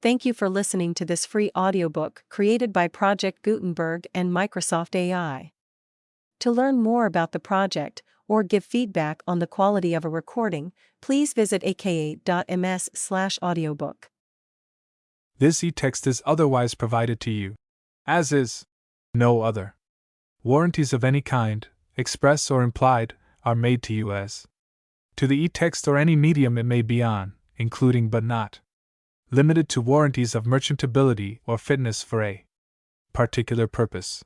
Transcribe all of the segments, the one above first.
Thank you for listening to this free audiobook created by Project Gutenberg and Microsoft AI. To learn more about the project or give feedback on the quality of a recording, please visit aka.ms/audiobook. This e-text is otherwise provided to you, as is no other. Warranties of any kind, express or implied, are made to you as to the e-text or any medium it may be on, including but not limited to warranties of merchantability or fitness for a particular purpose.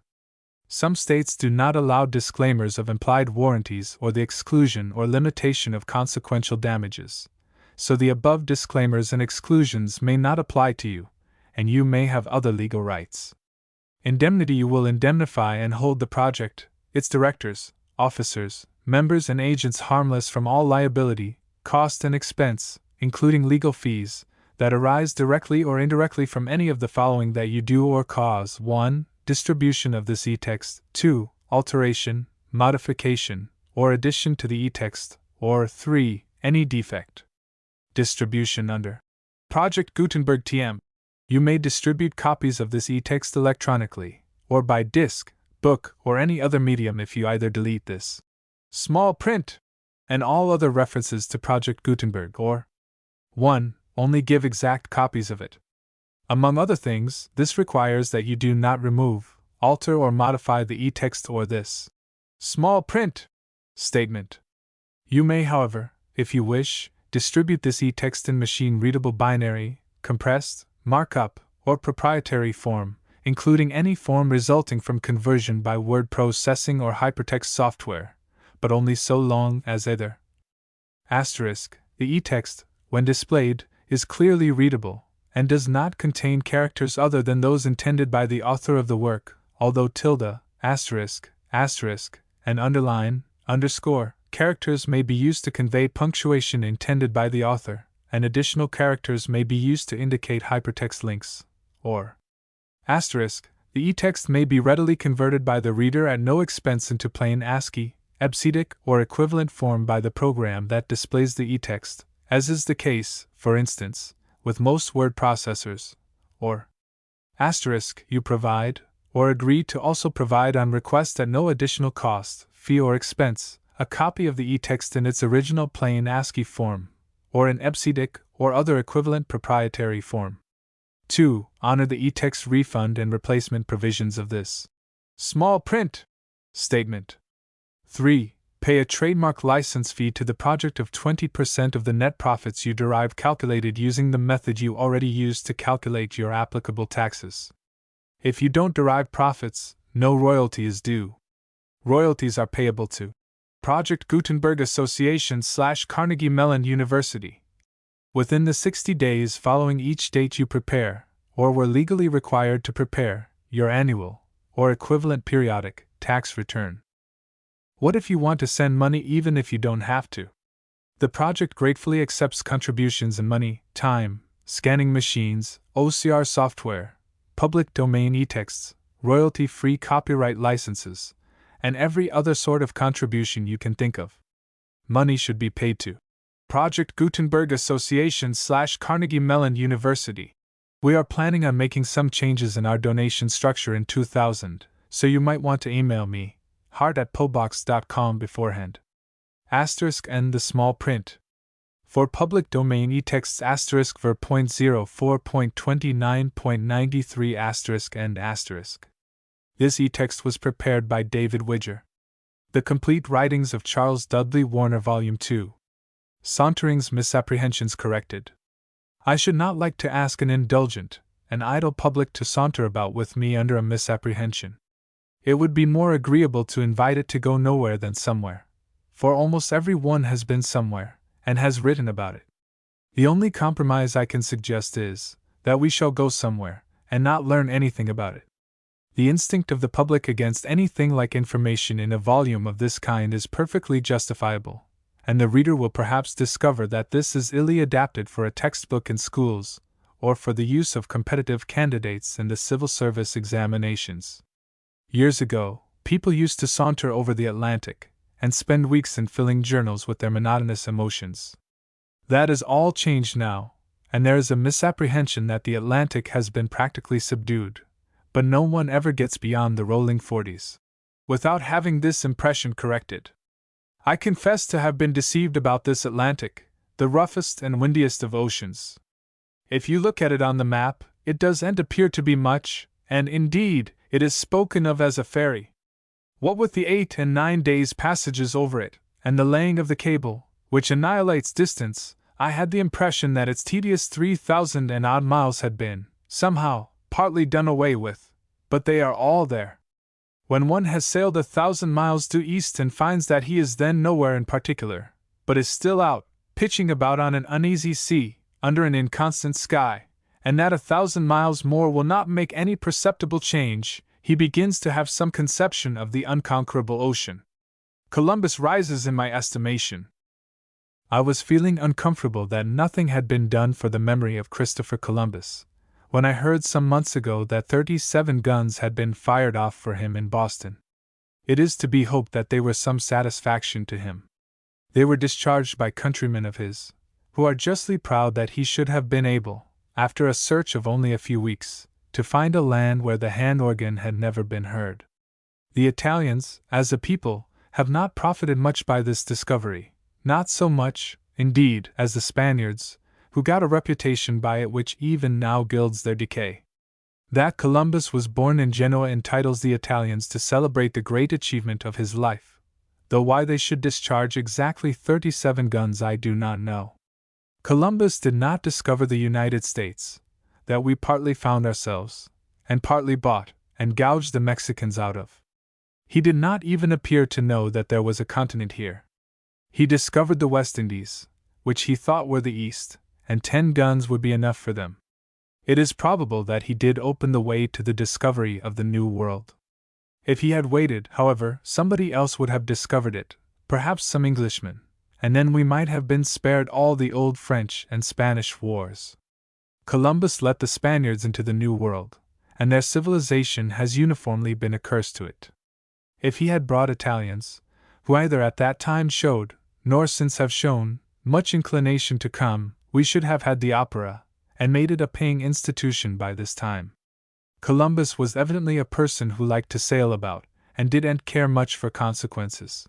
Some states do not allow disclaimers of implied warranties or the exclusion or limitation of consequential damages, so the above disclaimers and exclusions may not apply to you, and you may have other legal rights. Indemnity: you will indemnify and hold the project, its directors, officers, members and agents harmless from all liability, cost and expense, including legal fees, that arise directly or indirectly from any of the following that you do or cause: 1. Distribution of this e-text, 2. Alteration, modification, or addition to the e-text, or 3. Any defect. Distribution under Project Gutenberg TM. You may distribute copies of this e-text electronically, or by disc, book, or any other medium if you either delete this small print and all other references to Project Gutenberg, or 1. Only give exact copies of it. Among other things, this requires that you do not remove, alter, or modify the e-text or this small print statement. You may, however, if you wish, distribute this e-text in machine-readable binary, compressed, markup, or proprietary form, including any form resulting from conversion by word processing or hypertext software, but only so long as either *, the e-text, when displayed, is clearly readable, and does not contain characters other than those intended by the author of the work, although tilde, asterisk, and underline, underscore, characters may be used to convey punctuation intended by the author, and additional characters may be used to indicate hypertext links, or *. The e-text may be readily converted by the reader at no expense into plain ASCII, EBCDIC, or equivalent form by the program that displays the e-text, as is the case, for instance, with most word processors, or *. You provide, or agree to also provide on request at no additional cost, fee, or expense, a copy of the e-text in its original plain ASCII form, or in EBCDIC or other equivalent proprietary form. 2. Honor the e-text refund and replacement provisions of this small print statement. 3. Pay a trademark license fee to the project of 20% of the net profits you derive, calculated using the method you already used to calculate your applicable taxes. If you don't derive profits, no royalty is due. Royalties are payable to Project Gutenberg Association/Carnegie Mellon University within the 60 days following each date you prepare, or were legally required to prepare, your annual, or equivalent periodic, tax return. What if you want to send money even if you don't have to? The project gratefully accepts contributions in money, time, scanning machines, OCR software, public domain e-texts, royalty-free copyright licenses, and every other sort of contribution you can think of. Money should be paid to Project Gutenberg Association/Carnegie Mellon University. We are planning on making some changes in our donation structure in 2000, so you might want to email me, hart@pobox.com, beforehand. *N the small print. For public domain e-texts *ver. 0.04.29.93 *and *. This e-text was prepared by David Widger. The Complete Writings of Charles Dudley Warner, Volume 2. Sauntering's Misapprehensions Corrected. I should not like to ask an indulgent, an idle public to saunter about with me under a misapprehension. It would be more agreeable to invite it to go nowhere than somewhere, for almost every one has been somewhere, and has written about it. The only compromise I can suggest is that we shall go somewhere, and not learn anything about it. The instinct of the public against anything like information in a volume of this kind is perfectly justifiable, and the reader will perhaps discover that this is illy adapted for a textbook in schools, or for the use of competitive candidates in the civil service examinations. Years ago, people used to saunter over the Atlantic, and spend weeks in filling journals with their monotonous emotions. That is all changed now, and there is a misapprehension that the Atlantic has been practically subdued, but no one ever gets beyond the rolling 40s without having this impression corrected. I confess to have been deceived about this Atlantic, the roughest and windiest of oceans. If you look at it on the map, it doesn't appear to be much, and indeed, it is spoken of as a ferry. What with the 8 and 9 days' passages over it, and the laying of the cable, which annihilates distance, I had the impression that its tedious 3,000 and odd miles had been, somehow, partly done away with, but they are all there. When one has sailed 1,000 miles due east and finds that he is then nowhere in particular, but is still out, pitching about on an uneasy sea, under an inconstant sky, and that 1,000 miles more will not make any perceptible change, he begins to have some conception of the unconquerable ocean. Columbus rises in my estimation. I was feeling uncomfortable that nothing had been done for the memory of Christopher Columbus, when I heard some months ago that 37 guns had been fired off for him in Boston. It is to be hoped that they were some satisfaction to him. They were discharged by countrymen of his, who are justly proud that he should have been able, after a search of only a few weeks, to find a land where the hand organ had never been heard. The Italians, as a people, have not profited much by this discovery, not so much, indeed, as the Spaniards, who got a reputation by it which even now gilds their decay. That Columbus was born in Genoa entitles the Italians to celebrate the great achievement of his life, though why they should discharge exactly 37 guns I do not know. Columbus did not discover the United States, that we partly found ourselves, and partly bought, and gouged the Mexicans out of. He did not even appear to know that there was a continent here. He discovered the West Indies, which he thought were the East, and 10 guns would be enough for them. It is probable that he did open the way to the discovery of the New World. If he had waited, however, somebody else would have discovered it, perhaps some Englishman, and then we might have been spared all the old French and Spanish wars. Columbus let the Spaniards into the New World, and their civilization has uniformly been a curse to it. If he had brought Italians, who either at that time showed, nor since have shown, much inclination to come, we should have had the opera, and made it a paying institution by this time. Columbus was evidently a person who liked to sail about, and didn't care much for consequences.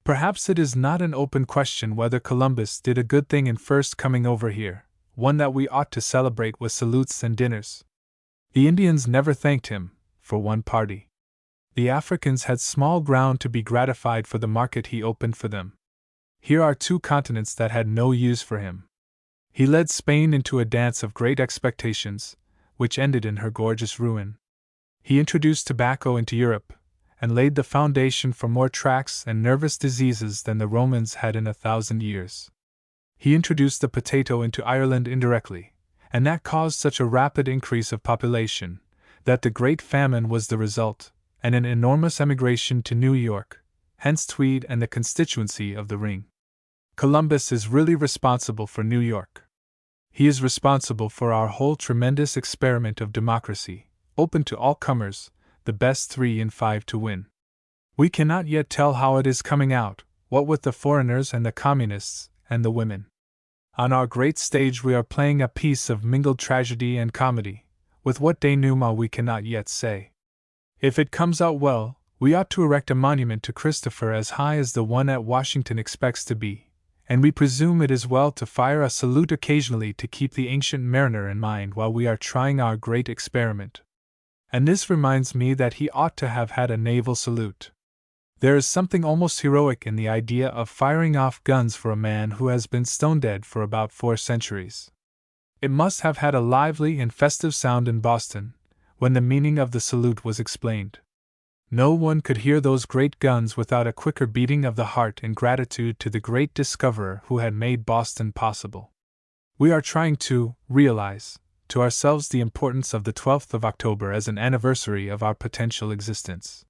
Perhaps it is not an open question whether Columbus did a good thing in first coming over here, one that we ought to celebrate with salutes and dinners. The Indians never thanked him, for one party. The Africans had small ground to be gratified for the market he opened for them. Here are 2 continents that had no use for him. He led Spain into a dance of great expectations, which ended in her gorgeous ruin. He introduced tobacco into Europe, and laid the foundation for more tracts and nervous diseases than the Romans had in 1,000 years. He introduced the potato into Ireland indirectly, and that caused such a rapid increase of population, that the Great Famine was the result, and an enormous emigration to New York, hence Tweed and the constituency of the Ring. Columbus is really responsible for New York. He is responsible for our whole tremendous experiment of democracy, open to all comers, the best 3 in 5 to win. We cannot yet tell how it is coming out, what with the foreigners and the communists, and the women. On our great stage we are playing a piece of mingled tragedy and comedy, with what denouement we cannot yet say. If it comes out well, we ought to erect a monument to Christopher as high as the one at Washington expects to be, and we presume it is well to fire a salute occasionally to keep the ancient mariner in mind while we are trying our great experiment. And this reminds me that he ought to have had a naval salute. There is something almost heroic in the idea of firing off guns for a man who has been stone dead for about 4 centuries. It must have had a lively and festive sound in Boston, when the meaning of the salute was explained. No one could hear those great guns without a quicker beating of the heart in gratitude to the great discoverer who had made Boston possible. We are trying to realize to ourselves the importance of the 12th of October as an anniversary of our potential existence.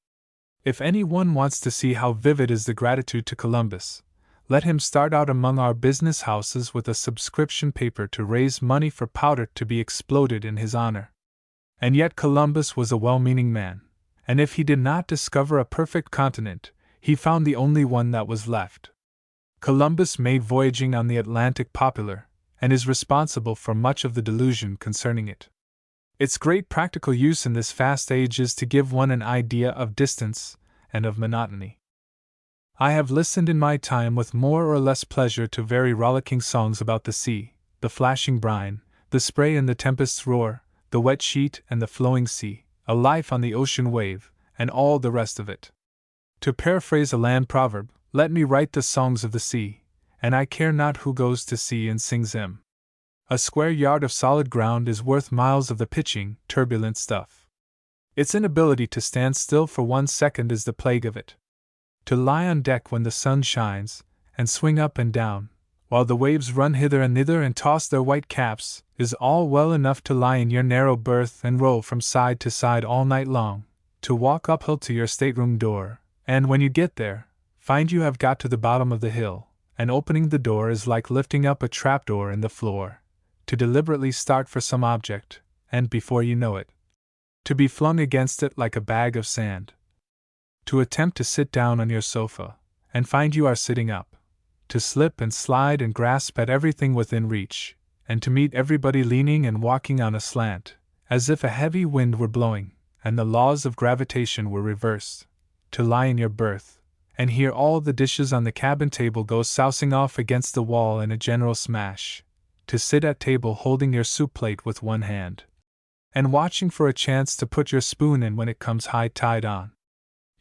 If any one wants to see how vivid is the gratitude to Columbus, let him start out among our business houses with a subscription paper to raise money for powder to be exploded in his honor. And yet Columbus was a well-meaning man, and if he did not discover a perfect continent, he found the only one that was left. Columbus made voyaging on the Atlantic popular, and is responsible for much of the delusion concerning it. Its great practical use in this fast age is to give one an idea of distance and of monotony. I have listened in my time with more or less pleasure to very rollicking songs about the sea, the flashing brine, the spray and the tempest's roar, the wet sheet and the flowing sea, a life on the ocean wave, and all the rest of it. To paraphrase a land proverb, let me write the songs of the sea, and I care not who goes to sea and sings them. A square yard of solid ground is worth miles of the pitching, turbulent stuff. Its inability to stand still for 1 second is the plague of it. To lie on deck when the sun shines, and swing up and down, while the waves run hither and thither and toss their white caps, is all well enough to lie in your narrow berth and roll from side to side all night long, to walk uphill to your stateroom door, and when you get there, find you have got to the bottom of the hill, and opening the door is like lifting up a trapdoor in the floor, to deliberately start for some object, and before you know it, to be flung against it like a bag of sand. To attempt to sit down on your sofa, and find you are sitting up, to slip and slide and grasp at everything within reach, and to meet everybody leaning and walking on a slant, as if a heavy wind were blowing, and the laws of gravitation were reversed, to lie in your berth, and hear all the dishes on the cabin table go sousing off against the wall in a general smash, to sit at table holding your soup plate with one hand, and watching for a chance to put your spoon in when it comes high tide on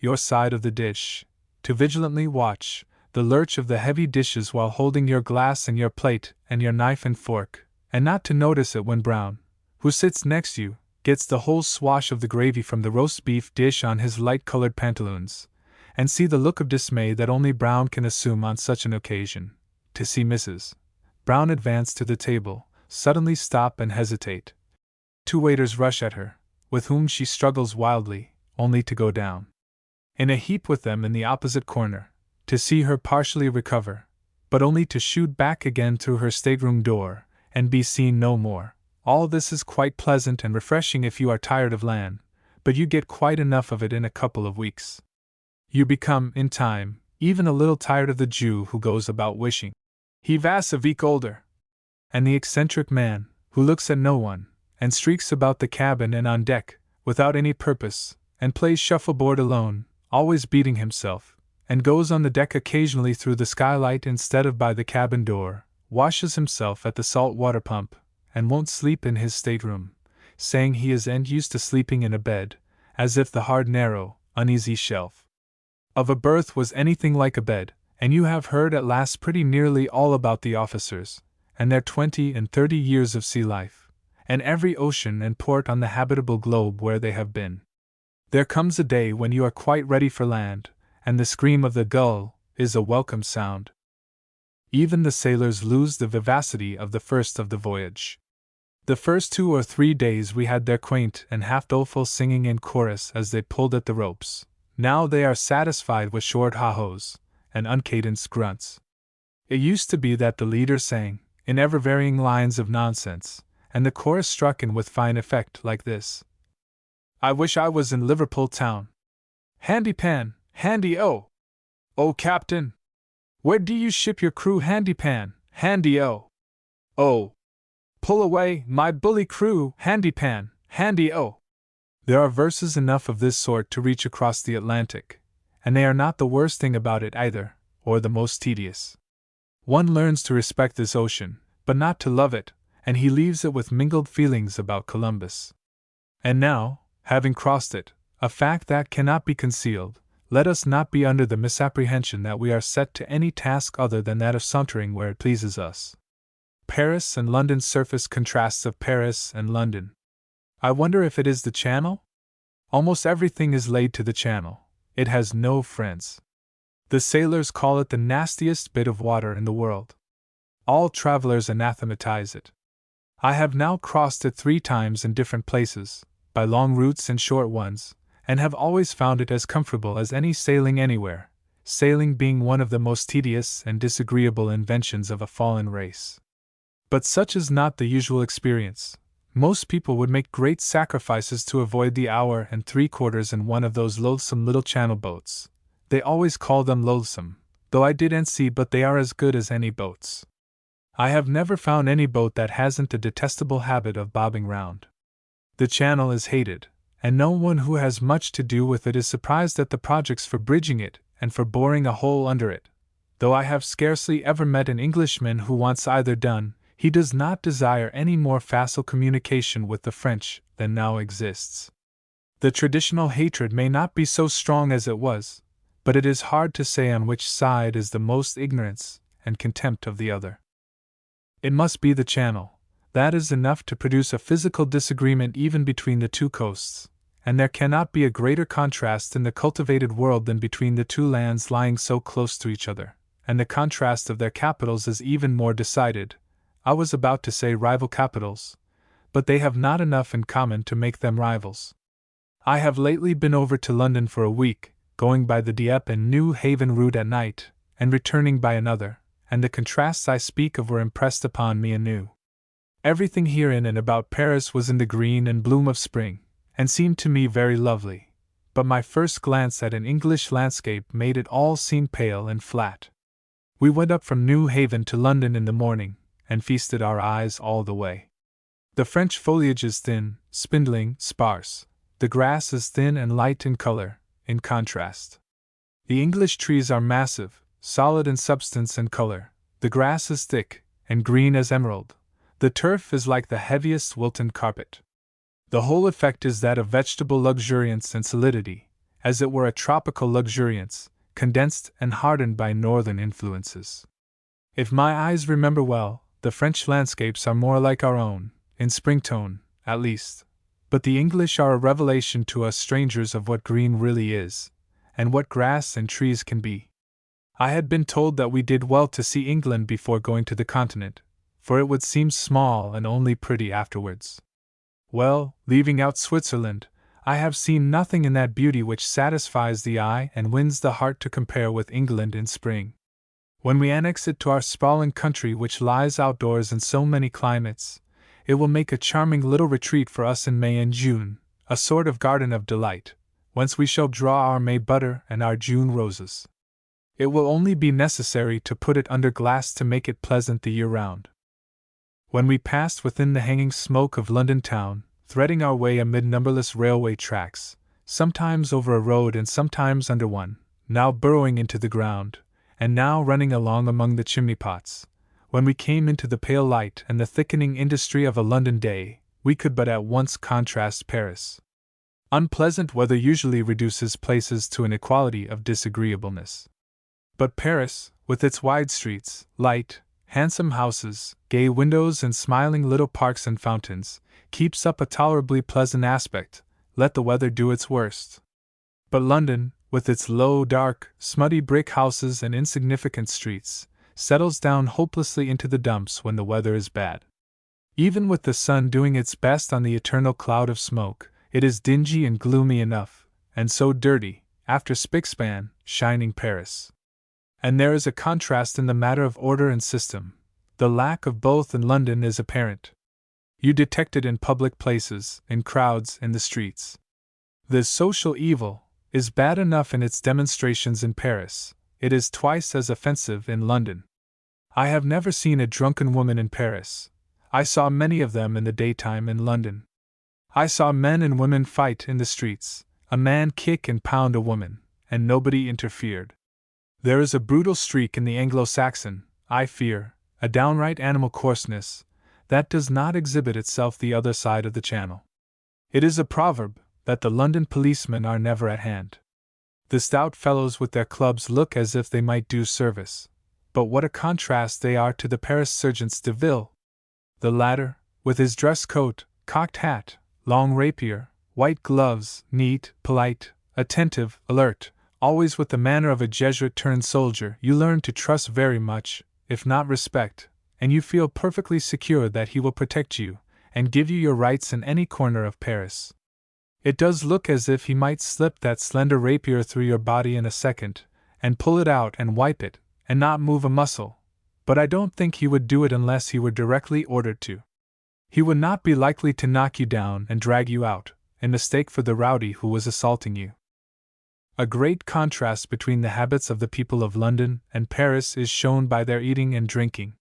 your side of the dish, to vigilantly watch the lurch of the heavy dishes while holding your glass and your plate and your knife and fork, and not to notice it when Brown, who sits next you, gets the whole swash of the gravy from the roast beef dish on his light-colored pantaloons, and see the look of dismay that only Brown can assume on such an occasion, to see Mrs. Brown advance to the table, suddenly stop and hesitate. 2 waiters rush at her, with whom she struggles wildly, only to go down in a heap with them in the opposite corner, to see her partially recover, but only to shoot back again through her stateroom door, and be seen no more. All this is quite pleasant and refreshing if you are tired of land, but you get quite enough of it in a couple of weeks. You become, in time, even a little tired of the Jew who goes about wishing he was a week older, and the eccentric man, who looks at no one, and streaks about the cabin and on deck, without any purpose, and plays shuffleboard alone, always beating himself, and goes on the deck occasionally through the skylight instead of by the cabin door, washes himself at the salt water pump, and won't sleep in his stateroom, saying he is used to sleeping in a bed, as if the hard, narrow, uneasy shelf of a berth was anything like a bed, and you have heard at last pretty nearly all about the officers, and their 20 and 30 years of sea life, and every ocean and port on the habitable globe where they have been. There comes a day when you are quite ready for land, and the scream of the gull is a welcome sound. Even the sailors lose the vivacity of the first of the voyage. The first 2 or 3 days we had their quaint and half doleful singing in chorus as they pulled at the ropes. Now they are satisfied with short ha-hos and uncadenced grunts. It used to be that the leader sang, in ever-varying lines of nonsense, and the chorus struck in with fine effect like this: I wish I was in Liverpool town. Handy pan, handy-o! Oh, Captain! Where do you ship your crew, handy pan, handy-o? Oh! Pull away, my bully crew, handy pan, handy-o! There are verses enough of this sort to reach across the Atlantic, and they are not the worst thing about it either, or the most tedious. One learns to respect this ocean, but not to love it, and he leaves it with mingled feelings about Columbus. And now, having crossed it, a fact that cannot be concealed, let us not be under the misapprehension that we are set to any task other than that of sauntering where it pleases us. Paris and London surface contrasts of Paris and London. I wonder if it is the Channel? Almost everything is laid to the Channel. It has no friends. The sailors call it the nastiest bit of water in the world. All travelers anathematize it. I have now crossed it 3 times in different places, by long routes and short ones, and have always found it as comfortable as any sailing anywhere, sailing being one of the most tedious and disagreeable inventions of a fallen race. But such is not the usual experience. Most people would make great sacrifices to avoid the hour and 3/4 in one of those loathsome little channel boats. They always call them loathsome, though I didn't see but they are as good as any boats. I have never found any boat that hasn't the detestable habit of bobbing round. The Channel is hated, and no one who has much to do with it is surprised at the projects for bridging it and for boring a hole under it. Though I have scarcely ever met an Englishman who wants either done, he does not desire any more facile communication with the French than now exists. The traditional hatred may not be so strong as it was, but it is hard to say on which side is the most ignorance and contempt of the other. It must be the Channel. That is enough to produce a physical disagreement even between the two coasts, and there cannot be a greater contrast in the cultivated world than between the two lands lying so close to each other, and the contrast of their capitals is even more decided. I was about to say rival capitals, but they have not enough in common to make them rivals. I have lately been over to London for a week, going by the Dieppe and New Haven route at night, and returning by another, and the contrasts I speak of were impressed upon me anew. Everything here in and about Paris was in the green and bloom of spring, and seemed to me very lovely, but my first glance at an English landscape made it all seem pale and flat. We went up from New Haven to London in the morning, and feasted our eyes all the way. The French foliage is thin, spindling, sparse. The grass is thin and light in color, in contrast. The English trees are massive, solid in substance and color. The grass is thick, and green as emerald. The turf is like the heaviest Wilton carpet. The whole effect is that of vegetable luxuriance and solidity, as it were a tropical luxuriance, condensed and hardened by northern influences. If my eyes remember well, the French landscapes are more like our own, in spring tone, at least. But the English are a revelation to us strangers of what green really is, and what grass and trees can be. I had been told that we did well to see England before going to the continent, for it would seem small and only pretty afterwards. Well, leaving out Switzerland, I have seen nothing in that beauty which satisfies the eye and wins the heart to compare with England in spring. When we annex it to our sprawling country which lies outdoors in so many climates, it will make a charming little retreat for us in May and June, a sort of garden of delight, whence we shall draw our May butter and our June roses. It will only be necessary to put it under glass to make it pleasant the year round. When we passed within the hanging smoke of London town, threading our way amid numberless railway tracks, sometimes over a road and sometimes under one, now burrowing into the ground, and now running along among the chimney-pots, when we came into the pale light and the thickening industry of a London day, we could but at once contrast Paris. Unpleasant weather usually reduces places to an equality of disagreeableness. But Paris, with its wide streets, light, handsome houses, gay windows and smiling little parks and fountains, keeps up a tolerably pleasant aspect, let the weather do its worst. But London, with its low, dark, smutty brick houses and insignificant streets, settles down hopelessly into the dumps when the weather is bad. Even with the sun doing its best on the eternal cloud of smoke, it is dingy and gloomy enough, and so dirty, after spick-span, shining Paris. And there is a contrast in the matter of order and system. The lack of both in London is apparent. You detect it in public places, in crowds, in the streets. The social evil is bad enough in its demonstrations in Paris. It is twice as offensive in London. I have never seen a drunken woman in Paris. I saw many of them in the daytime in London. I saw men and women fight in the streets, a man kick and pound a woman, and nobody interfered. There is a brutal streak in the Anglo-Saxon, I fear, a downright animal coarseness, that does not exhibit itself the other side of the Channel. It is a proverb that the London policemen are never at hand. The stout fellows with their clubs look as if they might do service, but what a contrast they are to the Paris sergeants de ville! The latter, with his dress coat, cocked hat, long rapier, white gloves, neat, polite, attentive, alert, always with the manner of a Jesuit-turned-soldier, you learn to trust very much, if not respect, and you feel perfectly secure that he will protect you, and give you your rights in any corner of Paris. It does look as if he might slip that slender rapier through your body in a second, and pull it out and wipe it, and not move a muscle, but I don't think he would do it unless he were directly ordered to. He would not be likely to knock you down and drag you out, in mistake for the rowdy who was assaulting you. A great contrast between the habits of the people of London and Paris is shown by their eating and drinking.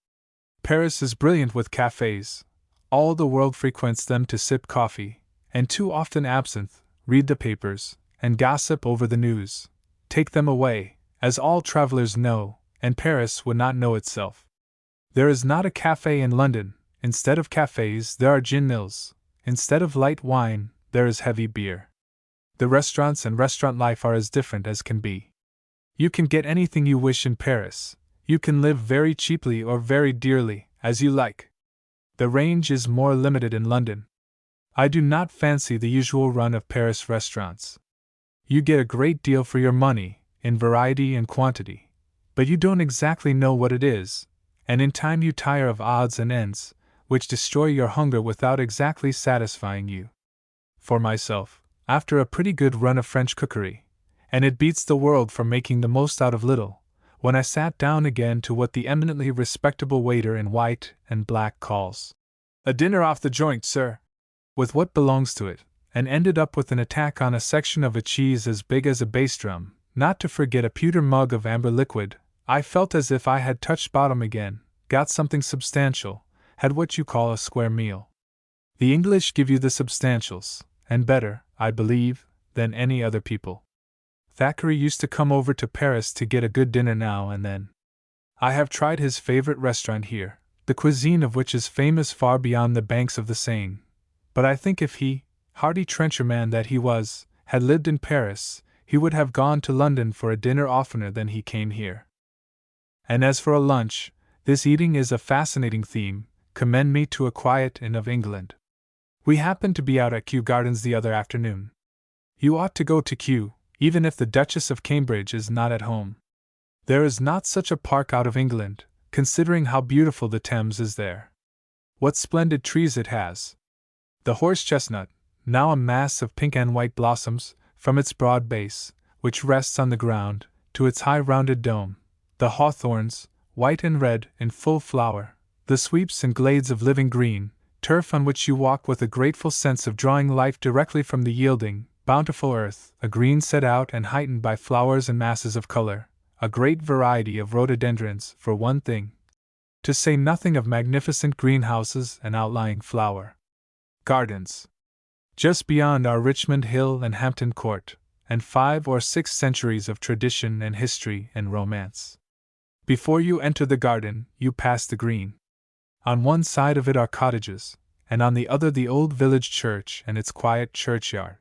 Paris is brilliant with cafes. All the world frequents them to sip coffee, and too often absinthe, read the papers, and gossip over the news. Take them away, as all travelers know, and Paris would not know itself. There is not a cafe in London. Instead of cafes, there are gin mills. Instead of light wine, there is heavy beer. The restaurants and restaurant life are as different as can be. You can get anything you wish in Paris. You can live very cheaply or very dearly, as you like. The range is more limited in London. I do not fancy the usual run of Paris restaurants. You get a great deal for your money, in variety and quantity, but you don't exactly know what it is, and in time you tire of odds and ends, which destroy your hunger without exactly satisfying you. For myself, after a pretty good run of French cookery, and it beats the world for making the most out of little, when I sat down again to what the eminently respectable waiter in white and black calls a dinner off the joint, sir, with what belongs to it, and ended up with an attack on a section of a cheese as big as a bass drum, not to forget a pewter mug of amber liquid, I felt as if I had touched bottom again, got something substantial, had what you call a square meal. The English give you the substantials, and better, I believe, than any other people. Thackeray used to come over to Paris to get a good dinner now and then. I have tried his favorite restaurant here, the cuisine of which is famous far beyond the banks of the Seine, but I think if he, hardy trencherman that he was, had lived in Paris, he would have gone to London for a dinner oftener than he came here. And as for a lunch, this eating is a fascinating theme. Commend me to a quiet inn of England. We happened to be out at Kew Gardens the other afternoon. You ought to go to Kew, even if the Duchess of Cambridge is not at home. There is not such a park out of England, considering how beautiful the Thames is there. What splendid trees it has! The horse-chestnut, now a mass of pink and white blossoms, from its broad base, which rests on the ground, to its high rounded dome, the hawthorns, white and red, in full flower, the sweeps and glades of living green, turf on which you walk with a grateful sense of drawing life directly from the yielding, bountiful earth, a green set out and heightened by flowers and masses of color, a great variety of rhododendrons, for one thing, to say nothing of magnificent greenhouses and outlying flower gardens. Just beyond are Richmond Hill and Hampton Court, and 5 or 6 centuries of tradition and history and romance. Before you enter the garden, you pass the green. On one side of it are cottages, and on the other the old village church and its quiet churchyard.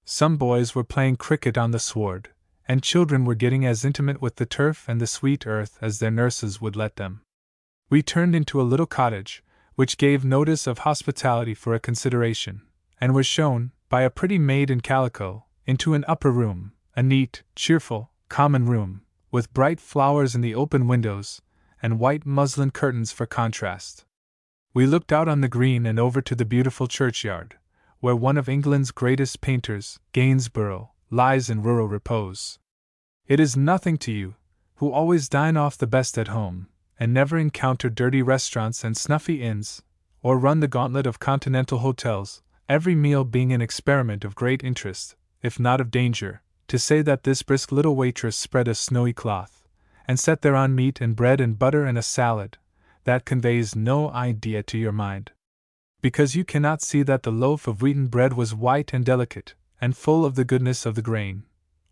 Some boys were playing cricket on the sward, and children were getting as intimate with the turf and the sweet earth as their nurses would let them. We turned into a little cottage, which gave notice of hospitality for a consideration, and was shown, by a pretty maid in calico, into an upper room, a neat, cheerful, common room, with bright flowers in the open windows, and white muslin curtains for contrast. We looked out on the green and over to the beautiful churchyard, where one of England's greatest painters, Gainsborough, lies in rural repose. It is nothing to you, who always dine off the best at home, and never encounter dirty restaurants and snuffy inns, or run the gauntlet of continental hotels, every meal being an experiment of great interest, if not of danger, to say that this brisk little waitress spread a snowy cloth, and set thereon meat and bread and butter and a salad, that conveys no idea to your mind, because you cannot see that the loaf of wheaten bread was white and delicate, and full of the goodness of the grain,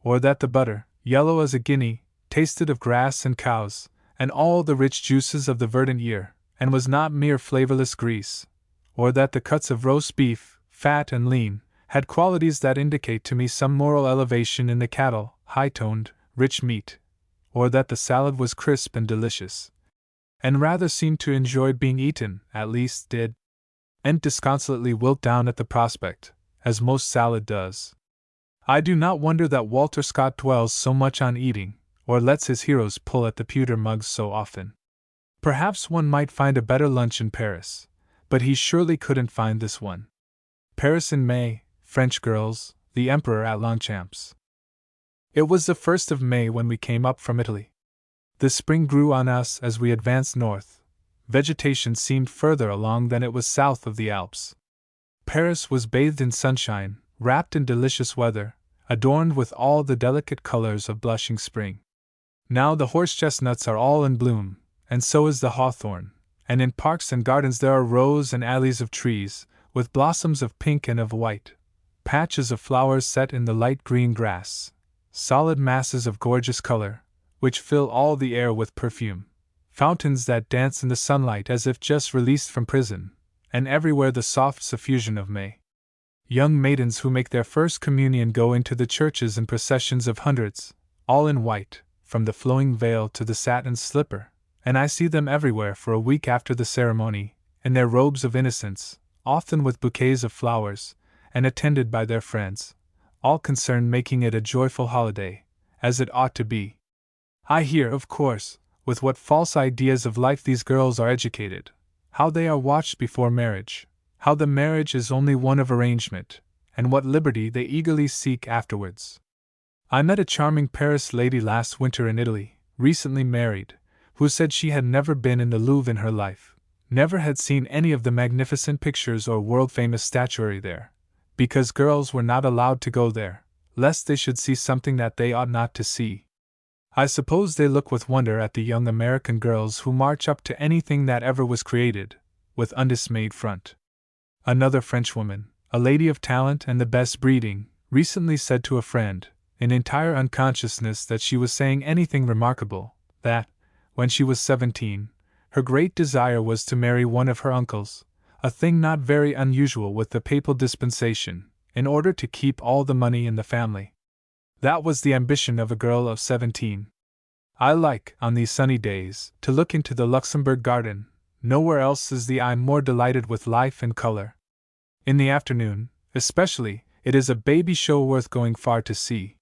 or that the butter, yellow as a guinea, tasted of grass and cows, and all the rich juices of the verdant ear, and was not mere flavorless grease, or that the cuts of roast beef, fat and lean, had qualities that indicate to me some moral elevation in the cattle, high-toned, rich meat, or that the salad was crisp and delicious, and rather seemed to enjoy being eaten, at least did, and disconsolately wilt down at the prospect, as most salad does. I do not wonder that Walter Scott dwells so much on eating, or lets his heroes pull at the pewter mugs so often. Perhaps one might find a better lunch in Paris, but he surely couldn't find this one. Paris in May, French girls, the Emperor at Longchamps. It was the 1st of May when we came up from Italy. The spring grew on us as we advanced north. Vegetation seemed further along than it was south of the Alps. Paris was bathed in sunshine, wrapped in delicious weather, adorned with all the delicate colors of blushing spring. Now the horse-chestnuts are all in bloom, and so is the hawthorn, and in parks and gardens there are rows and alleys of trees, with blossoms of pink and of white, patches of flowers set in the light green grass, solid masses of gorgeous color, which fill all the air with perfume, fountains that dance in the sunlight as if just released from prison, and everywhere the soft suffusion of May. Young maidens who make their first communion go into the churches in processions of hundreds, all in white, from the flowing veil to the satin slipper, and I see them everywhere for a week after the ceremony, in their robes of innocence, often with bouquets of flowers, and attended by their friends, all concerned making it a joyful holiday, as it ought to be. I hear, of course, with what false ideas of life these girls are educated, how they are watched before marriage, how the marriage is only one of arrangement, and what liberty they eagerly seek afterwards. I met a charming Paris lady last winter in Italy, recently married, who said she had never been in the Louvre in her life, never had seen any of the magnificent pictures or world-famous statuary there, because girls were not allowed to go there, lest they should see something that they ought not to see. I suppose they look with wonder at the young American girls who march up to anything that ever was created, with undismayed front. Another Frenchwoman, a lady of talent and the best breeding, recently said to a friend, in entire unconsciousness that she was saying anything remarkable, that, when she was 17, her great desire was to marry one of her uncles, a thing not very unusual with the papal dispensation, in order to keep all the money in the family. That was the ambition of a girl of 17. I like, on these sunny days, to look into the Luxembourg garden. Nowhere else is the eye more delighted with life and color. In the afternoon, especially, it is a baby show worth going far to see.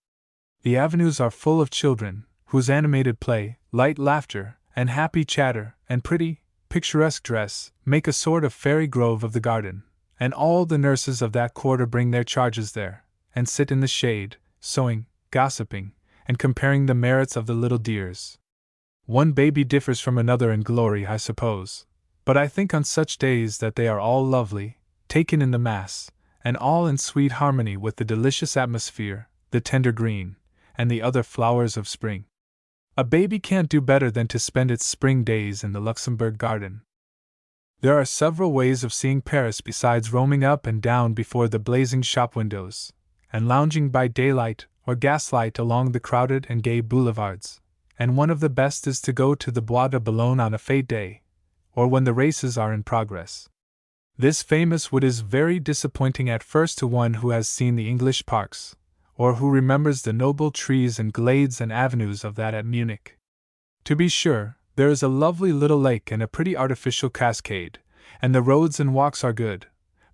The avenues are full of children, whose animated play, light laughter, and happy chatter, and pretty, picturesque dress, make a sort of fairy grove of the garden, and all the nurses of that quarter bring their charges there, and sit in the shade, sewing, gossiping, and comparing the merits of the little dears. One baby differs from another in glory, I suppose, but I think on such days that they are all lovely, taken in the mass, and all in sweet harmony with the delicious atmosphere, the tender green, and the other flowers of spring. A baby can't do better than to spend its spring days in the Luxembourg garden. There are several ways of seeing Paris besides roaming up and down before the blazing shop windows, and lounging by daylight or gaslight along the crowded and gay boulevards, and one of the best is to go to the Bois de Boulogne on a fête day, or when the races are in progress. This famous wood is very disappointing at first to one who has seen the English parks, or who remembers the noble trees and glades and avenues of that at Munich. To be sure, there is a lovely little lake and a pretty artificial cascade, and the roads and walks are good,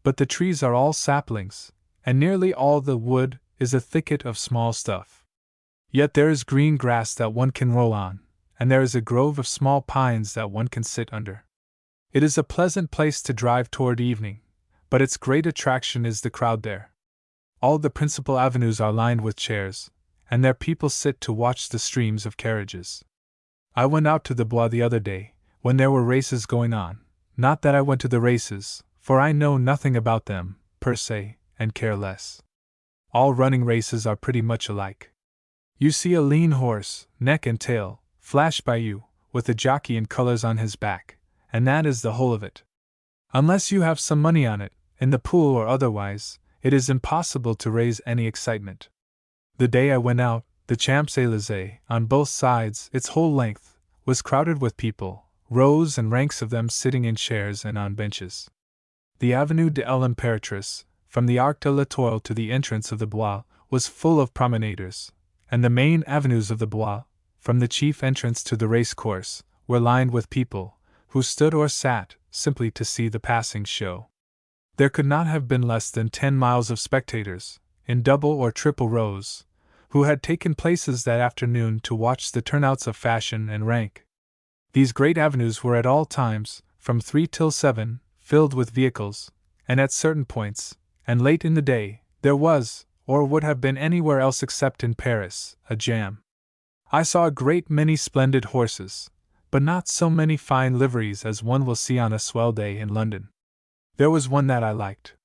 but the trees are all saplings, and nearly all the wood is a thicket of small stuff. Yet there is green grass that one can roll on, and there is a grove of small pines that one can sit under. It is a pleasant place to drive toward evening, but its great attraction is the crowd there. All the principal avenues are lined with chairs, and there people sit to watch the streams of carriages. I went out to the Bois the other day, when there were races going on. Not that I went to the races, for I know nothing about them, per se, and care less. All running races are pretty much alike. You see a lean horse, neck and tail, flash by you, with a jockey in colors on his back, and that is the whole of it. Unless you have some money on it, in the pool or otherwise, it is impossible to raise any excitement. The day I went out, the Champs-Élysées, on both sides, its whole length, was crowded with people, rows and ranks of them sitting in chairs and on benches. The Avenue de l'Impératrice, from the Arc de l'Étoile to the entrance of the Bois, was full of promenaders, and the main avenues of the Bois, from the chief entrance to the race course, were lined with people, who stood or sat, simply to see the passing show. There could not have been less than 10 miles of spectators, in double or triple rows, who had taken places that afternoon to watch the turnouts of fashion and rank. These great avenues were at all times, from 3 till 7, filled with vehicles, and at certain points, and late in the day, there was, or would have been anywhere else except in Paris, a jam. I saw a great many splendid horses, but not so many fine liveries as one will see on a swell day in London. There was one that I liked.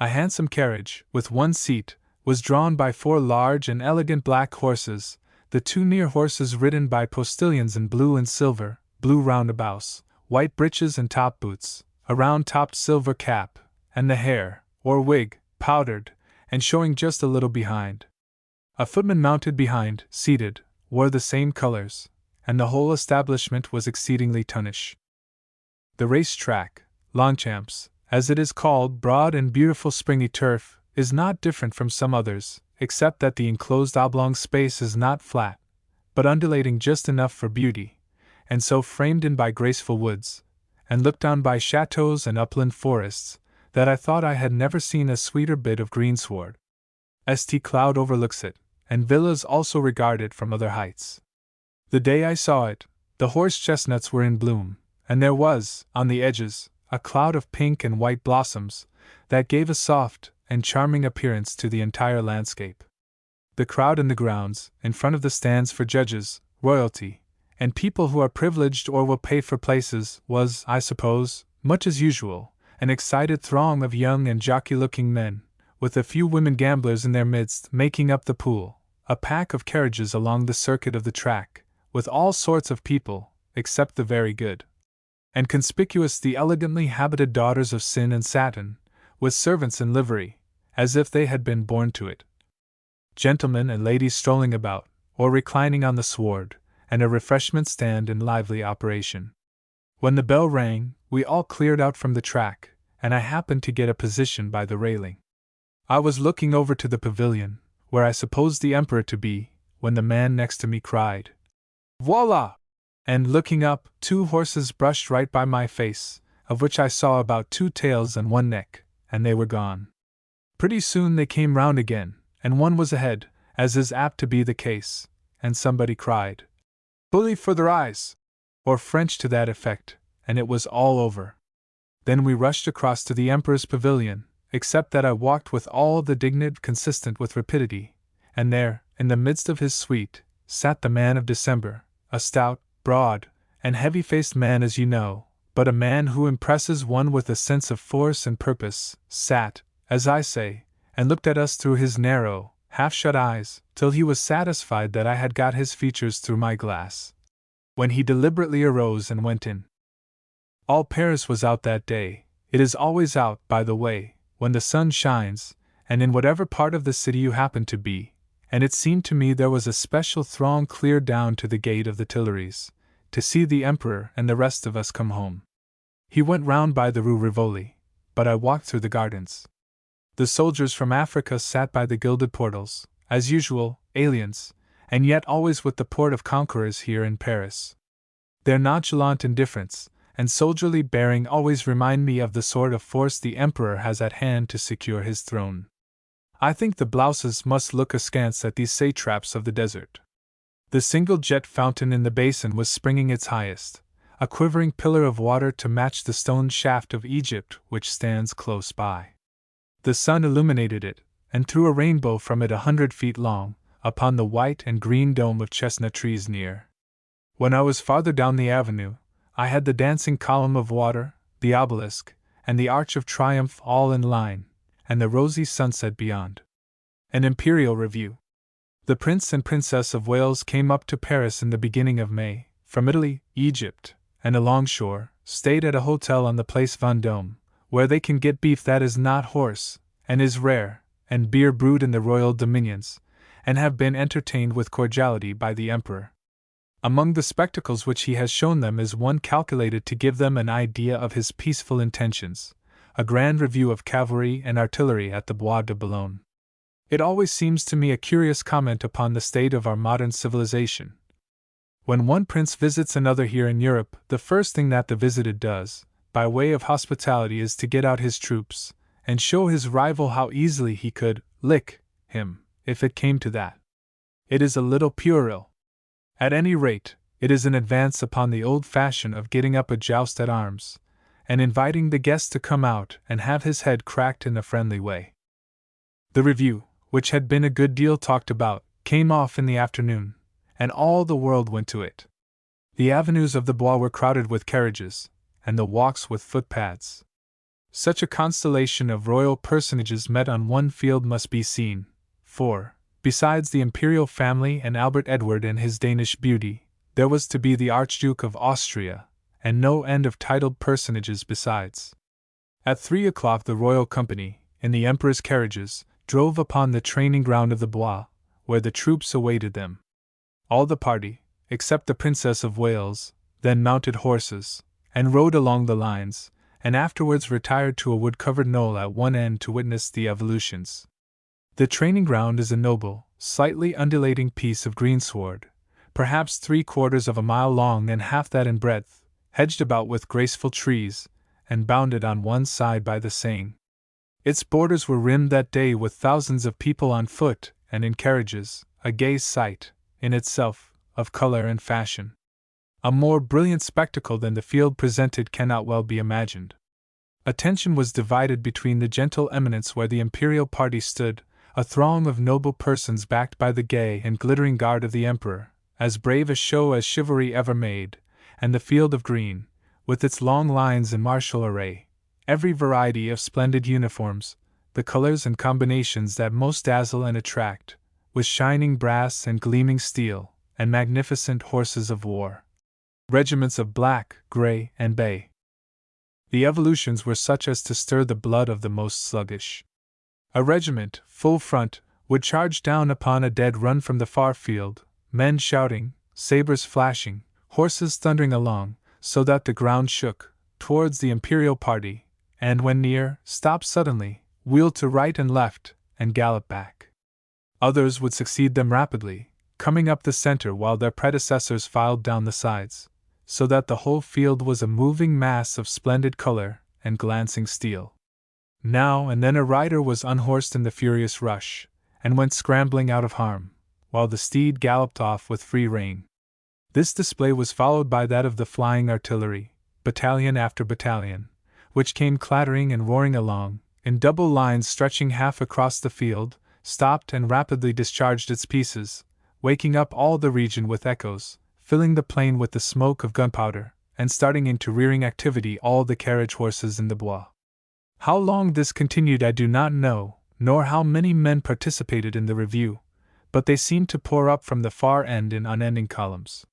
A handsome carriage, with one seat, was drawn by 4 large and elegant black horses, the 2 near horses ridden by postilions in blue and silver, blue roundabouts, white breeches and top boots, a round-topped silver cap, and the hair, or wig, powdered, and showing just a little behind. A footman mounted behind, seated, wore the same colors, and the whole establishment was exceedingly tunnish. The race-track, Longchamps, as it is called, broad and beautiful springy turf, is not different from some others, except that the enclosed oblong space is not flat, but undulating just enough for beauty, and so framed in by graceful woods, and looked down by chateaux and upland forests, that I thought I had never seen a sweeter bit of greensward. St. Cloud overlooks it, and villas also regard it from other heights. The day I saw it, the horse chestnuts were in bloom, and there was, on the edges, a cloud of pink and white blossoms, that gave a soft and charming appearance to the entire landscape. The crowd in the grounds, in front of the stands for judges, royalty, and people who are privileged or will pay for places, was, I suppose, much as usual, an excited throng of young and jockey-looking men, with a few women gamblers in their midst making up the pool, a pack of carriages along the circuit of the track, with all sorts of people, except the very good, and conspicuous the elegantly habited daughters of sin and satin, with servants in livery, as if they had been born to it. Gentlemen and ladies strolling about, or reclining on the sward, and a refreshment stand in lively operation. When the bell rang, we all cleared out from the track, and I happened to get a position by the railing. I was looking over to the pavilion, where I supposed the Emperor to be, when the man next to me cried, "Voila!" And looking up, 2 horses brushed right by my face, of which I saw about 2 tails and 1 neck, and they were gone. Pretty soon they came round again, and one was ahead, as is apt to be the case, and somebody cried, "Bully for their eyes!" or French to that effect, and it was all over. Then we rushed across to the Emperor's pavilion, except that I walked with all the dignity consistent with rapidity, and there, in the midst of his suite, sat the man of December, a stout, broad, and heavy-faced man as you know, but a man who impresses one with a sense of force and purpose, sat, as I say, and looked at us through his narrow, half-shut eyes, till he was satisfied that I had got his features through my glass, when he deliberately arose and went in. All Paris was out that day. It is always out, by the way, when the sun shines, and in whatever part of the city you happen to be, and it seemed to me there was a special throng clear down to the gate of the Tuileries, to see the Emperor and the rest of us come home. He went round by the Rue Rivoli, but I walked through the gardens. The soldiers from Africa sat by the gilded portals, as usual, aliens, and yet always with the port of conquerors here in Paris. Their nonchalant indifference and soldierly bearing always remind me of the sort of force the Emperor has at hand to secure his throne. I think the blouses must look askance at these satraps of the desert. The single jet fountain in the basin was springing its highest, a quivering pillar of water to match the stone shaft of Egypt which stands close by. The sun illuminated it, and threw a rainbow from it 100 feet long, upon the white and green dome of chestnut trees near. When I was farther down the avenue, I had the dancing column of water, the obelisk, and the Arch of Triumph all in line, and the rosy sunset beyond. An imperial review. The Prince and Princess of Wales came up to Paris in the beginning of May, from Italy, Egypt, and alongshore, stayed at a hotel on the Place Vendôme, where they can get beef that is not horse, and is rare, and beer brewed in the royal dominions, and have been entertained with cordiality by the Emperor. Among the spectacles which he has shown them is one calculated to give them an idea of his peaceful intentions, a grand review of cavalry and artillery at the Bois de Boulogne. It always seems to me a curious comment upon the state of our modern civilization. When one prince visits another here in Europe, the first thing that the visited does, by way of hospitality, is to get out his troops, and show his rival how easily he could lick him, if it came to that. It is a little puerile. At any rate, it is an advance upon the old fashion of getting up a joust at arms, and inviting the guest to come out and have his head cracked in a friendly way. The review, which had been a good deal talked about, came off in the afternoon, and all the world went to it. The avenues of the Bois were crowded with carriages, and the walks with footpads. Such a constellation of royal personages met on one field must be seen, for, besides the imperial family and Albert Edward and his Danish beauty, there was to be the Archduke of Austria, and no end of titled personages besides. At 3 o'clock the royal company, in the emperor's carriages, drove upon the training ground of the Bois, where the troops awaited them. All the party, except the Princess of Wales, then mounted horses, and rode along the lines, and afterwards retired to a wood-covered knoll at one end to witness the evolutions. The training ground is a noble, slightly undulating piece of greensward, perhaps 3/4 of a mile long and half that in breadth, hedged about with graceful trees, and bounded on one side by the Seine. Its borders were rimmed that day with thousands of people on foot and in carriages, a gay sight, in itself, of color and fashion. A more brilliant spectacle than the field presented cannot well be imagined. Attention was divided between the gentle eminence where the imperial party stood, a throng of noble persons backed by the gay and glittering guard of the emperor, as brave a show as chivalry ever made, and the field of green, with its long lines in martial array, every variety of splendid uniforms, the colors and combinations that most dazzle and attract, with shining brass and gleaming steel, and magnificent horses of war. Regiments of black, gray, and bay. The evolutions were such as to stir the blood of the most sluggish. A regiment, full front, would charge down upon a dead run from the far field, men shouting, sabers flashing, horses thundering along, so that the ground shook, towards the imperial party, and when near, stop suddenly, wheel to right and left, and gallop back. Others would succeed them rapidly, coming up the center while their predecessors filed down the sides, so that the whole field was a moving mass of splendid color and glancing steel. Now and then a rider was unhorsed in the furious rush, and went scrambling out of harm, while the steed galloped off with free rein. This display was followed by that of the flying artillery, battalion after battalion, which came clattering and roaring along, in double lines stretching half across the field, stopped and rapidly discharged its pieces, waking up all the region with echoes, filling the plain with the smoke of gunpowder, and starting into rearing activity all the carriage horses in the Bois. How long this continued I do not know, nor how many men participated in the review, but they seemed to pour up from the far end in unending columns.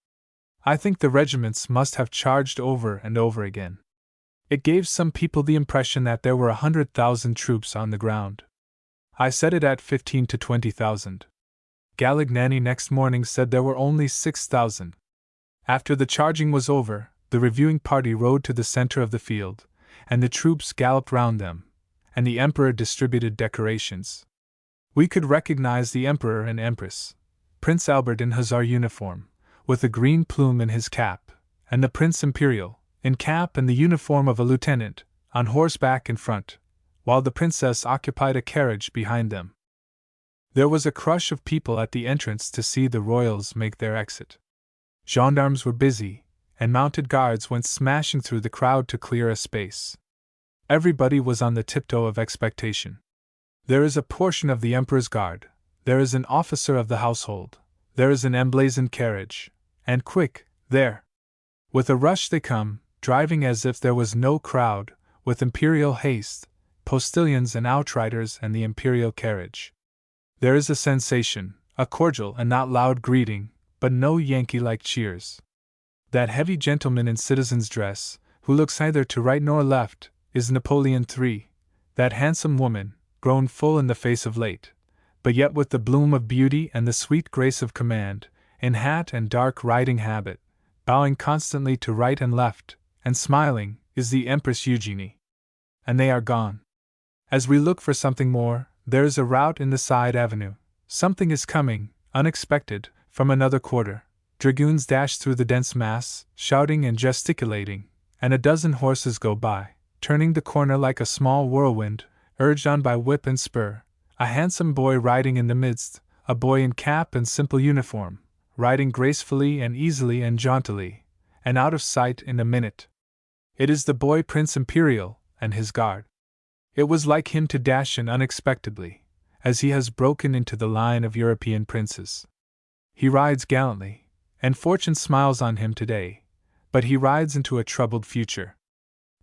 I think the regiments must have charged over and over again. It gave some people the impression that there were 100,000 troops on the ground. I set it at 15 to 20,000. Galignani next morning said there were only 6,000. After the charging was over, the reviewing party rode to the center of the field, and the troops galloped round them, and the emperor distributed decorations. We could recognize the emperor and empress, Prince Albert in hussar uniform, with a green plume in his cap, and the Prince Imperial, in cap and the uniform of a lieutenant, on horseback in front, while the princess occupied a carriage behind them. There was a crush of people at the entrance to see the royals make their exit. Gendarmes were busy, and mounted guards went smashing through the crowd to clear a space. Everybody was on the tiptoe of expectation. There is a portion of the emperor's guard, there is an officer of the household, there is an emblazoned carriage, and quick, there! With a rush they come, driving as if there was no crowd, with imperial haste, postilions and outriders and the imperial carriage. There is a sensation, a cordial and not loud greeting, but no Yankee-like cheers. That heavy gentleman in citizen's dress, who looks neither to right nor left, is Napoleon III. That handsome woman, grown full in the face of late, but yet with the bloom of beauty and the sweet grace of command, in hat and dark riding habit, bowing constantly to right and left, and smiling, is the Empress Eugenie. And they are gone. As we look for something more, there is a rout in the side avenue. Something is coming, unexpected, from another quarter. Dragoons dash through the dense mass, shouting and gesticulating, and a dozen horses go by, turning the corner like a small whirlwind, urged on by whip and spur. A handsome boy riding in the midst, a boy in cap and simple uniform, riding gracefully and easily and jauntily, and out of sight in a minute. It is the boy Prince Imperial and his guard. It was like him to dash in unexpectedly, as he has broken into the line of European princes. He rides gallantly, and fortune smiles on him today, but he rides into a troubled future.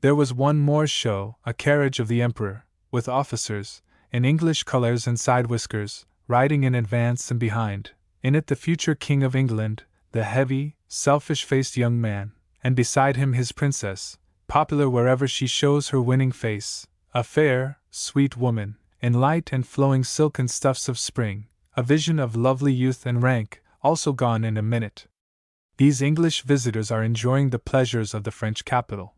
There was one more show, a carriage of the emperor, with officers, in English colors and side whiskers, riding in advance and behind, in it the future King of England, the heavy, selfish-faced young man, and beside him his princess, popular wherever she shows her winning face, a fair, sweet woman, in light and flowing silken stuffs of spring, a vision of lovely youth and rank, also gone in a minute. These English visitors are enjoying the pleasures of the French capital.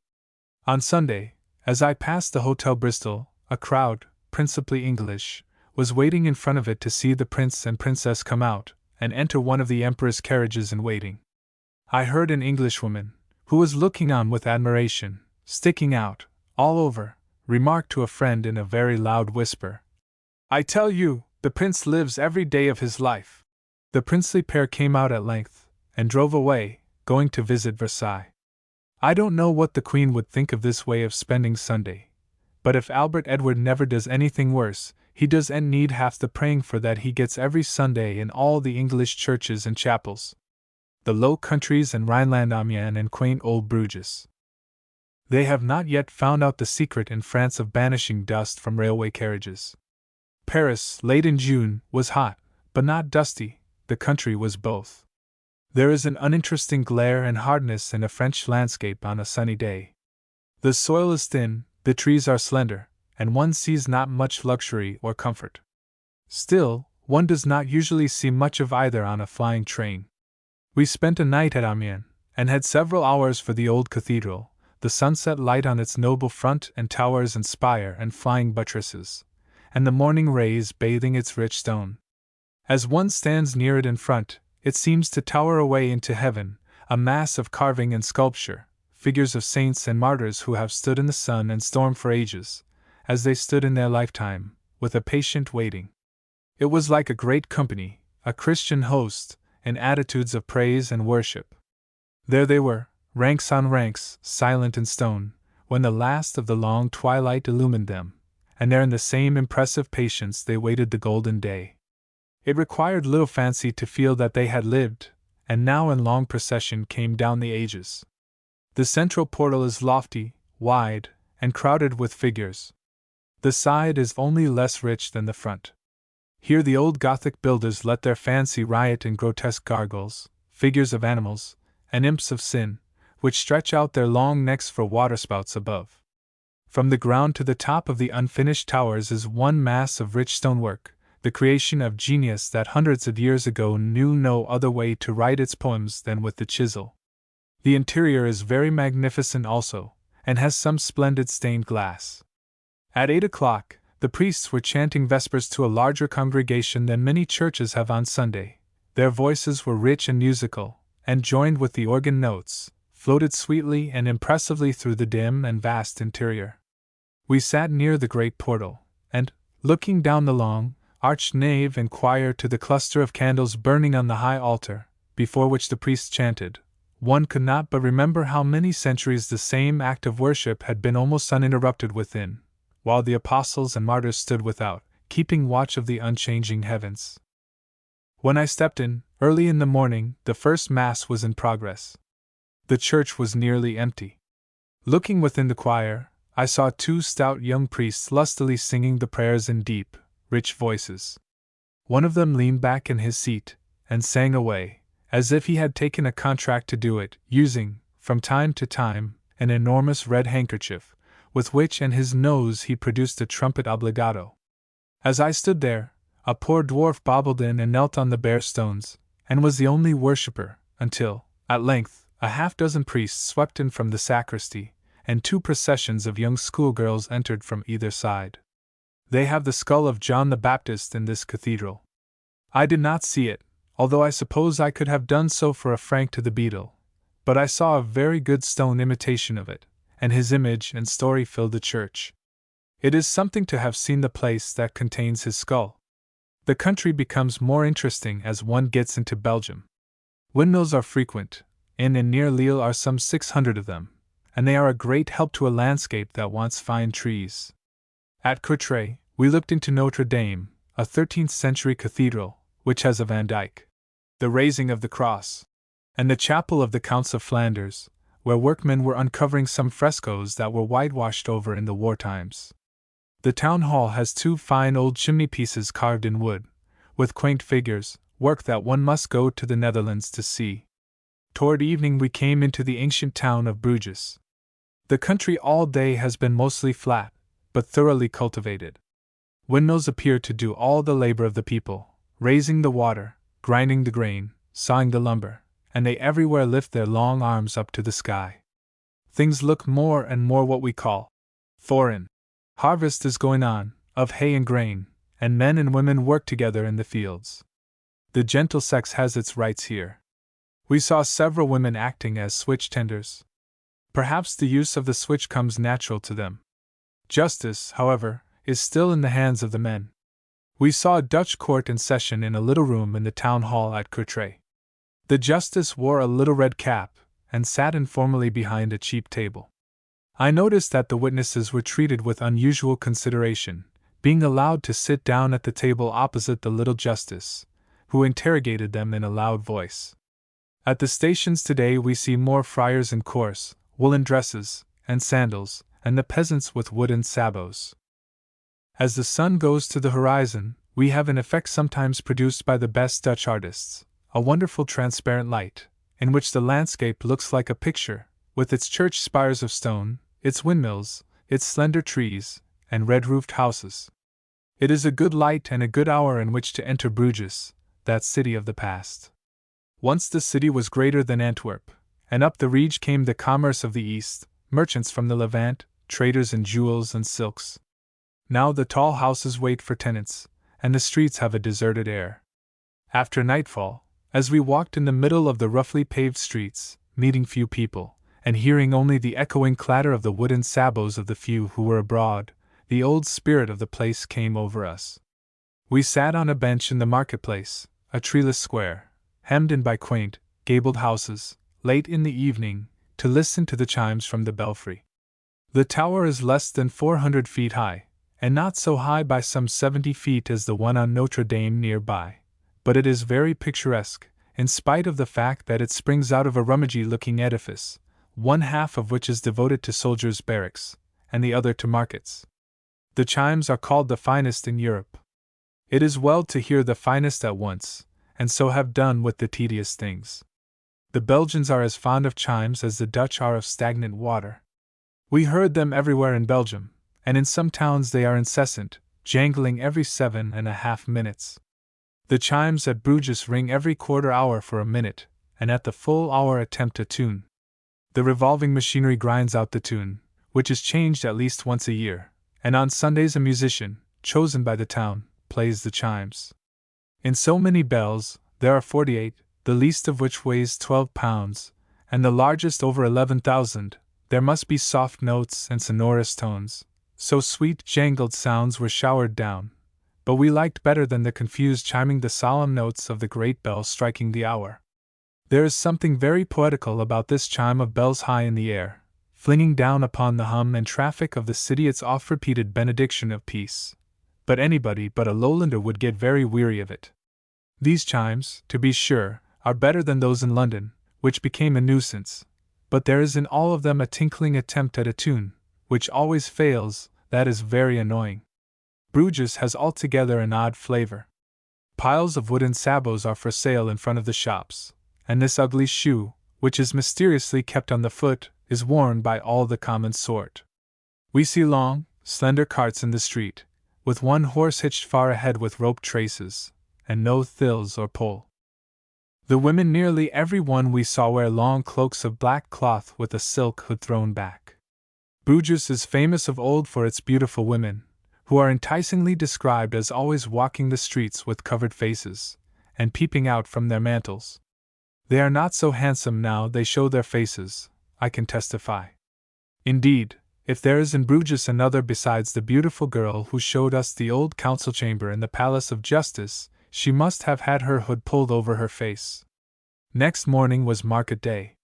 On Sunday, as I passed the Hotel Bristol, a crowd, principally English, was waiting in front of it to see the prince and princess come out and enter one of the emperor's carriages in waiting. I heard an Englishwoman, who was looking on with admiration, sticking out, all over, remark to a friend in a very loud whisper, "I tell you, the prince lives every day of his life." The princely pair came out at length, and drove away, going to visit Versailles. I don't know what the Queen would think of this way of spending Sunday, but if Albert Edward never does anything worse, he doesn't need half the praying for that he gets every Sunday in all the English churches and chapels. The Low Countries and Rhineland-Amiens and quaint old Bruges. They have not yet found out the secret in France of banishing dust from railway carriages. Paris, late in June, was hot, but not dusty. The country was both. There is an uninteresting glare and hardness in a French landscape on a sunny day. The soil is thin, the trees are slender, and one sees not much luxury or comfort. Still, one does not usually see much of either on a flying train. We spent a night at Amiens, and had several hours for the old cathedral, the sunset light on its noble front and towers and spire and flying buttresses, and the morning rays bathing its rich stone. As one stands near it in front, it seems to tower away into heaven, a mass of carving and sculpture, figures of saints and martyrs who have stood in the sun and storm for ages, as they stood in their lifetime, with a patient waiting. It was like a great company, a Christian host, in attitudes of praise and worship. There they were, ranks on ranks, silent in stone, when the last of the long twilight illumined them, and there in the same impressive patience they waited the golden day. It required little fancy to feel that they had lived, and now in long procession came down the ages. The central portal is lofty, wide, and crowded with figures. The side is only less rich than the front. Here the old Gothic builders let their fancy riot in grotesque gargoyles, figures of animals, and imps of sin, which stretch out their long necks for waterspouts above. From the ground to the top of the unfinished towers is one mass of rich stonework, the creation of genius that hundreds of years ago knew no other way to write its poems than with the chisel. The interior is very magnificent also, and has some splendid stained glass. At 8 o'clock, the priests were chanting vespers to a larger congregation than many churches have on Sunday. Their voices were rich and musical, and joined with the organ notes, floated sweetly and impressively through the dim and vast interior. We sat near the great portal, and, looking down the long, arched nave and choir to the cluster of candles burning on the high altar, before which the priests chanted, one could not but remember how many centuries the same act of worship had been almost uninterrupted within, while the apostles and martyrs stood without, keeping watch of the unchanging heavens. When I stepped in, early in the morning, the first Mass was in progress. The church was nearly empty. Looking within the choir, I saw two stout young priests lustily singing the prayers in deep, rich voices. One of them leaned back in his seat, and sang away, as if he had taken a contract to do it, using, from time to time, an enormous red handkerchief, with which and his nose he produced a trumpet obligato. As I stood there, a poor dwarf bobbled in and knelt on the bare stones, and was the only worshipper, until, at length, a half-dozen priests swept in from the sacristy, and two processions of young schoolgirls entered from either side. They have the skull of John the Baptist in this cathedral. I did not see it, although I suppose I could have done so for a franc to the beadle, but I saw a very good stone imitation of it, and his image and story filled the church. It is something to have seen the place that contains his skull. The country becomes more interesting as one gets into Belgium. Windmills are frequent. In and near Lille are some 600 of them, and they are a great help to a landscape that wants fine trees. At Courtrai, we looked into Notre Dame, a 13th-century cathedral, which has a Van Dyck, the raising of the cross, and the chapel of the Counts of Flanders, where workmen were uncovering some frescoes that were whitewashed over in the war times. The town hall has two fine old chimney-pieces carved in wood, with quaint figures, work that one must go to the Netherlands to see. Toward evening we came into the ancient town of Bruges. The country all day has been mostly flat, but thoroughly cultivated. Windmills appear to do all the labor of the people, raising the water, grinding the grain, sawing the lumber, and they everywhere lift their long arms up to the sky. Things look more and more what we call foreign. Harvest is going on, of hay and grain, and men and women work together in the fields. The gentle sex has its rights here. We saw several women acting as switch tenders. Perhaps the use of the switch comes natural to them. Justice, however, is still in the hands of the men. We saw a Dutch court in session in a little room in the town hall at Courtrai. The justice wore a little red cap, and sat informally behind a cheap table. I noticed that the witnesses were treated with unusual consideration, being allowed to sit down at the table opposite the little justice, who interrogated them in a loud voice. At the stations today we see more friars in coarse, woolen dresses, and sandals, and the peasants with wooden sabots. As the sun goes to the horizon, we have an effect sometimes produced by the best Dutch artists, a wonderful transparent light, in which the landscape looks like a picture, with its church spires of stone, its windmills, its slender trees, and red-roofed houses. It is a good light and a good hour in which to enter Bruges, that city of the past. Once the city was greater than Antwerp, and up the Rege came the commerce of the East, merchants from the Levant, traders in jewels and silks. Now the tall houses wait for tenants, and the streets have a deserted air. After nightfall, as we walked in the middle of the roughly paved streets, meeting few people, and hearing only the echoing clatter of the wooden sabots of the few who were abroad, the old spirit of the place came over us. We sat on a bench in the marketplace, a treeless square, hemmed in by quaint, gabled houses, late in the evening, to listen to the chimes from the belfry. The tower is less than 400 feet high, and not so high by some 70 feet as the one on Notre Dame nearby, but it is very picturesque, in spite of the fact that it springs out of a rummagey-looking edifice, one half of which is devoted to soldiers' barracks, and the other to markets. The chimes are called the finest in Europe. It is well to hear the finest at once, and so have done with the tedious things. The Belgians are as fond of chimes as the Dutch are of stagnant water. We heard them everywhere in Belgium, and in some towns they are incessant, jangling every 7.5 minutes. The chimes at Bruges ring every quarter hour for a minute, and at the full hour attempt a tune. The revolving machinery grinds out the tune, which is changed at least once a year, and on Sundays a musician, chosen by the town, plays the chimes. In so many bells, there are 48, the least of which weighs 12 pounds, and the largest over 11,000, there must be soft notes and sonorous tones, so sweet jangled sounds were showered down, but we liked better than the confused chiming the solemn notes of the great bell striking the hour. There is something very poetical about this chime of bells high in the air, flinging down upon the hum and traffic of the city its oft-repeated benediction of peace, but anybody but a lowlander would get very weary of it. These chimes, to be sure, are better than those in London, which became a nuisance, but there is in all of them a tinkling attempt at a tune, which always fails, that is very annoying. Bruges has altogether an odd flavor. Piles of wooden sabots are for sale in front of the shops, and this ugly shoe, which is mysteriously kept on the foot, is worn by all the common sort. We see long, slender carts in the street, with one horse hitched far ahead with rope traces, and no thills or pole. The women nearly every one we saw wear long cloaks of black cloth with a silk hood thrown back. Bruges is famous of old for its beautiful women, who are enticingly described as always walking the streets with covered faces, and peeping out from their mantles. They are not so handsome now they show their faces, I can testify. Indeed, if there is in Bruges another besides the beautiful girl who showed us the old council chamber in the Palace of Justice, she must have had her hood pulled over her face. Next morning was market day.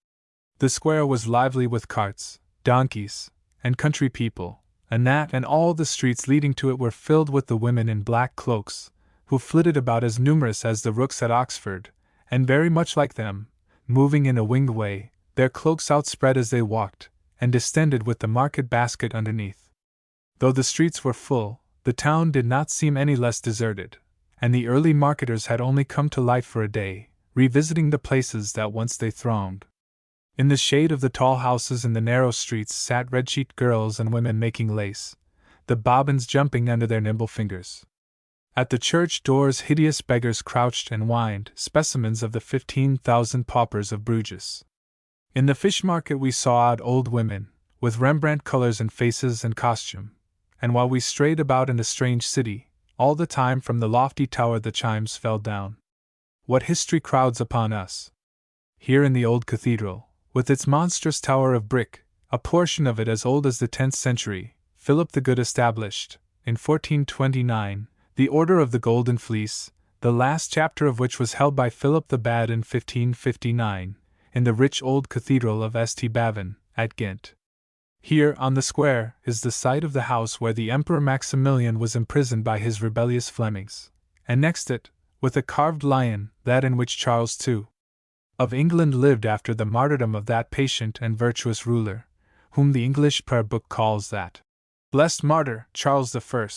The square was lively with carts, donkeys, and country people, and all the streets leading to it were filled with the women in black cloaks, who flitted about as numerous as the rooks at Oxford, and very much like them, moving in a winged way, their cloaks outspread as they walked, and distended with the market basket underneath. Though the streets were full, the town did not seem any less deserted, and the early marketers had only come to light for a day, revisiting the places that once they thronged. In the shade of the tall houses in the narrow streets sat red-cheeked girls and women making lace, the bobbins jumping under their nimble fingers. At the church doors hideous beggars crouched and whined, specimens of the 15,000 paupers of Bruges. In the fish market we saw odd old women, with Rembrandt colors in faces and costume, and while we strayed about in the strange city, all the time from the lofty tower the chimes fell down. What history crowds upon us! Here in the old cathedral, with its monstrous tower of brick, a portion of it as old as the 10th century, Philip the Good established, in 1429, the Order of the Golden Fleece, the last chapter of which was held by Philip the Bad in 1559, in the rich old cathedral of St. Bavon, at Ghent. Here, on the square, is the site of the house where the Emperor Maximilian was imprisoned by his rebellious Flemings, and next it, with a carved lion, that in which Charles II. of England lived after the martyrdom of that patient and virtuous ruler, whom the English prayer book calls that blessed martyr, Charles I.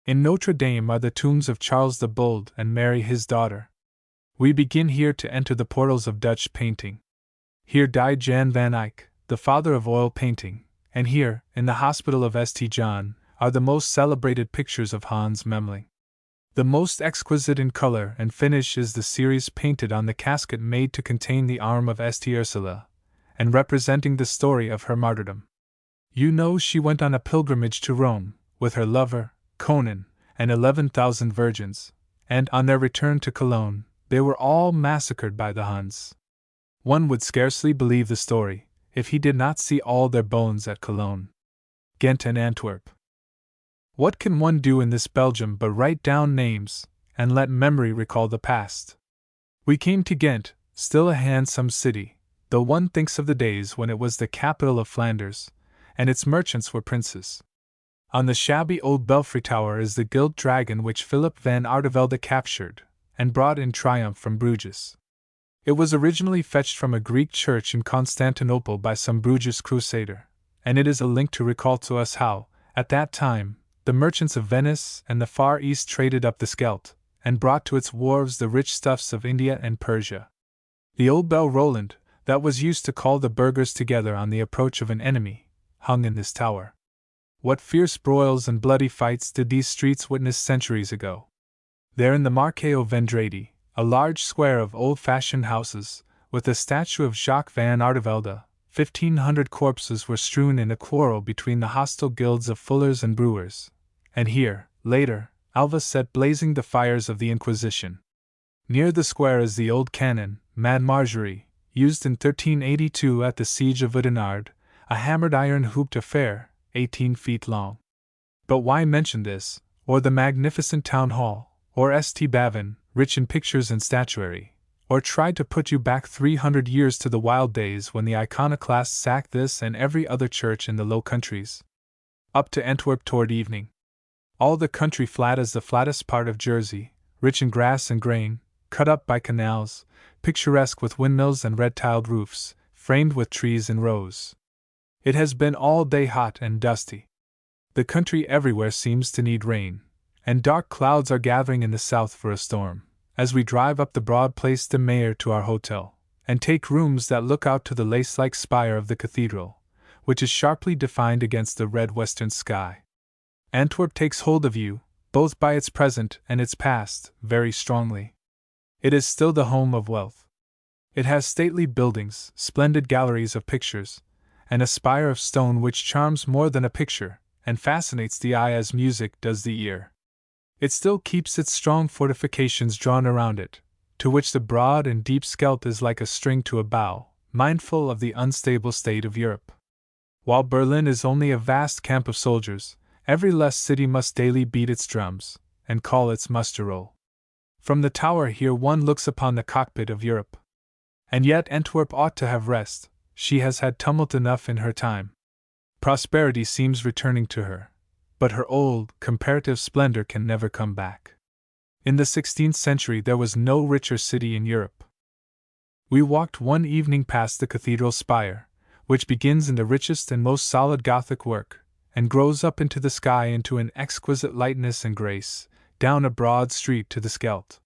In Notre Dame are the tombs of Charles the Bold and Mary his daughter. We begin here to enter the portals of Dutch painting. Here died Jan van Eyck, the father of oil painting, and here, in the hospital of St. John, are the most celebrated pictures of Hans Memling. The most exquisite in color and finish is the series painted on the casket made to contain the arm of St. Ursula, and representing the story of her martyrdom. You know she went on a pilgrimage to Rome, with her lover, Conan, and 11,000 virgins, and on their return to Cologne, they were all massacred by the Huns. One would scarcely believe the story, if he did not see all their bones at Cologne, Ghent and Antwerp. What can one do in this Belgium but write down names, and let memory recall the past? We came to Ghent, still a handsome city, though one thinks of the days when it was the capital of Flanders, and its merchants were princes. On the shabby old belfry tower is the gilt dragon which Philip van Artevelde captured, and brought in triumph from Bruges. It was originally fetched from a Greek church in Constantinople by some Bruges crusader, and it is a link to recall to us how, at that time, the merchants of Venice and the Far East traded up the Scheldt, and brought to its wharves the rich stuffs of India and Persia. The old bell Roland, that was used to call the burghers together on the approach of an enemy, hung in this tower. What fierce broils and bloody fights did these streets witness centuries ago! There in the Marché Vendredi, a large square of old-fashioned houses, with a statue of Jacques van Artevelde, 1,500 corpses were strewn in a quarrel between the hostile guilds of fullers and brewers, and here, later, Alva set blazing the fires of the Inquisition. Near the square is the old cannon, Mad Margerie, used in 1382 at the siege of Oudenarde, a hammered iron hooped affair, 18 feet long. But why mention this, or the magnificent town hall, or St. Bavon, rich in pictures and statuary, or try to put you back 300 years to the wild days when the iconoclasts sacked this and every other church in the Low Countries? Up to Antwerp toward evening. All the country flat as the flattest part of Jersey, rich in grass and grain, cut up by canals, picturesque with windmills and red-tiled roofs, framed with trees in rows. It has been all day hot and dusty. The country everywhere seems to need rain, and dark clouds are gathering in the south for a storm, as we drive up the broad Place de Mayor to our hotel, and take rooms that look out to the lace-like spire of the cathedral, which is sharply defined against the red western sky. Antwerp takes hold of you, both by its present and its past, very strongly. It is still the home of wealth. It has stately buildings, splendid galleries of pictures, and a spire of stone which charms more than a picture, and fascinates the eye as music does the ear. It still keeps its strong fortifications drawn around it, to which the broad and deep Scheldt is like a string to a bow, mindful of the unstable state of Europe. While Berlin is only a vast camp of soldiers, every less city must daily beat its drums, and call its muster roll. From the tower here one looks upon the cockpit of Europe. And yet Antwerp ought to have rest, she has had tumult enough in her time. Prosperity seems returning to her, but her old, comparative splendor can never come back. In the 16th century there was no richer city in Europe. We walked one evening past the cathedral spire, which begins in the richest and most solid Gothic work, and grows up into the sky into an exquisite lightness and grace, down a broad street to the Scheldt.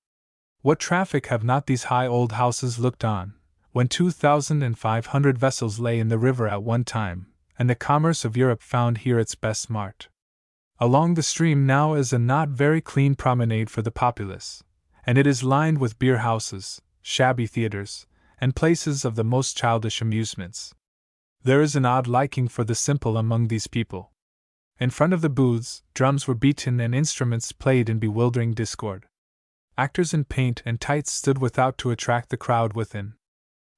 What traffic have not these high old houses looked on, when 2,500 vessels lay in the river at one time, and the commerce of Europe found here its best mart. Along the stream now is a not very clean promenade for the populace, and it is lined with beer houses, shabby theaters, and places of the most childish amusements. There is an odd liking for the simple among these people. In front of the booths, drums were beaten and instruments played in bewildering discord. Actors in paint and tights stood without to attract the crowd within.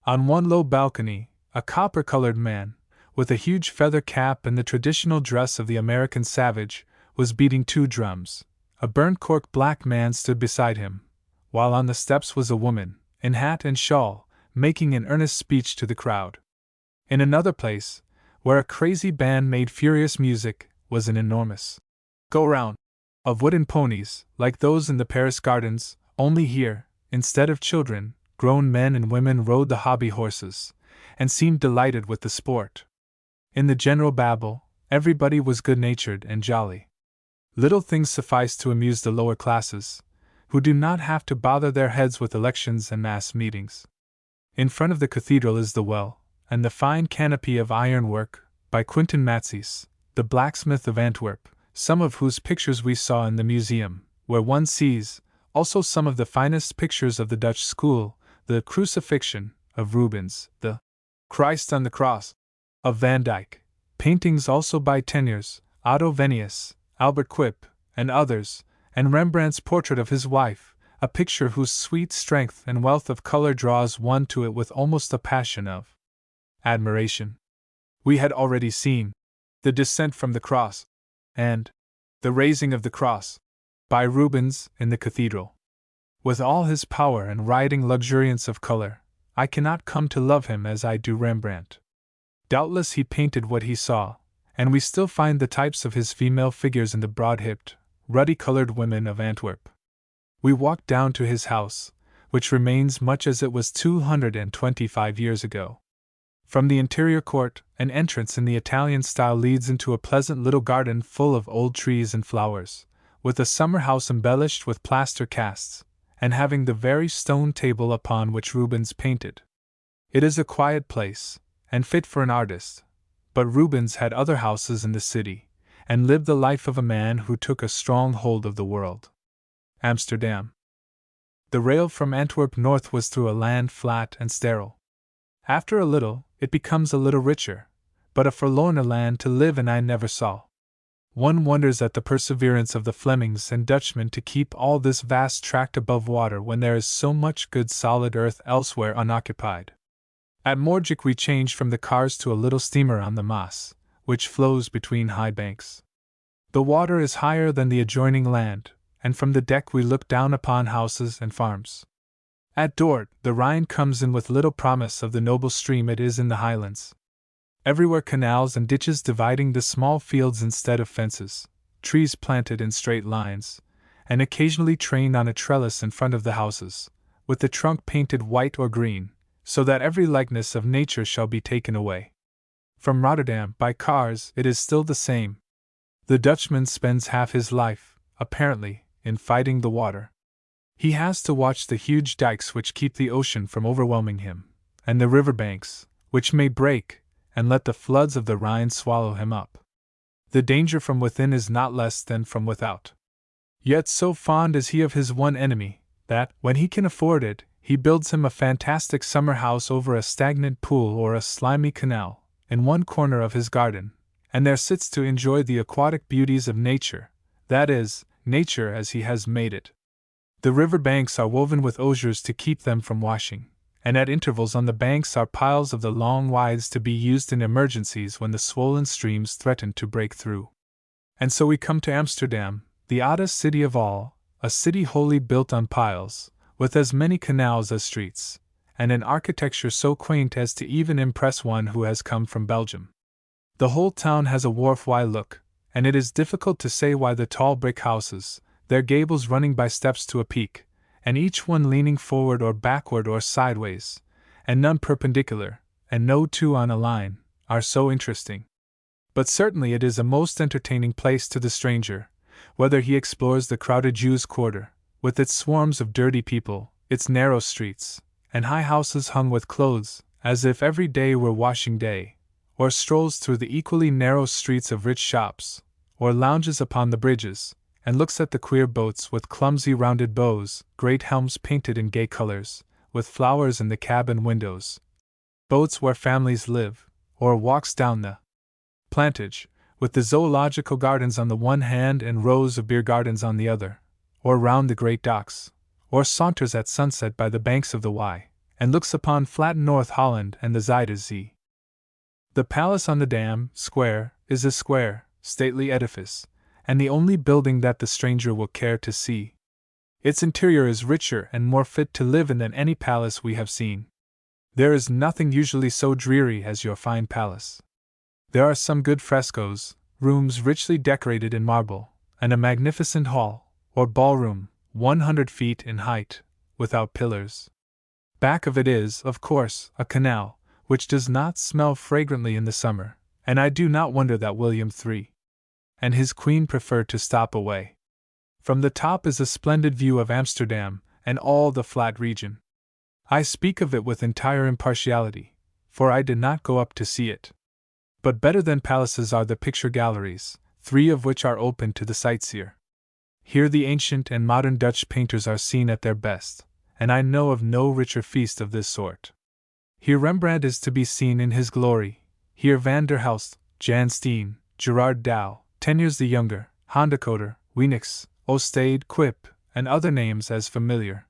On one low balcony, a copper-colored man, with a huge feather cap and the traditional dress of the American savage, was beating two drums. A burnt cork black man stood beside him, while on the steps was a woman, in hat and shawl, making an earnest speech to the crowd. In another place, where a crazy band made furious music, was an enormous go-round of wooden ponies, like those in the Paris gardens, only here, instead of children, grown men and women rode the hobby horses, and seemed delighted with the sport. In the general babble, everybody was good-natured and jolly. Little things sufficed to amuse the lower classes, who do not have to bother their heads with elections and mass meetings. In front of the cathedral is the well, and the fine canopy of ironwork, by Quintin Matzies, the blacksmith of Antwerp, some of whose pictures we saw in the museum, where one sees also some of the finest pictures of the Dutch school, the Crucifixion of Rubens, the Christ on the Cross of Van Dyck, paintings also by Teniers, Otto Venius, Albert Quip, and others, and Rembrandt's portrait of his wife, a picture whose sweet strength and wealth of color draws one to it with almost a passion of admiration. We had already seen The Descent from the Cross and The Raising of the Cross by Rubens in the cathedral. With all his power and rioting luxuriance of color, I cannot come to love him as I do Rembrandt. Doubtless he painted what he saw, and we still find the types of his female figures in the broad-hipped, ruddy-colored women of Antwerp. We walked down to his house, which remains much as it was 225 years ago. From the interior court, an entrance in the Italian style leads into a pleasant little garden full of old trees and flowers, with a summer house embellished with plaster casts, and having the very stone table upon which Rubens painted. It is a quiet place, and fit for an artist, but Rubens had other houses in the city, and lived the life of a man who took a strong hold of the world. Amsterdam. The rail from Antwerp north was through a land flat and sterile. After a little, it becomes a little richer, but a forlorner land to live in I never saw. One wonders at the perseverance of the Flemings and Dutchmen to keep all this vast tract above water when there is so much good solid earth elsewhere unoccupied. At Moerdijk we changed from the cars to a little steamer on the Maas, which flows between high banks. The water is higher than the adjoining land, and from the deck we look down upon houses and farms. At Dort, the Rhine comes in with little promise of the noble stream it is in the highlands. Everywhere canals and ditches dividing the small fields instead of fences, trees planted in straight lines, and occasionally trained on a trellis in front of the houses, with the trunk painted white or green, so that every likeness of nature shall be taken away. From Rotterdam, by cars, it is still the same. The Dutchman spends half his life, apparently, in fighting the water. He has to watch the huge dikes which keep the ocean from overwhelming him, and the river banks, which may break, and let the floods of the Rhine swallow him up. The danger from within is not less than from without. Yet so fond is he of his one enemy, that, when he can afford it, he builds him a fantastic summer house over a stagnant pool or a slimy canal, in one corner of his garden, and there sits to enjoy the aquatic beauties of nature, that is, nature as he has made it. The river banks are woven with osiers to keep them from washing, and at intervals on the banks are piles of the long withes to be used in emergencies when the swollen streams threaten to break through. And so we come to Amsterdam, the oddest city of all, a city wholly built on piles, with as many canals as streets, and an architecture so quaint as to even impress one who has come from Belgium. The whole town has a wharf-wide look, and it is difficult to say why the tall brick houses, their gables running by steps to a peak, and each one leaning forward or backward or sideways, and none perpendicular, and no two on a line, are so interesting. But certainly it is a most entertaining place to the stranger, whether he explores the crowded Jews' quarter, with its swarms of dirty people, its narrow streets, and high houses hung with clothes, as if every day were washing day, or strolls through the equally narrow streets of rich shops, or lounges upon the bridges, and looks at the queer boats with clumsy rounded bows, great helms painted in gay colors, with flowers in the cabin windows, boats where families live, or walks down the plantage, with the zoological gardens on the one hand and rows of beer gardens on the other, or round the great docks, or saunters at sunset by the banks of the Wye, and looks upon flat North Holland and the Zuyder Zee. The palace on the Dam Square is a square, stately edifice, and the only building that the stranger will care to see. Its interior is richer and more fit to live in than any palace we have seen. There is nothing usually so dreary as your fine palace. There are some good frescoes, rooms richly decorated in marble, and a magnificent hall, or ballroom, 100 feet in height, without pillars. Back of it is, of course, a canal, which does not smell fragrantly in the summer, and I do not wonder that William III and his queen preferred to stop away. From the top is a splendid view of Amsterdam and all the flat region. I speak of it with entire impartiality, for I did not go up to see it. But better than palaces are the picture galleries, 3 of which are open to the sightseer. Here the ancient and modern Dutch painters are seen at their best, and I know of no richer feast of this sort. Here Rembrandt is to be seen in his glory, here Van der Helst, Jan Steen, Gerard Dow, 10 years the younger, Hondecoeter, Weenix, Ostade, Quip, and other names as familiar.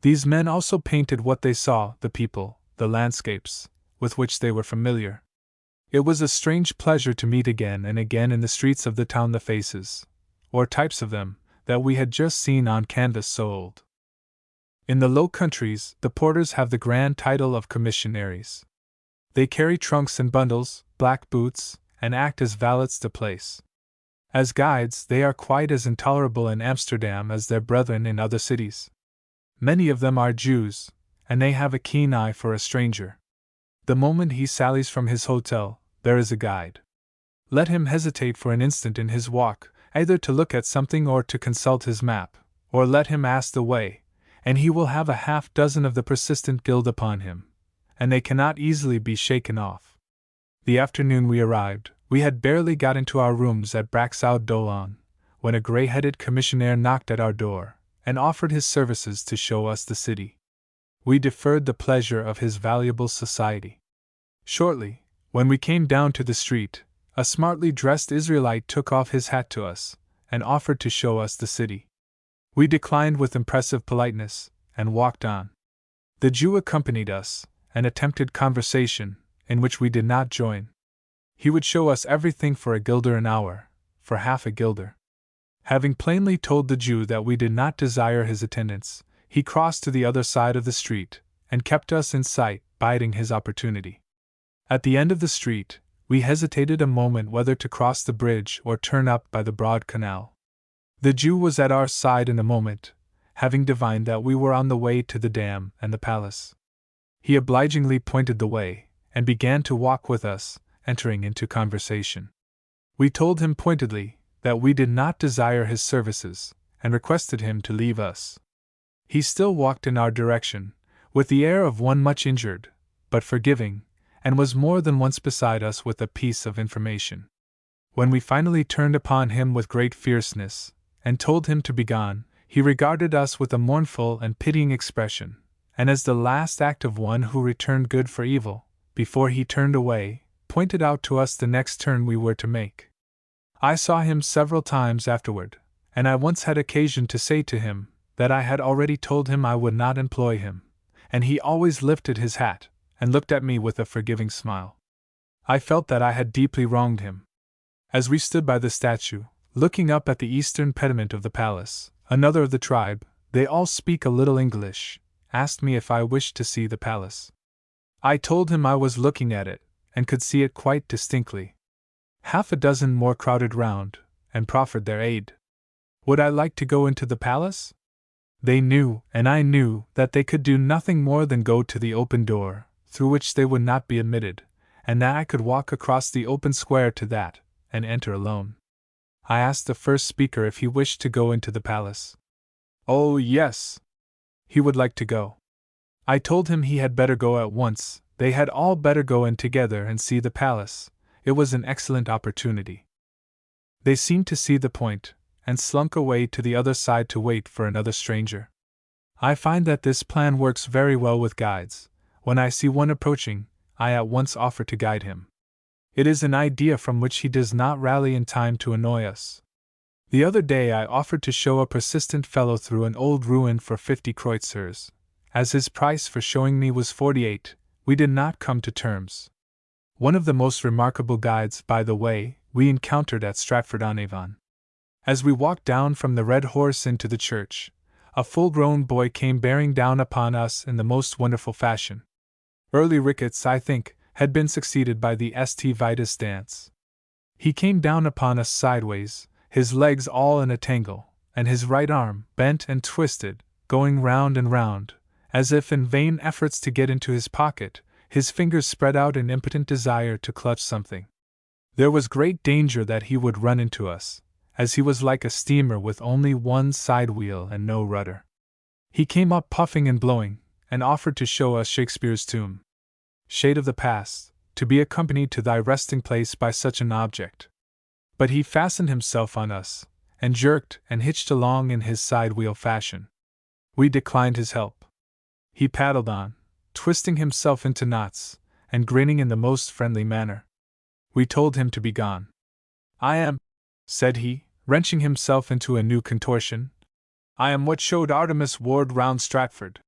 These men also painted what they saw, the people, the landscapes, with which they were familiar. It was a strange pleasure to meet again and again in the streets of the town the faces, or types of them, that we had just seen on canvas so old. In the Low Countries, the porters have the grand title of commissionaries. They carry trunks and bundles, black boots, and act as valets de place. As guides, they are quite as intolerable in Amsterdam as their brethren in other cities. Many of them are Jews, and they have a keen eye for a stranger. The moment he sallies from his hotel, there is a guide. Let him hesitate for an instant in his walk, either to look at something or to consult his map, or let him ask the way, and he will have a half-dozen of the persistent guild upon him, and they cannot easily be shaken off. The afternoon we arrived, we had barely got into our rooms at Braxoud-Dolan, when a grey-headed commissionaire knocked at our door, and offered his services to show us the city. We deferred the pleasure of his valuable society. Shortly, when we came down to the street, a smartly dressed Israelite took off his hat to us, and offered to show us the city. We declined with impressive politeness, and walked on. The Jew accompanied us, and attempted conversation, in which we did not join. He would show us everything for a guilder an hour, for half a guilder. Having plainly told the Jew that we did not desire his attendance, he crossed to the other side of the street, and kept us in sight, biding his opportunity. At the end of the street, we hesitated a moment whether to cross the bridge or turn up by the broad canal. The Jew was at our side in a moment, having divined that we were on the way to the dam and the palace. He obligingly pointed the way, and began to walk with us, entering into conversation. We told him pointedly that we did not desire his services, and requested him to leave us. He still walked in our direction, with the air of one much injured, but forgiving, and was more than once beside us with a piece of information. When we finally turned upon him with great fierceness, and told him to be gone, he regarded us with a mournful and pitying expression, and as the last act of one who returned good for evil, before he turned away, pointed out to us the next turn we were to make. I saw him several times afterward, and I once had occasion to say to him that I had already told him I would not employ him, and he always lifted his hat and looked at me with a forgiving smile. I felt that I had deeply wronged him. As we stood by the statue, looking up at the eastern pediment of the palace, another of the tribe, they all speak a little English, asked me if I wished to see the palace. I told him I was looking at it, and could see it quite distinctly. Half a dozen more crowded round, and proffered their aid. Would I like to go into the palace? They knew, and I knew, that they could do nothing more than go to the open door, through which they would not be admitted, and that I could walk across the open square to that, and enter alone. I asked the first speaker if he wished to go into the palace. Oh, yes! he would like to go. I told him he had better go at once, they had all better go in together and see the palace, it was an excellent opportunity. They seemed to see the point, and slunk away to the other side to wait for another stranger. I find that this plan works very well with guides. When I see one approaching, I at once offer to guide him. It is an idea from which he does not rally in time to annoy us. The other day I offered to show a persistent fellow through an old ruin for 50 kreuzers. As his price for showing me was 48, we did not come to terms. One of the most remarkable guides, by the way, we encountered at Stratford-on-Avon. As we walked down from the Red Horse into the church, a full-grown boy came bearing down upon us in the most wonderful fashion. Early rickets, I think, had been succeeded by the St. Vitus dance. He came down upon us sideways, his legs all in a tangle, and his right arm, bent and twisted, going round and round, as if in vain efforts to get into his pocket, his fingers spread out in impotent desire to clutch something. There was great danger that he would run into us, as he was like a steamer with only one side wheel and no rudder. He came up puffing and blowing, and offered to show us Shakespeare's tomb. Shade of the past, to be accompanied to thy resting place by such an object. But he fastened himself on us, and jerked and hitched along in his side wheel fashion. We declined his help. He paddled on, twisting himself into knots, and grinning in the most friendly manner. We told him to be gone. I am, said he, wrenching himself into a new contortion, I am what showed Artemis Ward round Stratford.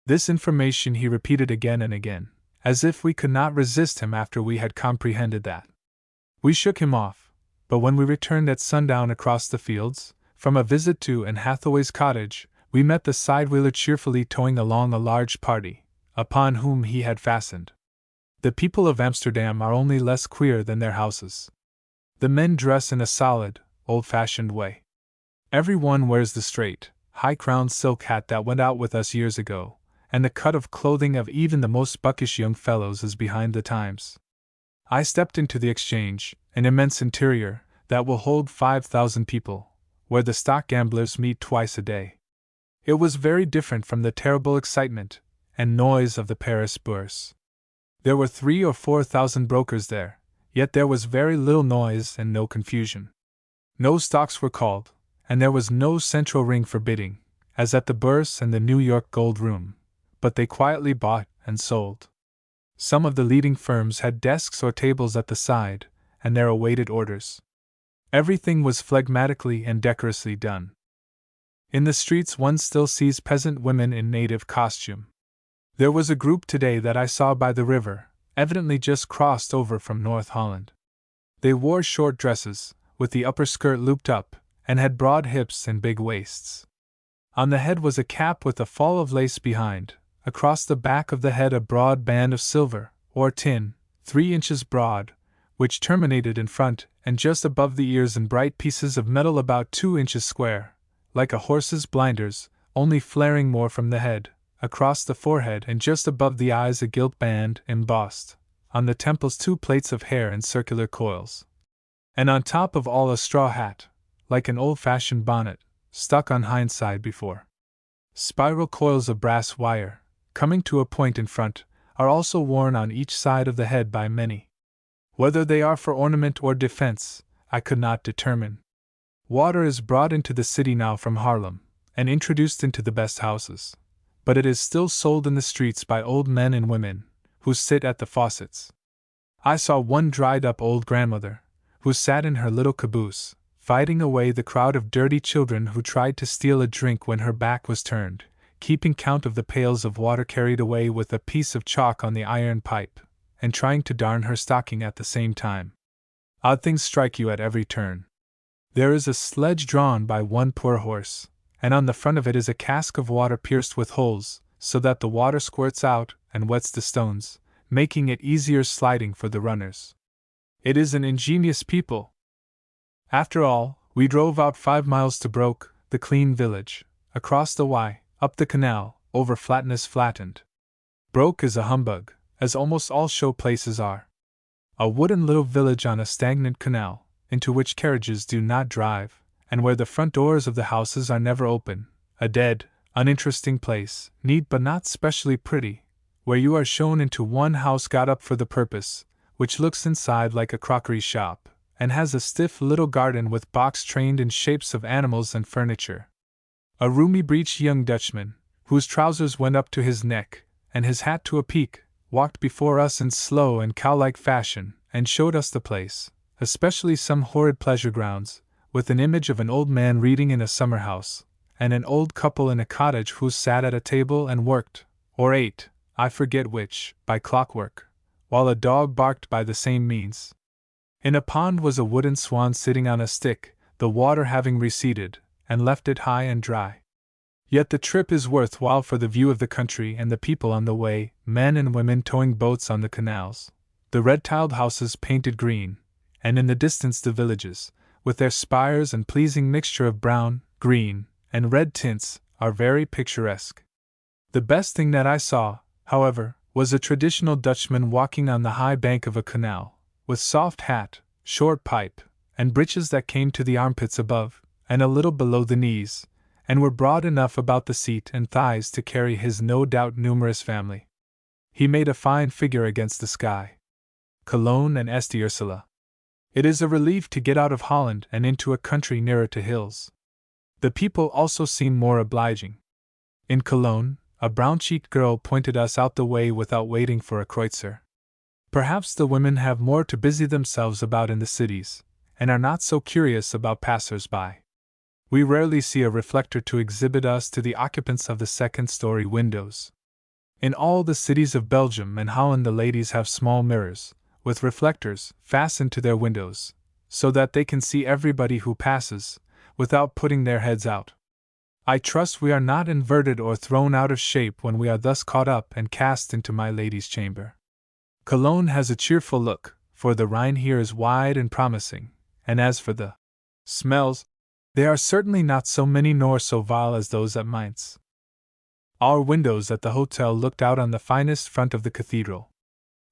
This information he repeated again and again, as if we could not resist him after we had comprehended that. We shook him off, but when we returned at sundown across the fields, from a visit to Anne Hathaway's cottage, we met the side-wheeler cheerfully towing along a large party, upon whom he had fastened. The people of Amsterdam are only less queer than their houses. The men dress in a solid, old-fashioned way. Every one wears the straight, high-crowned silk hat that went out with us years ago, and the cut of clothing of even the most buckish young fellows is behind the times. I stepped into the Exchange, an immense interior, that will hold 5,000 people, where the stock gamblers meet twice a day. It was very different from the terrible excitement and noise of the Paris Bourse. There were 3,000 or 4,000 brokers there, yet there was very little noise and no confusion. No stocks were called, and there was no central ring for bidding, as at the Bourse and the New York Gold Room, but they quietly bought and sold. Some of the leading firms had desks or tables at the side, and there awaited orders. Everything was phlegmatically and decorously done. In the streets one still sees peasant women in native costume. There was a group today that I saw by the river, evidently just crossed over from North Holland. They wore short dresses, with the upper skirt looped up, and had broad hips and big waists. On the head was a cap with a fall of lace behind, across the back of the head a broad band of silver, or tin, 3 inches broad, which terminated in front and just above the ears in bright pieces of metal about 2 inches square, like a horse's blinders, only flaring more from the head, across the forehead and just above the eyes a gilt band embossed, on the temples 2 plaits of hair in circular coils. And on top of all a straw hat, like an old-fashioned bonnet, stuck on hindside before. Spiral coils of brass wire, coming to a point in front, are also worn on each side of the head by many. Whether they are for ornament or defense, I could not determine. Water is brought into the city now from Haarlem, and introduced into the best houses, but it is still sold in the streets by old men and women, who sit at the faucets. I saw one dried-up old grandmother, who sat in her little caboose, fighting away the crowd of dirty children who tried to steal a drink when her back was turned, keeping count of the pails of water carried away with a piece of chalk on the iron pipe, and trying to darn her stocking at the same time. Odd things strike you at every turn. There is a sledge drawn by one poor horse, and on the front of it is a cask of water pierced with holes, so that the water squirts out and wets the stones, making it easier sliding for the runners. It is an ingenious people. After all, we drove out 5 miles to Broek, the clean village, across the Y, up the canal, over flatness flattened. Broek is a humbug, as almost all show places are. A wooden little village on a stagnant canal, into which carriages do not drive, and where the front doors of the houses are never open, a dead, Uninteresting place, neat but not specially pretty, where you are shown into one house got up for the purpose, which looks inside like a crockery shop, and has a stiff little garden with box trained in shapes of animals and furniture. A roomy-breeched young Dutchman, whose trousers went up to his neck, and his hat to a peak, walked before us in slow and cow-like fashion, and showed us the place, especially some horrid pleasure grounds, with an image of an old man reading in a summer house, and an old couple in a cottage who sat at a table and worked, or ate, I forget which, by clockwork, while a dog barked by the same means. In a pond was a wooden swan sitting on a stick, the water having receded, and left it high and dry. Yet the trip is worth while for the view of the country and the people on the way, men and women towing boats on the canals, the red-tiled houses painted green, and in the distance the villages, with their spires and pleasing mixture of brown, green, and red tints, are very picturesque. The best thing that I saw, however, was a traditional Dutchman walking on the high bank of a canal, with soft hat, short pipe, and breeches that came to the armpits above, and a little below the knees, and were broad enough about the seat and thighs to carry his no doubt numerous family. He made a fine figure against the sky. Cologne and St. Ursula. It is a relief to get out of Holland and into a country nearer to hills. The people also seem more obliging. In Cologne, a brown-cheeked girl pointed us out the way without waiting for a kreutzer. Perhaps the women have more to busy themselves about in the cities, and are not so curious about passers-by. We rarely see a reflector to exhibit us to the occupants of the second-story windows. In all the cities of Belgium and Holland the ladies have small mirrors, with reflectors, fastened to their windows, so that they can see everybody who passes, without putting their heads out. I trust we are not inverted or thrown out of shape when we are thus caught up and cast into my lady's chamber. Cologne has a cheerful look, for the Rhine here is wide and promising, and as for the smells, they are certainly not so many nor so vile as those at Mainz. Our windows at the hotel looked out on the finest front of the cathedral.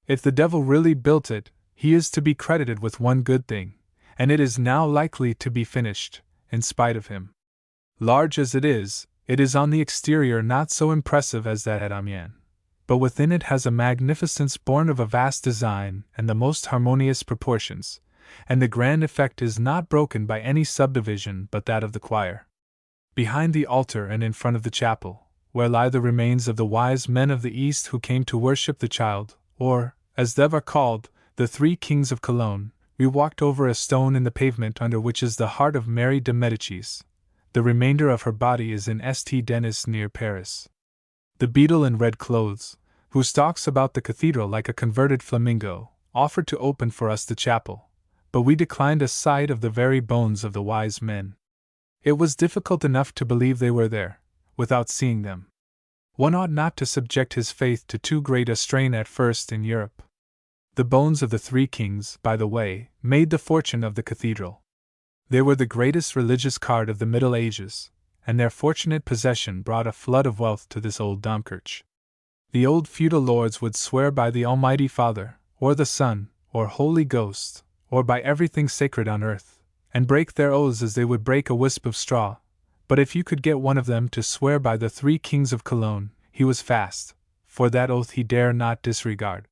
If the devil really built it, he is to be credited with one good thing, and it is now likely to be finished, in spite of him. Large as it is on the exterior not so impressive as that at Amiens, but within it has a magnificence born of a vast design and the most harmonious proportions, and the grand effect is not broken by any subdivision but that of the choir. Behind the altar and in front of the chapel, where lie the remains of the wise men of the East who came to worship the child, or, as they are called, the three kings of Cologne, we walked over a stone in the pavement under which is the heart of Mary de Medicis. The remainder of her body is in St. Denis near Paris. The beadle in red clothes, who stalks about the cathedral like a converted flamingo, offered to open for us the chapel, but we declined a sight of the very bones of the wise men. It was difficult enough to believe they were there, without seeing them. One ought not to subject his faith to too great a strain at first in Europe. The bones of the three kings, by the way, made the fortune of the cathedral. They were the greatest religious card of the Middle Ages, and their fortunate possession brought a flood of wealth to this old Domkirch. The old feudal lords would swear by the Almighty Father, or the Son, or Holy Ghost, or by everything sacred on earth, and break their oaths as they would break a wisp of straw, but if you could get one of them to swear by the three kings of Cologne, he was fast, for that oath he dare not disregard.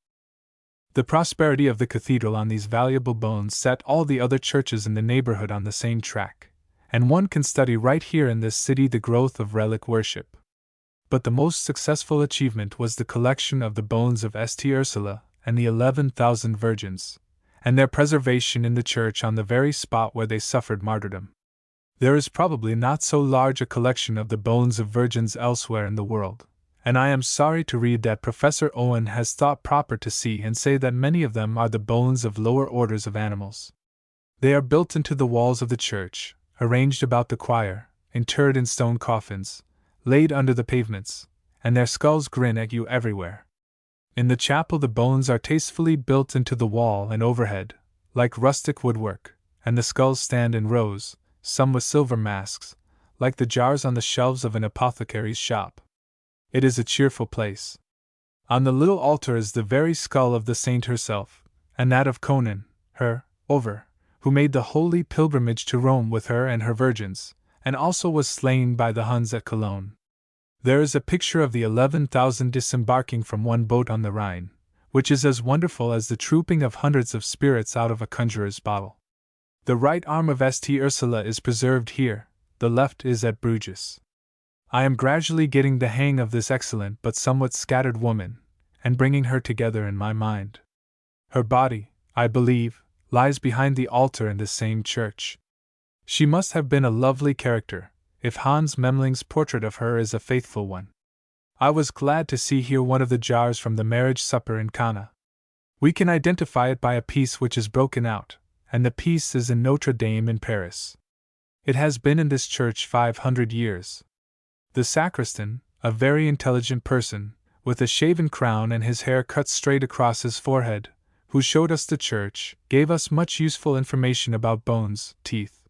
The prosperity of the cathedral on these valuable bones set all the other churches in the neighborhood on the same track, and one can study right here in this city the growth of relic worship. But the most successful achievement was the collection of the bones of St. Ursula and the 11,000 virgins, and their preservation in the church on the very spot where they suffered martyrdom. There is probably not so large a collection of the bones of virgins elsewhere in the world, and I am sorry to read that Professor Owen has thought proper to see and say that many of them are the bones of lower orders of animals. They are built into the walls of the church, arranged about the choir, interred in stone coffins, laid under the pavements, and their skulls grin at you everywhere. In the chapel the bones are tastefully built into the wall and overhead, like rustic woodwork, and the skulls stand in rows, some with silver masks, like the jars on the shelves of an apothecary's shop. It is a cheerful place. On the little altar is the very skull of the saint herself, and that of Conan, her over, who made the holy pilgrimage to Rome with her and her virgins, and also was slain by the Huns at Cologne. There is a picture of the 11,000 disembarking from one boat on the Rhine, which is as wonderful as the trooping of hundreds of spirits out of a conjurer's bottle. The right arm of St. Ursula is preserved here, the left is at Bruges. I am gradually getting the hang of this excellent but somewhat scattered woman, and bringing her together in my mind. Her body, I believe, lies behind the altar in the same church. She must have been a lovely character, if Hans Memling's portrait of her is a faithful one. I was glad to see here one of the jars from the marriage supper in Cana. We can identify it by a piece which is broken out, and the piece is in Notre Dame in Paris. It has been in this church 500 years. The sacristan, a very intelligent person, with a shaven crown and his hair cut straight across his forehead, who showed us the church, gave us much useful information about bones, teeth,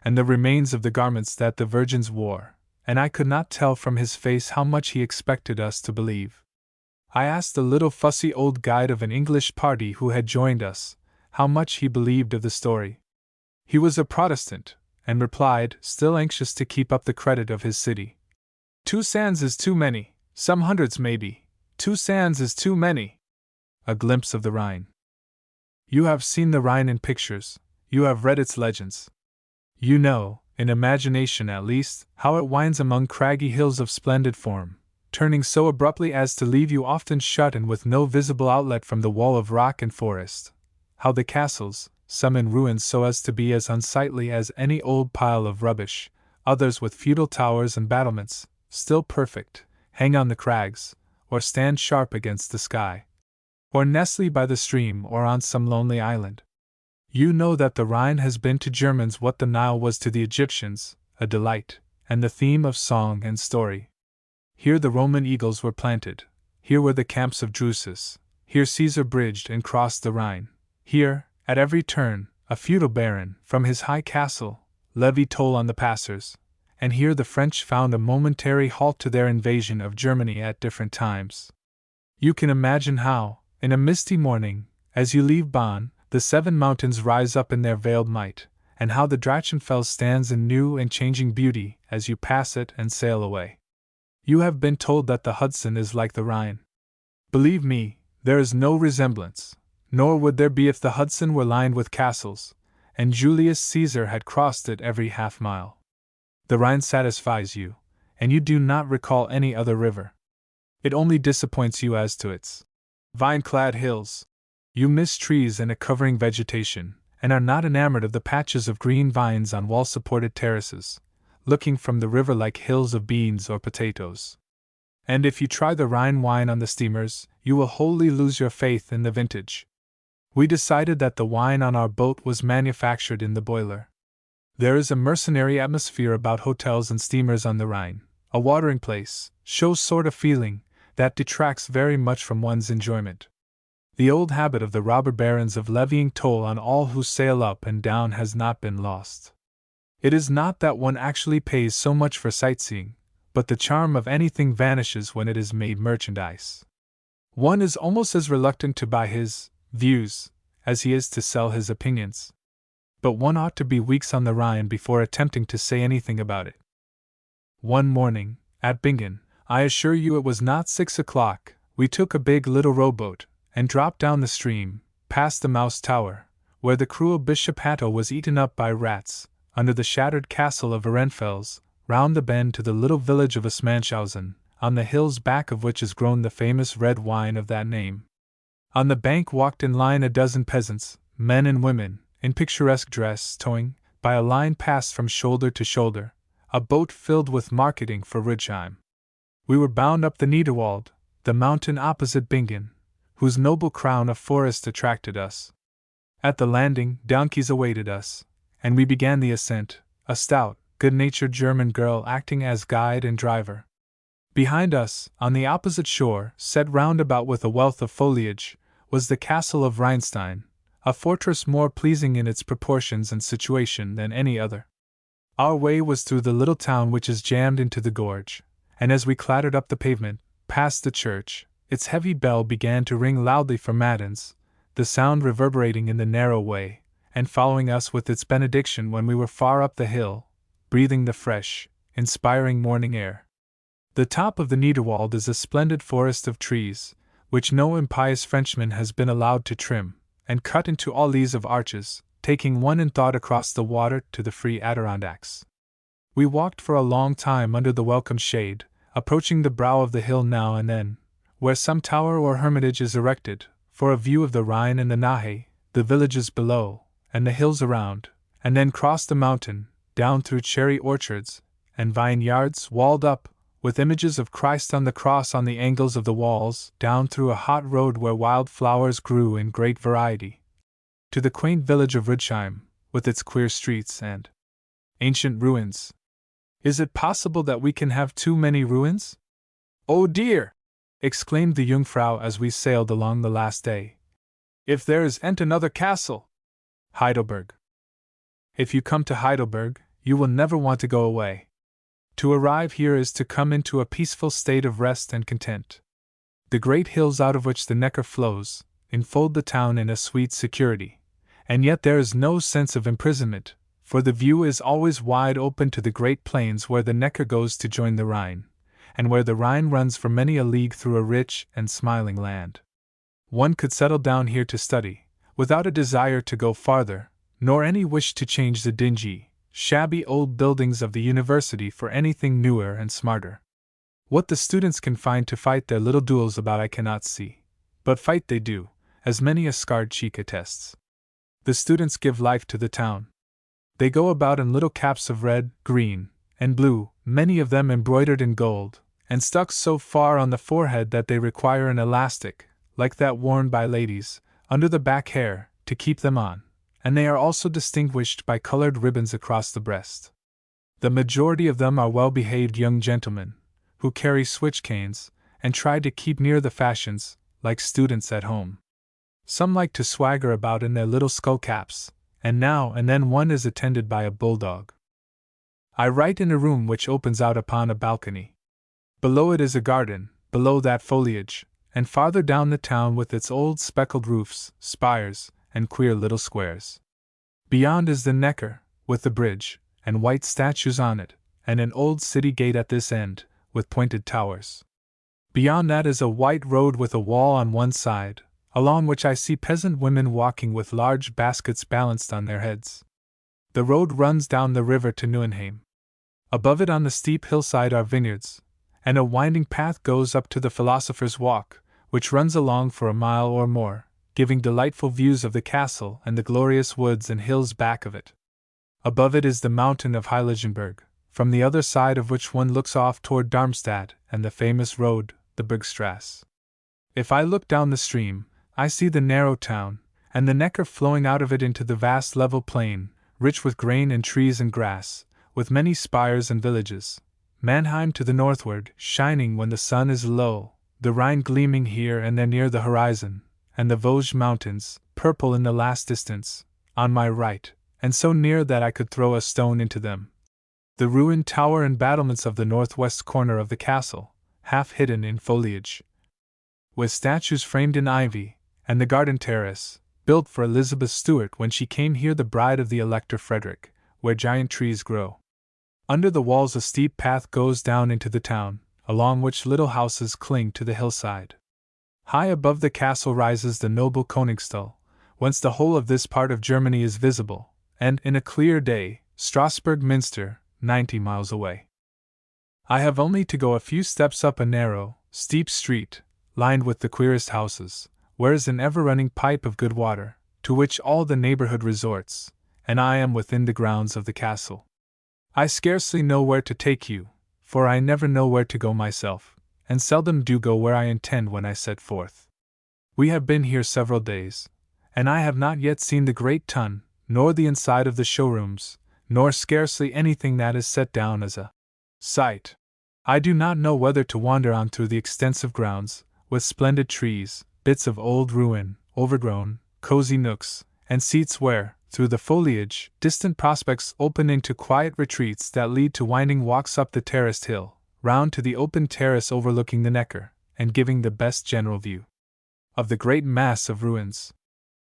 and the remains of the garments that the virgins wore, and I could not tell from his face how much he expected us to believe. I asked the little fussy old guide of an English party who had joined us how much he believed of the story. He was a Protestant, and replied, still anxious to keep up the credit of his city, 2 sands is too many, some hundreds maybe, 2 sands is too many. A glimpse of the Rhine. You have seen the Rhine in pictures, you have read its legends. You know, in imagination at least, how it winds among craggy hills of splendid form, turning so abruptly as to leave you often shut in with no visible outlet from the wall of rock and forest. How the castles, some in ruins so as to be as unsightly as any old pile of rubbish, others with feudal towers and battlements, still perfect, hang on the crags, or stand sharp against the sky, or nestle by the stream or on some lonely island. You know that the Rhine has been to Germans what the Nile was to the Egyptians, a delight, and the theme of song and story. Here the Roman eagles were planted, here were the camps of Drusus, here Caesar bridged and crossed the Rhine, here, at every turn, a feudal baron, from his high castle, levied toll on the passers, and here the French found a momentary halt to their invasion of Germany at different times. You can imagine how, in a misty morning, as you leave Bonn, the 7 mountains rise up in their veiled might, and how the Drachenfels stands in new and changing beauty as you pass it and sail away. You have been told that the Hudson is like the Rhine. Believe me, there is no resemblance, nor would there be if the Hudson were lined with castles, and Julius Caesar had crossed it every half-mile. The Rhine satisfies you, and you do not recall any other river. It only disappoints you as to its vine-clad hills. You miss trees and a covering vegetation, and are not enamored of the patches of green vines on wall-supported terraces, looking from the river like hills of beans or potatoes. And if you try the Rhine wine on the steamers, you will wholly lose your faith in the vintage. We decided that the wine on our boat was manufactured in the boiler. There is a mercenary atmosphere about hotels and steamers on the Rhine, a watering place, shows sort of feeling, that detracts very much from one's enjoyment. The old habit of the robber barons of levying toll on all who sail up and down has not been lost. It is not that one actually pays so much for sightseeing, but the charm of anything vanishes when it is made merchandise. One is almost as reluctant to buy his views as he is to sell his opinions. But one ought to be weeks on the Rhine before attempting to say anything about it. One morning, at Bingen, I assure you it was not 6 o'clock, we took a big little rowboat, and dropped down the stream, past the Mouse Tower, where the cruel Bishop Hatto was eaten up by rats, under the shattered castle of Ehrenfels, round the bend to the little village of Assmanshausen, on the hills back of which is grown the famous red wine of that name. On the bank walked in line a dozen peasants, men and women, in picturesque dress, towing, by a line passed from shoulder to shoulder, a boat filled with marketing for Rudesheim. We were bound up the Niederwald, the mountain opposite Bingen, whose noble crown of forest attracted us. At the landing, donkeys awaited us, and we began the ascent, a stout, good-natured German girl acting as guide and driver. Behind us, on the opposite shore, set round about with a wealth of foliage, was the castle of Rheinstein, a fortress more pleasing in its proportions and situation than any other. Our way was through the little town which is jammed into the gorge, and as we clattered up the pavement, past the church, its heavy bell began to ring loudly for matins, the sound reverberating in the narrow way, and following us with its benediction when we were far up the hill, breathing the fresh, inspiring morning air. The top of the Niederwald is a splendid forest of trees, which no impious Frenchman has been allowed to trim, and cut into all leaves of arches, taking one in thought across the water to the free Adirondacks. We walked for a long time under the welcome shade, approaching the brow of the hill now and then, where some tower or hermitage is erected, for a view of the Rhine and the Nahe, the villages below, and the hills around, and then crossed the mountain, down through cherry orchards, and vineyards walled up, with images of Christ on the cross on the angles of the walls, down through a hot road where wild flowers grew in great variety, to the quaint village of Ridsheim, with its queer streets and ancient ruins. Is it possible that we can have too many ruins? Oh dear! Exclaimed the Jungfrau as we sailed along the last day. If there isn't another castle! Heidelberg. If you come to Heidelberg, you will never want to go away. To arrive here is to come into a peaceful state of rest and content. The great hills out of which the Neckar flows enfold the town in a sweet security, and yet there is no sense of imprisonment, for the view is always wide open to the great plains where the Neckar goes to join the Rhine, and where the Rhine runs for many a league through a rich and smiling land. One could settle down here to study, without a desire to go farther, nor any wish to change the dingy, shabby old buildings of the university for anything newer and smarter. What the students can find to fight their little duels about I cannot see, but fight they do, as many a scarred cheek attests. The students give life to the town. They go about in little caps of red, green, and blue, many of them embroidered in gold, and stuck so far on the forehead that they require an elastic, like that worn by ladies, under the back hair, to keep them on, and they are also distinguished by colored ribbons across the breast. The majority of them are well-behaved young gentlemen, who carry switch canes, and try to keep near the fashions, like students at home. Some like to swagger about in their little skull caps, and now and then one is attended by a bulldog. I write in a room which opens out upon a balcony. Below it is a garden, below that foliage, and farther down the town with its old speckled roofs, spires, and queer little squares. Beyond is the Neckar, with the bridge, and white statues on it, and an old city gate at this end, with pointed towers. Beyond that is a white road with a wall on one side, along which I see peasant women walking with large baskets balanced on their heads. The road runs down the river to Neuenheim. Above it on the steep hillside are vineyards, and a winding path goes up to the Philosopher's Walk, which runs along for a mile or more, giving delightful views of the castle and the glorious woods and hills back of it. Above it is the mountain of Heiligenberg, from the other side of which one looks off toward Darmstadt and the famous road, the Bergstrasse. If I look down the stream, I see the narrow town, and the Neckar flowing out of it into the vast level plain, rich with grain and trees and grass, with many spires and villages. Mannheim to the northward, shining when the sun is low, the Rhine gleaming here and there near the horizon, and the Vosges mountains, purple in the last distance, on my right, and so near that I could throw a stone into them. The ruined tower and battlements of the northwest corner of the castle, half hidden in foliage, with statues framed in ivy, and the garden terrace, built for Elizabeth Stuart when she came here the bride of the Elector Frederick, where giant trees grow. Under the walls a steep path goes down into the town, along which little houses cling to the hillside. High above the castle rises the noble Königsthal, whence the whole of this part of Germany is visible, and, in a clear day, Strasbourg Minster, 90 miles away. I have only to go a few steps up a narrow, steep street, lined with the queerest houses, where is an ever-running pipe of good water, to which all the neighborhood resorts, and I am within the grounds of the castle. I scarcely know where to take you, for I never know where to go myself, and seldom do go where I intend when I set forth. We have been here several days, and I have not yet seen the great tun, nor the inside of the showrooms, nor scarcely anything that is set down as a sight. I do not know whether to wander on through the extensive grounds, with splendid trees, bits of old ruin, overgrown, cozy nooks, and seats where, through the foliage, distant prospects open into quiet retreats that lead to winding walks up the terraced hill, round to the open terrace overlooking the Neckar, and giving the best general view of the great mass of ruins.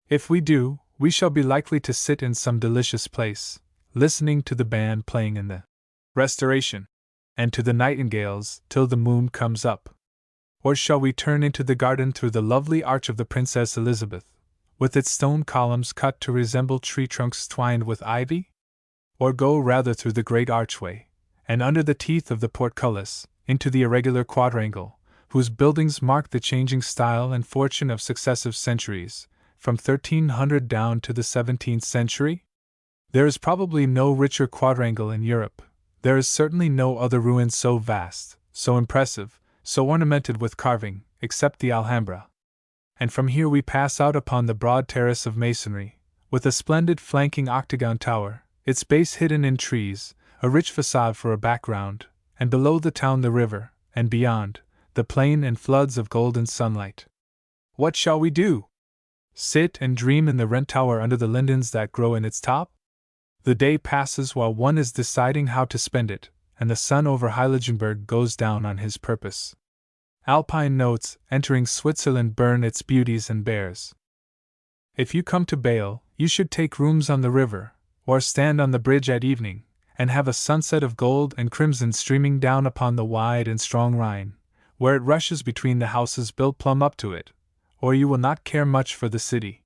If we do, we shall be likely to sit in some delicious place, listening to the band playing in the Restoration. and to the nightingales till the moon comes up? Or shall we turn into the garden through the lovely arch of the Princess Elizabeth, with its stone columns cut to resemble tree trunks twined with ivy? Or go rather through the great archway, and under the teeth of the portcullis, into the irregular quadrangle, whose buildings mark the changing style and fortune of successive centuries, from 1300 down to the 17th century? There is probably no richer quadrangle in Europe. There is certainly no other ruin so vast, so impressive, so ornamented with carving, except the Alhambra. And from here we pass out upon the broad terrace of masonry, with a splendid flanking octagon tower, its base hidden in trees, a rich facade for a background, and below the town the river, and beyond, the plain and floods of golden sunlight. What shall we do? Sit and dream in the rent tower under the lindens that grow in its top? The day passes while one is deciding how to spend it, and the sun over Heiligenberg goes down on his purpose. Alpine notes, entering Switzerland, burn its beauties and bears. If you come to Bâle, you should take rooms on the river, or stand on the bridge at evening, and have a sunset of gold and crimson streaming down upon the wide and strong Rhine, where it rushes between the houses built plumb up to it, or you will not care much for the city.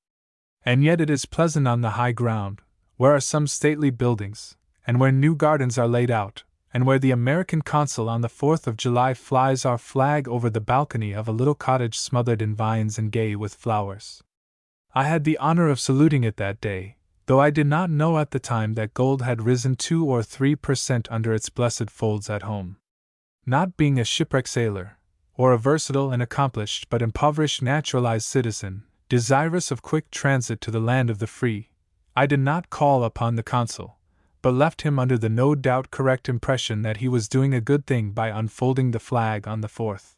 And yet it is pleasant on the high ground, where are some stately buildings, and where new gardens are laid out, and where the American consul on the 4th of July flies our flag over the balcony of a little cottage smothered in vines and gay with flowers. I had the honor of saluting it that day, though I did not know at the time that gold had risen 2 or 3% under its blessed folds at home. Not being a shipwreck sailor, or a versatile and accomplished but impoverished naturalized citizen, desirous of quick transit to the land of the free, I did not call upon the consul, but left him under the no doubt correct impression that he was doing a good thing by unfolding the flag on the 4th.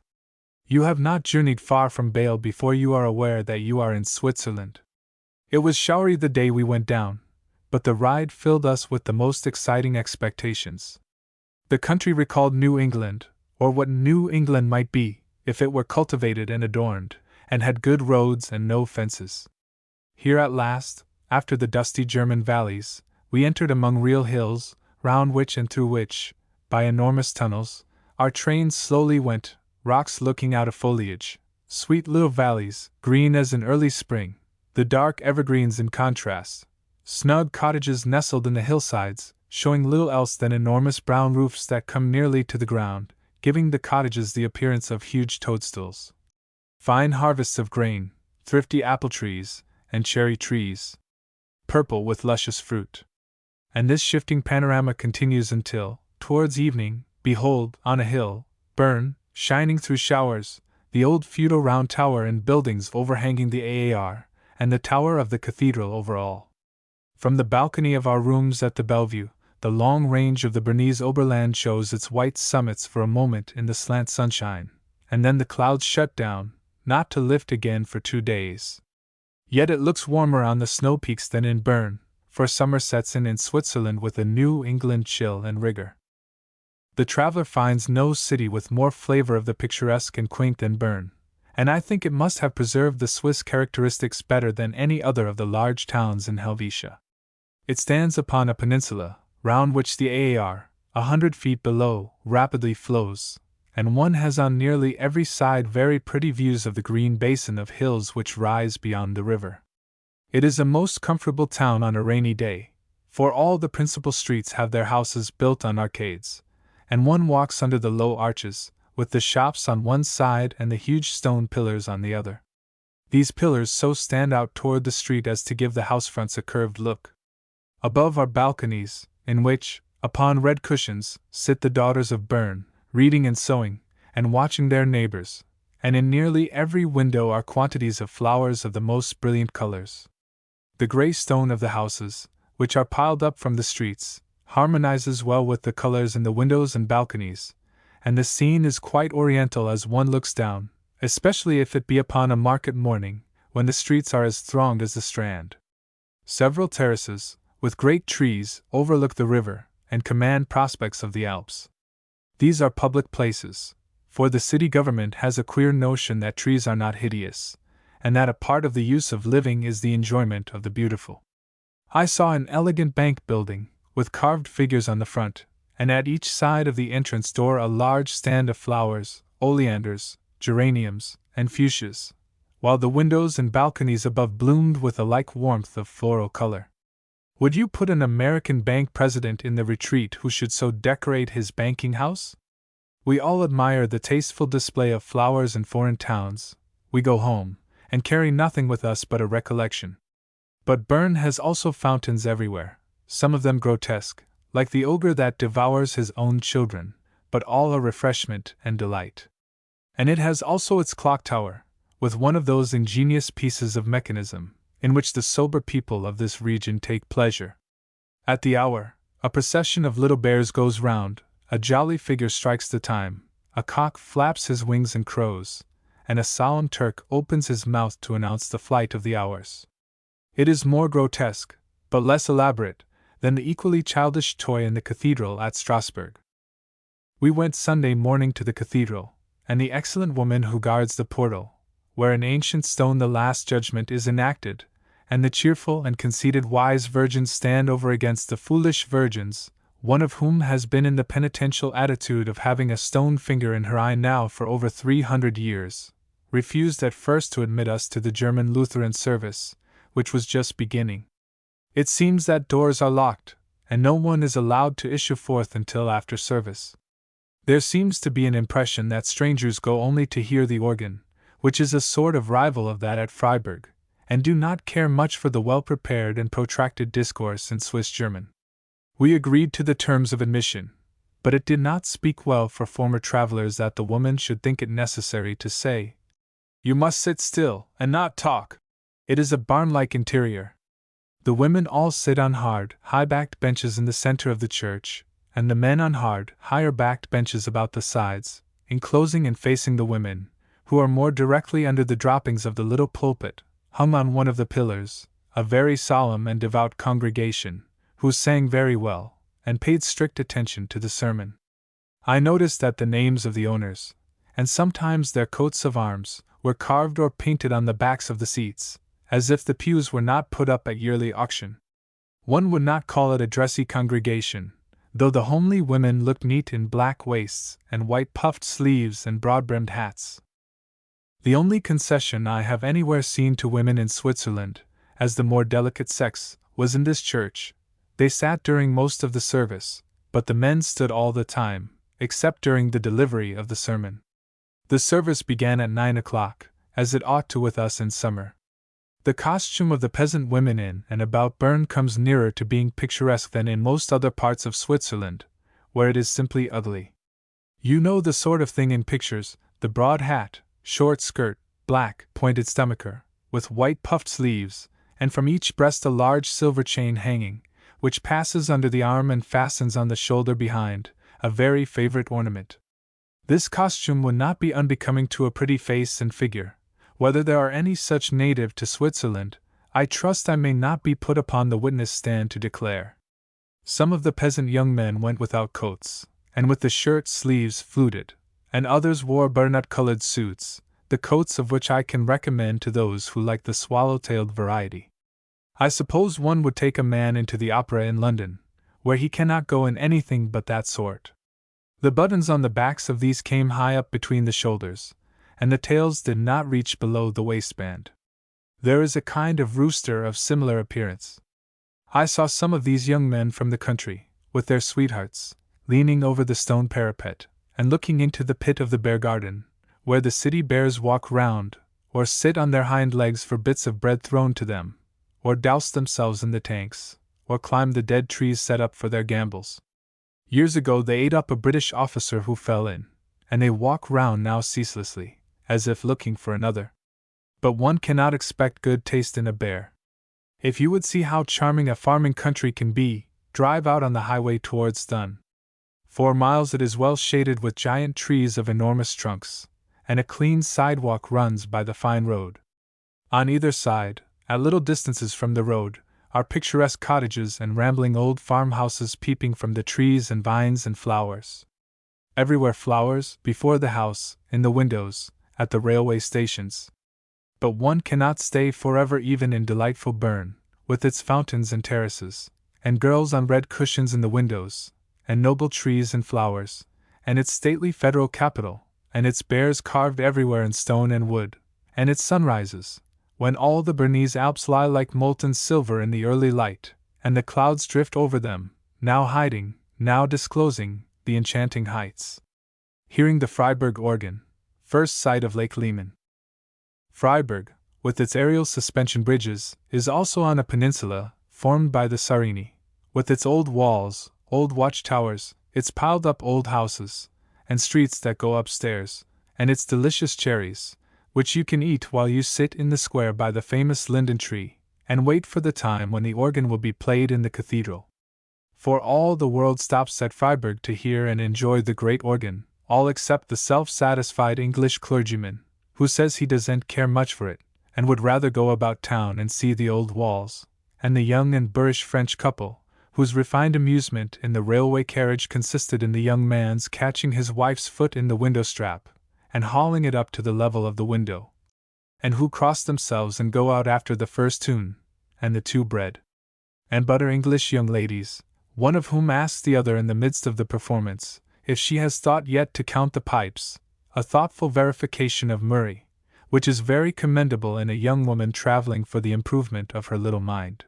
You have not journeyed far from Bâle before you are aware that you are in Switzerland. It was showery the day we went down, but the ride filled us with the most exciting expectations. The country recalled New England, or what New England might be, if it were cultivated and adorned, and had good roads and no fences. Here at last, after the dusty German valleys, we entered among real hills, round which and through which, by enormous tunnels, our trains slowly went, rocks looking out of foliage, sweet little valleys, green as in early spring, the dark evergreens in contrast, snug cottages nestled in the hillsides, showing little else than enormous brown roofs that come nearly to the ground, giving the cottages the appearance of huge toadstools. Fine harvests of grain, thrifty apple trees, and cherry trees, purple with luscious fruit. And this shifting panorama continues until, towards evening, behold, on a hill, burn, shining through showers, the old feudal round tower and buildings overhanging the Aar, and the tower of the cathedral over all. From the balcony of our rooms at the Bellevue, the long range of the Bernese Oberland shows its white summits for a moment in the slant sunshine, and then the clouds shut down, not to lift again for 2 days. Yet it looks warmer on the snow peaks than in Bern, for summer sets in Switzerland with a New England chill and rigor. The traveler finds no city with more flavor of the picturesque and quaint than Bern, and I think it must have preserved the Swiss characteristics better than any other of the large towns in Helvetia. It stands upon a peninsula, round which the Aar, 100 feet below, rapidly flows, and one has on nearly every side very pretty views of the green basin of hills which rise beyond the river. It is a most comfortable town on a rainy day, for all the principal streets have their houses built on arcades, and one walks under the low arches, with the shops on one side and the huge stone pillars on the other. These pillars so stand out toward the street as to give the housefronts a curved look. Above are balconies, in which, upon red cushions, sit the daughters of Bern, reading and sewing, and watching their neighbors, and in nearly every window are quantities of flowers of the most brilliant colors. The gray stone of the houses, which are piled up from the streets, harmonizes well with the colors in the windows and balconies, and the scene is quite oriental as one looks down, especially if it be upon a market morning, when the streets are as thronged as the Strand. Several terraces, with great trees, overlook the river, and command prospects of the Alps. These are public places, for the city government has a queer notion that trees are not hideous, and that a part of the use of living is the enjoyment of the beautiful. I saw an elegant bank building, with carved figures on the front, and at each side of the entrance door a large stand of flowers, oleanders, geraniums, and fuchsias, while the windows and balconies above bloomed with a like warmth of floral color. Would you put an American bank president in the retreat who should so decorate his banking house? We all admire the tasteful display of flowers in foreign towns. We go home, and carry nothing with us but a recollection. But Bern has also fountains everywhere, some of them grotesque, like the ogre that devours his own children, but all a refreshment and delight. And it has also its clock tower, with one of those ingenious pieces of mechanism, in which the sober people of this region take pleasure. At the hour, a procession of little bears goes round, a jolly figure strikes the time, a cock flaps his wings and crows, and a solemn Turk opens his mouth to announce the flight of the hours. It is more grotesque, but less elaborate, than the equally childish toy in the cathedral at Strasbourg. We went Sunday morning to the cathedral, and the excellent woman who guards the portal, where in ancient stone the Last Judgment is enacted, and the cheerful and conceited wise virgins stand over against the foolish virgins, one of whom has been in the penitential attitude of having a stone finger in her eye now for over 300 years, refused at first to admit us to the German Lutheran service, which was just beginning. It seems that doors are locked, and no one is allowed to issue forth until after service. There seems to be an impression that strangers go only to hear the organ, which is a sort of rival of that at Freiburg, and do not care much for the well-prepared and protracted discourse in Swiss German. We agreed to the terms of admission, but it did not speak well for former travelers that the woman should think it necessary to say, "You must sit still and not talk. It is a barn-like interior." The women all sit on hard, high-backed benches in the center of the church, and the men on hard, higher-backed benches about the sides, enclosing and facing the women, who are more directly under the droppings of the little pulpit, hung on one of the pillars, a very solemn and devout congregation, who sang very well, and paid strict attention to the sermon. I noticed that the names of the owners, and sometimes their coats of arms, were carved or painted on the backs of the seats, as if the pews were not put up at yearly auction. One would not call it a dressy congregation, though the homely women looked neat in black waists and white puffed sleeves and broad-brimmed hats. The only concession I have anywhere seen to women in Switzerland, as the more delicate sex, was in this church. They sat during most of the service, but the men stood all the time, except during the delivery of the sermon. The service began at 9 o'clock, as it ought to with us in summer. The costume of the peasant women in and about Bern comes nearer to being picturesque than in most other parts of Switzerland, where it is simply ugly. You know the sort of thing in pictures: the broad hat, short skirt, black, pointed stomacher, with white puffed sleeves, and from each breast a large silver chain hanging, which passes under the arm and fastens on the shoulder behind, a very favorite ornament. This costume would not be unbecoming to a pretty face and figure. Whether there are any such native to Switzerland, I trust I may not be put upon the witness stand to declare. Some of the peasant young men went without coats, and with the shirt sleeves fluted, and others wore burnut-colored suits, the coats of which I can recommend to those who like the swallow-tailed variety. I suppose one would take a man into the opera in London, where he cannot go in anything but that sort. The buttons on the backs of these came high up between the shoulders, and the tails did not reach below the waistband. There is a kind of rooster of similar appearance. I saw some of these young men from the country, with their sweethearts, leaning over the stone parapet, and looking into the pit of the bear garden, where the city bears walk round, or sit on their hind legs for bits of bread thrown to them, or douse themselves in the tanks, or climb the dead trees set up for their gambols. Years ago they ate up a British officer who fell in, and they walk round now ceaselessly, as if looking for another. But one cannot expect good taste in a bear. If you would see how charming a farming country can be, drive out on the highway towards Thun. 4 miles it is well shaded with giant trees of enormous trunks, and a clean sidewalk runs by the fine road. On either side, at little distances from the road, are picturesque cottages and rambling old farmhouses peeping from the trees and vines and flowers. Everywhere flowers, before the house, in the windows, at the railway stations. But one cannot stay forever even in delightful Bern, with its fountains and terraces, and girls on red cushions in the windows, and noble trees and flowers, and its stately federal capital, and its bears carved everywhere in stone and wood, and its sunrises, when all the Bernese Alps lie like molten silver in the early light, and the clouds drift over them, now hiding, now disclosing, the enchanting heights. Hearing the Freiburg organ, first sight of Lake Leman. Freiburg, with its aerial suspension bridges, is also on a peninsula, formed by the Sarini, with its old walls, old watchtowers, its piled-up old houses, and streets that go upstairs, and its delicious cherries, which you can eat while you sit in the square by the famous linden tree, and wait for the time when the organ will be played in the cathedral. For all the world stops at Freiburg to hear and enjoy the great organ, all except the self-satisfied English clergyman, who says he doesn't care much for it, and would rather go about town and see the old walls, and the young and boorish French couple, whose refined amusement in the railway carriage consisted in the young man's catching his wife's foot in the window strap, and hauling it up to the level of the window, and who cross themselves and go out after the first tune, and the two bread and butter English young ladies, one of whom asks the other in the midst of the performance, if she has thought yet to count the pipes, a thoughtful verification of Murray, which is very commendable in a young woman traveling for the improvement of her little mind.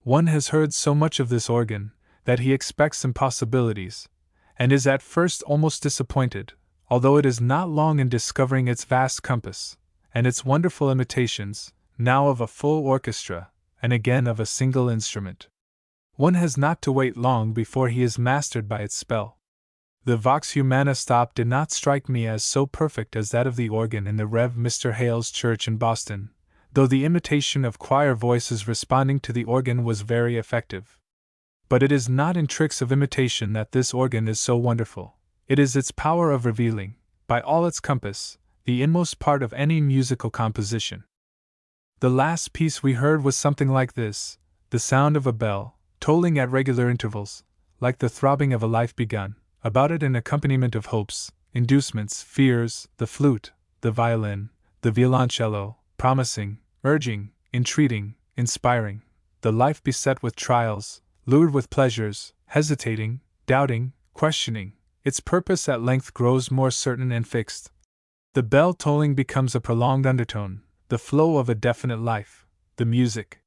One has heard so much of this organ, that he expects impossibilities, and is at first almost disappointed, although it is not long in discovering its vast compass, and its wonderful imitations, now of a full orchestra, and again of a single instrument. One has not to wait long before he is mastered by its spell. The Vox Humana stop did not strike me as so perfect as that of the organ in the Rev. Mr. Hale's church in Boston, though the imitation of choir voices responding to the organ was very effective. But it is not in tricks of imitation that this organ is so wonderful. It is its power of revealing, by all its compass, the inmost part of any musical composition. The last piece we heard was something like this: the sound of a bell, tolling at regular intervals, like the throbbing of a life begun, about it an accompaniment of hopes, inducements, fears, the flute, the violin, the violoncello, promising, urging, entreating, inspiring, the life beset with trials, lured with pleasures, hesitating, doubting, questioning, its purpose at length grows more certain and fixed. The bell tolling becomes a prolonged undertone, the flow of a definite life. The music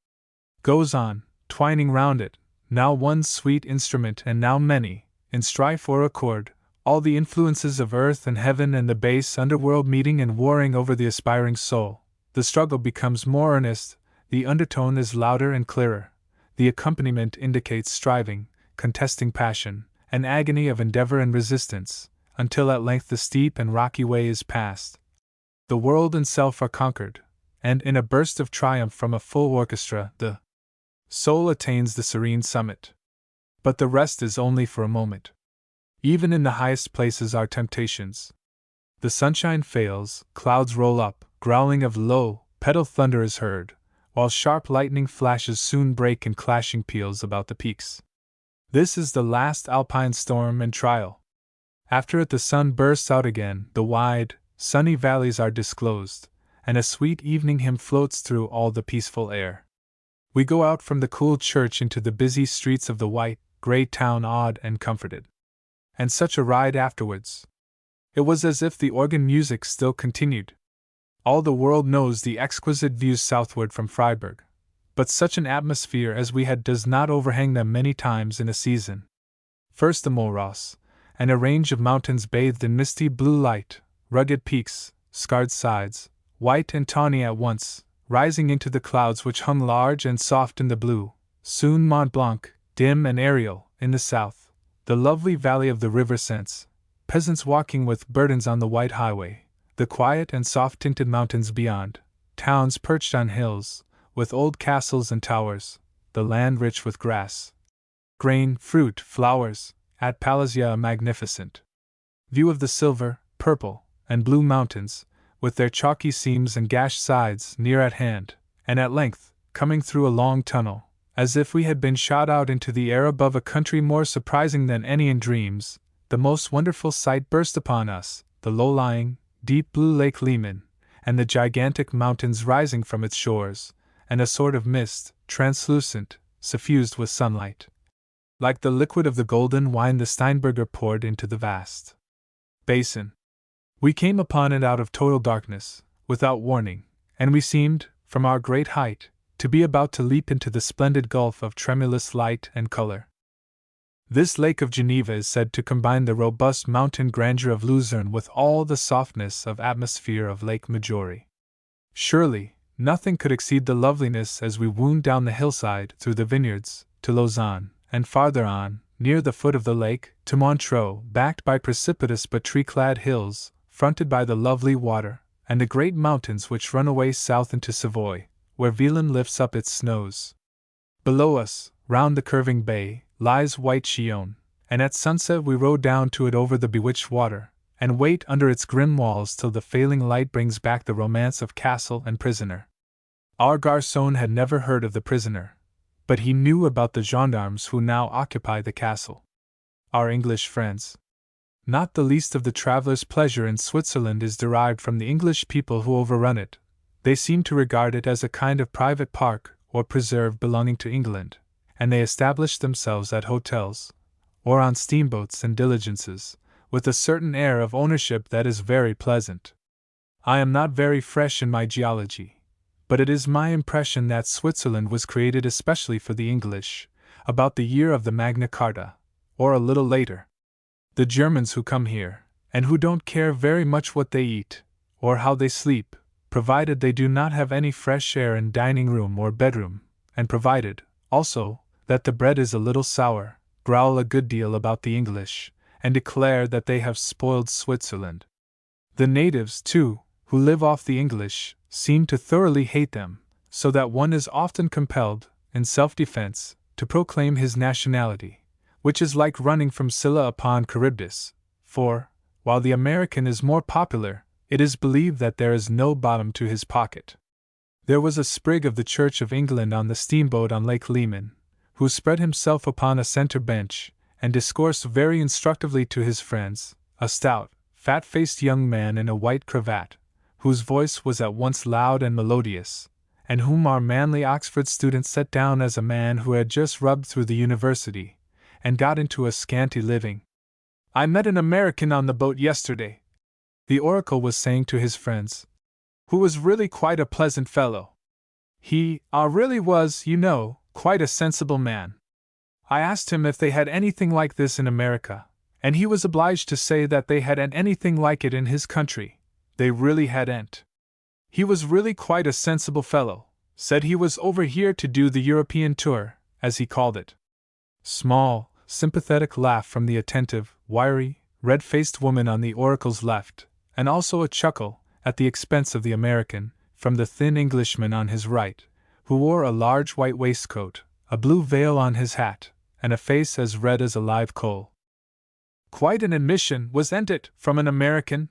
goes on, twining round it, now one sweet instrument and now many, in strife or accord, all the influences of earth and heaven and the base underworld meeting and warring over the aspiring soul. The struggle becomes more earnest, the undertone is louder and clearer, the accompaniment indicates striving, contesting passion, an agony of endeavor and resistance, until at length the steep and rocky way is passed. The world and self are conquered, and in a burst of triumph from a full orchestra, the soul attains the serene summit. But the rest is only for a moment. Even in the highest places are temptations. The sunshine fails, clouds roll up, growling of low, pedal thunder is heard, while sharp lightning flashes soon break in clashing peals about the peaks. This is the last alpine storm and trial. After it the sun bursts out again, the wide, sunny valleys are disclosed, and a sweet evening hymn floats through all the peaceful air. We go out from the cool church into the busy streets of the white, grey town awed and comforted. And such a ride afterwards! It was as if the organ music still continued. All the world knows the exquisite views southward from Freiburg, but such an atmosphere as we had does not overhang them many times in a season. First the Mulross, and a range of mountains bathed in misty blue light, rugged peaks, scarred sides, white and tawny at once, rising into the clouds which hung large and soft in the blue, soon Mont Blanc, dim and aerial, in the south, the lovely valley of the river Sens, peasants walking with burdens on the white highway, the quiet and soft-tinted mountains beyond, towns perched on hills, with old castles and towers, the land rich with grass, grain, fruit, flowers, at Palasia a magnificent view of the silver, purple, and blue mountains, with their chalky seams and gashed sides near at hand, and at length, coming through a long tunnel, as if we had been shot out into the air above a country more surprising than any in dreams, the most wonderful sight burst upon us, the low-lying, deep blue Lake Leman, and the gigantic mountains rising from its shores, and a sort of mist, translucent, suffused with sunlight. like the liquid of the golden wine the Steinberger poured into the vast basin. We came upon it out of total darkness, without warning, and we seemed, from our great height, to be about to leap into the splendid gulf of tremulous light and color. This Lake of Geneva is said to combine the robust mountain grandeur of Luzerne with all the softness of atmosphere of Lake Maggiore. Surely, nothing could exceed the loveliness as we wound down the hillside through the vineyards, to Lausanne, and farther on, near the foot of the lake, to Montreux, backed by precipitous but tree-clad hills, fronted by the lovely water, and the great mountains which run away south into Savoy, where Velan lifts up its snows. Below us, round the curving bay, lies white Chillon, and at sunset we row down to it over the bewitched water, and wait under its grim walls till the failing light brings back the romance of castle and prisoner. Our garçon had never heard of the prisoner, but he knew about the gendarmes who now occupy the castle. Our English friends. Not the least of the traveler's pleasure in Switzerland is derived from the English people who overrun it. They seem to regard it as a kind of private park or preserve belonging to England, and they establish themselves at hotels, or on steamboats and diligences, with a certain air of ownership that is very pleasant. I am not very fresh in my geology, but it is my impression that Switzerland was created especially for the English, about the year of the Magna Carta, or a little later. The Germans who come here, and who don't care very much what they eat, or how they sleep, provided they do not have any fresh air in dining room or bedroom, and provided, also, that the bread is a little sour, growl a good deal about the English, and declare that they have spoiled Switzerland. The natives, too, who live off the English, seem to thoroughly hate them, so that one is often compelled, in self-defense, to proclaim his nationality, which is like running from Scylla upon Charybdis, for, while the American is more popular, it is believed that there is no bottom to his pocket. There was a sprig of the Church of England on the steamboat on Lake Leman, who spread himself upon a centre bench, and discoursed very instructively to his friends, a stout, fat-faced young man in a white cravat, whose voice was at once loud and melodious, and whom our manly Oxford student set down as a man who had just rubbed through the university, and got into a scanty living. "I met an American on the boat yesterday," the oracle was saying to his friends, "who was really quite a pleasant fellow. He really was, you know, quite a sensible man. I asked him if they had anything like this in America, and he was obliged to say that they hadn't anything like it in his country. They really hadn't. He was really quite a sensible fellow, said he was over here to do the European tour, as he called it." Small, sympathetic laugh from the attentive, wiry, red-faced woman on the oracle's left, and also a chuckle, at the expense of the American, from the thin Englishman on his right, who wore a large white waistcoat, a blue veil on his hat, and a face as red as a live coal. "Quite an admission, wasn't it, from an American?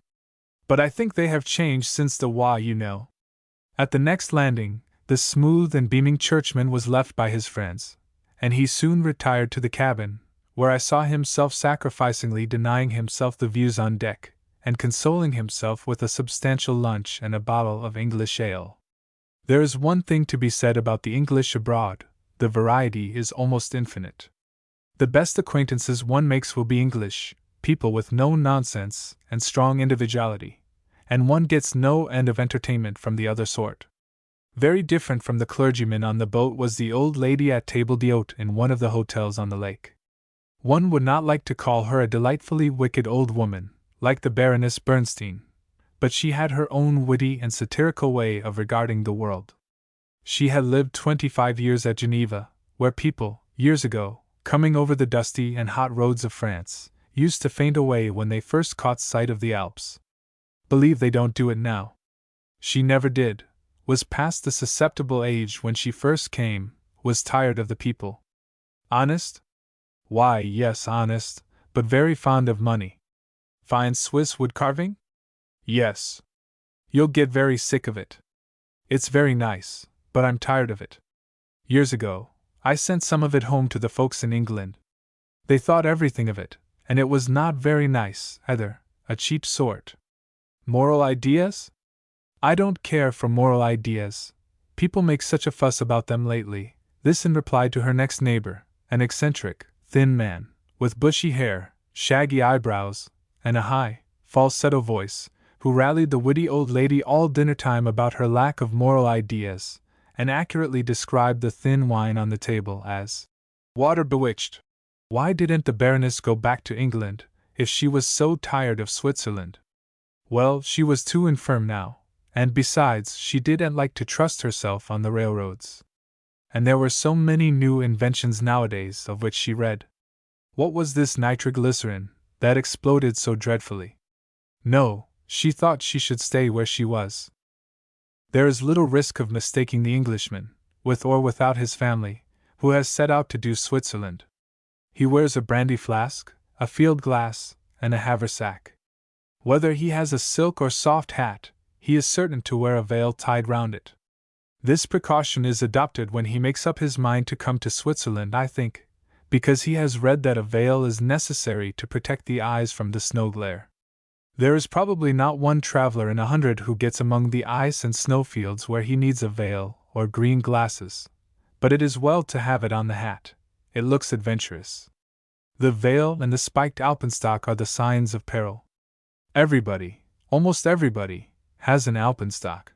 But I think they have changed since the war, you know." At the next landing, the smooth and beaming churchman was left by his friends, and he soon retired to the cabin, where I saw him self-sacrificingly denying himself the views on deck, and consoling himself with a substantial lunch and a bottle of English ale. There is one thing to be said about the English abroad: the variety is almost infinite. The best acquaintances one makes will be English, people with no nonsense and strong individuality, and one gets no end of entertainment from the other sort. Very different from the clergyman on the boat was the old lady at table d'hôte in one of the hotels on the lake. One would not like to call her a delightfully wicked old woman, like the Baroness Bernstein, but she had her own witty and satirical way of regarding the world. She had lived 25 years at Geneva, where people, years ago, coming over the dusty and hot roads of France, used to faint away when they first caught sight of the Alps. Believe they don't do it now. She never did, was past the susceptible age when she first came, was tired of the people. Honest? Why, yes, honest, but very fond of money. Fine Swiss wood carving? Yes. You'll get very sick of it. It's very nice, but I'm tired of it. Years ago, I sent some of it home to the folks in England. They thought everything of it, and it was not very nice, either, a cheap sort. Moral ideas? I don't care for moral ideas. People make such a fuss about them lately. This in reply to her next neighbor, an eccentric, thin man, with bushy hair, shaggy eyebrows, and a high, falsetto voice, who rallied the witty old lady all dinner time about her lack of moral ideas, and accurately described the thin wine on the table as water bewitched. Why didn't the Baroness go back to England, if she was so tired of Switzerland? Well, she was too infirm now, and besides, she didn't like to trust herself on the railroads. And there were so many new inventions nowadays of which she read. What was this nitroglycerin that exploded so dreadfully? No, she thought she should stay where she was. There is little risk of mistaking the Englishman, with or without his family, who has set out to do Switzerland. He wears a brandy flask, a field glass, and a haversack. Whether he has a silk or soft hat, he is certain to wear a veil tied round it. This precaution is adopted when he makes up his mind to come to Switzerland, I think, because he has read that a veil is necessary to protect the eyes from the snow glare. There is probably not one traveler in 100 who gets among the ice and snowfields where he needs a veil or green glasses, but it is well to have it on the hat. It looks adventurous. The veil and the spiked alpenstock are the signs of peril. Everybody, almost everybody, has an alpenstock.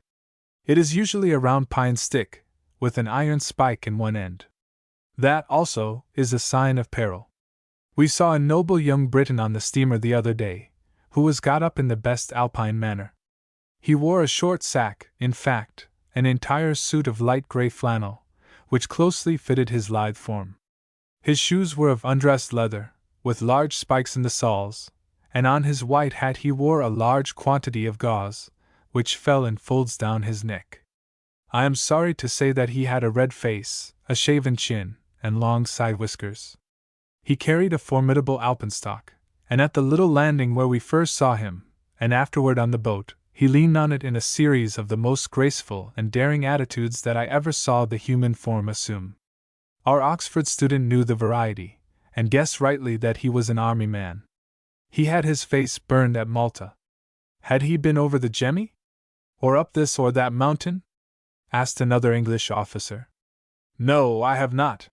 It is usually a round pine stick, with an iron spike in one end. That, also, is a sign of peril. We saw a noble young Briton on the steamer the other day, who was got up in the best Alpine manner. He wore a short sack, in fact, an entire suit of light grey flannel, which closely fitted his lithe form. His shoes were of undressed leather, with large spikes in the soles, and on his white hat he wore a large quantity of gauze, which fell in folds down his neck. I am sorry to say that he had a red face, a shaven chin, and long side whiskers. He carried a formidable alpenstock, and at the little landing where we first saw him, and afterward on the boat, he leaned on it in a series of the most graceful and daring attitudes that I ever saw the human form assume. Our Oxford student knew the variety, and guessed rightly that he was an army man. He had his face burned at Malta. Had he been over the Gemmi? Or up this or that mountain? Asked another English officer. No, I have not.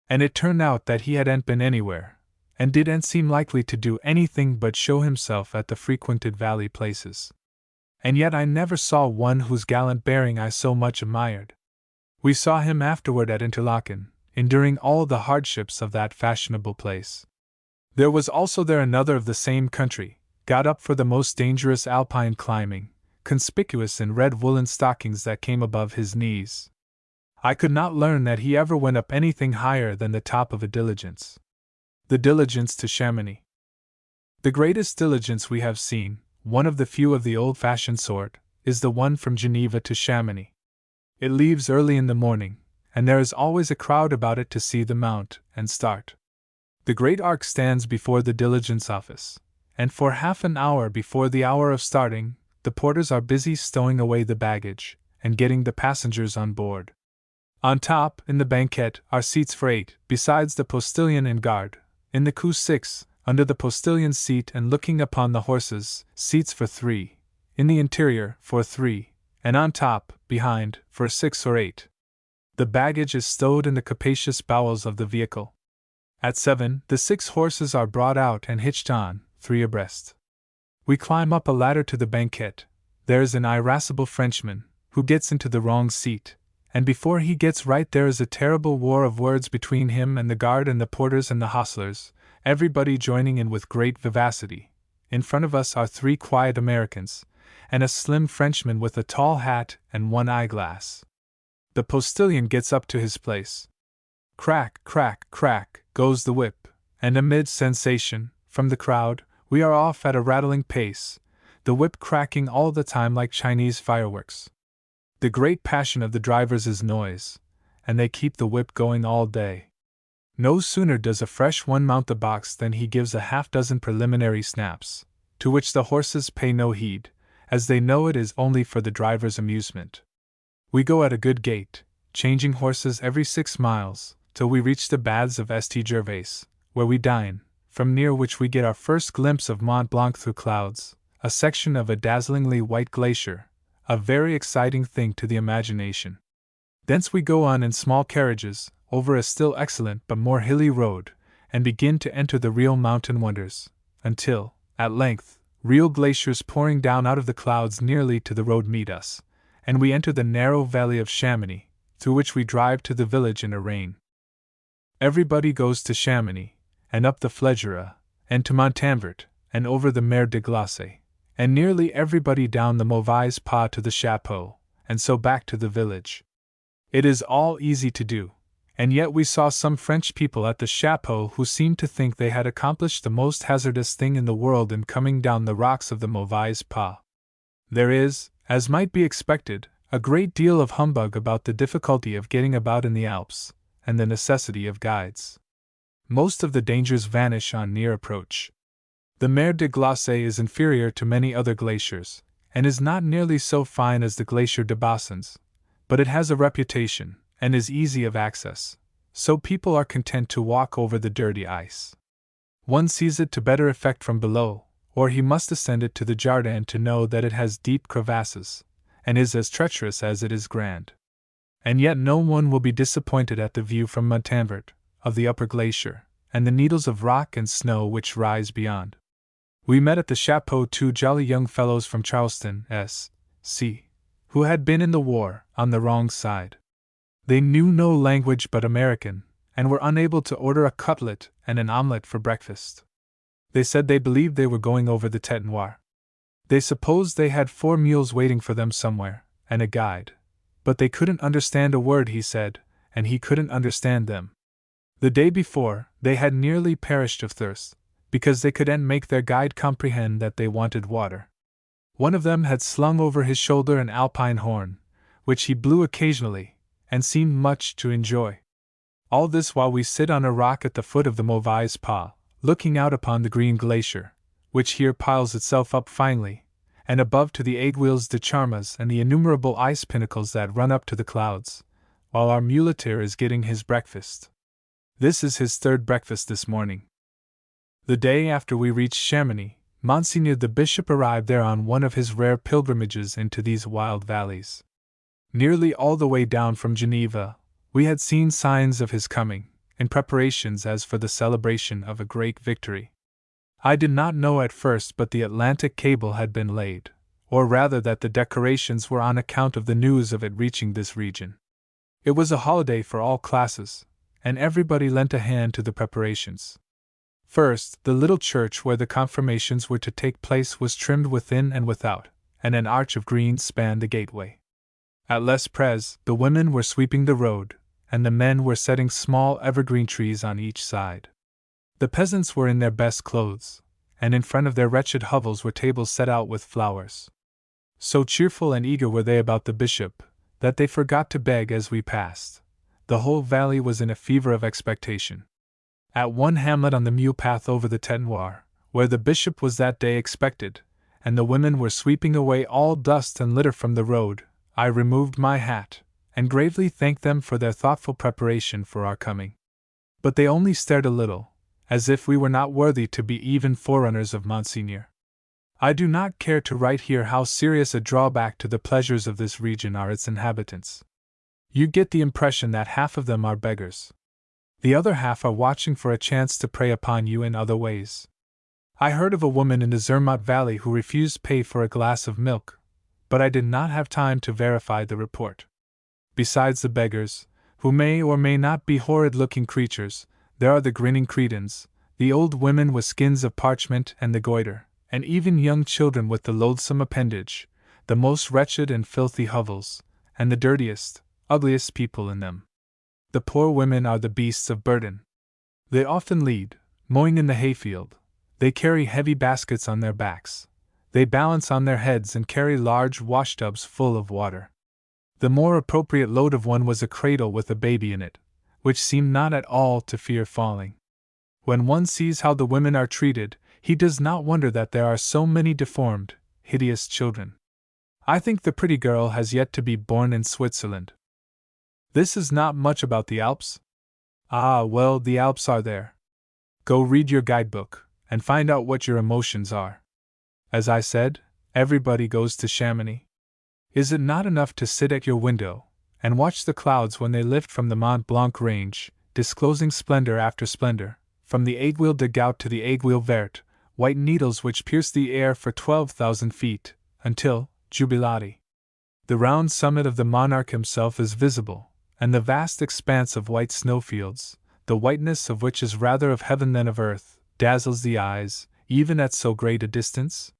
And it turned out that he hadn't been anywhere, and didn't seem likely to do anything but show himself at the frequented valley places. And yet I never saw one whose gallant bearing I so much admired. We saw him afterward at Interlaken, enduring all the hardships of that fashionable place. There was also there another of the same country, got up for the most dangerous alpine climbing, conspicuous in red woolen stockings that came above his knees. I could not learn that he ever went up anything higher than the top of a diligence. The diligence to Chamonix. The greatest diligence we have seen, one of the few of the old-fashioned sort, is the one from Geneva to Chamonix. It leaves early in the morning, and there is always a crowd about it to see the mount and start. The great ark stands before the diligence office, and for half an hour before the hour of starting, the porters are busy stowing away the baggage and getting the passengers on board. On top, in the banquette, are seats for 8, besides the postilion and guard. In the coupé 6, under the postilion's seat and looking upon the horses, seats for 3. In the interior, for 3, and on top, behind, for 6 or 8. The baggage is stowed in the capacious bowels of the vehicle. At 7, the 6 horses are brought out and hitched on, 3 abreast. We climb up a ladder to the banquette. There is an irascible Frenchman, who gets into the wrong seat, and before he gets right there is a terrible war of words between him and the guard and the porters and the hostlers, everybody joining in with great vivacity. In front of us are 3 quiet Americans, and a slim Frenchman with a tall hat and one eyeglass. The postilion gets up to his place. Crack, crack, crack, goes the whip, and amid sensation, from the crowd, we are off at a rattling pace, the whip cracking all the time like Chinese fireworks. The great passion of the drivers is noise, and they keep the whip going all day. No sooner does a fresh one mount the box than he gives a half-dozen preliminary snaps, to which the horses pay no heed, as they know it is only for the driver's amusement. We go at a good gait, changing horses every 6 miles, till we reach the baths of St. Gervais, where we dine, from near which we get our first glimpse of Mont Blanc through clouds, a section of a dazzlingly white glacier, a very exciting thing to the imagination. Thence we go on in small carriages, over a still excellent but more hilly road, and begin to enter the real mountain wonders, until, at length, real glaciers pouring down out of the clouds nearly to the road meet us, and we enter the narrow valley of Chamonix, through which we drive to the village in a rain. Everybody goes to Chamonix, and up the Flégera, and to Montanvert, and over the Mer de Glace, and nearly everybody down the Mauvaise Pas to the chapeau, and so back to the village. It is all easy to do, and yet we saw some French people at the chapeau who seemed to think they had accomplished the most hazardous thing in the world in coming down the rocks of the Mauvaise Pas. There is, as might be expected, a great deal of humbug about the difficulty of getting about in the Alps, and the necessity of guides. Most of the dangers vanish on near approach. The Mer de Glace is inferior to many other glaciers, and is not nearly so fine as the Glacier de Bassins, but it has a reputation, and is easy of access, so people are content to walk over the dirty ice. One sees it to better effect from below, or he must ascend it to the Jardin to know that it has deep crevasses, and is as treacherous as it is grand. And yet no one will be disappointed at the view from Montanvert, of the upper glacier, and the needles of rock and snow which rise beyond. We met at the chapeau 2 jolly young fellows from Charleston, S.C., who had been in the war, on the wrong side. They knew no language but American, and were unable to order a cutlet and an omelette for breakfast. They said they believed they were going over the Tête Noire. They supposed they had 4 mules waiting for them somewhere, and a guide. But they couldn't understand a word he said, and he couldn't understand them. The day before, they had nearly perished of thirst, because they couldn't make their guide comprehend that they wanted water. One of them had slung over his shoulder an alpine horn, which he blew occasionally, and seemed much to enjoy. All this while we sit on a rock at the foot of the Mauvaise Pas, looking out upon the green glacier, which here piles itself up finely, and above to the Aiguilles de Charmas and the innumerable ice pinnacles that run up to the clouds, while our muleteer is getting his breakfast. This is his 3rd breakfast this morning. The day after we reached Chamonix, Monsignor the Bishop arrived there on one of his rare pilgrimages into these wild valleys. Nearly all the way down from Geneva, we had seen signs of his coming, in preparations as for the celebration of a great victory. I did not know at first but the Atlantic cable had been laid, or rather that the decorations were on account of the news of it reaching this region. It was a holiday for all classes, and everybody lent a hand to the preparations. First, the little church where the confirmations were to take place was trimmed within and without, and an arch of green spanned the gateway. At Les Prez, the women were sweeping the road, and the men were setting small evergreen trees on each side. The peasants were in their best clothes, and in front of their wretched hovels were tables set out with flowers. So cheerful and eager were they about the bishop, that they forgot to beg as we passed. The whole valley was in a fever of expectation. At one hamlet on the mule path over the Tête Noire, where the bishop was that day expected, and the women were sweeping away all dust and litter from the road, I removed my hat, and gravely thanked them for their thoughtful preparation for our coming. But they only stared a little, as if we were not worthy to be even forerunners of Monsignor. I do not care to write here how serious a drawback to the pleasures of this region are its inhabitants. You get the impression that half of them are beggars. The other half are watching for a chance to prey upon you in other ways. I heard of a woman in the Zermatt Valley who refused pay for a glass of milk, but I did not have time to verify the report. Besides the beggars, who may or may not be horrid-looking creatures, there are the grinning cretins, the old women with skins of parchment and the goiter, and even young children with the loathsome appendage, the most wretched and filthy hovels, and the dirtiest, ugliest people in them. The poor women are the beasts of burden. They often lead, mowing in the hayfield. They carry heavy baskets on their backs. They balance on their heads and carry large washtubs full of water. The more appropriate load of one was a cradle with a baby in it, which seemed not at all to fear falling. When one sees how the women are treated, he does not wonder that there are so many deformed, hideous children. I think the pretty girl has yet to be born in Switzerland. This is not much about the Alps? Ah, well, the Alps are there. Go read your guidebook, and find out what your emotions are. As I said, everybody goes to Chamonix. Is it not enough to sit at your window, and watch the clouds when they lift from the Mont Blanc range, disclosing splendor after splendor, from the aiguille de gout to the aiguille verte, white needles which pierce the air for 12,000 feet, until, jubilati, the round summit of the monarch himself is visible, and the vast expanse of white snowfields, the whiteness of which is rather of heaven than of earth, dazzles the eyes, even at so great a distance?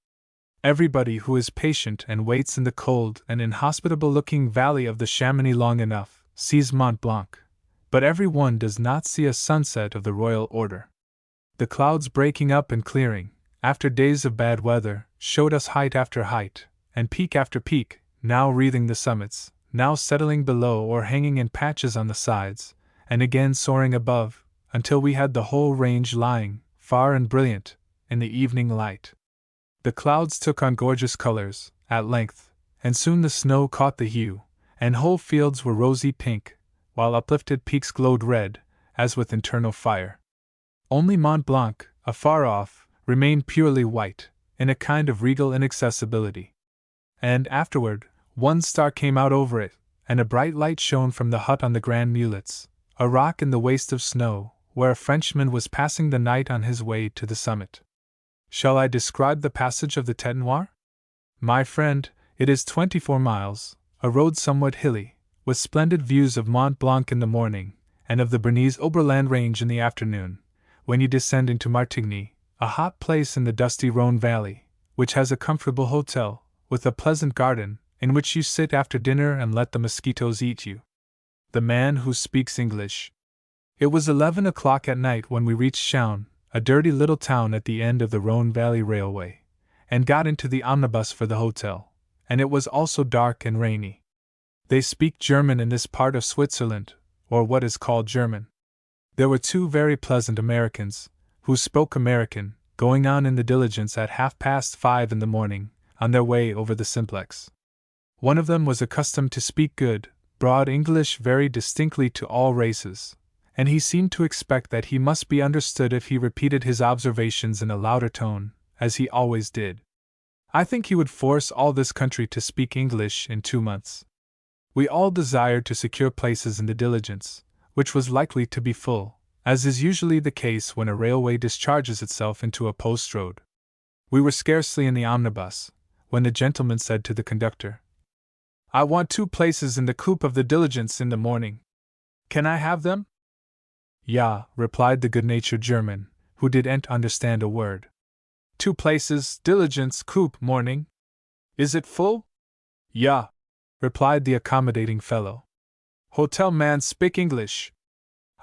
Everybody who is patient and waits in the cold and inhospitable-looking valley of the Chamonix long enough sees Mont Blanc, but every one does not see a sunset of the royal order. The clouds breaking up and clearing, after days of bad weather, showed us height after height, and peak after peak, now wreathing the summits, now settling below or hanging in patches on the sides, and again soaring above, until we had the whole range lying, far and brilliant, in the evening light. The clouds took on gorgeous colors, at length, and soon the snow caught the hue, and whole fields were rosy pink, while uplifted peaks glowed red, as with internal fire. Only Mont Blanc, afar off, remained purely white, in a kind of regal inaccessibility. And afterward, one star came out over it, and a bright light shone from the hut on the Grand Mulets, a rock in the waste of snow, where a Frenchman was passing the night on his way to the summit. Shall I describe the passage of the Tête Noire? My friend, it is 24 miles, a road somewhat hilly, with splendid views of Mont Blanc in the morning, and of the Bernese Oberland range in the afternoon, when you descend into Martigny, a hot place in the dusty Rhône valley, which has a comfortable hotel, with a pleasant garden, in which you sit after dinner and let the mosquitoes eat you. The man who speaks English. It was 11 o'clock at night when we reached Chaon, a dirty little town at the end of the Rhône Valley Railway, and got into the omnibus for the hotel, and it was also dark and rainy. They speak German in this part of Switzerland, or what is called German. There were two very pleasant Americans, who spoke American, going on in the diligence at 5:30 in the morning, on their way over the Simplex. One of them was accustomed to speak good, broad English very distinctly to all races, and he seemed to expect that he must be understood if he repeated his observations in a louder tone, as he always did. I think he would force all this country to speak English in 2 months. We all desired to secure places in the diligence, which was likely to be full, as is usually the case when a railway discharges itself into a post road. We were scarcely in the omnibus, when the gentleman said to the conductor, "I want 2 places in the coupe of the diligence in the morning. Can I have them?" "Ja," replied the good-natured German, who didn't understand a word. 2 places, diligence, coupe, morning. Is it full?" "Ja," replied the accommodating fellow. "Hotel man speak English."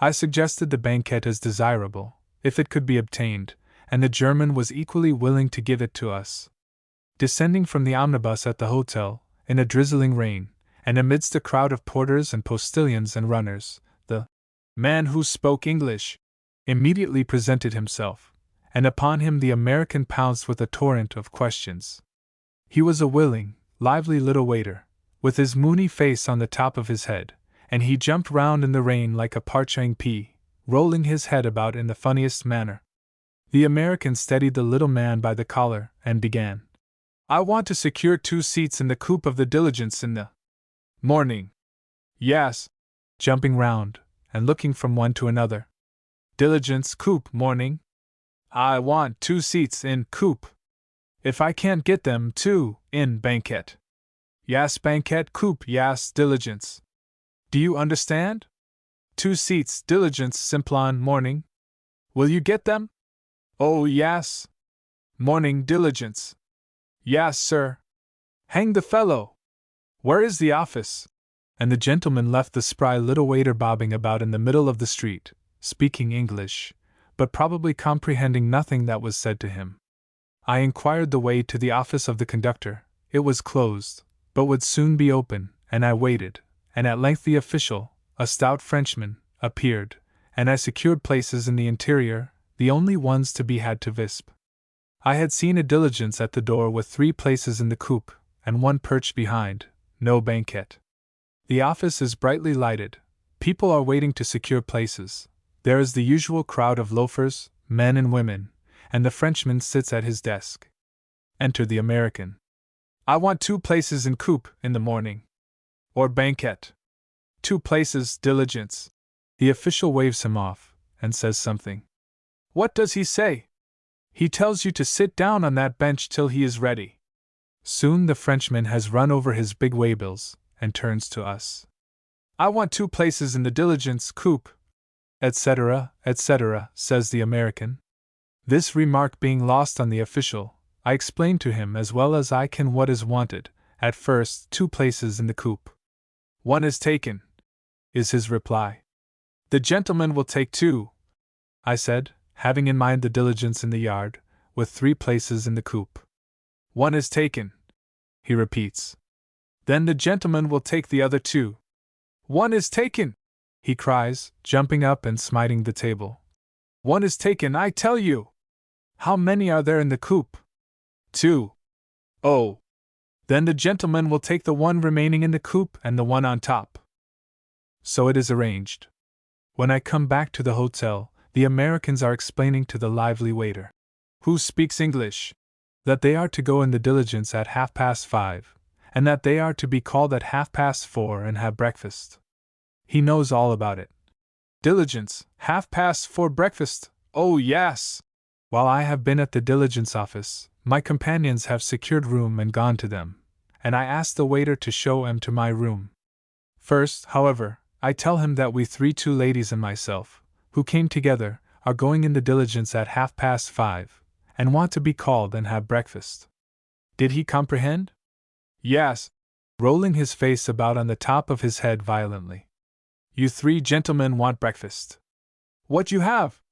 I suggested the banquette as desirable, if it could be obtained, and the German was equally willing to give it to us. Descending from the omnibus at the hotel, in a drizzling rain, and amidst a crowd of porters and postilions and runners, the man who spoke English immediately presented himself, and upon him the American pounced with a torrent of questions. He was a willing, lively little waiter, with his moony face on the top of his head, and he jumped round in the rain like a parching pea, rolling his head about in the funniest manner. The American steadied the little man by the collar, and began, "I want to secure 2 seats in the coupe of the diligence in the morning." "Yes," jumping round, and looking from one to another. "Diligence, coupe, morning." "I want 2 seats in coupe." "If I can't get them, 2 in banquette." "Yes, banquette, coupe, yes, diligence." "Do you understand? 2 seats, diligence, Simplon, morning." "Will you get them?" "Oh, yes." "Morning, diligence." "Yes, sir." "Hang the fellow! Where is the office?" And the gentleman left the spry little waiter bobbing about in the middle of the street, speaking English, but probably comprehending nothing that was said to him. I inquired the way to the office of the conductor. It was closed, but would soon be open, and I waited, and at length the official, a stout Frenchman, appeared, and I secured places in the interior, the only ones to be had to Visp. I had seen a diligence at the door with 3 places in the coupe, and 1 perched behind, no banquette. The office is brightly lighted, people are waiting to secure places, there is the usual crowd of loafers, men and women, and the Frenchman sits at his desk. Enter the American. "I want 2 places in coupe in the morning." "Or banquette." "2 places, diligence." The official waves him off, and says something. What does he say? He tells you to sit down on that bench till he is ready. Soon the Frenchman has run over his big waybills, and turns to us. I want 2 places in the diligence coupe, etc., etc., says the American. This remark being lost on the official, I explain to him as well as I can what is wanted. At first, 2 places in the coupe. 1 is taken, is his reply. The gentleman will take 2, I said, having in mind the diligence in the yard, with 3 places in the coupe. 1 is taken, he repeats. Then the gentleman will take the other 2. 1 is taken, he cries, jumping up and smiting the table. 1 is taken, I tell you! How many are there in the coupe? 2. Oh! Then the gentleman will take the 1 remaining in the coupe and the 1 on top. So it is arranged. When I come back to the hotel, the Americans are explaining to the lively waiter, who speaks English, that they are to go in the diligence at 5:30, and that they are to be called at 4:30 and have breakfast. He knows all about it. Diligence, 4:30 breakfast, oh yes! While I have been at the diligence office, my companions have secured room and gone to them, and I ask the waiter to show them to my room. First, however, I tell him that we 2 ladies and myself, who came together, are going in the diligence at 5:30, and want to be called and have breakfast. Did he comprehend? Yes, rolling his face about on the top of his head violently. You 3 gentlemen want breakfast. What you have?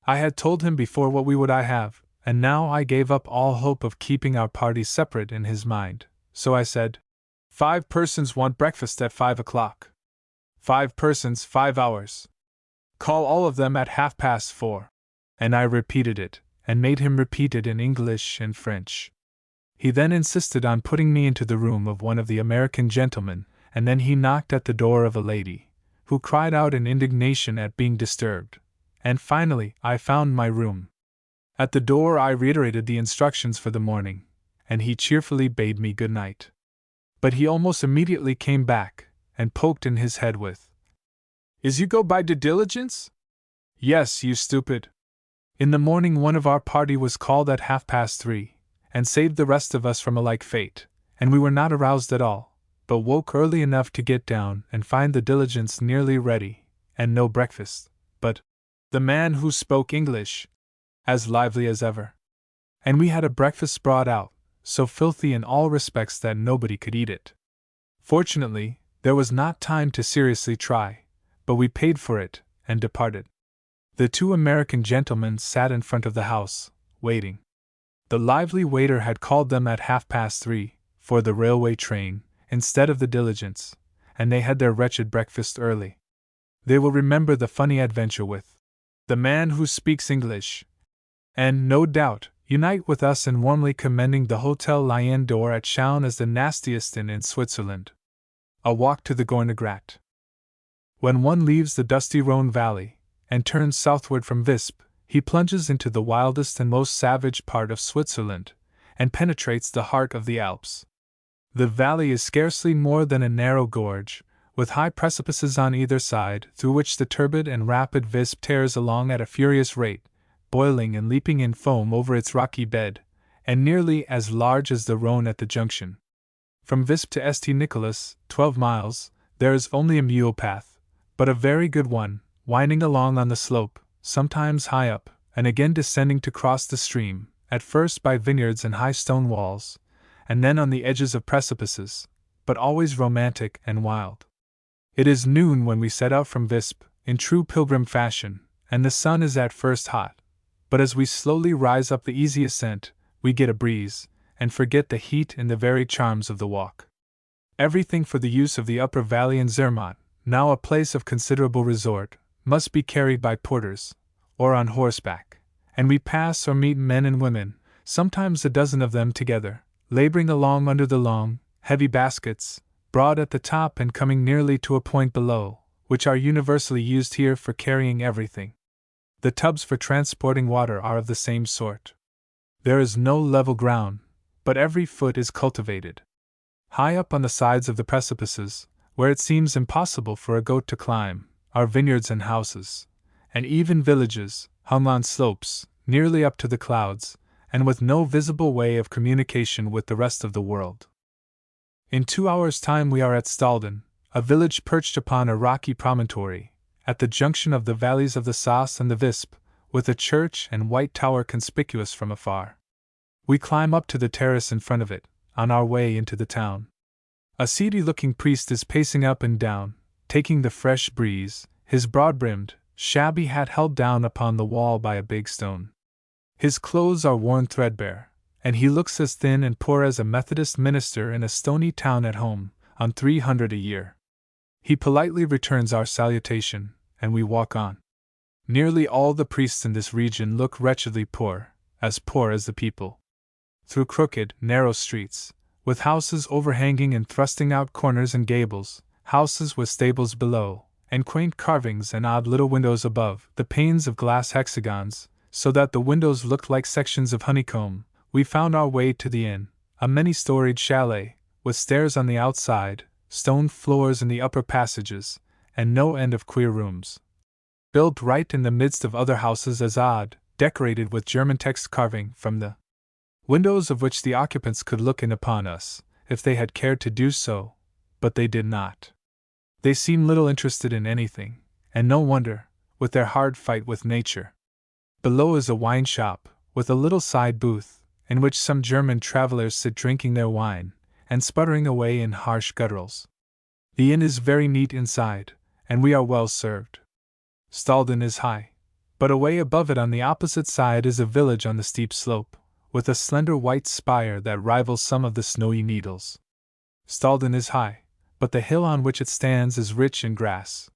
I had told him before what we would I have, and now I gave up all hope of keeping our party separate in his mind, so I said, 5 persons want breakfast at 5 o'clock. 5 persons, 5 hours. Call all of them at 4:30. And I repeated it, and made him repeat it in English and French. He then insisted on putting me into the room of one of the American gentlemen, and then he knocked at the door of a lady, who cried out in indignation at being disturbed, and finally I found my room. At the door I reiterated the instructions for the morning, and he cheerfully bade me good night. But he almost immediately came back, and poked in his head with, Is you go by de diligence? Yes, you stupid. In the morning one of our party was called at 3:30, and saved the rest of us from a like fate, and we were not aroused at all, but woke early enough to get down and find the diligence nearly ready, and no breakfast, but the man who spoke English, as lively as ever. And we had a breakfast brought out, so filthy in all respects that nobody could eat it. Fortunately, there was not time to seriously try, but we paid for it, and departed. The 2 American gentlemen sat in front of the house, waiting. The lively waiter had called them at 3:30, for the railway train, instead of the diligence, and they had their wretched breakfast early. They will remember the funny adventure with the man who speaks English, and, no doubt, unite with us in warmly commending the Hotel Lion d'Or at Chaon as the nastiest inn in Switzerland. A walk to the Gorne Grat. When one leaves the dusty Rhone Valley, and turns southward from Visp, he plunges into the wildest and most savage part of Switzerland, and penetrates the heart of the Alps. The valley is scarcely more than a narrow gorge, with high precipices on either side, through which the turbid and rapid Visp tears along at a furious rate, boiling and leaping in foam over its rocky bed, and nearly as large as the Rhone at the junction. From Visp to St. Nicholas, 12 miles, there is only a mule path, but a very good one, winding along on the slope, sometimes high up, and again descending to cross the stream, at first by vineyards and high stone walls, and then on the edges of precipices, but always romantic and wild. It is noon when we set out from Visp, in true pilgrim fashion, and the sun is at first hot, but as we slowly rise up the easy ascent, we get a breeze, and forget the heat in the very charms of the walk. Everything for the use of the upper valley in Zermatt, now a place of considerable resort, must be carried by porters, or on horseback, and we pass or meet men and women, sometimes a dozen of them together, laboring along under the long, heavy baskets, broad at the top and coming nearly to a point below, which are universally used here for carrying everything. The tubs for transporting water are of the same sort. There is no level ground, but every foot is cultivated. High up on the sides of the precipices, where it seems impossible for a goat to climb, are vineyards and houses, and even villages, hung on slopes, nearly up to the clouds, and with no visible way of communication with the rest of the world. In 2 hours' time we are at Stalden, a village perched upon a rocky promontory, at the junction of the valleys of the Saas and the Visp, with a church and white tower conspicuous from afar. We climb up to the terrace in front of it, on our way into the town. A seedy-looking priest is pacing up and down, taking the fresh breeze, his broad-brimmed, shabby hat held down upon the wall by a big stone. His clothes are worn threadbare, and he looks as thin and poor as a Methodist minister in a stony town at home, on 300 a year. He politely returns our salutation, and we walk on. Nearly all the priests in this region look wretchedly poor as the people. Through crooked, narrow streets, with houses overhanging and thrusting out corners and gables, houses with stables below, and quaint carvings and odd little windows above, the panes of glass hexagons, so that the windows looked like sections of honeycomb, we found our way to the inn, a many-storied chalet, with stairs on the outside, stone floors in the upper passages, and no end of queer rooms. Built right in the midst of other houses as odd, decorated with German text carving from the windows of which the occupants could look in upon us, if they had cared to do so, but they did not. They seemed little interested in anything, and no wonder, with their hard fight with nature. Below is a wine shop, with a little side booth, in which some German travelers sit drinking their wine, and sputtering away in harsh gutturals. The inn is very neat inside, and we are well served. Stalden is high, but away above it on the opposite side is a village on the steep slope, with a slender white spire that rivals some of the snowy Needles. Stalden is high, but the hill on which it stands is rich in grass.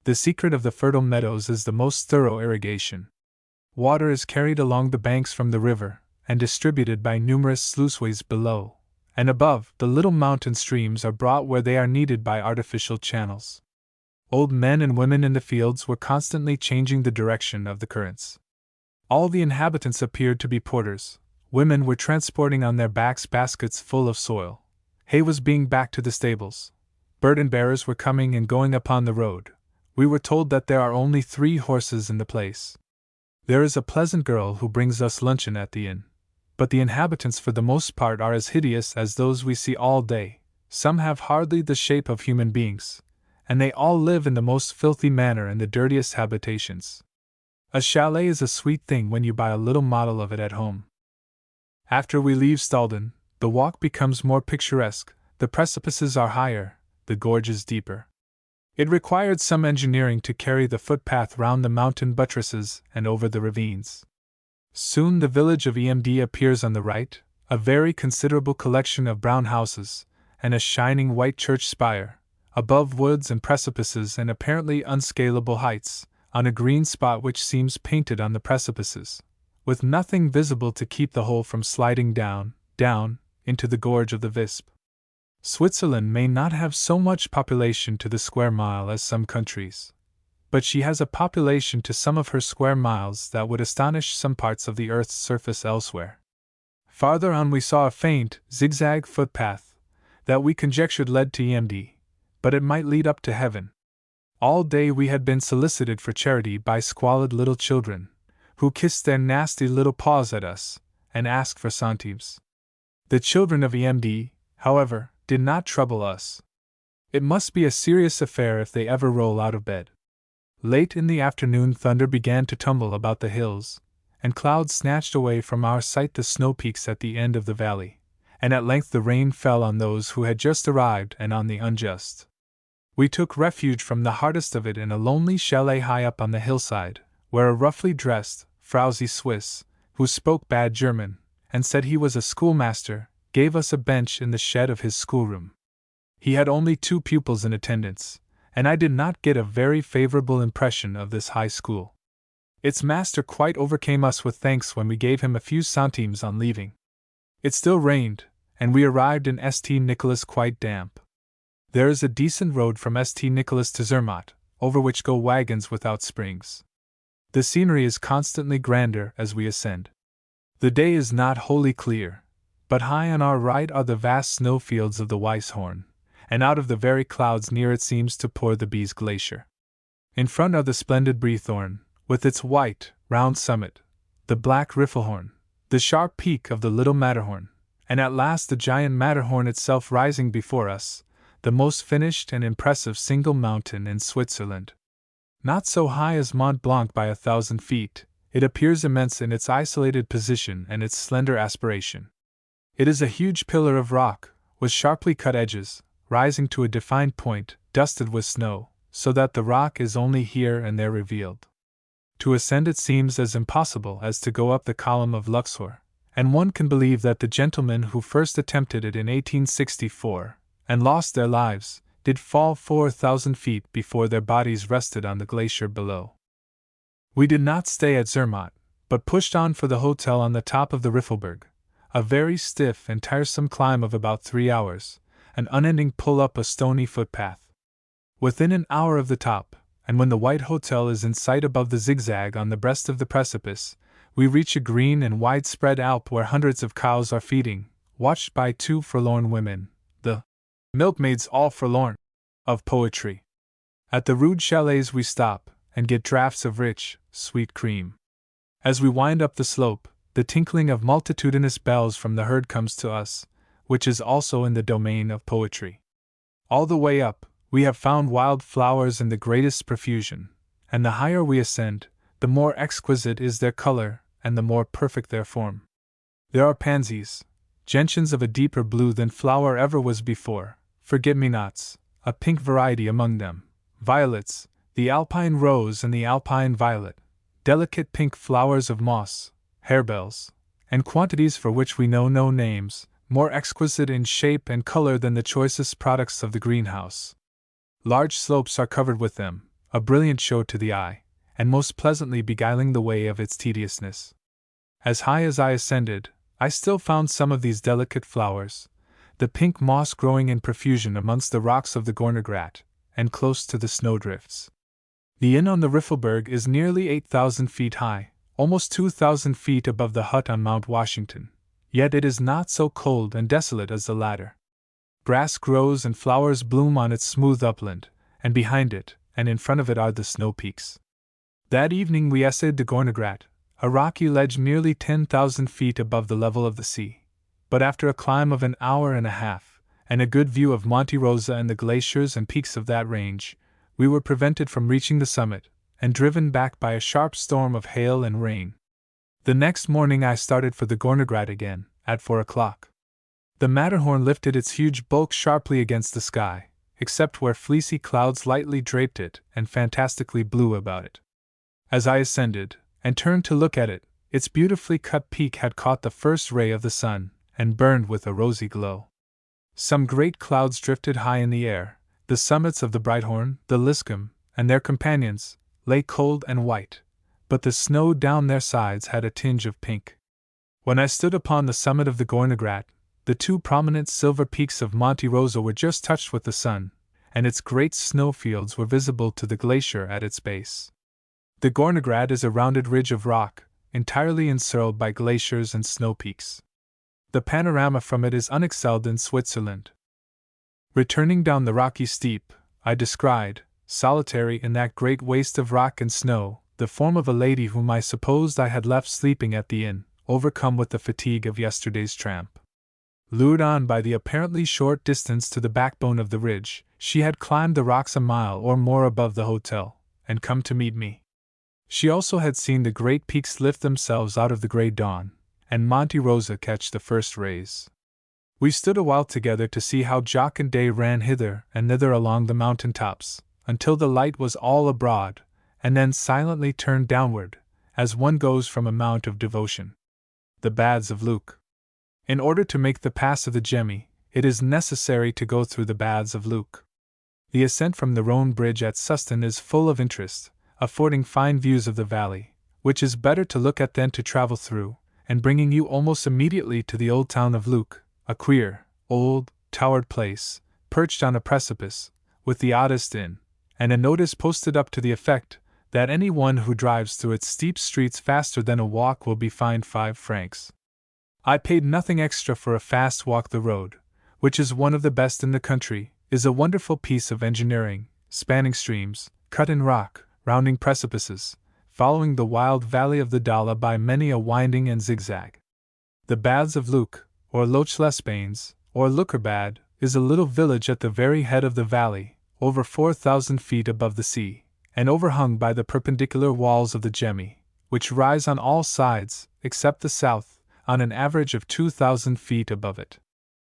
The secret of the fertile meadows is the most thorough irrigation. Water is carried along the banks from the river, and distributed by numerous sluiceways below, and above, the little mountain streams are brought where they are needed by artificial channels. Old men and women in the fields were constantly changing the direction of the currents. All the inhabitants appeared to be porters. Women were transporting on their backs baskets full of soil. Hay was being backed to the stables. Burden-bearers were coming and going upon the road. We were told that there are only 3 horses in the place. There is a pleasant girl who brings us luncheon at the inn. But the inhabitants for the most part are as hideous as those we see all day. Some have hardly the shape of human beings, and they all live in the most filthy manner in the dirtiest habitations. A chalet is a sweet thing when you buy a little model of it at home. After we leave Stalden, the walk becomes more picturesque, the precipices are higher, the gorges deeper. It required some engineering to carry the footpath round the mountain buttresses and over the ravines. Soon the village of EMD appears on the right, a very considerable collection of brown houses, and a shining white church spire, above woods and precipices and apparently unscalable heights, on a green spot which seems painted on the precipices, with nothing visible to keep the whole from sliding down, into the gorge of the Visp. Switzerland may not have so much population to the square mile as some countries, but she has a population to some of her square miles that would astonish some parts of the earth's surface elsewhere. Farther on we saw a faint, zigzag footpath, that we conjectured led to EMD, but it might lead up to heaven. All day we had been solicited for charity by squalid little children, who kissed their nasty little paws at us, and asked for centimes. The children of EMD, however, did not trouble us. It must be a serious affair if they ever roll out of bed. Late in the afternoon thunder began to tumble about the hills, and clouds snatched away from our sight the snow peaks at the end of the valley, and at length the rain fell on those who had just arrived and on the unjust. We took refuge from the hardest of it in a lonely chalet high up on the hillside, where a roughly dressed, frowsy Swiss, who spoke bad German, and said he was a schoolmaster, gave us a bench in the shed of his schoolroom. He had only 2 pupils in attendance, and I did not get a very favorable impression of this high school. Its master quite overcame us with thanks when we gave him a few centimes on leaving. It still rained, and we arrived in St. Nicholas quite damp. There is a decent road from St. Nicholas to Zermatt, over which go wagons without springs. The scenery is constantly grander as we ascend. The day is not wholly clear, but high on our right are the vast snowfields of the Weisshorn, and out of the very clouds near it seems to pour the Bies Glacier. In front are the splendid Breithorn, with its white, round summit, the black Riffelhorn, the sharp peak of the little Matterhorn, and at last the giant Matterhorn itself rising before us, the most finished and impressive single mountain in Switzerland. Not so high as Mont Blanc by 1,000 feet, it appears immense in its isolated position and its slender aspiration. It is a huge pillar of rock, with sharply cut edges, rising to a defined point, dusted with snow, so that the rock is only here and there revealed. To ascend it seems as impossible as to go up the column of Luxor, and one can believe that the gentlemen who first attempted it in 1864, and lost their lives, did fall 4,000 feet before their bodies rested on the glacier below. We did not stay at Zermatt, but pushed on for the hotel on the top of the Riffelberg, a very stiff and tiresome climb of about 3 hours, an unending pull up a stony footpath. Within an hour of the top, and when the white hotel is in sight above the zigzag on the breast of the precipice, we reach a green and widespread alp where hundreds of cows are feeding, watched by 2 forlorn women, the milkmaids all forlorn of poetry. At the rude chalets we stop, and get draughts of rich, sweet cream. As we wind up the slope, the tinkling of multitudinous bells from the herd comes to us, which is also in the domain of poetry. All the way up, we have found wild flowers in the greatest profusion, and the higher we ascend, the more exquisite is their color and the more perfect their form. There are pansies, gentians of a deeper blue than flower ever was before, forget-me-nots, a pink variety among them, violets, the alpine rose and the alpine violet, delicate pink flowers of moss, harebells, and quantities for which we know no names, more exquisite in shape and color than the choicest products of the greenhouse. Large slopes are covered with them, a brilliant show to the eye, and most pleasantly beguiling the way of its tediousness. As high as I ascended, I still found some of these delicate flowers, the pink moss growing in profusion amongst the rocks of the Gornergrat, and close to the snowdrifts. The inn on the Riffelberg is nearly 8,000 feet high, almost 2,000 feet above the hut on Mount Washington, yet it is not so cold and desolate as the latter. Grass grows and flowers bloom on its smooth upland, and behind it, and in front of it are the snow peaks. That evening we essayed the Gornergrat, a rocky ledge nearly 10,000 feet above the level of the sea, but after a climb of an hour and a half, and a good view of Monte Rosa and the glaciers and peaks of that range, we were prevented from reaching the summit, and driven back by a sharp storm of hail and rain. The next morning I started for the Gornergrat again, at 4 o'clock. The Matterhorn lifted its huge bulk sharply against the sky, except where fleecy clouds lightly draped it and fantastically blew about it. As I ascended, and turned to look at it, its beautifully cut peak had caught the first ray of the sun, and burned with a rosy glow. Some great clouds drifted high in the air, the summits of the Breithorn, the Liscum, and their companions, lay cold and white, but the snow down their sides had a tinge of pink. When I stood upon the summit of the Gornergrat, the 2 prominent silver peaks of Monte Rosa were just touched with the sun, and its great snowfields were visible to the glacier at its base. The Gornergrat is a rounded ridge of rock, entirely encircled by glaciers and snow peaks. The panorama from it is unexcelled in Switzerland. Returning down the rocky steep, I descried, solitary in that great waste of rock and snow, the form of a lady whom I supposed I had left sleeping at the inn, overcome with the fatigue of yesterday's tramp. Lured on by the apparently short distance to the backbone of the ridge, she had climbed the rocks a mile or more above the hotel, and come to meet me. She also had seen the great peaks lift themselves out of the grey dawn, and Monte Rosa catch the first rays. We stood a while together to see how Jock and Day ran hither and thither along the mountain tops, until the light was all abroad, and then silently turned downward, as one goes from a mount of devotion. The Baths of Luke. In order to make the pass of the Gemmi, it is necessary to go through the Baths of Luke. The ascent from the Rhone bridge at Suston is full of interest, affording fine views of the valley, which is better to look at than to travel through, and bringing you almost immediately to the old town of Luke, a queer, old, towered place, perched on a precipice, with the oddest inn, and a notice posted up to the effect that any one who drives through its steep streets faster than a walk will be fined 5 francs. I paid nothing extra for a fast walk. The road, which is one of the best in the country, is a wonderful piece of engineering, spanning streams, cut in rock, rounding precipices, following the wild valley of the Dala by many a winding and zigzag. The Baths of Luc, or Loch les Bains, or Lookerbad, is a little village at the very head of the valley, over 4,000 feet above the sea, and overhung by the perpendicular walls of the Gemmi, which rise on all sides, except the south, on an average of 2,000 feet above it.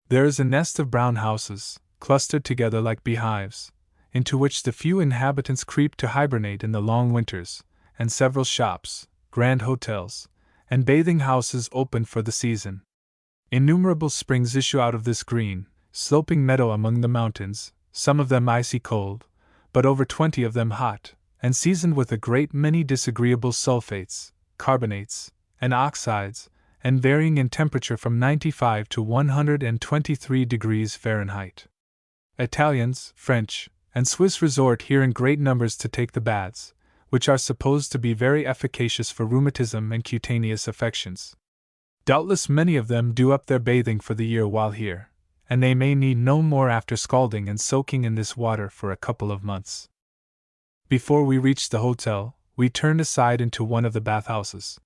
There is a nest of brown houses, clustered together like beehives, into which the few inhabitants creep to hibernate in the long winters, and several shops, grand hotels, and bathing houses open for the season. Innumerable springs issue out of this green, sloping meadow among the mountains, some of them icy cold, but over 20 of them hot, and seasoned with a great many disagreeable sulfates, carbonates, and oxides, and varying in temperature from 95 to 123 degrees Fahrenheit. Italians, French, and Swiss resort here in great numbers to take the baths, which are supposed to be very efficacious for rheumatism and cutaneous affections. Doubtless many of them do up their bathing for the year while here, and they may need no more after scalding and soaking in this water for a couple of months. Before we reached the hotel, we turned aside into one of the bathhouses.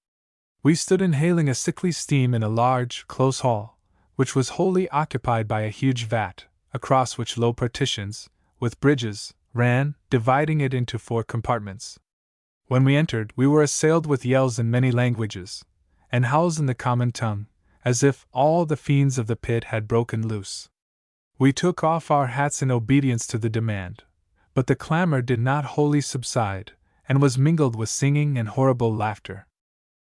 We stood inhaling a sickly steam in a large, close hall, which was wholly occupied by a huge vat, across which low partitions, with bridges, ran, dividing it into 4 compartments. When we entered, we were assailed with yells in many languages, and howls in the common tongue, as if all the fiends of the pit had broken loose. We took off our hats in obedience to the demand, but the clamor did not wholly subside, and was mingled with singing and horrible laughter.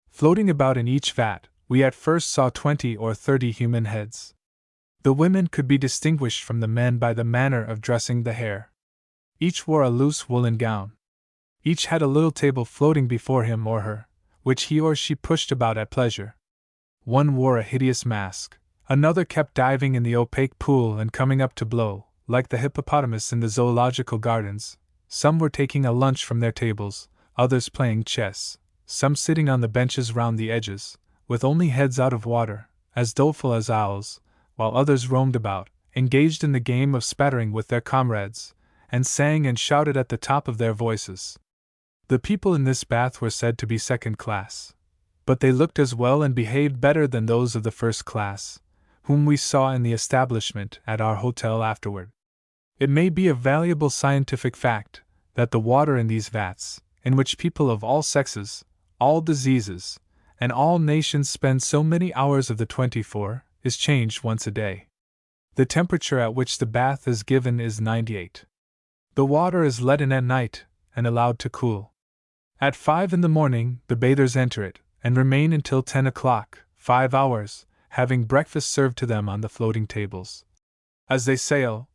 Floating about in each vat, we at first saw 20 or 30 human heads. The women could be distinguished from the men by the manner of dressing the hair. Each wore a loose woolen gown. Each had a little table floating before him or her, which he or she pushed about at pleasure. One wore a hideous mask, another kept diving in the opaque pool and coming up to blow, like the hippopotamus in the zoological gardens. Some were taking a lunch from their tables, others playing chess, some sitting on the benches round the edges, with only heads out of water, as doleful as owls, while others roamed about, engaged in the game of spattering with their comrades, and sang and shouted at the top of their voices. The people in this bath were said to be second class, but they looked as well and behaved better than those of the first class, whom we saw in the establishment at our hotel afterward. It may be a valuable scientific fact that the water in these vats, in which people of all sexes, all diseases, and all nations spend so many hours of the 24, is changed once a day. The temperature at which the bath is given is 98. The water is let in at night, and allowed to cool. At 5 in the morning, the bathers enter it, and remain until 10 o'clock, 5 hours, having breakfast served to them on the floating tables. As they sail,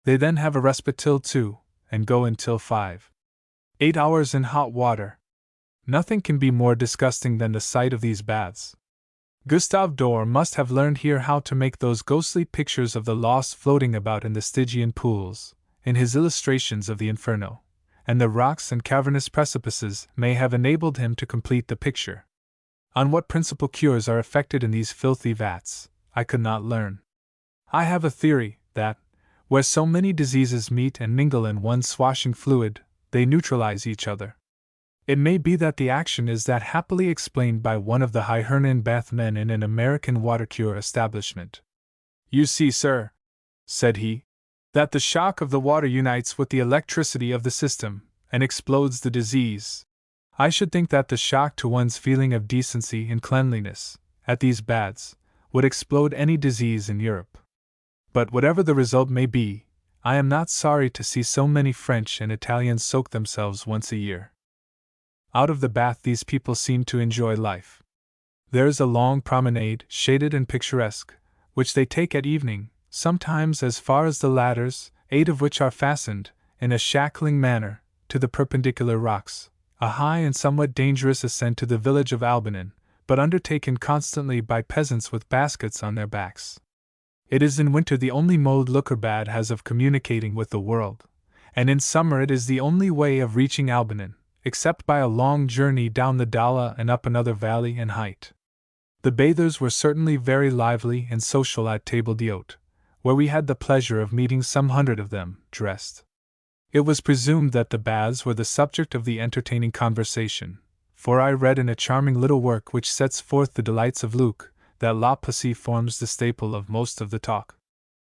they then have a respite till 2, and go until 5. 8 hours in hot water. Nothing can be more disgusting than the sight of these baths. Gustave Doré must have learned here how to make those ghostly pictures of the lost floating about in the Stygian pools, in his illustrations of the Inferno, and the rocks and cavernous precipices may have enabled him to complete the picture. On what principle cures are effected in these filthy vats, I could not learn. I have a theory that, where so many diseases meet and mingle in one swashing fluid, they neutralize each other. It may be that the action is that happily explained by one of the Hibernian bath men in an American water cure establishment. You see, sir, said he, that the shock of the water unites with the electricity of the system, and explodes the disease. I should think that the shock to one's feeling of decency and cleanliness, at these baths, would explode any disease in Europe. But whatever the result may be, I am not sorry to see so many French and Italians soak themselves once a year. Out of the bath these people seem to enjoy life. There is a long promenade, shaded and picturesque, which they take at evening, sometimes as far as the ladders, 8 of which are fastened, in a shackling manner, to the perpendicular rocks, a high and somewhat dangerous ascent to the village of Albanin, but undertaken constantly by peasants with baskets on their backs. It is in winter the only mode Lookerbad has of communicating with the world, and in summer it is the only way of reaching Albanin, except by a long journey down the Dala and up another valley and height. The bathers were certainly very lively and social at table d'hôte, where we had the pleasure of meeting some 100 of them, dressed It was presumed that the baths were the subject of the entertaining conversation, for I read in a charming little work which sets forth the delights of Luke, that la piscine forms the staple of most of the talk.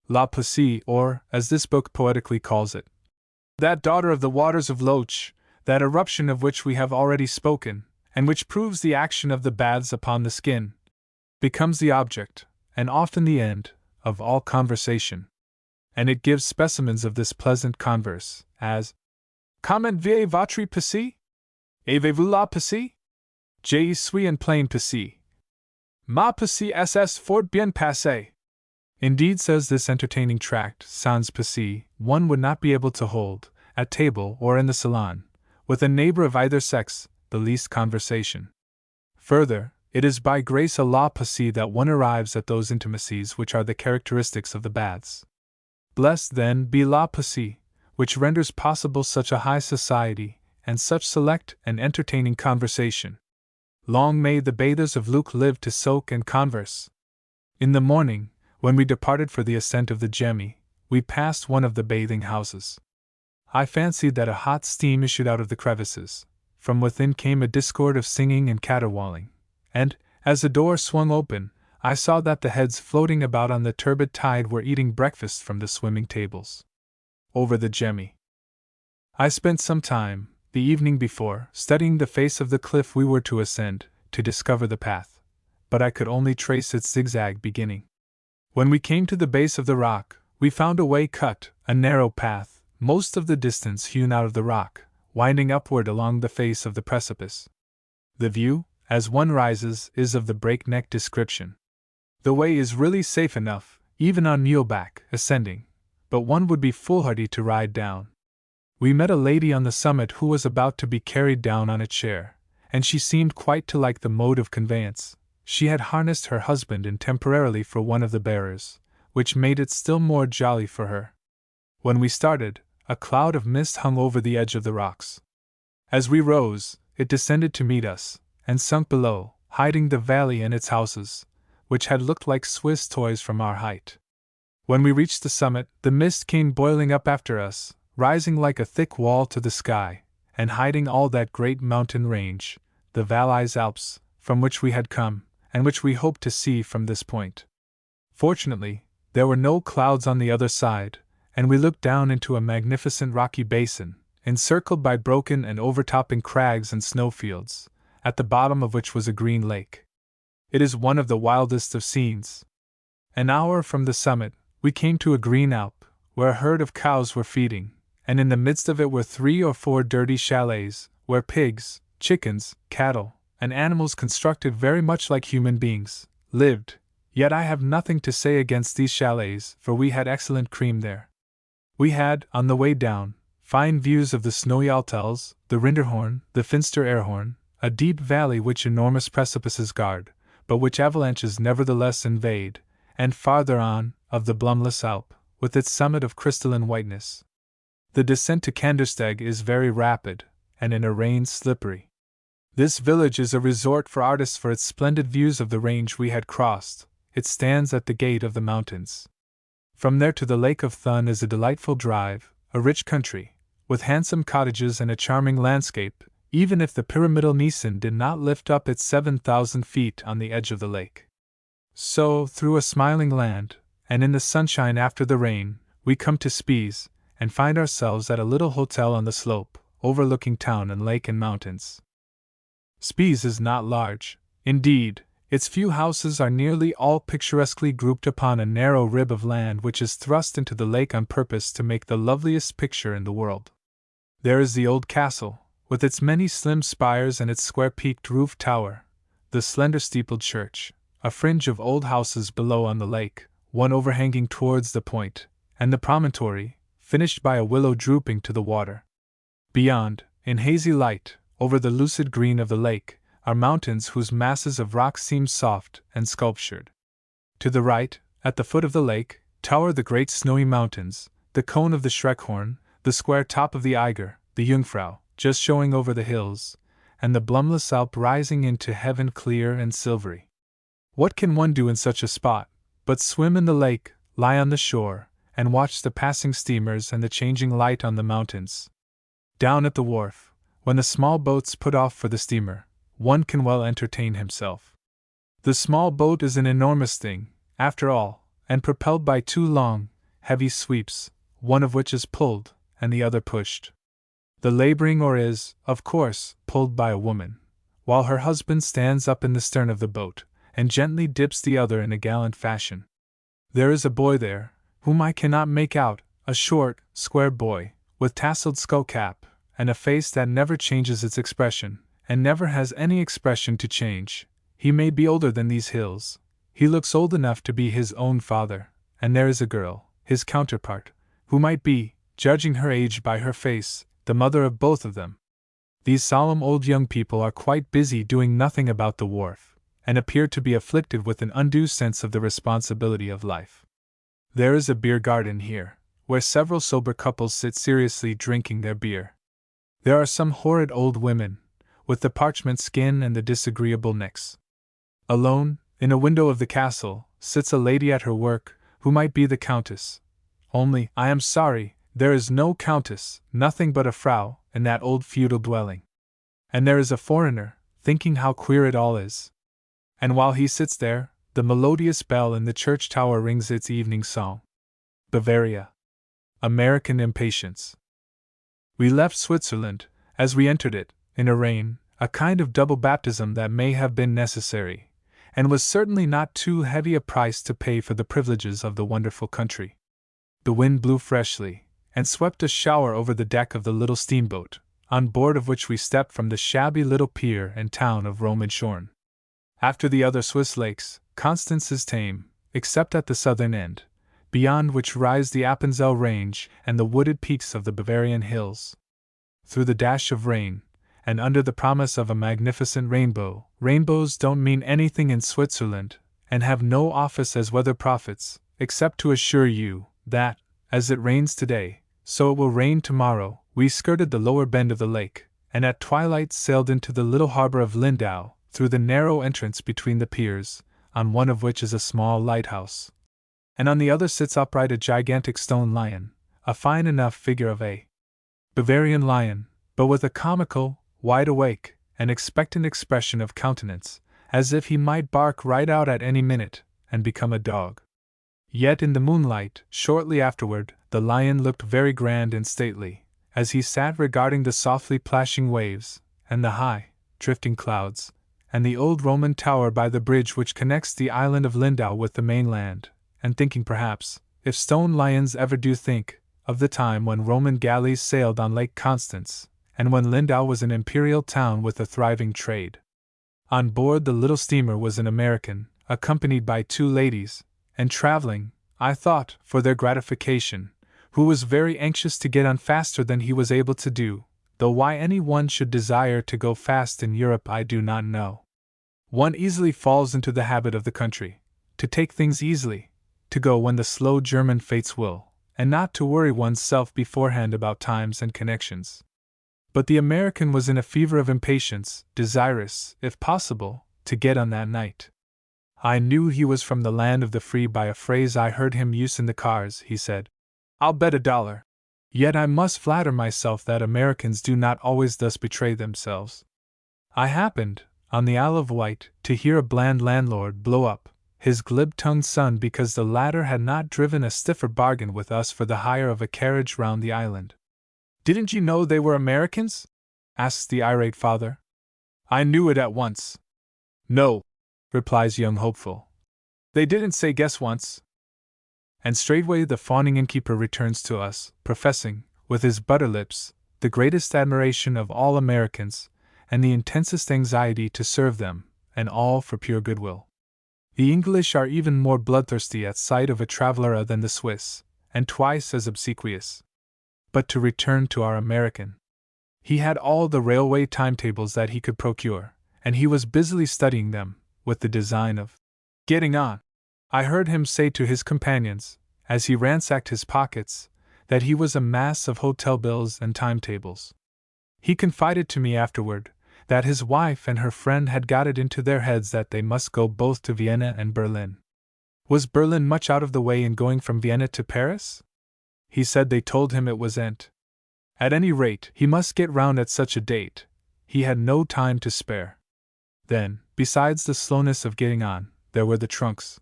La piscine, or, as this book poetically calls it, that daughter of the waters of Loch, that eruption of which we have already spoken, and which proves the action of the baths upon the skin, becomes the object, and often the end, of all conversation. And it gives specimens of this pleasant converse, as Comment vie votre piscine? Avez-vous la piscine? Je suis en pleine piscine. Ma piscine est fort bien passée. Indeed, says this entertaining tract, sans piscine, one would not be able to hold, at table or in the salon, with a neighbor of either sex, the least conversation. Further, it is by grace à la piscine that one arrives at those intimacies which are the characteristics of the baths. Blessed, then, be la piscine, which renders possible such a high society, and such select and entertaining conversation. Long may the bathers of Luke live to soak and converse. In the morning, when we departed for the ascent of the Gemmi, we passed one of the bathing houses. I fancied that a hot steam issued out of the crevices. From within came a discord of singing and caterwauling, and, as the door swung open, I saw that the heads floating about on the turbid tide were eating breakfast from the swimming tables. Over the Gemmi. I spent some time, the evening before, studying the face of the cliff we were to ascend, to discover the path, but I could only trace its zigzag beginning. When we came to the base of the rock, we found a way cut, a narrow path, most of the distance hewn out of the rock, winding upward along the face of the precipice. The view, as one rises, is of the breakneck description. The way is really safe enough, even on muleback, ascending, but one would be foolhardy to ride down. We met a lady on the summit who was about to be carried down on a chair, and she seemed quite to like the mode of conveyance. She had harnessed her husband in temporarily for one of the bearers, which made it still more jolly for her. When we started, a cloud of mist hung over the edge of the rocks. As we rose, it descended to meet us, and sunk below, hiding the valley and its houses, which had looked like Swiss toys from our height. When we reached the summit, the mist came boiling up after us, rising like a thick wall to the sky, and hiding all that great mountain range, the Valais Alps, from which we had come, and which we hoped to see from this point. Fortunately, there were no clouds on the other side, and we looked down into a magnificent rocky basin, encircled by broken and overtopping crags and snowfields, at the bottom of which was a green lake. It is one of the wildest of scenes. An hour from the summit, we came to a green alp, where a herd of cows were feeding, and in the midst of it were 3 or 4 dirty chalets, where pigs, chickens, cattle, and animals constructed very much like human beings, lived. Yet I have nothing to say against these chalets, for we had excellent cream there. We had, on the way down, fine views of the snowy Altels, the Rinderhorn, the Finster Erhorn, a deep valley which enormous precipices guard, but which avalanches nevertheless invade, and farther on, of the Blumless Alp, with its summit of crystalline whiteness. The descent to Kandersteg is very rapid, and in a rain slippery. This village is a resort for artists for its splendid views of the range we had crossed. It stands at the gate of the mountains. From there to the Lake of Thun is a delightful drive, a rich country, with handsome cottages and a charming landscape, even if the pyramidal Nissen did not lift up its 7,000 feet on the edge of the lake. So, through a smiling land, and in the sunshine after the rain, we come to Spies, and find ourselves at a little hotel on the slope, overlooking town and lake and mountains. Spies is not large. Indeed, its few houses are nearly all picturesquely grouped upon a narrow rib of land which is thrust into the lake on purpose to make the loveliest picture in the world. There is the old castle, with its many slim spires and its square-peaked roof tower, the slender steepled church, a fringe of old houses below on the lake, one overhanging towards the point, and the promontory, finished by a willow drooping to the water. Beyond, in hazy light, over the lucid green of the lake, are mountains whose masses of rock seem soft and sculptured. To the right, at the foot of the lake, tower the great snowy mountains, the cone of the Schreckhorn, the square top of the Eiger, the Jungfrau, just showing over the hills, and the Blumless Alp rising into heaven clear and silvery. What can one do in such a spot, but swim in the lake, lie on the shore, and watched the passing steamers and the changing light on the mountains. Down at the wharf, when the small boats put off for the steamer, one can well entertain himself. The small boat is an enormous thing, after all, and propelled by two long, heavy sweeps, one of which is pulled, and the other pushed. The laboring oar is, of course, pulled by a woman, while her husband stands up in the stern of the boat, and gently dips the other in a gallant fashion. There is a boy there, whom I cannot make out, a short, square boy, with tasseled skull cap, and a face that never changes its expression, and never has any expression to change. He may be older than these hills. He looks old enough to be his own father, and there is a girl, his counterpart, who might be, judging her age by her face, the mother of both of them. These solemn old young people are quite busy doing nothing about the wharf, and appear to be afflicted with an undue sense of the responsibility of life. There is a beer garden here, where several sober couples sit seriously drinking their beer. There are some horrid old women, with the parchment skin and the disagreeable necks. Alone, in a window of the castle, sits a lady at her work, who might be the countess. Only, I am sorry, there is no countess, nothing but a frau, in that old feudal dwelling. And there is a foreigner, thinking how queer it all is. And while he sits there, the melodious bell in the church tower rings its evening song. Bavaria. American impatience. We left Switzerland, as we entered it, in a rain, a kind of double baptism that may have been necessary, and was certainly not too heavy a price to pay for the privileges of the wonderful country. The wind blew freshly, and swept a shower over the deck of the little steamboat, on board of which we stepped from the shabby little pier and town of Romanshorn. After the other Swiss lakes, Constance is tame, except at the southern end, beyond which rise the Appenzell Range and the wooded peaks of the Bavarian hills. Through the dash of rain, and under the promise of a magnificent rainbow, rainbows don't mean anything in Switzerland, and have no office as weather prophets, except to assure you that, as it rains today, so it will rain tomorrow. We skirted the lower bend of the lake, and at twilight sailed into the little harbor of Lindau, through the narrow entrance between the piers, on one of which is a small lighthouse. And on the other sits upright a gigantic stone lion, a fine enough figure of a Bavarian lion, but with a comical, wide-awake, and expectant expression of countenance, as if he might bark right out at any minute, and become a dog. Yet in the moonlight, shortly afterward, the lion looked very grand and stately, as he sat regarding the softly plashing waves, and the high, drifting clouds, and the old Roman tower by the bridge which connects the island of Lindau with the mainland, and thinking perhaps, if stone lions ever do think, of the time when Roman galleys sailed on Lake Constance, and when Lindau was an imperial town with a thriving trade. On board the little steamer was an American, accompanied by two ladies, and traveling, I thought, for their gratification, who was very anxious to get on faster than he was able to do, though why any one should desire to go fast in Europe I do not know. One easily falls into the habit of the country, to take things easily, to go when the slow German fates will, and not to worry oneself beforehand about times and connections. But the American was in a fever of impatience, desirous, if possible, to get on that night. I knew he was from the land of the free by a phrase I heard him use in the cars. He said, "I'll bet $1." Yet I must flatter myself that Americans do not always thus betray themselves. I happened, on the Isle of Wight, to hear a bland landlord blow up his glib-tongued son because the latter had not driven a stiffer bargain with us for the hire of a carriage round the island. "Didn't you know they were Americans?" asks the irate father. "I knew it at once." "No," replies young hopeful. "They didn't say guess once." And straightway the fawning innkeeper returns to us, professing, with his butter lips, the greatest admiration of all Americans, and the intensest anxiety to serve them, and all for pure goodwill. The English are even more bloodthirsty at sight of a traveler than the Swiss, and twice as obsequious. But to return to our American. He had all the railway timetables that he could procure, and he was busily studying them, with the design of getting on. I heard him say to his companions, as he ransacked his pockets, that he was a mass of hotel bills and timetables. He confided to me afterward that his wife and her friend had got it into their heads that they must go both to Vienna and Berlin. Was Berlin much out of the way in going from Vienna to Paris? He said they told him it wasn't. At any rate, he must get round at such a date. He had no time to spare. Then, besides the slowness of getting on, there were the trunks.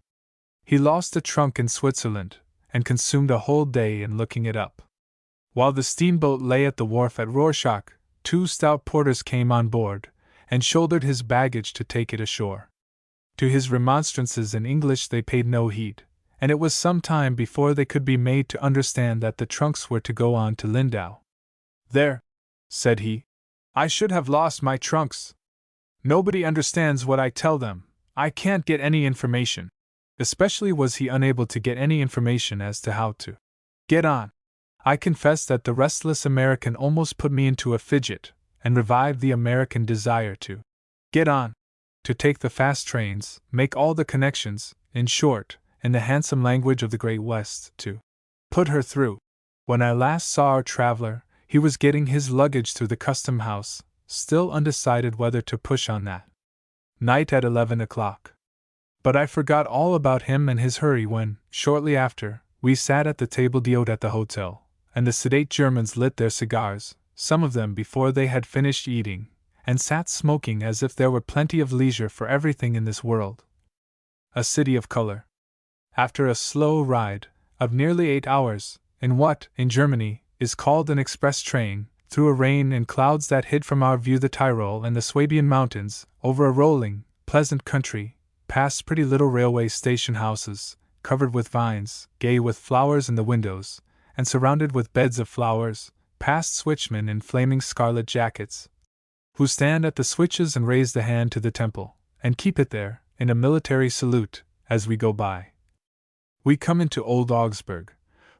He lost a trunk in Switzerland, and consumed a whole day in looking it up. While the steamboat lay at the wharf at Rorschach, 2 stout porters came on board, and shouldered his baggage to take it ashore. To his remonstrances in English they paid no heed, and it was some time before they could be made to understand that the trunks were to go on to Lindau. "There," said he, "I should have lost my trunks. Nobody understands what I tell them. I can't get any information." Especially was he unable to get any information as to how to get on. I confess that the restless American almost put me into a fidget, and revived the American desire to get on, to take the fast trains, make all the connections, in short, in the handsome language of the Great West, to put her through. When I last saw our traveler, he was getting his luggage through the custom house, still undecided whether to push on that night at 11 o'clock. But I forgot all about him and his hurry when, shortly after, we sat at the table d'hôte at the hotel, and the sedate Germans lit their cigars, some of them before they had finished eating, and sat smoking as if there were plenty of leisure for everything in this world. A city of color. After a slow ride, of nearly 8 hours, in what, in Germany, is called an express train, through a rain and clouds that hid from our view the Tyrol and the Swabian mountains, over a rolling, pleasant country, past pretty little railway station houses, covered with vines, gay with flowers in the windows, and surrounded with beds of flowers, past switchmen in flaming scarlet jackets, who stand at the switches and raise the hand to the temple, and keep it there, in a military salute, as we go by. We come into old Augsburg,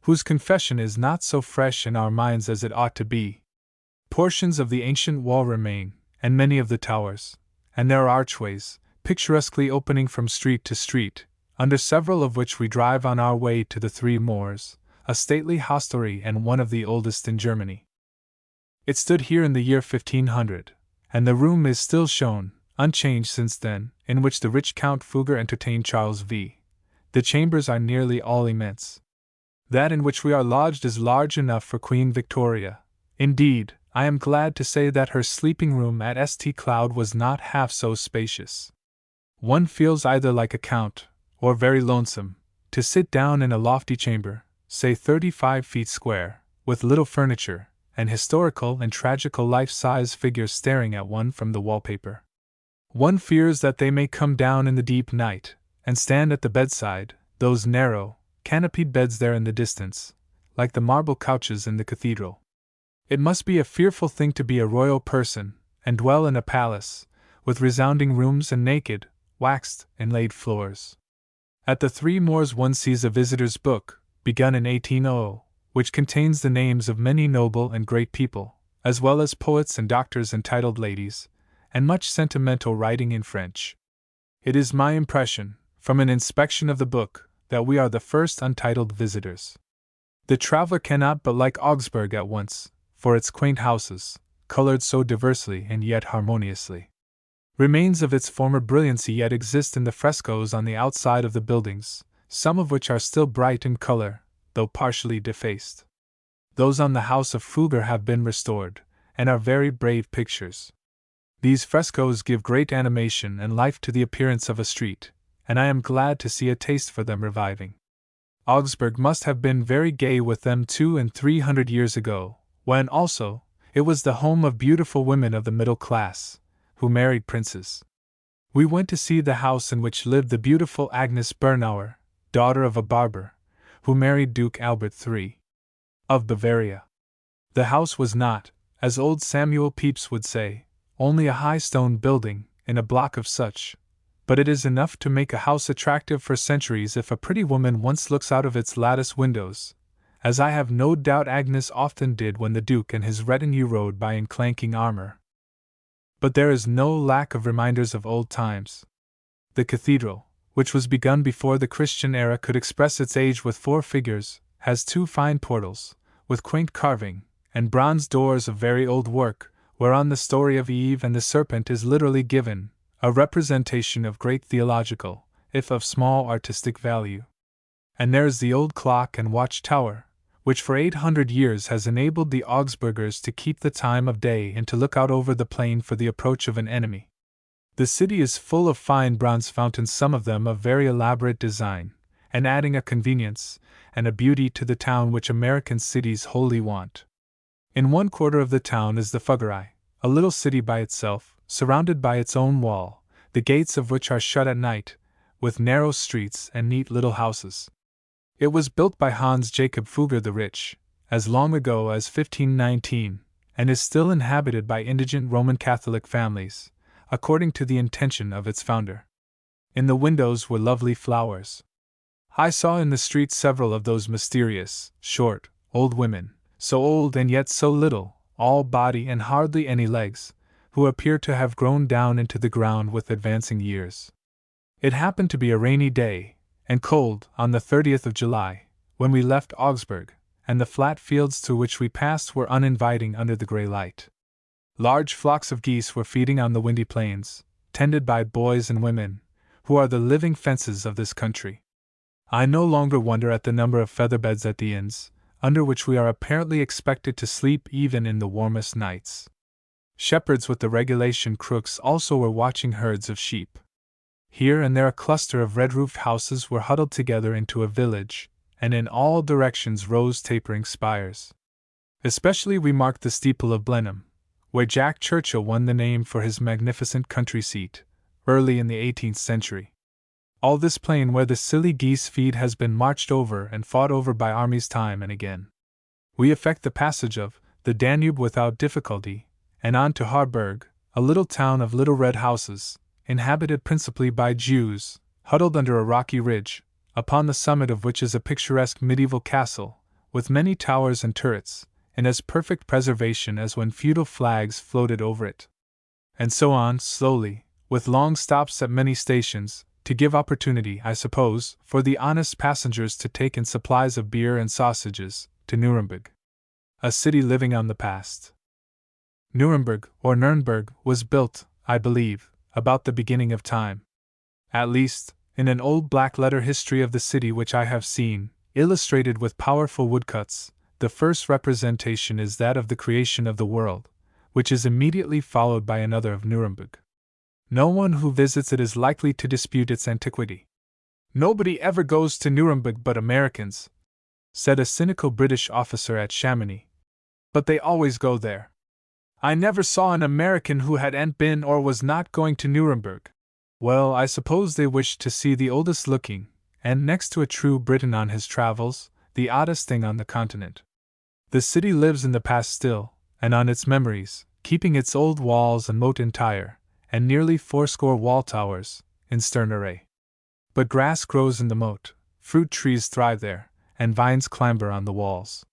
whose confession is not so fresh in our minds as it ought to be. Portions of the ancient wall remain, and many of the towers, and there are archways, picturesquely opening from street to street, under several of which we drive on our way to the Three Moors, a stately hostelry and one of the oldest in Germany. It stood here in the year 1500, and the room is still shown, unchanged since then, in which the rich Count Fugger entertained Charles V. The chambers are nearly all immense. That in which we are lodged is large enough for Queen Victoria. Indeed, I am glad to say that her sleeping room at St. Cloud was not half so spacious. One feels either like a count, or very lonesome, to sit down in a lofty chamber, say 35 feet square, with little furniture, and historical and tragical life-size figures staring at one from the wallpaper. One fears that they may come down in the deep night, and stand at the bedside, those narrow, canopied beds there in the distance, like the marble couches in the cathedral. It must be a fearful thing to be a royal person, and dwell in a palace, with resounding rooms and naked, waxed, inlaid floors. At the Three Moors one sees a visitor's book, begun in 1800, which contains the names of many noble and great people, as well as poets and doctors and titled ladies, and much sentimental writing in French. It is my impression, from an inspection of the book, that we are the first untitled visitors. The traveler cannot but like Augsburg at once, for its quaint houses, colored so diversely and yet harmoniously. Remains of its former brilliancy yet exist in the frescoes on the outside of the buildings, some of which are still bright in color, though partially defaced. Those on the house of Fugger have been restored, and are very brave pictures. These frescoes give great animation and life to the appearance of a street, and I am glad to see a taste for them reviving. Augsburg must have been very gay with them 200 and 300 years ago, when, also, it was the home of beautiful women of the middle class, who married princes. We went to see the house in which lived the beautiful Agnes Bernauer, daughter of a barber, who married Duke Albert III. of Bavaria. The house was not, as old Samuel Pepys would say, only a high stone building, in a block of such, but it is enough to make a house attractive for centuries if a pretty woman once looks out of its lattice windows, as I have no doubt Agnes often did when the Duke and his retinue rode by in clanking armor. But there is no lack of reminders of old times. The cathedral, which was begun before the Christian era could express its age with 4 figures, has 2 fine portals, with quaint carving, and bronze doors of very old work, whereon the story of Eve and the serpent is literally given, a representation of great theological if of small artistic value. And there is the old clock and watch tower, which for 800 years has enabled the Augsburgers to keep the time of day and to look out over the plain for the approach of an enemy. The city is full of fine bronze fountains, some of them of very elaborate design, and adding a convenience and a beauty to the town which American cities wholly want. In one quarter of the town is the Fuggerei, a little city by itself, surrounded by its own wall, the gates of which are shut at night, with narrow streets and neat little houses. It was built by Hans Jacob Fugger the Rich, as long ago as 1519, and is still inhabited by indigent Roman Catholic families, according to the intention of its founder. In the windows were lovely flowers. I saw in the street several of those mysterious, short, old women, so old and yet so little, all body and hardly any legs, who appear to have grown down into the ground with advancing years. It happened to be a rainy day, and cold, on the 30th of July, when we left Augsburg, and the flat fields through which we passed were uninviting under the grey light. Large flocks of geese were feeding on the windy plains, tended by boys and women, who are the living fences of this country. I no longer wonder at the number of featherbeds at the inns, under which we are apparently expected to sleep even in the warmest nights. Shepherds with the regulation crooks also were watching herds of sheep. Here and there a cluster of red-roofed houses were huddled together into a village, and in all directions rose tapering spires. Especially we marked the steeple of Blenheim, where Jack Churchill won the name for his magnificent country seat, early in the 18th century. All this plain where the silly geese feed has been marched over and fought over by armies time and again. We effect the passage of the Danube without difficulty, and on to Harburg, a little town of little red houses, inhabited principally by Jews, huddled under a rocky ridge, upon the summit of which is a picturesque medieval castle, with many towers and turrets, in as perfect preservation as when feudal flags floated over it. And so on, slowly, with long stops at many stations, to give opportunity, I suppose, for the honest passengers to take in supplies of beer and sausages, to Nuremberg. A city living on the past. Nuremberg, or Nurnberg, was built, I believe, about the beginning of time. At least, in an old black-letter history of the city which I have seen, illustrated with powerful woodcuts, the first representation is that of the creation of the world, which is immediately followed by another of Nuremberg. No one who visits it is likely to dispute its antiquity. "Nobody ever goes to Nuremberg but Americans," said a cynical British officer at Chamonix. "But they always go there. I never saw an American who hadn't been or was not going to Nuremberg." Well, I suppose they wished to see the oldest looking, and next to a true Briton on his travels, the oddest thing on the continent. The city lives in the past still, and on its memories, keeping its old walls and moat entire, and nearly 80 wall towers, in stern array. But grass grows in the moat, fruit trees thrive there, and vines clamber on the walls.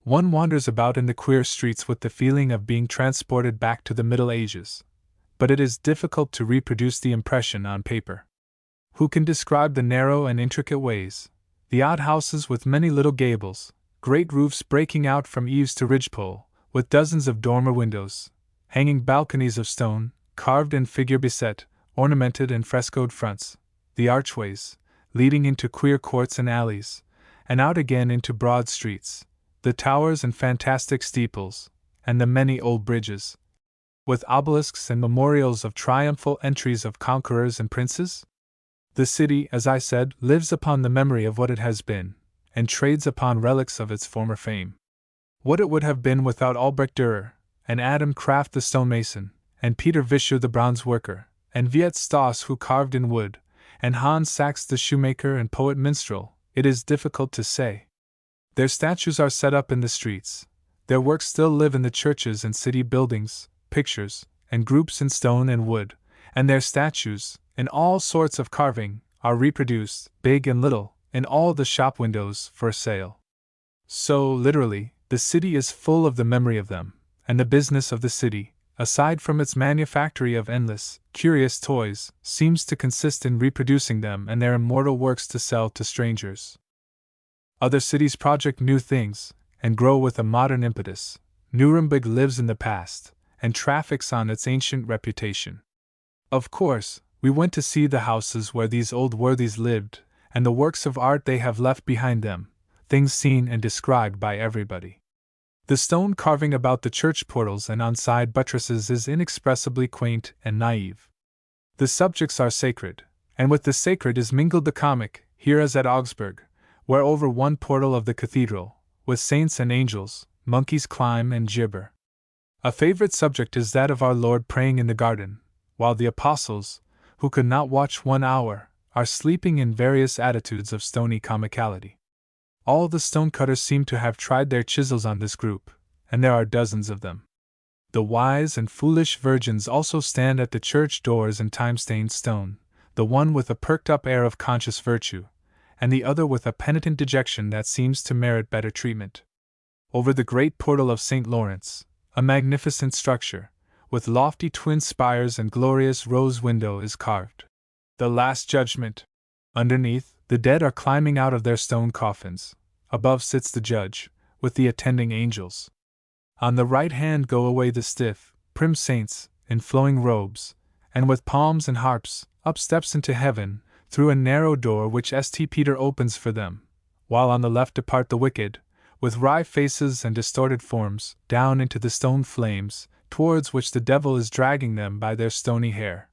One wanders about in the queer streets with the feeling of being transported back to the Middle Ages, but it is difficult to reproduce the impression on paper. Who can describe the narrow and intricate ways, the odd houses with many little gables, great roofs breaking out from eaves to ridgepole, with dozens of dormer windows, hanging balconies of stone, carved and figure beset, ornamented and frescoed fronts, the archways, leading into queer courts and alleys, and out again into broad streets, the towers and fantastic steeples, and the many old bridges, with obelisks and memorials of triumphal entries of conquerors and princes? The city, as I said, lives upon the memory of what it has been, and trades upon relics of its former fame. What it would have been without Albrecht Dürer, and Adam Kraft the stonemason, and Peter Vischer the bronze worker, and Viet Stoss who carved in wood, and Hans Sachs the shoemaker and poet minstrel, it is difficult to say. Their statues are set up in the streets, their works still live in the churches and city buildings, pictures, and groups in stone and wood, and their statues, in all sorts of carving, are reproduced, big and little, in all the shop windows for sale. So, literally, the city is full of the memory of them, and the business of the city, aside from its manufactory of endless, curious toys, seems to consist in reproducing them and their immortal works to sell to strangers. Other cities project new things, and grow with a modern impetus. Nuremberg lives in the past, and traffics on its ancient reputation. Of course, We went to see the houses where these old worthies lived, and the works of art they have left behind them, things seen and described by everybody. The stone carving about the church portals and on side buttresses is inexpressibly quaint and naive. The subjects are sacred, and with the sacred is mingled the comic, here as at Augsburg, where over one portal of the cathedral, with saints and angels, monkeys climb and gibber. A favorite subject is that of our Lord praying in the garden, while the apostles, who could not watch 1 hour, are sleeping in various attitudes of stony comicality. All the stonecutters seem to have tried their chisels on this group, and there are dozens of them. The wise and foolish virgins also stand at the church doors in time-stained stone, the one with a perked-up air of conscious virtue, and the other with a penitent dejection that seems to merit better treatment. Over the great portal of St. Lawrence, a magnificent structure, with lofty twin spires and glorious rose window, is carved. The Last Judgment. Underneath, the dead are climbing out of their stone coffins. Above sits the judge, with the attending angels. On the right hand go away the stiff, prim saints, in flowing robes, and with palms and harps, up steps into heaven, through a narrow door which St. Peter opens for them, while on the left depart the wicked, with wry faces and distorted forms, down into the stone flames, towards which the devil is dragging them by their stony hair.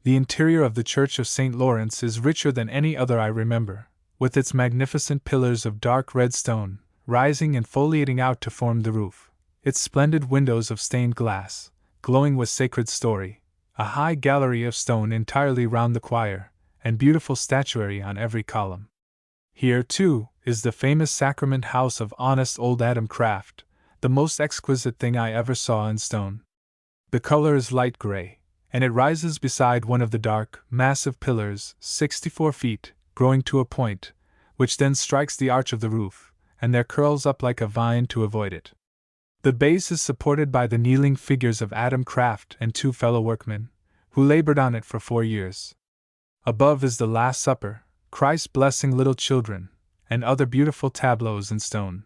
The interior of the Church of St. Lawrence is richer than any other I remember, with its magnificent pillars of dark red stone, rising and foliating out to form the roof, its splendid windows of stained glass, glowing with sacred story, a high gallery of stone entirely round the choir, and beautiful statuary on every column. Here, too, is the famous sacrament house of honest old Adam Craft, the most exquisite thing I ever saw in stone. The color is light gray, and it rises beside one of the dark, massive pillars, 64 feet, growing to a point, which then strikes the arch of the roof, and there curls up like a vine to avoid it. The base is supported by the kneeling figures of Adam Craft and 2 fellow workmen, who labored on it for 4 years. Above is the Last Supper, Christ blessing little children, and other beautiful tableaus in stone.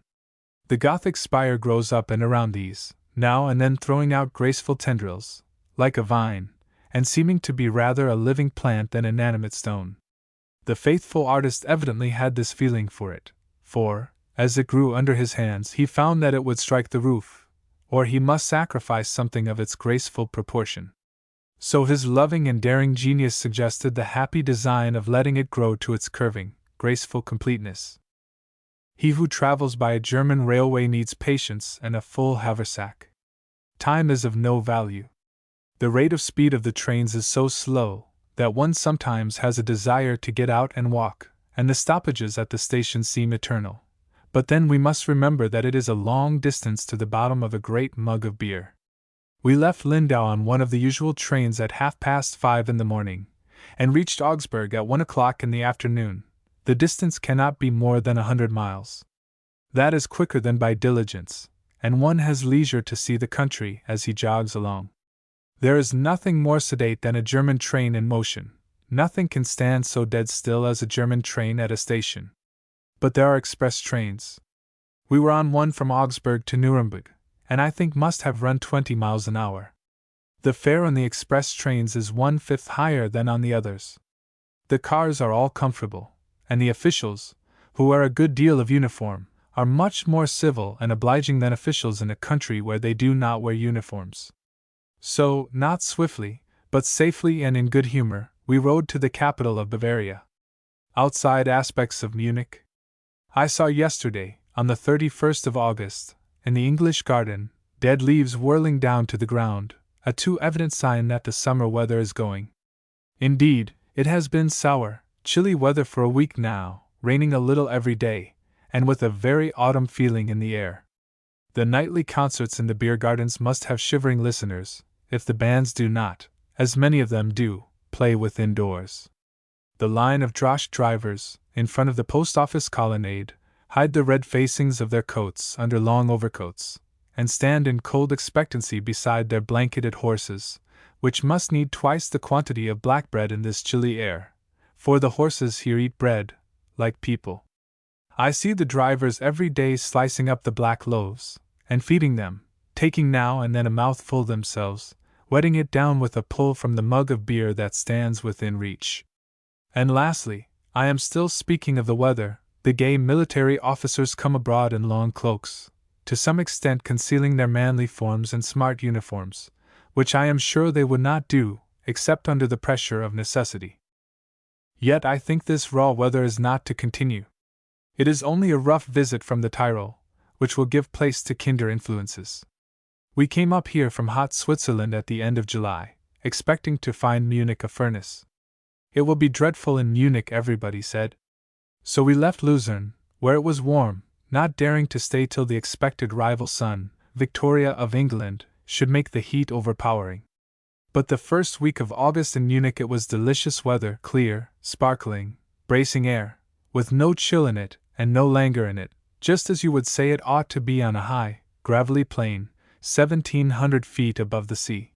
The Gothic spire grows up and around these, now and then throwing out graceful tendrils, like a vine, and seeming to be rather a living plant than an animate stone. The faithful artist evidently had this feeling for it, for, as it grew under his hands, he found that it would strike the roof, or he must sacrifice something of its graceful proportion. So his loving and daring genius suggested the happy design of letting it grow to its curving, graceful completeness. He who travels by a German railway needs patience and a full haversack. Time is of no value. The rate of speed of the trains is so slow that one sometimes has a desire to get out and walk, and the stoppages at the station seem eternal. But then we must remember that it is a long distance to the bottom of a great mug of beer. We left Lindau on one of the usual trains at 5:30 in the morning, and reached Augsburg at 1 o'clock in the afternoon. The distance cannot be more than 100 miles. That is quicker than by diligence, and one has leisure to see the country as he jogs along. There is nothing more sedate than a German train in motion. Nothing can stand so dead still as a German train at a station. But there are express trains. We were on one from Augsburg to Nuremberg, and I think must have run 20 miles an hour. The fare on the express trains is 1/5 higher than on the others. The cars are all comfortable, and the officials, who wear a good deal of uniform, are much more civil and obliging than officials in a country where they do not wear uniforms. So, not swiftly, but safely and in good humor, we rode to the capital of Bavaria. Outside aspects of Munich. I saw yesterday, on the 31st of August, in the English garden, dead leaves whirling down to the ground, a too evident sign that the summer weather is going. Indeed, it has been sour, chilly weather for a week now, raining a little every day, and with a very autumn feeling in the air. The nightly concerts in the beer gardens must have shivering listeners, if the bands do not, as many of them do, play within doors. The line of drosh drivers, in front of the post office colonnade, hide the red facings of their coats under long overcoats, and stand in cold expectancy beside their blanketed horses, which must need twice the quantity of black bread in this chilly air, for the horses here eat bread, like people. I see the drivers every day slicing up the black loaves, and feeding them, taking now and then a mouthful themselves, wetting it down with a pull from the mug of beer that stands within reach. And lastly, I am still speaking of the weather. The gay military officers come abroad in long cloaks, to some extent concealing their manly forms in smart uniforms, which I am sure they would not do, except under the pressure of necessity. Yet I think this raw weather is not to continue. It is only a rough visit from the Tyrol, which will give place to kinder influences. We came up here from hot Switzerland at the end of July, expecting to find Munich a furnace. It will be dreadful in Munich, everybody said. So we left Luzerne, where it was warm, not daring to stay till the expected rival sun, Victoria of England, should make the heat overpowering. But the first week of August in Munich it was delicious weather, clear, sparkling, bracing air, with no chill in it and no languor in it, just as you would say it ought to be on a high, gravelly plain, 1,700 feet above the sea.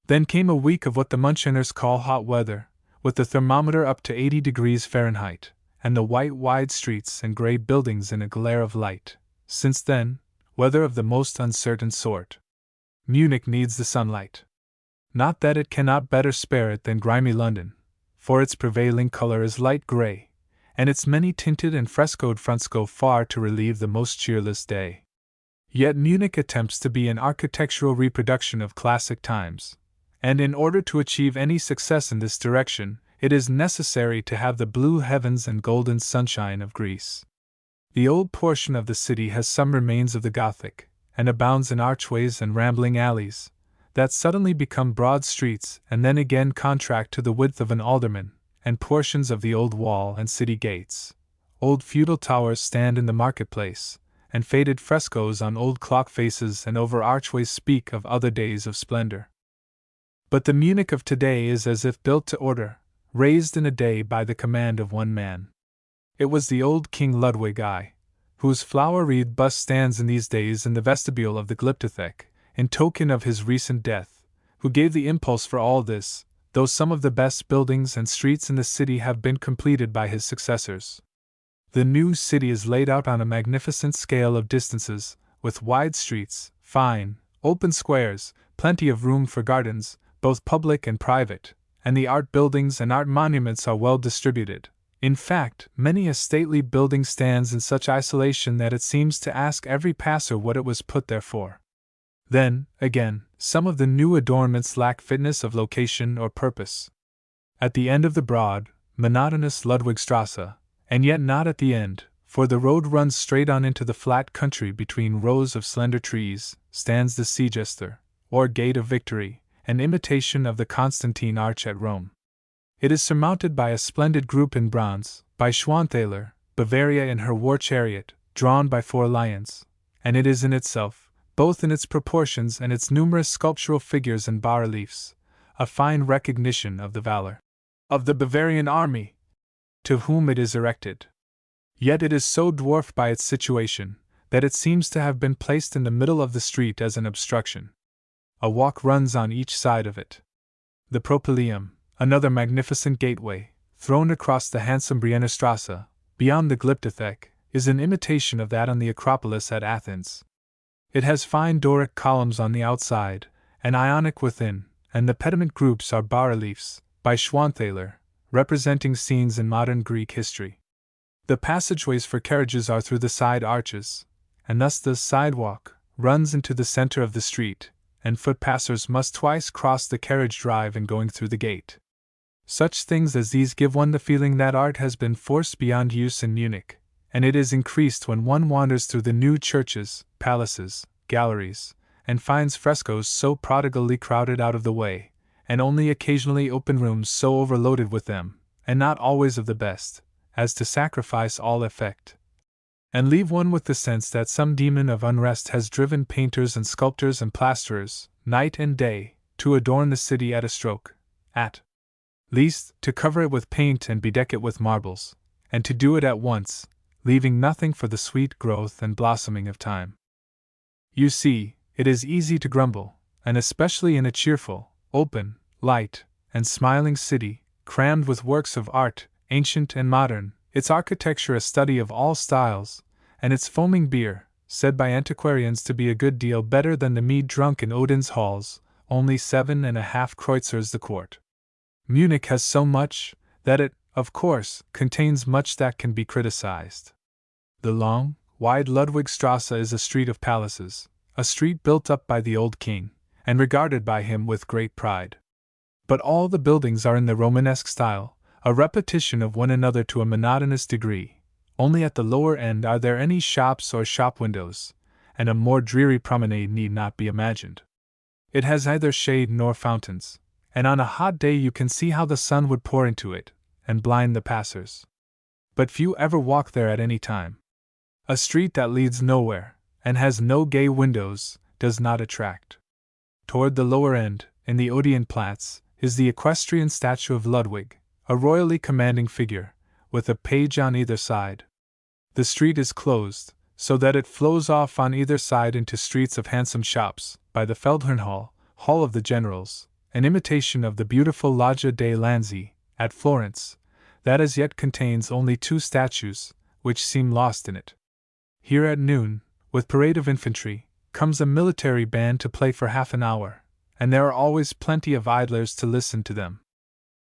Then came a week of what the Muncheners call hot weather, with the thermometer up to 80 degrees Fahrenheit, and the white wide streets and grey buildings in a glare of light. Since then, weather of the most uncertain sort. Munich needs the sunlight. Not that it cannot better spare it than grimy London, for its prevailing color is light grey, and its many-tinted and frescoed fronts go far to relieve the most cheerless day. Yet Munich attempts to be an architectural reproduction of classic times, and in order to achieve any success in this direction, it is necessary to have the blue heavens and golden sunshine of Greece. The old portion of the city has some remains of the Gothic, and abounds in archways and rambling alleys, that suddenly become broad streets and then again contract to the width of an alderman, and portions of the old wall and city gates. Old feudal towers stand in the marketplace, and faded frescoes on old clock faces and over archways speak of other days of splendor. But the Munich of today is as if built to order, raised in a day by the command of one man. It was the old King Ludwig I, whose flower-wreathed bust stands in these days in the vestibule of the Glyptothek, in token of his recent death, who gave the impulse for all this, though some of the best buildings and streets in the city have been completed by his successors. The new city is laid out on a magnificent scale of distances, with wide streets, fine, open squares, plenty of room for gardens, both public and private, and the art buildings and art monuments are well distributed. In fact, many a stately building stands in such isolation that it seems to ask every passer what it was put there for. Then, again, some of the new adornments lack fitness of location or purpose. At the end of the broad, monotonous Ludwigstrasse, and yet not at the end, for the road runs straight on into the flat country between rows of slender trees, stands the Seegester, or Gate of Victory, an imitation of the Constantine Arch at Rome. It is surmounted by a splendid group in bronze, by Schwanthaler, Bavaria in her war chariot, drawn by 4 lions, and it is in itself, both in its proportions and its numerous sculptural figures and bas-reliefs, a fine recognition of the valor of the Bavarian army, to whom it is erected. Yet it is so dwarfed by its situation, that it seems to have been placed in the middle of the street as an obstruction. A walk runs on each side of it. The Propylaeum, another magnificent gateway, thrown across the handsome Briennerstrasse, beyond the Glyptothek, is an imitation of that on the Acropolis at Athens. It has fine Doric columns on the outside, and Ionic within, and the pediment groups are bas-reliefs, by Schwanthaler, representing scenes in modern Greek history. The passageways for carriages are through the side arches, and thus the sidewalk runs into the center of the street, and foot-passers must twice cross the carriage drive in going through the gate. Such things as these give one the feeling that art has been forced beyond use in Munich, and it is increased when one wanders through the new churches, palaces, galleries, and finds frescoes so prodigally crowded out of the way, and only occasionally open rooms so overloaded with them, and not always of the best, as to sacrifice all effect, and leave one with the sense that some demon of unrest has driven painters and sculptors and plasterers, night and day, to adorn the city at a stroke, at least, to cover it with paint and bedeck it with marbles, and to do it at once, leaving nothing for the sweet growth and blossoming of time. You see, it is easy to grumble, and especially in a cheerful, open, light, and smiling city, crammed with works of art, ancient and modern, its architecture a study of all styles, and its foaming beer, said by antiquarians to be a good deal better than the mead drunk in Odin's halls, only 7.5 kreuzers the quart. Munich has so much that it, of course, contains much that can be criticized. The long, wide Ludwigstrasse is a street of palaces, a street built up by the old king, and regarded by him with great pride. But all the buildings are in the Romanesque style, a repetition of one another to a monotonous degree. Only at the lower end are there any shops or shop windows, and a more dreary promenade need not be imagined. It has neither shade nor fountains, and on a hot day you can see how the sun would pour into it, and blind the passers. But few ever walk there at any time. A street that leads nowhere, and has no gay windows, does not attract. Toward the lower end, in the Odeonplatz, is the equestrian statue of Ludwig, a royally commanding figure, with a page on either side. The street is closed, so that it flows off on either side into streets of handsome shops, by the Feldherrnhall, Hall of the Generals, an imitation of the beautiful Loggia dei Lanzi, at Florence, that as yet contains only 2 statues, which seem lost in it. Here at noon, with parade of infantry, comes a military band to play for half an hour, and there are always plenty of idlers to listen to them.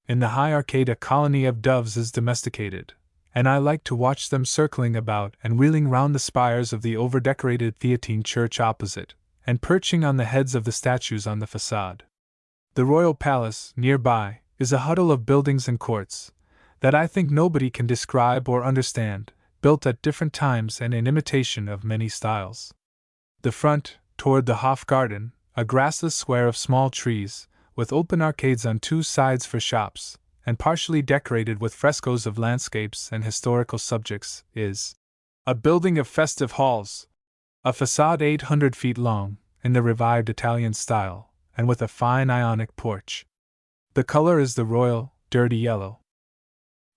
In the high arcade a colony of doves is domesticated, and I like to watch them circling about and wheeling round the spires of the over-decorated Theatine church opposite, and perching on the heads of the statues on the façade. The royal palace, near by, is a huddle of buildings and courts, that I think nobody can describe or understand, built at different times and in imitation of many styles. The front, toward the Hofgarten, a grassless square of small trees, with open arcades on 2 sides for shops, and partially decorated with frescoes of landscapes and historical subjects, is a building of festive halls, a façade 800 feet long, in the revived Italian style, and with a fine Ionic porch. The color is the royal, dirty yellow.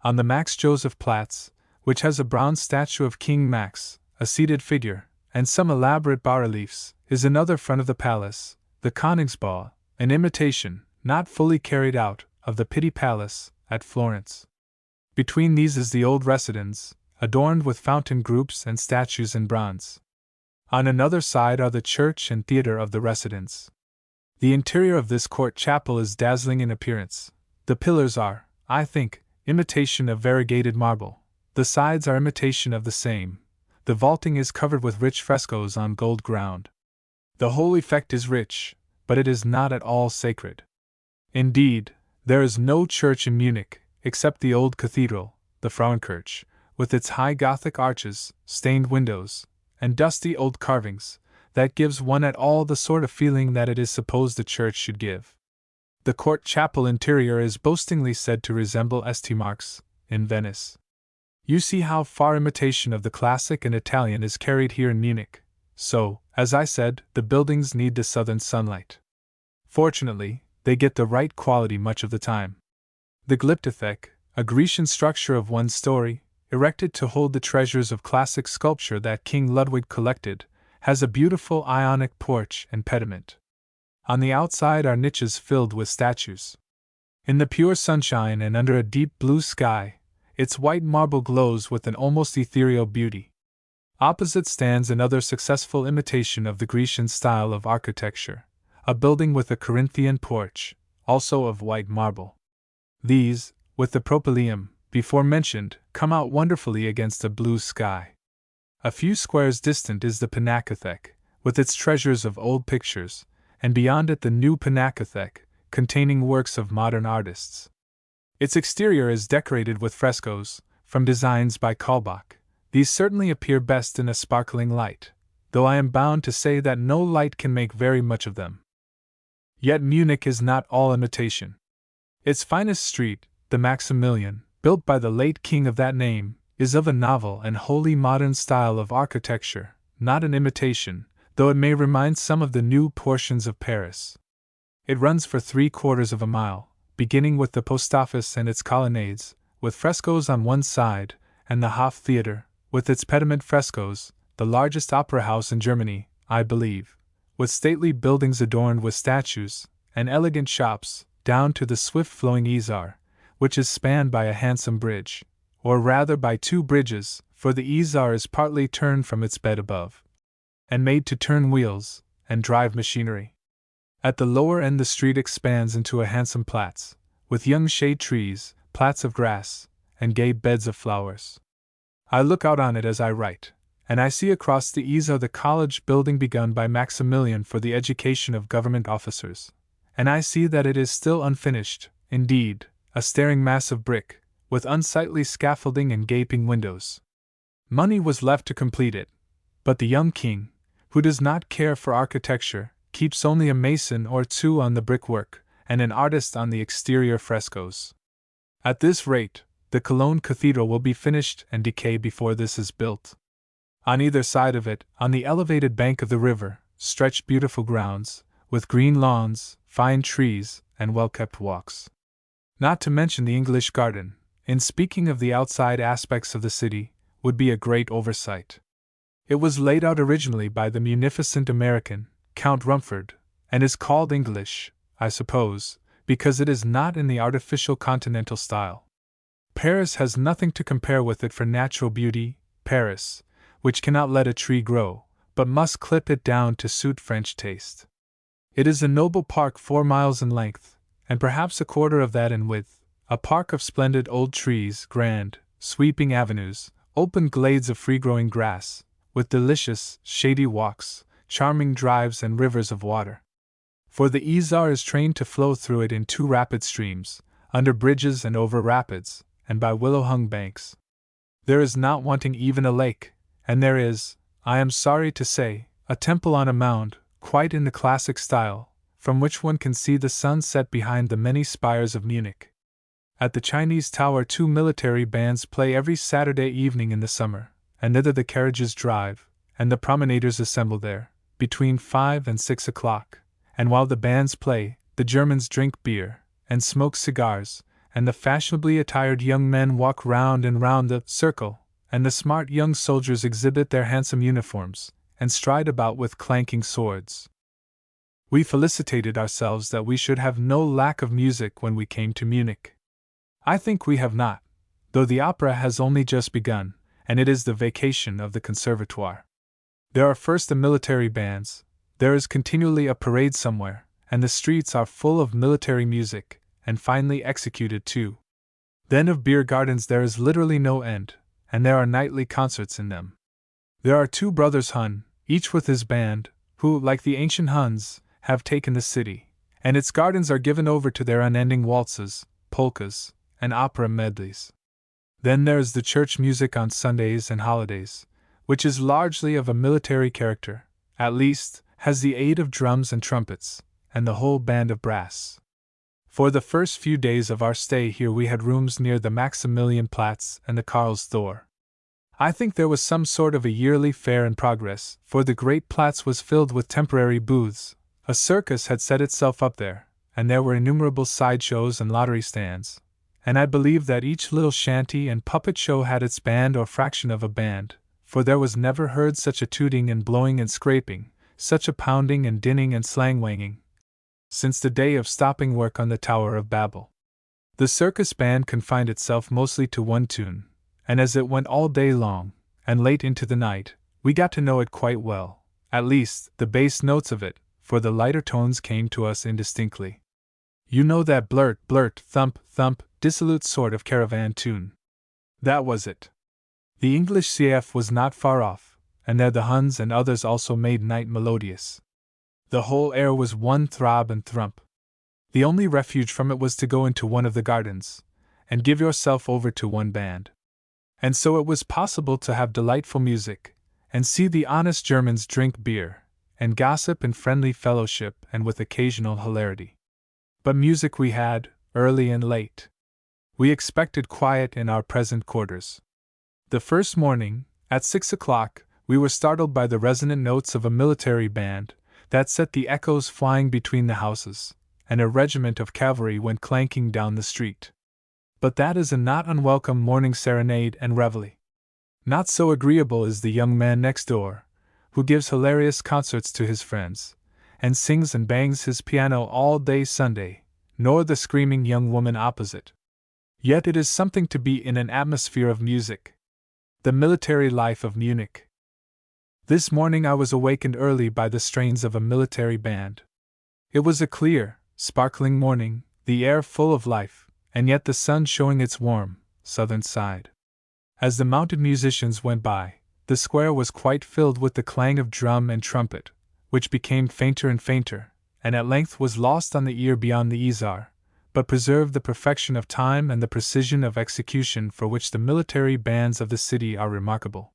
On the Max Joseph Platz, which has a bronze statue of King Max, a seated figure, and some elaborate bas-reliefs, is another front of the palace, the Königsball, an imitation, not fully carried out, of the Pitti Palace, at Florence. Between these is the old residence, adorned with fountain groups and statues in bronze. On another side are the church and theatre of the residence. The interior of this court chapel is dazzling in appearance. The pillars are, I think, imitation of variegated marble. The sides are imitation of the same. The vaulting is covered with rich frescoes on gold ground. The whole effect is rich, but it is not at all sacred. Indeed, there is no church in Munich, except the old cathedral, the Frauenkirche, with its high Gothic arches, stained windows, and dusty old carvings, that gives one at all the sort of feeling that it is supposed a church should give. The court chapel interior is boastingly said to resemble St. Mark's, in Venice. You see how far imitation of the classic and Italian is carried here in Munich. So, as I said, the buildings need the southern sunlight. Fortunately, they get the right quality much of the time. The Glyptothek, a Grecian structure of 1 story, erected to hold the treasures of classic sculpture that King Ludwig collected, has a beautiful Ionic porch and pediment. On the outside are niches filled with statues. In the pure sunshine and under a deep blue sky, its white marble glows with an almost ethereal beauty. Opposite stands another successful imitation of the Grecian style of architecture, a building with a Corinthian porch, also of white marble. These, with the propylaeum, before mentioned, come out wonderfully against a blue sky. A few squares distant is the Pinakothek, with its treasures of old pictures, and beyond it the new Pinakothek, containing works of modern artists. Its exterior is decorated with frescoes, from designs by Kaulbach. These certainly appear best in a sparkling light, though I am bound to say that no light can make very much of them. Yet Munich is not all imitation. Its finest street, the Maximilian, built by the late king of that name, is of a novel and wholly modern style of architecture, not an imitation, though it may remind some of the new portions of Paris. It runs for 3/4 of a mile, beginning with the post office and its colonnades, with frescoes on one side, and the Hof Theatre, with its pediment frescoes, the largest opera house in Germany, I believe, with stately buildings adorned with statues, and elegant shops, down to the swift-flowing Isar, which is spanned by a handsome bridge, or rather by 2 bridges, for the Isar is partly turned from its bed above, and made to turn wheels, and drive machinery. At the lower end the street expands into a handsome Platz, with young shade trees, plats of grass, and gay beds of flowers. I look out on it as I write, and I see across the Isar the college building begun by Maximilian for the education of government officers, and I see that it is still unfinished, indeed, a staring mass of brick, with unsightly scaffolding and gaping windows. Money was left to complete it, but the young king, who does not care for architecture, keeps only a mason or two on the brickwork, and an artist on the exterior frescoes. At this rate, the Cologne Cathedral will be finished and decay before this is built. On either side of it, on the elevated bank of the river, stretch beautiful grounds, with green lawns, fine trees, and well-kept walks. Not to mention the English garden, in speaking of the outside aspects of the city, would be a great oversight. It was laid out originally by the munificent American, Count Rumford, and is called English, I suppose, because it is not in the artificial continental style. Paris has nothing to compare with it for natural beauty, Paris, which cannot let a tree grow, but must clip it down to suit French taste. It is a noble park 4 miles in length, and perhaps a quarter of that in width, a park of splendid old trees, grand, sweeping avenues, open glades of free-growing grass, with delicious, shady walks, charming drives and rivers of water. For the Isar is trained to flow through it in 2 rapid streams, under bridges and over rapids, and by willow-hung banks. There is not wanting even a lake, and there is, I am sorry to say, a temple on a mound, quite in the classic style, from which one can see the sun set behind the many spires of Munich. At the Chinese Tower 2 military bands play every Saturday evening in the summer, and thither the carriages drive, and the promenaders assemble there, between 5 and 6 o'clock, and while the bands play, the Germans drink beer, and smoke cigars, and the fashionably attired young men walk round and round the circle, and the smart young soldiers exhibit their handsome uniforms, and stride about with clanking swords. We felicitated ourselves that we should have no lack of music when we came to Munich. I think we have not, though the opera has only just begun, and it is the vacation of the Conservatoire. There are first the military bands, there is continually a parade somewhere, and the streets are full of military music, and finely executed too. Then of beer gardens there is literally no end, and there are nightly concerts in them. There are 2 brothers Hun, each with his band, who, like the ancient Huns, have taken the city, and its gardens are given over to their unending waltzes, polkas, and opera medleys. Then there is the church music on Sundays and holidays, which is largely of a military character, at least, has the aid of drums and trumpets, and the whole band of brass. For the first few days of our stay here we had rooms near the Maximilianplatz and the Karlstor. I think there was some sort of a yearly fair in progress, for the great Platz was filled with temporary booths. A circus had set itself up there, and there were innumerable sideshows and lottery stands, and I believe that each little shanty and puppet show had its band or fraction of a band, for there was never heard such a tooting and blowing and scraping, such a pounding and dinning and slang-wanging, since the day of stopping work on the Tower of Babel. The circus band confined itself mostly to one tune, and as it went all day long, and late into the night, we got to know it quite well, at least, the bass notes of it, for the lighter tones came to us indistinctly. You know that blurt, blurt, thump, thump, dissolute sort of caravan tune. That was it. The English CF was not far off, and there the Huns and others also made night melodious. The whole air was one throb and thrump. The only refuge from it was to go into one of the gardens, and give yourself over to one band. And so it was possible to have delightful music, and see the honest Germans drink beer, and gossip in friendly fellowship and with occasional hilarity. But music we had, early and late. We expected quiet in our present quarters. The first morning, at 6 o'clock, we were startled by the resonant notes of a military band, that set the echoes flying between the houses, and a regiment of cavalry went clanking down the street. But that is a not unwelcome morning serenade and reveille. Not so agreeable is the young man next door, who gives hilarious concerts to his friends, and sings and bangs his piano all day Sunday, nor the screaming young woman opposite. Yet it is something to be in an atmosphere of music. The military life of Munich. This morning I was awakened early by the strains of a military band. It was a clear, sparkling morning, the air full of life, and yet the sun showing its warm, southern side. As the mounted musicians went by, the square was quite filled with the clang of drum and trumpet, which became fainter and fainter, and at length was lost on the ear beyond the Isar, but preserved the perfection of time and the precision of execution for which the military bands of the city are remarkable.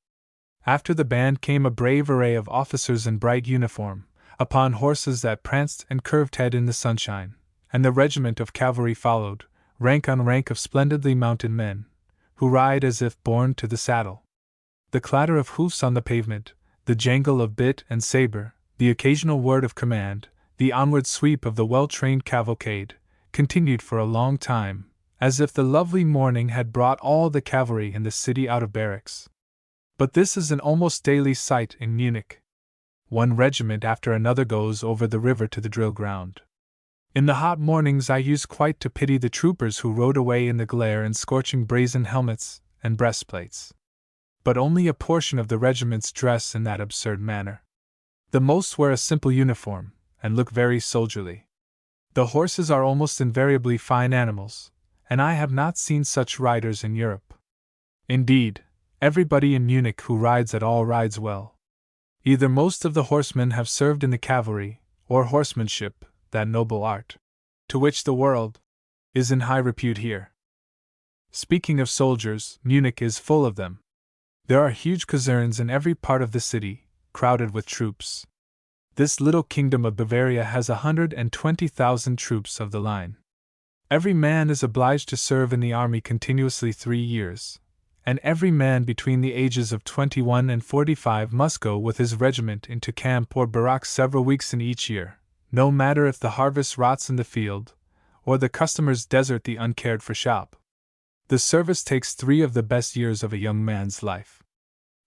After the band came a brave array of officers in bright uniform, upon horses that pranced and curved head in the sunshine, and the regiment of cavalry followed, rank on rank of splendidly mounted men, who ride as if born to the saddle. The clatter of hoofs on the pavement, the jangle of bit and saber, the occasional word of command, the onward sweep of the well-trained cavalcade, continued for a long time, as if the lovely morning had brought all the cavalry in the city out of barracks. But this is an almost daily sight in Munich. One regiment after another goes over the river to the drill ground. In the hot mornings I used quite to pity the troopers who rode away in the glare in scorching brazen helmets and breastplates. But only a portion of the regiments dress in that absurd manner. The most wear a simple uniform, and look very soldierly. The horses are almost invariably fine animals, and I have not seen such riders in Europe. Indeed, everybody in Munich who rides at all rides well. Either most of the horsemen have served in the cavalry, or horsemanship, that noble art, to which the world is in high repute here. Speaking of soldiers, Munich is full of them. There are huge casernes in every part of the city, crowded with troops. This little kingdom of Bavaria has 120,000 troops of the line. Every man is obliged to serve in the army continuously 3 years, and every man between the ages of 21 and 45 must go with his regiment into camp or barrack several weeks in each year, no matter if the harvest rots in the field, or the customers desert the uncared for shop. The service takes 3 of the best years of a young man's life.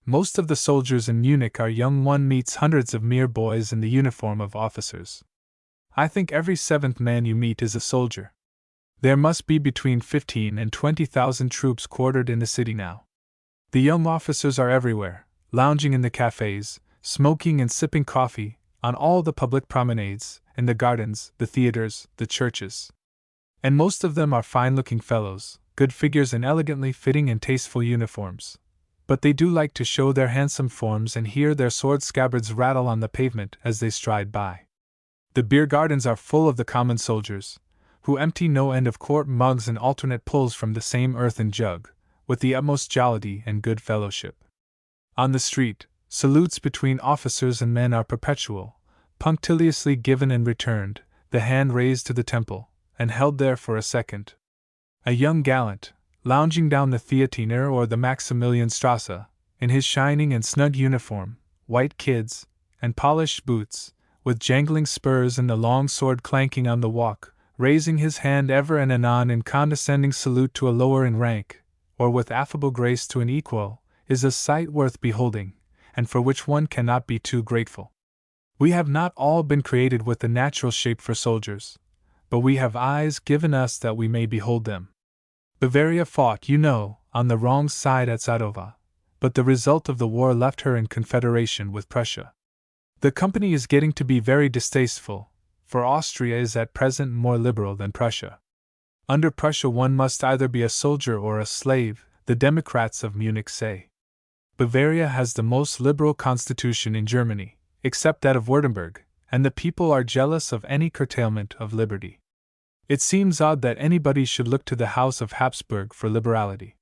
Most of the soldiers in Munich are young. One meets hundreds of mere boys in the uniform of officers. I think every 7th man you meet is a soldier. There must be between 15 and 20,000 troops quartered in the city now. The young officers are everywhere, lounging in the cafes, smoking and sipping coffee, on all the public promenades, in the gardens, the theaters, the churches. And most of them are fine-looking fellows, good figures in elegantly fitting and tasteful uniforms. But they do like to show their handsome forms and hear their sword scabbards rattle on the pavement as they stride by. The beer gardens are full of the common soldiers, who empty no end of quart mugs and alternate pulls from the same earthen jug, with the utmost jollity and good fellowship. On the street, salutes between officers and men are perpetual, punctiliously given and returned, the hand raised to the temple, and held there for a second. A young gallant, lounging down the Theatiner or the Maximilianstrasse, in his shining and snug uniform, white kids, and polished boots, with jangling spurs and the long sword clanking on the walk, raising his hand ever and anon in condescending salute to a lower in rank, or with affable grace to an equal, is a sight worth beholding, and for which one cannot be too grateful. We have not all been created with the natural shape for soldiers, but we have eyes given us that we may behold them. Bavaria fought, you know, on the wrong side at Sadova, but the result of the war left her in confederation with Prussia. The company is getting to be very distasteful, for Austria is at present more liberal than Prussia. Under Prussia one must either be a soldier or a slave, the Democrats of Munich say. Bavaria has the most liberal constitution in Germany, except that of Württemberg, and the people are jealous of any curtailment of liberty. It seems odd that anybody should look to the House of Habsburg for liberality.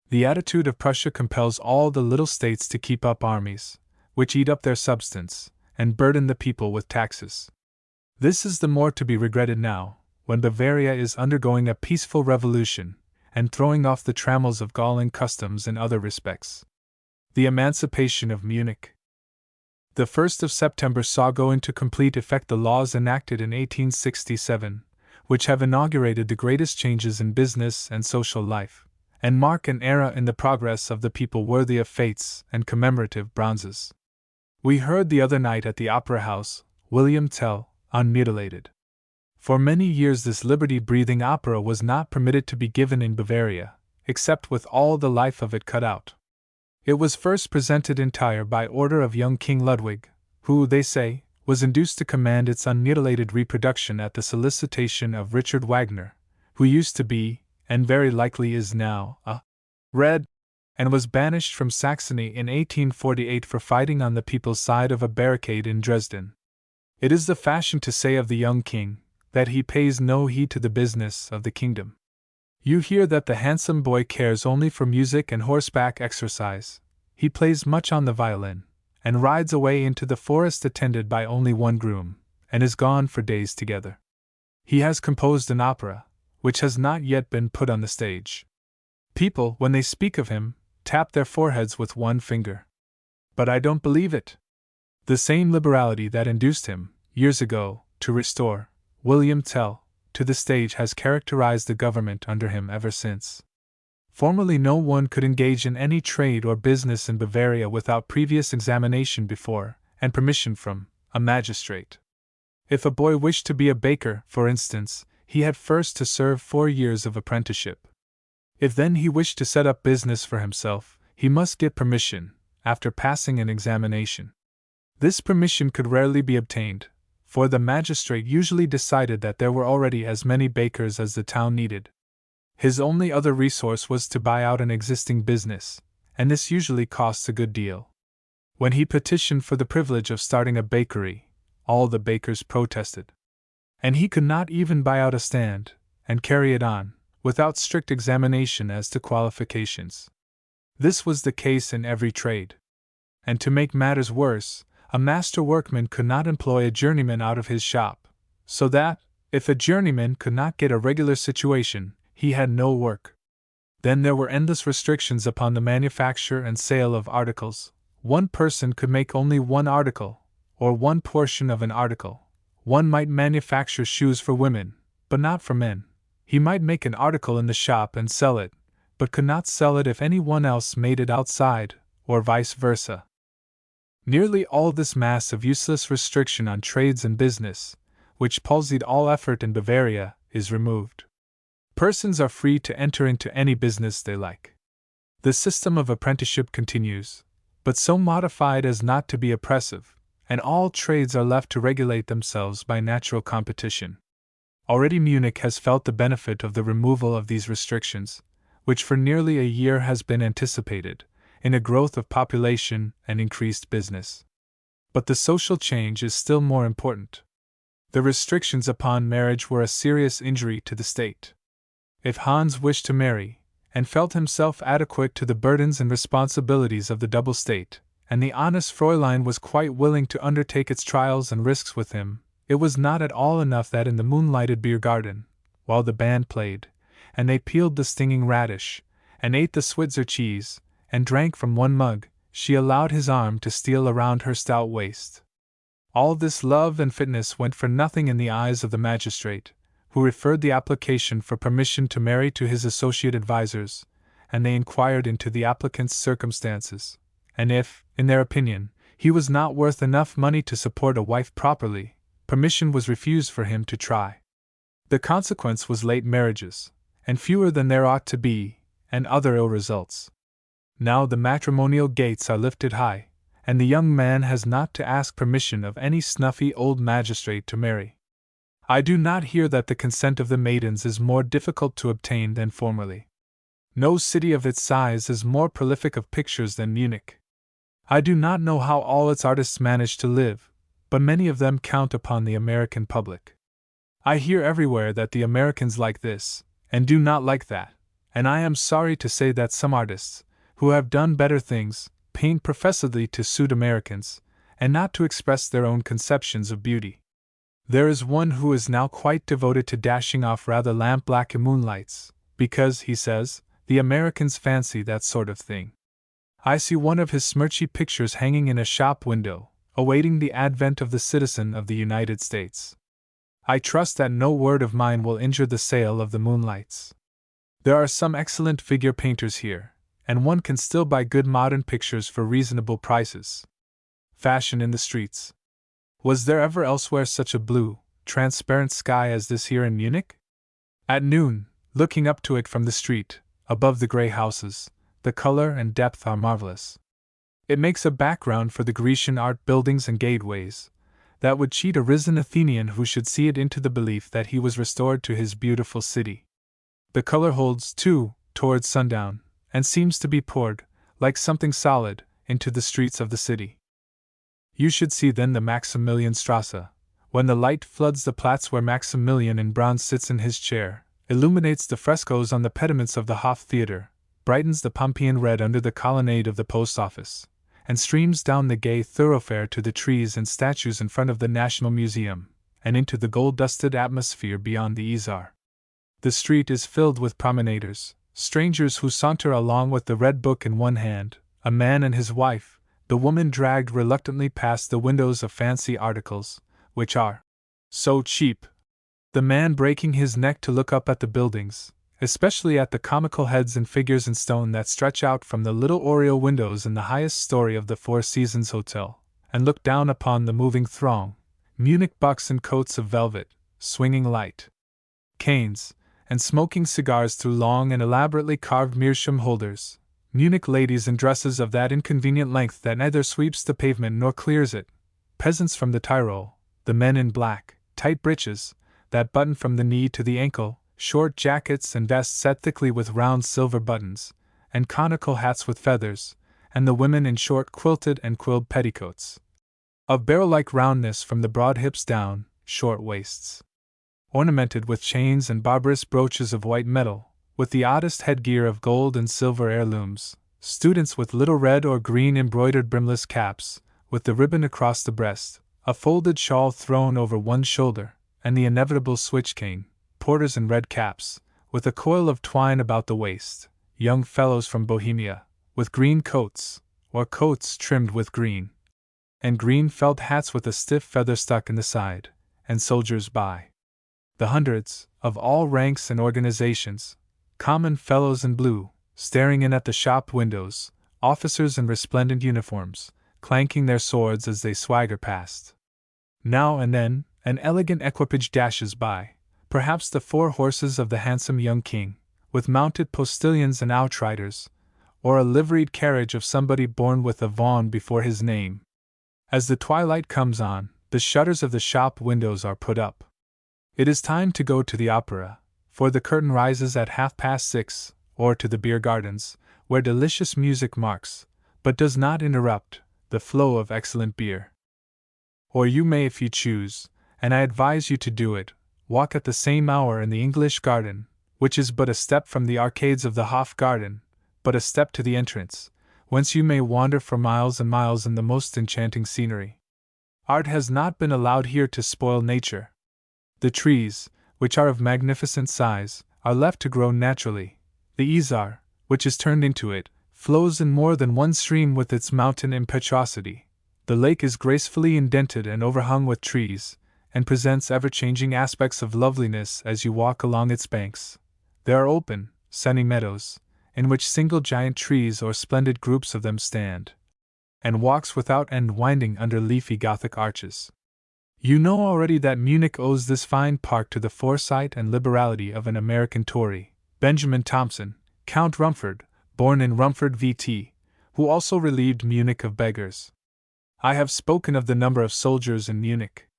The attitude of Prussia compels all the little states to keep up armies, which eat up their substance, and burden the people with taxes. This is the more to be regretted now, when Bavaria is undergoing a peaceful revolution, and throwing off the trammels of galling customs in other respects. The emancipation of Munich. The 1st of September saw go into complete effect the laws enacted in 1867, which have inaugurated the greatest changes in business and social life, and mark an era in the progress of the people worthy of fetes and commemorative bronzes. We heard the other night at the Opera House William Tell, Unmutilated. For many years this liberty-breathing opera was not permitted to be given in Bavaria, except with all the life of it cut out. It was first presented entire by order of young King Ludwig, who, they say, was induced to command its unmutilated reproduction at the solicitation of Richard Wagner, who used to be, and very likely is now, a Red, and was banished from Saxony in 1848 for fighting on the people's side of a barricade in Dresden. It is the fashion to say of the young king that he pays no heed to the business of the kingdom. You hear that the handsome boy cares only for music and horseback exercise. He plays much on the violin, and rides away into the forest attended by only one groom, and is gone for days together. He has composed an opera, which has not yet been put on the stage. People, when they speak of him, tap their foreheads with one finger. But I don't believe it. The same liberality that induced him, years ago, to restore William Tell to the stage has characterized the government under him ever since. Formerly no one could engage in any trade or business in Bavaria without previous examination before, and permission from, a magistrate. If a boy wished to be a baker, for instance, he had first to serve 4 years of apprenticeship. If then he wished to set up business for himself, he must get permission, after passing an examination. This permission could rarely be obtained, for the magistrate usually decided that there were already as many bakers as the town needed. His only other resource was to buy out an existing business, and this usually costs a good deal. When he petitioned for the privilege of starting a bakery, all the bakers protested. And he could not even buy out a stand, and carry it on, without strict examination as to qualifications. This was the case in every trade. And to make matters worse, a master workman could not employ a journeyman out of his shop, so that, if a journeyman could not get a regular situation, he had no work. Then there were endless restrictions upon the manufacture and sale of articles. One person could make only one article, or one portion of an article. One might manufacture shoes for women, but not for men. He might make an article in the shop and sell it, but could not sell it if any one else made it outside, or vice versa. Nearly all this mass of useless restriction on trades and business, which palsied all effort in Bavaria, is removed. Persons are free to enter into any business they like. The system of apprenticeship continues, but so modified as not to be oppressive, and all trades are left to regulate themselves by natural competition. Already Munich has felt the benefit of the removal of these restrictions, which for nearly a year has been anticipated, in a growth of population and increased business. But the social change is still more important. The restrictions upon marriage were a serious injury to the state. If Hans wished to marry, and felt himself adequate to the burdens and responsibilities of the double state, and the honest Fräulein was quite willing to undertake its trials and risks with him, it was not at all enough that in the moonlighted beer garden, while the band played, and they peeled the stinging radish, and ate the Switzer cheese, and drank from one mug, she allowed his arm to steal around her stout waist. All this love and fitness went for nothing in the eyes of the magistrate, who referred the application for permission to marry to his associate advisers, and they inquired into the applicant's circumstances, and if, in their opinion, he was not worth enough money to support a wife properly, permission was refused for him to try. The consequence was late marriages, and fewer than there ought to be, and other ill results. Now the matrimonial gates are lifted high, and the young man has not to ask permission of any snuffy old magistrate to marry. I do not hear that the consent of the maidens is more difficult to obtain than formerly. No city of its size is more prolific of pictures than Munich. I do not know how all its artists manage to live, but many of them count upon the American public. I hear everywhere that the Americans like this, and do not like that, and I am sorry to say that some artists, who have done better things, paint professedly to suit Americans, and not to express their own conceptions of beauty. There is one who is now quite devoted to dashing off rather lamp-black moonlights, because, he says, the Americans fancy that sort of thing. I see one of his smirchy pictures hanging in a shop window, awaiting the advent of the citizen of the United States. I trust that no word of mine will injure the sale of the moonlights. There are some excellent figure painters here, and one can still buy good modern pictures for reasonable prices. Fashion in the streets. Was there ever elsewhere such a blue, transparent sky as this here in Munich? At noon, looking up to it from the street, above the grey houses, the color and depth are marvelous. It makes a background for the Grecian art buildings and gateways, that would cheat a risen Athenian who should see it into the belief that he was restored to his beautiful city. The color holds, too, towards sundown, and seems to be poured, like something solid, into the streets of the city. You should see then the Maximilianstrasse, when the light floods the Platz where Maximilian in bronze sits in his chair, illuminates the frescoes on the pediments of the Hof Theatre, brightens the Pompeian red under the colonnade of the post office, and streams down the gay thoroughfare to the trees and statues in front of the National Museum, and into the gold-dusted atmosphere beyond the Isar. The street is filled with promenaders, strangers who saunter along with the red book in one hand, a man and his wife, the woman dragged reluctantly past the windows of fancy articles, which are so cheap, the man breaking his neck to look up at the buildings, especially at the comical heads and figures in stone that stretch out from the little oriel windows in the highest story of the Four Seasons Hotel, and look down upon the moving throng, Munich bucks in coats of velvet, swinging light canes, and smoking cigars through long and elaborately carved meerschaum holders, Munich ladies in dresses of that inconvenient length that neither sweeps the pavement nor clears it, peasants from the Tyrol, the men in black, tight breeches, that button from the knee to the ankle, short jackets and vests set thickly with round silver buttons, and conical hats with feathers, and the women in short quilted and quilled petticoats, of barrel-like roundness from the broad hips down, short waists, ornamented with chains and barbarous brooches of white metal, with the oddest headgear of gold and silver heirlooms, students with little red or green embroidered brimless caps, with the ribbon across the breast, a folded shawl thrown over one shoulder, and the inevitable switch cane, porters in red caps, with a coil of twine about the waist, young fellows from Bohemia, with green coats, or coats trimmed with green, and green felt hats with a stiff feather stuck in the side, and soldiers by the hundreds, of all ranks and organizations, common fellows in blue, staring in at the shop windows, officers in resplendent uniforms, clanking their swords as they swagger past. Now and then, an elegant equipage dashes by, perhaps the 4 horses of the handsome young king, with mounted postilions and outriders, or a liveried carriage of somebody born with a Vaughan before his name. As the twilight comes on, the shutters of the shop windows are put up. It is time to go to the opera, for the curtain rises at 6:30, or to the beer gardens, where delicious music marks, but does not interrupt, the flow of excellent beer. Or you may, if you choose, and I advise you to do it, walk at the same hour in the English garden, which is but a step from the arcades of the Hof Garden, but a step to the entrance, whence you may wander for miles and miles in the most enchanting scenery. Art has not been allowed here to spoil nature. The trees, which are of magnificent size, are left to grow naturally. The Isar, which is turned into it, flows in more than one stream with its mountain impetuosity. The lake is gracefully indented and overhung with trees, and presents ever-changing aspects of loveliness as you walk along its banks. There are open, sunny meadows, in which single giant trees or splendid groups of them stand, and walks without end winding under leafy Gothic arches. You know already that Munich owes this fine park to the foresight and liberality of an American Tory, Benjamin Thompson, Count Rumford, born in Rumford VT, who also relieved Munich of beggars. I have spoken of the number of soldiers in Munich.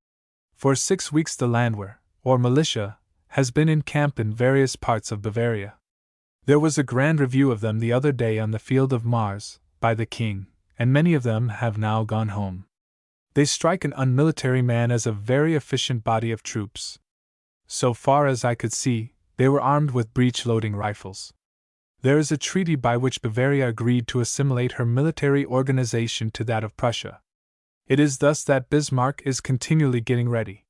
For 6 weeks the Landwehr, or militia, has been in camp in various parts of Bavaria. There was a grand review of them the other day on the field of Mars, by the king, and many of them have now gone home. They strike an unmilitary man as a very efficient body of troops. So far as I could see, they were armed with breech-loading rifles. There is a treaty by which Bavaria agreed to assimilate her military organization to that of Prussia. It is thus that Bismarck is continually getting ready.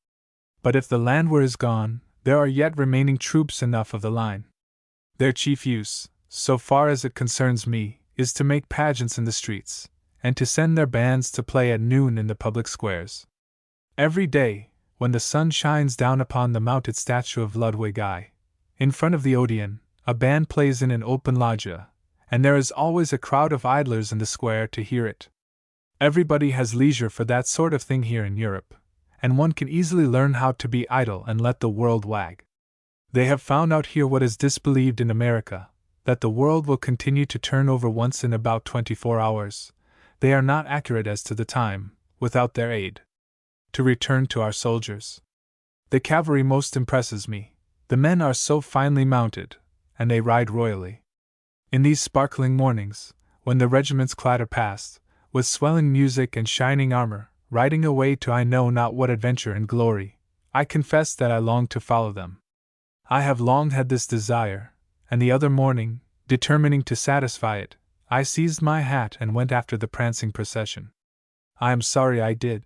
But if the Landwehr is gone, there are yet remaining troops enough of the line. Their chief use, so far as it concerns me, is to make pageants in the streets, and to send their bands to play at noon in the public squares. Every day, when the sun shines down upon the mounted statue of Ludwig I, in front of the Odeon, a band plays in an open loggia, and there is always a crowd of idlers in the square to hear it. Everybody has leisure for that sort of thing here in Europe, and one can easily learn how to be idle and let the world wag. They have found out here what is disbelieved in America, that the world will continue to turn over once in about 24 hours. They are not accurate as to the time, without their aid. to return to our soldiers. The cavalry most impresses me. The men are so finely mounted, and they ride royally. In these sparkling mornings, when the regiments clatter past, with swelling music and shining armor, riding away to I know not what adventure and glory, I confess that I long to follow them. I have long had this desire, and the other morning, determining to satisfy it, I seized my hat and went after the prancing procession. I am sorry I did.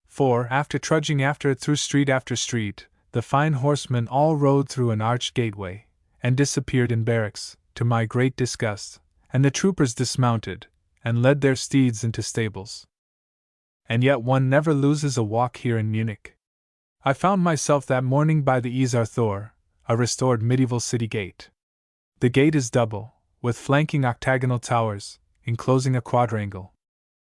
For, after trudging after it through street after street, the fine horsemen all rode through an arched gateway, and disappeared in barracks, to my great disgust, and the troopers dismounted, and led their steeds into stables. And yet one never loses a walk here in Munich. I found myself that morning by the Isar Thor, a restored medieval city gate. The gate is double, with flanking octagonal towers, enclosing a quadrangle.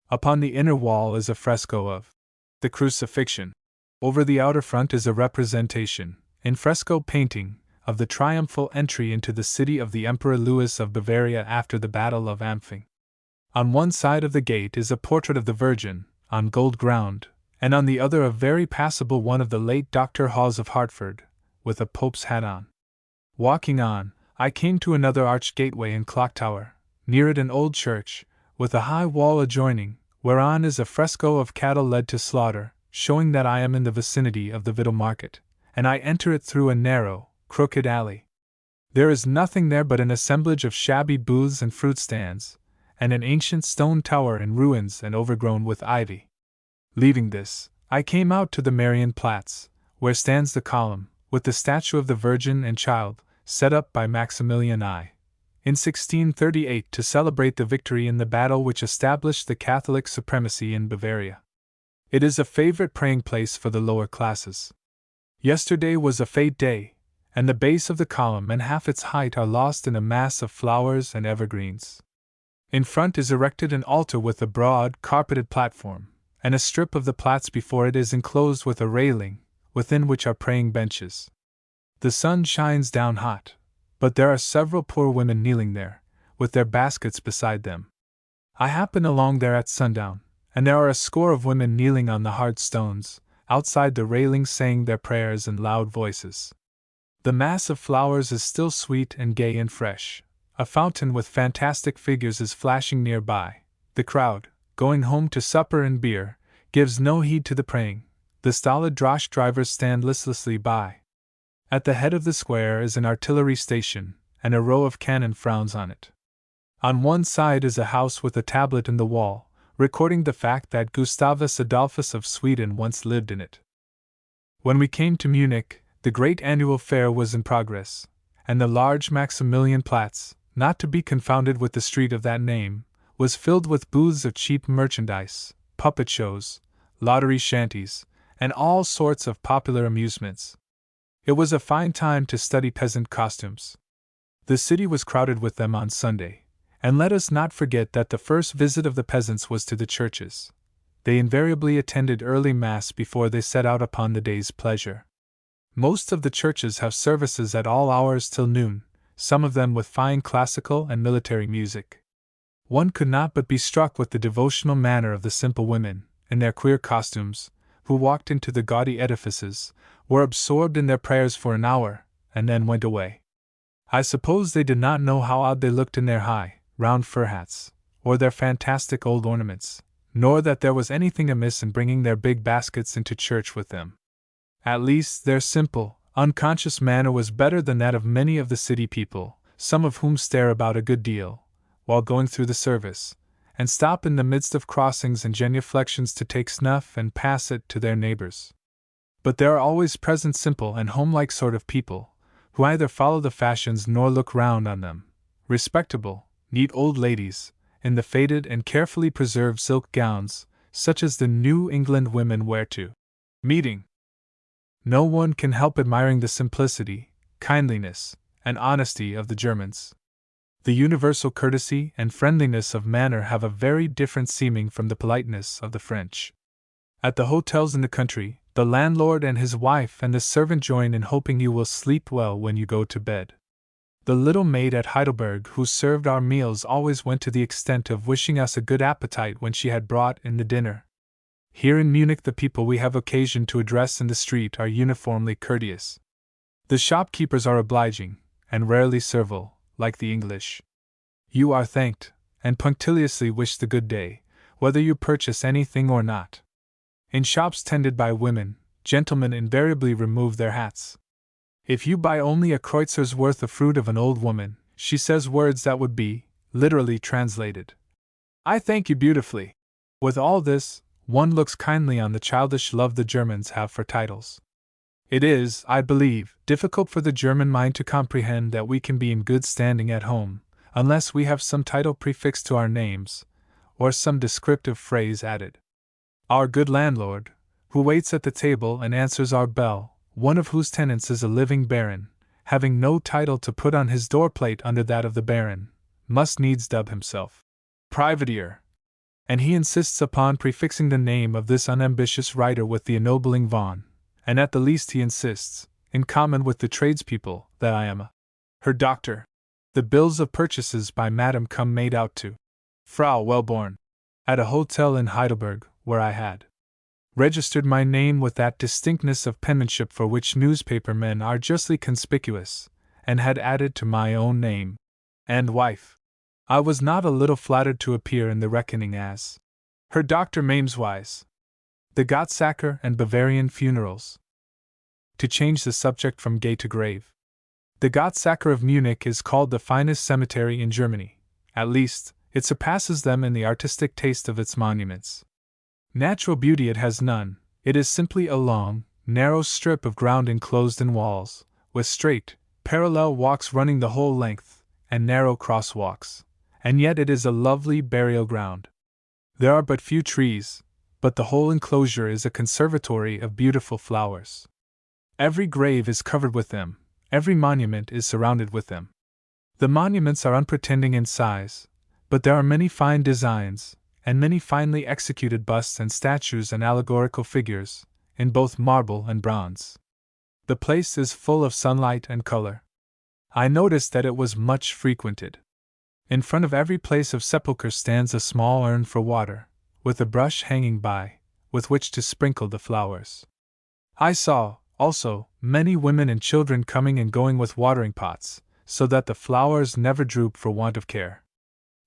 Upon the inner wall is a fresco of the Crucifixion. Over the outer front is a representation, in fresco painting, of the triumphal entry into the city of the Emperor Louis of Bavaria after the Battle of Ampfing. On one side of the gate is a portrait of the Virgin, on gold ground, and on the other a very passable one of the late Dr. Hawes of Hartford, with a pope's hat on. Walking on, I came to another arched gateway and clock tower, near it an old church, with a high wall adjoining, whereon is a fresco of cattle led to slaughter, showing that I am in the vicinity of the Victual Market, and I enter it through a narrow, crooked alley. There is nothing there but an assemblage of shabby booths and fruit stands, and an ancient stone tower in ruins and overgrown with ivy. Leaving this, I came out to the Marienplatz, where stands the column, with the statue of the Virgin and Child, set up by Maximilian I. in 1638 to celebrate the victory in the battle which established the Catholic supremacy in Bavaria. It is a favorite praying place for the lower classes. Yesterday was a fete day, and the base of the column and half its height are lost in a mass of flowers and evergreens. In front is erected an altar with a broad, carpeted platform, and a strip of the Platz before it is enclosed with a railing, within which are praying benches. The sun shines down hot, but there are several poor women kneeling there, with their baskets beside them. I happen along there at sundown, and there are a score of women kneeling on the hard stones, outside the railings saying their prayers in loud voices. The mass of flowers is still sweet and gay and fresh. A fountain with fantastic figures is flashing nearby. The crowd, going home to supper and beer, gives no heed to the praying. The stolid drosh drivers stand listlessly by. At the head of the square is an artillery station, and a row of cannon frowns on it. On one side is a house with a tablet in the wall, recording the fact that Gustavus Adolphus of Sweden once lived in it. When we came to Munich, the great annual fair was in progress, and the large Maximilianplatz, not to be confounded with the street of that name, was filled with booths of cheap merchandise, puppet shows, lottery shanties, and all sorts of popular amusements. It was a fine time to study peasant costumes. The city was crowded with them on Sunday, and let us not forget that the first visit of the peasants was to the churches. They invariably attended early Mass before they set out upon the day's pleasure. Most of the churches have services at all hours till noon, some of them with fine classical and military music. One could not but be struck with the devotional manner of the simple women, in their queer costumes, who walked into the gaudy edifices, were absorbed in their prayers for an hour, and then went away. I suppose they did not know how odd they looked in their high, round fur hats, or their fantastic old ornaments, nor that there was anything amiss in bringing their big baskets into church with them. At least, their simple, unconscious manner was better than that of many of the city people, some of whom stare about a good deal, while going through the service, and stop in the midst of crossings and genuflections to take snuff and pass it to their neighbors. But there are always present simple and homelike sort of people, who either follow the fashions nor look round on them, respectable, neat old ladies, in the faded and carefully preserved silk gowns, such as the New England women wear to meeting. No one can help admiring the simplicity, kindliness, and honesty of the Germans. The universal courtesy and friendliness of manner have a very different seeming from the politeness of the French. At the hotels in the country, the landlord and his wife and the servant join in hoping you will sleep well when you go to bed. The little maid at Heidelberg who served our meals always went to the extent of wishing us a good appetite when she had brought in the dinner. Here in Munich, the people we have occasion to address in the street are uniformly courteous. The shopkeepers are obliging, and rarely servile, like the English. You are thanked, and punctiliously wished the good day, whether you purchase anything or not. In shops tended by women, gentlemen invariably remove their hats. If you buy only a kreuzer's worth of fruit of an old woman, she says words that would be, literally translated, "I thank you beautifully." With all this, one looks kindly on the childish love the Germans have for titles. It is, I believe, difficult for the German mind to comprehend that we can be in good standing at home, unless we have some title prefixed to our names, or some descriptive phrase added. Our good landlord, who waits at the table and answers our bell, one of whose tenants is a living baron, having no title to put on his doorplate under that of the baron, must needs dub himself privateer, and he insists upon prefixing the name of this unambitious writer with the ennobling von, and at the least he insists, in common with the tradespeople, that I am her doctor. The bills of purchases by Madame come made out to Frau Wellborn at a hotel in Heidelberg, where I had registered my name with that distinctness of penmanship for which newspaper men are justly conspicuous, and had added to my own name and wife. I was not a little flattered to appear in the reckoning as her Dr. Mameswise. The Gottsacker and Bavarian funerals. To change the subject from gay to grave. The Gottsacker of Munich is called the finest cemetery in Germany. At least, it surpasses them in the artistic taste of its monuments. Natural beauty it has none, it is simply a long, narrow strip of ground enclosed in walls, with straight, parallel walks running the whole length, and narrow cross walks, and yet it is a lovely burial ground. There are but few trees, but the whole enclosure is a conservatory of beautiful flowers. Every grave is covered with them, every monument is surrounded with them. The monuments are unpretending in size, but there are many fine designs, and many finely executed busts and statues and allegorical figures, in both marble and bronze. The place is full of sunlight and color. I noticed that it was much frequented. In front of every place of sepulchre stands a small urn for water, with a brush hanging by, with which to sprinkle the flowers. I saw, also, many women and children coming and going with watering pots, so that the flowers never droop for want of care.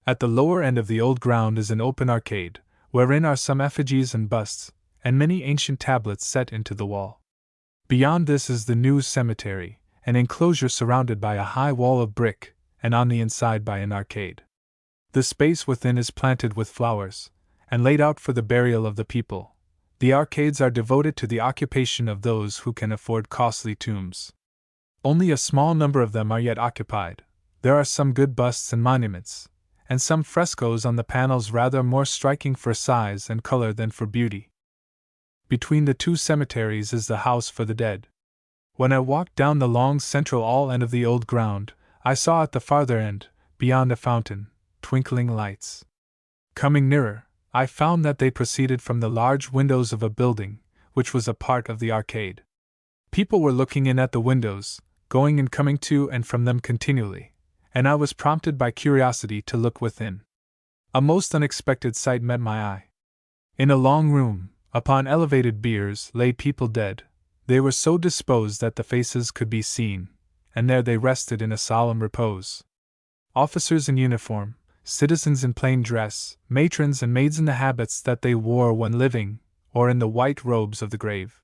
At the lower end of the old ground is an open arcade, wherein are some effigies and busts, and many ancient tablets set into the wall. Beyond this is the new cemetery, an enclosure surrounded by a high wall of brick, and on the inside by an arcade. The space within is planted with flowers, and laid out for the burial of the people. The arcades are devoted to the occupation of those who can afford costly tombs. Only a small number of them are yet occupied. There are some good busts and monuments, and some frescoes on the panels rather more striking for size and color than for beauty. Between the two cemeteries is the house for the dead. When I walked down the long central all end of the old ground, I saw at the farther end, beyond a fountain, twinkling lights. Coming nearer, I found that they proceeded from the large windows of a building, which was a part of the arcade. People were looking in at the windows, going and coming to and from them continually, and I was prompted by curiosity to look within. A most unexpected sight met my eye. In a long room, upon elevated biers, lay people dead. They were so disposed that the faces could be seen, and there they rested in a solemn repose. Officers in uniform, citizens in plain dress, matrons and maids in the habits that they wore when living, or in the white robes of the grave.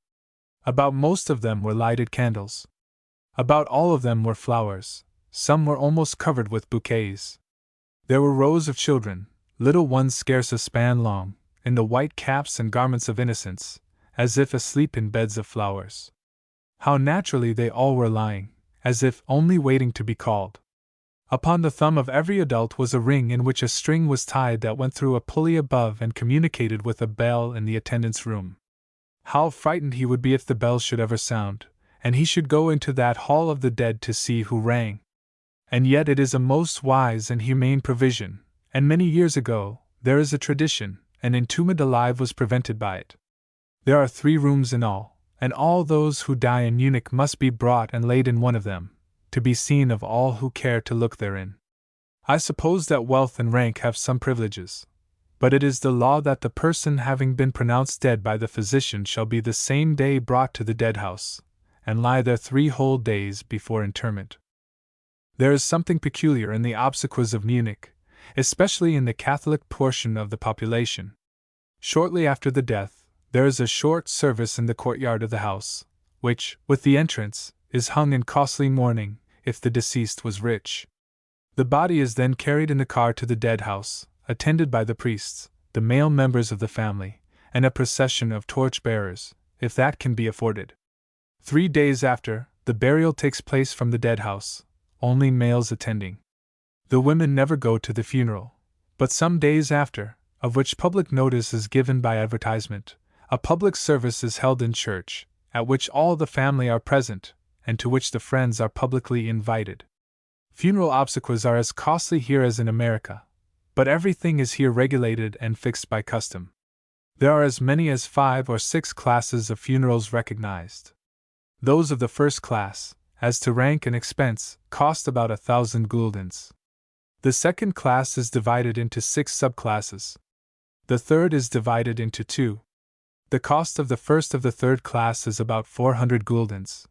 About most of them were lighted candles. About all of them were flowers. Some were almost covered with bouquets. There were rows of children, little ones scarce a span long, in the white caps and garments of innocence, as if asleep in beds of flowers. How naturally they all were lying, as if only waiting to be called. Upon the thumb of every adult was a ring in which a string was tied that went through a pulley above and communicated with a bell in the attendant's room. How frightened he would be if the bell should ever sound, and he should go into that hall of the dead to see who rang. And yet it is a most wise and humane provision, and many years ago, there is a tradition, an entombment alive was prevented by it. There are 3 rooms in all, and all those who die in Munich must be brought and laid in one of them, to be seen of all who care to look therein. I suppose that wealth and rank have some privileges. but it is the law that the person having been pronounced dead by the physician shall be the same day brought to the dead house, and lie there 3 whole days before interment. There is something peculiar in the obsequies of Munich, especially in the Catholic portion of the population. Shortly after the death, there is a short service in the courtyard of the house, which, with the entrance, is hung in costly mourning, if the deceased was rich. The body is then carried in the car to the dead house, attended by the priests, the male members of the family, and a procession of torch-bearers, if that can be afforded. 3 days after, the burial takes place from the dead house, only males attending. The women never go to the funeral, but some days after, of which public notice is given by advertisement, a public service is held in church, at which all the family are present, and to which the friends are publicly invited. Funeral obsequies are as costly here as in America, but everything is here regulated and fixed by custom. There are as many as 5 or 6 classes of funerals recognized. Those of the first class, as to rank and expense, cost about 1,000 guldens. The second class is divided into 6 subclasses. The third is divided into 2. The cost of the first of the third class is about 400 guldens.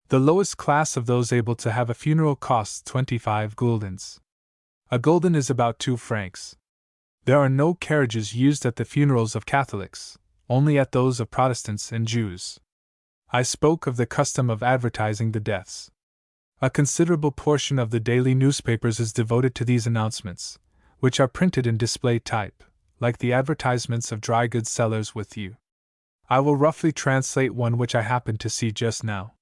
The lowest class of those able to have a funeral costs 25 guldens. A gulden is about 2 francs. There are no carriages used at the funerals of Catholics, only at those of Protestants and Jews. I spoke of the custom of advertising the deaths. A considerable portion of the daily newspapers is devoted to these announcements, which are printed in display type, like the advertisements of dry goods sellers with you. I will roughly translate one which I happened to see just now.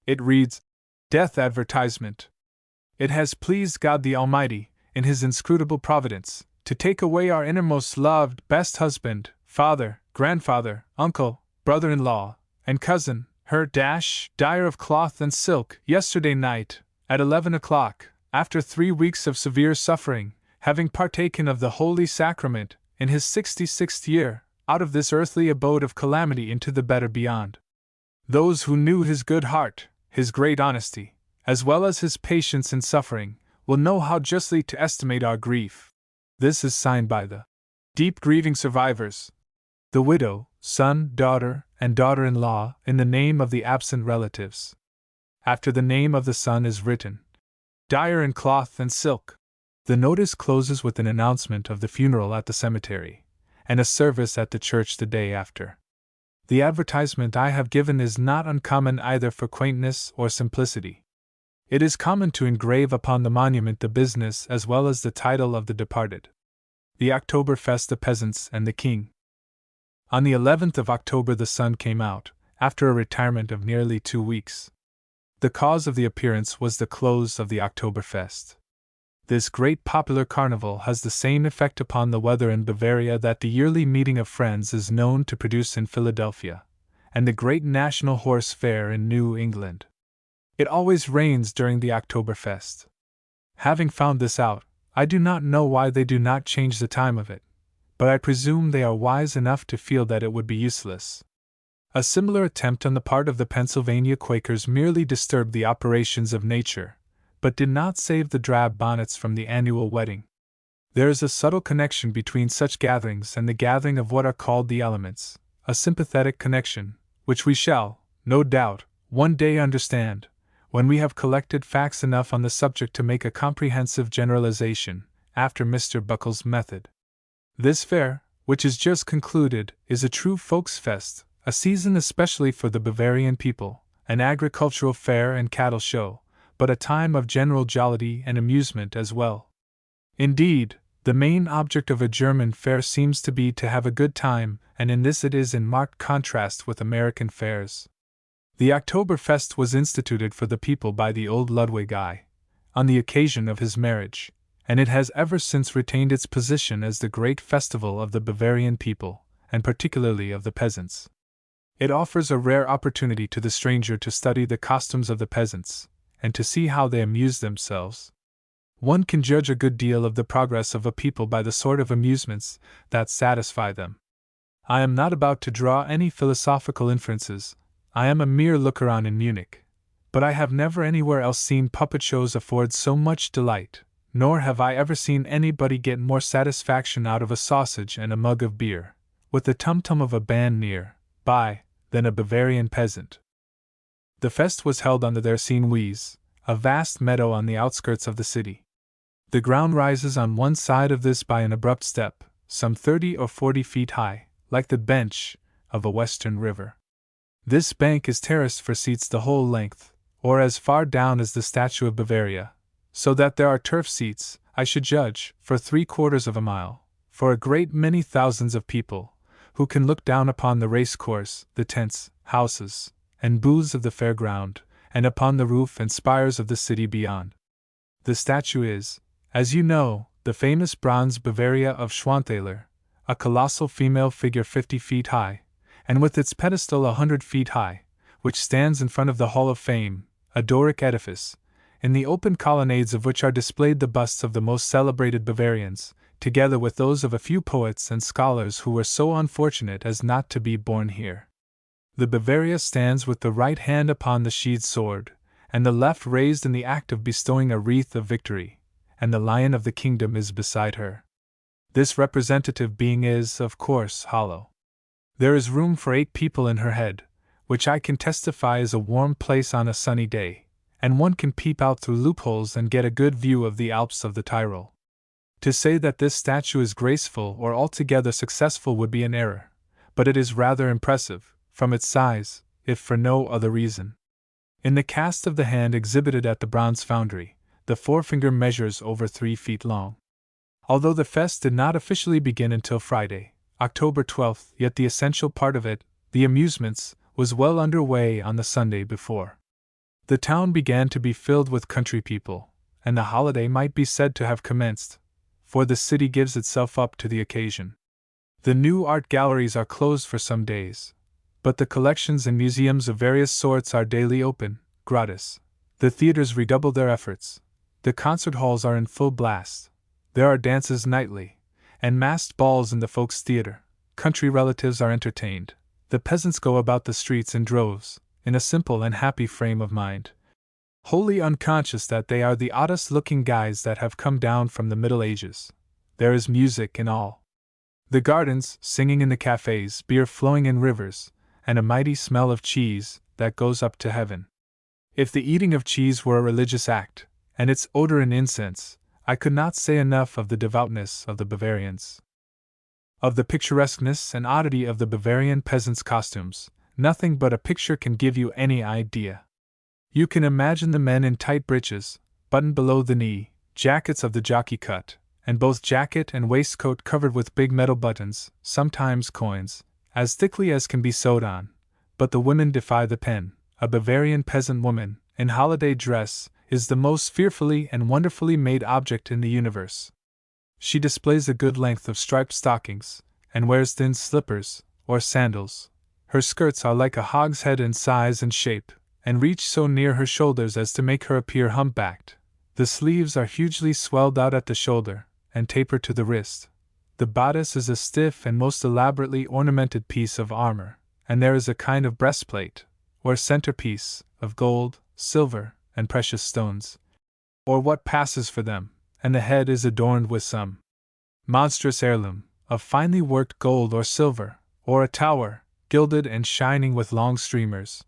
It reads, Death Advertisement. It has pleased God the Almighty, in His inscrutable providence, to take away our innermost loved, best husband, father, grandfather, uncle, brother-in-law, and cousin, her dyer of cloth and silk, yesterday night, at 11 o'clock, after 3 weeks of severe suffering, having partaken of the Holy Sacrament, in his 66th year, out of this earthly abode of calamity into the better beyond. Those who knew his good heart, his great honesty, as well as his patience in suffering, will know how justly to estimate our grief. This is signed by the deep grieving survivors, the widow, son, daughter, and daughter-in-law, in the name of the absent relatives. After the name of the son is written, Dyer in cloth and silk. The notice closes with an announcement of the funeral at the cemetery, and a service at the church the day after. The advertisement I have given is not uncommon either for quaintness or simplicity. It is common to engrave upon the monument the business as well as the title of the departed. The Oktoberfest, the peasants and the king. On the 11th of October the sun came out, after a retirement of nearly 2 weeks. The cause of the appearance was the close of the Oktoberfest. This great popular carnival has the same effect upon the weather in Bavaria that the yearly meeting of friends is known to produce in Philadelphia, and the great national horse fair in New England. It always rains during the Oktoberfest. Having found this out, I do not know why they do not change the time of it, but I presume they are wise enough to feel that it would be useless. A similar attempt on the part of the Pennsylvania Quakers merely disturbed the operations of nature, but did not save the drab bonnets from the annual wedding. There is a subtle connection between such gatherings and the gathering of what are called the elements, a sympathetic connection, which we shall, no doubt, one day understand, when we have collected facts enough on the subject to make a comprehensive generalization, after Mr. Buckle's method. This fair, which is just concluded, is a true Volksfest, a season especially for the Bavarian people, an agricultural fair and cattle show, but a time of general jollity and amusement as well. Indeed, the main object of a German fair seems to be to have a good time, and in this it is in marked contrast with American fairs. The Oktoberfest was instituted for the people by the old Ludwig I, on the occasion of his marriage, and it has ever since retained its position as the great festival of the Bavarian people, and particularly of the peasants. It offers a rare opportunity to the stranger to study the costumes of the peasants, and to see how they amuse themselves. One can judge a good deal of the progress of a people by the sort of amusements that satisfy them. I am not about to draw any philosophical inferences. I am a mere looker-on in Munich, but I have never anywhere else seen puppet shows afford so much delight, nor have I ever seen anybody get more satisfaction out of a sausage and a mug of beer, with the tum-tum of a band near by, than a Bavarian peasant. The fest was held under their Wies, a vast meadow on the outskirts of the city. The ground rises on one side of this by an abrupt step, some 30 or 40 feet high, like the bench of a western river. This bank is terraced for seats the whole length, or as far down as the statue of Bavaria, so that there are turf seats, I should judge, for 3/4 of a mile, for a great many thousands of people, who can look down upon the race course, the tents, houses, and booths of the fair ground, and upon the roof and spires of the city beyond. The statue is, as you know, the famous bronze Bavaria of Schwanthaler, a colossal female figure 50 feet high, and with its pedestal 100 feet high, which stands in front of the Hall of Fame, a Doric edifice, in the open colonnades of which are displayed the busts of the most celebrated Bavarians, together with those of a few poets and scholars who were so unfortunate as not to be born here. The Bavaria stands with the right hand upon the sheathed sword, and the left raised in the act of bestowing a wreath of victory, and the lion of the kingdom is beside her. This representative being is, of course, hollow. There is room for 8 people in her head, which I can testify is a warm place on a sunny day, and one can peep out through loopholes and get a good view of the Alps of the Tyrol. To say that this statue is graceful or altogether successful would be an error, but it is rather impressive, from its size, if for no other reason. In the cast of the hand exhibited at the bronze foundry, the forefinger measures over 3 feet long. Although the fest did not officially begin until Friday, October 12th, yet the essential part of it, the amusements, was well under way on the Sunday before. The town began to be filled with country people, and the holiday might be said to have commenced, for the city gives itself up to the occasion. The new art galleries are closed for some days, but the collections and museums of various sorts are daily open, gratis. The theaters redouble their efforts. The concert halls are in full blast. There are dances nightly, and masked balls in the Folks Theatre. Country relatives are entertained. The peasants go about the streets in droves, in a simple and happy frame of mind, wholly unconscious that they are the oddest-looking guys that have come down from the Middle Ages. There is music in all the gardens, singing in the cafes, beer flowing in rivers, and a mighty smell of cheese that goes up to heaven. If the eating of cheese were a religious act, and its odor an incense, I could not say enough of the devoutness of the Bavarians. Of the picturesqueness and oddity of the Bavarian peasants' costumes, nothing but a picture can give you any idea. You can imagine the men in tight breeches, buttoned below the knee, jackets of the jockey cut, and both jacket and waistcoat covered with big metal buttons, sometimes coins, as thickly as can be sewed on. But the women defy the pen. A Bavarian peasant woman, in holiday dress, is the most fearfully and wonderfully made object in the universe. She displays a good length of striped stockings, and wears thin slippers, or sandals. Her skirts are like a hogshead in size and shape, and reach so near her shoulders as to make her appear humpbacked. The sleeves are hugely swelled out at the shoulder, and taper to the wrist. The bodice is a stiff and most elaborately ornamented piece of armor, and there is a kind of breastplate, or centerpiece, of gold, silver, and precious stones, or what passes for them, and the head is adorned with some monstrous heirloom, of finely worked gold or silver, or a tower, gilded and shining with long streamers,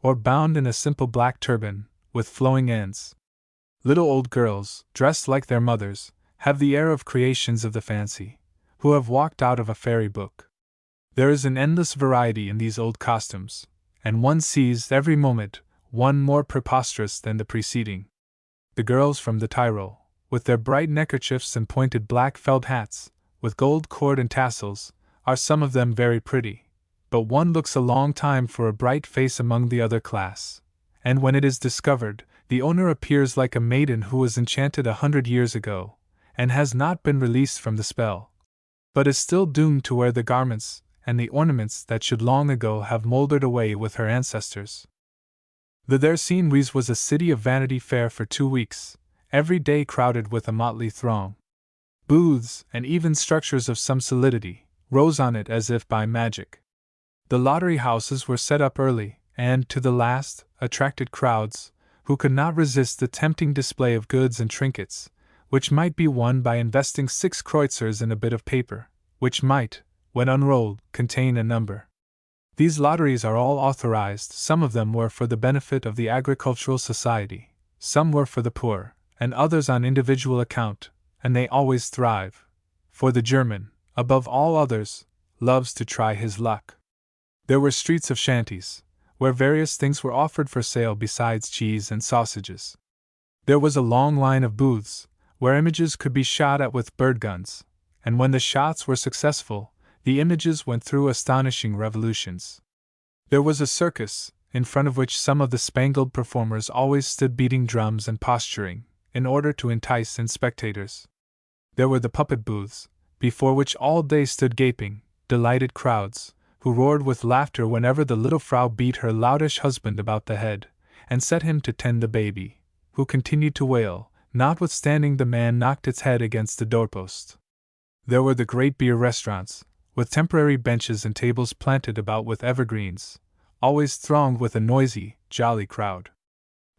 or bound in a simple black turban, with flowing ends. Little old girls, dressed like their mothers, have the air of creations of the fancy, who have walked out of a fairy book. There is an endless variety in these old costumes, and one sees every moment one more preposterous than the preceding. The girls from the Tyrol, with their bright neckerchiefs and pointed black felt hats, with gold cord and tassels, are some of them very pretty, but one looks a long time for a bright face among the other class, and when it is discovered, the owner appears like a maiden who was enchanted 100 years ago, and has not been released from the spell, but is still doomed to wear the garments and the ornaments that should long ago have mouldered away with her ancestors. The Wies was a city of Vanity Fair for 2 weeks, every day crowded with a motley throng. Booths, and even structures of some solidity, rose on it as if by magic. The lottery houses were set up early, and, to the last, attracted crowds, who could not resist the tempting display of goods and trinkets, which might be won by investing 6 kreuzers in a bit of paper, which might, when unrolled, contain a number. These lotteries are all authorized. Some of them were for the benefit of the agricultural society, some were for the poor, and others on individual account, and they always thrive, for the German, above all others, loves to try his luck. There were streets of shanties, where various things were offered for sale besides cheese and sausages. There was a long line of booths, where images could be shot at with bird guns, and when the shots were successful, the images went through astonishing revolutions. There was a circus, in front of which some of the spangled performers always stood beating drums and posturing, in order to entice in spectators. There were the puppet booths, before which all day stood gaping, delighted crowds, who roared with laughter whenever the little Frau beat her loutish husband about the head, and set him to tend the baby, who continued to wail, notwithstanding the man knocked its head against the doorpost. There were the great beer restaurants, with temporary benches and tables planted about with evergreens, always thronged with a noisy, jolly crowd.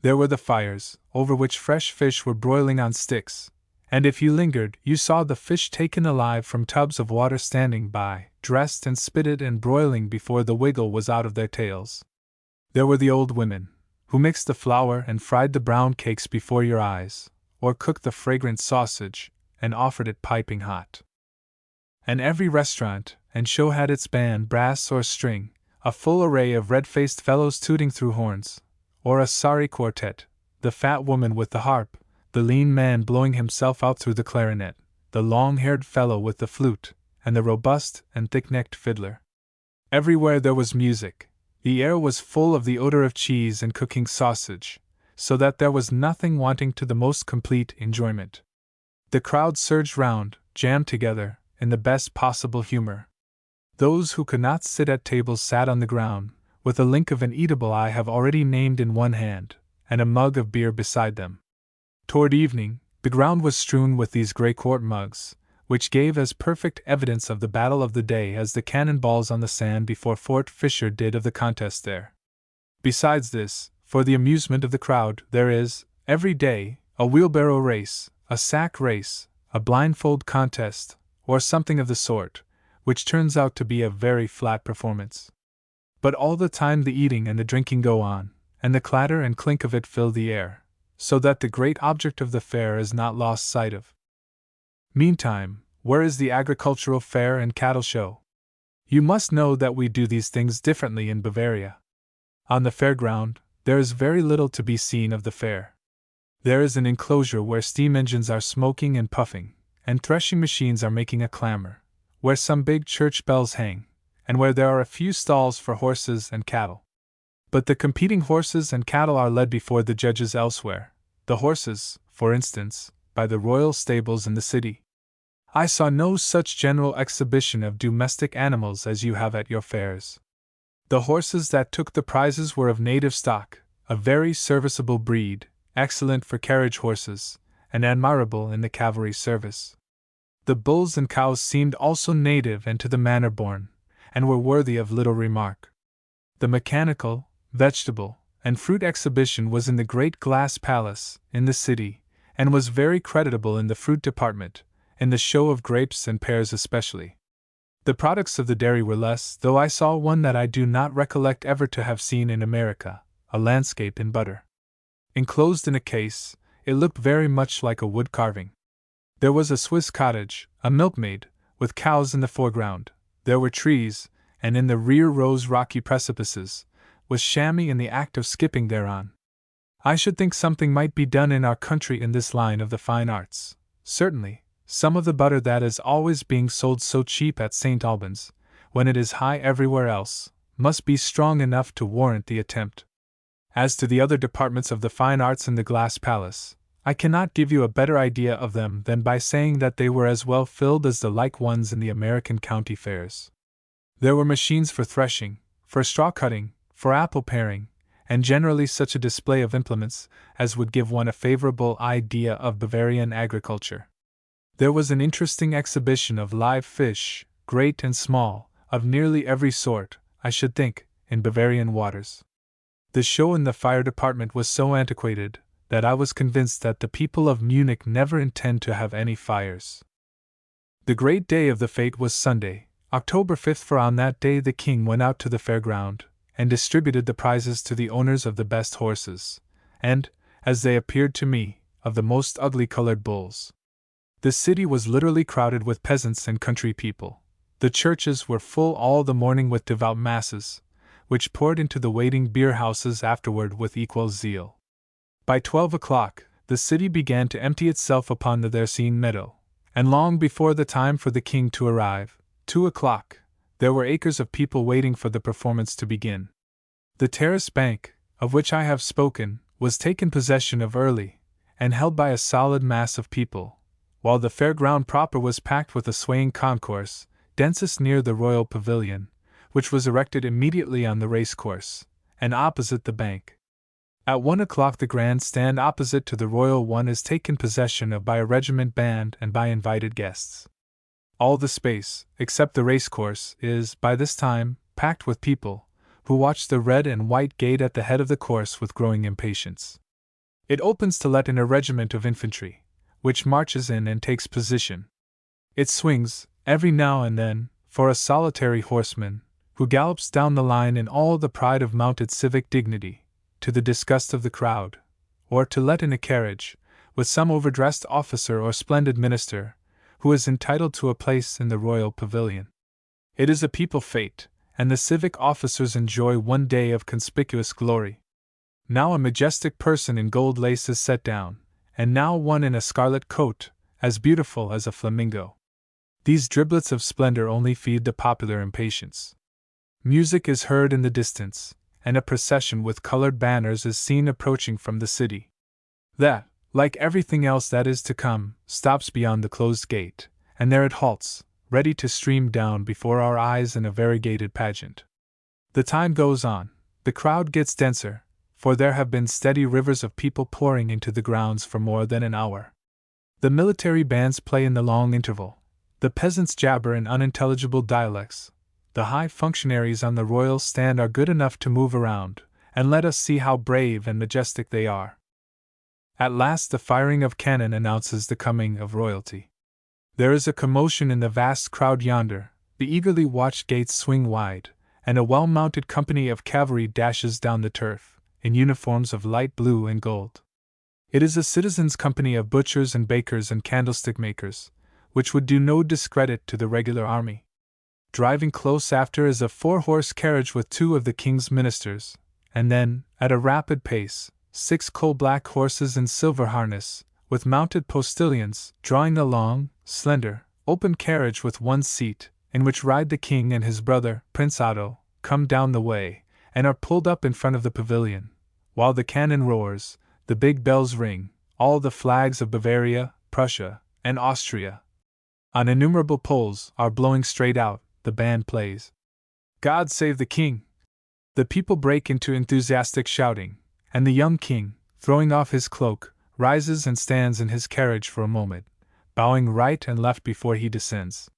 There were the fires, over which fresh fish were broiling on sticks, and if you lingered, you saw the fish taken alive from tubs of water standing by, dressed and spitted and broiling before the wiggle was out of their tails. There were the old women, who mixed the flour and fried the brown cakes before your eyes, or cooked the fragrant sausage, and offered it piping hot. And every restaurant and show had its band, brass or string, a full array of red-faced fellows tooting through horns, or a sorry quartet, the fat woman with the harp, the lean man blowing himself out through the clarinet, the long-haired fellow with the flute, and the robust and thick-necked fiddler. Everywhere there was music. The air was full of the odor of cheese and cooking sausage, so that there was nothing wanting to the most complete enjoyment. The crowd surged round, jammed together, in the best possible humor. Those who could not sit at tables sat on the ground, with a link of an eatable I have already named in one hand, and a mug of beer beside them. Toward evening, the ground was strewn with these grey quart mugs, which gave as perfect evidence of the battle of the day as the cannonballs on the sand before Fort Fisher did of the contest there. Besides this, for the amusement of the crowd, there is, every day, a wheelbarrow race, a sack race, a blindfold contest, or something of the sort, which turns out to be a very flat performance. But all the time the eating and the drinking go on, and the clatter and clink of it fill the air, so that the great object of the fair is not lost sight of. Meantime, where is the agricultural fair and cattle show? You must know that we do these things differently in Bavaria. On the fair ground, there is very little to be seen of the fair. There is an enclosure where steam engines are smoking and puffing, and threshing machines are making a clamor, where some big church bells hang, and where there are a few stalls for horses and cattle. But the competing horses and cattle are led before the judges elsewhere, the horses, for instance, by the royal stables in the city. I saw no such general exhibition of domestic animals as you have at your fairs. The horses that took the prizes were of native stock, a very serviceable breed, excellent for carriage horses, and admirable in the cavalry service. The bulls and cows seemed also native and to the manner born, and were worthy of little remark. The mechanical, vegetable, and fruit exhibition was in the great glass palace, in the city, and was very creditable in the fruit department, in the show of grapes and pears especially. The products of the dairy were less, though I saw one that I do not recollect ever to have seen in America, a landscape in butter. Enclosed in a case, it looked very much like a wood carving. There was a Swiss cottage, a milkmaid, with cows in the foreground. There were trees, and in the rear rose rocky precipices, with chamois in the act of skipping thereon. I should think something might be done in our country in this line of the fine arts. Certainly, some of the butter that is always being sold so cheap at St. Albans, when it is high everywhere else, must be strong enough to warrant the attempt. As to the other departments of the fine arts in the glass palace, I cannot give you a better idea of them than by saying that they were as well filled as the like ones in the American county fairs. There were machines for threshing, for straw cutting, for apple paring, and generally such a display of implements as would give one a favorable idea of Bavarian agriculture. There was an interesting exhibition of live fish, great and small, of nearly every sort, I should think, in Bavarian waters. The show in the fire department was so antiquated that I was convinced that the people of Munich never intend to have any fires. The great day of the fete was Sunday, October 5th, for on that day the king went out to the fairground and distributed the prizes to the owners of the best horses, and, as they appeared to me, of the most ugly-colored bulls. The city was literally crowded with peasants and country people. The churches were full all the morning with devout masses, which poured into the waiting beer-houses afterward with equal zeal. By 12 o'clock, the city began to empty itself upon the Thersine meadow, and long before the time for the king to arrive, 2 o'clock, there were acres of people waiting for the performance to begin. The terrace bank, of which I have spoken, was taken possession of early, and held by a solid mass of people, while the fairground proper was packed with a swaying concourse, densest near the royal pavilion, which was erected immediately on the racecourse, and opposite the bank. At 1 o'clock the grand stand opposite to the royal one is taken possession of by a regiment band and by invited guests. All the space, except the racecourse, is, by this time, packed with people, who watch the red and white gate at the head of the course with growing impatience. It opens to let in a regiment of infantry, which marches in and takes position. It swings, every now and then, for a solitary horseman, who gallops down the line in all the pride of mounted civic dignity, to the disgust of the crowd, or to let in a carriage, with some overdressed officer or splendid minister, who is entitled to a place in the royal pavilion. It is a people fete, and the civic officers enjoy one day of conspicuous glory. Now a majestic person in gold lace is set down, and now one in a scarlet coat, as beautiful as a flamingo. These driblets of splendor only feed the popular impatience. Music is heard in the distance, and a procession with colored banners is seen approaching from the city. That, like everything else that is to come, stops beyond the closed gate, and there it halts, ready to stream down before our eyes in a variegated pageant. The time goes on, the crowd gets denser, for there have been steady rivers of people pouring into the grounds for more than an hour. The military bands play in the long interval, the peasants jabber in unintelligible dialects, the high functionaries on the royal stand are good enough to move around, and let us see how brave and majestic they are. At last the firing of cannon announces the coming of royalty. There is a commotion in the vast crowd yonder, the eagerly watched gates swing wide, and a well-mounted company of cavalry dashes down the turf, in uniforms of light blue and gold. It is a citizens' company of butchers and bakers and candlestick makers, which would do no discredit to the regular army. Driving close after is a 4-horse carriage with 2 of the king's ministers, and then, at a rapid pace, 6 coal-black horses in silver harness, with mounted postilions, drawing a long, slender, open carriage with 1 seat, in which ride the king and his brother, Prince Otto, come down the way, and are pulled up in front of the pavilion, while the cannon roars, the big bells ring, all the flags of Bavaria, Prussia, and Austria, on innumerable poles, are blowing straight out. The band plays God Save the King. The people break into enthusiastic shouting, and the young king, throwing off his cloak, rises and stands in his carriage for a moment, bowing right and left before he descends.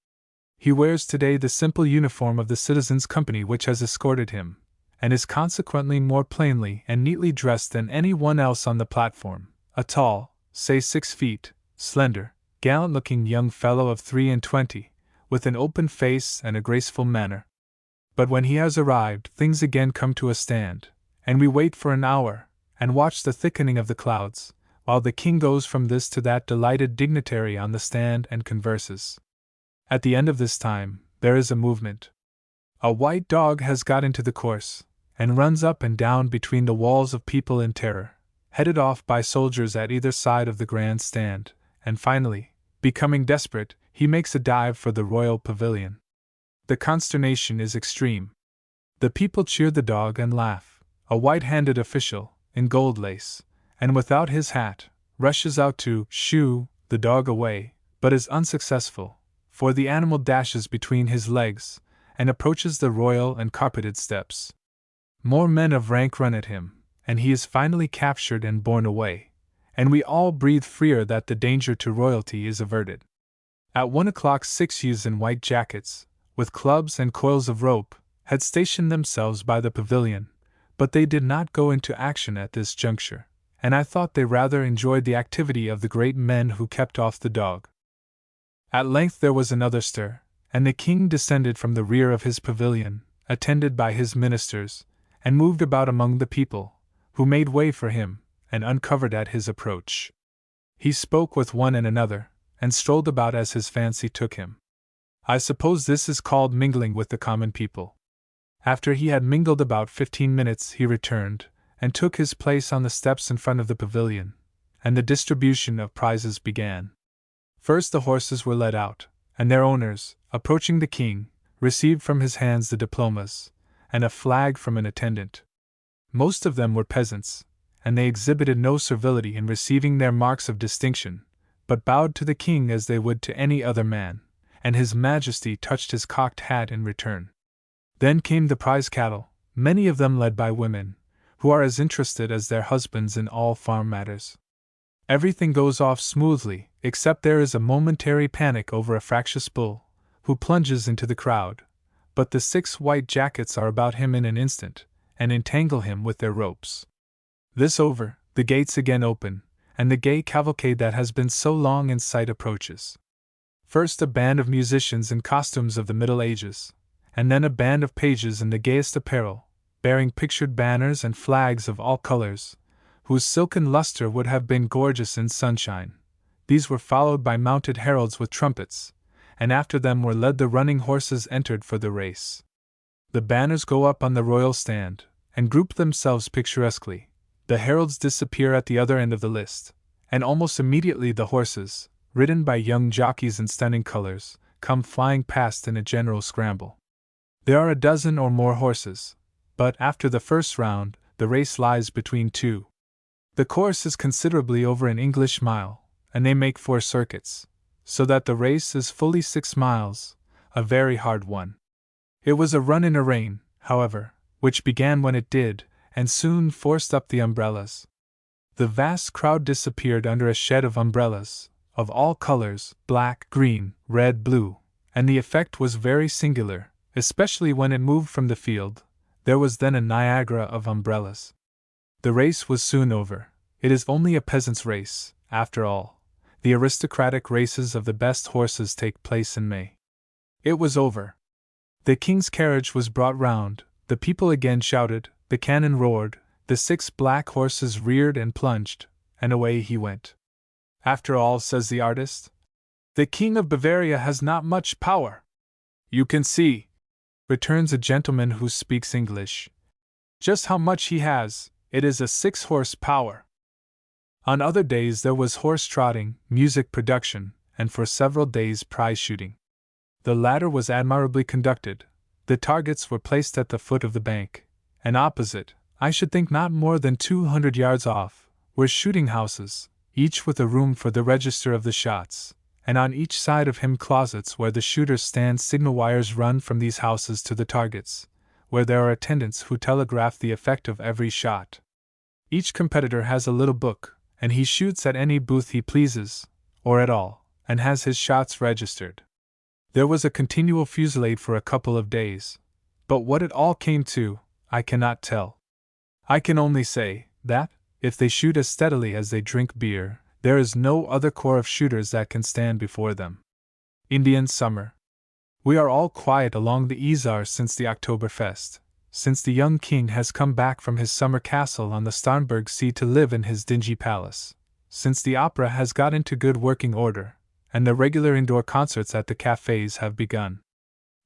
He wears today the simple uniform of the citizens' company which has escorted him, and is consequently more plainly and neatly dressed than any one else on the platform, a tall, say 6 feet, slender, gallant-looking young fellow of 23, with an open face and a graceful manner. But when he has arrived, things again come to a stand, and we wait for an hour, and watch the thickening of the clouds, while the king goes from this to that delighted dignitary on the stand and converses. At the end of this time, there is a movement. A white dog has got into the course, and runs up and down between the walls of people in terror, headed off by soldiers at either side of the grand stand, and finally, becoming desperate, he makes a dive for the royal pavilion. The consternation is extreme. The people cheer the dog and laugh. A white-handed official, in gold lace, and without his hat, rushes out to shoo the dog away, but is unsuccessful, for the animal dashes between his legs, and approaches the royal and carpeted steps. More men of rank run at him, and he is finally captured and borne away, and we all breathe freer that the danger to royalty is averted. At 1 o'clock 6 youths in white jackets, with clubs and coils of rope, had stationed themselves by the pavilion, but they did not go into action at this juncture, and I thought they rather enjoyed the activity of the great men who kept off the dog. At length there was another stir, and the king descended from the rear of his pavilion, attended by his ministers, and moved about among the people, who made way for him, and uncovered at his approach. He spoke with one and another, and strolled about as his fancy took him. I suppose this is called mingling with the common people. After he had mingled about 15 minutes, he returned, and took his place on the steps in front of the pavilion, and the distribution of prizes began. First the horses were led out, and their owners, approaching the king, received from his hands the diplomas, and a flag from an attendant. Most of them were peasants, and they exhibited no servility in receiving their marks of distinction, but bowed to the king as they would to any other man, and his majesty touched his cocked hat in return. Then came the prize cattle, many of them led by women, who are as interested as their husbands in all farm matters. Everything goes off smoothly, except there is a momentary panic over a fractious bull, who plunges into the crowd, but the 6 white jackets are about him in an instant, and entangle him with their ropes. This over, the gates again open, and the gay cavalcade that has been so long in sight approaches. First a band of musicians in costumes of the Middle Ages, and then a band of pages in the gayest apparel, bearing pictured banners and flags of all colors, whose silken luster would have been gorgeous in sunshine. These were followed by mounted heralds with trumpets, and after them were led the running horses entered for the race. The banners go up on the royal stand, and group themselves picturesquely. The heralds disappear at the other end of the list, and almost immediately the horses, ridden by young jockeys in stunning colors, come flying past in a general scramble. There are a dozen or more horses, but after the first round, the race lies between 2. The course is considerably over an English mile, and they make 4 circuits, so that the race is fully 6 miles, a very hard one. It was a run in a rain, however, which began when it did, and soon forced up the umbrellas. The vast crowd disappeared under a shed of umbrellas, of all colors, black, green, red, blue, and the effect was very singular, especially when it moved from the field. There was then a Niagara of umbrellas. The race was soon over. It is only a peasant's race, after all. The aristocratic races of the best horses take place in May. It was over. The king's carriage was brought round, the people again shouted, the cannon roared, the 6 black horses reared and plunged, and away he went. After all, says the artist, the King of Bavaria has not much power. You can see, returns a gentleman who speaks English, just how much he has. It is a 6-horse power. On other days there was horse trotting, music production, and for several days prize shooting. The latter was admirably conducted. The targets were placed at the foot of the bank, and opposite, I should think not more than 200 yards off, were shooting houses, each with a room for the register of the shots, and on each side of him closets where the shooters stand. Signal wires run from these houses to the targets, where there are attendants who telegraph the effect of every shot. Each competitor has a little book, and he shoots at any booth he pleases, or at all, and has his shots registered. There was a continual fusillade for a couple of days, but what it all came to, I cannot tell. I can only say that, if they shoot as steadily as they drink beer, there is no other corps of shooters that can stand before them. Indian summer. We are all quiet along the Isar since the Oktoberfest, since the young king has come back from his summer castle on the Starnberg Sea to live in his dingy palace, since the opera has got into good working order, and the regular indoor concerts at the cafes have begun.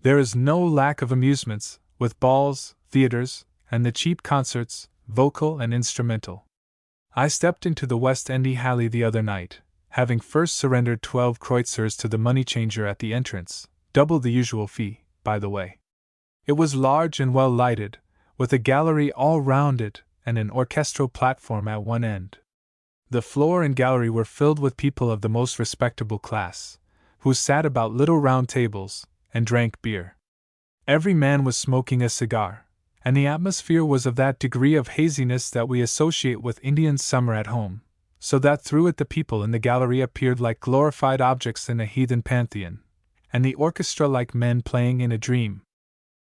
There is no lack of amusements, with balls, theaters, and the cheap concerts, vocal and instrumental. I stepped into the West End Halle the other night, having first surrendered 12 kreuzers to the money changer at the entrance, double the usual fee, by the way. It was large and well lighted, with a gallery all round it and an orchestral platform at one end. The floor and gallery were filled with people of the most respectable class, who sat about little round tables and drank beer. Every man was smoking a cigar, and the atmosphere was of that degree of haziness that we associate with Indian summer at home, so that through it the people in the gallery appeared like glorified objects in a heathen pantheon, and the orchestra like men playing in a dream.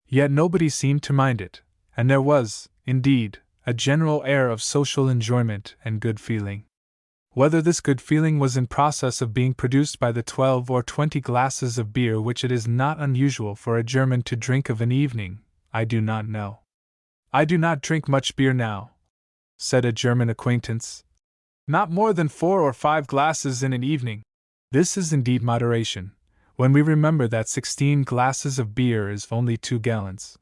Yet nobody seemed to mind it, and there was, indeed, a general air of social enjoyment and good feeling. Whether this good feeling was in process of being produced by the 12 or 20 glasses of beer which it is not unusual for a German to drink of an evening, I do not know. "I do not drink much beer now," said a German acquaintance. "Not more than 4 or 5 glasses in an evening." This is indeed moderation, when we remember that 16 glasses of beer is only 2 gallons.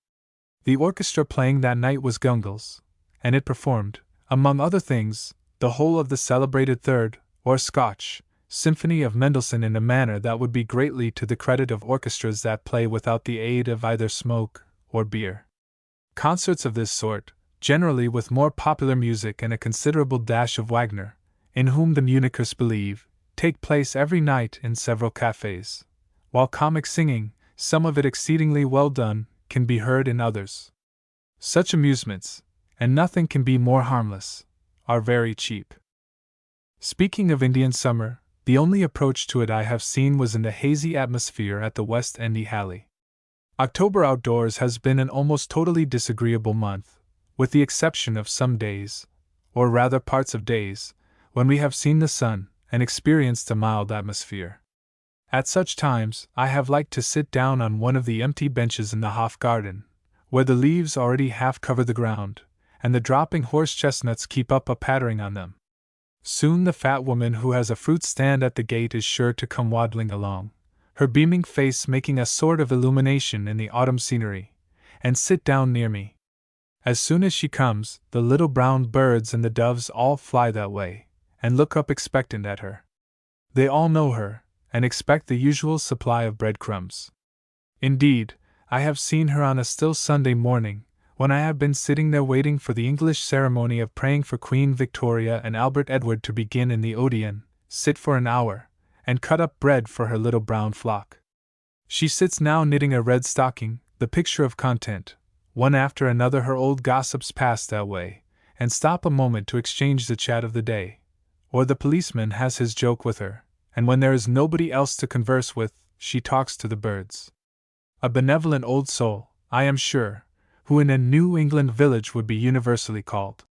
The orchestra playing that night was Gungel's, and it performed, among other things, the whole of the celebrated Third, or Scotch, Symphony of Mendelssohn in a manner that would be greatly to the credit of orchestras that play without the aid of either smoke or beer. Concerts of this sort, generally with more popular music and a considerable dash of Wagner, in whom the Munichers believe, take place every night in several cafes, while comic singing, some of it exceedingly well done, can be heard in others. Such amusements, and nothing can be more harmless, are very cheap. Speaking of Indian summer, the only approach to it I have seen was in the hazy atmosphere at the West End Halley. October outdoors has been an almost totally disagreeable month, with the exception of some days, or rather parts of days, when we have seen the sun and experienced a mild atmosphere. At such times, I have liked to sit down on one of the empty benches in the Hof garden, where the leaves already half cover the ground, and the dropping horse chestnuts keep up a pattering on them. Soon the fat woman who has a fruit stand at the gate is sure to come waddling along, her beaming face making a sort of illumination in the autumn scenery, and sit down near me. As soon as she comes, the little brown birds and the doves all fly that way, and look up expectant at her. They all know her, and expect the usual supply of breadcrumbs. Indeed, I have seen her on a still Sunday morning, when I have been sitting there waiting for the English ceremony of praying for Queen Victoria and Albert Edward to begin in the Odeon, sit for an hour, and cut up bread for her little brown flock. She sits now knitting a red stocking, the picture of content. One after another her old gossips pass that way, and stop a moment to exchange the chat of the day, or the policeman has his joke with her, and when there is nobody else to converse with, she talks to the birds. A benevolent old soul, I am sure, who in a New England village would be universally called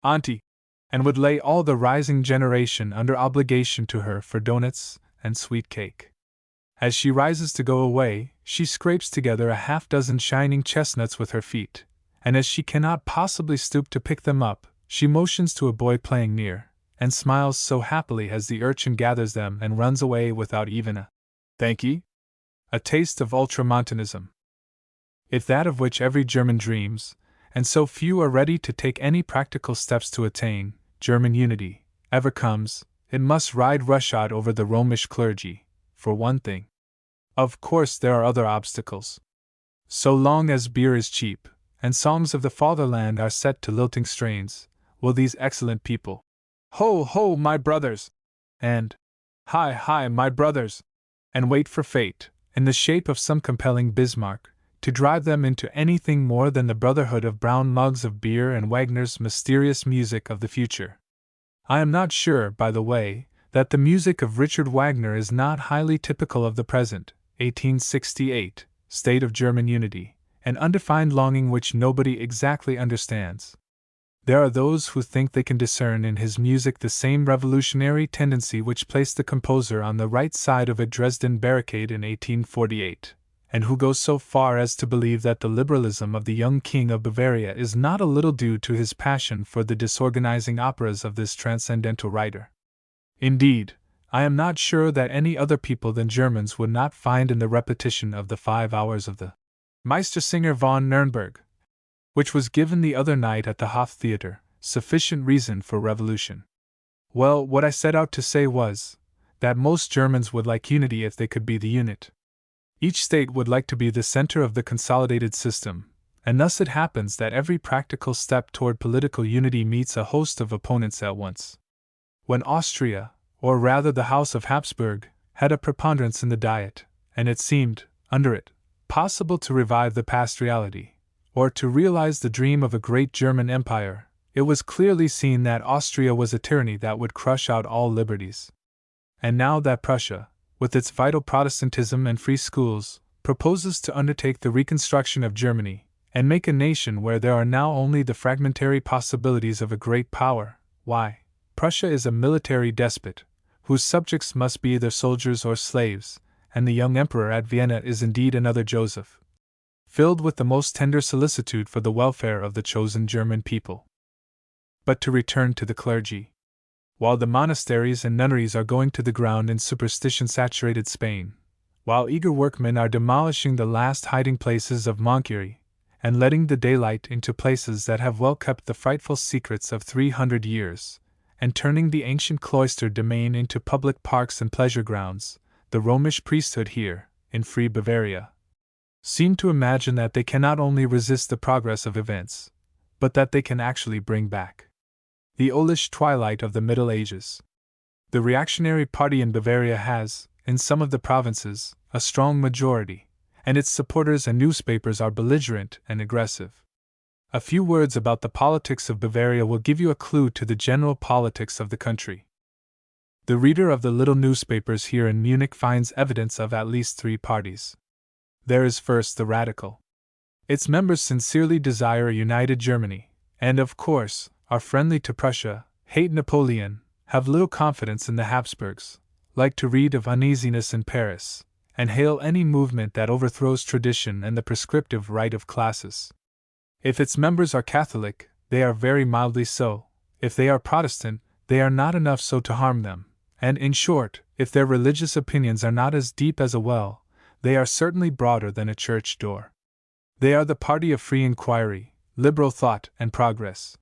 Auntie, and would lay all the rising generation under obligation to her for doughnuts and sweet cake. As she rises to go away, she scrapes together a half-dozen shining chestnuts with her feet, and as she cannot possibly stoop to pick them up, she motions to a boy playing near, and smiles so happily as the urchin gathers them and runs away without even a "thank ye," a taste of ultramontanism. If that of which every German dreams, and so few are ready to take any practical steps to attain, German unity, ever comes, it must ride roughshod over the Romish clergy, for one thing. Of course there are other obstacles. So long as beer is cheap, and songs of the fatherland are set to lilting strains, will these excellent people, "Ho, ho, my brothers!" and "Hi, hi, my brothers!" and wait for fate, in the shape of some compelling Bismarck, to drive them into anything more than the brotherhood of brown mugs of beer and Wagner's mysterious music of the future. I am not sure, by the way, that the music of Richard Wagner is not highly typical of the present, 1868, state of German unity, an undefined longing which nobody exactly understands. There are those who think they can discern in his music the same revolutionary tendency which placed the composer on the right side of a Dresden barricade in 1848, and who go so far as to believe that the liberalism of the young king of Bavaria is not a little due to his passion for the disorganizing operas of this transcendental writer. Indeed, I am not sure that any other people than Germans would not find in the repetition of the 5 hours of the Meistersinger von Nürnberg, which was given the other night at the Hof Theatre, sufficient reason for revolution. Well, what I set out to say was, that most Germans would like unity if they could be the unit. Each state would like to be the center of the consolidated system, and thus it happens that every practical step toward political unity meets a host of opponents at once. When Austria, or rather the House of Habsburg, had a preponderance in the Diet, and it seemed, under it, possible to revive the past reality, or to realize the dream of a great German empire, it was clearly seen that Austria was a tyranny that would crush out all liberties. And now that Prussia, with its vital Protestantism and free schools, proposes to undertake the reconstruction of Germany, and make a nation where there are now only the fragmentary possibilities of a great power, why, Prussia is a military despot, whose subjects must be either soldiers or slaves, and the young emperor at Vienna is indeed another Joseph, filled with the most tender solicitude for the welfare of the chosen German people. But to return to the clergy. While the monasteries and nunneries are going to the ground in superstition-saturated Spain, while eager workmen are demolishing the last hiding places of monkery, and letting the daylight into places that have well kept the frightful secrets of 300 years, and turning the ancient cloistered domain into public parks and pleasure grounds, the Romish priesthood here, in free Bavaria, seem to imagine that they cannot only resist the progress of events, but that they can actually bring back the oldish twilight of the Middle Ages. The reactionary party in Bavaria has, in some of the provinces, a strong majority, and its supporters and newspapers are belligerent and aggressive. A few words about the politics of Bavaria will give you a clue to the general politics of the country. The reader of the little newspapers here in Munich finds evidence of at least three parties. There is first the Radical. Its members sincerely desire a united Germany, and of course, are friendly to Prussia, hate Napoleon, have little confidence in the Habsburgs, like to read of uneasiness in Paris, and hail any movement that overthrows tradition and the prescriptive right of classes. If its members are Catholic, they are very mildly so; if they are Protestant, they are not enough so to harm them, and in short, if their religious opinions are not as deep as a well, they are certainly broader than a church door. They are the party of free inquiry, liberal thought, and progress.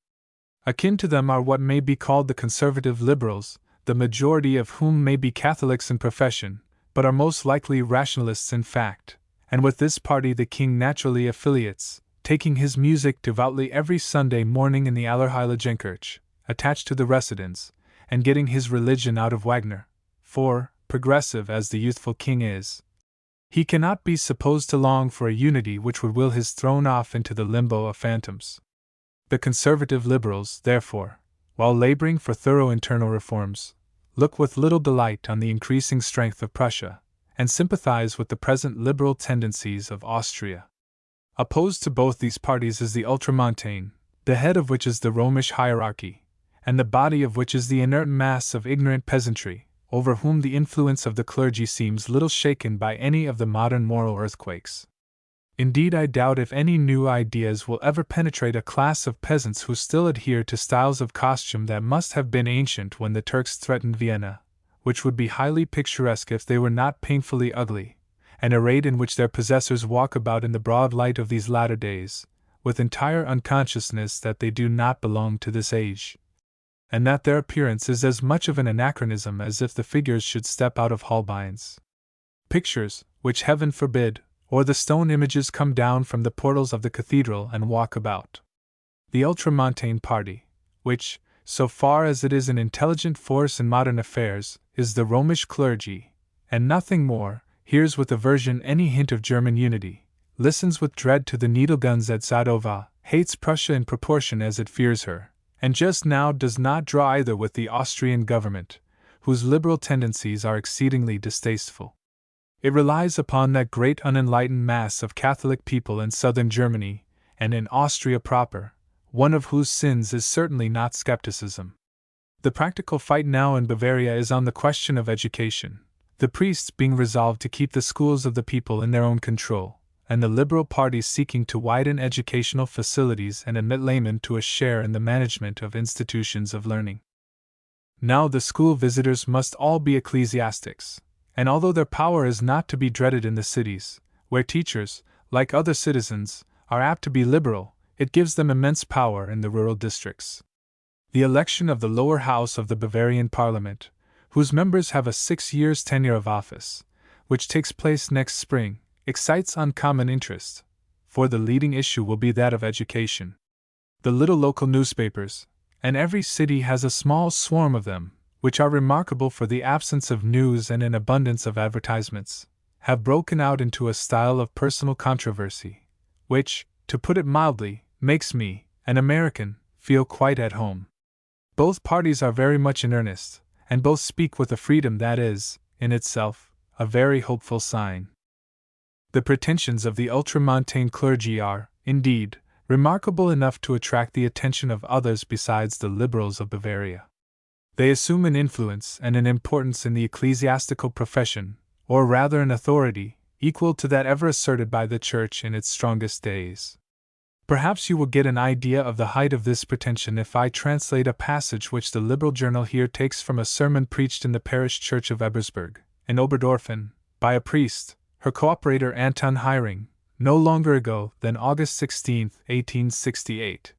Akin to them are what may be called the conservative liberals, the majority of whom may be Catholics in profession, but are most likely rationalists in fact, and with this party the king naturally affiliates, taking his music devoutly every Sunday morning in the Allerheiligenkirche, attached to the residence, and getting his religion out of Wagner, for, progressive as the youthful king is, he cannot be supposed to long for a unity which would will his throne off into the limbo of phantoms. The conservative liberals, therefore, while laboring for thorough internal reforms, look with little delight on the increasing strength of Prussia, and sympathize with the present liberal tendencies of Austria. Opposed to both these parties is the Ultramontane, the head of which is the Romish hierarchy, and the body of which is the inert mass of ignorant peasantry, over whom the influence of the clergy seems little shaken by any of the modern moral earthquakes. Indeed, I doubt if any new ideas will ever penetrate a class of peasants who still adhere to styles of costume that must have been ancient when the Turks threatened Vienna, which would be highly picturesque if they were not painfully ugly, and arrayed in which their possessors walk about in the broad light of these latter days, with entire unconsciousness that they do not belong to this age, and that their appearance is as much of an anachronism as if the figures should step out of Holbein's pictures, which heaven forbid, or the stone images come down from the portals of the cathedral and walk about. The Ultramontane party, which, so far as it is an intelligent force in modern affairs, is the Romish clergy, and nothing more, hears with aversion any hint of German unity, listens with dread to the needle guns at Sadova, hates Prussia in proportion as it fears her, and just now does not draw either with the Austrian government, whose liberal tendencies are exceedingly distasteful. It relies upon that great unenlightened mass of Catholic people in southern Germany, and in Austria proper, one of whose sins is certainly not skepticism. The practical fight now in Bavaria is on the question of education, the priests being resolved to keep the schools of the people in their own control, and the liberal party seeking to widen educational facilities and admit laymen to a share in the management of institutions of learning. Now the school visitors must all be ecclesiastics, and although their power is not to be dreaded in the cities, where teachers, like other citizens, are apt to be liberal, it gives them immense power in the rural districts. The election of the lower house of the Bavarian Parliament, whose members have a 6 years' tenure of office, which takes place next spring, excites uncommon interest, for the leading issue will be that of education. The little local newspapers, and every city has a small swarm of them, which are remarkable for the absence of news and an abundance of advertisements, have broken out into a style of personal controversy, which, to put it mildly, makes me, an American, feel quite at home. Both parties are very much in earnest, and both speak with a freedom that is, in itself, a very hopeful sign. The pretensions of the Ultramontane clergy are, indeed, remarkable enough to attract the attention of others besides the liberals of Bavaria. They assume an influence and an importance in the ecclesiastical profession, or rather an authority, equal to that ever asserted by the Church in its strongest days. Perhaps you will get an idea of the height of this pretension if I translate a passage which the Liberal Journal here takes from a sermon preached in the parish church of Ebersberg, in Oberdorfen, by a priest, her cooperator Anton Hiring, no longer ago than August 16, 1868.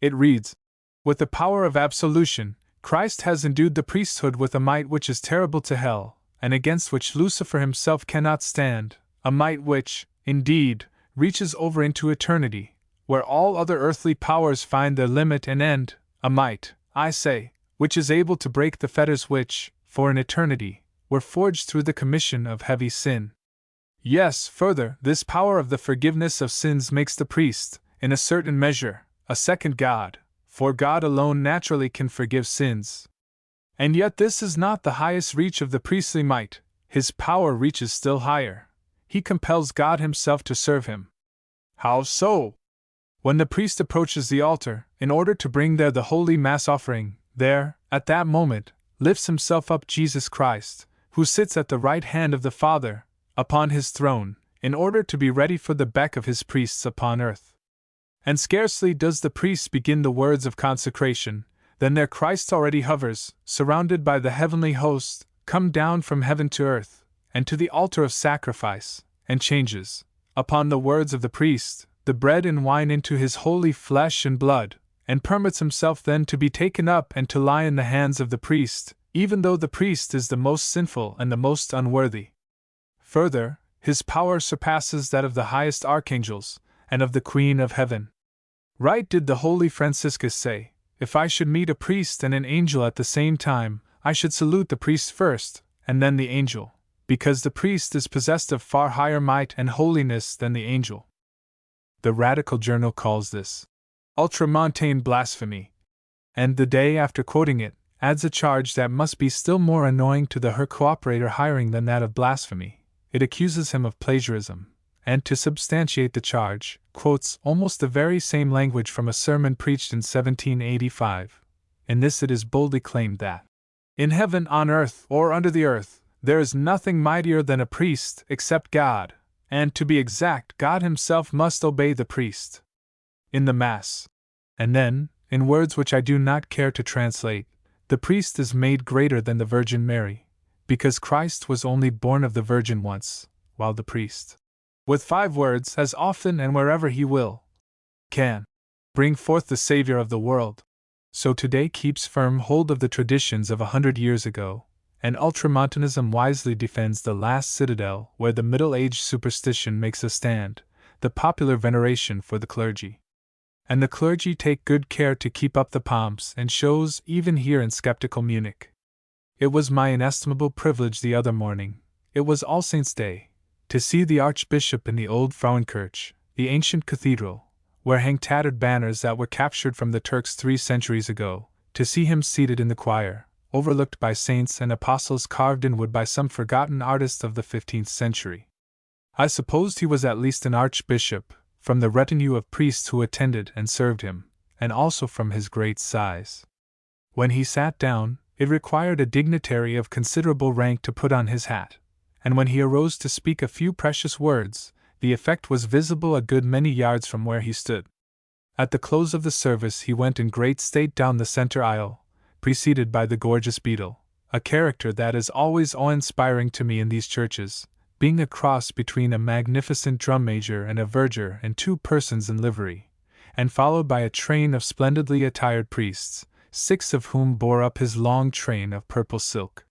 It reads, "With the power of absolution, Christ has endued the priesthood with a might which is terrible to hell, and against which Lucifer himself cannot stand, a might which, indeed, reaches over into eternity, where all other earthly powers find their limit and end, a might, I say, which is able to break the fetters which, for an eternity, were forged through the commission of heavy sin. Yes, further, this power of the forgiveness of sins makes the priest, in a certain measure, a second God, for God alone naturally can forgive sins. And yet this is not the highest reach of the priestly might, his power reaches still higher. He compels God himself to serve him." How so? When the priest approaches the altar, in order to bring there the holy Mass offering, there, at that moment, lifts himself up Jesus Christ, who sits at the right hand of the Father, upon his throne, in order to be ready for the beck of his priests upon earth. And scarcely does the priest begin the words of consecration, than there Christ already hovers, surrounded by the heavenly host, come down from heaven to earth, and to the altar of sacrifice, and changes, upon the words of the priest, the bread and wine into his holy flesh and blood, and permits himself then to be taken up and to lie in the hands of the priest, even though the priest is the most sinful and the most unworthy. Further, his power surpasses that of the highest archangels, and of the Queen of Heaven. Right did the holy Franciscus say, "If I should meet a priest and an angel at the same time, I should salute the priest first, and then the angel, because the priest is possessed of far higher might and holiness than the angel." The Radical Journal calls this ultramontane blasphemy, and the day after quoting it, adds a charge that must be still more annoying to the her cooperator Hiring than that of blasphemy. It accuses him of plagiarism, and to substantiate the charge, quotes almost the very same language from a sermon preached in 1785. In this it is boldly claimed that, "In heaven, on earth, or under the earth, there is nothing mightier than a priest except God, and to be exact, God himself must obey the priest in the Mass." And then, in words which I do not care to translate, the priest is made greater than the Virgin Mary, because Christ was only born of the Virgin once, while the priest, with 5 words, as often and wherever he will, can bring forth the Savior of the world, so today keeps firm hold of the traditions of 100 years ago, and ultramontanism wisely defends the last citadel where the middle-aged superstition makes a stand, the popular veneration for the clergy. And the clergy take good care to keep up the pomps and shows even here in skeptical Munich. It was my inestimable privilege the other morning, it was All Saints' Day, to see the Archbishop in the old Frauenkirche, the ancient cathedral, where hang tattered banners that were captured from the Turks 3 centuries ago, to see him seated in the choir, overlooked by saints and apostles carved in wood by some forgotten artist of the 15th century. I supposed he was at least an archbishop, from the retinue of priests who attended and served him, and also from his great size. When he sat down, it required a dignitary of considerable rank to put on his hat, and when he arose to speak a few precious words, the effect was visible a good many yards from where he stood. At the close of the service he went in great state down the center aisle, preceded by the gorgeous beadle, a character that is always awe-inspiring to me in these churches, being a cross between a magnificent drum major and a verger and 2 persons in livery, and followed by a train of splendidly attired priests, 6 of whom bore up his long train of purple silk.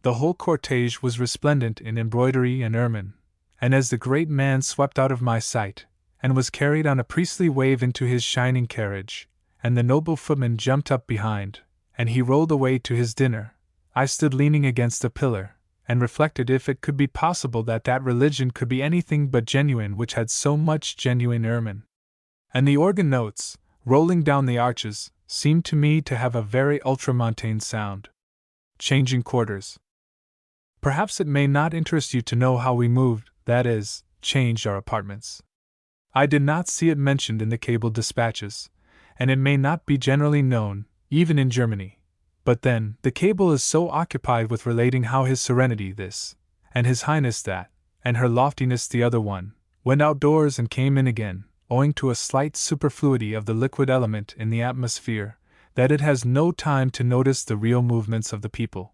The whole cortege was resplendent in embroidery and ermine, and as the great man swept out of my sight, and was carried on a priestly wave into his shining carriage, and the noble footman jumped up behind, and he rolled away to his dinner, I stood leaning against a pillar, and reflected if it could be possible that that religion could be anything but genuine which had so much genuine ermine. And the organ notes, rolling down the arches, seemed to me to have a very ultramontane sound. Changing quarters. Perhaps it may not interest you to know how we moved, that is, changed our apartments. I did not see it mentioned in the cable dispatches, and it may not be generally known, even in Germany. But then, the cable is so occupied with relating how His Serenity this, and His Highness that, and Her Loftiness the other one, went outdoors and came in again, owing to a slight superfluity of the liquid element in the atmosphere, that it has no time to notice the real movements of the people.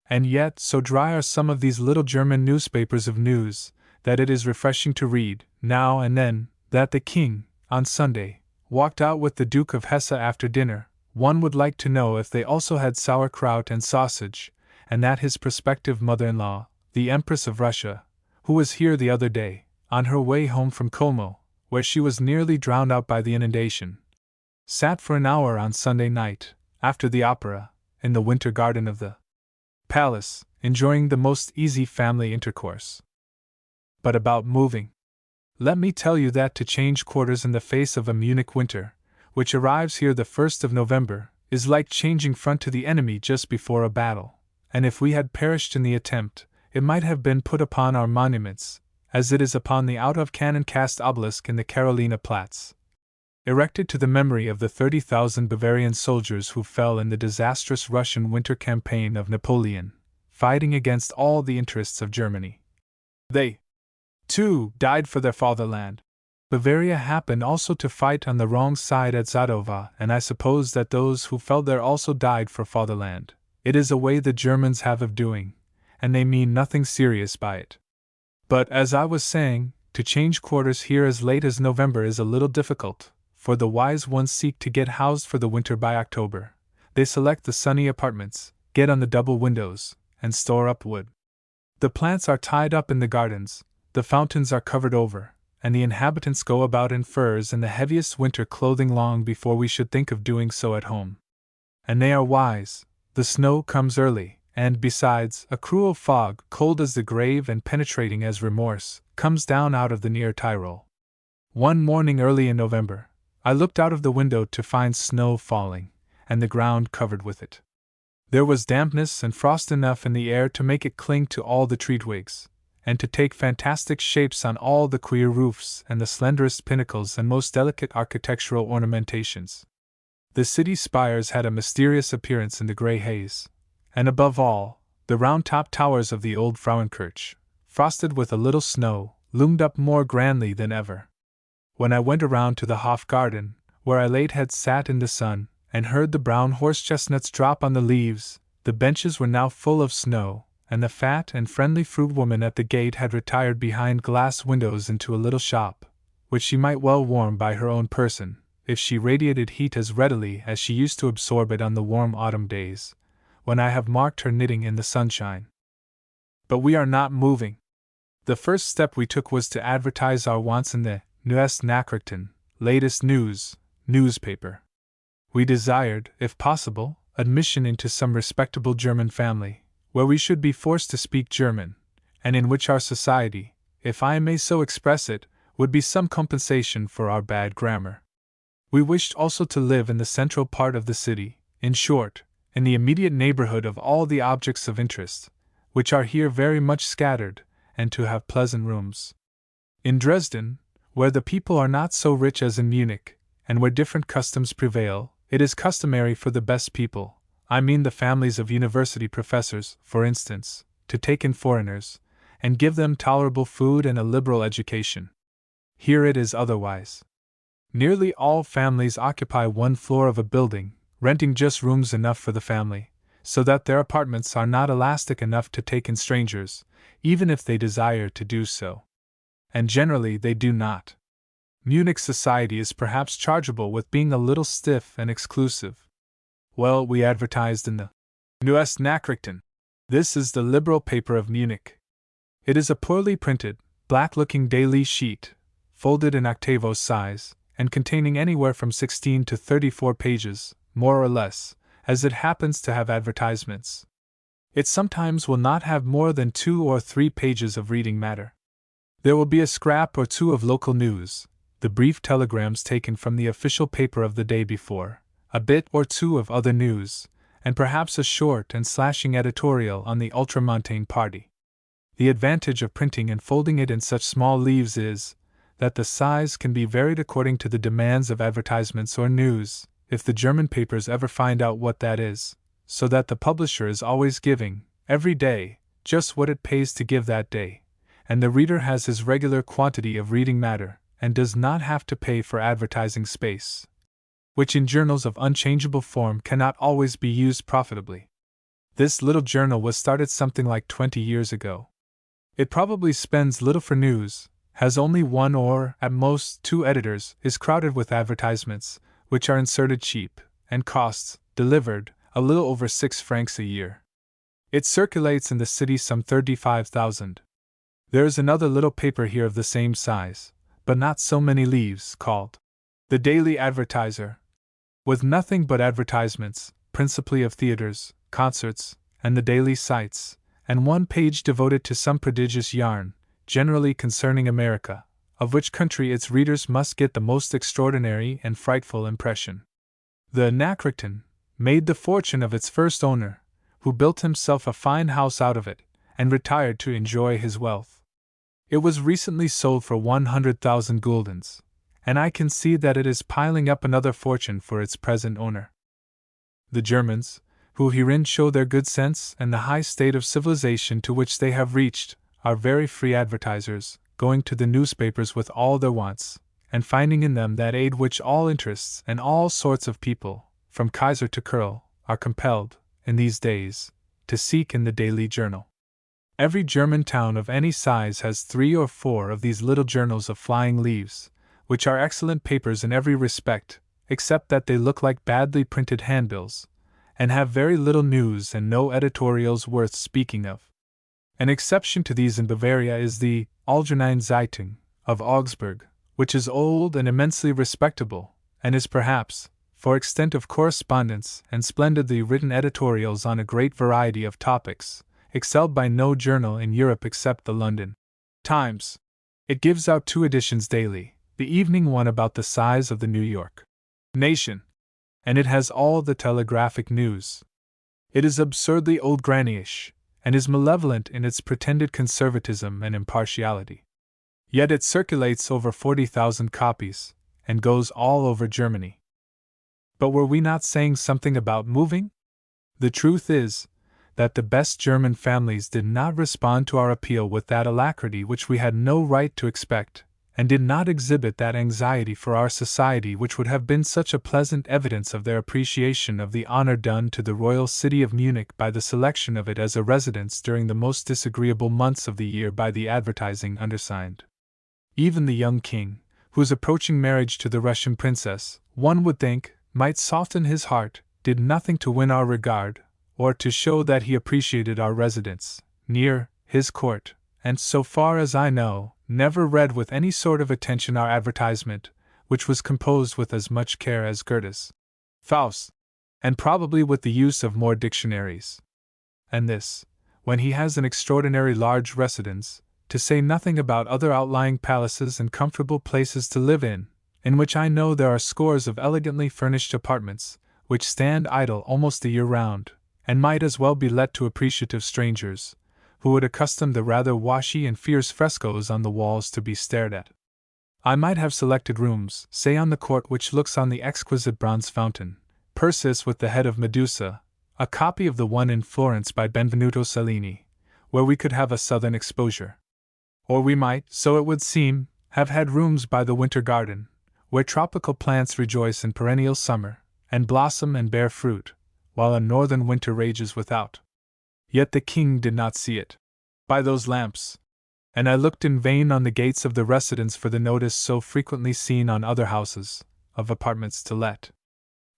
And yet, so dry are some of these little German newspapers of news, that it is refreshing to read, now and then, that the King, on Sunday, walked out with the Duke of Hesse after dinner. One would like to know if they also had sauerkraut and sausage, and that his prospective mother-in-law, the Empress of Russia, who was here the other day, on her way home from Como, where she was nearly drowned out by the inundation, sat for an hour on Sunday night, after the opera, in the winter garden of the palace, enjoying the most easy family intercourse. But about moving. Let me tell you that to change quarters in the face of a Munich winter, which arrives here the 1st of November, is like changing front to the enemy just before a battle, and if we had perished in the attempt, it might have been put upon our monuments, as it is upon the out-of-cannon cast obelisk in the Carolina Platz, erected to the memory of the 30,000 Bavarian soldiers who fell in the disastrous Russian winter campaign of Napoleon, fighting against all the interests of Germany. They, too, died for their fatherland. Bavaria happened also to fight on the wrong side at Zadova, and I suppose that those who fell there also died for fatherland. It is a way the Germans have of doing, and they mean nothing serious by it. But, as I was saying, to change quarters here as late as November is a little difficult, for the wise ones seek to get housed for the winter by October. They select the sunny apartments, get on the double windows, and store up wood. The plants are tied up in the gardens, the fountains are covered over, and the inhabitants go about in furs and the heaviest winter clothing long before we should think of doing so at home. And they are wise. The snow comes early, and, besides, a cruel fog, cold as the grave and penetrating as remorse, comes down out of the near Tyrol. One morning early in November, I looked out of the window to find snow falling, and the ground covered with it. There was dampness and frost enough in the air to make it cling to all the tree twigs, and to take fantastic shapes on all the queer roofs and the slenderest pinnacles and most delicate architectural ornamentations. The city spires had a mysterious appearance in the grey haze, and above all, the round-topped towers of the old Frauenkirche, frosted with a little snow, loomed up more grandly than ever. When I went around to the Hof garden, where I late had sat in the sun, and heard the brown horse-chestnuts drop on the leaves, the benches were now full of snow, and the fat and friendly fruit woman at the gate had retired behind glass windows into a little shop, which she might well warm by her own person, if she radiated heat as readily as she used to absorb it on the warm autumn days, when I have marked her knitting in the sunshine. But we are not moving. The first step we took was to advertise our wants in the Neueste Nachrichten, latest news, newspaper. We desired, if possible, admission into some respectable German family, where we should be forced to speak German, and in which our society, if I may so express it, would be some compensation for our bad grammar. We wished also to live in the central part of the city, in short, in the immediate neighborhood of all the objects of interest, which are here very much scattered, and to have pleasant rooms. In Dresden, where the people are not so rich as in Munich, and where different customs prevail, it is customary for the best people, I mean the families of university professors, for instance, to take in foreigners, and give them tolerable food and a liberal education. Here it is otherwise. Nearly all families occupy one floor of a building, renting just rooms enough for the family, so that their apartments are not elastic enough to take in strangers, even if they desire to do so. And generally they do not. Munich society is perhaps chargeable with being a little stiff and exclusive. Well, we advertised in the Neueste Nachrichten. This is the liberal paper of Munich. It is a poorly printed, black-looking daily sheet, folded in octavo size, and containing anywhere from 16 to 34 pages, more or less, as it happens to have advertisements. It sometimes will not have more than 2 or 3 pages of reading matter. There will be a scrap or two of local news, the brief telegrams taken from the official paper of the day before, a bit or two of other news, and perhaps a short and slashing editorial on the ultramontane party. The advantage of printing and folding it in such small leaves is, that the size can be varied according to the demands of advertisements or news, if the German papers ever find out what that is, so that the publisher is always giving, every day, just what it pays to give that day, and the reader has his regular quantity of reading matter, and does not have to pay for advertising space, which in journals of unchangeable form cannot always be used profitably. This little journal was started something like 20 years ago. It probably spends little for news, has only one or, at most, two editors, is crowded with advertisements, which are inserted cheap, and costs, delivered, a little over 6 francs a year. It circulates in the city some 35,000. There is another little paper here of the same size, but not so many leaves, called The Daily Advertiser, with nothing but advertisements, principally of theaters, concerts, and the daily sights, and one page devoted to some prodigious yarn, generally concerning America, of which country its readers must get the most extraordinary and frightful impression. The Anacreton made the fortune of its first owner, who built himself a fine house out of it, and retired to enjoy his wealth. It was recently sold for 100,000 guldens, and I can see that it is piling up another fortune for its present owner. The Germans, who herein show their good sense and the high state of civilization to which they have reached, are very free advertisers, going to the newspapers with all their wants, and finding in them that aid which all interests and all sorts of people, from Kaiser to Kerl, are compelled, in these days, to seek in the daily journal. Every German town of any size has 3 or 4 of these little journals of flying leaves, which are excellent papers in every respect, except that they look like badly printed handbills, and have very little news and no editorials worth speaking of. An exception to these in Bavaria is the Allgemeine Zeitung of Augsburg, which is old and immensely respectable, and is perhaps, for extent of correspondence and splendidly written editorials on a great variety of topics, excelled by no journal in Europe except the London Times. It gives out 2 editions daily, the evening one about the size of the New York Nation, and it has all the telegraphic news. It is absurdly old granny-ish, and is malevolent in its pretended conservatism and impartiality. Yet it circulates over 40,000 copies, and goes all over Germany. But were we not saying something about moving? The truth is, that the best German families did not respond to our appeal with that alacrity which we had no right to expect, and did not exhibit that anxiety for our society which would have been such a pleasant evidence of their appreciation of the honor done to the royal city of Munich by the selection of it as a residence during the most disagreeable months of the year by the advertising undersigned. Even the young king, whose approaching marriage to the Russian princess, one would think, might soften his heart, did nothing to win our regard, or to show that he appreciated our residence near his court, and so far as I know, never read with any sort of attention our advertisement, which was composed with as much care as Goethe's Faust, and probably with the use of more dictionaries. And this, when he has an extraordinary large residence, to say nothing about other outlying palaces and comfortable places to live in which I know there are scores of elegantly furnished apartments, which stand idle almost the year round, and might as well be let to appreciative strangers, who would accustom the rather washy and fierce frescoes on the walls to be stared at. I might have selected rooms, say on the court which looks on the exquisite bronze fountain, Perseus with the head of Medusa, a copy of the one in Florence by Benvenuto Cellini, where we could have a southern exposure. Or we might, so it would seem, have had rooms by the winter garden, where tropical plants rejoice in perennial summer, and blossom and bear fruit, while a northern winter rages without. Yet the king did not see it by those lamps, and I looked in vain on the gates of the residence for the notice so frequently seen on other houses, of apartments to let.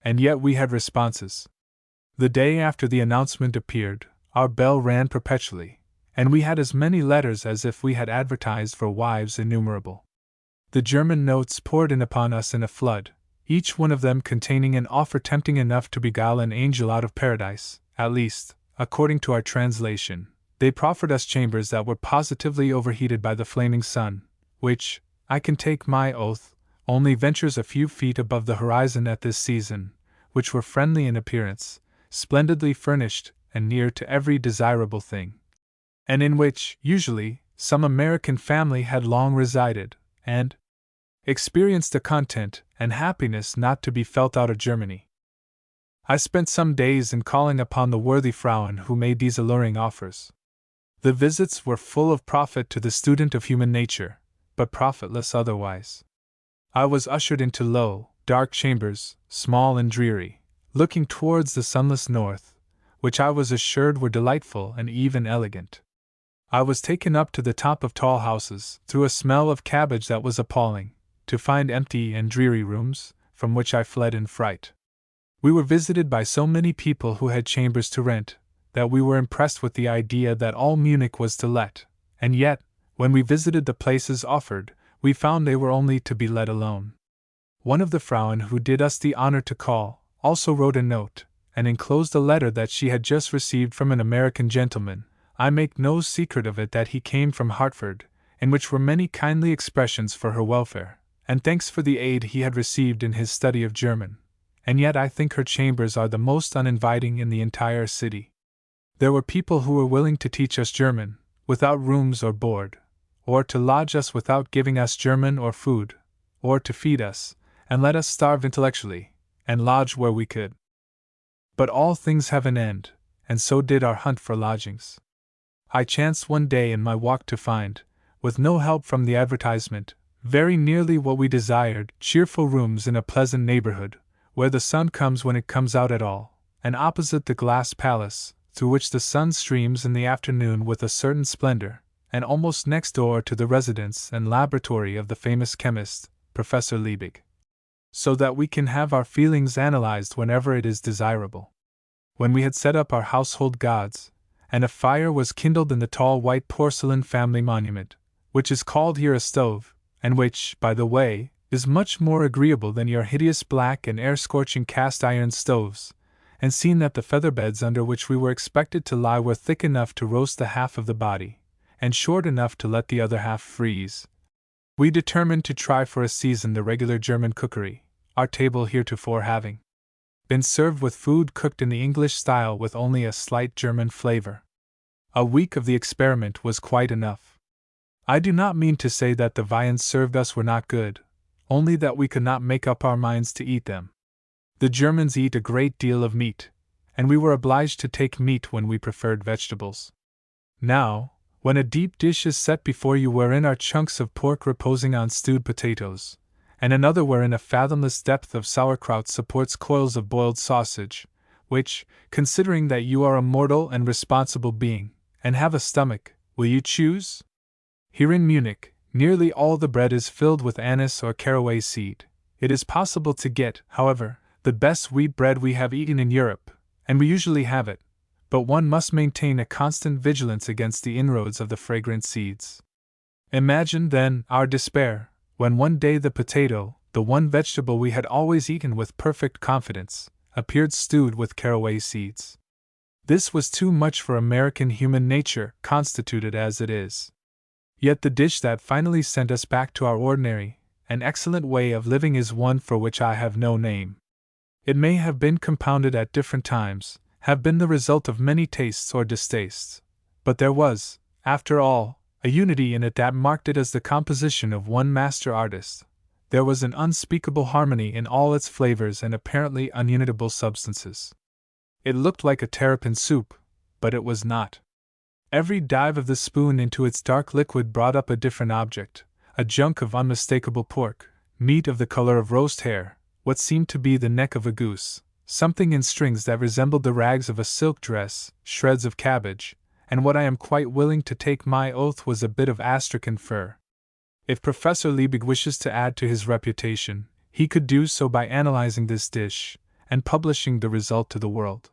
And yet we had responses. The day after the announcement appeared, our bell rang perpetually, and we had as many letters as if we had advertised for wives innumerable. The German notes poured in upon us in a flood, each one of them containing an offer tempting enough to beguile an angel out of paradise, at least, according to our translation. They proffered us chambers that were positively overheated by the flaming sun, which, I can take my oath, only ventures a few feet above the horizon at this season, which were friendly in appearance, splendidly furnished, and near to every desirable thing, and in which, usually, some American family had long resided, and, experienced a content and happiness not to be felt out of Germany. I spent some days in calling upon the worthy Frauen who made these alluring offers. The visits were full of profit to the student of human nature, but profitless otherwise. I was ushered into low, dark chambers, small and dreary, looking towards the sunless north, which I was assured were delightful and even elegant. I was taken up to the top of tall houses, through a smell of cabbage that was appalling, to find empty and dreary rooms, from which I fled in fright. We were visited by so many people who had chambers to rent, that we were impressed with the idea that all Munich was to let, and yet, when we visited the places offered, we found they were only to be let alone. One of the Frauen who did us the honor to call, also wrote a note, and enclosed a letter that she had just received from an American gentleman. I make no secret of it that he came from Hartford, in which were many kindly expressions for her welfare, and thanks for the aid he had received in his study of German, and yet I think her chambers are the most uninviting in the entire city. There were people who were willing to teach us German, without rooms or board, or to lodge us without giving us German or food, or to feed us, and let us starve intellectually, and lodge where we could. But all things have an end, and so did our hunt for lodgings. I chanced one day in my walk to find, with no help from the advertisement, very nearly what we desired, cheerful rooms in a pleasant neighborhood, where the sun comes when it comes out at all, and opposite the glass palace, through which the sun streams in the afternoon with a certain splendor, and almost next door to the residence and laboratory of the famous chemist, Professor Liebig. So that we can have our feelings analyzed whenever it is desirable. When we had set up our household gods, and a fire was kindled in the tall white porcelain family monument, which is called here a stove, and which, by the way, is much more agreeable than your hideous black and air-scorching cast-iron stoves, and seen that the feather beds under which we were expected to lie were thick enough to roast the half of the body, and short enough to let the other half freeze, we determined to try for a season the regular German cookery, our table heretofore having been served with food cooked in the English style with only a slight German flavor. A week of the experiment was quite enough. I do not mean to say that the viands served us were not good, only that we could not make up our minds to eat them. The Germans eat a great deal of meat, and we were obliged to take meat when we preferred vegetables. Now, when a deep dish is set before you wherein are chunks of pork reposing on stewed potatoes, and another wherein a fathomless depth of sauerkraut supports coils of boiled sausage, which, considering that you are a mortal and responsible being, and have a stomach, will you choose? Here in Munich, nearly all the bread is filled with anise or caraway seed. It is possible to get, however, the best wheat bread we have eaten in Europe, and we usually have it, but one must maintain a constant vigilance against the inroads of the fragrant seeds. Imagine, then, our despair, when one day the potato, the one vegetable we had always eaten with perfect confidence, appeared stewed with caraway seeds. This was too much for American human nature, constituted as it is. Yet the dish that finally sent us back to our ordinary and excellent way of living is one for which I have no name. It may have been compounded at different times, have been the result of many tastes or distastes, but there was, after all, a unity in it that marked it as the composition of one master artist. There was an unspeakable harmony in all its flavors and apparently unimitable substances. It looked like a terrapin soup, but it was not. Every dive of the spoon into its dark liquid brought up a different object, a junk of unmistakable pork, meat of the color of roast hare, what seemed to be the neck of a goose, something in strings that resembled the rags of a silk dress, shreds of cabbage, and what I am quite willing to take my oath was a bit of astrakhan fur. If Professor Liebig wishes to add to his reputation, he could do so by analyzing this dish, and publishing the result to the world.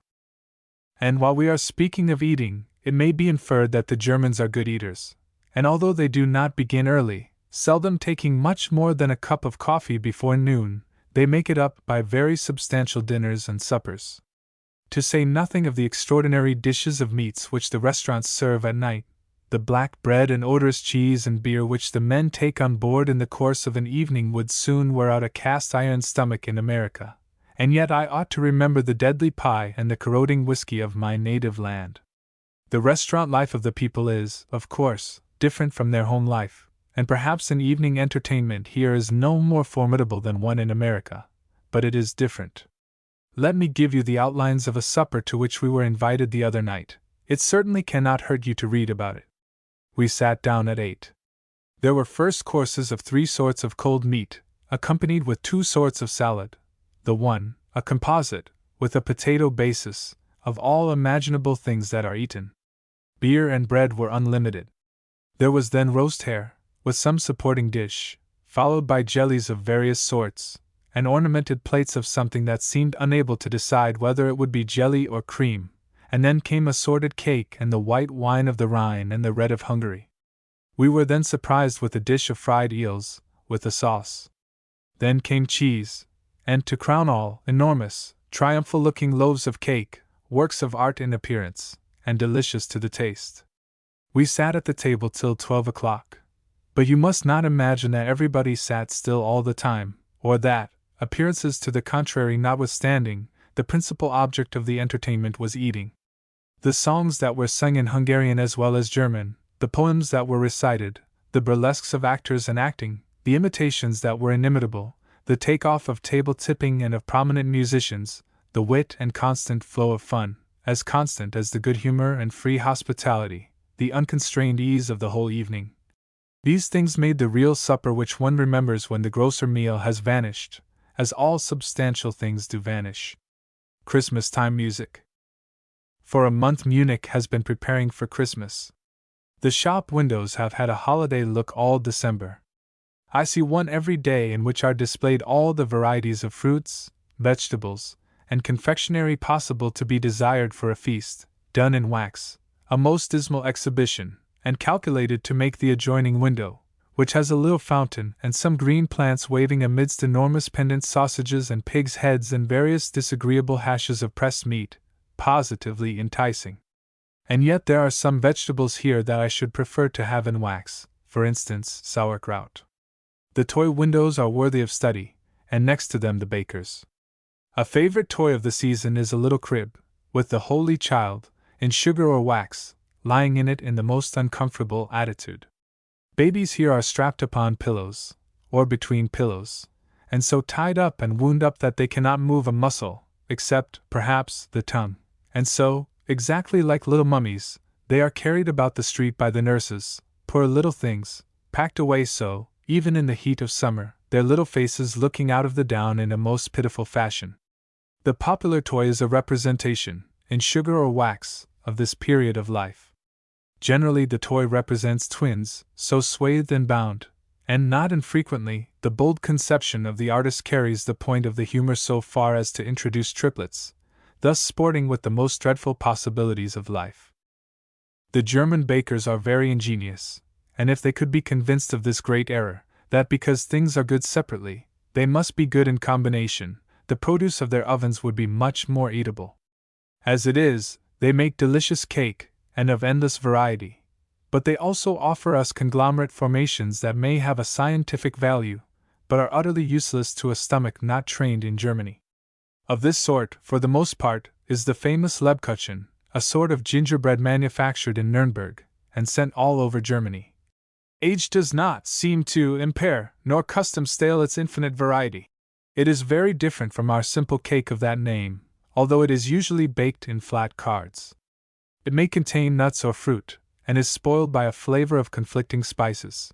And while we are speaking of eating, it may be inferred that the Germans are good eaters, and although they do not begin early, seldom taking much more than a cup of coffee before noon, they make it up by very substantial dinners and suppers. To say nothing of the extraordinary dishes of meats which the restaurants serve at night, the black bread and odorous cheese and beer which the men take on board in the course of an evening would soon wear out a cast-iron stomach in America, and yet I ought to remember the deadly pie and the corroding whiskey of my native land. The restaurant life of the people is, of course, different from their home life, and perhaps an evening entertainment here is no more formidable than one in America, but it is different. Let me give you the outlines of a supper to which we were invited the other night. It certainly cannot hurt you to read about it. We sat down at 8. There were first courses of 3 sorts of cold meat, accompanied with 2 sorts of salad, the one, a composite, with a potato basis, of all imaginable things that are eaten. Beer and bread were unlimited. There was then roast hare, with some supporting dish, followed by jellies of various sorts, and ornamented plates of something that seemed unable to decide whether it would be jelly or cream, and then came assorted cake and the white wine of the Rhine and the red of Hungary. We were then surprised with a dish of fried eels, with a sauce. Then came cheese, and, to crown all, enormous, triumphal-looking loaves of cake, works of art in appearance, and delicious to the taste. We sat at the table till 12 o'clock. But you must not imagine that everybody sat still all the time, or that, appearances to the contrary notwithstanding, the principal object of the entertainment was eating. The songs that were sung in Hungarian as well as German, the poems that were recited, the burlesques of actors and acting, the imitations that were inimitable, the take-off of table-tipping and of prominent musicians, the wit and constant flow of fun, as constant as the good humor and free hospitality, the unconstrained ease of the whole evening. These things made the real supper which one remembers when the grosser meal has vanished, as all substantial things do vanish. Christmas-time music. For a month Munich has been preparing for Christmas. The shop windows have had a holiday look all December. I see one every day in which are displayed all the varieties of fruits, vegetables, and confectionery possible to be desired for a feast, done in wax, a most dismal exhibition, and calculated to make the adjoining window, which has a little fountain and some green plants waving amidst enormous pendant sausages and pigs' heads and various disagreeable hashes of pressed meat, positively enticing. And yet there are some vegetables here that I should prefer to have in wax, for instance, sauerkraut. The toy windows are worthy of study, and next to them the baker's. A favorite toy of the season is a little crib, with the Holy Child, in sugar or wax, lying in it in the most uncomfortable attitude. Babies here are strapped upon pillows, or between pillows, and so tied up and wound up that they cannot move a muscle, except, perhaps, the tongue, and so, exactly like little mummies, they are carried about the street by the nurses, poor little things, packed away so, even in the heat of summer, their little faces looking out of the down in a most pitiful fashion. The popular toy is a representation, in sugar or wax, of this period of life. Generally the toy represents twins, so swathed and bound, and not infrequently, the bold conception of the artist carries the point of the humor so far as to introduce triplets, thus sporting with the most dreadful possibilities of life. The German bakers are very ingenious, and if they could be convinced of this great error, that because things are good separately, they must be good in combination, the produce of their ovens would be much more eatable. As it is, they make delicious cake, and of endless variety, but they also offer us conglomerate formations that may have a scientific value, but are utterly useless to a stomach not trained in Germany. Of this sort, for the most part, is the famous Lebkuchen, a sort of gingerbread manufactured in Nuremberg, and sent all over Germany. Age does not seem to impair, nor custom stale its infinite variety. It is very different from our simple cake of that name, although it is usually baked in flat cards. It may contain nuts or fruit, and is spoiled by a flavor of conflicting spices.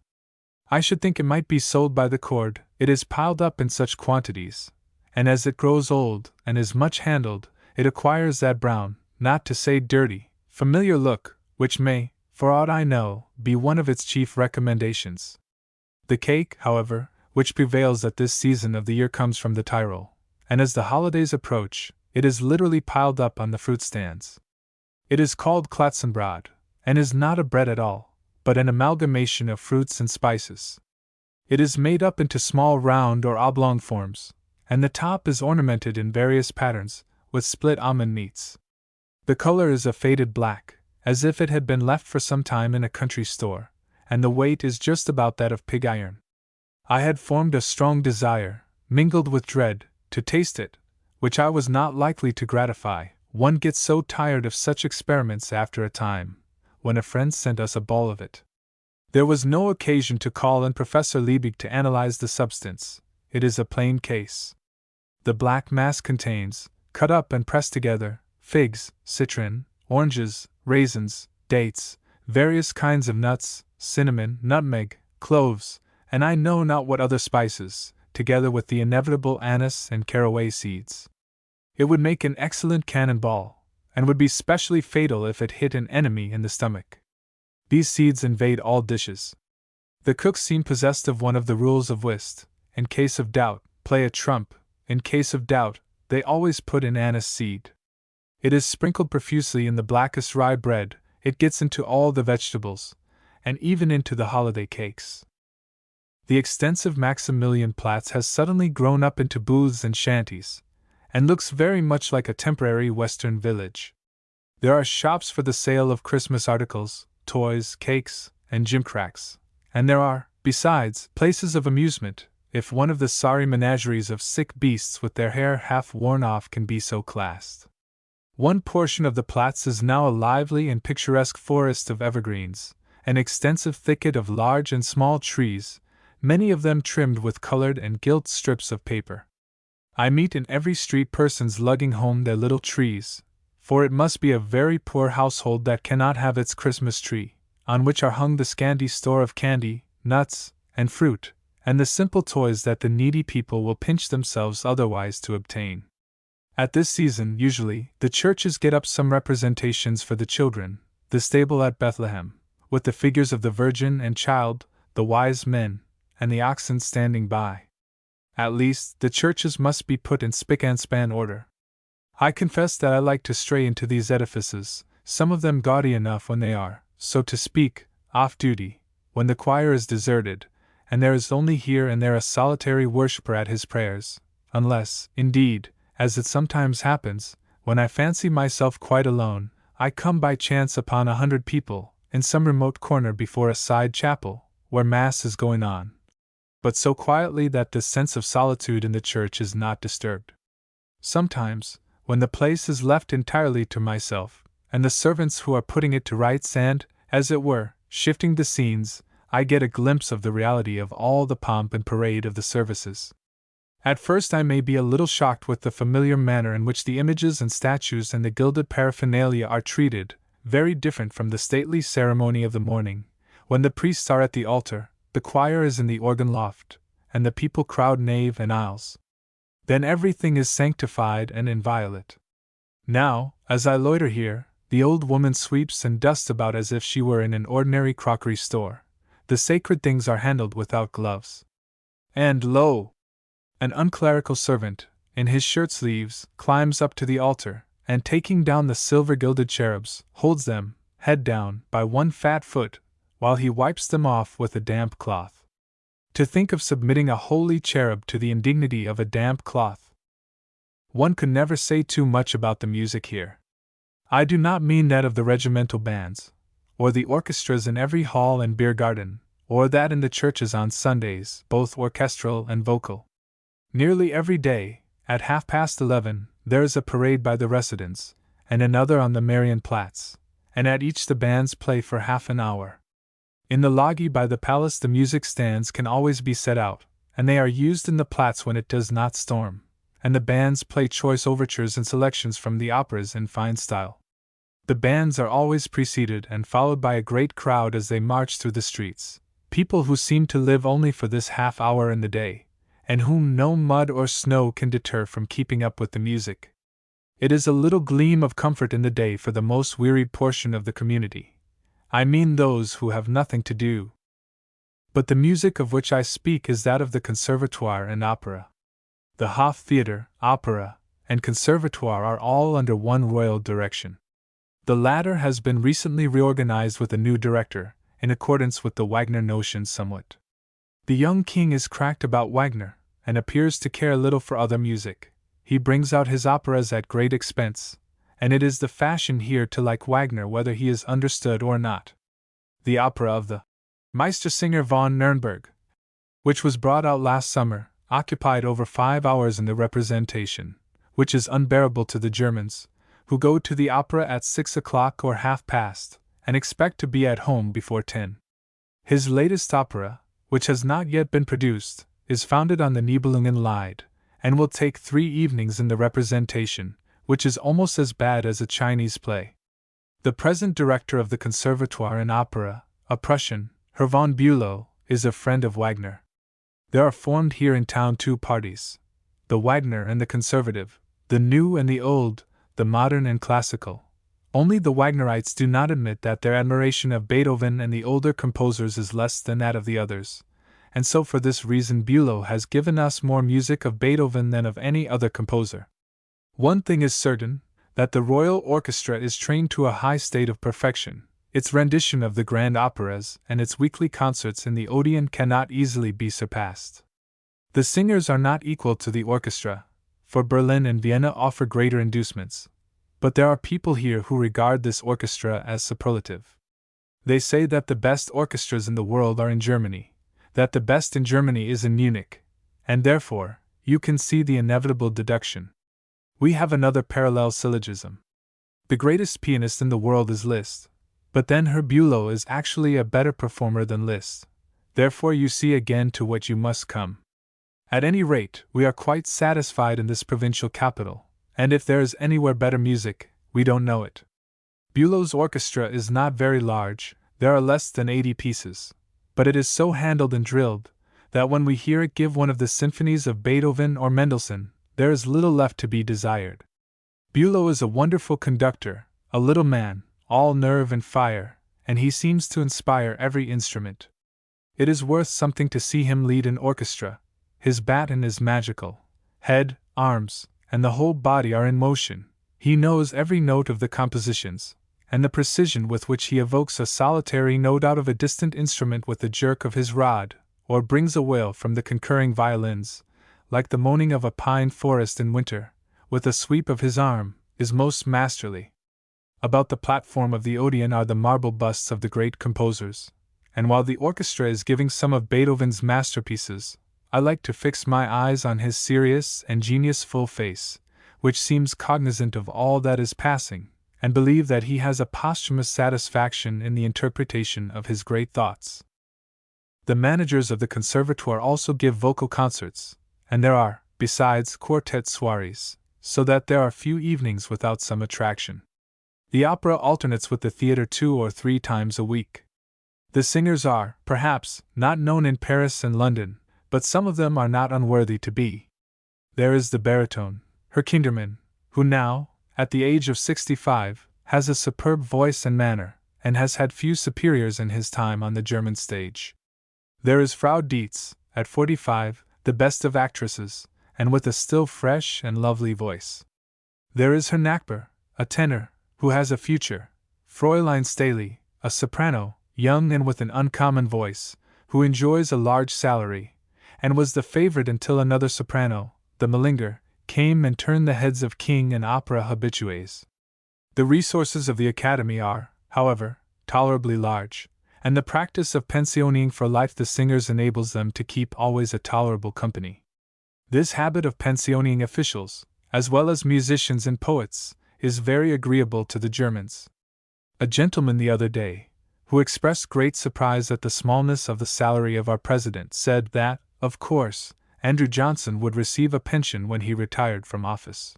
I should think it might be sold by the cord, it is piled up in such quantities, and as it grows old, and is much handled, it acquires that brown, not to say dirty, familiar look, which may, for aught I know, be one of its chief recommendations. The cake, however, which prevails at this season of the year comes from the Tyrol, and as the holidays approach, it is literally piled up on the fruit stands. It is called Klatzenbrot, and is not a bread at all, but an amalgamation of fruits and spices. It is made up into small round or oblong forms, and the top is ornamented in various patterns, with split almond meats. The color is a faded black, as if it had been left for some time in a country store, and the weight is just about that of pig iron. I had formed a strong desire, mingled with dread, to taste it, which I was not likely to gratify. One gets so tired of such experiments after a time, when a friend sent us a ball of it. There was no occasion to call in Professor Liebig to analyze the substance. It is a plain case. The black mass contains, cut up and pressed together, figs, citron, oranges, raisins, dates, various kinds of nuts, cinnamon, nutmeg, cloves, and I know not what other spices, together with the inevitable anise and caraway seeds. It would make an excellent cannonball, and would be specially fatal if it hit an enemy in the stomach. These seeds invade all dishes. The cooks seem possessed of one of the rules of whist: in case of doubt, play a trump; in case of doubt, they always put in anise seed. It is sprinkled profusely in the blackest rye bread, it gets into all the vegetables, and even into the holiday cakes. The extensive Maximilian Platz has suddenly grown up into booths and shanties, and looks very much like a temporary Western village. There are shops for the sale of Christmas articles, toys, cakes, and gimcracks, and there are, besides, places of amusement, if one of the sorry menageries of sick beasts with their hair half worn off can be so classed. One portion of the Platz is now a lively and picturesque forest of evergreens, an extensive thicket of large and small trees, many of them trimmed with colored and gilt strips of paper. I meet in every street persons lugging home their little trees, for it must be a very poor household that cannot have its Christmas tree, on which are hung the scanty store of candy, nuts, and fruit, and the simple toys that the needy people will pinch themselves otherwise to obtain. At this season, usually, the churches get up some representations for the children, the stable at Bethlehem, with the figures of the Virgin and Child, the wise men, and the oxen standing by. At least, the churches must be put in spick and span order. I confess that I like to stray into these edifices, some of them gaudy enough when they are, so to speak, off duty, when the choir is deserted, and there is only here and there a solitary worshipper at his prayers, unless, indeed, as it sometimes happens, when I fancy myself quite alone, I come by chance upon 100 people, in some remote corner before a side chapel, where Mass is going on, but so quietly that this sense of solitude in the church is not disturbed. Sometimes, when the place is left entirely to myself, and the servants who are putting it to rights and, as it were, shifting the scenes, I get a glimpse of the reality of all the pomp and parade of the services. At first I may be a little shocked with the familiar manner in which the images and statues and the gilded paraphernalia are treated, very different from the stately ceremony of the morning, when the priests are at the altar, the choir is in the organ loft, and the people crowd nave and aisles. Then everything is sanctified and inviolate. Now, as I loiter here, the old woman sweeps and dusts about as if she were in an ordinary crockery store. The sacred things are handled without gloves. And lo! An unclerical servant, in his shirt sleeves, climbs up to the altar, and taking down the silver-gilded cherubs, holds them, head down, by one fat foot, while he wipes them off with a damp cloth. To think of submitting a holy cherub to the indignity of a damp cloth! One could never say too much about the music here. I do not mean that of the regimental bands, or the orchestras in every hall and beer garden, or that in the churches on Sundays, both orchestral and vocal. Nearly every day, at 11:30, there is a parade by the residents, and another on the Marienplatz, and at each the bands play for half an hour. In the lobby by the palace the music stands can always be set out, and they are used in the Platz when it does not storm, and the bands play choice overtures and selections from the operas in fine style. The bands are always preceded and followed by a great crowd as they march through the streets, people who seem to live only for this half hour in the day, and whom no mud or snow can deter from keeping up with the music. It is a little gleam of comfort in the day for the most wearied portion of the community. I mean those who have nothing to do. But the music of which I speak is that of the Conservatoire and Opera. The Hof Theatre, Opera, and Conservatoire are all under one royal direction. The latter has been recently reorganized with a new director, in accordance with the Wagner notion somewhat. The young king is cracked about Wagner, and appears to care little for other music. He brings out his operas at great expense, and it is the fashion here to like Wagner whether he is understood or not. The opera of the Meistersinger von Nürnberg, which was brought out last summer, occupied over 5 hours in the representation, which is unbearable to the Germans, who go to the opera at 6 o'clock or half past, and expect to be at home before 10. His latest opera, which has not yet been produced, is founded on the Nibelungen Lied, and will take 3 evenings in the representation, which is almost as bad as a Chinese play. The present director of the Conservatoire and Opera, a Prussian, Herr von Bülow, is a friend of Wagner. There are formed here in town 2 parties, the Wagner and the Conservative, the new and the old, the modern and classical. Only the Wagnerites do not admit that their admiration of Beethoven and the older composers is less than that of the others, and so for this reason Bülow has given us more music of Beethoven than of any other composer. One thing is certain, that the Royal Orchestra is trained to a high state of perfection. Its rendition of the grand operas and its weekly concerts in the Odeon cannot easily be surpassed. The singers are not equal to the orchestra, for Berlin and Vienna offer greater inducements, but there are people here who regard this orchestra as superlative. They say that the best orchestras in the world are in Germany, that the best in Germany is in Munich, and therefore, you can see the inevitable deduction. We have another parallel syllogism. The greatest pianist in the world is Liszt, but then Herr Bülow is actually a better performer than Liszt. Therefore you see again to what you must come. At any rate, we are quite satisfied in this provincial capital, and if there is anywhere better music, we don't know it. Bülow's orchestra is not very large, there are less than 80 pieces, but it is so handled and drilled, that when we hear it give one of the symphonies of Beethoven or Mendelssohn, there is little left to be desired. Bülow is a wonderful conductor, a little man, all nerve and fire, and he seems to inspire every instrument. It is worth something to see him lead an orchestra. His baton is magical. Head, arms, and the whole body are in motion. He knows every note of the compositions, and the precision with which he evokes a solitary note out of a distant instrument with the jerk of his rod, or brings a wail from the concurring violins, like the moaning of a pine forest in winter, with a sweep of his arm, is most masterly. About the platform of the Odeon are the marble busts of the great composers, and while the orchestra is giving some of Beethoven's masterpieces, I like to fix my eyes on his serious and genius-full face, which seems cognizant of all that is passing, and believe that he has a posthumous satisfaction in the interpretation of his great thoughts. The managers of the Conservatoire also give vocal concerts, and there are, besides, quartet soirees, so that there are few evenings without some attraction. The opera alternates with the theatre 2 or 3 times a week. The singers are, perhaps, not known in Paris and London, but some of them are not unworthy to be. There is the baritone, Herr Kindermann, who now, at the age of 65, has a superb voice and manner, and has had few superiors in his time on the German stage. There is Frau Dietz, at 45, the best of actresses, and with a still fresh and lovely voice. There is Herr Nachbar, a tenor, who has a future, Fräulein Staley, a soprano, young and with an uncommon voice, who enjoys a large salary, and was the favorite until another soprano, the Malinger, came and turned the heads of king and opera habitués. The resources of the Academy are, however, tolerably large, and the practice of pensioning for life the singers enables them to keep always a tolerable company. This habit of pensioning officials, as well as musicians and poets, is very agreeable to the Germans. A gentleman the other day, who expressed great surprise at the smallness of the salary of our president, said that, of course, Andrew Johnson would receive a pension when he retired from office.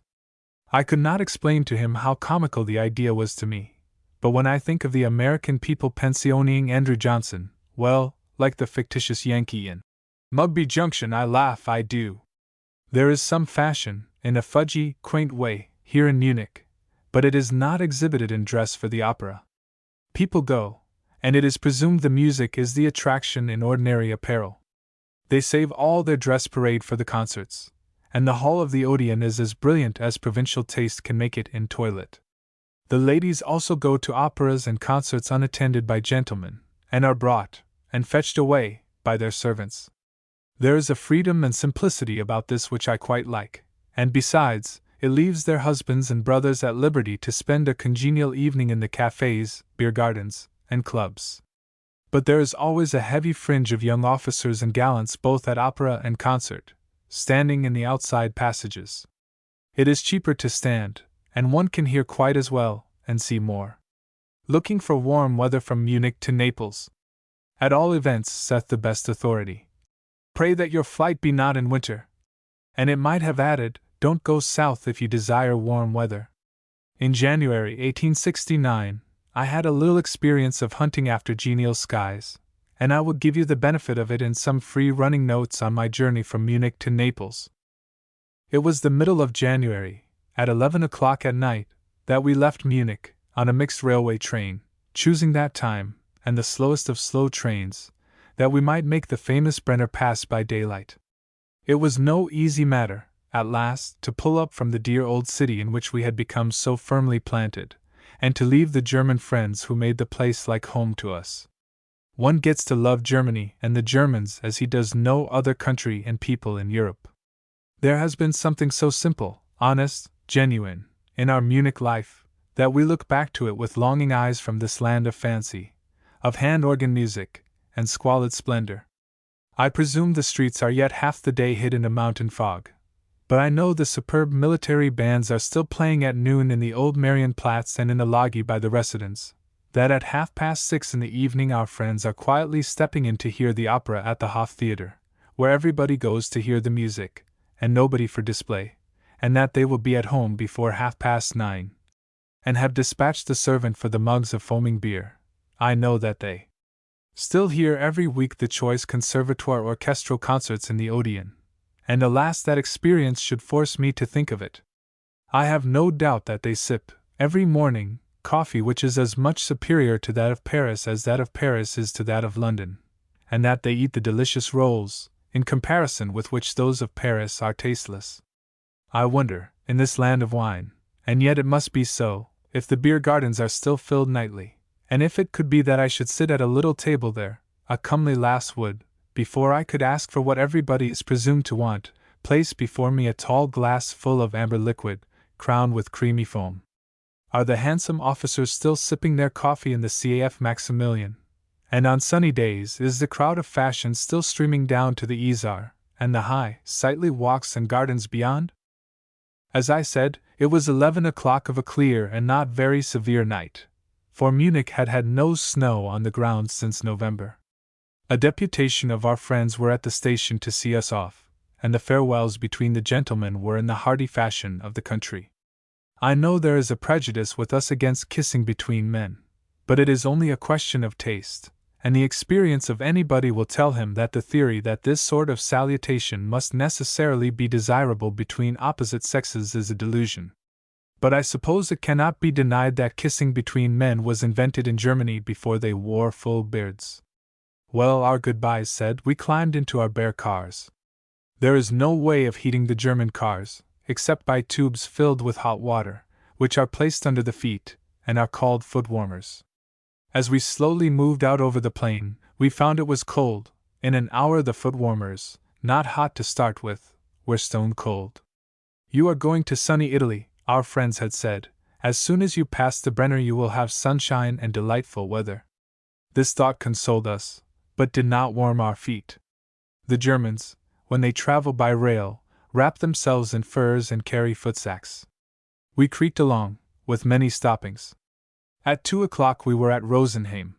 I could not explain to him how comical the idea was to me, but when I think of the American people pensioning Andrew Johnson, well, like the fictitious Yankee in Mugby Junction, I laugh, I do. There is some fashion, in a fudgy, quaint way, here in Munich, but it is not exhibited in dress for the opera. People go, and it is presumed the music is the attraction in ordinary apparel. They save all their dress parade for the concerts, and the hall of the Odeon is as brilliant as provincial taste can make it in toilet. The ladies also go to operas and concerts unattended by gentlemen, and are brought, and fetched away, by their servants. There is a freedom and simplicity about this which I quite like, and besides, it leaves their husbands and brothers at liberty to spend a congenial evening in the cafes, beer gardens, and clubs. But there is always a heavy fringe of young officers and gallants both at opera and concert, standing in the outside passages. It is cheaper to stand, and one can hear quite as well, and see more. Looking for warm weather from Munich to Naples. At all events, saith the best authority. Pray that your flight be not in winter. And it might have added, don't go south if you desire warm weather. In January 1869, I had a little experience of hunting after genial skies, and I will give you the benefit of it in some free-running notes on my journey from Munich to Naples. It was the middle of January, at 11 o'clock at night, that we left Munich, on a mixed railway train, choosing that time, and the slowest of slow trains, that we might make the famous Brenner Pass by daylight. It was no easy matter, at last, to pull up from the dear old city in which we had become so firmly planted, and to leave the German friends who made the place like home to us. One gets to love Germany and the Germans as he does no other country and people in Europe. There has been something so simple, honest, genuine, in our Munich life, that we look back to it with longing eyes from this land of fancy, of hand-organ music, and squalid splendor. I presume the streets are yet half the day hid in a mountain fog, but I know the superb military bands are still playing at noon in the old Marienplatz and in the Loggie by the residence, that at 6:30 in the evening our friends are quietly stepping in to hear the opera at the Hof Theatre, where everybody goes to hear the music, and nobody for display, and that they will be at home before 9:30, and have dispatched the servant for the mugs of foaming beer. I know that they still hear every week the choice conservatoire orchestral concerts in the Odeon, and alas that experience should force me to think of it. I have no doubt that they sip, every morning, coffee which is as much superior to that of Paris as that of Paris is to that of London, and that they eat the delicious rolls, in comparison with which those of Paris are tasteless. I wonder, in this land of wine, and yet it must be so, if the beer gardens are still filled nightly, and if it could be that I should sit at a little table there, a comely lass would, before I could ask for what everybody is presumed to want, place before me a tall glass full of amber liquid, crowned with creamy foam. Are the handsome officers still sipping their coffee in the CAF Maximilian? And on sunny days is the crowd of fashion still streaming down to the Isar, and the high, sightly walks and gardens beyond? As I said, it was 11 o'clock of a clear and not very severe night, for Munich had had no snow on the ground since November. A deputation of our friends were at the station to see us off, and the farewells between the gentlemen were in the hearty fashion of the country. I know there is a prejudice with us against kissing between men, but it is only a question of taste, and the experience of anybody will tell him that the theory that this sort of salutation must necessarily be desirable between opposite sexes is a delusion. But I suppose it cannot be denied that kissing between men was invented in Germany before they wore full beards. Well, our goodbyes said, we climbed into our bare cars. There is no way of heating the German cars, except by tubes filled with hot water, which are placed under the feet, and are called foot warmers. As we slowly moved out over the plain, we found it was cold. In an hour the foot warmers, not hot to start with, were stone cold. You are going to sunny Italy, our friends had said. As soon as you pass the Brenner you will have sunshine and delightful weather. This thought consoled us, but did not warm our feet. The Germans, when they travel by rail, wrap themselves in furs and carry footsacks. We creaked along, with many stoppings. At 2 o'clock we were at Rosenheim.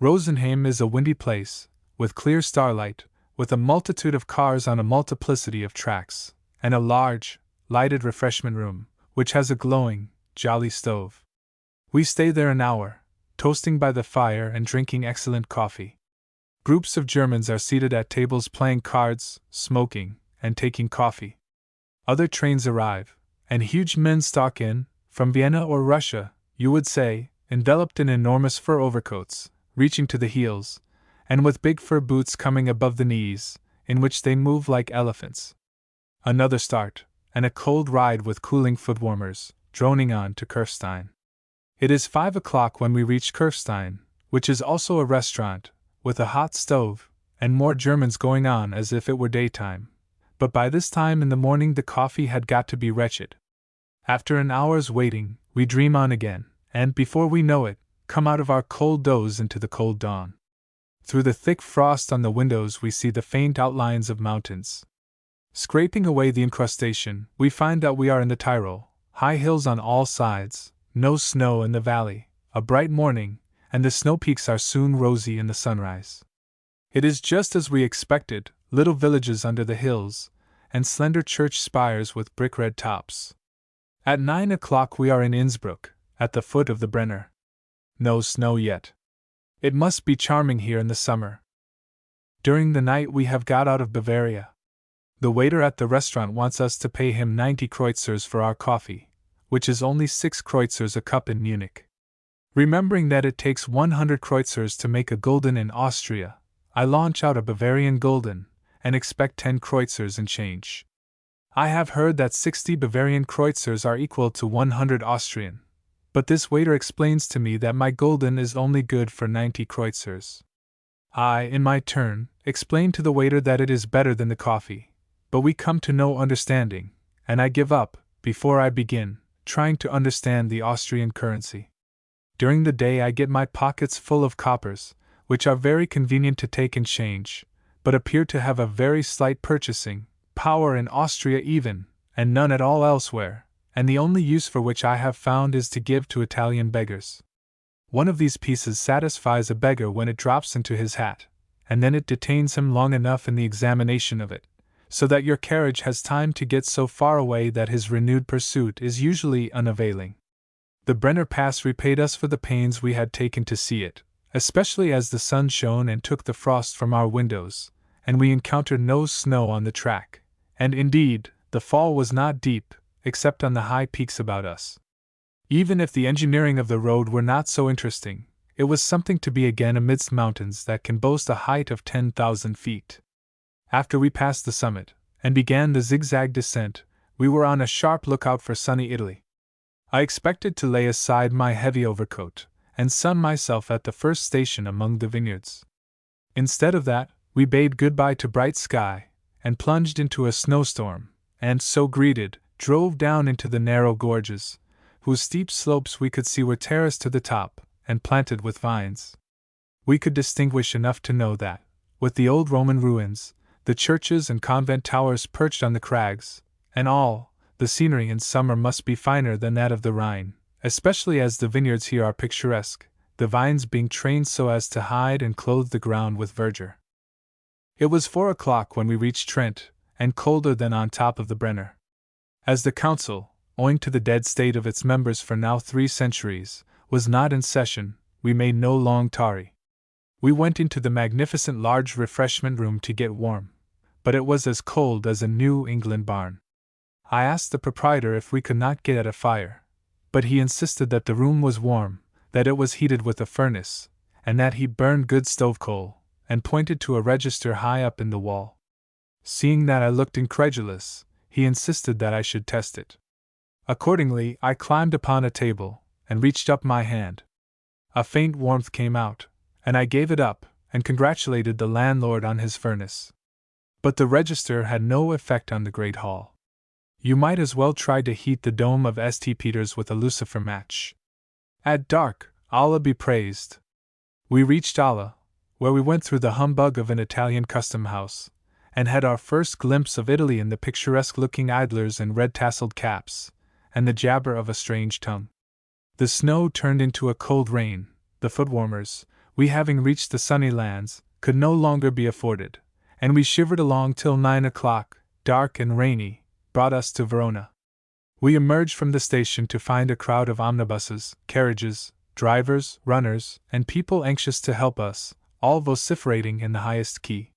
Rosenheim is a windy place, with clear starlight, with a multitude of cars on a multiplicity of tracks, and a large, lighted refreshment room, which has a glowing, jolly stove. We stay there an hour, toasting by the fire and drinking excellent coffee. Groups of Germans are seated at tables playing cards, smoking, and taking coffee. Other trains arrive, and huge men stalk in, from Vienna or Russia, you would say, enveloped in enormous fur overcoats, reaching to the heels, and with big fur boots coming above the knees, in which they move like elephants. Another start, and a cold ride with cooling foot warmers, droning on to Kufstein. It is 5 o'clock when we reach Kufstein, which is also a restaurant, with a hot stove, and more Germans going on as if it were daytime. But by this time in the morning the coffee had got to be wretched. After an hour's waiting, we dream on again, and before we know it, come out of our cold doze into the cold dawn. Through the thick frost on the windows we see the faint outlines of mountains. Scraping away the incrustation, we find that we are in the Tyrol, high hills on all sides, no snow in the valley, a bright morning, and the snow peaks are soon rosy in the sunrise. It is just as we expected, little villages under the hills, and slender church spires with brick red tops. At 9 o'clock we are in Innsbruck, at the foot of the Brenner. No snow yet. It must be charming here in the summer. During the night we have got out of Bavaria. The waiter at the restaurant wants us to pay him 90 kreuzers for our coffee, which is only 6 kreuzers a cup in Munich. Remembering that it takes 100 kreuzers to make a gulden in Austria, I launch out a Bavarian gulden, and expect 10 kreuzers in change. I have heard that 60 Bavarian kreuzers are equal to 100 Austrian, but this waiter explains to me that my gulden is only good for 90 kreuzers. I, in my turn, explain to the waiter that it is better than the coffee, but we come to no understanding, and I give up, before I begin, trying to understand the Austrian currency. During the day I get my pockets full of coppers, which are very convenient to take in change, but appear to have a very slight purchasing power in Austria even, and none at all elsewhere, and the only use for which I have found is to give to Italian beggars. One of these pieces satisfies a beggar when it drops into his hat, and then it detains him long enough in the examination of it, so that your carriage has time to get so far away that his renewed pursuit is usually unavailing. The Brenner Pass repaid us for the pains we had taken to see it, especially as the sun shone and took the frost from our windows, and we encountered no snow on the track, and indeed, the fall was not deep, except on the high peaks about us. Even if the engineering of the road were not so interesting, it was something to be again amidst mountains that can boast a height of 10,000 feet. After we passed the summit, and began the zigzag descent, we were on a sharp lookout for sunny Italy. I expected to lay aside my heavy overcoat, and sun myself at the first station among the vineyards. Instead of that, we bade goodbye to bright sky, and plunged into a snowstorm, and, so greeted, drove down into the narrow gorges, whose steep slopes we could see were terraced to the top, and planted with vines. We could distinguish enough to know that, with the old Roman ruins, the churches and convent towers perched on the crags, and all, the scenery in summer must be finer than that of the Rhine, especially as the vineyards here are picturesque, the vines being trained so as to hide and clothe the ground with verdure. It was 4 o'clock when we reached Trent, and colder than on top of the Brenner. As the council, owing to the dead state of its members for now 3 centuries, was not in session, we made no long tarry. We went into the magnificent large refreshment room to get warm, but it was as cold as a New England barn. I asked the proprietor if we could not get at a fire, but he insisted that the room was warm, that it was heated with a furnace, and that he burned good stove coal, and pointed to a register high up in the wall. Seeing that I looked incredulous, he insisted that I should test it. Accordingly, I climbed upon a table, and reached up my hand. A faint warmth came out, and I gave it up, and congratulated the landlord on his furnace. But the register had no effect on the great hall. You might as well try to heat the dome of St. Peter's with a lucifer match. At dark, Allah be praised, we reached Allah, where we went through the humbug of an Italian custom house, and had our first glimpse of Italy in the picturesque-looking idlers and red-tasseled caps, and the jabber of a strange tongue. The snow turned into a cold rain, the foot-warmers, we having reached the sunny lands, could no longer be afforded, and we shivered along till 9 o'clock, dark and rainy, brought us to Verona. We emerged from the station to find a crowd of omnibuses, carriages, drivers, runners, and people anxious to help us, all vociferating in the highest key.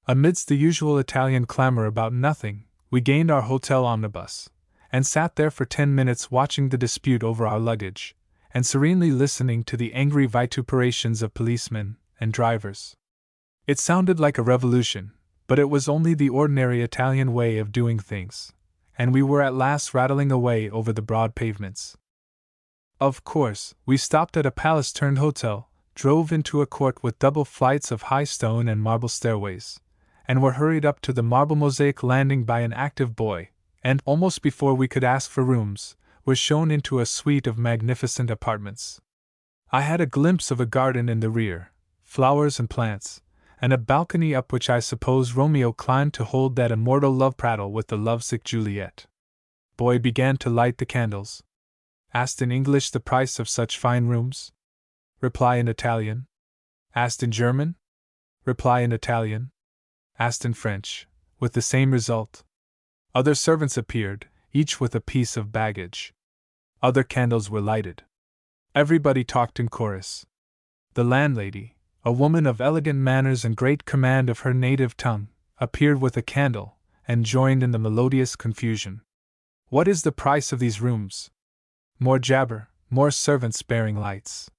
Amidst the usual Italian clamor about nothing, we gained our hotel omnibus, and sat there for 10 minutes watching the dispute over our luggage, and serenely listening to the angry vituperations of policemen and drivers. It sounded like a revolution, but it was only the ordinary Italian way of doing things, and we were at last rattling away over the broad pavements. Of course, we stopped at a palace-turned hotel, drove into a court with double flights of high stone and marble stairways, and were hurried up to the marble mosaic landing by an active boy, and, almost before we could ask for rooms, were shown into a suite of magnificent apartments. I had a glimpse of a garden in the rear, flowers and plants, and a balcony up which I suppose Romeo climbed to hold that immortal love prattle with the lovesick Juliet. Boy began to light the candles. Asked in English the price of such fine rooms. Reply in Italian. Asked in German? Reply in Italian. Asked in French, with the same result. Other servants appeared, each with a piece of baggage. Other candles were lighted. Everybody talked in chorus. The landlady, a woman of elegant manners and great command of her native tongue, appeared with a candle, and joined in the melodious confusion. What is the price of these rooms? More jabber, more servants bearing lights.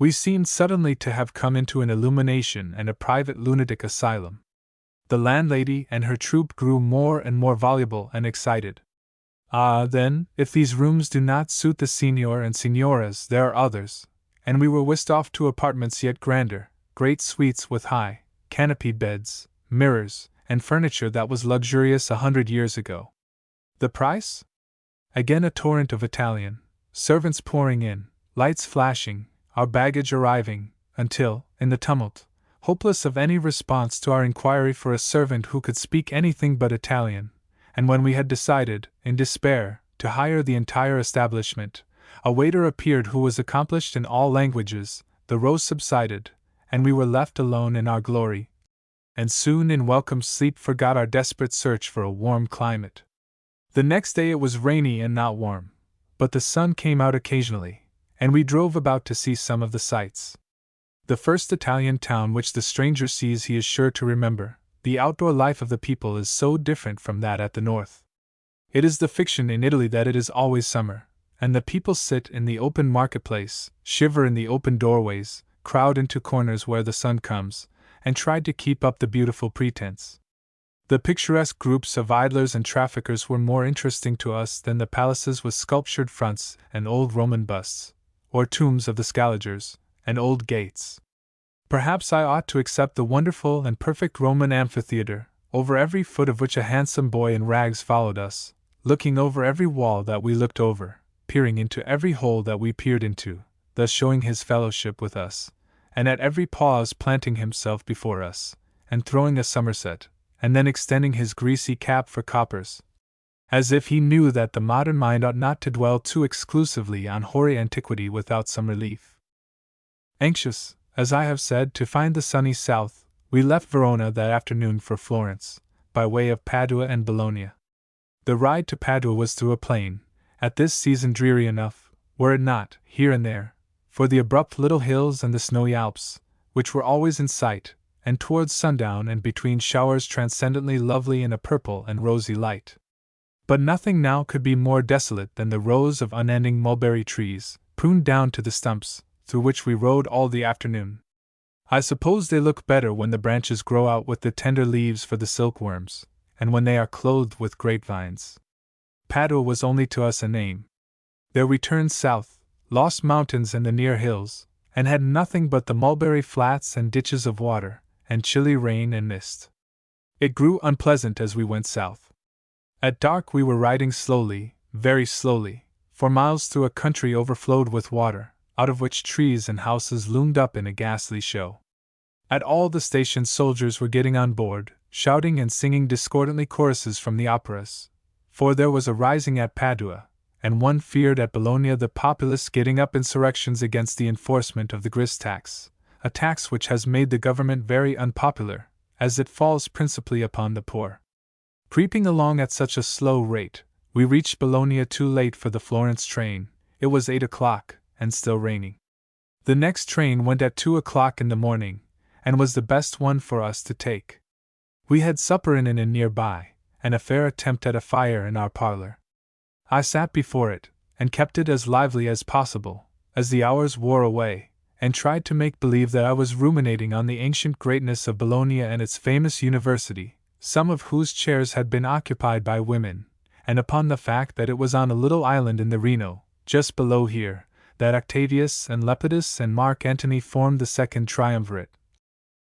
We seemed suddenly to have come into an illumination and a private lunatic asylum. The landlady and her troupe grew more and more voluble and excited. Ah, then, if these rooms do not suit the signor and signoras, there are others, and we were whisked off to apartments yet grander, great suites with high, canopied beds, mirrors, and furniture that was luxurious 100 years ago. The price? Again a torrent of Italian, servants pouring in, lights flashing, our baggage arriving, until, in the tumult, hopeless of any response to our inquiry for a servant who could speak anything but Italian, and when we had decided, in despair, to hire the entire establishment, a waiter appeared who was accomplished in all languages, the row subsided, and we were left alone in our glory, and soon in welcome sleep forgot our desperate search for a warm climate. The next day it was rainy and not warm, but the sun came out occasionally, and we drove about to see some of the sights. The first Italian town which the stranger sees he is sure to remember. The outdoor life of the people is so different from that at the north. It is the fiction in Italy that it is always summer, and the people sit in the open marketplace, shiver in the open doorways, crowd into corners where the sun comes, and try to keep up the beautiful pretense. The picturesque groups of idlers and traffickers were more interesting to us than the palaces with sculptured fronts and old Roman busts, or tombs of the scavengers, and old gates. Perhaps I ought to except the wonderful and perfect Roman amphitheater, over every foot of which a handsome boy in rags followed us, looking over every wall that we looked over, peering into every hole that we peered into, thus showing his fellowship with us, and at every pause planting himself before us, and throwing a somerset, and then extending his greasy cap for coppers, as if he knew that the modern mind ought not to dwell too exclusively on hoary antiquity without some relief. Anxious, as I have said, to find the sunny south, we left Verona that afternoon for Florence, by way of Padua and Bologna. The ride to Padua was through a plain, at this season dreary enough, were it not, here and there, for the abrupt little hills and the snowy Alps, which were always in sight, and towards sundown and between showers transcendently lovely in a purple and rosy light. But nothing now could be more desolate than the rows of unending mulberry trees, pruned down to the stumps, through which we rode all the afternoon. I suppose they look better when the branches grow out with the tender leaves for the silkworms, and when they are clothed with grapevines. Padua was only to us a name. There we turned south, lost mountains and the near hills, and had nothing but the mulberry flats and ditches of water, and chilly rain and mist. It grew unpleasant as we went south. At dark we were riding slowly, very slowly, for miles through a country overflowed with water, out of which trees and houses loomed up in a ghastly show. At all the stations soldiers were getting on board, shouting and singing discordantly choruses from the operas, for there was a rising at Padua, and one feared at Bologna the populace getting up insurrections against the enforcement of the grist tax, a tax which has made the government very unpopular, as it falls principally upon the poor. Creeping along at such a slow rate, we reached Bologna too late for the Florence train. It was 8 o'clock, and still raining. The next train went at 2 o'clock in the morning, and was the best one for us to take. We had supper in an inn nearby, and a fair attempt at a fire in our parlor. I sat before it, and kept it as lively as possible, as the hours wore away, and tried to make believe that I was ruminating on the ancient greatness of Bologna and its famous university, some of whose chairs had been occupied by women, and upon the fact that it was on a little island in the Reno, just below here, that Octavius and Lepidus and Mark Antony formed the second triumvirate,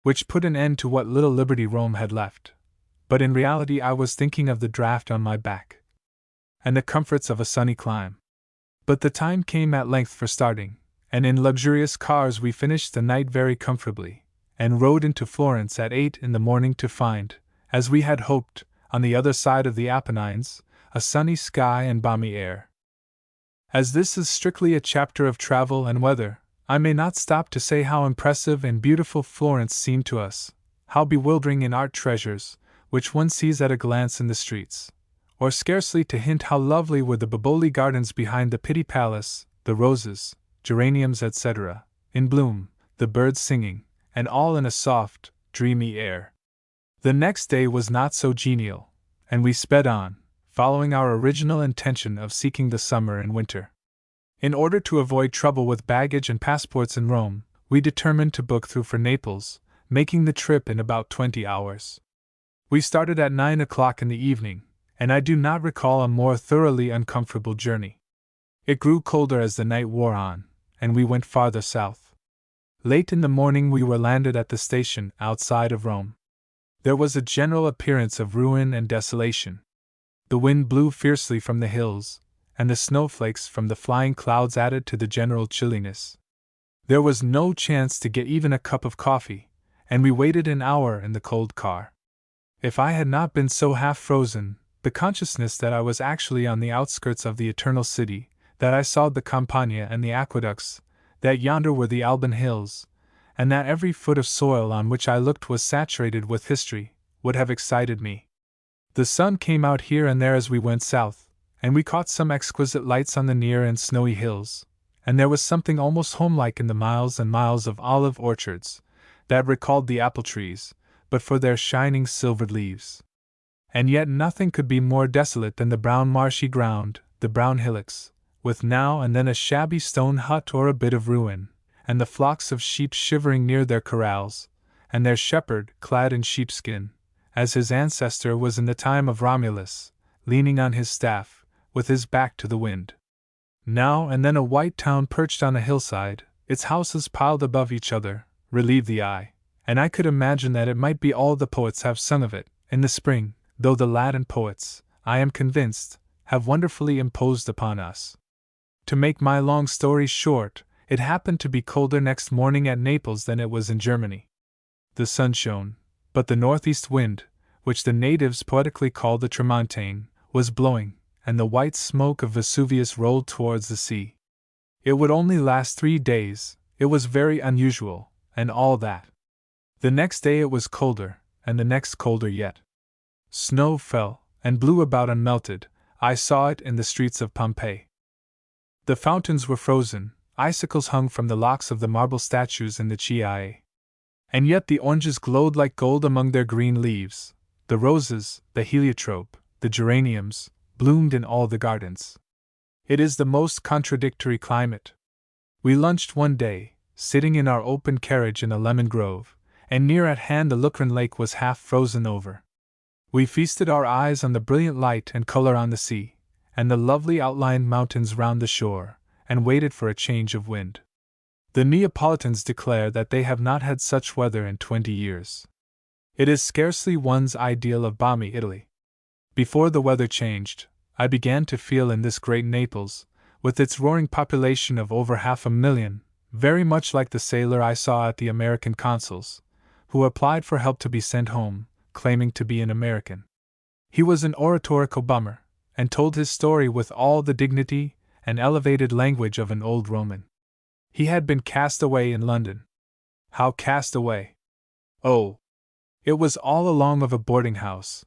which put an end to what little liberty Rome had left. But in reality I was thinking of the draft on my back, and the comforts of a sunny clime. But the time came at length for starting, and in luxurious cars we finished the night very comfortably, and rode into Florence at 8 in the morning to find, as we had hoped, on the other side of the Apennines, a sunny sky and balmy air. As this is strictly a chapter of travel and weather, I may not stop to say how impressive and beautiful Florence seemed to us, how bewildering in art treasures, which one sees at a glance in the streets, or scarcely to hint how lovely were the Boboli gardens behind the Pitti Palace, the roses, geraniums, etc., in bloom, the birds singing, and all in a soft, dreamy air. The next day was not so genial, and we sped on, following our original intention of seeking the summer and winter. In order to avoid trouble with baggage and passports in Rome, we determined to book through for Naples, making the trip in about 20 hours. We started at 9 o'clock in the evening, and I do not recall a more thoroughly uncomfortable journey. It grew colder as the night wore on, and we went farther south. Late in the morning we were landed at the station outside of Rome. There was a general appearance of ruin and desolation. The wind blew fiercely from the hills, and the snowflakes from the flying clouds added to the general chilliness. There was no chance to get even a cup of coffee, and we waited an hour in the cold car. If I had not been so half frozen, the consciousness that I was actually on the outskirts of the Eternal City, that I saw the Campagna and the aqueducts, that yonder were the Alban Hills, and that every foot of soil on which I looked was saturated with history, would have excited me. The sun came out here and there as we went south, and we caught some exquisite lights on the near and snowy hills, and there was something almost homelike in the miles and miles of olive orchards, that recalled the apple trees, but for their shining silvered leaves. And yet nothing could be more desolate than the brown marshy ground, the brown hillocks, with now and then a shabby stone hut or a bit of ruin, and the flocks of sheep shivering near their corrals, and their shepherd, clad in sheepskin, as his ancestor was in the time of Romulus, leaning on his staff, with his back to the wind. Now and then a white town perched on a hillside, its houses piled above each other, relieved the eye, and I could imagine that it might be all the poets have sung of it, in the spring, though the Latin poets, I am convinced, have wonderfully imposed upon us. To make my long story short, it happened to be colder next morning at Naples than it was in Germany. The sun shone, but the northeast wind, which the natives poetically called the tramontane, was blowing, and the white smoke of Vesuvius rolled towards the sea. It would only last 3 days, it was very unusual, and all that. The next day it was colder, and the next colder yet. Snow fell, and blew about unmelted. I saw it in the streets of Pompeii. The fountains were frozen, icicles hung from the locks of the marble statues in the aka. And yet the oranges glowed like gold among their green leaves, the roses, the heliotrope, the geraniums, bloomed in all the gardens. It is the most contradictory climate. We lunched one day, sitting in our open carriage in a lemon grove, and near at hand the Lucrin lake was half frozen over. We feasted our eyes on the brilliant light and color on the sea, and the lovely outlined mountains round the shore, and waited for a change of wind. The Neapolitans declare that they have not had such weather in 20 years. It is scarcely one's ideal of balmy Italy. Before the weather changed, I began to feel in this great Naples, with its roaring population of over 500,000, very much like the sailor I saw at the American consul's, who applied for help to be sent home, claiming to be an American. He was an oratorical bummer, and told his story with all the dignity and elevated language of an old Roman. He had been cast away in London. How cast away? Oh! It was all along of a boarding house.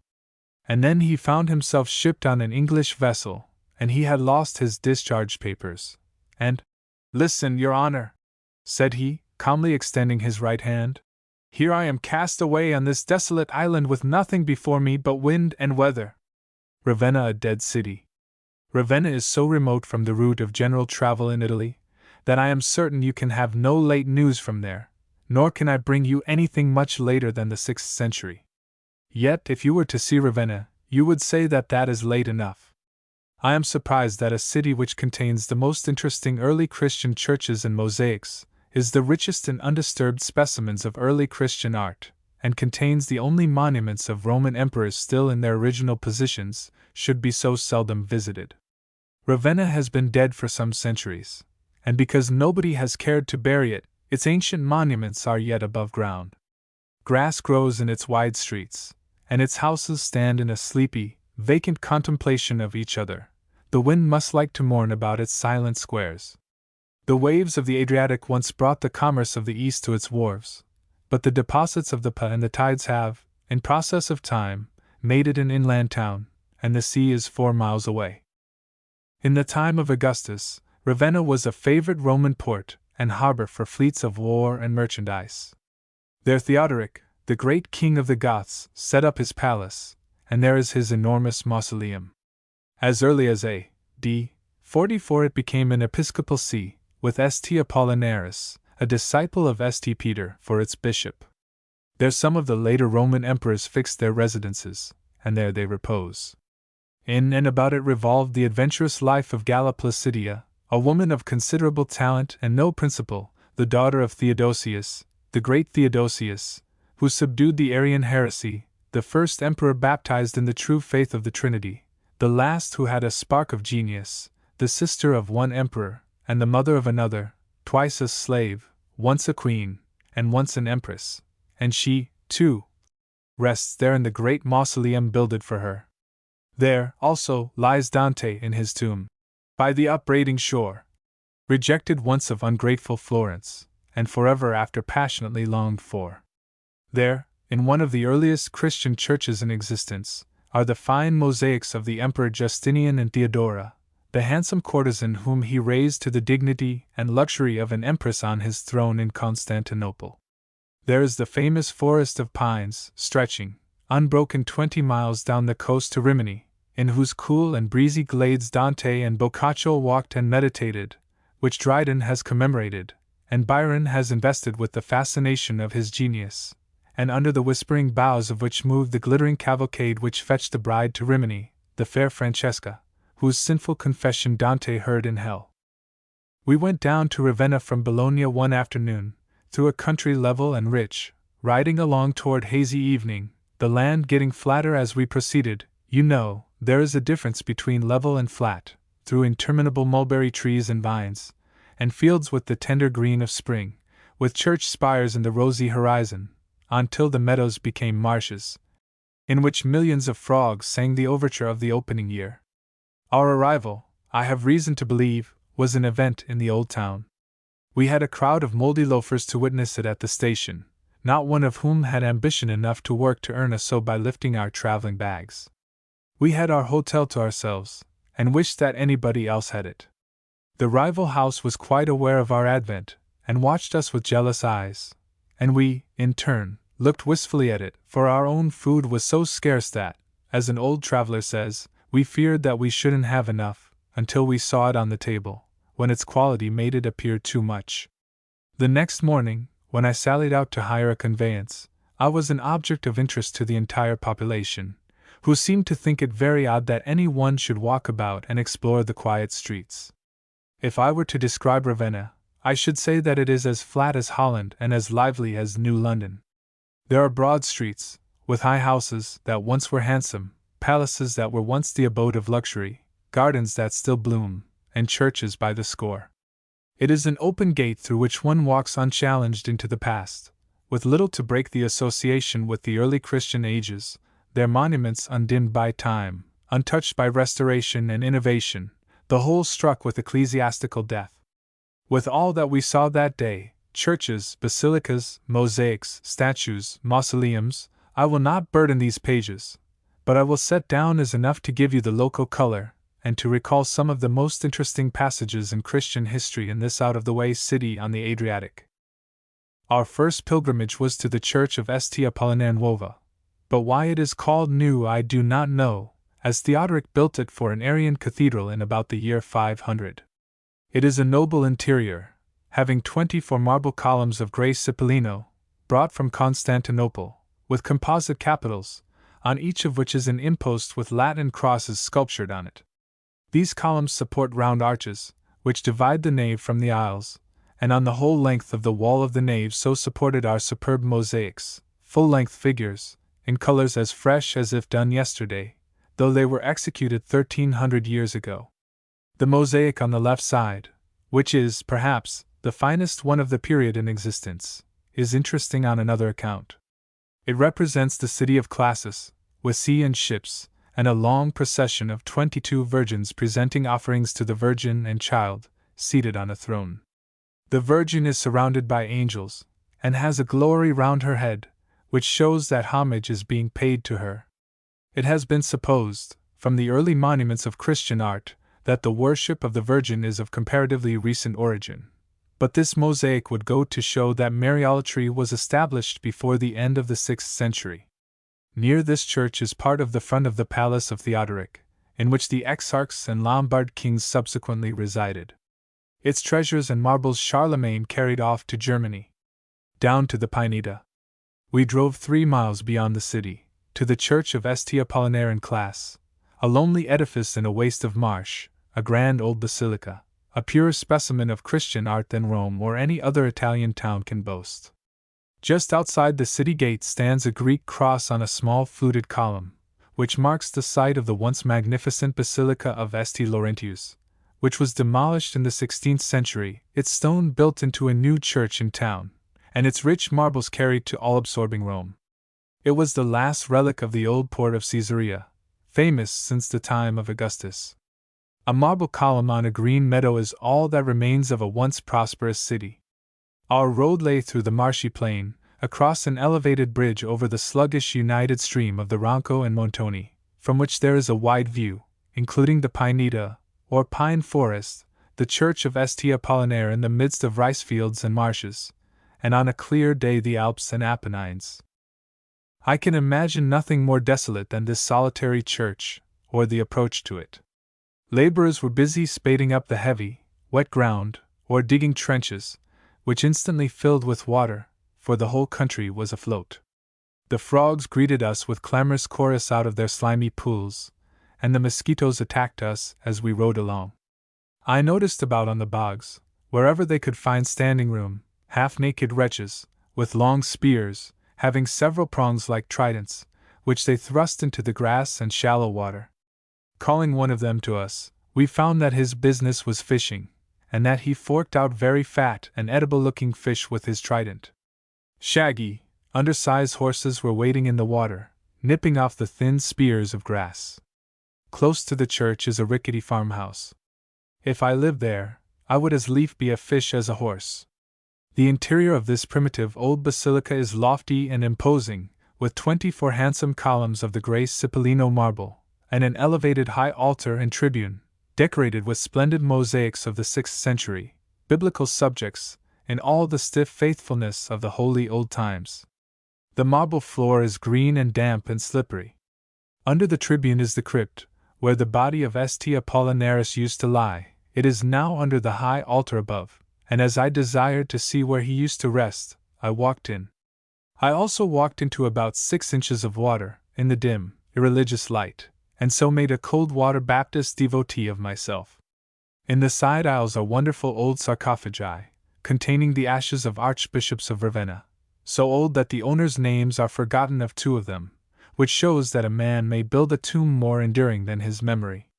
And then he found himself shipped on an English vessel, and he had lost his discharge papers. And, "Listen, Your Honor," said he, calmly extending his right hand. "Here I am cast away on this desolate island with nothing before me but wind and weather. Ravenna a dead city. Ravenna is so remote from the route of general travel in Italy, that I am certain you can have no late news from there, nor can I bring you anything much later than the 6th century. Yet, if you were to see Ravenna, you would say that that is late enough. I am surprised that a city which contains the most interesting early Christian churches and mosaics, is the richest and undisturbed specimens of early Christian art, and contains the only monuments of Roman emperors still in their original positions, should be so seldom visited. Ravenna has been dead for some centuries, and because nobody has cared to bury it, its ancient monuments are yet above ground. Grass grows in its wide streets, and its houses stand in a sleepy, vacant contemplation of each other. The wind must like to mourn about its silent squares. The waves of the Adriatic once brought the commerce of the East to its wharves, but the deposits of the Po and the tides have, in process of time, made it an inland town, and the sea is 4 miles away. In the time of Augustus, Ravenna was a favorite Roman port and harbor for fleets of war and merchandise. There Theodoric, the great king of the Goths, set up his palace, and there is his enormous mausoleum. As early as A.D. 44 it became an episcopal see, with St. Apollinaris, a disciple of St. Peter, for its bishop. There some of the later Roman emperors fixed their residences, and there they repose. In and about it revolved the adventurous life of Galla Placidia, a woman of considerable talent and no principle, the daughter of Theodosius, the great Theodosius, who subdued the Arian heresy, the first emperor baptized in the true faith of the Trinity, the last who had a spark of genius, the sister of one emperor, and the mother of another, twice a slave, once a queen, and once an empress, and she, too, rests there in the great mausoleum builded for her. There, also, lies Dante in his tomb, by the upbraiding shore, rejected once of ungrateful Florence, and forever after passionately longed for. There, in one of the earliest Christian churches in existence, are the fine mosaics of the Emperor Justinian and Theodora, the handsome courtesan whom he raised to the dignity and luxury of an empress on his throne in Constantinople. There is the famous forest of pines, stretching, unbroken 20 miles down the coast to Rimini, in whose cool and breezy glades Dante and Boccaccio walked and meditated, which Dryden has commemorated, and Byron has invested with the fascination of his genius, and under the whispering boughs of which moved the glittering cavalcade which fetched the bride to Rimini, the fair Francesca, whose sinful confession Dante heard in hell. We went down to Ravenna from Bologna one afternoon, through a country level and rich, riding along toward hazy evening, the land getting flatter as we proceeded. You know, there is a difference between level and flat, through interminable mulberry trees and vines, and fields with the tender green of spring, with church spires in the rosy horizon, until the meadows became marshes, in which millions of frogs sang the overture of the opening year. Our arrival, I have reason to believe, was an event in the old town. We had a crowd of moldy loafers to witness it at the station, not one of whom had ambition enough to work to earn a sou by lifting our traveling bags. We had our hotel to ourselves, and wished that anybody else had it. The rival house was quite aware of our advent, and watched us with jealous eyes, and we, in turn, looked wistfully at it, for our own food was so scarce that, as an old traveler says, we feared that we shouldn't have enough, until we saw it on the table, when its quality made it appear too much. The next morning, when I sallied out to hire a conveyance, I was an object of interest to the entire population, who seemed to think it very odd that any one should walk about and explore the quiet streets. If I were to describe Ravenna, I should say that it is as flat as Holland and as lively as New London. There are broad streets, with high houses that once were handsome, palaces that were once the abode of luxury, gardens that still bloom, and churches by the score. It is an open gate through which one walks unchallenged into the past, with little to break the association with the early Christian ages, their monuments undimmed by time, untouched by restoration and innovation, the whole struck with ecclesiastical death. With all that we saw that day, churches, basilicas, mosaics, statues, mausoleums, I will not burden these pages, but I will set down as enough to give you the local color, and to recall some of the most interesting passages in Christian history in this out-of-the-way city on the Adriatic. Our first pilgrimage was to the church of St. Apollinaire Nuova, but why it is called new I do not know, as Theodoric built it for an Arian cathedral in about the year 500. It is a noble interior, having 24 marble columns of grey Cipollino, brought from Constantinople, with composite capitals, on each of which is an impost with Latin crosses sculptured on it. These columns support round arches, which divide the nave from the aisles, and on the whole length of the wall of the nave so supported are superb mosaics, full-length figures, in colors as fresh as if done yesterday, though they were executed 1300 years ago. The mosaic on the left side, which is, perhaps, the finest one of the period in existence, is interesting on another account. It represents the city of Classis, with sea and ships, and a long procession of 22 virgins presenting offerings to the Virgin and Child, seated on a throne. The Virgin is surrounded by angels, and has a glory round her head, which shows that homage is being paid to her. It has been supposed, from the early monuments of Christian art, that the worship of the Virgin is of comparatively recent origin. But this mosaic would go to show that Mariolatry was established before the end of the 6th century. Near this church is part of the front of the palace of Theodoric, in which the exarchs and Lombard kings subsequently resided. Its treasures and marbles Charlemagne carried off to Germany. Down to the Pineta. We drove 3 miles beyond the city, to the church of St. Apollinaire in Classe, a lonely edifice in a waste of marsh, a grand old basilica, a purer specimen of Christian art than Rome or any other Italian town can boast. Just outside the city gate stands a Greek cross on a small fluted column, which marks the site of the once magnificent basilica of St. Laurentius, which was demolished in the 16th century, its stone built into a new church in town, and its rich marbles carried to all-absorbing Rome. It was the last relic of the old port of Caesarea, famous since the time of Augustus. A marble column on a green meadow is all that remains of a once prosperous city. Our road lay through the marshy plain, across an elevated bridge over the sluggish united stream of the Ronco and Montoni, from which there is a wide view, including the Pineta, or pine forest, the church of St. Apollinaire in the midst of rice fields and marshes, and on a clear day the Alps and Apennines. I can imagine nothing more desolate than this solitary church, or the approach to it. Laborers were busy spading up the heavy, wet ground, or digging trenches, which instantly filled with water, for the whole country was afloat. The frogs greeted us with clamorous chorus out of their slimy pools, and the mosquitoes attacked us as we rode along. I noticed about on the bogs, wherever they could find standing room, half-naked wretches, with long spears, having several prongs like tridents, which they thrust into the grass and shallow water. Calling one of them to us, we found that his business was fishing, and that he forked out very fat and edible-looking fish with his trident. Shaggy, undersized horses were wading in the water, nipping off the thin spears of grass. Close to the church is a rickety farmhouse. If I lived there, I would as lief be a fish as a horse. The interior of this primitive old basilica is lofty and imposing, with 24 handsome columns of the grey Cipollino marble, and an elevated high altar and tribune, decorated with splendid mosaics of the 6th century, biblical subjects, in all the stiff faithfulness of the holy old times. The marble floor is green and damp and slippery. Under the tribune is the crypt, where the body of St. Apollinaris used to lie. It is now under the high altar above, and as I desired to see where he used to rest, I walked in. I also walked into about 6 inches of water, in the dim, irreligious light, and so made a cold water Baptist devotee of myself. In the side aisles are wonderful old sarcophagi, containing the ashes of archbishops of Ravenna, so old that the owners' names are forgotten of 2 of them, which shows that a man may build a tomb more enduring than has memory.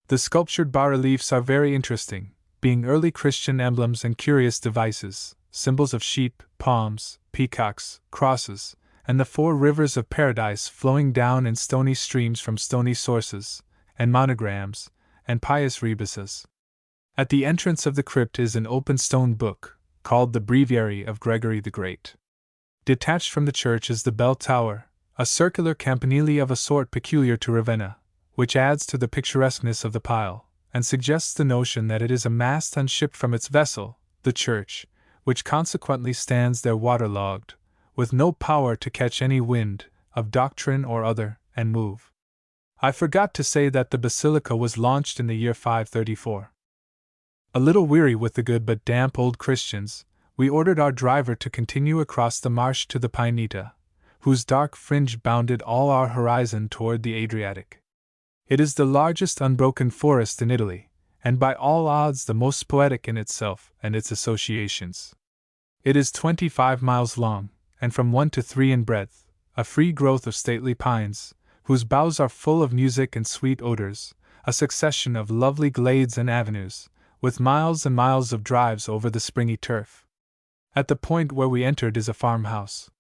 The sculptured bas-reliefs are very interesting, being early Christian emblems and curious devices, symbols of sheep, palms, peacocks, crosses, and the 4 rivers of paradise flowing down in stony streams from stony sources, and monograms, and pious rebuses. At the entrance of the crypt is an open stone book, called the Breviary of Gregory the Great. Detached from the church is the bell tower, a circular campanile of a sort peculiar to Ravenna, which adds to the picturesqueness of the pile, and suggests the notion that it is a mast unshipped from its vessel, the church, which consequently stands there waterlogged, with no power to catch any wind, of doctrine or other, and move. I forgot to say that the basilica was launched in the year 534. A little weary with the good but damp old Christians, we ordered our driver to continue across the marsh to the Pineta, whose dark fringe bounded all our horizon toward the Adriatic. It is the largest unbroken forest in Italy, and by all odds the most poetic in itself and its associations. It is 25 miles long, and from 1 to 3 in breadth, a free growth of stately pines, whose boughs are full of music and sweet odors, a succession of lovely glades and avenues, with miles and miles of drives over the springy turf. At the point where we entered is a farmhouse.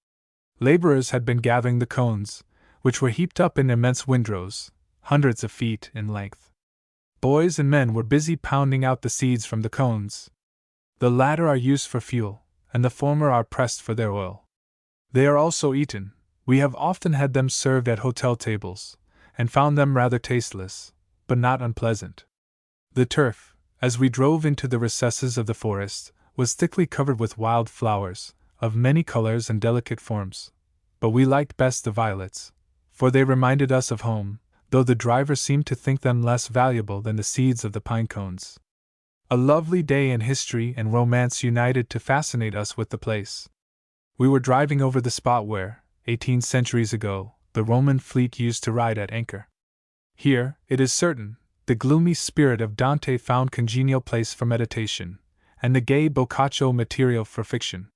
Laborers had been gathering the cones, which were heaped up in immense windrows, hundreds of feet in length. Boys and men were busy pounding out the seeds from the cones. The latter are used for fuel, and the former are pressed for their oil. They are also eaten. We have often had them served at hotel tables, and found them rather tasteless, but not unpleasant. The turf, as we drove into the recesses of the forest, was thickly covered with wild flowers, of many colors and delicate forms, but we liked best the violets, for they reminded us of home, though the driver seemed to think them less valuable than the seeds of the pine cones. A lovely day in history and romance united to fascinate us with the place. We were driving over the spot where, 18 centuries ago, the Roman fleet used to ride at anchor. Here, it is certain, the gloomy spirit of Dante found congenial place for meditation, and the gay Boccaccio material for fiction.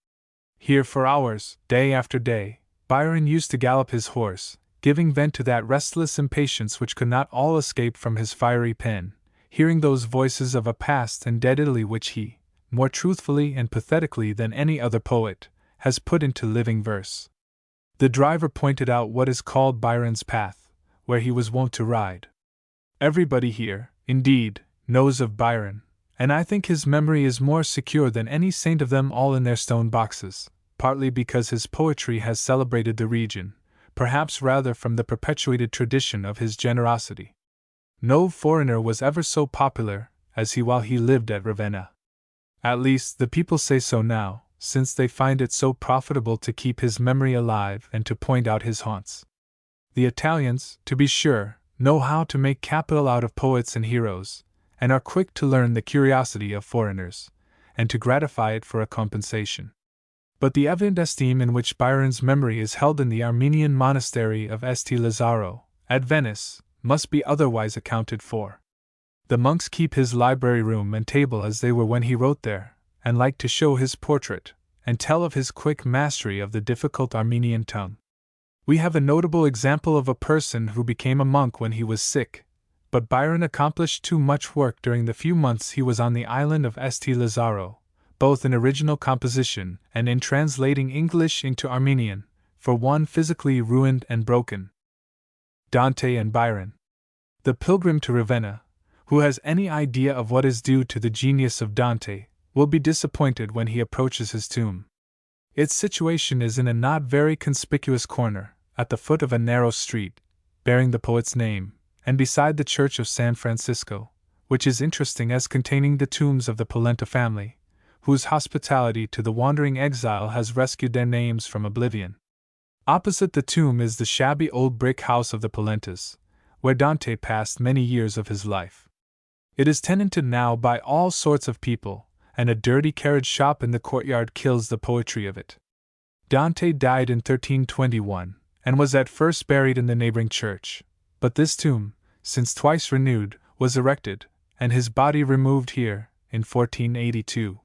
Here for hours, day after day, Byron used to gallop his horse, giving vent to that restless impatience which could not all escape from his fiery pen, hearing those voices of a past and dead Italy which he, more truthfully and pathetically than any other poet, has put into living verse. The driver pointed out what is called Byron's path, where he was wont to ride. Everybody here, indeed, knows of Byron, and I think his memory is more secure than any saint of them all in their stone boxes, partly because his poetry has celebrated the region, perhaps rather from the perpetuated tradition of his generosity. No foreigner was ever so popular as he while he lived at Ravenna. At least the people say so now, since they find it so profitable to keep his memory alive and to point out his haunts. The Italians, to be sure, know how to make capital out of poets and heroes, and are quick to learn the curiosity of foreigners, and to gratify it for a compensation. But the evident esteem in which Byron's memory is held in the Armenian monastery of St. Lazzaro, at Venice, must be otherwise accounted for. The monks keep his library room and table as they were when he wrote there, and like to show his portrait, and tell of his quick mastery of the difficult Armenian tongue. We have a notable example of a person who became a monk when he was sick, but Byron accomplished too much work during the few months he was on the island of St. Lazzaro, both in original composition and in translating English into Armenian, for one physically ruined and broken. Dante and Byron. The pilgrim to Ravenna, who has any idea of what is due to the genius of Dante, will be disappointed when he approaches his tomb. Its situation is in a not very conspicuous corner, at the foot of a narrow street, bearing the poet's name, and beside the church of San Francisco, which is interesting as containing the tombs of the Polenta family, whose hospitality to the wandering exile has rescued their names from oblivion. Opposite the tomb is the shabby old brick house of the Polentas, where Dante passed many years of his life. It is tenanted now by all sorts of people, and a dirty carriage shop in the courtyard kills the poetry of it. Dante died in 1321, and was at first buried in the neighboring church, but this tomb, since twice renewed, was erected, and his body removed here, in 1482.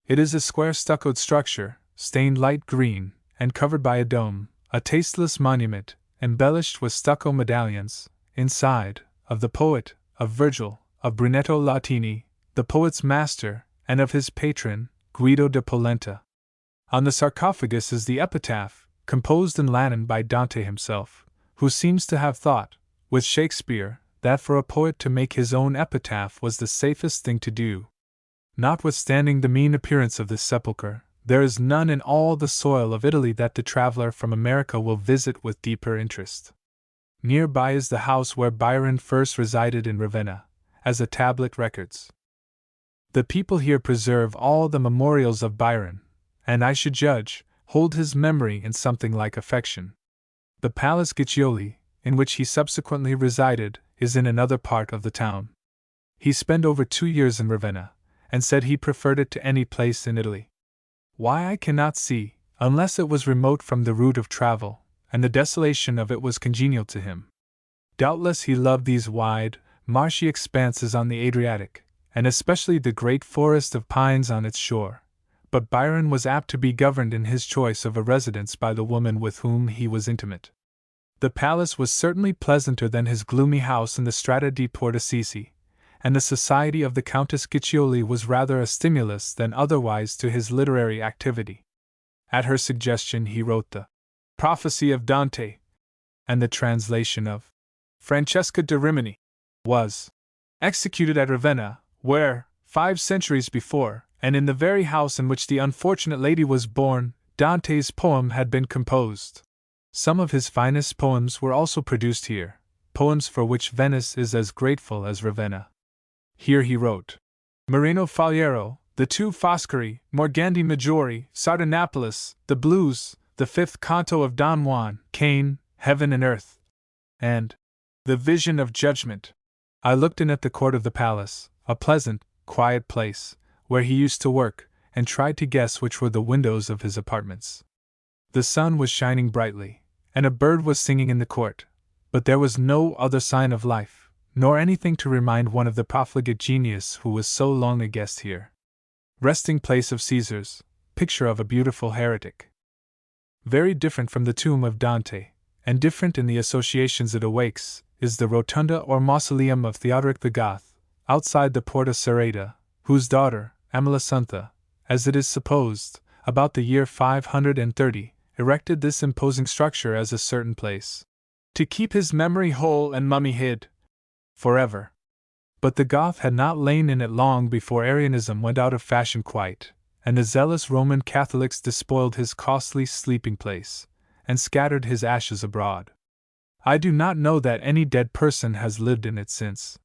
It is a square stuccoed structure, stained light green, and covered by a dome, a tasteless monument, embellished with stucco medallions, inside, of the poet, of Virgil, of Brunetto Latini, the poet's master, and of his patron, Guido de Polenta. On the sarcophagus is the epitaph, composed in Latin by Dante himself, who seems to have thought, with Shakespeare, that for a poet to make his own epitaph was the safest thing to do. Notwithstanding the mean appearance of this sepulchre, there is none in all the soil of Italy that the traveler from America will visit with deeper interest. Nearby is the house where Byron first resided in Ravenna, as a tablet records. The people here preserve all the memorials of Byron, and I should judge, hold his memory in something like affection. The Palace Guiccioli, in which he subsequently resided, is in another part of the town. He spent over 2 years in Ravenna, and said he preferred it to any place in Italy. Why I cannot see, unless it was remote from the route of travel, and the desolation of it was congenial to him. Doubtless he loved these wide, marshy expanses on the Adriatic, and especially the great forest of pines on its shore, but Byron was apt to be governed in his choice of a residence by the woman with whom he was intimate. The palace was certainly pleasanter than his gloomy house in the Strada di Portacisi, and the society of the Countess Guiccioli was rather a stimulus than otherwise to his literary activity. At her suggestion he wrote the Prophecy of Dante, and the translation of Francesca da Rimini was executed at Ravenna, where, 5 centuries before, and in the very house in which the unfortunate lady was born, Dante's poem had been composed. Some of his finest poems were also produced here, poems for which Venice is as grateful as Ravenna. Here he wrote: Marino Faliero, the two Foscari, Morgandi Maggiore, Sardanapalus, the Blues, the fifth canto of Don Juan, Cain, Heaven and Earth, and The Vision of Judgment. I looked in at the court of the palace, a pleasant, quiet place, where he used to work, and tried to guess which were the windows of his apartments. The sun was shining brightly, and a bird was singing in the court, but there was no other sign of life, nor anything to remind one of the profligate genius who was so long a guest here. Resting place of Caesars, picture of a beautiful heretic. Very different from the tomb of Dante, and different in the associations it awakes, is the rotunda or mausoleum of Theodoric the Goth, outside the Porta Cereta, whose daughter, Amalasuntha, as it is supposed, about the year 530, erected this imposing structure as a certain place, to keep his memory whole and mummy hid forever. But the Goth had not lain in it long before Arianism went out of fashion quite, and the zealous Roman Catholics despoiled his costly sleeping place, and scattered his ashes abroad. I do not know that any dead person has lived in it since.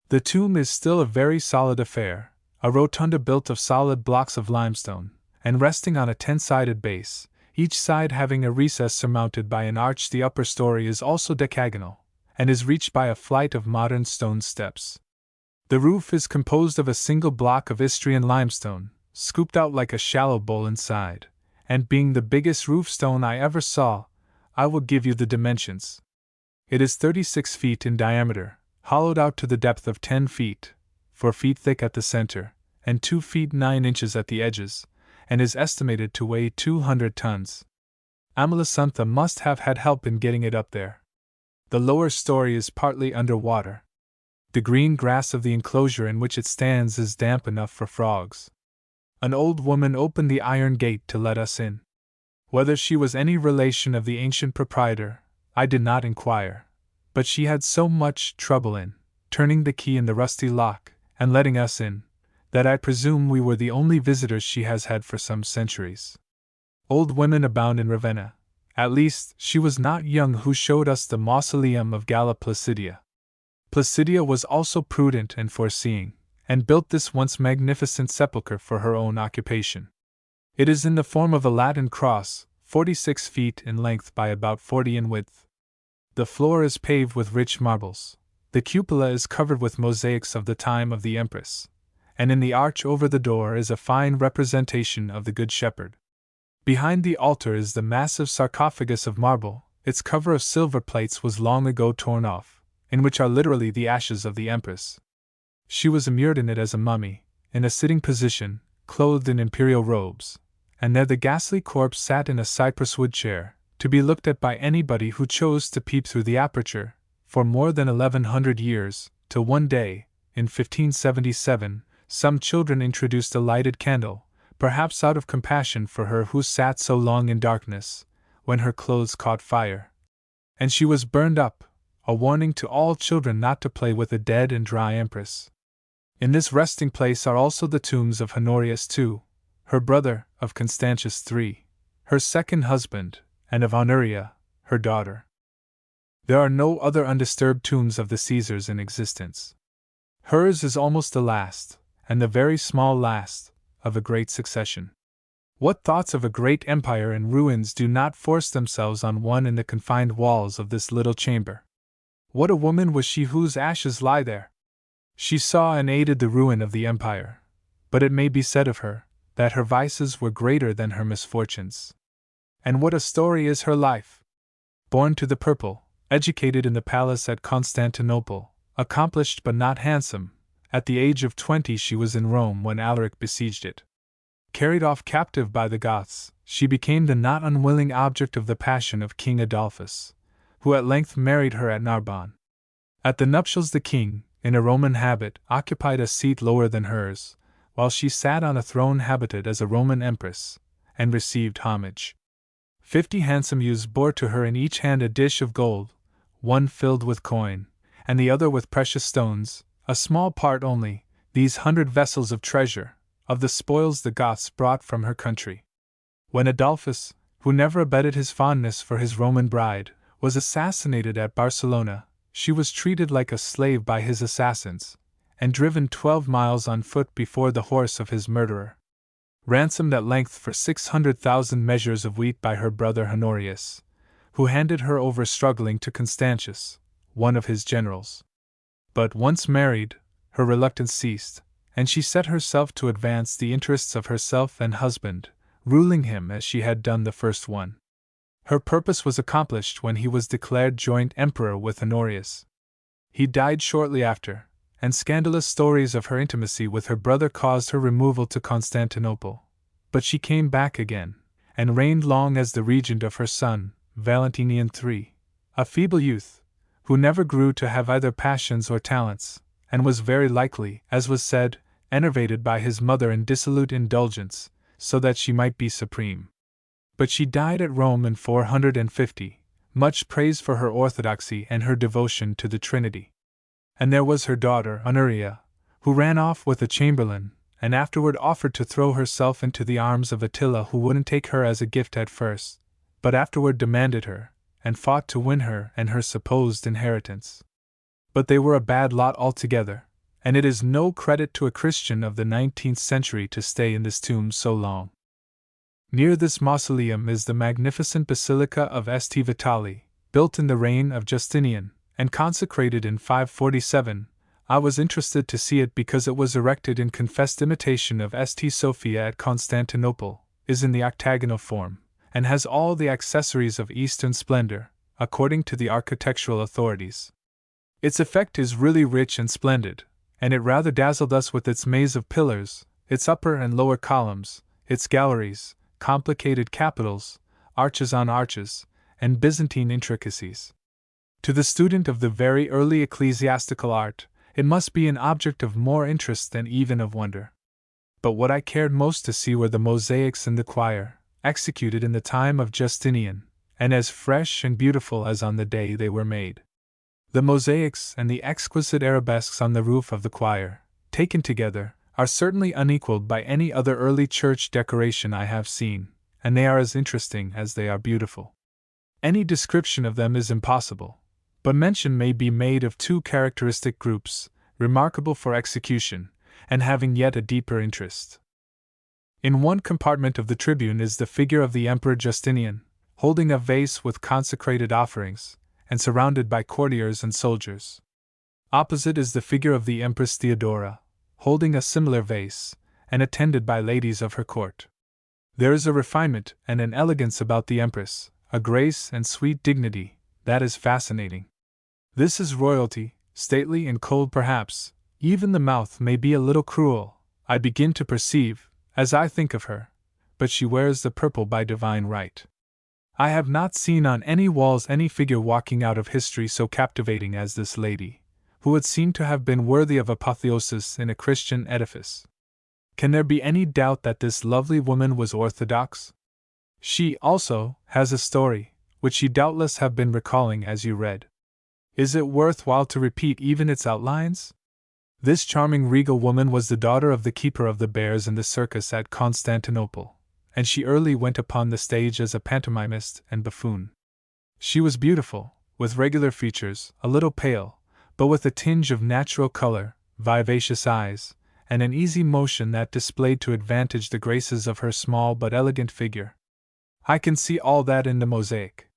The tomb is still a very solid affair, a rotunda built of solid blocks of limestone, and resting on a 10-sided base, each side having a recess surmounted by an arch. The upper story is also decagonal, and is reached by a flight of modern stone steps. The roof is composed of a single block of Istrian limestone, scooped out like a shallow bowl inside, and being the biggest roof stone I ever saw, I will give you the dimensions. It is 36 feet in diameter, hollowed out to the depth of 10 feet, 4 feet thick at the center, and 2 feet 9 inches at the edges, and is estimated to weigh 200 tons. Amalasuntha must have had help in getting it up there. The lower story is partly under water. The green grass of the enclosure in which it stands is damp enough for frogs. An old woman opened the iron gate to let us in. Whether she was any relation of the ancient proprietor, I did not inquire, but she had so much trouble in turning the key in the rusty lock and letting us in, that I presume we were the only visitors she has had for some centuries. Old women abound in Ravenna. At least, she was not young who showed us the mausoleum of Galla Placidia. Placidia was also prudent and foreseeing, and built this once magnificent sepulchre for her own occupation. It is in the form of a Latin cross, 46 feet in length by about 40 in width. The floor is paved with rich marbles. The cupola is covered with mosaics of the time of the Empress, and in the arch over the door is a fine representation of the Good Shepherd. Behind the altar is the massive sarcophagus of marble. Its cover of silver plates was long ago torn off, in which are literally the ashes of the Empress. She was immured in it as a mummy, in a sitting position, clothed in imperial robes, and there the ghastly corpse sat in a cypress wood chair, to be looked at by anybody who chose to peep through the aperture, for more than 1100 years, till one day, in 1577, some children introduced a lighted candle, perhaps out of compassion for her who sat so long in darkness, when her clothes caught fire, and she was burned up, a warning to all children not to play with the dead and dry Empress. In this resting place are also the tombs of Honorius II, her brother, of Constantius III, her second husband, and of Honoria, her daughter. There are no other undisturbed tombs of the Caesars in existence. Hers is almost the last, and the very small last, of a great succession. What thoughts of a great empire in ruins do not force themselves on one in the confined walls of this little chamber? What a woman was she whose ashes lie there! She saw and aided the ruin of the empire, but it may be said of her, that her vices were greater than her misfortunes. And what a story is her life! Born to the purple, educated in the palace at Constantinople, accomplished but not handsome, at the age of 20 she was in Rome when Alaric besieged it. Carried off captive by the Goths, she became the not unwilling object of the passion of King Adolphus, who at length married her at Narbonne. At the nuptials the king, in a Roman habit, occupied a seat lower than hers, while she sat on a throne habited as a Roman empress, and received homage. 50 handsome youths bore to her in each hand a dish of gold, one filled with coin, and the other with precious stones, a small part only, these 100 vessels of treasure, of the spoils the Goths brought from her country. When Adolphus, who never abated his fondness for his Roman bride, was assassinated at Barcelona, she was treated like a slave by his assassins, and driven 12 miles on foot before the horse of his murderer. Ransomed at length for 600,000 measures of wheat by her brother Honorius, who handed her over struggling to Constantius, one of his generals. But once married, her reluctance ceased, and she set herself to advance the interests of herself and husband, ruling him as she had done the first one. Her purpose was accomplished when he was declared joint emperor with Honorius. He died shortly after, and scandalous stories of her intimacy with her brother caused her removal to Constantinople. But she came back again, and reigned long as the regent of her son, Valentinian III, a feeble youth, who never grew to have either passions or talents, and was very likely, as was said, enervated by his mother in dissolute indulgence, so that she might be supreme. But she died at Rome in 450, much praised for her orthodoxy and her devotion to the Trinity. And there was her daughter, Honoria, who ran off with a chamberlain, and afterward offered to throw herself into the arms of Attila, who wouldn't take her as a gift at first, but afterward demanded her, and fought to win her and her supposed inheritance. But they were a bad lot altogether, and it is no credit to a Christian of the 19th century to stay in this tomb so long. Near this mausoleum is the magnificent Basilica of St. Vitali, built in the reign of Justinian, and consecrated in 547. I was interested to see it because it was erected in confessed imitation of St. Sophia at Constantinople, is in the octagonal form, and has all the accessories of Eastern splendor, according to the architectural authorities. Its effect is really rich and splendid, and it rather dazzled us with its maze of pillars, its upper and lower columns, its galleries, complicated capitals, arches on arches, and Byzantine intricacies. To the student of the very early ecclesiastical art, it must be an object of more interest than even of wonder. But what I cared most to see were the mosaics in the choir, executed in the time of Justinian, and as fresh and beautiful as on the day they were made. The mosaics and the exquisite arabesques on the roof of the choir, taken together, are certainly unequaled by any other early church decoration I have seen, and they are as interesting as they are beautiful. Any description of them is impossible, but mention may be made of two characteristic groups, remarkable for execution, and having yet a deeper interest. In one compartment of the tribune is the figure of the Emperor Justinian, holding a vase with consecrated offerings, and surrounded by courtiers and soldiers. Opposite is the figure of the Empress Theodora, holding a similar vase, and attended by ladies of her court. There is a refinement and an elegance about the Empress, a grace and sweet dignity, that is fascinating. This is royalty, stately and cold perhaps, even the mouth may be a little cruel, I begin to perceive, as I think of her, but she wears the purple by divine right. I have not seen on any walls any figure walking out of history so captivating as this lady, who would seem to have been worthy of apotheosis in a Christian edifice. Can there be any doubt that this lovely woman was orthodox? She, also, has a story, which you doubtless have been recalling as you read. Is it worth while to repeat even its outlines? This charming regal woman was the daughter of the keeper of the bears in the circus at Constantinople, and she early went upon the stage as a pantomimist and buffoon. She was beautiful, with regular features, a little pale, but with a tinge of natural color, vivacious eyes, and an easy motion that displayed to advantage the graces of her small but elegant figure. I can see all that in the mosaic.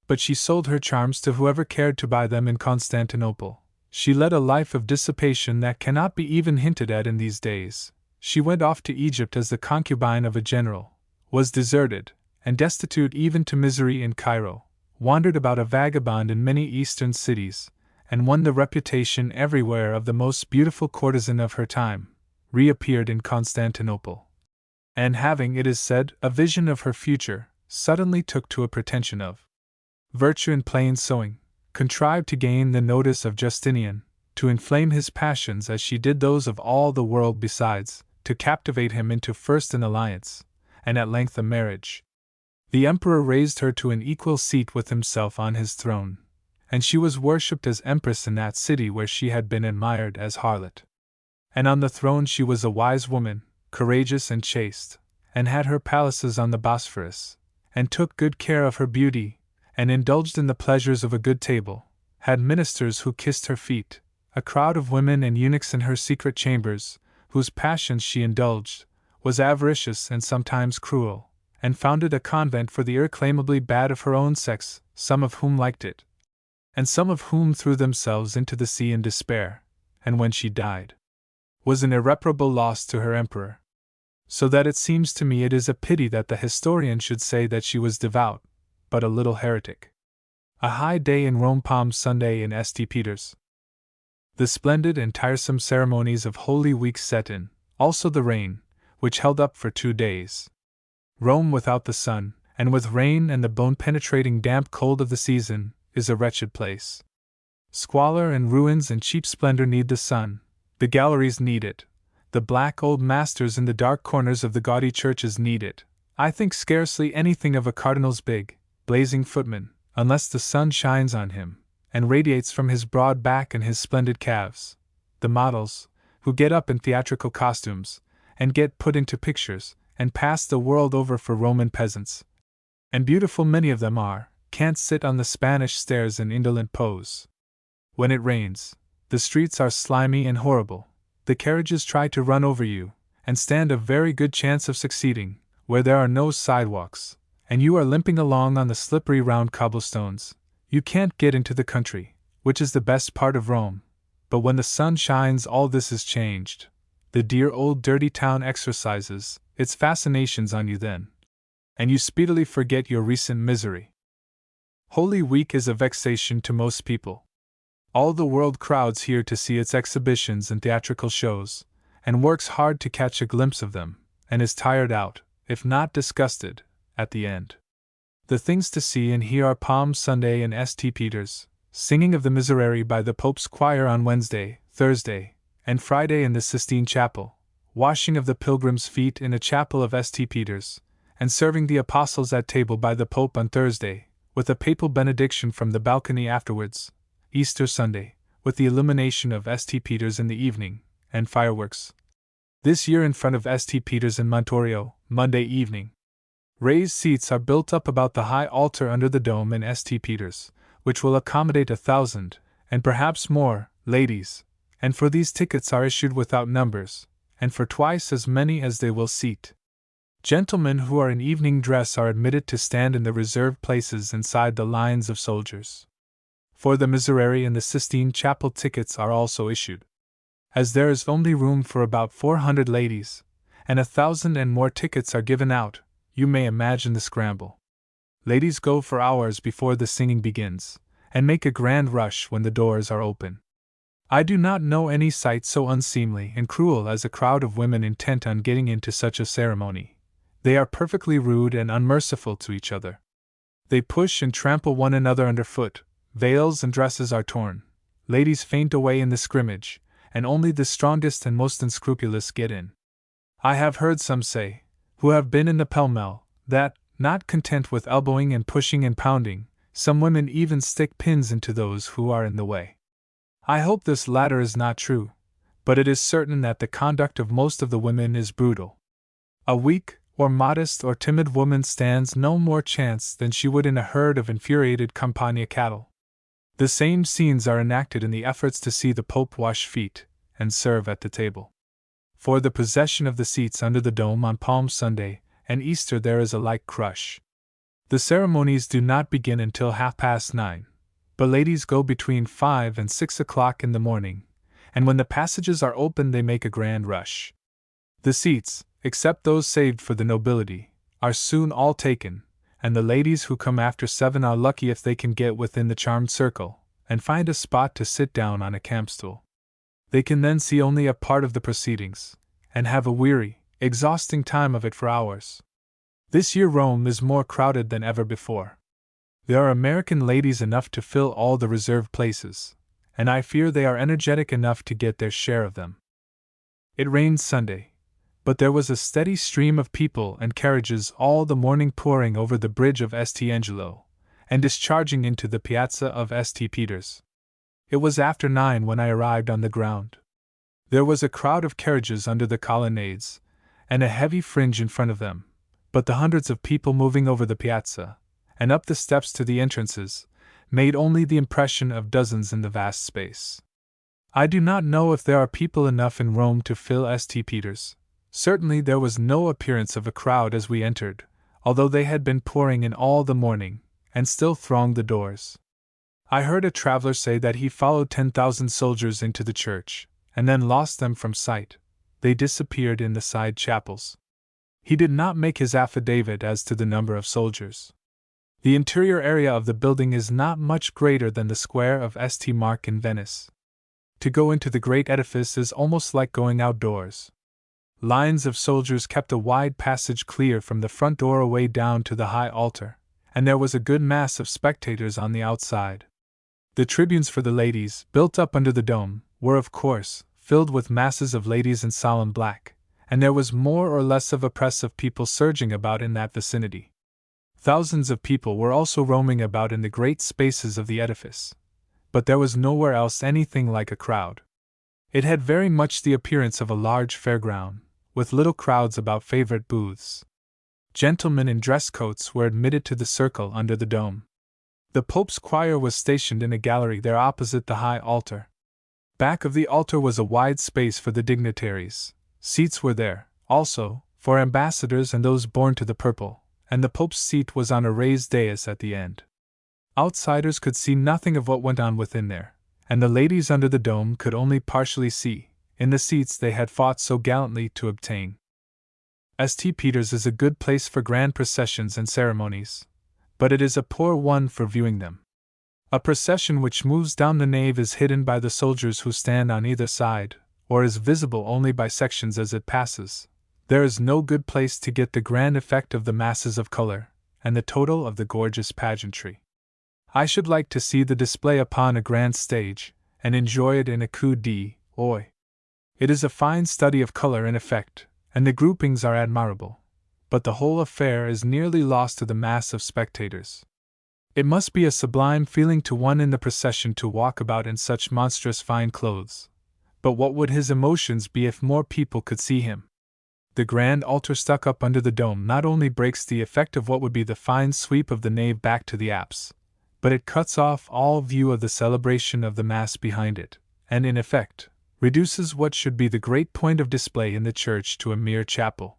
But she sold her charms to whoever cared to buy them in Constantinople. She led a life of dissipation that cannot be even hinted at in these days. She went off to Egypt as the concubine of a general, was deserted, and destitute even to misery in Cairo, wandered about a vagabond in many eastern cities, and won the reputation everywhere of the most beautiful courtesan of her time, reappeared in Constantinople. And having, it is said, a vision of her future, suddenly took to a pretension of virtue in plain sewing, contrived to gain the notice of Justinian, to inflame his passions as she did those of all the world besides, to captivate him into first an alliance, and at length a marriage. The emperor raised her to an equal seat with himself on his throne, and she was worshipped as empress in that city where she had been admired as harlot. And on the throne she was a wise woman, courageous and chaste, and had her palaces on the Bosphorus, and took good care of her beauty, and indulged in the pleasures of a good table, had ministers who kissed her feet, a crowd of women and eunuchs in her secret chambers, whose passions she indulged, was avaricious and sometimes cruel, and founded a convent for the irreclaimably bad of her own sex, some of whom liked it, and some of whom threw themselves into the sea in despair, and when she died, was an irreparable loss to her emperor. So that it seems to me it is a pity that the historian should say that she was devout, but a little heretic. A high day in Rome, Palm Sunday in St. Peter's. The splendid and tiresome ceremonies of Holy Week set in, also the rain, which held up for 2 days. Rome without the sun, and with rain and the bone-penetrating damp cold of the season, is a wretched place. Squalor and ruins and cheap splendor need the sun, the galleries need it, the black old masters in the dark corners of the gaudy churches need it. I think scarcely anything of a cardinal's big, blazing footman, unless the sun shines on him, and radiates from his broad back and his splendid calves. The models, who get up in theatrical costumes, and get put into pictures, and pass the world over for Roman peasants, and beautiful many of them are, can't sit on the Spanish stairs in indolent pose. When it rains, the streets are slimy and horrible, the carriages try to run over you, and stand a very good chance of succeeding, where there are no sidewalks, and you are limping along on the slippery round cobblestones. You can't get into the country, which is the best part of Rome, but when the sun shines all this is changed. The dear old dirty town exercises its fascinations on you then, and you speedily forget your recent misery. Holy Week is a vexation to most people. All the world crowds here to see its exhibitions and theatrical shows, and works hard to catch a glimpse of them, and is tired out, if not disgusted, at the end. The things to see and hear are Palm Sunday in St. Peter's, singing of the Miserere by the Pope's choir on Wednesday, Thursday, and Friday in the Sistine Chapel, washing of the pilgrims' feet in a chapel of St. Peter's, and serving the apostles at table by the Pope on Thursday, with a papal benediction from the balcony afterwards. Easter Sunday, with the illumination of St. Peter's in the evening, and fireworks. This year in front of St. Peter's in Montorio, Monday evening. Raised seats are built up about the high altar under the dome in St. Peter's, which will accommodate 1,000, and perhaps more, ladies, and for these tickets are issued without numbers, and for twice as many as they will seat. Gentlemen who are in evening dress are admitted to stand in the reserved places inside the lines of soldiers. For the Miserere and the Sistine Chapel tickets are also issued. As there is only room for about 400 ladies, and 1,000 and more tickets are given out, you may imagine the scramble. Ladies go for hours before the singing begins, and make a grand rush when the doors are open. I do not know any sight so unseemly and cruel as a crowd of women intent on getting into such a ceremony. They are perfectly rude and unmerciful to each other. They push and trample one another underfoot, veils and dresses are torn, ladies faint away in the scrimmage, and only the strongest and most unscrupulous get in. I have heard some say, who have been in the pell-mell, that, not content with elbowing and pushing and pounding, some women even stick pins into those who are in the way. I hope this latter is not true, but it is certain that the conduct of most of the women is brutal. A weak, or modest or timid woman stands no more chance than she would in a herd of infuriated Campania cattle. The same scenes are enacted in the efforts to see the Pope wash feet, and serve at the table. For the possession of the seats under the dome on Palm Sunday and Easter there is a like crush. The ceremonies do not begin until 9:30, but ladies go between 5 and 6 o'clock in the morning, and when the passages are open they make a grand rush. The seats, except those saved for the nobility, are soon all taken, and the ladies who come after 7 are lucky if they can get within the charmed circle, and find a spot to sit down on a campstool. They can then see only a part of the proceedings, and have a weary, exhausting time of it for hours. This year Rome is more crowded than ever before. There are American ladies enough to fill all the reserved places, and I fear they are energetic enough to get their share of them. It rained Sunday, but there was a steady stream of people and carriages all the morning pouring over the bridge of St. Angelo, and discharging into the piazza of St. Peter's. It was after 9 when I arrived on the ground. There was a crowd of carriages under the colonnades, and a heavy fringe in front of them, but the hundreds of people moving over the piazza, and up the steps to the entrances, made only the impression of dozens in the vast space. I do not know if there are people enough in Rome to fill St. Peter's. Certainly there was no appearance of a crowd as we entered, although they had been pouring in all the morning, and still thronged the doors. I heard a traveler say that he followed 10,000 soldiers into the church, and then lost them from sight. They disappeared in the side chapels. He did not make his affidavit as to the number of soldiers. The interior area of the building is not much greater than the square of St. Mark in Venice. To go into the great edifice is almost like going outdoors. Lines of soldiers kept a wide passage clear from the front door away down to the high altar, and there was a good mass of spectators on the outside. The tribunes for the ladies, built up under the dome, were of course filled with masses of ladies in solemn black, and there was more or less of a press of people surging about in that vicinity. Thousands of people were also roaming about in the great spaces of the edifice, but there was nowhere else anything like a crowd. It had very much the appearance of a large fairground, with little crowds about favorite booths. Gentlemen in dress coats were admitted to the circle under the dome. The Pope's choir was stationed in a gallery there opposite the high altar. Back of the altar was a wide space for the dignitaries. Seats were there, also, for ambassadors and those born to the purple, and the Pope's seat was on a raised dais at the end. Outsiders could see nothing of what went on within there, and the ladies under the dome could only partially see, in the seats they had fought so gallantly to obtain. St. Peter's is a good place for grand processions and ceremonies, but it is a poor one for viewing them. A procession which moves down the nave is hidden by the soldiers who stand on either side, or is visible only by sections as it passes. There is no good place to get the grand effect of the masses of color, and the total of the gorgeous pageantry. I should like to see the display upon a grand stage, and enjoy it in a coup d'oeil. It is a fine study of color and effect, and the groupings are admirable, but the whole affair is nearly lost to the mass of spectators. It must be a sublime feeling to one in the procession to walk about in such monstrous fine clothes, but what would his emotions be if more people could see him? The grand altar stuck up under the dome not only breaks the effect of what would be the fine sweep of the nave back to the apse, but it cuts off all view of the celebration of the Mass behind it, and in effect, reduces what should be the great point of display in the church to a mere chapel.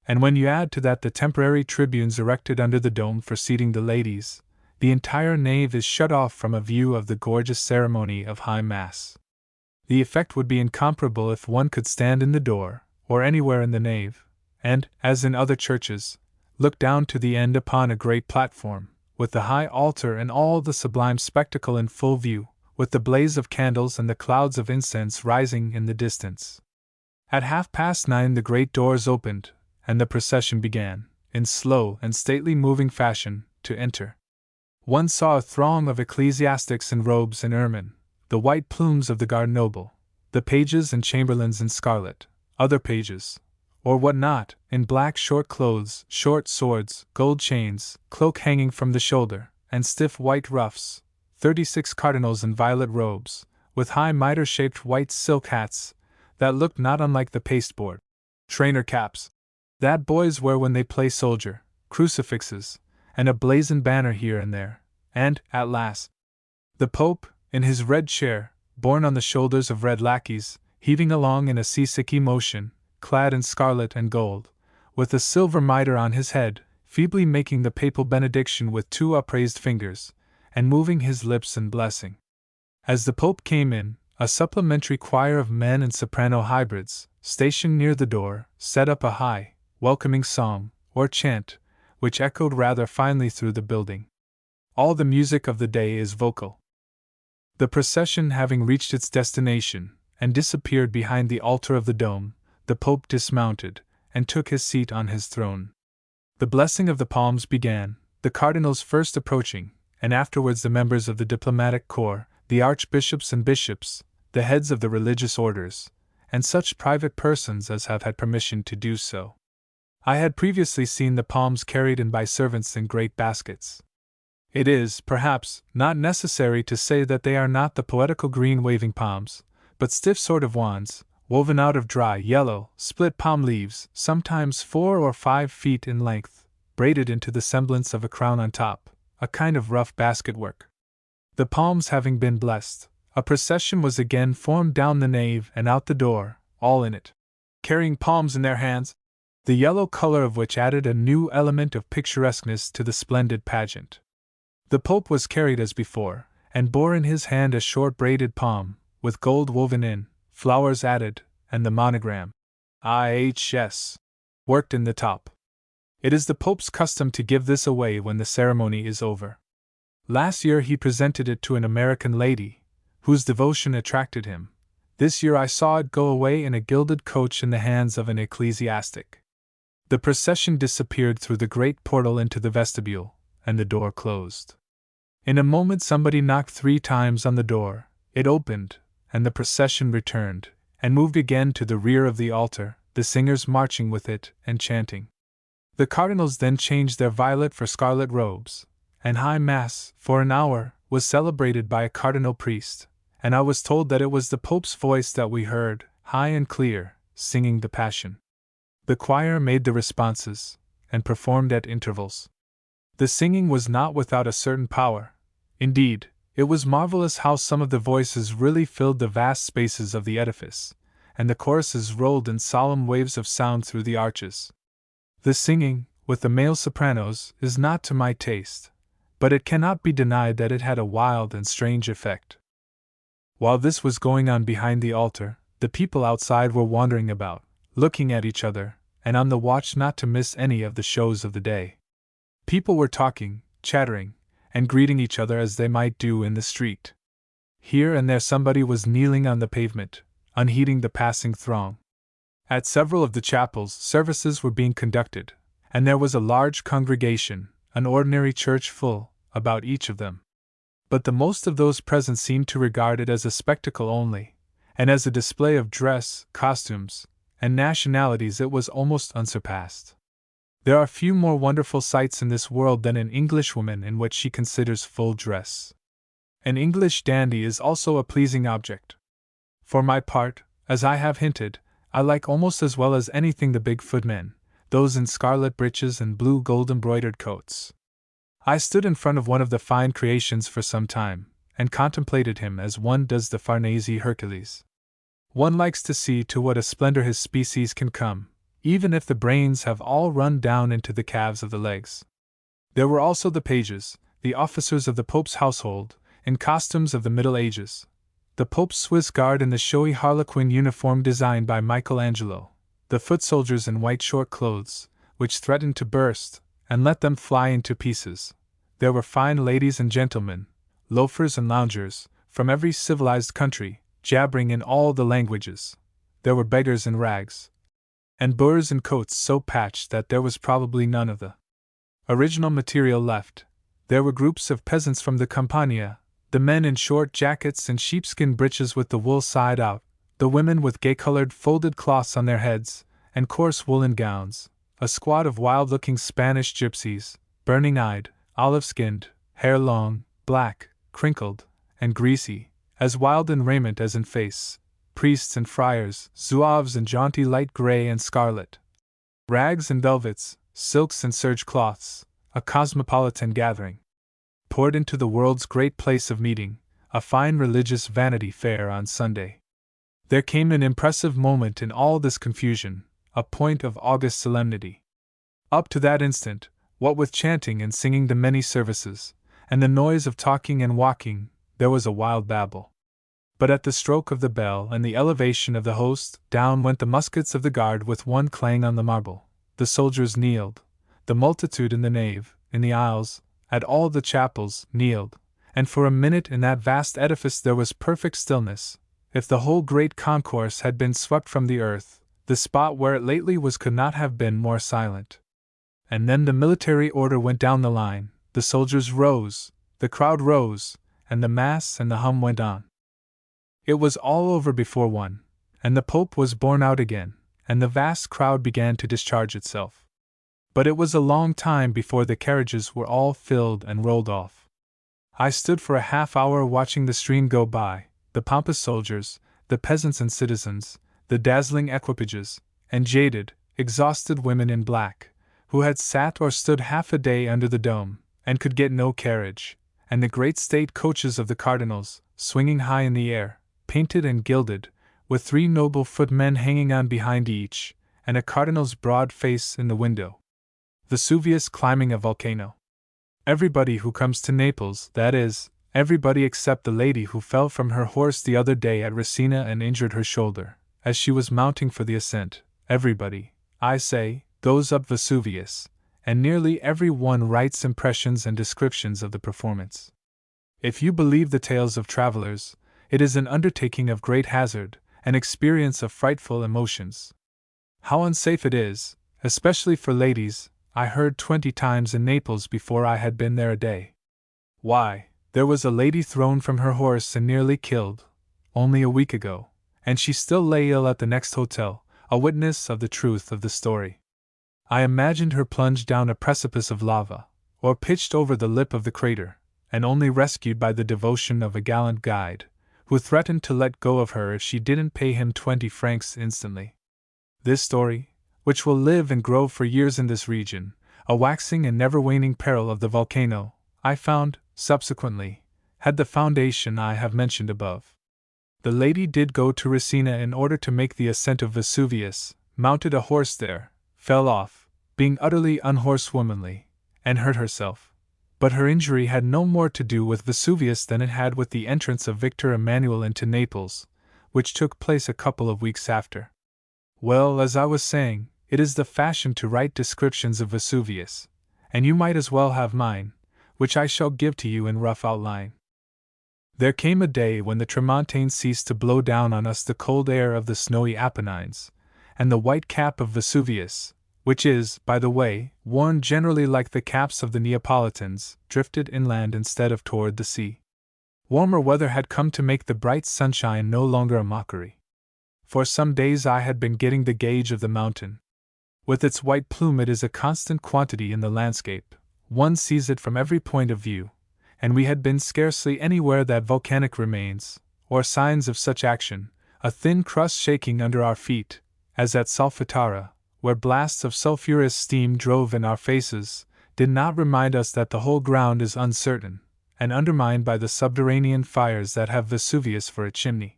And when you add to that the temporary tribunes erected under the dome for seating the ladies, the entire nave is shut off from a view of the gorgeous ceremony of High Mass. The effect would be incomparable if one could stand in the door, or anywhere in the nave, and, as in other churches, look down to the end upon a great platform, with the high altar and all the sublime spectacle in full view, with the blaze of candles and the clouds of incense rising in the distance. At 9:30 the great doors opened, and the procession began, in slow and stately moving fashion, to enter. One saw a throng of ecclesiastics in robes and ermine, the white plumes of the guard noble, the pages and chamberlains in scarlet, other pages, or what not, in black short clothes, short swords, gold chains, cloak hanging from the shoulder, and stiff white ruffs, 36 cardinals in violet robes, with high mitre-shaped white silk hats, that looked not unlike the pasteboard trainer caps that boys wear when they play soldier, crucifixes, and a blazoned banner here and there, and, at last, the Pope, in his red chair, borne on the shoulders of red lackeys, heaving along in a seasicky motion, clad in scarlet and gold, with a silver mitre on his head, feebly making the papal benediction with 2 upraised fingers, and moving his lips in blessing. As the Pope came in, a supplementary choir of men and soprano hybrids, stationed near the door, set up a high, welcoming song, or chant, which echoed rather finely through the building. All the music of the day is vocal. The procession having reached its destination, and disappeared behind the altar of the dome, the Pope dismounted, and took his seat on his throne. The blessing of the palms began, the cardinals first approaching, and afterwards the members of the diplomatic corps, the archbishops and bishops, the heads of the religious orders, and such private persons as have had permission to do so. I had previously seen the palms carried in by servants in great baskets. It is, perhaps, not necessary to say that they are not the poetical green waving palms, but stiff sort of wands, woven out of dry, yellow, split palm leaves, sometimes 4 or 5 feet in length, braided into the semblance of a crown on top, a kind of rough basket work. The palms having been blessed, a procession was again formed down the nave and out the door, all in it, carrying palms in their hands, the yellow color of which added a new element of picturesqueness to the splendid pageant. The Pope was carried as before, and bore in his hand a short braided palm, with gold woven in, flowers added, and the monogram, IHS, worked in the top. It is the Pope's custom to give this away when the ceremony is over. Last year he presented it to an American lady, whose devotion attracted him. This year I saw it go away in a gilded coach in the hands of an ecclesiastic. The procession disappeared through the great portal into the vestibule, and the door closed. In a moment somebody knocked 3 times on the door, it opened, and the procession returned, and moved again to the rear of the altar, the singers marching with it and chanting. The cardinals then changed their violet for scarlet robes, and High Mass, for an hour, was celebrated by a cardinal priest, and I was told that it was the Pope's voice that we heard, high and clear, singing the Passion. The choir made the responses, and performed at intervals. The singing was not without a certain power. Indeed, it was marvelous how some of the voices really filled the vast spaces of the edifice, and the choruses rolled in solemn waves of sound through the arches. The singing, with the male sopranos, is not to my taste, but it cannot be denied that it had a wild and strange effect. While this was going on behind the altar, the people outside were wandering about, looking at each other, and on the watch not to miss any of the shows of the day. People were talking, chattering, and greeting each other as they might do in the street. Here and there somebody was kneeling on the pavement, unheeding the passing throng. At several of the chapels, services were being conducted, and there was a large congregation, an ordinary church full, about each of them. But the most of those present seemed to regard it as a spectacle only, and as a display of dress, costumes, and nationalities it was almost unsurpassed. There are few more wonderful sights in this world than an Englishwoman in what she considers full dress. An English dandy is also a pleasing object. For my part, as I have hinted, I like almost as well as anything the big footmen, those in scarlet breeches and blue gold embroidered coats. I stood in front of one of the fine creations for some time, and contemplated him as one does the Farnese Hercules. One likes to see to what a splendor his species can come, even if the brains have all run down into the calves of the legs. There were also the pages, the officers of the Pope's household, in costumes of the Middle Ages, the Pope's Swiss Guard in the showy harlequin uniform designed by Michelangelo, the foot soldiers in white short clothes, which threatened to burst, and let them fly into pieces. There were fine ladies and gentlemen, loafers and loungers, from every civilized country, jabbering in all the languages. There were beggars in rags, and boors in coats so patched that there was probably none of the original material left. There were groups of peasants from the Campania, the men in short jackets and sheepskin breeches with the wool side out, the women with gay-colored folded cloths on their heads, and coarse woolen gowns, a squad of wild-looking Spanish gypsies, burning-eyed, olive-skinned, hair long, black, crinkled, and greasy, as wild in raiment as in face, priests and friars, zouaves in jaunty light gray and scarlet, rags and velvets, silks and serge cloths, a cosmopolitan gathering, poured into the world's great place of meeting, a fine religious Vanity Fair on Sunday. There came an impressive moment in all this confusion, a point of august solemnity. Up to that instant, what with chanting and singing the many services, and the noise of talking and walking, there was a wild babel. But at the stroke of the bell and the elevation of the host, down went the muskets of the guard with one clang on the marble. The soldiers kneeled. The multitude in the nave, in the aisles, at all the chapels, kneeled, and for a minute in that vast edifice there was perfect stillness. If the whole great concourse had been swept from the earth, the spot where it lately was could not have been more silent. And then the military order went down the line, the soldiers rose, the crowd rose, and the mass and the hum went on. It was all over before one, and the Pope was borne out again, and the vast crowd began to discharge itself. But it was a long time before the carriages were all filled and rolled off. I stood for a half-hour watching the stream go by, the pompous soldiers, the peasants and citizens, the dazzling equipages, and jaded, exhausted women in black, who had sat or stood half a day under the dome, and could get no carriage, and the great state coaches of the cardinals, swinging high in the air, painted and gilded, with 3 noble footmen hanging on behind each, and a cardinal's broad face in the window. Vesuvius climbing a volcano. Everybody who comes to Naples, that is, everybody except the lady who fell from her horse the other day at Resina and injured her shoulder, as she was mounting for the ascent, everybody, I say, goes up Vesuvius, and nearly every one writes impressions and descriptions of the performance. If you believe the tales of travelers, it is an undertaking of great hazard, an experience of frightful emotions. How unsafe it is, especially for ladies, I heard 20 times in Naples before I had been there a day. Why, there was a lady thrown from her horse and nearly killed, only a week ago, and she still lay ill at the next hotel, a witness of the truth of the story. I imagined her plunged down a precipice of lava, or pitched over the lip of the crater, and only rescued by the devotion of a gallant guide, who threatened to let go of her if she didn't pay him 20 francs instantly. This story, which will live and grow for years in this region, a waxing and never-waning peril of the volcano, I found, subsequently, had the foundation I have mentioned above. The lady did go to Resina in order to make the ascent of Vesuvius, mounted a horse there, fell off, being utterly unhorsewomanly, and hurt herself. But her injury had no more to do with Vesuvius than it had with the entrance of Victor Emmanuel into Naples, which took place a couple of weeks after. Well, as I was saying, it is the fashion to write descriptions of Vesuvius, and you might as well have mine, which I shall give to you in rough outline. There came a day when the Tramontane ceased to blow down on us the cold air of the snowy Apennines, and the white cap of Vesuvius, which is, by the way, worn generally like the caps of the Neapolitans, drifted inland instead of toward the sea. Warmer weather had come to make the bright sunshine no longer a mockery. For some days I had been getting the gauge of the mountain. With its white plume it is a constant quantity in the landscape, one sees it from every point of view, and we had been scarcely anywhere that volcanic remains, or signs of such action, a thin crust shaking under our feet, as at Solfatara, where blasts of sulphurous steam drove in our faces, did not remind us that the whole ground is uncertain, and undermined by the subterranean fires that have Vesuvius for a chimney.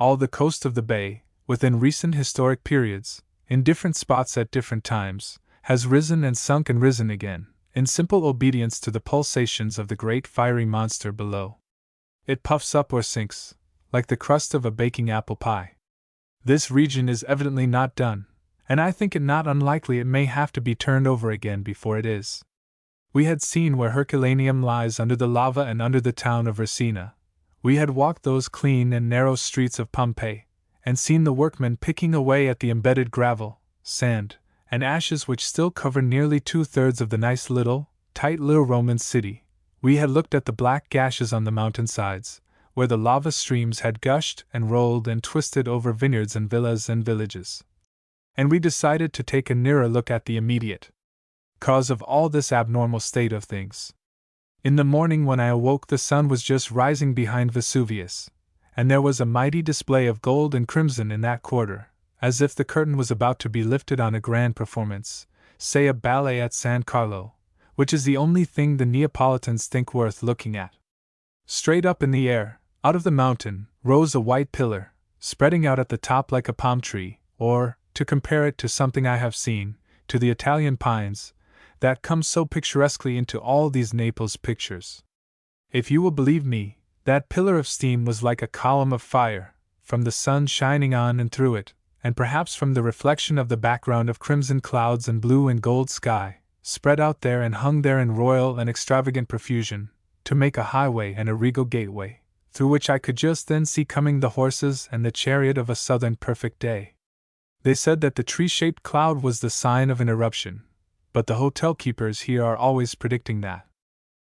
All the coast of the bay, within recent historic periods, in different spots at different times, has risen and sunk and risen again, in simple obedience to the pulsations of the great fiery monster below. It puffs up or sinks, like the crust of a baking apple pie. This region is evidently not done, and I think it not unlikely it may have to be turned over again before it is. We had seen where Herculaneum lies under the lava and under the town of Resina. We had walked those clean and narrow streets of Pompeii, and seen the workmen picking away at the embedded gravel, sand, and ashes which still cover nearly 2/3 of the nice little, tight little Roman city. We had looked at the black gashes on the mountain sides, where the lava streams had gushed and rolled and twisted over vineyards and villas and villages. And we decided to take a nearer look at the immediate cause of all this abnormal state of things. In the morning when I awoke the sun was just rising behind Vesuvius, and there was a mighty display of gold and crimson in that quarter, as if the curtain was about to be lifted on a grand performance, say a ballet at San Carlo, which is the only thing the Neapolitans think worth looking at. Straight up in the air, out of the mountain, rose a white pillar, spreading out at the top like a palm tree, or, to compare it to something I have seen, to the Italian pines, that come so picturesquely into all these Naples pictures. If you will believe me, that pillar of steam was like a column of fire, from the sun shining on and through it, and perhaps from the reflection of the background of crimson clouds and blue and gold sky, spread out there and hung there in royal and extravagant profusion, to make a highway and a regal gateway, through which I could just then see coming the horses and the chariot of a southern perfect day. They said that the tree-shaped cloud was the sign of an eruption, but the hotel keepers here are always predicting that.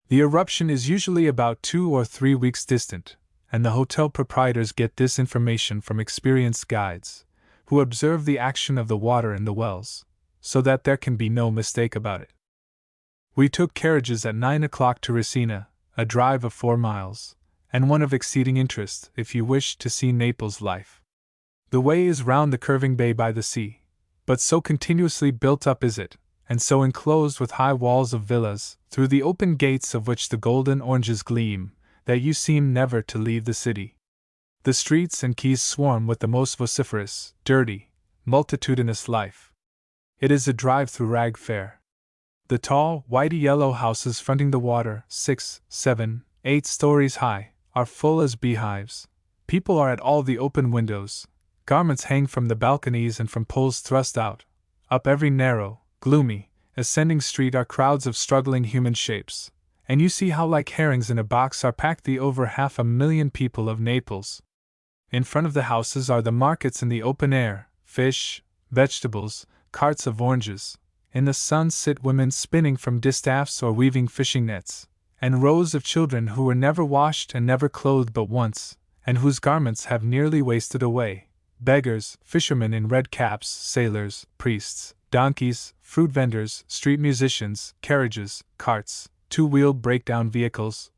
The eruption is usually about 2 or 3 weeks distant, and the hotel proprietors get this information from experienced guides, who observe the action of the water in the wells, so that there can be no mistake about it. We took carriages at 9 o'clock to Resina, a drive of 4 miles, and one of exceeding interest if you wish to see Naples life. The way is round the curving bay by the sea, but so continuously built up is it, and so enclosed with high walls of villas, through the open gates of which the golden oranges gleam, that you seem never to leave the city. The streets and quays swarm with the most vociferous, dirty, multitudinous life. It is a drive-through rag fair. The tall, whitey yellow houses fronting the water, 6, 7, 8 stories high, are full as beehives. People are at all the open windows. Garments hang from the balconies and from poles thrust out. Up every narrow, gloomy, ascending street are crowds of struggling human shapes, and you see how like herrings in a box are packed the over 500,000 people of Naples. In front of the houses are the markets in the open air, fish, vegetables, carts of oranges. In the sun sit women spinning from distaffs or weaving fishing nets, and rows of children who were never washed and never clothed but once, and whose garments have nearly wasted away. Beggars, fishermen in red caps, sailors, priests, donkeys, fruit vendors, street musicians, carriages, carts, two-wheeled breakdown vehicles.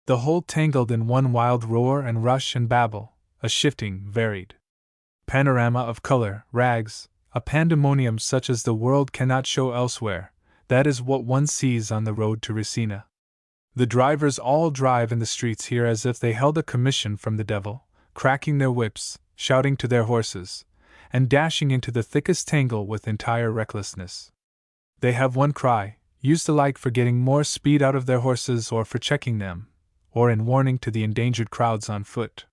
The whole tangled in one wild roar and rush and babble, a shifting, varied panorama of color, rags, a pandemonium such as the world cannot show elsewhere. That is what one sees on the road to Resina. The drivers all drive in the streets here as if they held a commission from the devil, cracking their whips, shouting to their horses, and dashing into the thickest tangle with entire recklessness. They have one cry, used alike for getting more speed out of their horses or for checking them, or in warning to the endangered crowds on foot.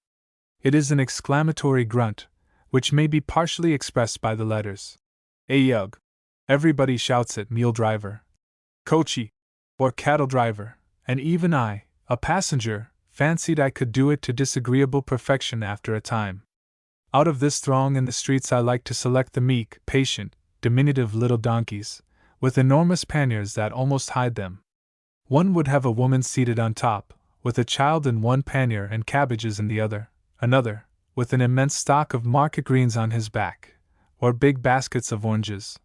It is an exclamatory grunt, which may be partially expressed by the letters A-yug. Everybody shouts it, mule driver, coachee, or cattle driver, and even I, a passenger, fancied I could do it to disagreeable perfection after a time. Out of this throng in the streets I like to select the meek, patient, diminutive little donkeys, with enormous panniers that almost hide them. One would have a woman seated on top, with a child in one pannier and cabbages in the other, another, with an immense stock of market greens on his back, or big baskets of oranges,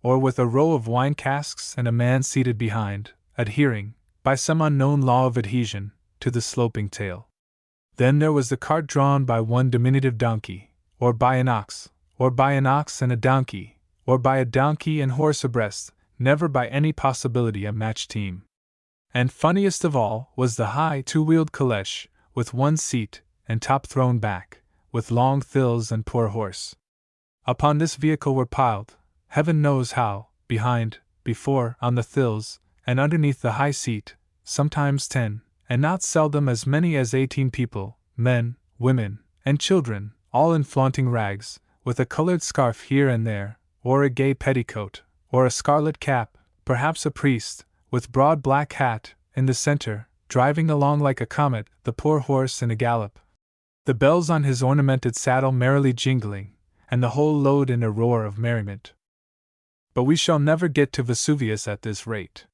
or with a row of wine casks and a man seated behind, adhering, by some unknown law of adhesion, to the sloping tail. Then there was the cart drawn by one diminutive donkey, or by an ox and a donkey, or by a donkey and horse abreast, never by any possibility a matched team. And funniest of all was the high two-wheeled caleche, with one seat, and top thrown back, with long thills and poor horse. Upon this vehicle were piled, heaven knows how, behind, before, on the thills, and underneath the high seat, sometimes 10, and not seldom as many as 18 people, men, women, and children, all in flaunting rags, with a colored scarf here and there, or a gay petticoat, or a scarlet cap, perhaps a priest, with broad black hat, in the center, driving along like a comet, the poor horse in a gallop, the bells on his ornamented saddle merrily jingling, and the whole load in a roar of merriment. But we shall never get to Vesuvius at this rate.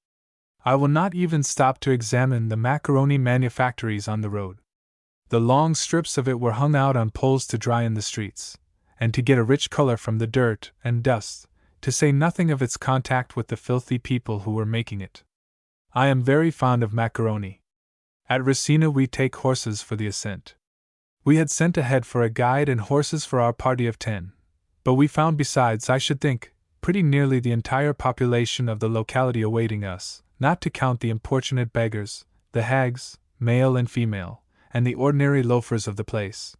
I will not even stop to examine the macaroni manufactories on the road. The long strips of it were hung out on poles to dry in the streets, and to get a rich color from the dirt and dust, to say nothing of its contact with the filthy people who were making it. I am very fond of macaroni. At Resina we take horses for the ascent. We had sent ahead for a guide and horses for our party of 10, but we found besides, I should think, pretty nearly the entire population of the locality awaiting us, not to count the importunate beggars, the hags, male and female, and the ordinary loafers of the place.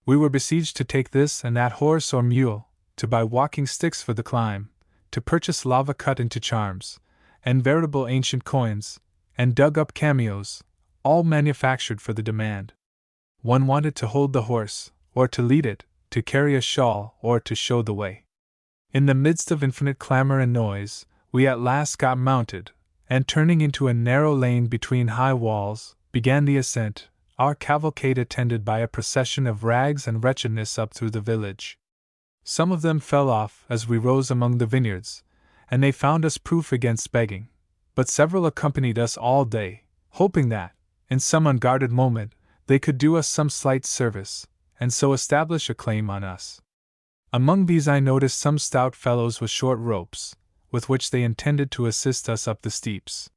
We were besieged to take this and that horse or mule, to buy walking sticks for the climb, to purchase lava cut into charms, and veritable ancient coins, and dug-up cameos, all manufactured for the demand. One wanted to hold the horse, or to lead it, to carry a shawl, or to show the way. In the midst of infinite clamor and noise, we at last got mounted, and turning into a narrow lane between high walls, began the ascent, our cavalcade attended by a procession of rags and wretchedness up through the village. Some of them fell off as we rose among the vineyards, and they found us proof against begging, but several accompanied us all day, hoping that, in some unguarded moment, they could do us some slight service, and so establish a claim on us. Among these I noticed some stout fellows with short ropes, with which they intended to assist us up the steeps.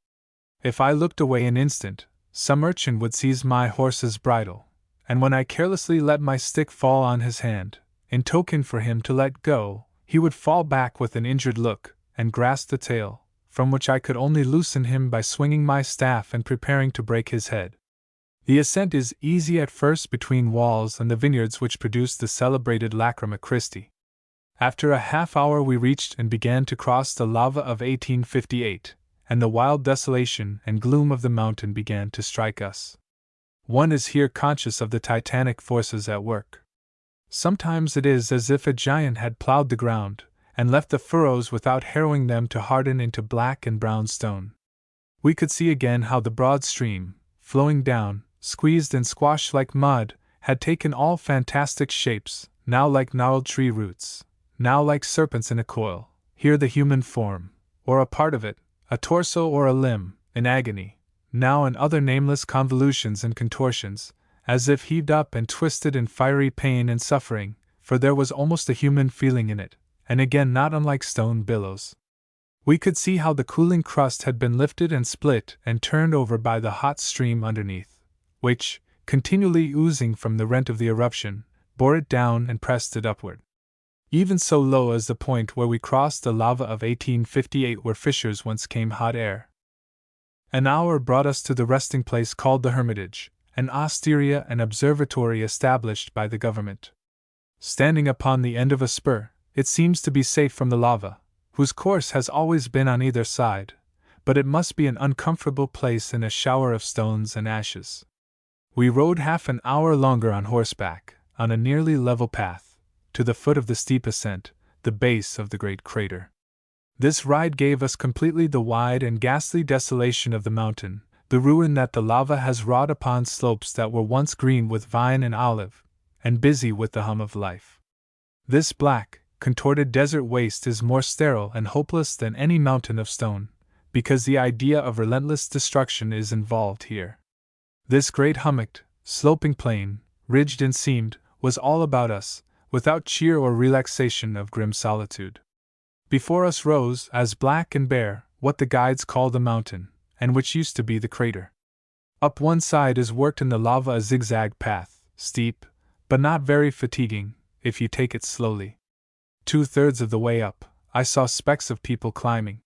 If I looked away an instant, some urchin would seize my horse's bridle, and when I carelessly let my stick fall on his hand, in token for him to let go, he would fall back with an injured look, and grasp the tail, from which I could only loosen him by swinging my staff and preparing to break his head. The ascent is easy at first between walls and the vineyards which produced the celebrated Lacrima Christi. After a half-hour we reached and began to cross the lava of 1858, and the wild desolation and gloom of the mountain began to strike us. One is here conscious of the titanic forces at work. Sometimes it is as if a giant had plowed the ground, and left the furrows without harrowing them to harden into black and brown stone. We could see again how the broad stream, flowing down, squeezed and squashed like mud, had taken all fantastic shapes, now like gnarled tree roots, now like serpents in a coil, here the human form, or a part of it, a torso or a limb, in agony, now in other nameless convolutions and contortions, as if heaved up and twisted in fiery pain and suffering, for there was almost a human feeling in it, and again not unlike stone billows. We could see how the cooling crust had been lifted and split and turned over by the hot stream underneath, which, continually oozing from the rent of the eruption, bore it down and pressed it upward. Even so low as the point where we crossed the lava of 1858 where fissures whence came hot air. An hour brought us to the resting place called the Hermitage, an osteria and observatory established by the government. Standing upon the end of a spur, it seems to be safe from the lava, whose course has always been on either side, but it must be an uncomfortable place in a shower of stones and ashes. We rode half an hour longer on horseback, on a nearly level path, to the foot of the steep ascent, the base of the great crater. This ride gave us completely the wide and ghastly desolation of the mountain, the ruin that the lava has wrought upon slopes that were once green with vine and olive, and busy with the hum of life. This black, contorted desert waste is more sterile and hopeless than any mountain of stone, because the idea of relentless destruction is involved here. This great hummocked, sloping plain, ridged and seamed, was all about us, without cheer or relaxation of grim solitude. Before us rose, as black and bare, what the guides call the mountain, and which used to be the crater. Up one side is worked in the lava a zigzag path, steep, but not very fatiguing, if you take it slowly. 2/3 of the way up, I saw specks of people climbing.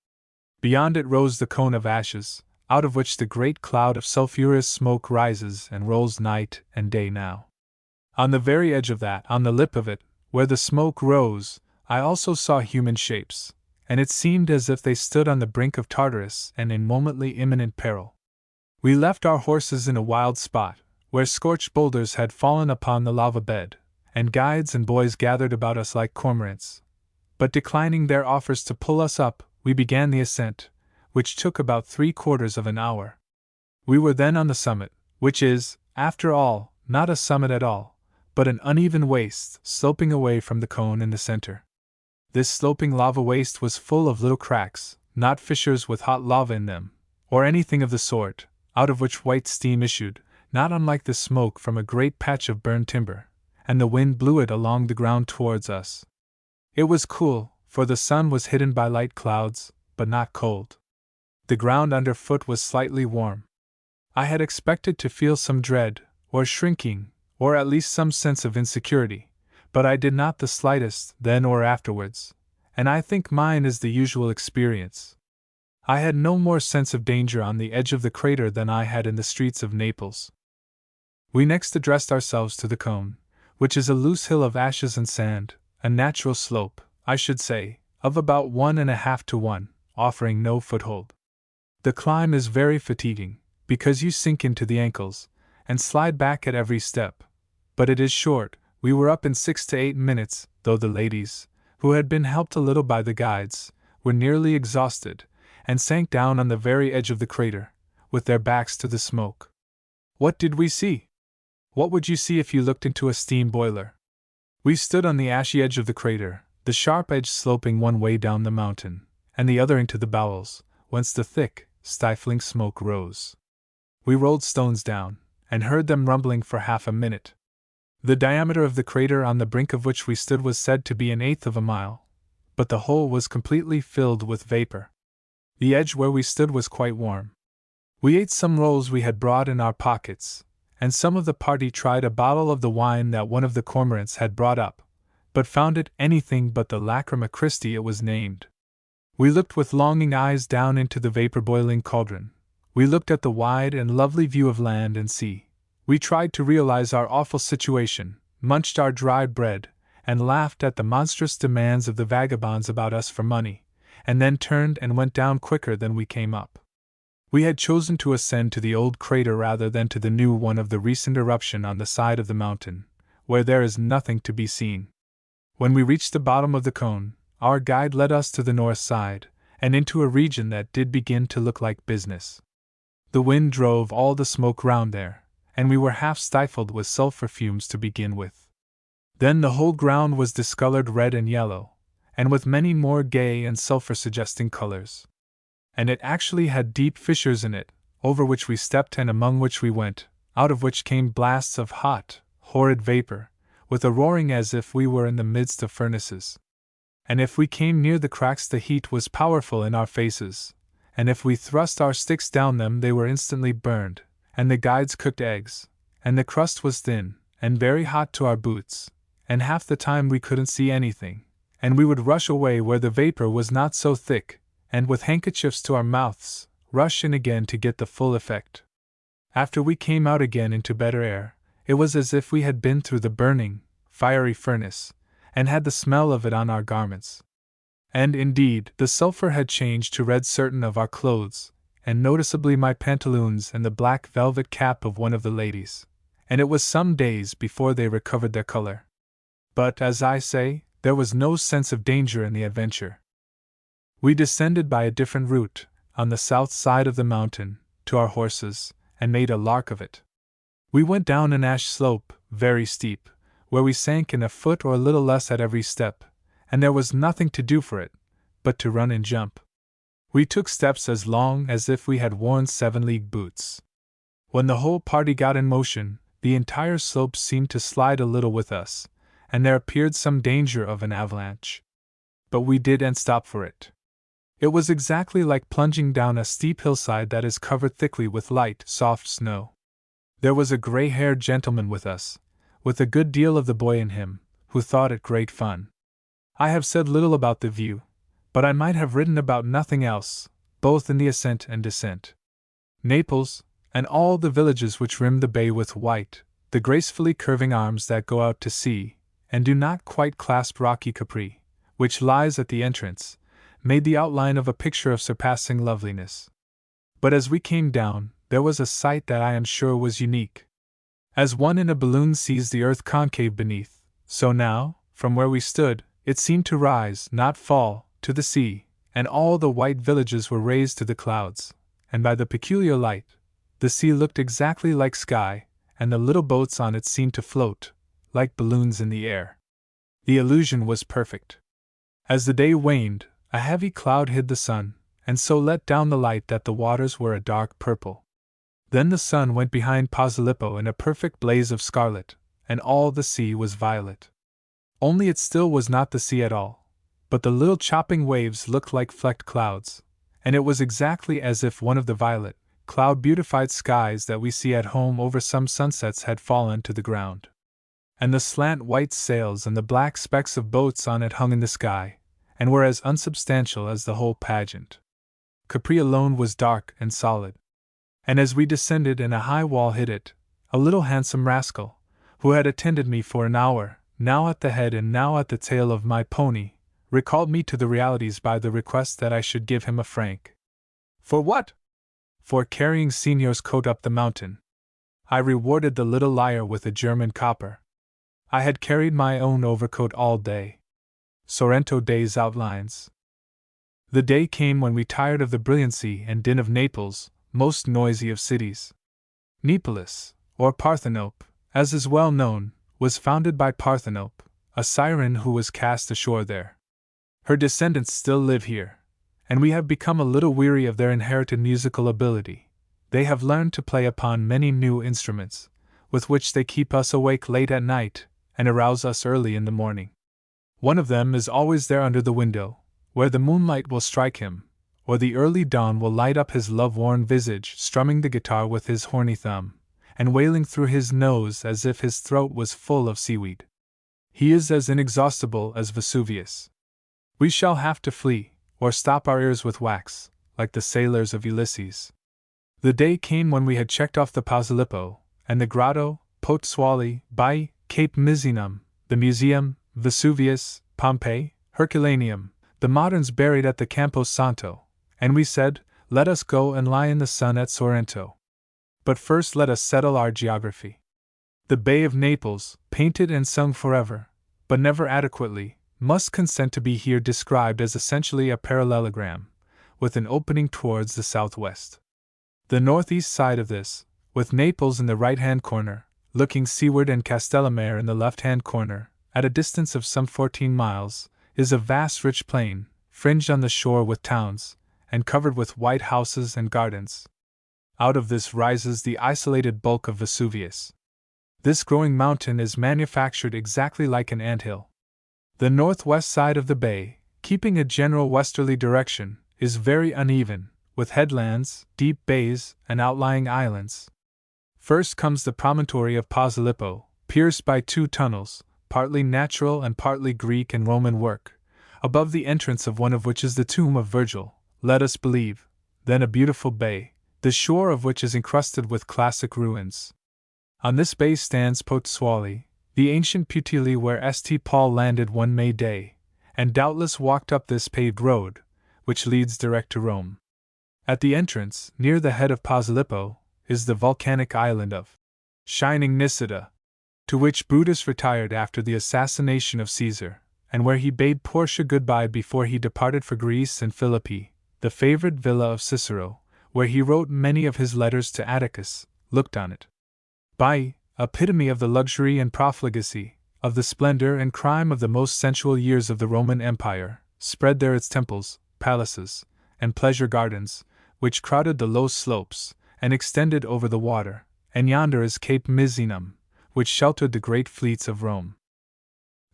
Beyond it rose the cone of ashes, out of which the great cloud of sulphurous smoke rises and rolls night and day now. On the very edge of that, on the lip of it, where the smoke rose, I also saw human shapes, and it seemed as if they stood on the brink of Tartarus and in momently imminent peril. We left our horses in a wild spot, where scorched boulders had fallen upon the lava bed, and guides and boys gathered about us like cormorants. But declining their offers to pull us up, we began the ascent, which took about 3/4 of an hour. We were then on the summit, which is, after all, not a summit at all, but an uneven waste sloping away from the cone in the center. This sloping lava waste was full of little cracks, not fissures with hot lava in them, or anything of the sort, out of which white steam issued, not unlike the smoke from a great patch of burned timber, and the wind blew it along the ground towards us. It was cool, for the sun was hidden by light clouds, but not cold. The ground underfoot was slightly warm. I had expected to feel some dread, or shrinking, or at least some sense of insecurity, but I did not the slightest, then or afterwards, and I think mine is the usual experience. I had no more sense of danger on the edge of the crater than I had in the streets of Naples. We next addressed ourselves to the cone, which is a loose hill of ashes and sand, a natural slope, I should say, of about 1½ to 1, offering no foothold. The climb is very fatiguing, because you sink into the ankles, and slide back at every step, but it is short. We were up in 6 to 8 minutes, though the ladies, who had been helped a little by the guides, were nearly exhausted, and sank down on the very edge of the crater, with their backs to the smoke. What did we see? What would you see if you looked into a steam boiler? We stood on the ashy edge of the crater, the sharp edge sloping one way down the mountain, and the other into the bowels, whence the thick, stifling smoke rose. We rolled stones down, and heard them rumbling for half a minute. The diameter of the crater on the brink of which we stood was said to be 1/8 of a mile, but the hole was completely filled with vapor. The edge where we stood was quite warm. We ate some rolls we had brought in our pockets, and some of the party tried a bottle of the wine that one of the cormorants had brought up, but found it anything but the Lacrima Christi it was named. We looked with longing eyes down into the vapor-boiling cauldron. We looked at the wide and lovely view of land and sea. We tried to realize our awful situation, munched our dry bread, and laughed at the monstrous demands of the vagabonds about us for money, and then turned and went down quicker than we came up. We had chosen to ascend to the old crater rather than to the new one of the recent eruption on the side of the mountain, where there is nothing to be seen. When we reached the bottom of the cone, our guide led us to the north side, and into a region that did begin to look like business. The wind drove all the smoke round there, and we were half stifled with sulphur fumes to begin with. Then the whole ground was discolored red and yellow, and with many more gay and sulphur-suggesting colors. And it actually had deep fissures in it, over which we stepped and among which we went, out of which came blasts of hot, horrid vapor, with a roaring as if we were in the midst of furnaces. And if we came near the cracks the heat was powerful in our faces, and if we thrust our sticks down them they were instantly burned, and the guides cooked eggs, and the crust was thin, and very hot to our boots, and half the time we couldn't see anything, and we would rush away where the vapor was not so thick, and with handkerchiefs to our mouths, rush in again to get the full effect. After we came out again into better air, it was as if we had been through the burning, fiery furnace, and had the smell of it on our garments. And indeed, the sulphur had changed to red certain of our clothes, and noticeably my pantaloons and the black velvet cap of one of the ladies, and it was some days before they recovered their color. But, as I say, there was no sense of danger in the adventure. We descended by a different route, on the south side of the mountain, to our horses, and made a lark of it. We went down an ash slope, very steep, where we sank in a foot or a little less at every step, and there was nothing to do for it, but to run and jump. We took steps as long as if we had worn 7-league boots. When the whole party got in motion, the entire slope seemed to slide a little with us, and there appeared some danger of an avalanche. But we didn't stop for it. It was exactly like plunging down a steep hillside that is covered thickly with light, soft snow. There was a gray-haired gentleman with us, with a good deal of the boy in him, who thought it great fun. I have said little about the view, but I might have written about nothing else, both in the ascent and descent. Naples, and all the villages which rim the bay with white, the gracefully curving arms that go out to sea, and do not quite clasp rocky Capri, which lies at the entrance, made the outline of a picture of surpassing loveliness. But as we came down, there was a sight that I am sure was unique. As one in a balloon sees the earth concave beneath, so now, from where we stood, it seemed to rise, not fall, to the sea, and all the white villages were raised to the clouds, and by the peculiar light, the sea looked exactly like sky, and the little boats on it seemed to float, like balloons in the air. The illusion was perfect. As the day waned, a heavy cloud hid the sun, and so let down the light that the waters were a dark purple. Then the sun went behind Posillipo in a perfect blaze of scarlet, and all the sea was violet. Only it still was not the sea at all, but the little chopping waves looked like flecked clouds, and it was exactly as if one of the violet, cloud-beautified skies that we see at home over some sunsets had fallen to the ground. And the slant white sails and the black specks of boats on it hung in the sky, and were as unsubstantial as the whole pageant. Capri alone was dark and solid. And as we descended and a high wall hid it, a little handsome rascal, who had attended me for an hour, now at the head and now at the tail of my pony, recalled me to the realities by the request that I should give him a franc. For what? For carrying Signor's coat up the mountain. I rewarded the little liar with a German copper. I had carried my own overcoat all day. Sorrento Day's outlines. The day came when we tired of the brilliancy and din of Naples, most noisy of cities. Neapolis, or Parthenope, as is well known, was founded by Parthenope, a siren who was cast ashore there. Her descendants still live here, and we have become a little weary of their inherited musical ability. They have learned to play upon many new instruments, with which they keep us awake late at night and arouse us early in the morning. One of them is always there under the window, where the moonlight will strike him, or the early dawn will light up his love-worn visage, strumming the guitar with his horny thumb, and wailing through his nose as if his throat was full of seaweed. He is as inexhaustible as Vesuvius. We shall have to flee, or stop our ears with wax, like the sailors of Ulysses. The day came when we had checked off the Posilippo, and the grotto, Pozzuoli, Bai, Cape Misenum, the museum, Vesuvius, Pompeii, Herculaneum, the moderns buried at the Campo Santo, and we said, let us go and lie in the sun at Sorrento. But first let us settle our geography. The Bay of Naples, painted and sung forever, but never adequately, must consent to be here described as essentially a parallelogram, with an opening towards the southwest. The northeast side of this, with Naples in the right-hand corner, looking seaward, and Castellamare in the left-hand corner, at a distance of some 14 miles, is a vast rich plain, fringed on the shore with towns, and covered with white houses and gardens. Out of this rises the isolated bulk of Vesuvius. This growing mountain is manufactured exactly like an anthill. The northwest side of the bay, keeping a general westerly direction, is very uneven, with headlands, deep bays, and outlying islands. First comes the promontory of Posilippo, pierced by 2 tunnels, partly natural and partly Greek and Roman work, above the entrance of one of which is the tomb of Virgil, let us believe, then a beautiful bay, the shore of which is encrusted with classic ruins. On this bay stands Pozzuoli, the ancient Puteoli where St. Paul landed one May day, and doubtless walked up this paved road, which leads direct to Rome. At the entrance, near the head of Posilippo, is the volcanic island of Shining Nisida, to which Brutus retired after the assassination of Caesar, and where he bade Portia goodbye before he departed for Greece, and Philippi, the favorite villa of Cicero, where he wrote many of his letters to Atticus, looked on it. Bai, epitome of the luxury and profligacy, of the splendor and crime of the most sensual years of the Roman Empire, spread there its temples, palaces, and pleasure gardens, which crowded the low slopes, and extended over the water, and yonder is Cape Misenum, which sheltered the great fleets of Rome.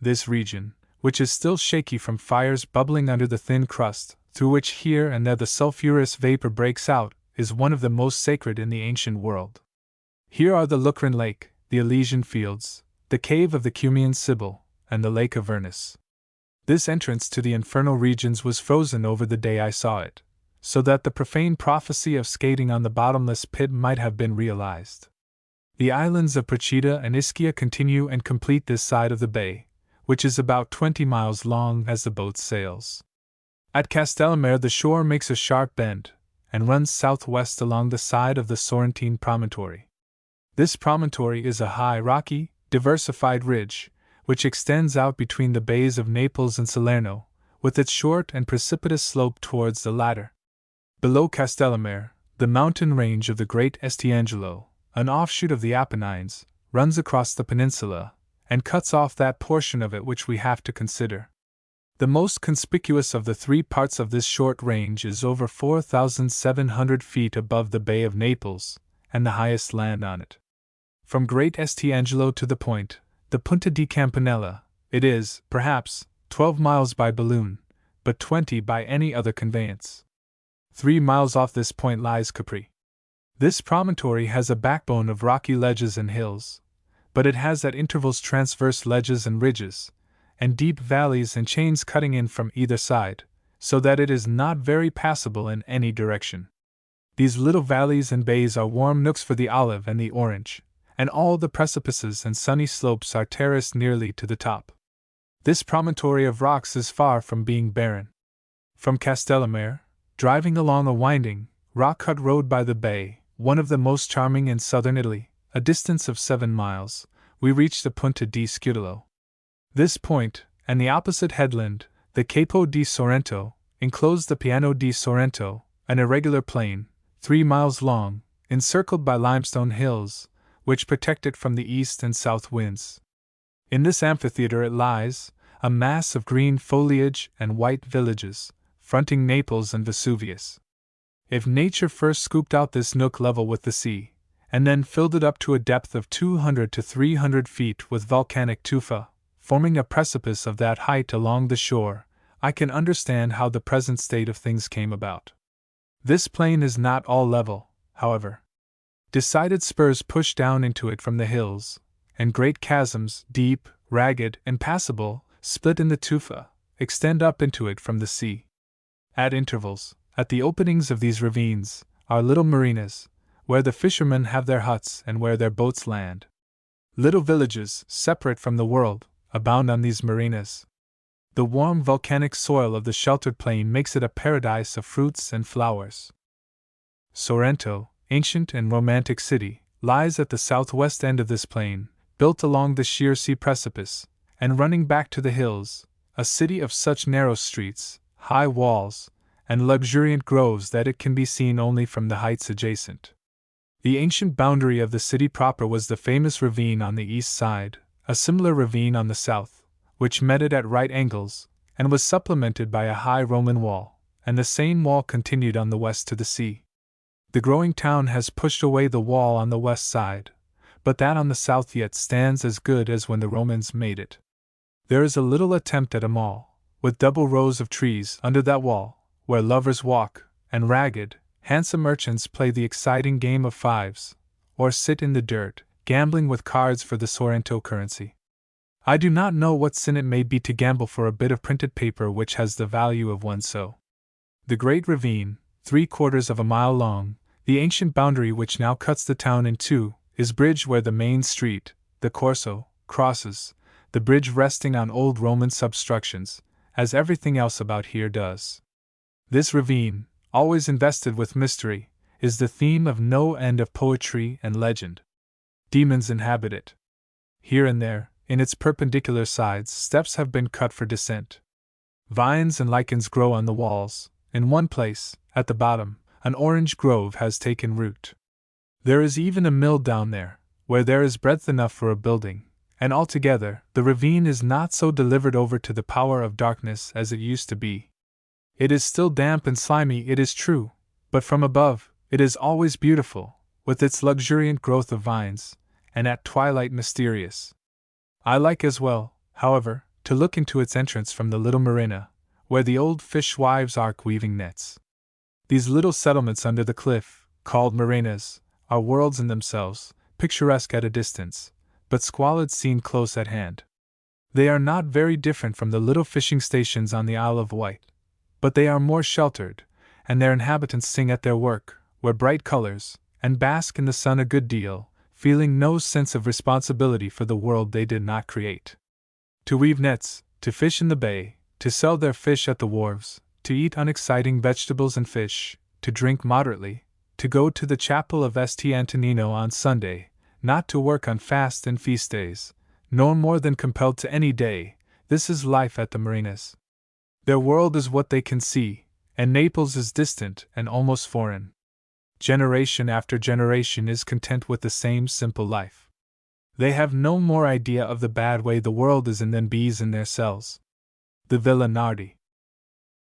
This region, which is still shaky from fires bubbling under the thin crust, through which here and there the sulphurous vapor breaks out, is one of the most sacred in the ancient world. Here are the Lucrine Lake, the Elysian Fields, the cave of the Cumaean Sibyl, and the Lake of Vernus. This entrance to the infernal regions was frozen over the day I saw it, so that the profane prophecy of skating on the bottomless pit might have been realized. The islands of Procida and Ischia continue and complete this side of the bay, which is about 20 miles long as the boat sails. At Castellamare the shore makes a sharp bend, and runs southwest along the side of the Sorrentine promontory. This promontory is a high, rocky, diversified ridge, which extends out between the bays of Naples and Salerno, with its short and precipitous slope towards the latter. Below Castellamare, the mountain range of the great St. Angelo, an offshoot of the Apennines, runs across the peninsula, and cuts off that portion of it which we have to consider. The most conspicuous of the 3 parts of this short range is over 4,700 feet above the Bay of Naples, and the highest land on it. From Great St. Angelo to the point, the Punta di Campanella, it is, perhaps, 12 miles by balloon, but 20 by any other conveyance. 3 miles off this point lies Capri. This promontory has a backbone of rocky ledges and hills, but it has at intervals transverse ledges and ridges, and deep valleys and chains cutting in from either side, so that it is not very passable in any direction. These little valleys and bays are warm nooks for the olive and the orange, and all the precipices and sunny slopes are terraced nearly to the top. This promontory of rocks is far from being barren. From Castellamare, driving along a winding, rock-cut road by the bay, one of the most charming in southern Italy, a distance of 7 miles, we reach the Punta di Scutolo. This point, and the opposite headland, the Capo di Sorrento, enclose the Piano di Sorrento, an irregular plain, 3 miles long, encircled by limestone hills, which protect it from the east and south winds. In this amphitheater it lies, a mass of green foliage and white villages, fronting Naples and Vesuvius. If nature first scooped out this nook level with the sea, and then filled it up to a depth of 200 to 300 feet with volcanic tufa, forming a precipice of that height along the shore, I can understand how the present state of things came about. This plain is not all level, however. Decided spurs push down into it from the hills, and great chasms, deep, ragged, impassable, split in the tufa, extend up into it from the sea. At intervals, at the openings of these ravines, are little marinas, where the fishermen have their huts and where their boats land. Little villages, separate from the world, abound on these marinas. The warm volcanic soil of the sheltered plain makes it a paradise of fruits and flowers. Sorrento, ancient and romantic city, lies at the southwest end of this plain, built along the sheer sea precipice, and running back to the hills, a city of such narrow streets, high walls, and luxuriant groves that it can be seen only from the heights adjacent. The ancient boundary of the city proper was the famous ravine on the east side, a similar ravine on the south, which met it at right angles, and was supplemented by a high Roman wall, and the same wall continued on the west to the sea. The growing town has pushed away the wall on the west side, but that on the south yet stands as good as when the Romans made it. There is a little attempt at a mall, with double rows of trees under that wall, where lovers walk, and ragged, handsome merchants play the exciting game of fives, or sit in the dirt, gambling with cards for the Sorrento currency. I do not know what sin it may be to gamble for a bit of printed paper which has the value of one so. The great ravine, 3/4 of a mile long, the ancient boundary which now cuts the town in two, is bridged where the main street, the Corso, crosses, the bridge resting on old Roman substructions, as everything else about here does. This ravine, always invested with mystery, is the theme of no end of poetry and legend. Demons inhabit it. Here and there, in its perpendicular sides, steps have been cut for descent. Vines and lichens grow on the walls. In one place, at the bottom, an orange grove has taken root. There is even a mill down there, where there is breadth enough for a building, and altogether, the ravine is not so delivered over to the power of darkness as it used to be. It is still damp and slimy, it is true, but from above, it is always beautiful, with its luxuriant growth of vines, and at twilight mysterious. I like as well, however, to look into its entrance from the little marina, where the old fishwives are weaving nets. These little settlements under the cliff, called marinas, are worlds in themselves, picturesque at a distance, but squalid seen close at hand. They are not very different from the little fishing stations on the Isle of Wight, but they are more sheltered, and their inhabitants sing at their work, wear bright colors, and bask in the sun a good deal, feeling no sense of responsibility for the world they did not create. To weave nets, to fish in the bay, to sell their fish at the wharves, to eat unexciting vegetables and fish, to drink moderately, to go to the chapel of St. Antonino on Sunday, not to work on fast and feast days, nor more than compelled to any day, this is life at the marinas. Their world is what they can see, and Naples is distant and almost foreign. Generation after generation is content with the same simple life. They have no more idea of the bad way the world is in than bees in their cells. The Villa Nardi.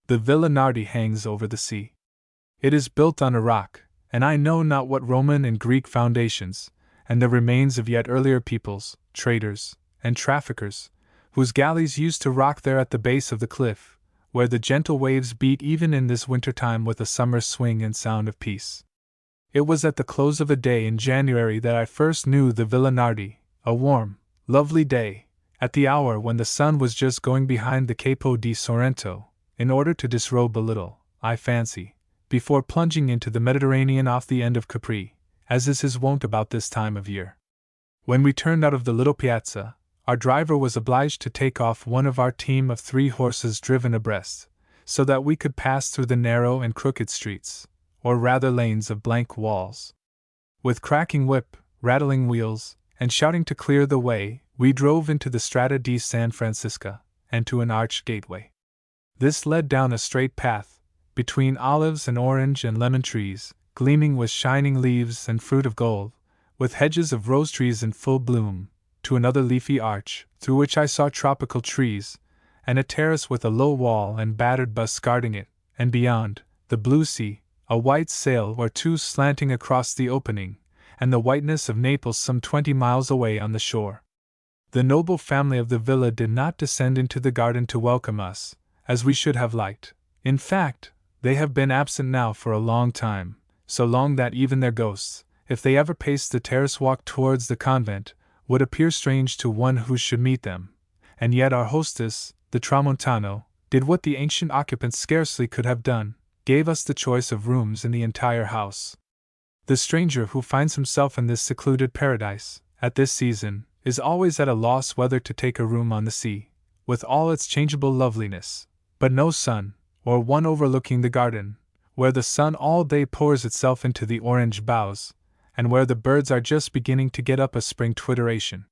The Villa Nardi hangs over the sea. It is built on a rock, and I know not what Roman and Greek foundations, and the remains of yet earlier peoples, traders, and traffickers, whose galleys used to rock there at the base of the cliff, where the gentle waves beat even in this winter time with a summer's swing and sound of peace. It was at the close of a day in January that I first knew the Villa Nardi, a warm, lovely day, at the hour when the sun was just going behind the Capo di Sorrento, in order to disrobe a little, I fancy, before plunging into the Mediterranean off the end of Capri, as is his wont about this time of year. When we turned out of the little piazza, our driver was obliged to take off one of our team of 3 horses driven abreast, so that we could pass through the narrow and crooked streets, or rather lanes of blank walls. With cracking whip, rattling wheels, and shouting to clear the way, we drove into the Strada di San Francisco, and to an arched gateway. This led down a straight path, between olives and orange and lemon trees, gleaming with shining leaves and fruit of gold, with hedges of rose trees in full bloom, to another leafy arch, through which I saw tropical trees, and a terrace with a low wall and battered bus guarding it, and beyond, the blue sea, a white sail or two slanting across the opening, and the whiteness of Naples some 20 miles away on the shore. The noble family of the villa did not descend into the garden to welcome us, as we should have liked. In fact, they have been absent now for a long time, so long that even their ghosts, if they ever paced the terrace walk towards the convent, would appear strange to one who should meet them, and yet our hostess, the Tramontano, did what the ancient occupants scarcely could have done, gave us the choice of rooms in the entire house. The stranger who finds himself in this secluded paradise, at this season, is always at a loss whether to take a room on the sea, with all its changeable loveliness, but no sun, or one overlooking the garden, where the sun all day pours itself into the orange boughs, and where the birds are just beginning to get up a spring twitteration.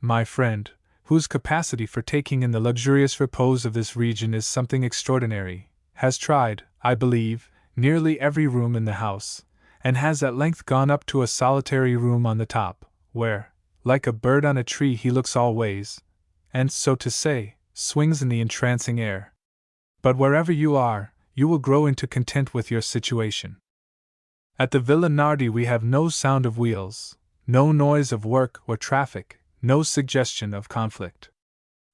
My friend, whose capacity for taking in the luxurious repose of this region is something extraordinary, has tried, I believe, nearly every room in the house, and has at length gone up to a solitary room on the top, where, like a bird on a tree, he looks all ways, and, so to say, swings in the entrancing air. But wherever you are, you will grow into content with your situation. At the Villa Nardi we have no sound of wheels, no noise of work or traffic, no suggestion of conflict.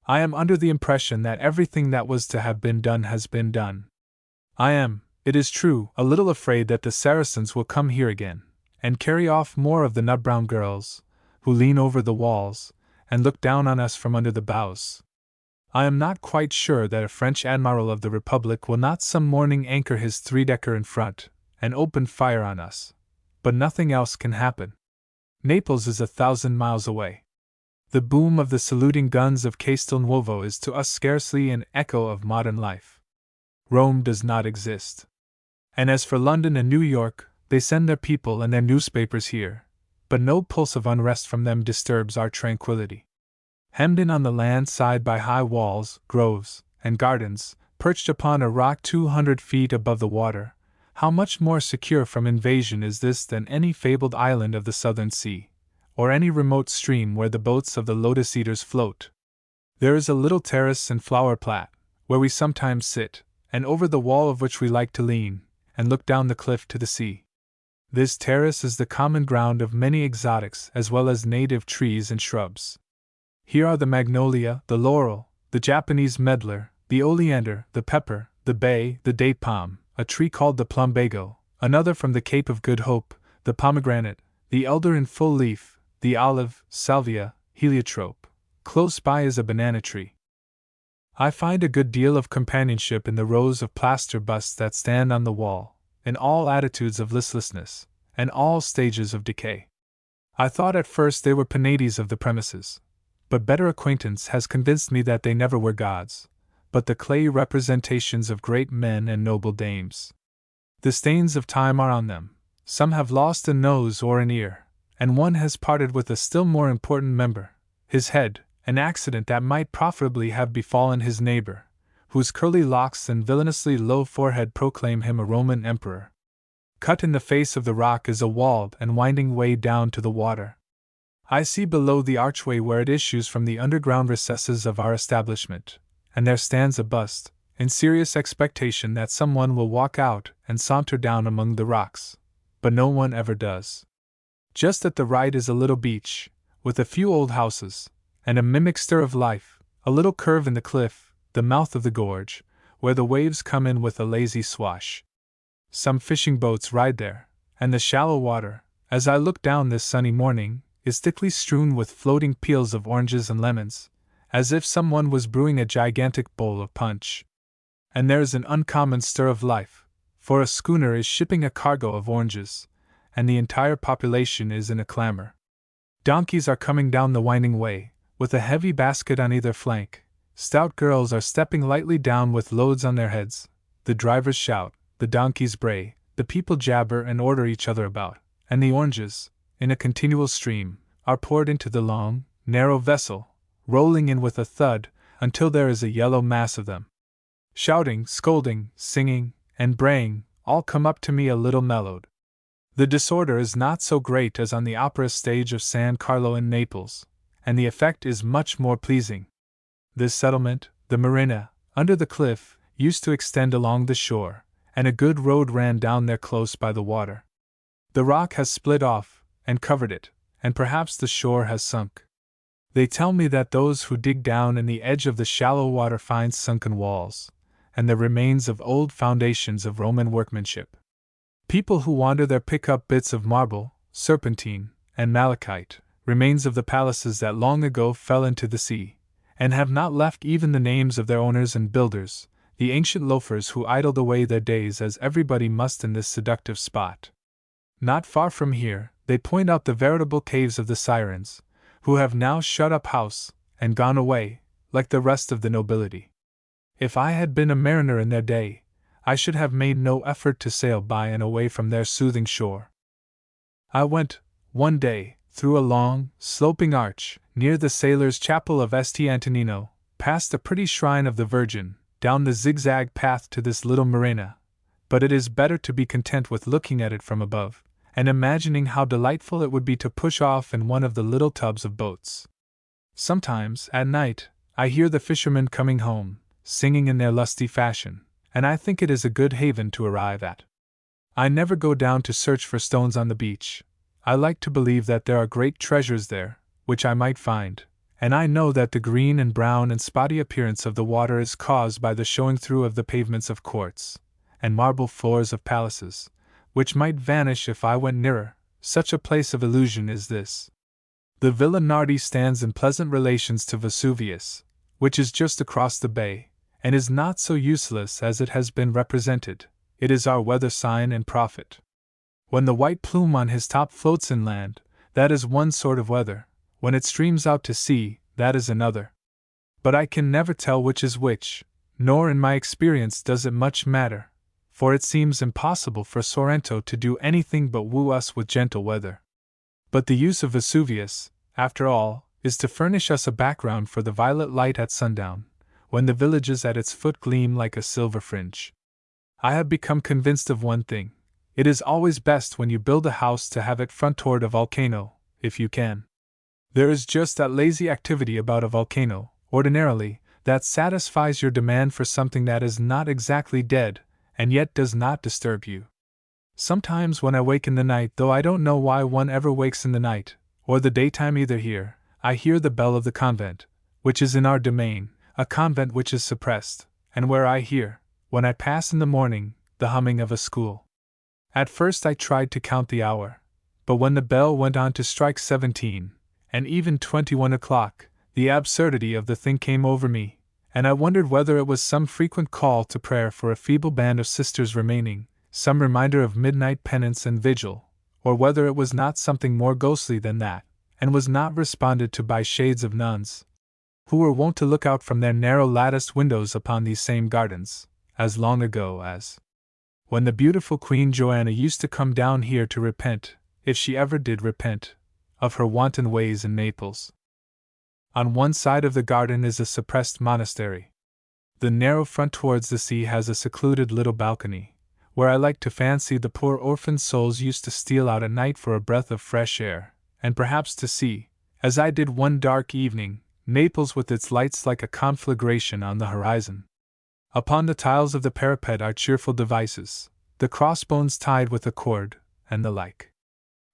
I am under the impression that everything that was to have been done has been done. I am, it is true, a little afraid that the Saracens will come here again, and carry off more of the nut-brown girls, who lean over the walls, and look down on us from under the boughs. I am not quite sure that a French admiral of the Republic will not some morning anchor his three-decker in front, and open fire on us, but nothing else can happen. Naples is 1,000 miles away. The boom of the saluting guns of Castelnuovo is to us scarcely an echo of modern life. Rome does not exist. And as for London and New York, they send their people and their newspapers here, but no pulse of unrest from them disturbs our tranquility. Hemmed in on the land side by high walls, groves, and gardens, perched upon a rock 200 feet above the water, how much more secure from invasion is this than any fabled island of the southern sea, or any remote stream where the boats of the lotus-eaters float. There is a little terrace and flower plat, where we sometimes sit, and over the wall of which we like to lean, and look down the cliff to the sea. This terrace is the common ground of many exotics as well as native trees and shrubs. Here are the magnolia, the laurel, the Japanese medlar, the oleander, the pepper, the bay, the date palm, a tree called the plumbago, another from the Cape of Good Hope, the pomegranate, the elder in full leaf, the olive, salvia, heliotrope. Close by is a banana tree. I find a good deal of companionship in the rows of plaster busts that stand on the wall, in all attitudes of listlessness, and all stages of decay. I thought at first they were Penates of the premises, but better acquaintance has convinced me that they never were gods, but the clay representations of great men and noble dames. The stains of time are on them, some have lost a nose or an ear, and one has parted with a still more important member, his head, an accident that might profitably have befallen his neighbor, whose curly locks and villainously low forehead proclaim him a Roman emperor. Cut in the face of the rock is a walled and winding way down to the water. I see below the archway where it issues from the underground recesses of our establishment, and there stands a bust, in serious expectation that someone will walk out and saunter down among the rocks, but no one ever does. Just at the right is a little beach, with a few old houses, and a mimic stir of life, a little curve in the cliff, the mouth of the gorge, where the waves come in with a lazy swash. Some fishing boats ride there, and the shallow water, as I look down this sunny morning, is thickly strewn with floating peels of oranges and lemons, as if someone was brewing a gigantic bowl of punch. And there is an uncommon stir of life, for a schooner is shipping a cargo of oranges, and the entire population is in a clamor. Donkeys are coming down the winding way, with a heavy basket on either flank. Stout girls are stepping lightly down with loads on their heads. The drivers shout, the donkeys bray, the people jabber and order each other about, and the oranges, in a continual stream, are poured into the long, narrow vessel, rolling in with a thud, until there is a yellow mass of them. Shouting, scolding, singing, and braying, all come up to me a little mellowed. The disorder is not so great as on the opera stage of San Carlo in Naples, and the effect is much more pleasing. This settlement, the Marina, under the cliff, used to extend along the shore, and a good road ran down there close by the water. The rock has split off, and covered it, and perhaps the shore has sunk. They tell me that those who dig down in the edge of the shallow water find sunken walls, and the remains of old foundations of Roman workmanship. People who wander there pick up bits of marble, serpentine, and malachite, remains of the palaces that long ago fell into the sea, and have not left even the names of their owners and builders, the ancient loafers who idled away their days as everybody must in this seductive spot. Not far from here, they point out the veritable caves of the Sirens, who have now shut up house and gone away, like the rest of the nobility. If I had been a mariner in their day, I should have made no effort to sail by and away from their soothing shore. I went, one day, through a long, sloping arch, near the sailors' chapel of St. Antonino, past the pretty shrine of the Virgin, down the zigzag path to this little marina, but it is better to be content with looking at it from above, and imagining how delightful it would be to push off in one of the little tubs of boats. Sometimes, at night, I hear the fishermen coming home, singing in their lusty fashion, and I think it is a good haven to arrive at. I never go down to search for stones on the beach. I like to believe that there are great treasures there, which I might find, and I know that the green and brown and spotty appearance of the water is caused by the showing through of the pavements of courts, and marble floors of palaces, which might vanish if I went nearer. Such a place of illusion is this. The Villa Nardi stands in pleasant relations to Vesuvius, which is just across the bay, and is not so useless as it has been represented. It is our weather sign and prophet. When the white plume on his top floats inland, that is one sort of weather; when it streams out to sea, that is another. But I can never tell which is which, nor in my experience does it much matter, for it seems impossible for Sorrento to do anything but woo us with gentle weather. But the use of Vesuvius, after all, is to furnish us a background for the violet light at sundown, when the villages at its foot gleam like a silver fringe. I have become convinced of one thing: it is always best when you build a house to have it front toward a volcano, if you can. There is just that lazy activity about a volcano, ordinarily, that satisfies your demand for something that is not exactly dead, and yet does not disturb you. Sometimes when I wake in the night, though I don't know why one ever wakes in the night, or the daytime either here, I hear the bell of the convent, which is in our domain, a convent which is suppressed, and where I hear, when I pass in the morning, the humming of a school. At first I tried to count the hour, but when the bell went on to strike 17, and even 21 o'clock, the absurdity of the thing came over me, and I wondered whether it was some frequent call to prayer for a feeble band of sisters remaining, some reminder of midnight penance and vigil, or whether it was not something more ghostly than that, and was not responded to by shades of nuns, who were wont to look out from their narrow latticed windows upon these same gardens, as long ago as when the beautiful Queen Joanna used to come down here to repent, if she ever did repent, of her wanton ways in Naples. On one side of the garden is a suppressed monastery. The narrow front towards the sea has a secluded little balcony, where I like to fancy the poor orphan souls used to steal out at night for a breath of fresh air, and perhaps to see, as I did one dark evening, Naples with its lights like a conflagration on the horizon. Upon the tiles of the parapet are cheerful devices, the crossbones tied with a cord, and the like.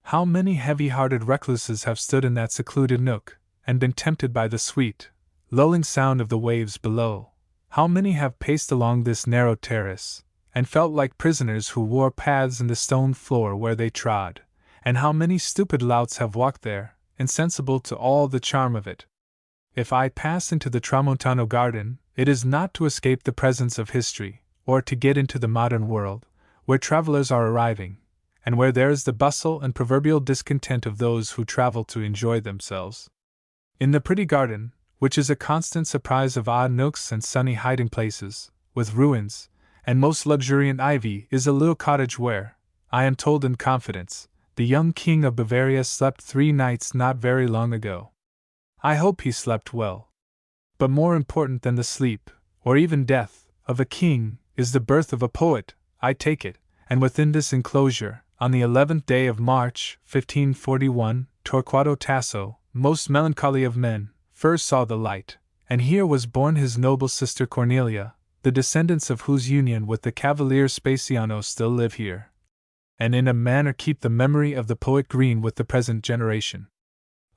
How many heavy-hearted recluses have stood in that secluded nook, and been tempted by the sweet, lulling sound of the waves below? How many have paced along this narrow terrace, and felt like prisoners who wore paths in the stone floor where they trod? And how many stupid louts have walked there, insensible to all the charm of it? If I pass into the Tramontano garden, it is not to escape the presence of history, or to get into the modern world, where travelers are arriving, and where there is the bustle and proverbial discontent of those who travel to enjoy themselves. In the pretty garden, which is a constant surprise of odd nooks and sunny hiding places, with ruins, and most luxuriant ivy, is a little cottage where, I am told in confidence, the young King of Bavaria slept 3 nights not very long ago. I hope he slept well. But more important than the sleep, or even death, of a king, is the birth of a poet, I take it, and within this enclosure, on the 11th day of March, 1541, Torquato Tasso, most melancholy of men, first saw the light, and here was born his noble sister Cornelia, the descendants of whose union with the Cavalier Spaciano still live here, and in a manner keep the memory of the poet green with the present generation.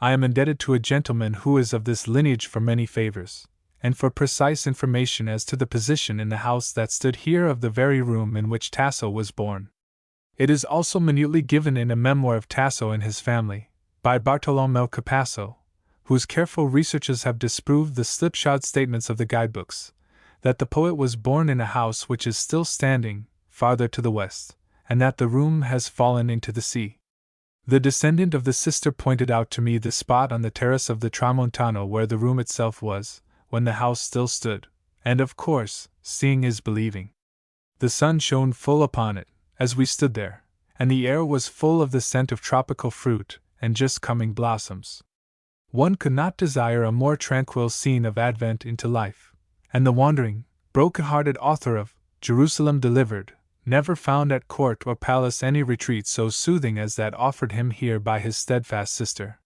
I am indebted to a gentleman who is of this lineage for many favors, and for precise information as to the position in the house that stood here of the very room in which Tasso was born. It is also minutely given in a memoir of Tasso and his family, by Bartolomeo Capasso, whose careful researches have disproved the slipshod statements of the guidebooks, that the poet was born in a house which is still standing, farther to the west, and that the room has fallen into the sea. The descendant of the sister pointed out to me the spot on the terrace of the Tramontano where the room itself was, when the house still stood, and of course, seeing is believing. The sun shone full upon it, as we stood there, and the air was full of the scent of tropical fruit and just coming blossoms. One could not desire a more tranquil scene of advent into life, and the wandering, broken-hearted author of Jerusalem Delivered never found at court or palace any retreat so soothing as that offered him here by his steadfast sister.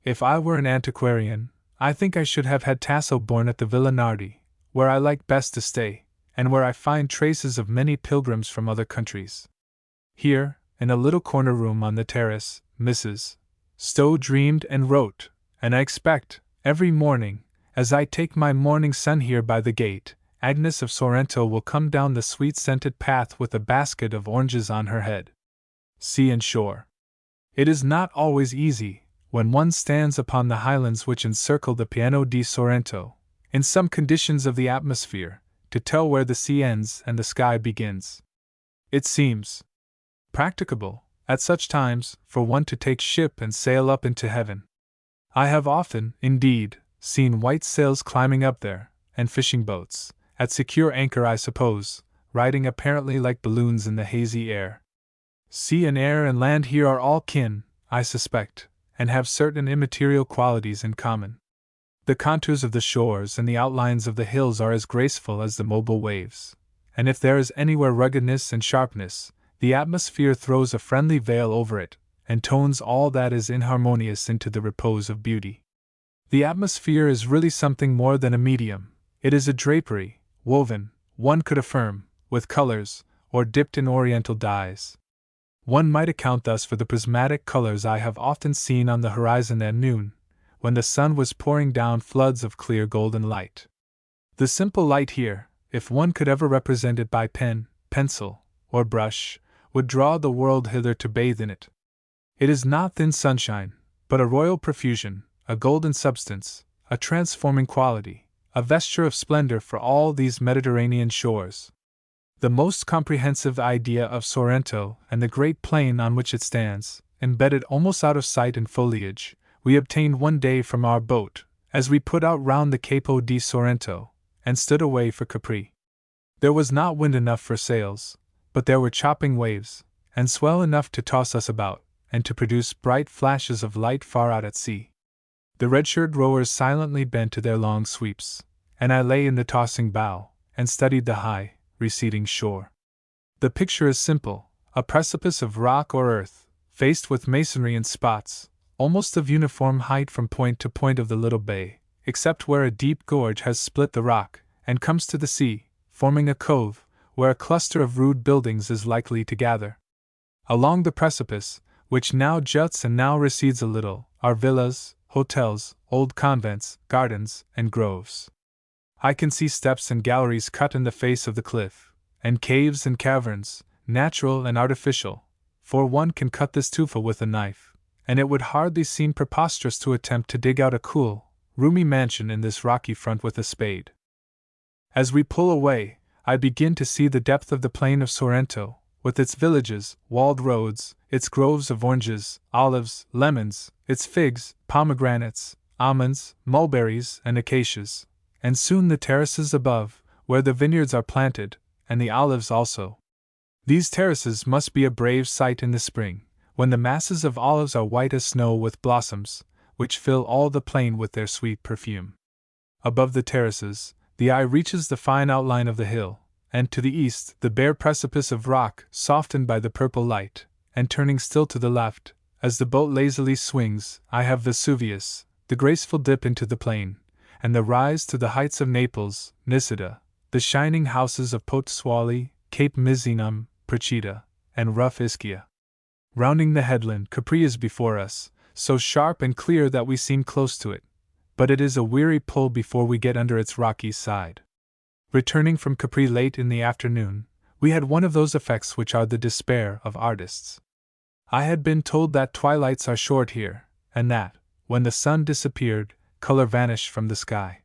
If I were an antiquarian, I think I should have had Tasso born at the Villa Nardi, where I like best to stay, and where I find traces of many pilgrims from other countries. Here, in a little corner room on the terrace, Mrs. Stowe dreamed and wrote, and I expect, every morning, as I take my morning sun here by the gate, Agnes of Sorrento will come down the sweet-scented path with a basket of oranges on her head. Sea and shore. It is not always easy, when one stands upon the highlands which encircle the Piano di Sorrento, in some conditions of the atmosphere, to tell where the sea ends and the sky begins. It seems practicable, at such times, for one to take ship and sail up into heaven. I have often, indeed, seen white sails climbing up there, and fishing boats, at secure anchor I suppose, riding apparently like balloons in the hazy air. Sea and air and land here are all kin, I suspect, and have certain immaterial qualities in common. The contours of the shores and the outlines of the hills are as graceful as the mobile waves, and if there is anywhere ruggedness and sharpness, the atmosphere throws a friendly veil over it, and tones all that is inharmonious into the repose of beauty. The atmosphere is really something more than a medium, it is a drapery, woven, one could affirm, with colors, or dipped in oriental dyes. One might account thus for the prismatic colors I have often seen on the horizon at noon, when the sun was pouring down floods of clear golden light. The simple light here, if one could ever represent it by pen, pencil, or brush, would draw the world hither to bathe in it. It is not thin sunshine, but a royal profusion, a golden substance, a transforming quality, a vesture of splendor for all these Mediterranean shores. The most comprehensive idea of Sorrento and the great plain on which it stands, embedded almost out of sight in foliage, we obtained one day from our boat, as we put out round the Capo di Sorrento, and stood away for Capri. There was not wind enough for sails, but there were chopping waves, and swell enough to toss us about, and to produce bright flashes of light far out at sea. The red-shirted rowers silently bent to their long sweeps, and I lay in the tossing bow, and studied the high, receding shore. The picture is simple, a precipice of rock or earth, faced with masonry in spots, almost of uniform height from point to point of the little bay, except where a deep gorge has split the rock, and comes to the sea, forming a cove, where a cluster of rude buildings is likely to gather. Along the precipice, which now juts and now recedes a little, are villas, hotels, old convents, gardens, and groves. I can see steps and galleries cut in the face of the cliff, and caves and caverns, natural and artificial, for one can cut this tufa with a knife, and it would hardly seem preposterous to attempt to dig out a cool, roomy mansion in this rocky front with a spade. As we pull away, I begin to see the depth of the plain of Sorrento, with its villages, walled roads, its groves of oranges, olives, lemons, its figs, pomegranates, almonds, mulberries, and acacias, and soon the terraces above, where the vineyards are planted, and the olives also. These terraces must be a brave sight in the spring, when the masses of olives are white as snow with blossoms, which fill all the plain with their sweet perfume. Above the terraces, the eye reaches the fine outline of the hill, and to the east the bare precipice of rock softened by the purple light, and turning still to the left, as the boat lazily swings, I have Vesuvius, the graceful dip into the plain, and the rise to the heights of Naples, Nisida, the shining houses of Pozzuoli, Cape Misenum, Procida, and rough Ischia. Rounding the headland, Capri is before us, so sharp and clear that we seem close to it, but it is a weary pull before we get under its rocky side. Returning from Capri late in the afternoon, we had one of those effects which are the despair of artists. I had been told that twilights are short here, and that, when the sun disappeared, color vanished from the sky.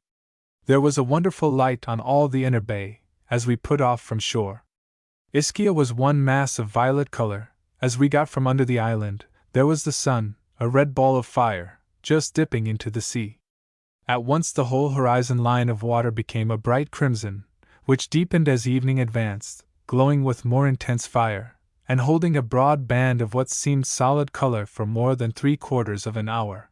There was a wonderful light on all the inner bay, as we put off from shore. Ischia was one mass of violet color. As we got from under the island, there was the sun, a red ball of fire, just dipping into the sea. At once the whole horizon line of water became a bright crimson, which deepened as evening advanced, glowing with more intense fire, and holding a broad band of what seemed solid color for more than 3/4 of an hour.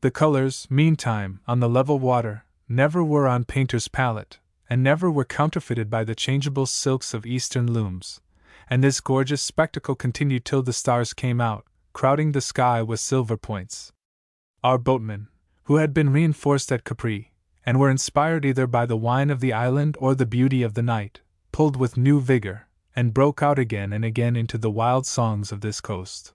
The colors, meantime, on the level water, never were on painter's palette, and never were counterfeited by the changeable silks of eastern looms, and this gorgeous spectacle continued till the stars came out, crowding the sky with silver points. Our boatmen, who had been reinforced at Capri, and were inspired either by the wine of the island or the beauty of the night, pulled with new vigor, and broke out again and again into the wild songs of this coast.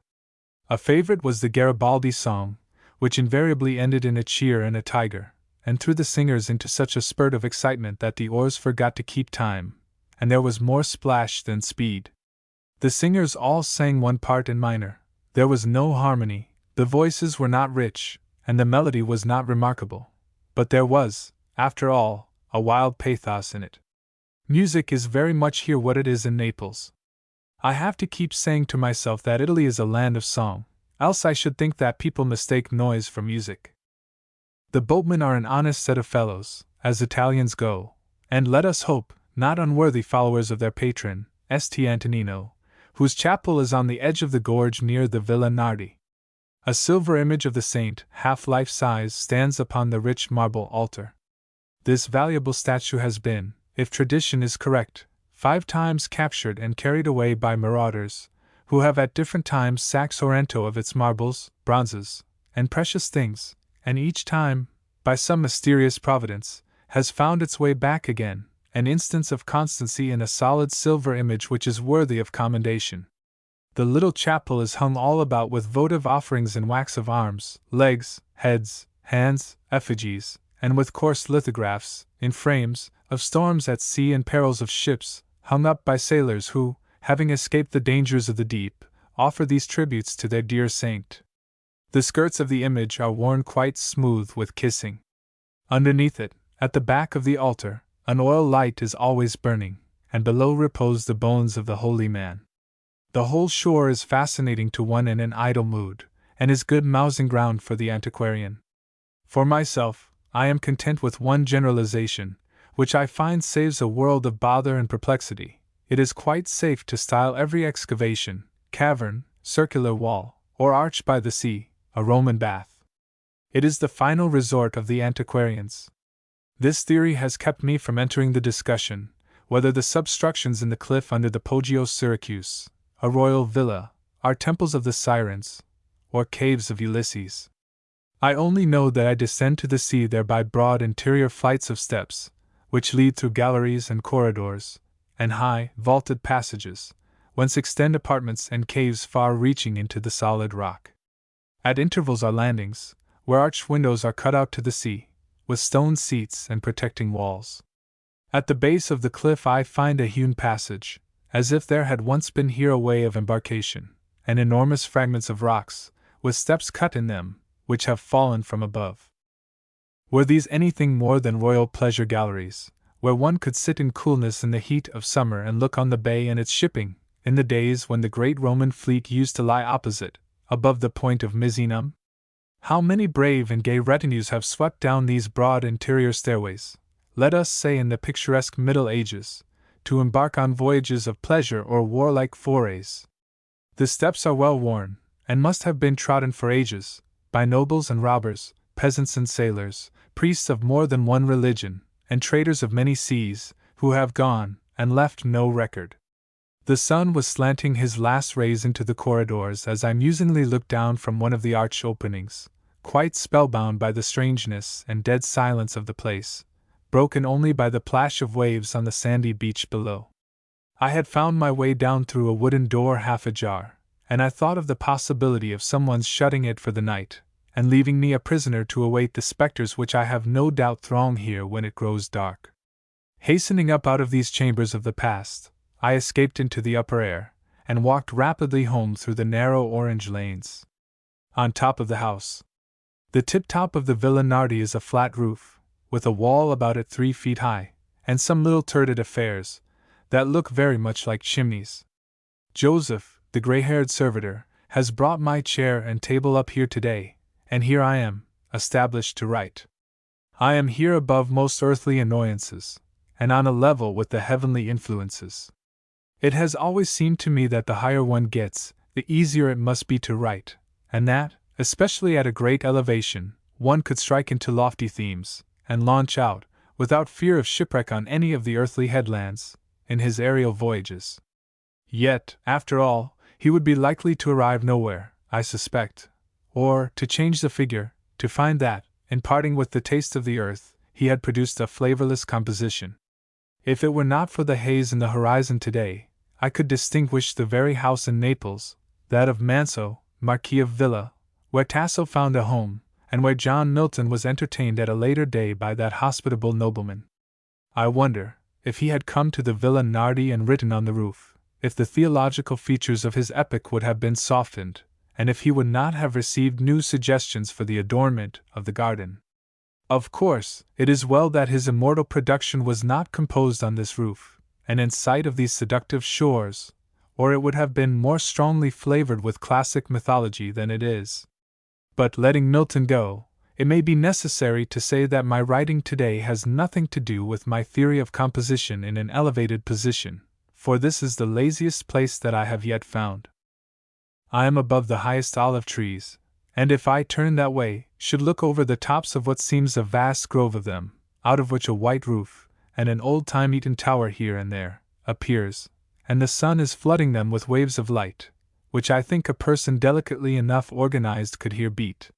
A favorite was the Garibaldi song, which invariably ended in a cheer and a tiger, and threw the singers into such a spurt of excitement that the oars forgot to keep time, and there was more splash than speed. The singers all sang one part in minor. There was no harmony, the voices were not rich, and the melody was not remarkable. But there was, after all, a wild pathos in it. Music is very much here what it is in Naples. I have to keep saying to myself that Italy is a land of song, else I should think that people mistake noise for music. The boatmen are an honest set of fellows, as Italians go, and let us hope, not unworthy followers of their patron, St. Antonino, whose chapel is on the edge of the gorge near the Villa Nardi. A silver image of the saint, half life-size, stands upon the rich marble altar. This valuable statue has been, if tradition is correct, 5 times captured and carried away by marauders, who have at different times sacked Sorrento of its marbles, bronzes, and precious things, and each time, by some mysterious providence, has found its way back again, an instance of constancy in a solid silver image which is worthy of commendation. The little chapel is hung all about with votive offerings in wax of arms, legs, heads, hands, effigies, and with coarse lithographs, in frames, of storms at sea and perils of ships, hung up by sailors who, having escaped the dangers of the deep, offer these tributes to their dear saint. The skirts of the image are worn quite smooth with kissing. Underneath it, at the back of the altar, an oil light is always burning, and below repose the bones of the holy man. The whole shore is fascinating to one in an idle mood, and is good mousing ground for the antiquarian. For myself, I am content with one generalization, which I find saves a world of bother and perplexity. It is quite safe to style every excavation, cavern, circular wall, or arch by the sea, a Roman bath. It is the final resort of the antiquarians. This theory has kept me from entering the discussion whether the substructions in the cliff under the Poggio Syracuse, a royal villa, are temples of the Sirens, or caves of Ulysses. I only know that I descend to the sea there by broad interior flights of steps, which lead through galleries and corridors, and high, vaulted passages, whence extend apartments and caves far reaching into the solid rock. At intervals are landings, where arched windows are cut out to the sea, with stone seats and protecting walls. At the base of the cliff I find a hewn passage, as if there had once been here a way of embarkation, and enormous fragments of rocks, with steps cut in them, which have fallen from above. Were these anything more than royal pleasure galleries, where one could sit in coolness in the heat of summer and look on the bay and its shipping, in the days when the great Roman fleet used to lie opposite, above the point of Misenum? How many brave and gay retinues have swept down these broad interior stairways, let us say in the picturesque Middle Ages, to embark on voyages of pleasure or warlike forays. The steps are well worn, and must have been trodden for ages, by nobles and robbers, peasants and sailors, priests of more than one religion, and traders of many seas, who have gone, and left no record. The sun was slanting his last rays into the corridors as I musingly looked down from one of the arch openings, quite spellbound by the strangeness and dead silence of the place, broken only by the plash of waves on the sandy beach below. I had found my way down through a wooden door half ajar, and I thought of the possibility of someone's shutting it for the night, and leaving me a prisoner to await the specters which I have no doubt throng here when it grows dark. Hastening up out of these chambers of the past, I escaped into the upper air, and walked rapidly home through the narrow orange lanes. On top of the house, The tip-top of the Villa Nardi is a flat roof, with a wall about it 3 feet high, and some little turreted affairs that look very much like chimneys. Joseph, the gray-haired servitor, has brought my chair and table up here today, and here I am, established to write. I am here above most earthly annoyances, and on a level with the heavenly influences. It has always seemed to me that the higher one gets, the easier it must be to write, and that, especially at a great elevation, one could strike into lofty themes, and launch out, without fear of shipwreck on any of the earthly headlands, in his aerial voyages. Yet, after all, he would be likely to arrive nowhere, I suspect, or, to change the figure, to find that, in parting with the taste of the earth, he had produced a flavorless composition. If it were not for the haze in the horizon today, I could distinguish the very house in Naples, that of Manso, Marquis of Villa, where Tasso found a home, and where John Milton was entertained at a later day by that hospitable nobleman. I wonder, if he had come to the Villa Nardi and written on the roof, if the theological features of his epic would have been softened, and if he would not have received new suggestions for the adornment of the garden. Of course, it is well that his immortal production was not composed on this roof, and in sight of these seductive shores, or it would have been more strongly flavored with classic mythology than it is. But letting Milton go, it may be necessary to say that my writing today has nothing to do with my theory of composition in an elevated position, for this is the laziest place that I have yet found. I am above the highest olive trees, and if I turn that way, should look over the tops of what seems a vast grove of them, out of which a white roof, and an old time-eaten tower here and there, appears, and the sun is flooding them with waves of light, which I think a person delicately enough organized could hear beat.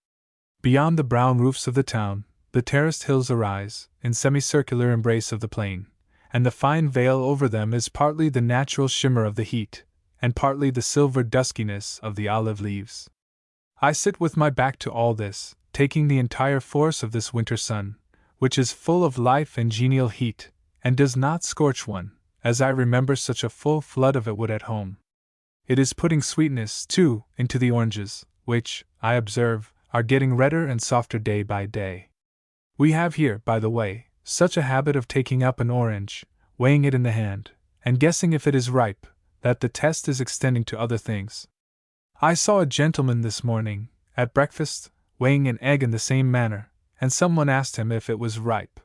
Beyond the brown roofs of the town, the terraced hills arise, in semicircular embrace of the plain, and the fine veil over them is partly the natural shimmer of the heat, and partly the silver duskiness of the olive leaves. I sit with my back to all this, taking the entire force of this winter sun, which is full of life and genial heat, and does not scorch one, as I remember such a full flood of it would at home. It is putting sweetness, too, into the oranges, which, I observe, are getting redder and softer day by day. We have here, by the way, such a habit of taking up an orange, weighing it in the hand, and guessing if it is ripe, that the test is extending to other things. I saw a gentleman this morning, at breakfast, weighing an egg in the same manner, and someone asked him if it was ripe.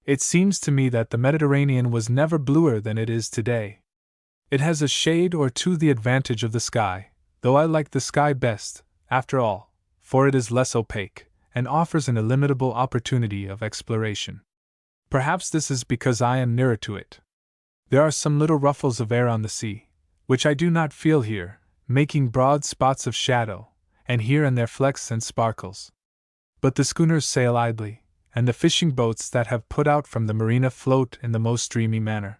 It seems to me that the Mediterranean was never bluer than it is today. It has a shade or two the advantage of the sky, though I like the sky best, after all, for it is less opaque, and offers an illimitable opportunity of exploration. Perhaps this is because I am nearer to it. There are some little ruffles of air on the sea, which I do not feel here, making broad spots of shadow, and here and there flecks and sparkles. But the schooners sail idly, and the fishing boats that have put out from the marina float in the most dreamy manner.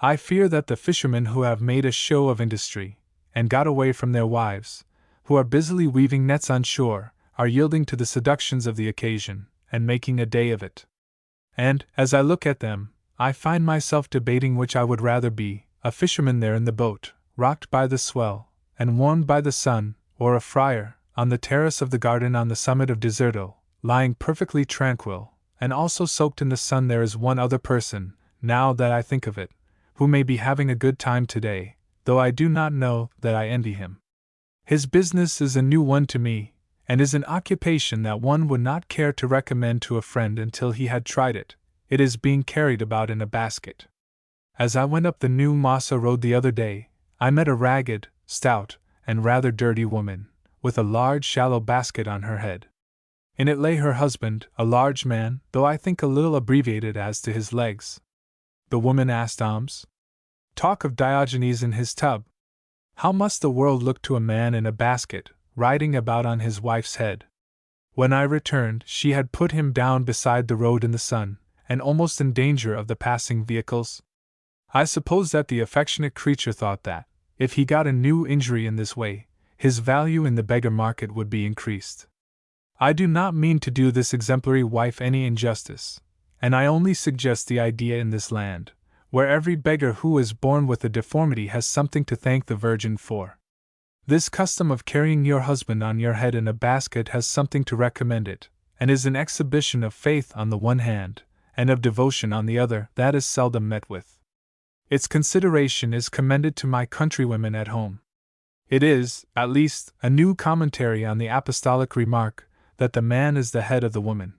I fear that the fishermen who have made a show of industry, and got away from their wives, who are busily weaving nets on shore, are yielding to the seductions of the occasion, and making a day of it. And, as I look at them, I find myself debating which I would rather be, a fisherman there in the boat, rocked by the swell, and warmed by the sun, or a friar, on the terrace of the garden on the summit of Deserto, lying perfectly tranquil, and also soaked in the sun. There is one other person, now that I think of it, who may be having a good time today, though I do not know that I envy him. His business is a new one to me, and is an occupation that one would not care to recommend to a friend until he had tried it. It is being carried about in a basket. As I went up the new Massa road the other day, I met a ragged, stout, and rather dirty woman, with a large shallow basket on her head. In it lay her husband, a large man, though I think a little abbreviated as to his legs. The woman asked alms. Talk of Diogenes in his tub! How must the world look to a man in a basket, riding about on his wife's head? When I returned, she had put him down beside the road in the sun, and almost in danger of the passing vehicles. I suppose that the affectionate creature thought that, if he got a new injury in this way, his value in the beggar market would be increased. I do not mean to do this exemplary wife any injustice, and I only suggest the idea in this land, where every beggar who is born with a deformity has something to thank the Virgin for. This custom of carrying your husband on your head in a basket has something to recommend it, and is an exhibition of faith on the one hand, and of devotion on the other, that is seldom met with. Its consideration is commended to my countrywomen at home. It is, at least, a new commentary on the apostolic remark that the man is the head of the woman.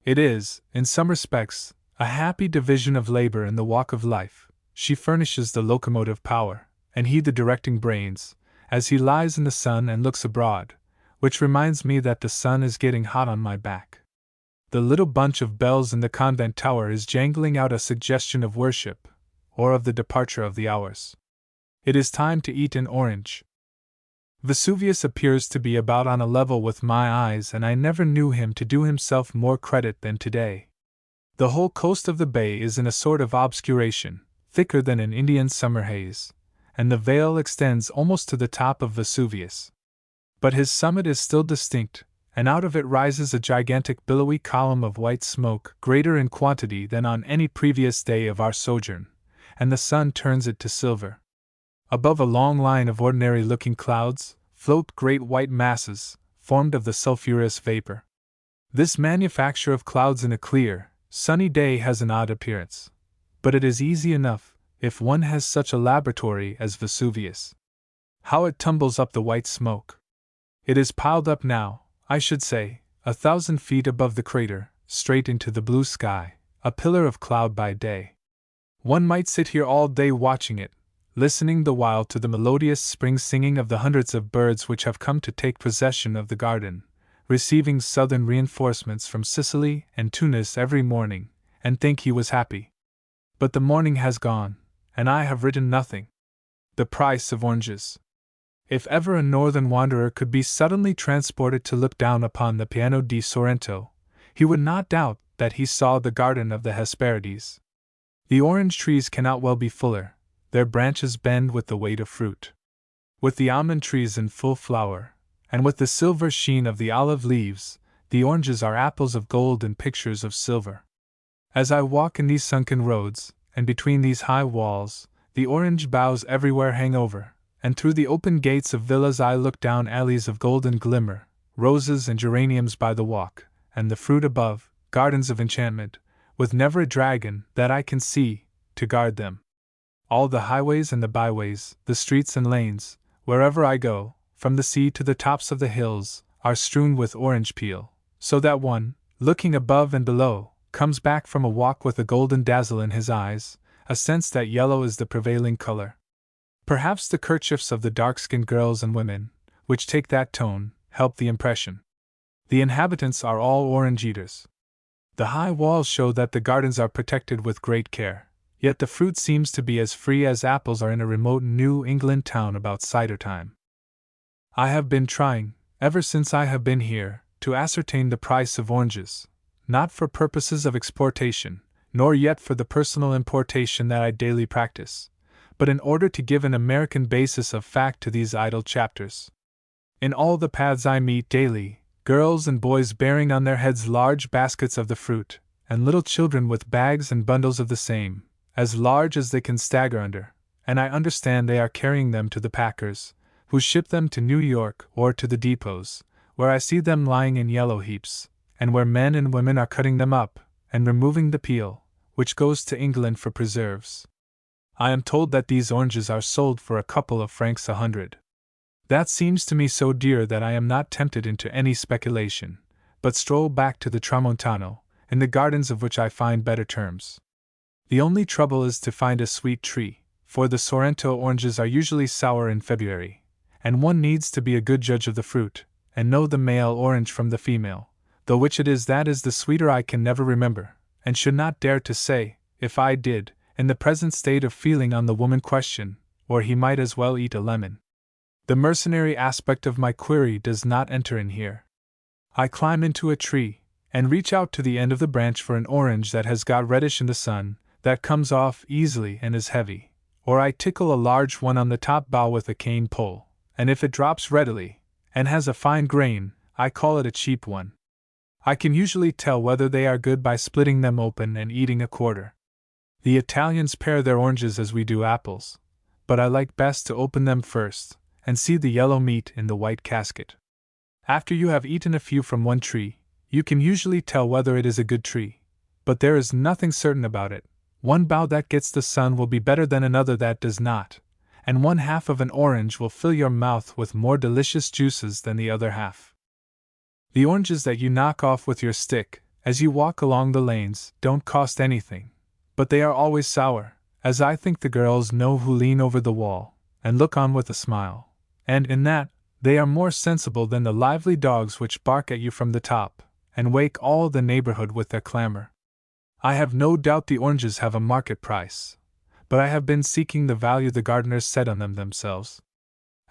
It is, in some respects, a happy division of labor in the walk of life. She furnishes the locomotive power, and he the directing brains, as he lies in the sun and looks abroad, which reminds me that the sun is getting hot on my back. The little bunch of bells in the convent tower is jangling out a suggestion of worship, or of the departure of the hours. It is time to eat an orange. Vesuvius appears to be about on a level with my eyes, and I never knew him to do himself more credit than today. The whole coast of the bay is in a sort of obscuration, thicker than an Indian summer haze, and the veil extends almost to the top of Vesuvius. But his summit is still distinct, and out of it rises a gigantic billowy column of white smoke, greater in quantity than on any previous day of our sojourn, and the sun turns it to silver. Above a long line of ordinary-looking clouds float great white masses, formed of the sulphurous vapor. This manufacture of clouds in a clear, sunny day has an odd appearance, but it is easy enough, if one has such a laboratory as Vesuvius. How it tumbles up the white smoke! It is piled up now, I should say, 1,000 feet above the crater, straight into the blue sky, a pillar of cloud by day. One might sit here all day watching it, listening the while to the melodious spring singing of the hundreds of birds which have come to take possession of the garden, receiving southern reinforcements from Sicily and Tunis every morning, and think he was happy. But the morning has gone, and I have written nothing. The price of oranges. If ever a northern wanderer could be suddenly transported to look down upon the Piano di Sorrento, he would not doubt that he saw the garden of the Hesperides. The orange trees cannot well be fuller, their branches bend with the weight of fruit. With the almond trees in full flower, and with the silver sheen of the olive leaves, the oranges are apples of gold and pictures of silver. As I walk in these sunken roads, and between these high walls, the orange boughs everywhere hang over, and through the open gates of villas I look down alleys of golden glimmer, roses and geraniums by the walk, and the fruit above, gardens of enchantment, with never a dragon that I can see to guard them. All the highways and the byways, the streets and lanes, wherever I go, from the sea to the tops of the hills, are strewn with orange peel, so that one, looking above and below, comes back from a walk with a golden dazzle in his eyes, a sense that yellow is the prevailing color. Perhaps the kerchiefs of the dark-skinned girls and women, which take that tone, help the impression. The inhabitants are all orange eaters. The high walls show that the gardens are protected with great care, yet the fruit seems to be as free as apples are in a remote New England town about cider time. I have been trying, ever since I have been here, to ascertain the price of oranges, not for purposes of exportation, nor yet for the personal importation that I daily practice, but in order to give an American basis of fact to these idle chapters. In all the paths I meet daily, girls and boys bearing on their heads large baskets of the fruit, and little children with bags and bundles of the same, as large as they can stagger under, and I understand they are carrying them to the packers, who ship them to New York or to the depots, where I see them lying in yellow heaps, and where men and women are cutting them up, and removing the peel, which goes to England for preserves. I am told that these oranges are sold for a couple of francs 100. That seems to me so dear that I am not tempted into any speculation, but stroll back to the Tramontano, in the gardens of which I find better terms. The only trouble is to find a sweet tree, for the Sorrento oranges are usually sour in February, and one needs to be a good judge of the fruit, and know the male orange from the female, though which it is that is the sweeter I can never remember, and should not dare to say, if I did, in the present state of feeling on the woman question, or he might as well eat a lemon. The mercenary aspect of my query does not enter in here. I climb into a tree, and reach out to the end of the branch for an orange that has got reddish in the sun, that comes off easily and is heavy, or I tickle a large one on the top bough with a cane pole, and if it drops readily, and has a fine grain, I call it a cheap one. I can usually tell whether they are good by splitting them open and eating a quarter. The Italians pare their oranges as we do apples, but I like best to open them first, and see the yellow meat in the white casket. After you have eaten a few from one tree, you can usually tell whether it is a good tree. But there is nothing certain about it. One bough that gets the sun will be better than another that does not, and one half of an orange will fill your mouth with more delicious juices than the other half. The oranges that you knock off with your stick, as you walk along the lanes, don't cost anything, but they are always sour, as I think the girls know who lean over the wall and look on with a smile, and in that, they are more sensible than the lively dogs which bark at you from the top, and wake all the neighborhood with their clamor. I have no doubt the oranges have a market price, but I have been seeking the value the gardeners set on them themselves.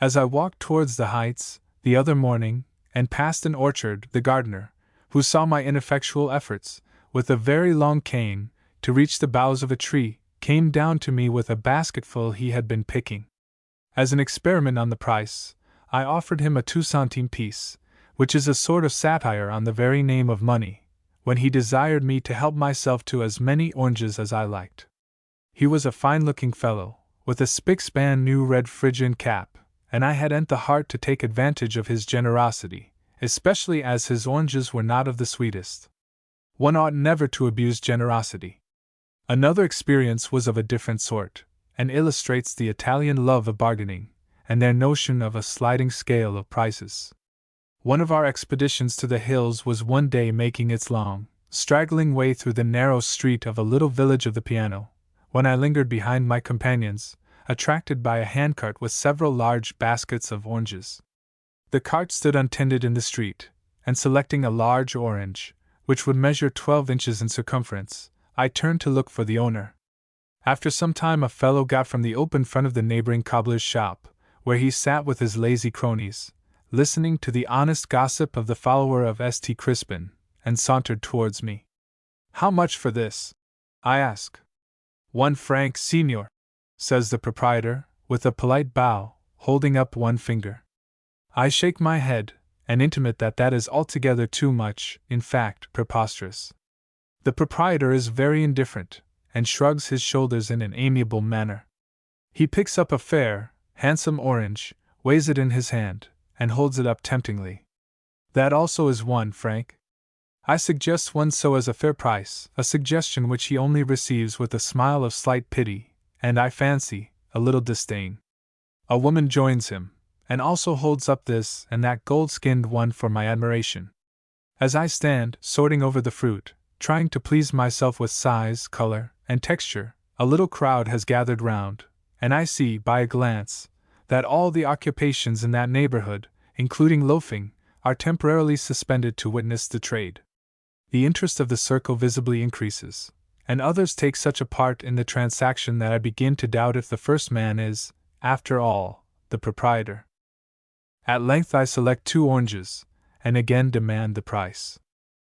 As I walked towards the heights, the other morning, and passed an orchard, the gardener, who saw my ineffectual efforts, with a very long cane, to reach the boughs of a tree, came down to me with a basketful he had been picking. As an experiment on the price, I offered him a 2-centime piece, which is a sort of satire on the very name of money, when he desired me to help myself to as many oranges as I liked. He was a fine-looking fellow, with a spick-span new red Phrygian cap, and I hadn't the heart to take advantage of his generosity, especially as his oranges were not of the sweetest. One ought never to abuse generosity. Another experience was of a different sort, and illustrates the Italian love of bargaining, and their notion of a sliding scale of prices. One of our expeditions to the hills was one day making its long, straggling way through the narrow street of a little village of the piano, when I lingered behind my companions, attracted by a handcart with several large baskets of oranges. The cart stood untended in the street, and selecting a large orange, which would measure 12 inches in circumference, I turned to look for the owner. After some time a fellow got from the open front of the neighboring cobbler's shop, where he sat with his lazy cronies, listening to the honest gossip of the follower of St. Crispin, and sauntered towards me. "How much for this?" I ask. "1 franc, signor," says the proprietor, with a polite bow, holding up one finger. I shake my head, and intimate that is altogether too much, in fact, preposterous. The proprietor is very indifferent, and shrugs his shoulders in an amiable manner. He picks up a fair, handsome orange, weighs it in his hand, and holds it up temptingly. "That also is 1 franc?" I suggest one so as a fair price, a suggestion which he only receives with a smile of slight pity, and I fancy, a little disdain. A woman joins him, and also holds up this and that gold-skinned one for my admiration. As I stand, sorting over the fruit, trying to please myself with size, color, and texture, a little crowd has gathered round, and I see, by a glance, that all the occupations in that neighborhood, including loafing, are temporarily suspended to witness the trade. The interest of the circle visibly increases, and others take such a part in the transaction that I begin to doubt if the first man is, after all, the proprietor. At length I select 2 oranges, and again demand the price.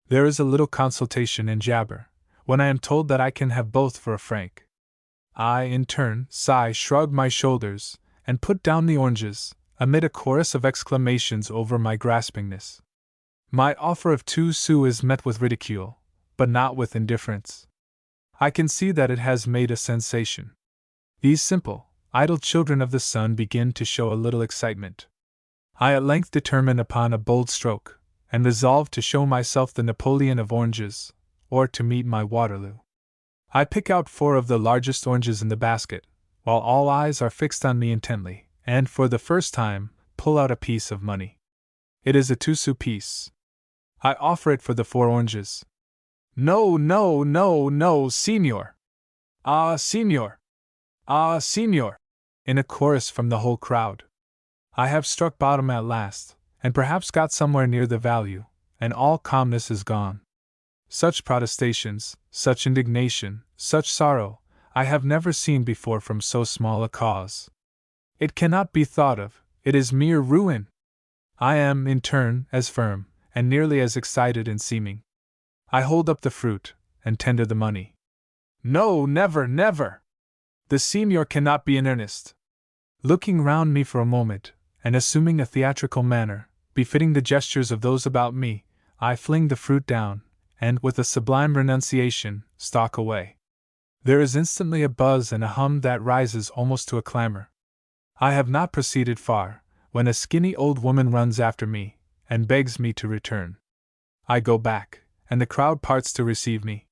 There is a little consultation and jabber, when I am told that I can have both for 1 franc. I, in turn, shrug my shoulders, and put down the oranges, amid a chorus of exclamations over my graspingness. My offer of 2 sous is met with ridicule, but not with indifference. I can see that it has made a sensation. These simple, idle children of the sun begin to show a little excitement. I at length determine upon a bold stroke, and resolve to show myself the Napoleon of oranges, or to meet my Waterloo. I pick out 4 of the largest oranges in the basket, while all eyes are fixed on me intently, and for the first time, pull out a piece of money. It is a 2-sou piece. I offer it for the 4 oranges. "No, no, no, no, signor! Ah, signor! Ah, signor!" in a chorus from the whole crowd. I have struck bottom at last, and perhaps got somewhere near the value, and all calmness is gone. Such protestations, such indignation, such sorrow, I have never seen before from so small a cause. It cannot be thought of, it is mere ruin. I am, in turn, as firm, and nearly as excited in seeming. I hold up the fruit, and tender the money. "No, never, never! The signor cannot be in earnest." Looking round me for a moment, and assuming a theatrical manner, befitting the gestures of those about me, I fling the fruit down, and, with a sublime renunciation, stalk away. There is instantly a buzz and a hum that rises almost to a clamor. I have not proceeded far, when a skinny old woman runs after me, and begs me to return. I go back, and the crowd parts to receive me.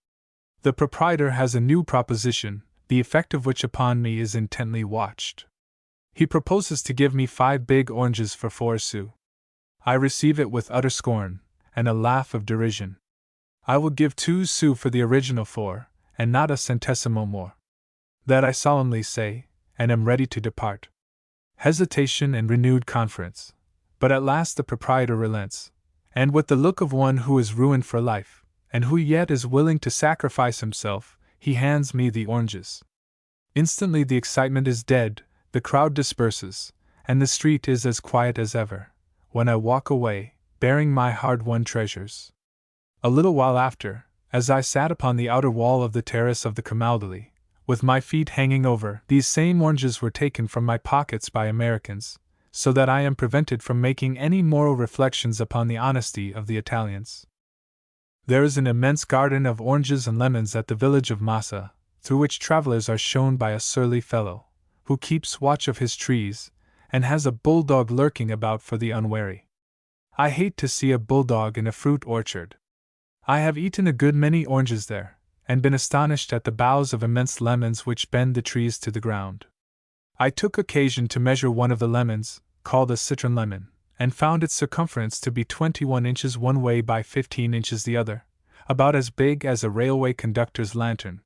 The proprietor has a new proposition, the effect of which upon me is intently watched. He proposes to give me 5 big oranges for 4 sous. I receive it with utter scorn, and a laugh of derision. I will give 2 sous for the original 4, and not a centesimo more. That I solemnly say, and am ready to depart. Hesitation and renewed conference. But at last the proprietor relents, and with the look of one who is ruined for life, and who yet is willing to sacrifice himself, he hands me the oranges. Instantly the excitement is dead, the crowd disperses, and the street is as quiet as ever, when I walk away, bearing my hard-won treasures. A little while after, as I sat upon the outer wall of the terrace of the Camaldoli, with my feet hanging over, these same oranges were taken from my pockets by Americans, so that I am prevented from making any moral reflections upon the honesty of the Italians. There is an immense garden of oranges and lemons at the village of Massa, through which travelers are shown by a surly fellow, who keeps watch of his trees, and has a bulldog lurking about for the unwary. I hate to see a bulldog in a fruit orchard. I have eaten a good many oranges there, and been astonished at the boughs of immense lemons which bend the trees to the ground. I took occasion to measure one of the lemons, called a citron lemon, and found its circumference to be 21 inches one way by 15 inches the other, about as big as a railway conductor's lantern.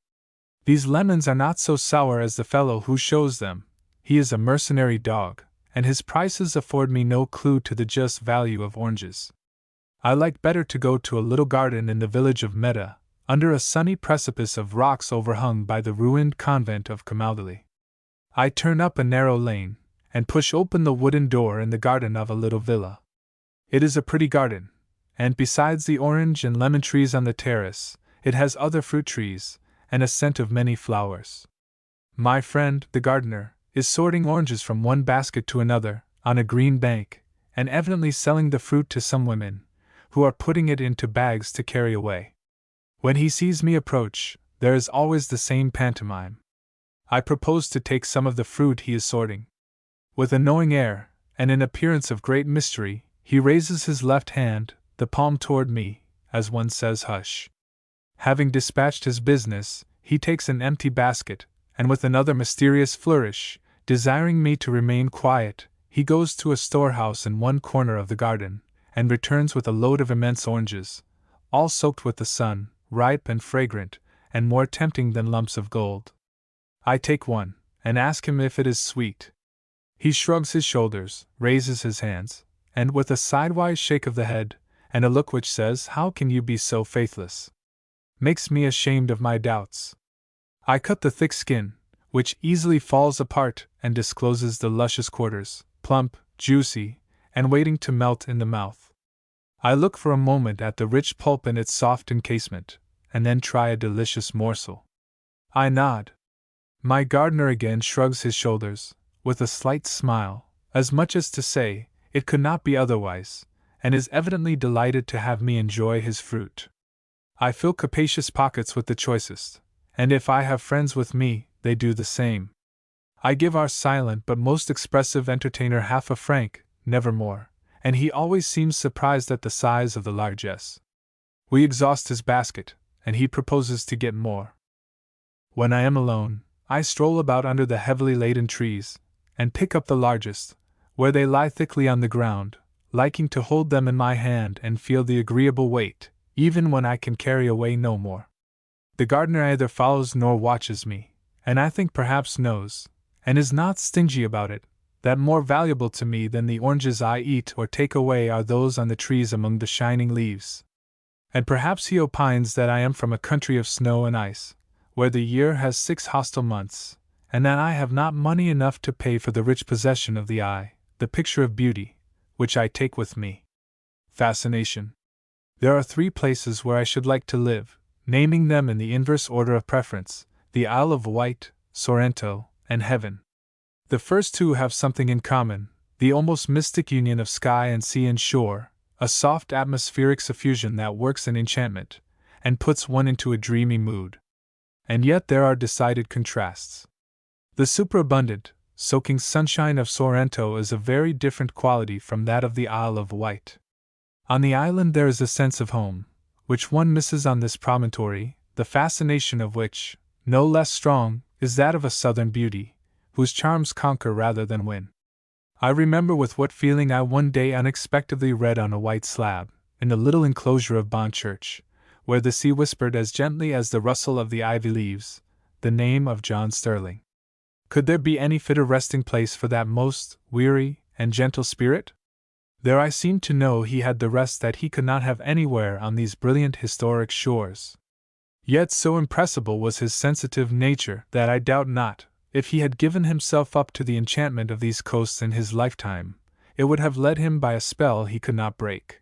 These lemons are not so sour as the fellow who shows them. He is a mercenary dog, and his prices afford me no clue to the just value of oranges. I like better to go to a little garden in the village of Meta, under a sunny precipice of rocks overhung by the ruined convent of Camaldoli. I turn up a narrow lane, and push open the wooden door in the garden of a little villa. It is a pretty garden, and besides the orange and lemon trees on the terrace, it has other fruit trees, and a scent of many flowers. My friend, the gardener, is sorting oranges from one basket to another, on a green bank, and evidently selling the fruit to some women, who are putting it into bags to carry away. When he sees me approach, there is always the same pantomime. I propose to take some of the fruit he is sorting. With a knowing air, and an appearance of great mystery, he raises his left hand, the palm toward me, as one says hush. Having dispatched his business, he takes an empty basket, and with another mysterious flourish, desiring me to remain quiet, he goes to a storehouse in one corner of the garden, and returns with a load of immense oranges, all soaked with the sun, ripe and fragrant, and more tempting than lumps of gold. I take one, and ask him if it is sweet. He shrugs his shoulders, raises his hands, and with a sidewise shake of the head, and a look which says, "How can you be so faithless?" makes me ashamed of my doubts. I cut the thick skin, which easily falls apart and discloses the luscious quarters, plump, juicy, and waiting to melt in the mouth. I look for a moment at the rich pulp in its soft encasement, and then try a delicious morsel. I nod. My gardener again shrugs his shoulders, with a slight smile, as much as to say, it could not be otherwise, and is evidently delighted to have me enjoy his fruit. I fill capacious pockets with the choicest, and if I have friends with me, they do the same. I give our silent but most expressive entertainer half a franc, never more, and he always seems surprised at the size of the largesse. We exhaust his basket, and he proposes to get more. When I am alone, I stroll about under the heavily laden trees, and pick up the largest, where they lie thickly on the ground, liking to hold them in my hand and feel the agreeable weight, even when I can carry away no more. The gardener either follows nor watches me, and I think perhaps knows, and is not stingy about it, that more valuable to me than the oranges I eat or take away are those on the trees among the shining leaves. And perhaps he opines that I am from a country of snow and ice, where the year has 6 hostile months, and that I have not money enough to pay for the rich possession of the eye, the picture of beauty, which I take with me. Fascination. There are 3 places where I should like to live, naming them in the inverse order of preference: the Isle of Wight, Sorrento, and Heaven. The first 2 have something in common, the almost mystic union of sky and sea and shore, a soft atmospheric suffusion that works an enchantment, and puts one into a dreamy mood. And yet there are decided contrasts. The superabundant, soaking sunshine of Sorrento is a very different quality from that of the Isle of Wight. On the island there is a sense of home, which one misses on this promontory, the fascination of which, no less strong, is that of a southern beauty, whose charms conquer rather than win. I remember with what feeling I one day unexpectedly read on a white slab, in the little enclosure of Bond Church, where the sea whispered as gently as the rustle of the ivy leaves, the name of John Sterling. Could there be any fitter resting place for that most weary and gentle spirit? There I seemed to know he had the rest that he could not have anywhere on these brilliant historic shores. Yet so impressible was his sensitive nature that I doubt not, if he had given himself up to the enchantment of these coasts in his lifetime, it would have led him by a spell he could not break.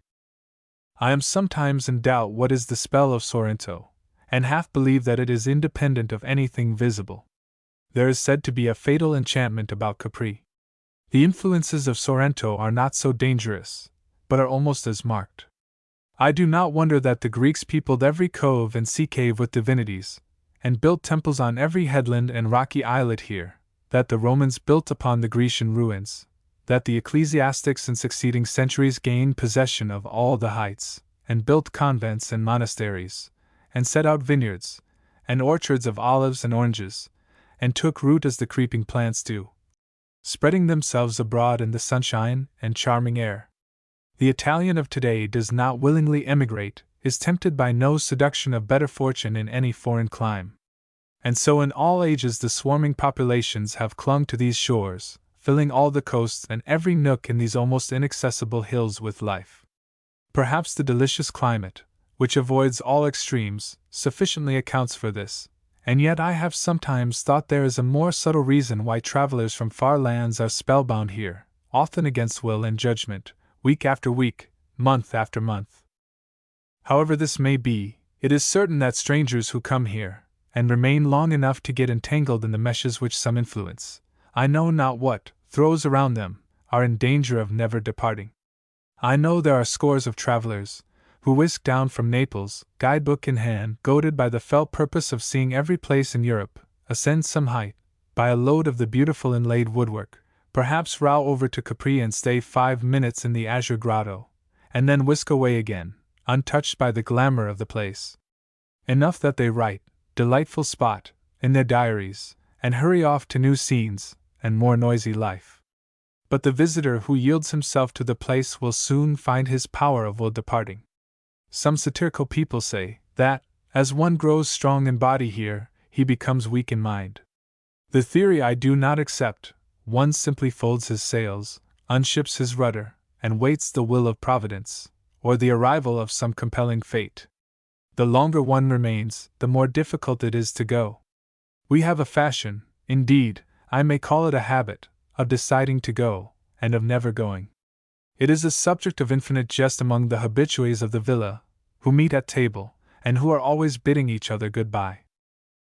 I am sometimes in doubt what is the spell of Sorrento, and half believe that it is independent of anything visible. There is said to be a fatal enchantment about Capri. The influences of Sorrento are not so dangerous, but are almost as marked. I do not wonder that the Greeks peopled every cove and sea cave with divinities, and built temples on every headland and rocky islet here, that the Romans built upon the Grecian ruins, that the ecclesiastics in succeeding centuries gained possession of all the heights, and built convents and monasteries, and set out vineyards, and orchards of olives and oranges, and took root as the creeping plants do, spreading themselves abroad in the sunshine and charming air. The Italian of today does not willingly emigrate, is tempted by no seduction of better fortune in any foreign clime. And so in all ages the swarming populations have clung to these shores, filling all the coasts and every nook in these almost inaccessible hills with life. Perhaps the delicious climate, which avoids all extremes, sufficiently accounts for this, and yet I have sometimes thought there is a more subtle reason why travelers from far lands are spellbound here, often against will and judgment, week after week, month after month. However this may be, it is certain that strangers who come here, and remain long enough to get entangled in the meshes which some influence, I know not what, throws around them, are in danger of never departing. I know there are scores of travelers, who whisk down from Naples, guidebook in hand, goaded by the felt purpose of seeing every place in Europe, ascend some height, buy a load of the beautiful inlaid woodwork, perhaps row over to Capri and stay 5 minutes in the Azure Grotto, and then whisk away again, untouched by the glamour of the place. Enough that they write, delightful spot, in their diaries, and hurry off to new scenes, and more noisy life. But the visitor who yields himself to the place will soon find his power of will departing. Some satirical people say that, as one grows strong in body here, he becomes weak in mind. The theory I do not accept. One simply folds his sails, unships his rudder, and waits the will of Providence, or the arrival of some compelling fate. The longer one remains, the more difficult it is to go. We have a fashion, indeed, I may call it a habit, of deciding to go, and of never going. It is a subject of infinite jest among the habitués of the villa, who meet at table, and who are always bidding each other goodbye.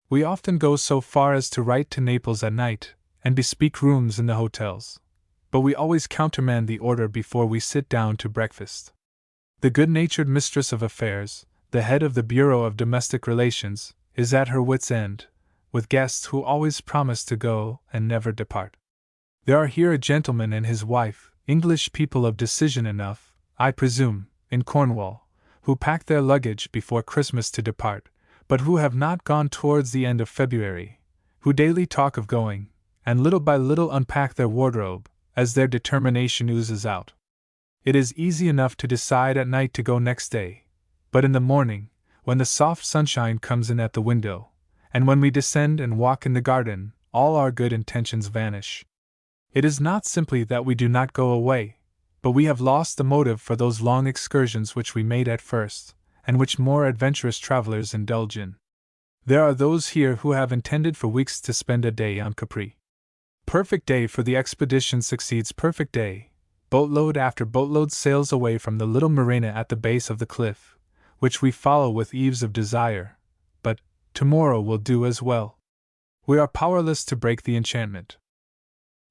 We often go so far as to write to Naples at night, and bespeak rooms in the hotels, but we always countermand the order before we sit down to breakfast. The good-natured mistress of affairs, the head of the Bureau of Domestic Relations, is at her wit's end, with guests who always promise to go and never depart. There are here a gentleman and his wife, English people of decision enough, I presume, in Cornwall, who pack their luggage before Christmas to depart, but who have not gone towards the end of February, who daily talk of going, and little by little unpack their wardrobe, as their determination oozes out. It is easy enough to decide at night to go next day, but in the morning, when the soft sunshine comes in at the window, and when we descend and walk in the garden, all our good intentions vanish. It is not simply that we do not go away, but we have lost the motive for those long excursions which we made at first, and which more adventurous travelers indulge in. There are those here who have intended for weeks to spend a day on Capri. Perfect day for the expedition succeeds perfect day. Boatload after boatload sails away from the little marina at the base of the cliff, which we follow with eaves of desire, but tomorrow will do as well. We are powerless to break the enchantment.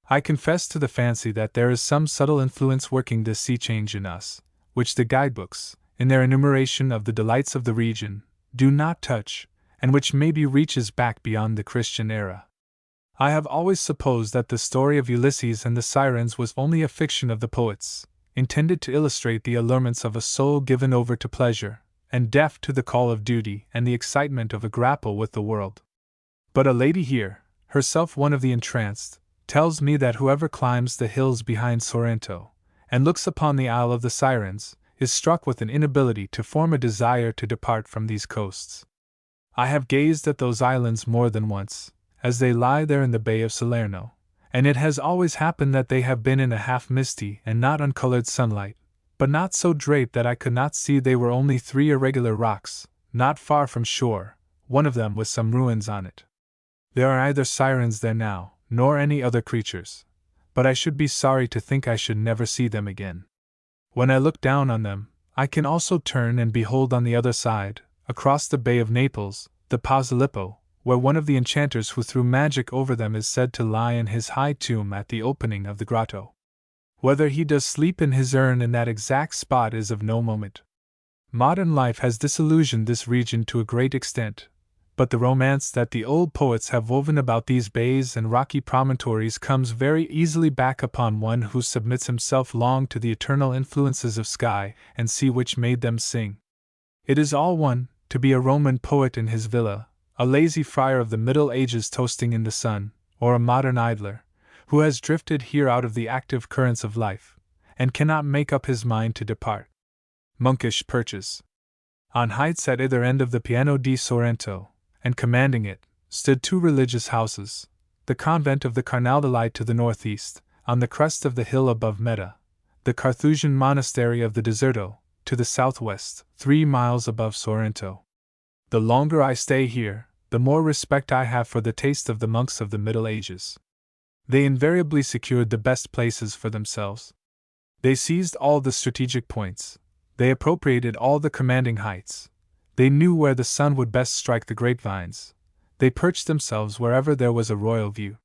I confess to the fancy that there is some subtle influence working this sea change in us, which the guidebooks, in their enumeration of the delights of the region, do not touch, and which maybe reaches back beyond the Christian era. I have always supposed that the story of Ulysses and the Sirens was only a fiction of the poets, intended to illustrate the allurements of a soul given over to pleasure, and deaf to the call of duty and the excitement of a grapple with the world. But a lady here, herself one of the entranced, tells me that whoever climbs the hills behind Sorrento, and looks upon the Isle of the Sirens, is struck with an inability to form a desire to depart from these coasts. I have gazed at those islands more than once, as they lie there in the Bay of Salerno, and it has always happened that they have been in a half misty and not uncolored sunlight, but not so draped that I could not see they were only 3 irregular rocks, not far from shore, one of them with some ruins on it. There are neither sirens there now, nor any other creatures, but I should be sorry to think I should never see them again. When I look down on them, I can also turn and behold on the other side, across the Bay of Naples, the Posilippo, where one of the enchanters who threw magic over them is said to lie in his high tomb at the opening of the grotto. Whether he does sleep in his urn in that exact spot is of no moment. Modern life has disillusioned this region to a great extent, but the romance that the old poets have woven about these bays and rocky promontories comes very easily back upon one who submits himself long to the eternal influences of sky and sea which made them sing. It is all one, to be a Roman poet in his villa, a lazy friar of the Middle Ages toasting in the sun, or a modern idler, who has drifted here out of the active currents of life, and cannot make up his mind to depart. Monkish perches. On heights at either end of the Piano di Sorrento, and commanding it, stood 2 religious houses, the convent of the Carnaldolite to the northeast, on the crest of the hill above Meta, the Carthusian monastery of the Deserto, to the southwest, 3 miles above Sorrento. The longer I stay here, the more respect I have for the taste of the monks of the Middle Ages. They invariably secured the best places for themselves. They seized all the strategic points, they appropriated all the commanding heights, they knew where the sun would best strike the grapevines, they perched themselves wherever there was a royal view.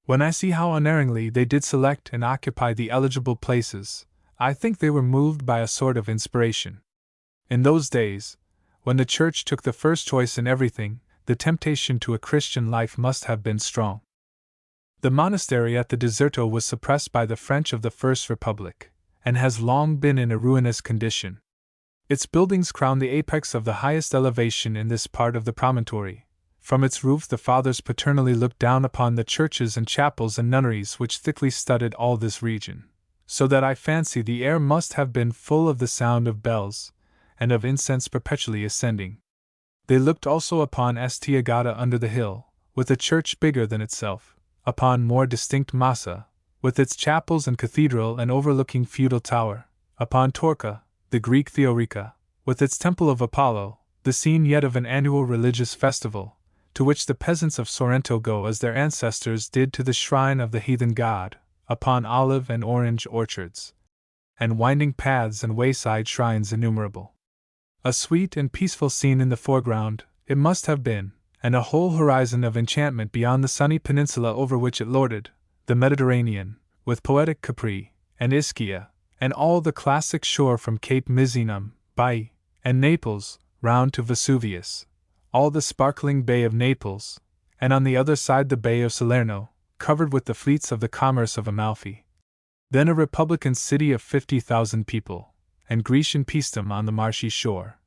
When I see how unerringly they did select and occupy the eligible places, I think they were moved by a sort of inspiration. In those days, when the Church took the first choice in everything, the temptation to a Christian life must have been strong. The monastery at the Deserto was suppressed by the French of the First Republic, and has long been in a ruinous condition. Its buildings crown the apex of the highest elevation in this part of the promontory. From its roof the fathers paternally looked down upon the churches and chapels and nunneries which thickly studded all this region, so that I fancy the air must have been full of the sound of bells, and of incense perpetually ascending. They looked also upon St. Agata under the hill, with a church bigger than itself, upon more distinct Massa, with its chapels and cathedral and overlooking feudal tower, upon Torca, the Greek Theorica, with its temple of Apollo, the scene yet of an annual religious festival, to which the peasants of Sorrento go as their ancestors did to the shrine of the heathen god, upon olive and orange orchards, and winding paths and wayside shrines innumerable. A sweet and peaceful scene in the foreground, it must have been, and a whole horizon of enchantment beyond the sunny peninsula over which it lorded, the Mediterranean, with poetic Capri, and Ischia, and all the classic shore from Cape Misenum, Baiae, and Naples, round to Vesuvius, all the sparkling Bay of Naples, and on the other side the Bay of Salerno, covered with the fleets of the commerce of Amalfi. Then a republican city of 50,000 people, and Grecian Paestum on the marshy shore.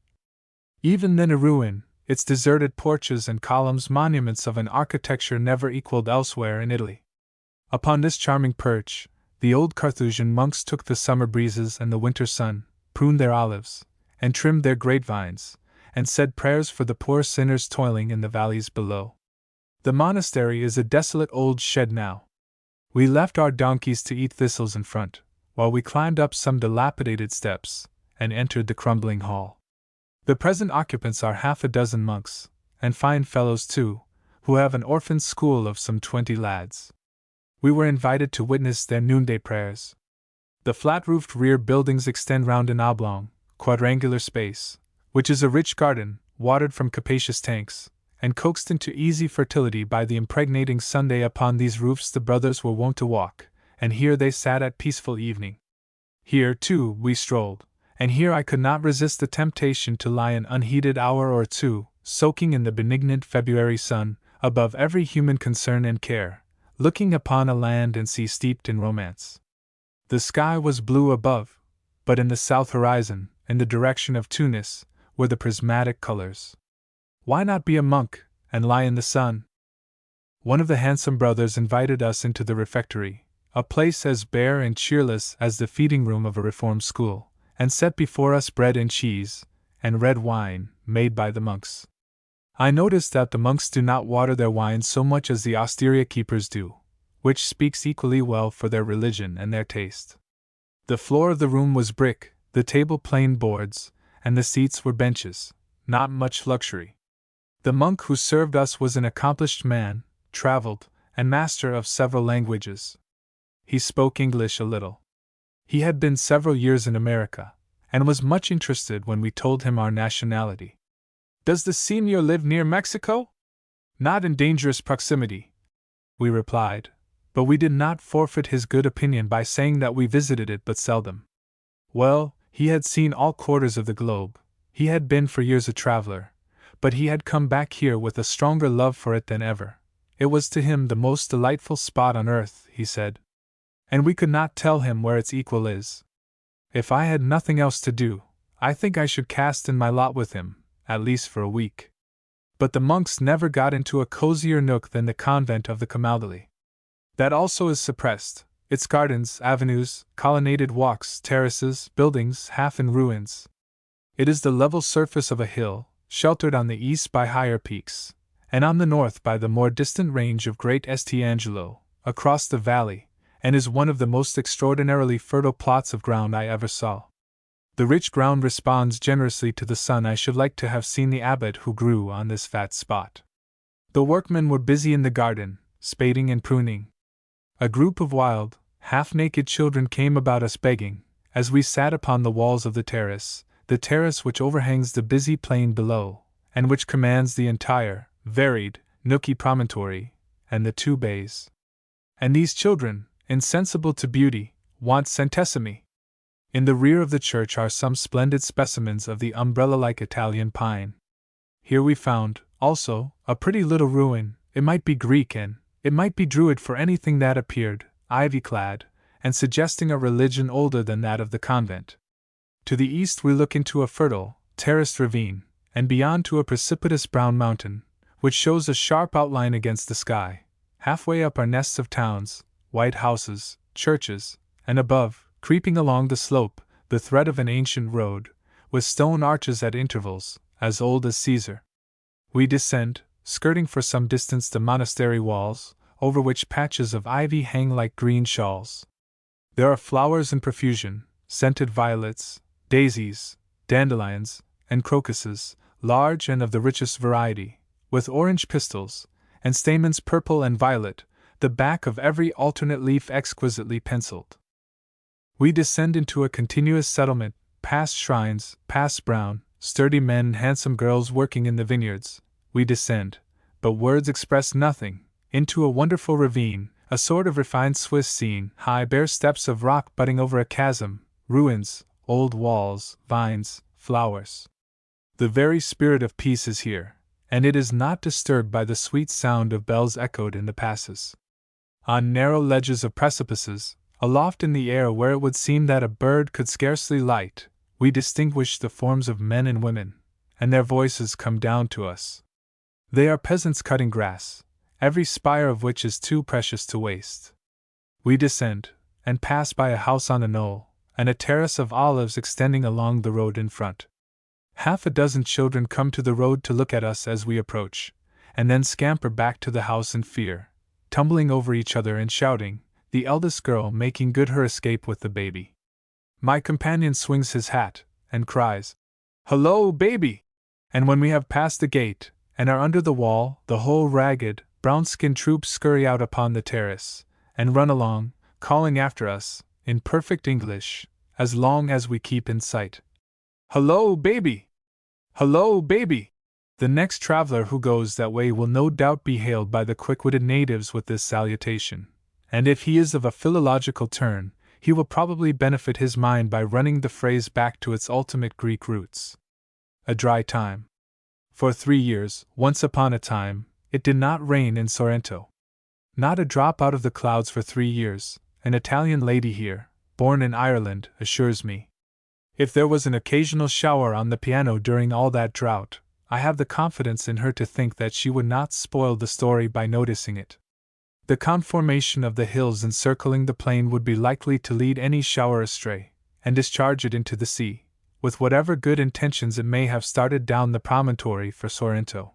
Even then a ruin, its deserted porches and columns monuments of an architecture never equaled elsewhere in Italy. Upon this charming perch, the old Carthusian monks took the summer breezes and the winter sun, pruned their olives, and trimmed their grapevines, and said prayers for the poor sinners toiling in the valleys below. The monastery is a desolate old shed now. We left our donkeys to eat thistles in front, while we climbed up some dilapidated steps, and entered the crumbling hall. The present occupants are 6 monks, and fine fellows too, who have an orphan school of some 20 lads. We were invited to witness their noonday prayers. The flat-roofed rear buildings extend round an oblong, quadrangular space, which is a rich garden, watered from capacious tanks, and coaxed into easy fertility by the impregnating Sunday. Upon these roofs the brothers were wont to walk, and here they sat at peaceful evening. Here, too, we strolled, and here I could not resist the temptation to lie an unheeded hour or two, soaking in the benignant February sun, above every human concern and care, looking upon a land and sea steeped in romance. The sky was blue above, but in the south horizon, in the direction of Tunis, were the prismatic colors. Why not be a monk, and lie in the sun? One of the handsome brothers invited us into the refectory, a place as bare and cheerless as the feeding room of a reform school, and set before us bread and cheese, and red wine, made by the monks. I noticed that the monks do not water their wine so much as the osteria keepers do, which speaks equally well for their religion and their taste. The floor of the room was brick, the table plain boards, and the seats were benches, not much luxury. The monk who served us was an accomplished man, traveled, and master of several languages. He spoke English a little. He had been several years in America, and was much interested when we told him our nationality. "Does the señor live near Mexico?" "Not in dangerous proximity," we replied, but we did not forfeit his good opinion by saying that we visited it but seldom. Well, he had seen all quarters of the globe, he had been for years a traveler, but he had come back here with a stronger love for it than ever. It was to him the most delightful spot on earth, he said. And we could not tell him where its equal is. If I had nothing else to do, I think I should cast in my lot with him, at least for a week. But the monks never got into a cozier nook than the convent of the Camaldoli. That also is suppressed, its gardens, avenues, colonnaded walks, terraces, buildings half in ruins. It is the level surface of a hill, sheltered on the east by higher peaks, and on the north by the more distant range of Great St. Angelo, across the valley, and is one of the most extraordinarily fertile plots of ground I ever saw. The rich ground responds generously to the sun. I should like to have seen the abbot who grew on this fat spot. The workmen were busy in the garden, spading and pruning. A group of wild, half-naked children came about us begging, as we sat upon the walls of the terrace which overhangs the busy plain below, and which commands the entire, varied, nooky promontory, and the two bays. And these children, insensible to beauty, want centesimi. In the rear of the church are some splendid specimens of the umbrella-like Italian pine. Here we found, also, a pretty little ruin. It might be Greek and it might be Druid for anything that appeared, ivy-clad, and suggesting a religion older than that of the convent. To the east we look into a fertile, terraced ravine, and beyond to a precipitous brown mountain, which shows a sharp outline against the sky. Halfway up are nests of towns, white houses, churches, and above, creeping along the slope, the thread of an ancient road, with stone arches at intervals, as old as Caesar. We descend, skirting for some distance the monastery walls, over which patches of ivy hang like green shawls. There are flowers in profusion, scented violets, daisies, dandelions, and crocuses, large and of the richest variety, with orange pistils, and stamens purple and violet, the back of every alternate leaf exquisitely penciled. We descend into a continuous settlement, past shrines, past brown, sturdy men and handsome girls working in the vineyards. We descend, but words express nothing, into a wonderful ravine, a sort of refined Swiss scene, high bare steps of rock butting over a chasm, ruins, old walls, vines, flowers. The very spirit of peace is here, and it is not disturbed by the sweet sound of bells echoed in the passes. On narrow ledges of precipices, aloft in the air where it would seem that a bird could scarcely light, we distinguish the forms of men and women, and their voices come down to us. They are peasants cutting grass, every spire of which is too precious to waste. We descend, and pass by a house on a knoll, and a terrace of olives extending along the road in front. Half a dozen children come to the road to look at us as we approach, and then scamper back to the house in fear, tumbling over each other and shouting, the eldest girl making good her escape with the baby. My companion swings his hat, and cries, "Hello, baby!" And when we have passed the gate, and are under the wall, the whole ragged, brown-skinned troop scurry out upon the terrace, and run along, calling after us, in perfect English, as long as we keep in sight. "Hello, baby! Hello, baby!" The next traveler who goes that way will no doubt be hailed by the quick-witted natives with this salutation, and if he is of a philological turn, he will probably benefit his mind by running the phrase back to its ultimate Greek roots. A dry time. For 3 years, once upon a time, it did not rain in Sorrento. Not a drop out of the clouds for 3 years, an Italian lady here, born in Ireland, assures me. If there was an occasional shower on the piano during all that drought, I have the confidence in her to think that she would not spoil the story by noticing it. The conformation of the hills encircling the plain would be likely to lead any shower astray, and discharge it into the sea, with whatever good intentions it may have started down the promontory for Sorrento.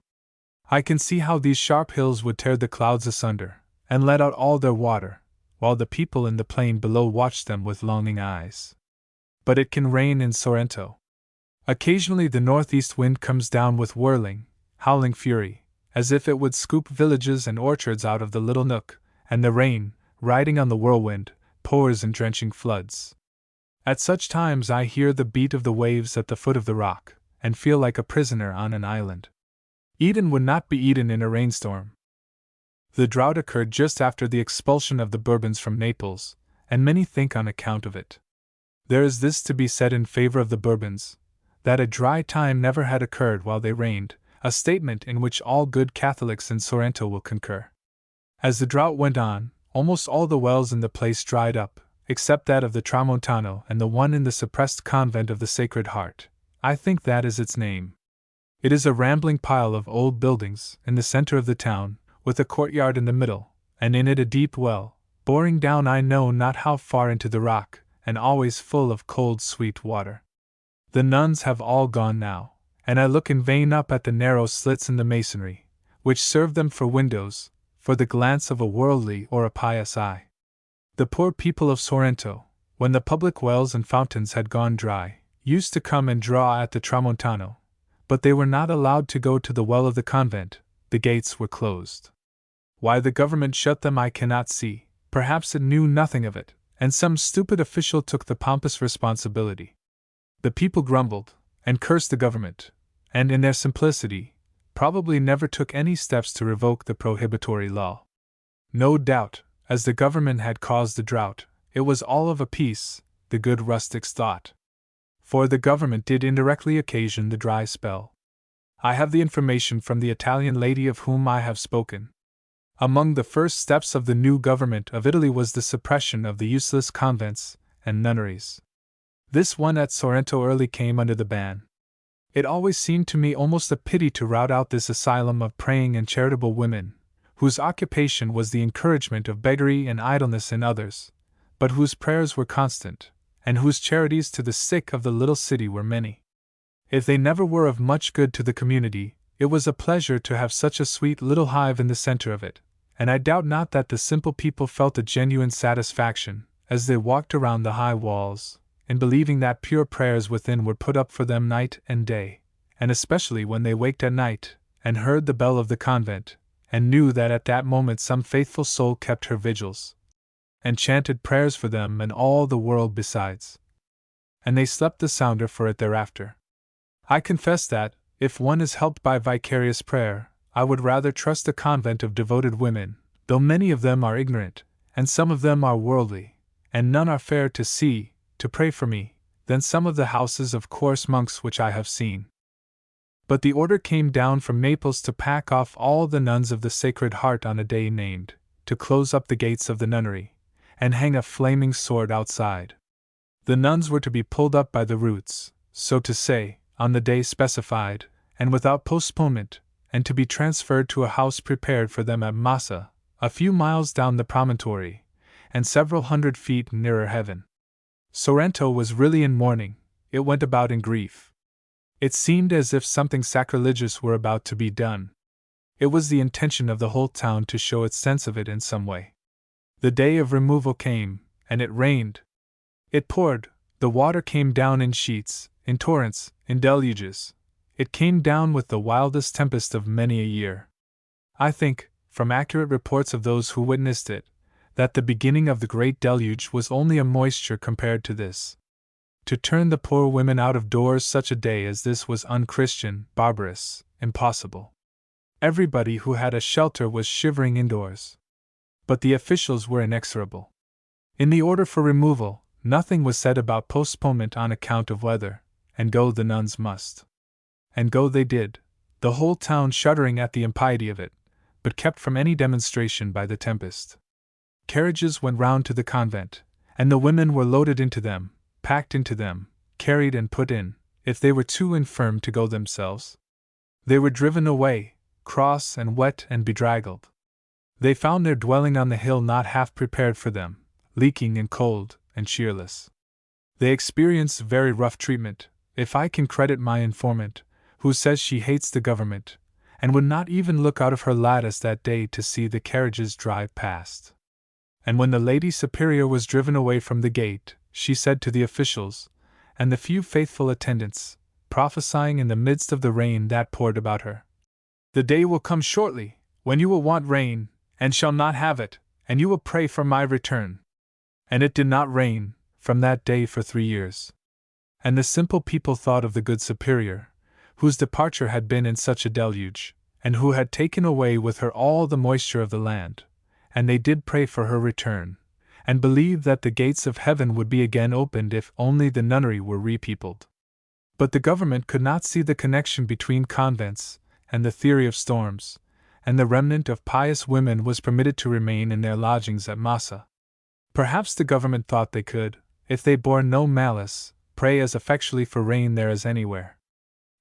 I can see how these sharp hills would tear the clouds asunder, and let out all their water, while the people in the plain below watch them with longing eyes. But it can rain in Sorrento. Occasionally the northeast wind comes down with whirling, howling fury, as if it would scoop villages and orchards out of the little nook, and the rain, riding on the whirlwind, pours in drenching floods. At such times I hear the beat of the waves at the foot of the rock, and feel like a prisoner on an island. Eden would not be Eden in a rainstorm. The drought occurred just after the expulsion of the Bourbons from Naples, and many think on account of it. There is this to be said in favor of the Bourbons, that a dry time never had occurred while they reigned, a statement in which all good Catholics in Sorrento will concur. As the drought went on, almost all the wells in the place dried up, except that of the Tramontano and the one in the suppressed convent of the Sacred Heart. I think that is its name. It is a rambling pile of old buildings in the center of the town, with a courtyard in the middle, and in it a deep well, boring down I know not how far into the rock, and always full of cold sweet water. The nuns have all gone now, and I look in vain up at the narrow slits in the masonry, which serve them for windows, for the glance of a worldly or a pious eye. The poor people of Sorrento, when the public wells and fountains had gone dry, used to come and draw at the Tramontano, but they were not allowed to go to the well of the convent, the gates were closed. Why the government shut them I cannot see, perhaps it knew nothing of it, and some stupid official took the pompous responsibility. The people grumbled, and cursed the government, and in their simplicity, probably never took any steps to revoke the prohibitory law. No doubt, as the government had caused the drought, it was all of a piece, the good rustics thought. For the government did indirectly occasion the dry spell. I have the information from the Italian lady of whom I have spoken. Among the first steps of the new government of Italy was the suppression of the useless convents and nunneries. This one at Sorrento early came under the ban. It always seemed to me almost a pity to rout out this asylum of praying and charitable women, whose occupation was the encouragement of beggary and idleness in others, but whose prayers were constant, and whose charities to the sick of the little city were many. If they never were of much good to the community, it was a pleasure to have such a sweet little hive in the center of it, and I doubt not that the simple people felt a genuine satisfaction, as they walked around the high walls, in believing that pure prayers within were put up for them night and day, and especially when they waked at night, and heard the bell of the convent, and knew that at that moment some faithful soul kept her vigils, and chanted prayers for them and all the world besides. And they slept the sounder for it thereafter. I confess that, if one is helped by vicarious prayer, I would rather trust a convent of devoted women, though many of them are ignorant, and some of them are worldly, and none are fair to see, to pray for me, than some of the houses of coarse monks which I have seen. But the order came down from Naples to pack off all the nuns of the Sacred Heart on a day named, to close up the gates of the nunnery, and hang a flaming sword outside. The nuns were to be pulled up by the roots, so to say, on the day specified, and without postponement, and to be transferred to a house prepared for them at Massa, a few miles down the promontory, and several hundred feet nearer heaven. Sorrento was really in mourning, it went about in grief. It seemed as if something sacrilegious were about to be done. It was the intention of the whole town to show its sense of it in some way. The day of removal came, and it rained. It poured, the water came down in sheets, in torrents, in deluges. It came down with the wildest tempest of many a year. I think, from accurate reports of those who witnessed it, that the beginning of the great deluge was only a moisture compared to this. To turn the poor women out of doors such a day as this was unchristian, barbarous, impossible. Everybody who had a shelter was shivering indoors. But the officials were inexorable. In the order for removal, nothing was said about postponement on account of weather, and go the nuns must. And go they did, the whole town shuddering at the impiety of it, but kept from any demonstration by the tempest. Carriages went round to the convent, and the women were loaded into them, packed into them, carried and put in, if they were too infirm to go themselves. They were driven away, cross and wet and bedraggled. They found their dwelling on the hill not half prepared for them, leaking and cold and cheerless. They experienced very rough treatment, if I can credit my informant, who says she hates the government, and would not even look out of her lattice that day to see the carriages drive past. And when the Lady Superior was driven away from the gate, she said to the officials, and the few faithful attendants, prophesying in the midst of the rain that poured about her, "The day will come shortly, when you will want rain, and shall not have it, and you will pray for my return." And it did not rain, from that day for 3 years. And the simple people thought of the good Superior, whose departure had been in such a deluge, and who had taken away with her all the moisture of the land, and they did pray for her return, and believed that the gates of heaven would be again opened if only the nunnery were repeopled. But the government could not see the connection between convents and the theory of storms, and the remnant of pious women was permitted to remain in their lodgings at Massa. Perhaps the government thought they could, if they bore no malice, pray as effectually for rain there as anywhere.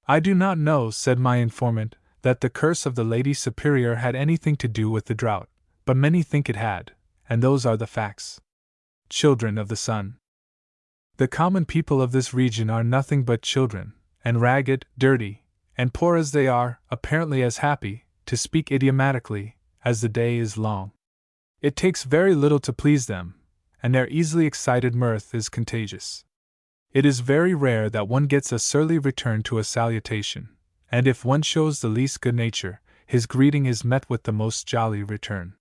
I do not know, said my informant, that the curse of the Lady Superior had anything to do with the drought, but many think it had, and those are the facts. Children of the sun. The common people of this region are nothing but children, and ragged, dirty, and poor as they are, apparently as happy, to speak idiomatically, as the day is long. It takes very little to please them, and their easily excited mirth is contagious. It is very rare that one gets a surly return to a salutation, and if one shows the least good nature, his greeting is met with the most jolly return.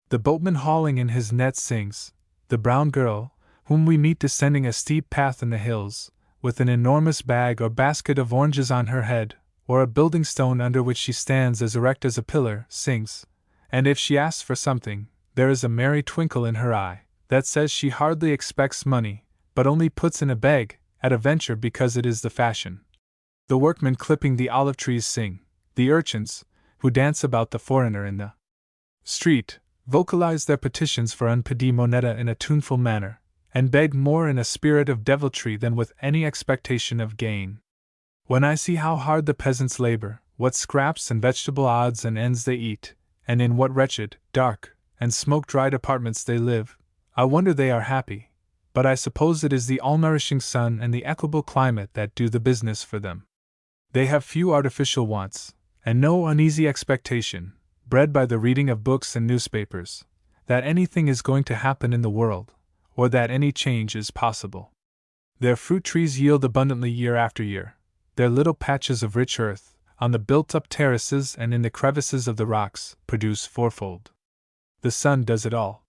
The boatman hauling in his net sings, the brown girl, whom we meet descending a steep path in the hills, with an enormous bag or basket of oranges on her head, or a building stone under which she stands as erect as a pillar, sings, and if she asks for something, there is a merry twinkle in her eye, that says she hardly expects money, but only puts in a beg, at a venture because it is the fashion. The workmen clipping the olive trees sing, the urchins, who dance about the foreigner in the street, vocalize their petitions for un petit moneta in a tuneful manner, and beg more in a spirit of deviltry than with any expectation of gain. When I see how hard the peasants labor, what scraps and vegetable odds and ends they eat, and in what wretched, dark, and smoke-dried apartments they live, I wonder they are happy, but I suppose it is the all-nourishing sun and the equable climate that do the business for them. They have few artificial wants, and no uneasy expectation, bred by the reading of books and newspapers, that anything is going to happen in the world, or that any change is possible. Their fruit trees yield abundantly year after year. Their little patches of rich earth, on the built-up terraces and in the crevices of the rocks, produce fourfold. The sun does it all.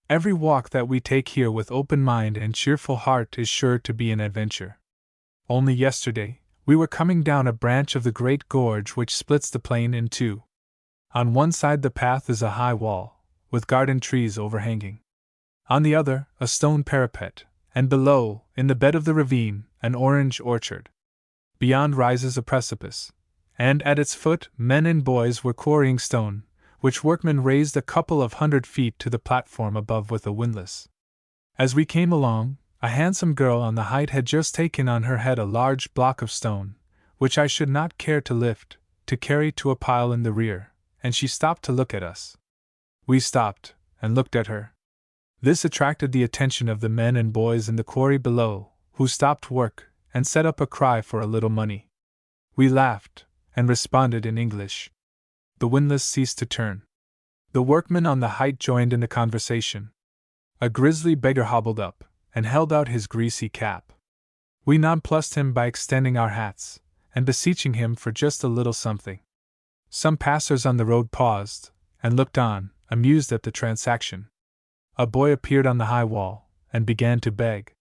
Every walk that we take here with open mind and cheerful heart is sure to be an adventure. Only yesterday, we were coming down a branch of the great gorge which splits the plain in two. On one side the path is a high wall, with garden trees overhanging. On the other, a stone parapet, and below, in the bed of the ravine, an orange orchard. Beyond rises a precipice, and at its foot men and boys were quarrying stone, which workmen raised a couple of 100 feet to the platform above with a windlass. As we came along, a handsome girl on the height had just taken on her head a large block of stone, which I should not care to lift, to carry to a pile in the rear, and she stopped to look at us. We stopped, and looked at her. This attracted the attention of the men and boys in the quarry below, who stopped work, and set up a cry for a little money. We laughed, and responded in English. The windlass ceased to turn. The workman on the height joined in the conversation. A grisly beggar hobbled up, and held out his greasy cap. We nonplussed him by extending our hats, and beseeching him for just a little something. Some passers on the road paused, and looked on, amused at the transaction. A boy appeared on the high wall, and began to beg.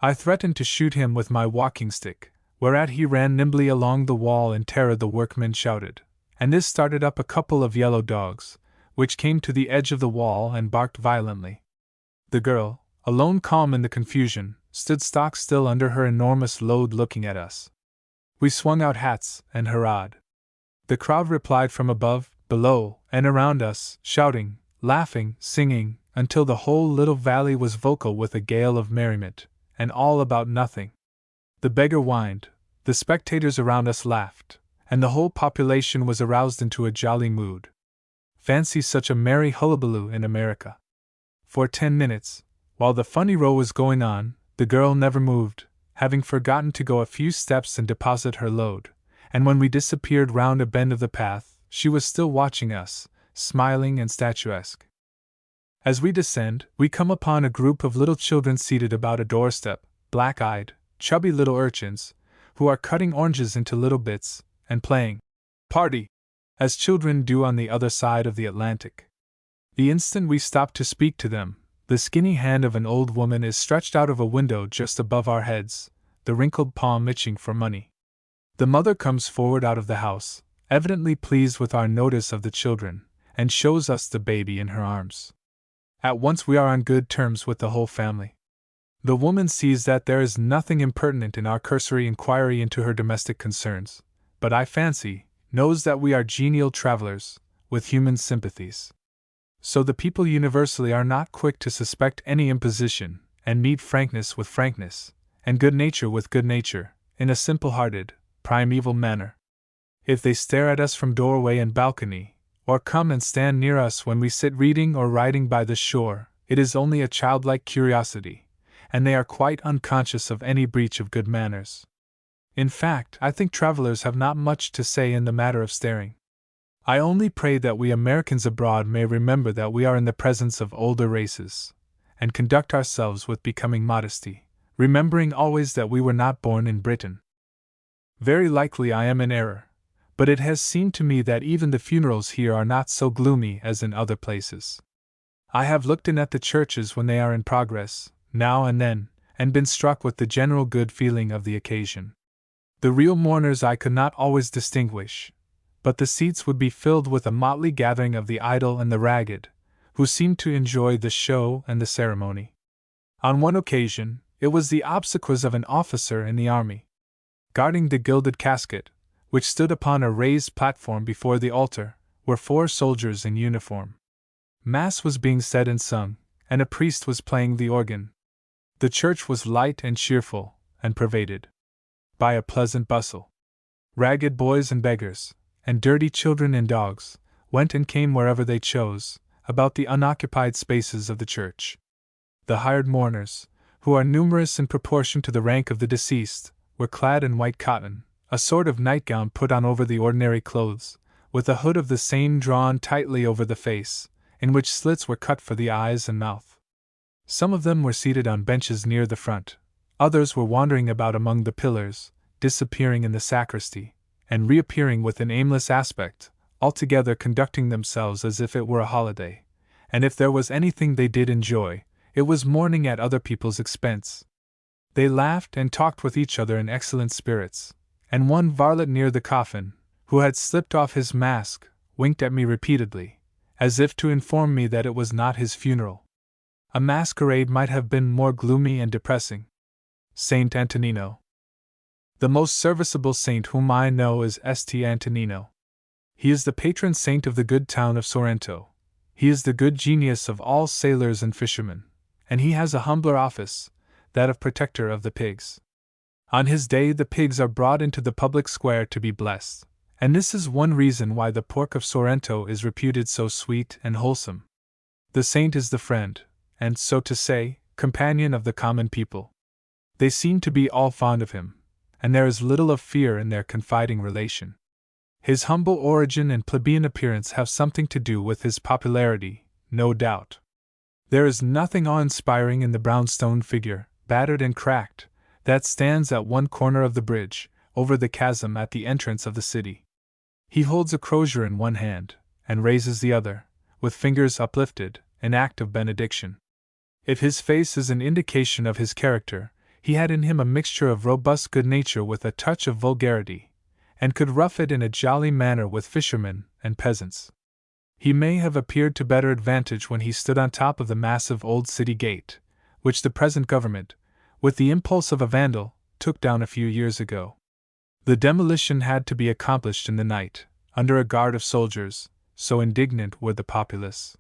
I threatened to shoot him with my walking stick, whereat he ran nimbly along the wall in terror. The workmen shouted, and this started up a couple of yellow dogs, which came to the edge of the wall and barked violently. The girl, alone calm in the confusion, stood stock still under her enormous load looking at us. We swung out hats and hurrahed. The crowd replied from above, below and around us, shouting, laughing, singing, until the whole little valley was vocal with a gale of merriment, and all about nothing. The beggar whined, the spectators around us laughed, and the whole population was aroused into a jolly mood. Fancy such a merry hullabaloo in America. For 10 minutes, while the funny row was going on, the girl never moved, having forgotten to go a few steps and deposit her load, and when we disappeared round a bend of the path, she was still watching us, smiling and statuesque. As we descend, we come upon a group of little children seated about a doorstep, black-eyed, chubby little urchins, who are cutting oranges into little bits, and playing party, as children do on the other side of the Atlantic. The instant we stop to speak to them, the skinny hand of an old woman is stretched out of a window just above our heads, the wrinkled palm itching for money. The mother comes forward out of the house, evidently pleased with our notice of the children, and shows us the baby in her arms. At once we are on good terms with the whole family. The woman sees that there is nothing impertinent in our cursory inquiry into her domestic concerns, but I fancy, knows that we are genial travelers, with human sympathies. So the people universally are not quick to suspect any imposition, and meet frankness with frankness, and good nature with good nature, in a simple-hearted, primeval manner. If they stare at us from doorway and balcony, or come and stand near us when we sit reading or writing by the shore, it is only a childlike curiosity, and they are quite unconscious of any breach of good manners. In fact, I think travelers have not much to say in the matter of staring. I only pray that we Americans abroad may remember that we are in the presence of older races, and conduct ourselves with becoming modesty, remembering always that we were not born in Britain. Very likely I am in error, but it has seemed to me that even the funerals here are not so gloomy as in other places. I have looked in at the churches when they are in progress, now and then, and been struck with the general good feeling of the occasion. The real mourners I could not always distinguish, but the seats would be filled with a motley gathering of the idle and the ragged, who seemed to enjoy the show and the ceremony. On one occasion, it was the obsequies of an officer in the army. Guarding the gilded casket, which stood upon a raised platform before the altar, were 4 soldiers in uniform. Mass was being said and sung, and a priest was playing the organ. The church was light and cheerful, and pervaded by a pleasant bustle. Ragged boys and beggars, and dirty children and dogs, went and came wherever they chose, about the unoccupied spaces of the church. The hired mourners, who are numerous in proportion to the rank of the deceased, were clad in white cotton, a sort of nightgown put on over the ordinary clothes, with a hood of the same drawn tightly over the face, in which slits were cut for the eyes and mouth. Some of them were seated on benches near the front, others were wandering about among the pillars, disappearing in the sacristy, and reappearing with an aimless aspect, altogether conducting themselves as if it were a holiday, and if there was anything they did enjoy, it was mourning at other people's expense. They laughed and talked with each other in excellent spirits, and one varlet near the coffin, who had slipped off his mask, winked at me repeatedly, as if to inform me that it was not his funeral. A masquerade might have been more gloomy and depressing. Saint Antonino. The most serviceable saint whom I know is St. Antonino. He is the patron saint of the good town of Sorrento. He is the good genius of all sailors and fishermen, and he has a humbler office, that of protector of the pigs. On his day the pigs are brought into the public square to be blessed, and this is one reason why the pork of Sorrento is reputed so sweet and wholesome. The saint is the friend, and, so to say, companion of the common people. They seem to be all fond of him, and there is little of fear in their confiding relation. His humble origin and plebeian appearance have something to do with his popularity, no doubt. There is nothing awe-inspiring in the brownstone figure, battered and cracked, that stands at one corner of the bridge, over the chasm at the entrance of the city. He holds a crozier in one hand, and raises the other, with fingers uplifted, in act of benediction. If his face is an indication of his character, he had in him a mixture of robust good nature with a touch of vulgarity, and could rough it in a jolly manner with fishermen and peasants. He may have appeared to better advantage when he stood on top of the massive old city gate, which the present government, with the impulse of a vandal, took down a few years ago. The demolition had to be accomplished in the night, under a guard of soldiers, so indignant were the populace.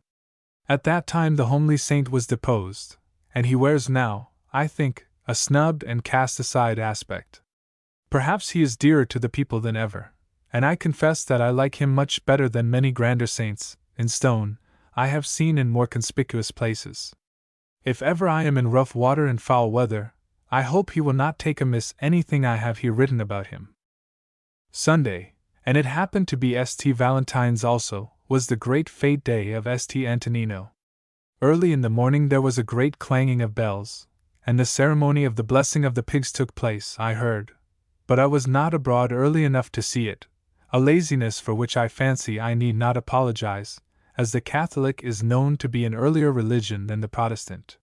At that time the homely saint was deposed, and he wears now, I think, a snubbed and cast-aside aspect. Perhaps he is dearer to the people than ever, and I confess that I like him much better than many grander saints, in stone, I have seen in more conspicuous places. If ever I am in rough water and foul weather, I hope he will not take amiss anything I have here written about him. Sunday, and it happened to be St. Valentine's also, was the great fete day of St. Antonino. Early in the morning there was a great clanging of bells, and the ceremony of the blessing of the pigs took place, I heard, but I was not abroad early enough to see it, a laziness for which I fancy I need not apologize, as the Catholic is known to be an earlier religion than the Protestant.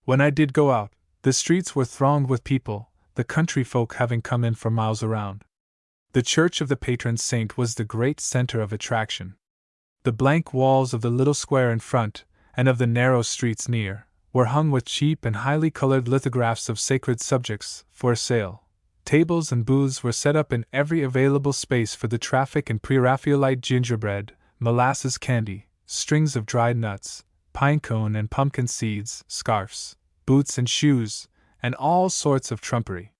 When I did go out, the streets were thronged with people, the country folk having come in for miles around. The church of the patron saint was the great center of attraction. The blank walls of the little square in front, and of the narrow streets near, were hung with cheap and highly colored lithographs of sacred subjects for sale. Tables and booths were set up in every available space for the traffic in pre-Raphaelite gingerbread, molasses candy, strings of dried nuts, pinecone and pumpkin seeds, scarfs, boots and shoes, and all sorts of trumpery.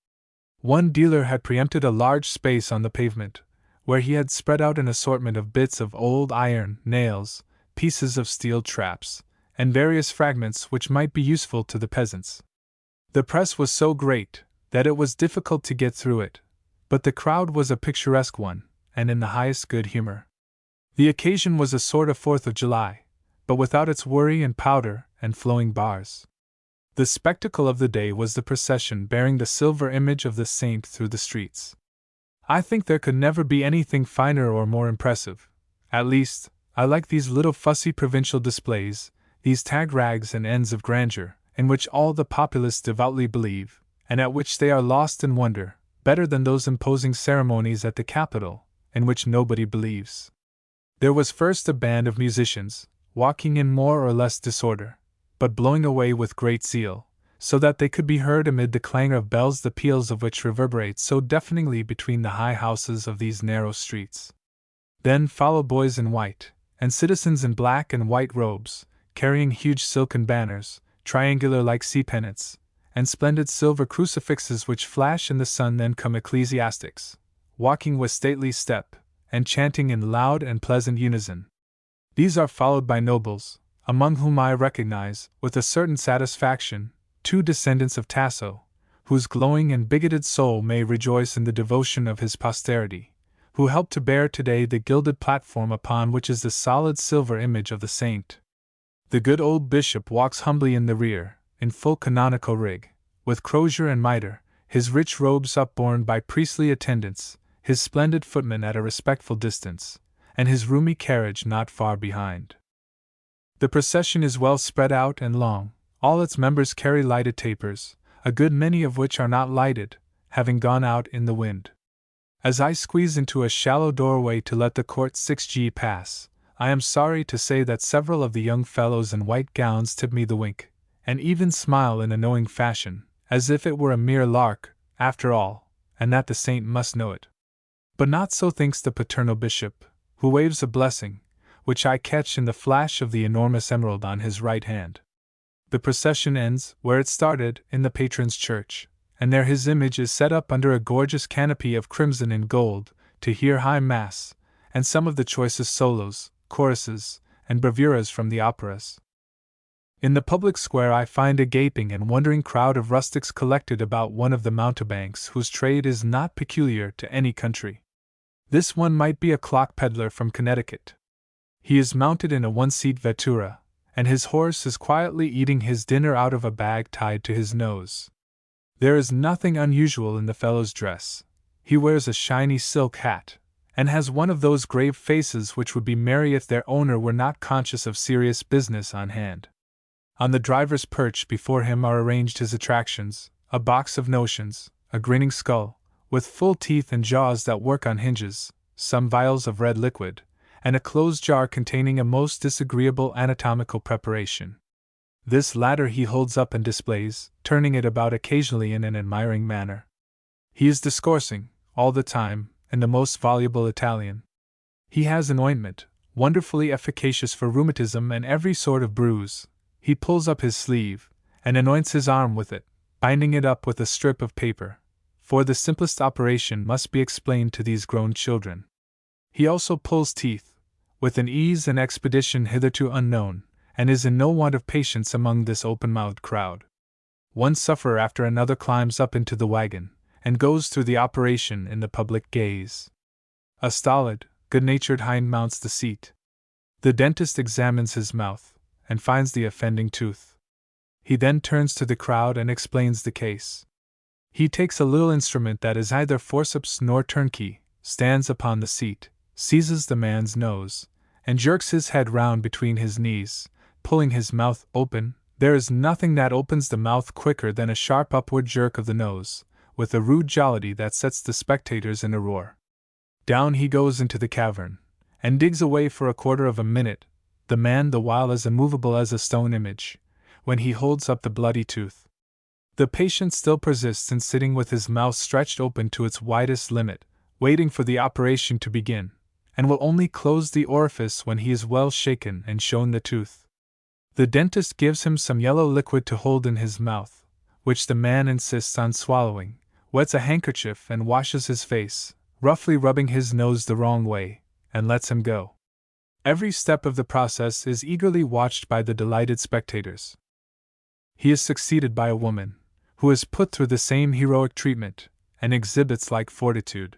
One dealer had preempted a large space on the pavement, where he had spread out an assortment of bits of old iron, nails, pieces of steel traps, and various fragments which might be useful to the peasants. The press was so great that it was difficult to get through it, but the crowd was a picturesque one, and in the highest good humor. The occasion was a sort of 4th of July, but without its worry and powder and flowing bars. The spectacle of the day was the procession bearing the silver image of the saint through the streets. I think there could never be anything finer or more impressive. At least, I like these little fussy provincial displays, these tag-rags and ends of grandeur, in which all the populace devoutly believe, and at which they are lost in wonder, better than those imposing ceremonies at the capital, in which nobody believes. There was first a band of musicians, walking in more or less disorder, but blowing away with great zeal, so that they could be heard amid the clangor of bells, the peals of which reverberate so deafeningly between the high houses of these narrow streets. Then follow boys in white, and citizens in black and white robes, carrying huge silken banners, triangular like sea pennants, and splendid silver crucifixes which flash in the sun. Then come ecclesiastics, walking with stately step, and chanting in loud and pleasant unison. These are followed by nobles, among whom I recognize, with a certain satisfaction, 2 descendants of Tasso, whose glowing and bigoted soul may rejoice in the devotion of his posterity, who help to bear today the gilded platform upon which is the solid silver image of the saint. The good old bishop walks humbly in the rear, in full canonical rig, with crozier and mitre, his rich robes upborne by priestly attendants, his splendid footmen at a respectful distance, and his roomy carriage not far behind. The procession is well spread out and long. All its members carry lighted tapers, a good many of which are not lighted, having gone out in the wind. As I squeeze into a shallow doorway to let the court 6G pass, I am sorry to say that several of the young fellows in white gowns tip me the wink, and even smile in a knowing fashion, as if it were a mere lark, after all, and that the saint must know it. But not so thinks the paternal bishop, who waves a blessing, which I catch in the flash of the enormous emerald on his right hand. The procession ends, where it started, in the patron's church, and there his image is set up under a gorgeous canopy of crimson and gold, to hear high mass, and some of the choicest solos, choruses, and bravuras from the operas. In the public square I find a gaping and wondering crowd of rustics collected about one of the mountebanks whose trade is not peculiar to any country. This one might be a clock peddler from Connecticut. He is mounted in a one-seat vettura, and his horse is quietly eating his dinner out of a bag tied to his nose. There is nothing unusual in the fellow's dress. He wears a shiny silk hat, and has one of those grave faces which would be merry if their owner were not conscious of serious business on hand. On the driver's perch before him are arranged his attractions, a box of notions, a grinning skull, with full teeth and jaws that work on hinges, some vials of red liquid, and a closed jar containing a most disagreeable anatomical preparation. This latter he holds up and displays, turning it about occasionally in an admiring manner. He is discoursing, all the time, in the most voluble Italian. He has an ointment, wonderfully efficacious for rheumatism and every sort of bruise. He pulls up his sleeve, and anoints his arm with it, binding it up with a strip of paper, for the simplest operation must be explained to these grown children. He also pulls teeth, with an ease and expedition hitherto unknown, and is in no want of patience among this open-mouthed crowd. One sufferer after another climbs up into the wagon, and goes through the operation in the public gaze. A stolid, good-natured hind mounts the seat. The dentist examines his mouth, and finds the offending tooth. He then turns to the crowd and explains the case. He takes a little instrument that is neither forceps nor turnkey, stands upon the seat, seizes the man's nose, and jerks his head round between his knees, pulling his mouth open. There is nothing that opens the mouth quicker than a sharp upward jerk of the nose, with a rude jollity that sets the spectators in a roar. Down he goes into the cavern, and digs away for a quarter of a minute, the man the while as immovable as a stone image, when he holds up the bloody tooth. The patient still persists in sitting with his mouth stretched open to its widest limit, waiting for the operation to begin, and will only close the orifice when he is well shaken and shown the tooth. The dentist gives him some yellow liquid to hold in his mouth, which the man insists on swallowing, wets a handkerchief and washes his face, roughly rubbing his nose the wrong way, and lets him go. Every step of the process is eagerly watched by the delighted spectators. He is succeeded by a woman, who is put through the same heroic treatment, and exhibits like fortitude.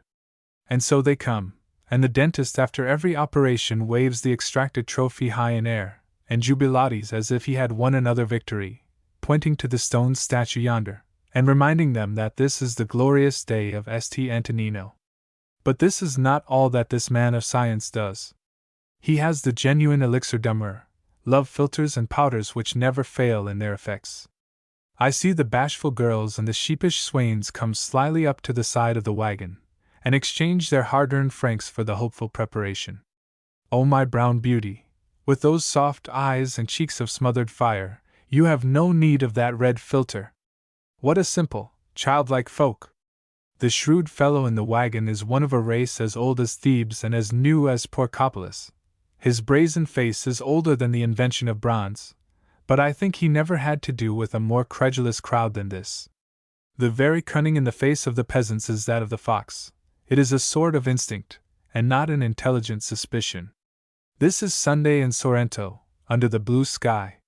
And so they come, and the dentist after every operation waves the extracted trophy high in air, and jubilates as if he had won another victory, pointing to the stone statue yonder, and reminding them that this is the glorious day of St. Antonino. But this is not all that this man of science does. He has the genuine elixir d'amore, love philters and powders which never fail in their effects. I see the bashful girls and the sheepish swains come slyly up to the side of the wagon, and exchange their hard-earned francs for the hopeful preparation. Oh, my brown beauty, with those soft eyes and cheeks of smothered fire, you have no need of that red philter. What a simple, childlike folk! The shrewd fellow in the wagon is one of a race as old as Thebes and as new as Porcopolis. His brazen face is older than the invention of bronze, but I think he never had to do with a more credulous crowd than this. The very cunning in the face of the peasants is that of the fox. It is a sort of instinct, and not an intelligent suspicion. This is Sunday in Sorrento, under the blue sky.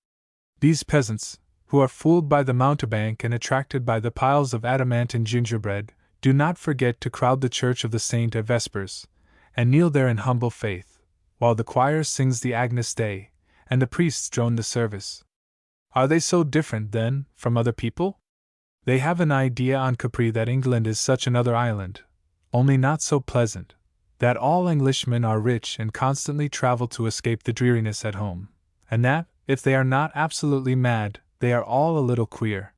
These peasants, who are fooled by the mountebank and attracted by the piles of adamant and gingerbread, do not forget to crowd the church of the saint at vespers, and kneel there in humble faith, while the choir sings the Agnus Dei, and the priests drone the service. Are they so different, then, from other people? They have an idea on Capri that England is such another island, only not so pleasant, that all Englishmen are rich and constantly travel to escape the dreariness at home, and that, if they are not absolutely mad, they are all a little queer.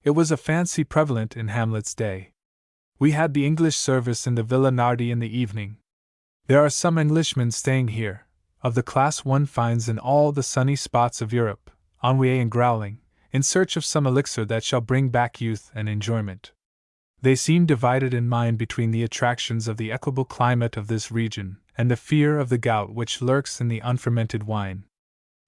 It was a fancy prevalent in Hamlet's day. We had the English service in the Villa Nardi in the evening. There are some Englishmen staying here, of the class one finds in all the sunny spots of Europe, ennuyé and growling, in search of some elixir that shall bring back youth and enjoyment. They seem divided in mind between the attractions of the equable climate of this region and the fear of the gout which lurks in the unfermented wine.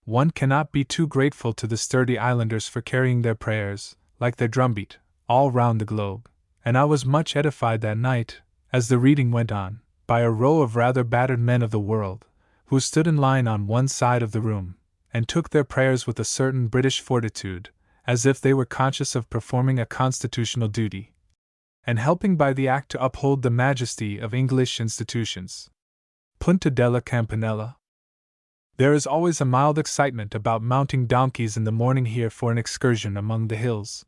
One cannot be too grateful to the sturdy islanders for carrying their prayers, like their drumbeat, all round the globe, and I was much edified that night, as the reading went on, by a row of rather battered men of the world, who stood in line on one side of the room, and took their prayers with a certain British fortitude, as if they were conscious of performing a constitutional duty, and helping by the act to uphold the majesty of English institutions. Punta della Campanella. There is always a mild excitement about mounting donkeys in the morning here for an excursion among the hills.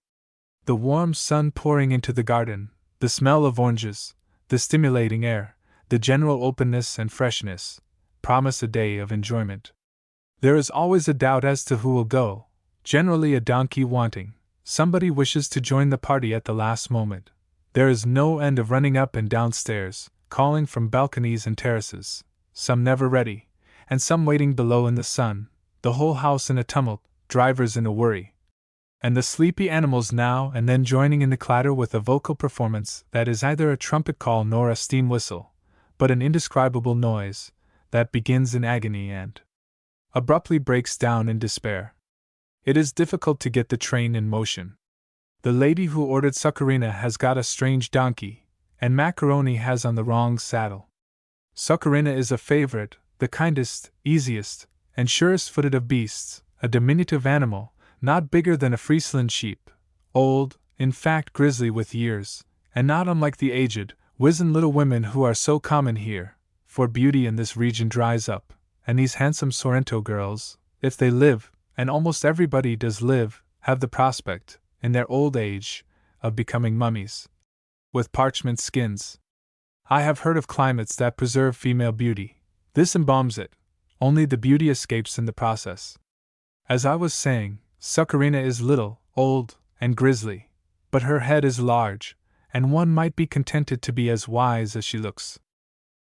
The warm sun pouring into the garden, the smell of oranges, the stimulating air, the general openness and freshness, promise a day of enjoyment. There is always a doubt as to who will go, generally a donkey wanting. Somebody wishes to join the party at the last moment. There is no end of running up and down stairs, calling from balconies and terraces, some never ready, and some waiting below in the sun, the whole house in a tumult, drivers in a worry, and the sleepy animals now and then joining in the clatter with a vocal performance that is neither a trumpet call nor a steam whistle, but an indescribable noise, that begins in agony and abruptly breaks down in despair. It is difficult to get the train in motion. The lady who ordered Succarina has got a strange donkey, and Macaroni has on the wrong saddle. Succarina is a favorite, the kindest, easiest, and surest-footed of beasts, a diminutive animal, not bigger than a Friesland sheep, old, in fact grizzly with years, and not unlike the aged, wizened little women who are so common here, for beauty in this region dries up, and these handsome Sorrento girls, if they live, and almost everybody does live, have the prospect, in their old age, of becoming mummies, with parchment skins. I have heard of climates that preserve female beauty. This embalms it, only the beauty escapes in the process. As I was saying, Succarina is little, old, and grisly, but her head is large, and one might be contented to be as wise as she looks.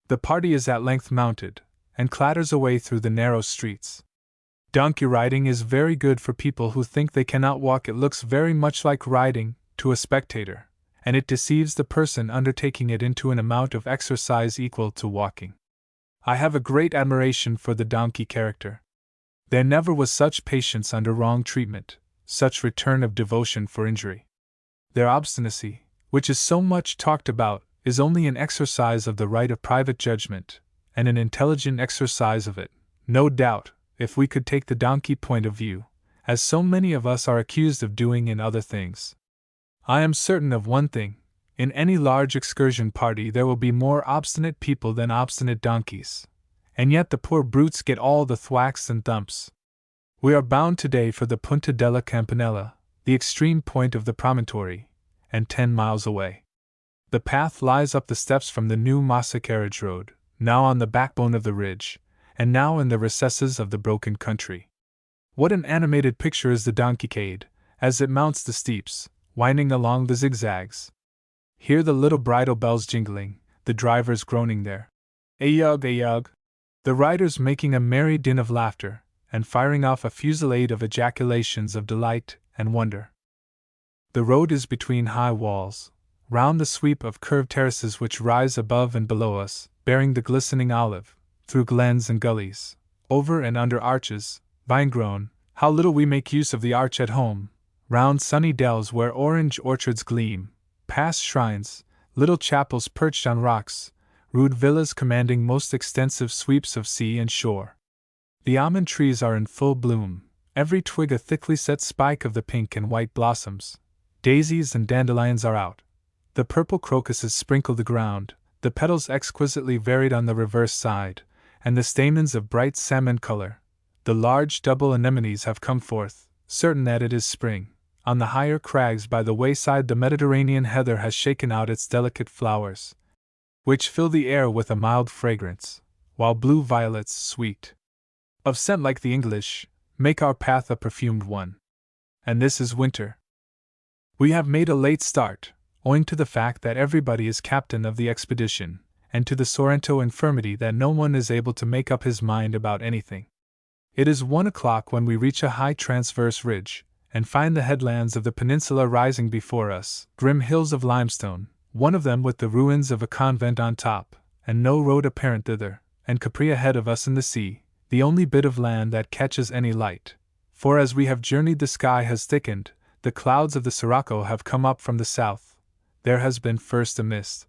The party is at length mounted, and clatters away through the narrow streets. Donkey riding is very good for people who think they cannot walk. It looks very much like riding, to a spectator, and it deceives the person undertaking it into an amount of exercise equal to walking. I have a great admiration for the donkey character. There never was such patience under wrong treatment, such return of devotion for injury. Their obstinacy, which is so much talked about, is only an exercise of the right of private judgment, and an intelligent exercise of it, no doubt, if we could take the donkey point of view, as so many of us are accused of doing in other things. I am certain of one thing: in any large excursion party there will be more obstinate people than obstinate donkeys, and yet the poor brutes get all the thwacks and thumps. We are bound today for the Punta della Campanella, the extreme point of the promontory, and 10 miles away. The path lies up the steps from the new Massa carriage road, now on the backbone of the ridge, and now in the recesses of the broken country. What an animated picture is the donkeycade, as it mounts the steeps, winding along the zigzags. Hear the little bridle bells jingling, the drivers groaning there. Ayug, ayug! The riders making a merry din of laughter, and firing off a fusillade of ejaculations of delight and wonder. The road is between high walls, round the sweep of curved terraces which rise above and below us, bearing the glistening olive, through glens and gullies, over and under arches, vine-grown. How little we make use of the arch at home, round sunny dells where orange orchards gleam, past shrines, little chapels perched on rocks, rude villas commanding most extensive sweeps of sea and shore. The almond trees are in full bloom, every twig a thickly set spike of the pink and white blossoms. Daisies and dandelions are out. The purple crocuses sprinkle the ground, the petals exquisitely varied on the reverse side, and the stamens of bright salmon color. The large double anemones have come forth, certain that it is spring. On the higher crags by the wayside the Mediterranean heather has shaken out its delicate flowers, which fill the air with a mild fragrance, while blue violets, sweet of scent like the English, make our path a perfumed one. And this is winter. We have made a late start, owing to the fact that everybody is captain of the expedition, and to the Sorrento infirmity that no one is able to make up his mind about anything. It is 1 o'clock when we reach a high transverse ridge, and find the headlands of the peninsula rising before us, grim hills of limestone, one of them with the ruins of a convent on top, and no road apparent thither, and Capri ahead of us in the sea, the only bit of land that catches any light. For as we have journeyed the sky has thickened, the clouds of the Sirocco have come up from the south. There has been first a mist,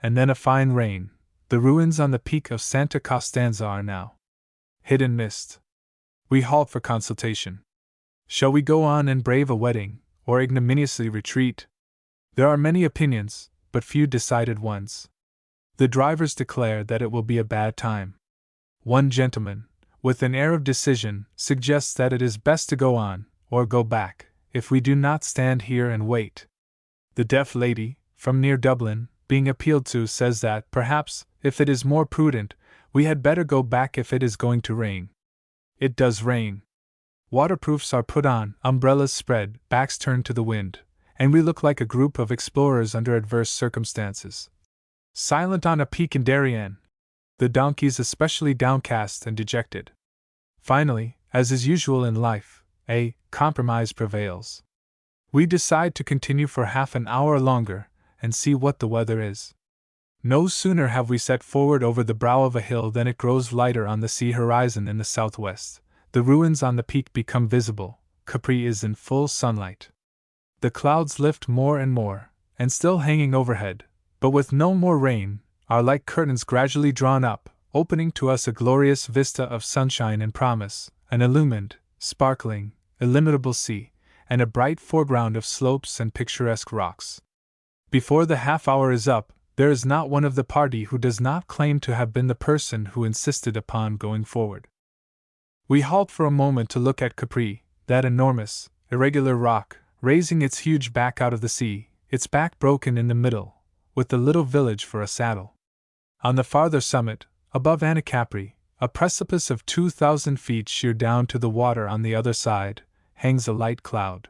and then a fine rain. The ruins on the peak of Santa Costanza are now hid in mist. We halt for consultation. Shall we go on and brave a wetting, or ignominiously retreat? There are many opinions, but few decided ones. The drivers declare that it will be a bad time. One gentleman, with an air of decision, suggests that it is best to go on, or go back, if we do not stand here and wait. The deaf lady, from near Dublin, being appealed to, says that, perhaps, if it is more prudent, we had better go back if it is going to rain. It does rain. Waterproofs are put on, umbrellas spread, backs turned to the wind, and we look like a group of explorers under adverse circumstances. Silent on a peak in Darien. The donkeys especially downcast and dejected. Finally, as is usual in life, a compromise prevails. We decide to continue for half an hour longer, and see what the weather is. No sooner have we set forward over the brow of a hill than it grows lighter on the sea horizon in the southwest. The ruins on the peak become visible. Capri is in full sunlight. The clouds lift more and more, and still hanging overhead, but with no more rain, are like curtains gradually drawn up, opening to us a glorious vista of sunshine and promise, an illumined, sparkling, illimitable sea, and a bright foreground of slopes and picturesque rocks. Before the half hour is up, there is not one of the party who does not claim to have been the person who insisted upon going forward. We halt for a moment to look at Capri, that enormous, irregular rock, raising its huge back out of the sea, its back broken in the middle, with the little village for a saddle. On the farther summit, above Anacapri, a precipice of 2,000 feet sheer down to the water on the other side, hangs a light cloud.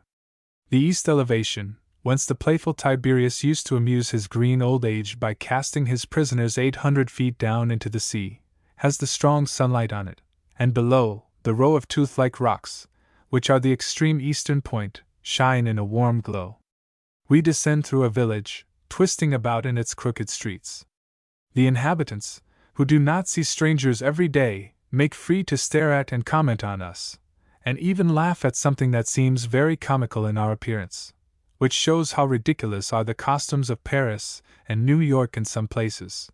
The east elevation, whence the playful Tiberius used to amuse his green old age by casting his prisoners 800 feet down into the sea, has the strong sunlight on it, and below, the row of tooth-like rocks, which are the extreme eastern point, shine in a warm glow. We descend through a village, twisting about in its crooked streets. The inhabitants, who do not see strangers every day, make free to stare at and comment on us, and even laugh at something that seems very comical in our appearance, which shows how ridiculous are the costumes of Paris and New York in some places.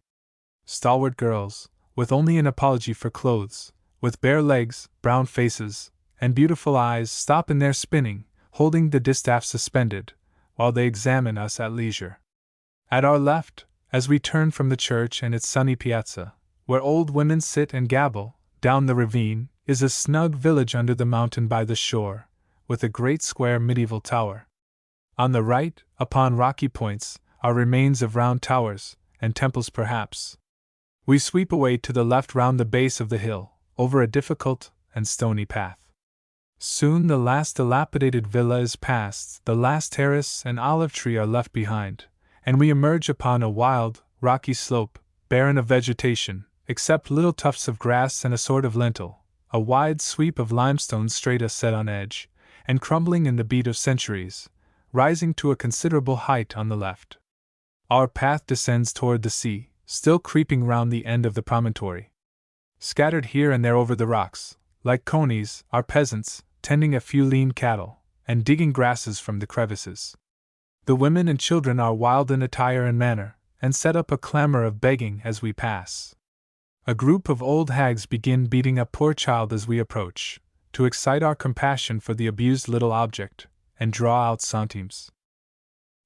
Stalwart girls, with only an apology for clothes, with bare legs, brown faces, and beautiful eyes, stop in their spinning, holding the distaff suspended, while they examine us at leisure. At our left, as we turn from the church and its sunny piazza, where old women sit and gabble, down the ravine, is a snug village under the mountain by the shore, with a great square medieval tower. On the right, upon rocky points, are remains of round towers, and temples perhaps. We sweep away to the left round the base of the hill, over a difficult and stony path. Soon the last dilapidated villa is passed, the last terrace and olive tree are left behind, and we emerge upon a wild, rocky slope, barren of vegetation, except little tufts of grass and a sort of lintel, a wide sweep of limestone strata set on edge, and crumbling in the beat of centuries, rising to a considerable height on the left. Our path descends toward the sea, still creeping round the end of the promontory. Scattered here and there over the rocks, like conies, are peasants, tending a few lean cattle, and digging grasses from the crevices. The women and children are wild in attire and manner, and set up a clamor of begging as we pass. A group of old hags begin beating a poor child as we approach, to excite our compassion for the abused little object, and draw out centimes.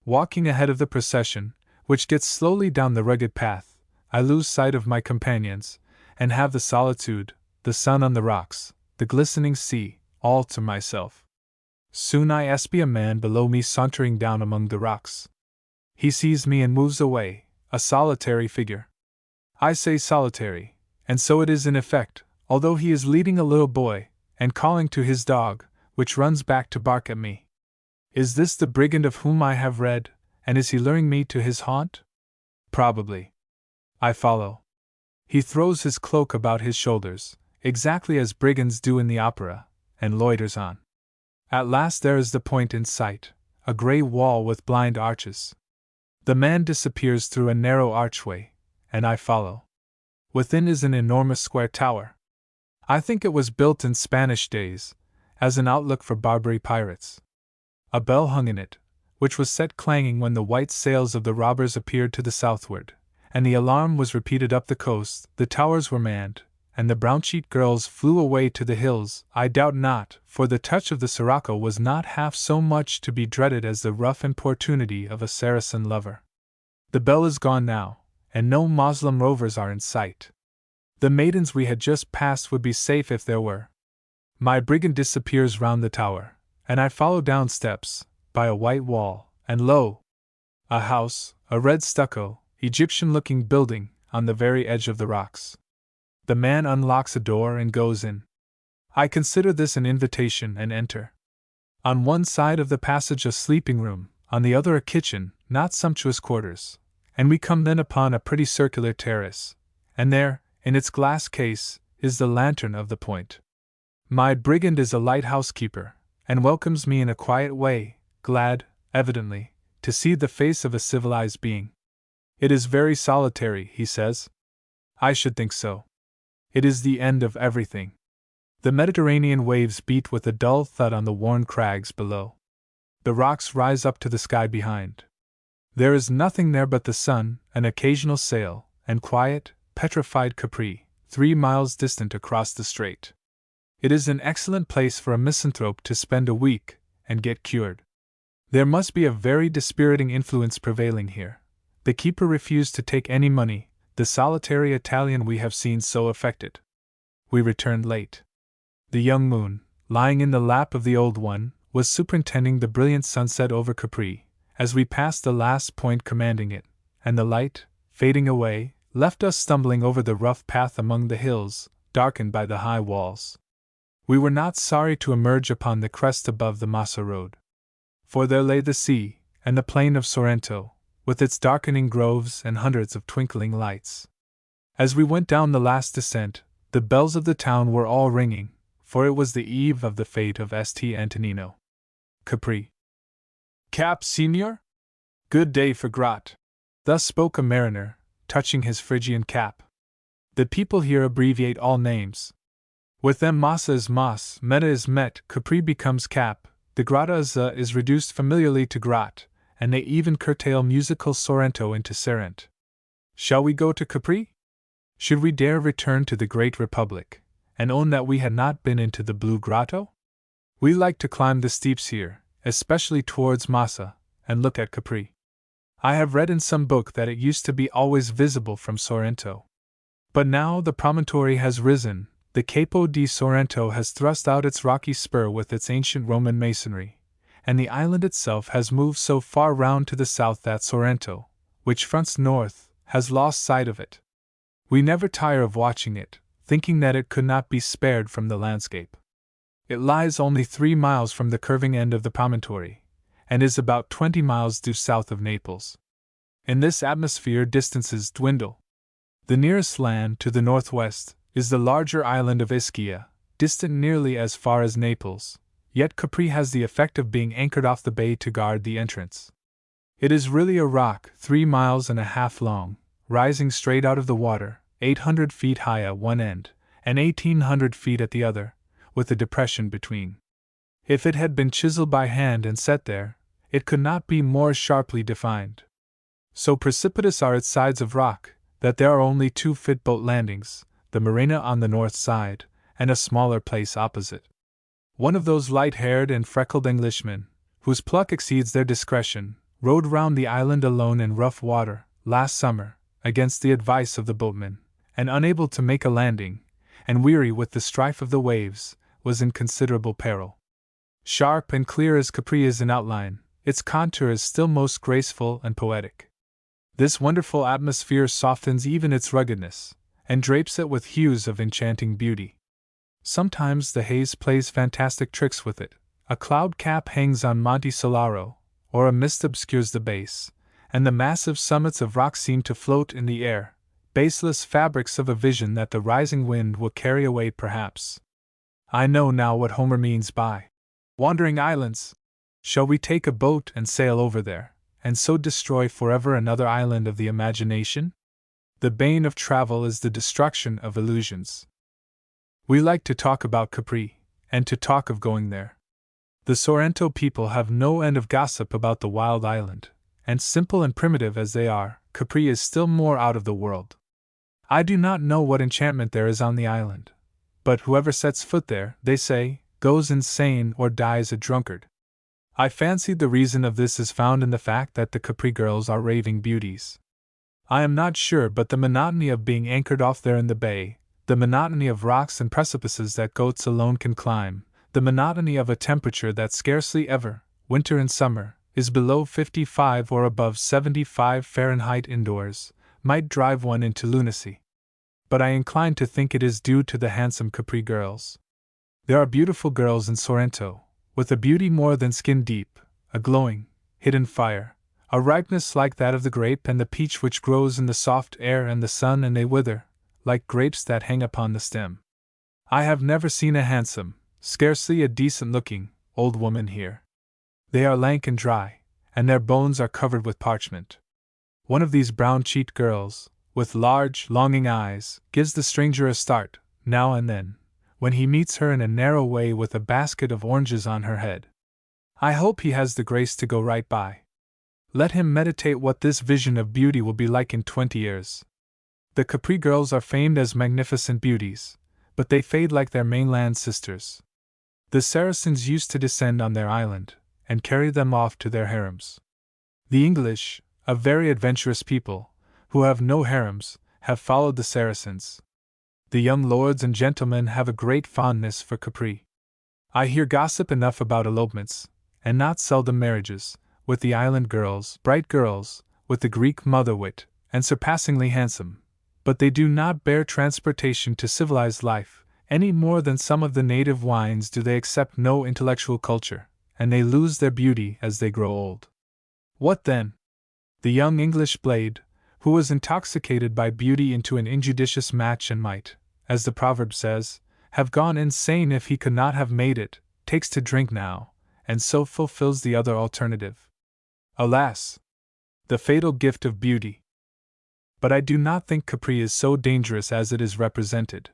Walking ahead of the procession, which gets slowly down the rugged path, I lose sight of my companions, and have the solitude, the sun on the rocks, the glistening sea, all to myself. Soon I espy a man below me sauntering down among the rocks. He sees me and moves away, a solitary figure. I say solitary, and so it is in effect, although he is leading a little boy, and calling to his dog, which runs back to bark at me. Is this the brigand of whom I have read, and is he luring me to his haunt? Probably. I follow. He throws his cloak about his shoulders, exactly as brigands do in the opera, and loiters on. At last there is the point in sight, a grey wall with blind arches. The man disappears through a narrow archway, and I follow. Within is an enormous square tower. I think it was built in Spanish days, as an outlook for Barbary pirates. A bell hung in it, which was set clanging when the white sails of the robbers appeared to the southward, and the alarm was repeated up the coast. The towers were manned, and the brown-cheeked girls flew away to the hills, I doubt not, for the touch of the sirocco was not half so much to be dreaded as the rough importunity of a Saracen lover. The bell is gone now, and no Moslem rovers are in sight. The maidens we had just passed would be safe if there were. My brigand disappears round the tower, and I follow down steps, by a white wall, and lo! A house, a red stucco, Egyptian-looking building, on the very edge of the rocks. The man unlocks a door and goes in. I consider this an invitation and enter. On one side of the passage a sleeping room, on the other a kitchen, not sumptuous quarters, and we come then upon a pretty circular terrace, and there, in its glass case, is the lantern of the point. My brigand is a lighthouse keeper, and welcomes me in a quiet way, glad, evidently, to see the face of a civilized being. It is very solitary, he says. I should think so. It is the end of everything. The Mediterranean waves beat with a dull thud on the worn crags below. The rocks rise up to the sky behind. There is nothing there but the sun, an occasional sail, and quiet, petrified Capri, 3 miles distant across the strait. It is an excellent place for a misanthrope to spend a week and get cured. There must be a very dispiriting influence prevailing here. The keeper refused to take any money, the solitary Italian we have seen so affected. We returned late. The young moon, lying in the lap of the old one, was superintending the brilliant sunset over Capri, as we passed the last point commanding it, and the light, fading away, left us stumbling over the rough path among the hills, darkened by the high walls. We were not sorry to emerge upon the crest above the Massa road. For there lay the sea, and the plain of Sorrento, with its darkening groves and hundreds of twinkling lights. As we went down the last descent, the bells of the town were all ringing, for it was the eve of the fete of St. Antonino. Capri. Cap, signor? Good day for Grat. Thus spoke a mariner, touching his Phrygian cap. The people here abbreviate all names. With them Massa is Mas, Meta is Met, Capri becomes Cap, the Grata is reduced familiarly to Grat, and they even curtail musical Sorrento into Serent. Shall we go to Capri? Should we dare return to the great Republic, and own that we had not been into the Blue Grotto? We like to climb the steeps here, especially towards Massa, and look at Capri. I have read in some book that it used to be always visible from Sorrento. But now the promontory has risen, the Capo di Sorrento has thrust out its rocky spur with its ancient Roman masonry, and the island itself has moved so far round to the south that Sorrento, which fronts north, has lost sight of it. We never tire of watching it, thinking that it could not be spared from the landscape. It lies only 3 miles from the curving end of the promontory, and is about 20 miles due south of Naples. In this atmosphere distances dwindle. The nearest land, to the northwest, is the larger island of Ischia, distant nearly as far as Naples, yet Capri has the effect of being anchored off the bay to guard the entrance. It is really a rock 3.5 miles long, rising straight out of the water, 800 feet high at one end, and 1,800 feet at the other, with a depression between. If it had been chiseled by hand and set there, it could not be more sharply defined. So precipitous are its sides of rock, that there are only 2 fit boat landings, the Marina on the north side, and a smaller place opposite. One of those light-haired and freckled Englishmen, whose pluck exceeds their discretion, rowed round the island alone in rough water, last summer, against the advice of the boatman, and unable to make a landing, and weary with the strife of the waves, was in considerable peril. Sharp and clear as Capri is in outline, its contour is still most graceful and poetic. This wonderful atmosphere softens even its ruggedness, and drapes it with hues of enchanting beauty. Sometimes the haze plays fantastic tricks with it, a cloud cap hangs on Monte Solaro, or a mist obscures the base, and the massive summits of rock seem to float in the air, baseless fabrics of a vision that the rising wind will carry away perhaps. I know now what Homer means by wandering islands. Shall we take a boat and sail over there, and so destroy forever another island of the imagination? The bane of travel is the destruction of illusions. We like to talk about Capri, and to talk of going there. The Sorrento people have no end of gossip about the wild island, and simple and primitive as they are, Capri is still more out of the world. I do not know what enchantment there is on the island, but whoever sets foot there, they say, goes insane or dies a drunkard. I fancy the reason of this is found in the fact that the Capri girls are raving beauties. I am not sure, but the monotony of being anchored off there in the bay, the monotony of rocks and precipices that goats alone can climb, the monotony of a temperature that scarcely ever, winter and summer, is below 55 or above 75 Fahrenheit indoors, might drive one into lunacy. But I incline to think it is due to the handsome Capri girls. There are beautiful girls in Sorrento, with a beauty more than skin deep, a glowing, hidden fire, a ripeness like that of the grape and the peach which grows in the soft air and the sun, and they wither, like grapes that hang upon the stem. I have never seen a handsome, scarcely a decent-looking, old woman here. They are lank and dry, and their bones are covered with parchment. One of these brown-cheeked girls, with large, longing eyes, gives the stranger a start, now and then, when he meets her in a narrow way with a basket of oranges on her head. I hope he has the grace to go right by. Let him meditate what this vision of beauty will be like in 20 years. The Capri girls are famed as magnificent beauties, but they fade like their mainland sisters. The Saracens used to descend on their island, and carry them off to their harems. The English, a very adventurous people, who have no harems, have followed the Saracens. The young lords and gentlemen have a great fondness for Capri. I hear gossip enough about elopements, and not seldom marriages, with the island girls, bright girls, with the Greek mother-wit, and surpassingly handsome, but they do not bear transportation to civilized life, any more than some of the native wines do. They accept no intellectual culture, and they lose their beauty as they grow old. What then? The young English blade, who was intoxicated by beauty into an injudicious match and might, as the proverb says, have gone insane if he could not have made it, takes to drink now, and so fulfills the other alternative. Alas! The fatal gift of beauty. But I do not think Capri is so dangerous as it is represented.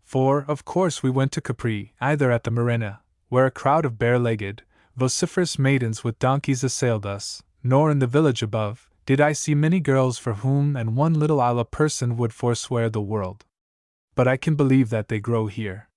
For, of course, we went to Capri, either at the marina, where a crowd of bare-legged, vociferous maidens with donkeys assailed us, nor in the village above, did I see many girls for whom and one little isle a person would forswear the world. But I can believe that they grow here.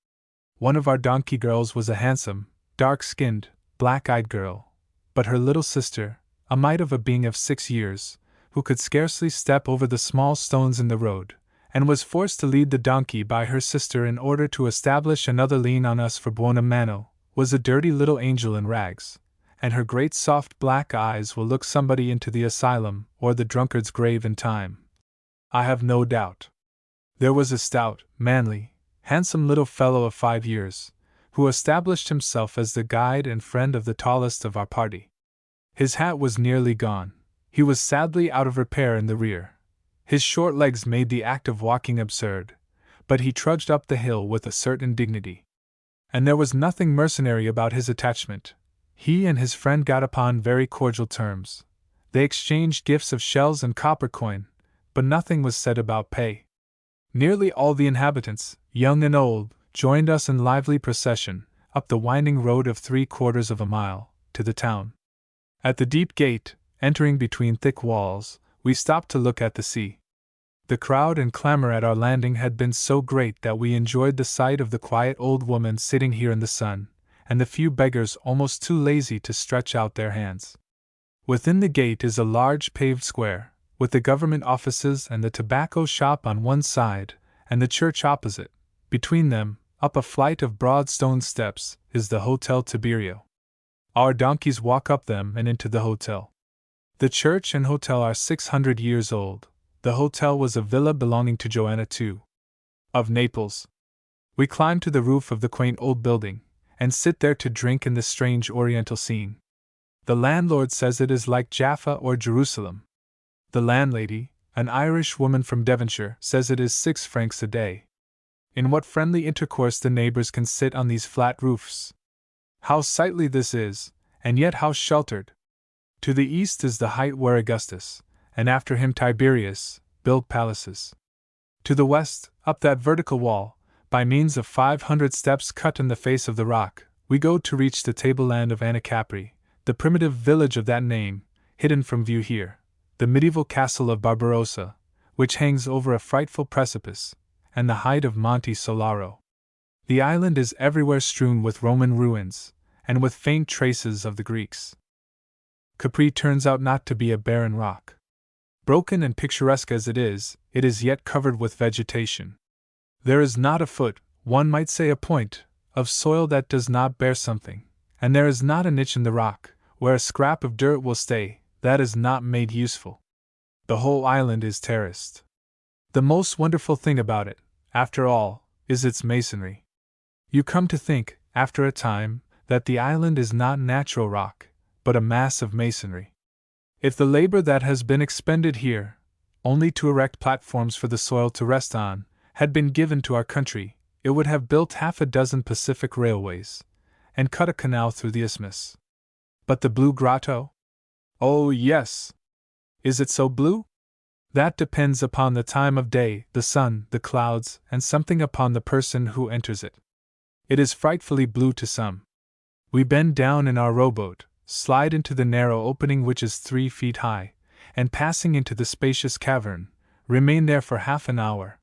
One of our donkey girls was a handsome, dark-skinned, black-eyed girl, but her little sister, a mite of a being of 6 years, who could scarcely step over the small stones in the road, and was forced to lead the donkey by her sister in order to establish another lien on us for buona mano, was a dirty little angel in rags, and her great soft black eyes will look somebody into the asylum or the drunkard's grave in time. I have no doubt. There was a stout, manly, handsome little fellow of 5 years, who established himself as the guide and friend of the tallest of our party. His hat was nearly gone. He was sadly out of repair in the rear. His short legs made the act of walking absurd, but he trudged up the hill with a certain dignity. And there was nothing mercenary about his attachment. He and his friend got upon very cordial terms. They exchanged gifts of shells and copper coin, but nothing was said about pay. Nearly all the inhabitants, young and old, joined us in lively procession, up the winding road of 3/4 of a mile, to the town. At the deep gate, entering between thick walls, we stopped to look at the sea. The crowd and clamor at our landing had been so great that we enjoyed the sight of the quiet old woman sitting here in the sun, and the few beggars almost too lazy to stretch out their hands. Within the gate is a large paved square, with the government offices and the tobacco shop on one side, and the church opposite. Between them, up a flight of broad stone steps, is the Hotel Tiberio. Our donkeys walk up them and into the hotel. The church and hotel are 600 years old. The hotel was a villa belonging to Joanna II of Naples. We climb to the roof of the quaint old building, and sit there to drink in the strange oriental scene. The landlord says it is like Jaffa or Jerusalem. The landlady, an Irish woman from Devonshire, says it is 6 francs a day. In what friendly intercourse the neighbors can sit on these flat roofs! How sightly this is, and yet how sheltered! To the east is the height where Augustus, and after him Tiberius, built palaces. To the west, up that vertical wall, by means of 500 steps cut in the face of the rock, we go to reach the tableland of Anacapri, the primitive village of that name, hidden from view here, the medieval castle of Barbarossa, which hangs over a frightful precipice, and the height of Monte Solaro. The island is everywhere strewn with Roman ruins, and with faint traces of the Greeks. Capri turns out not to be a barren rock. Broken and picturesque as it is yet covered with vegetation. There is not a foot, one might say a point, of soil that does not bear something, and there is not a niche in the rock, where a scrap of dirt will stay, that is not made useful. The whole island is terraced. The most wonderful thing about it, after all, is its masonry. You come to think, after a time, that the island is not natural rock, but a mass of masonry. If the labor that has been expended here, only to erect platforms for the soil to rest on, had been given to our country, it would have built 6 Pacific railways, and cut a canal through the isthmus. But the Blue Grotto? Oh, yes! Is it so blue? That depends upon the time of day, the sun, the clouds, and something upon the person who enters it. It is frightfully blue to some. We bend down in our rowboat, slide into the narrow opening which is 3 feet high, and passing into the spacious cavern, remain there for half an hour.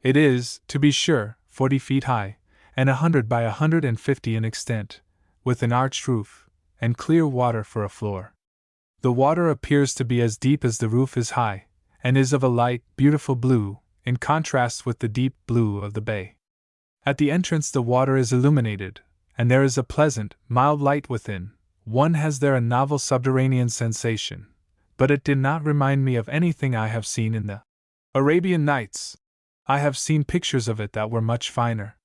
It is, to be sure, 40 feet high, and 100 by 150 in extent, with an arched roof, and clear water for a floor. The water appears to be as deep as the roof is high, and is of a light, beautiful blue, in contrast with the deep blue of the bay. At the entrance the water is illuminated, and there is a pleasant, mild light within. One has there a novel subterranean sensation, but it did not remind me of anything I have seen in the Arabian Nights. I have seen pictures of it that were much finer.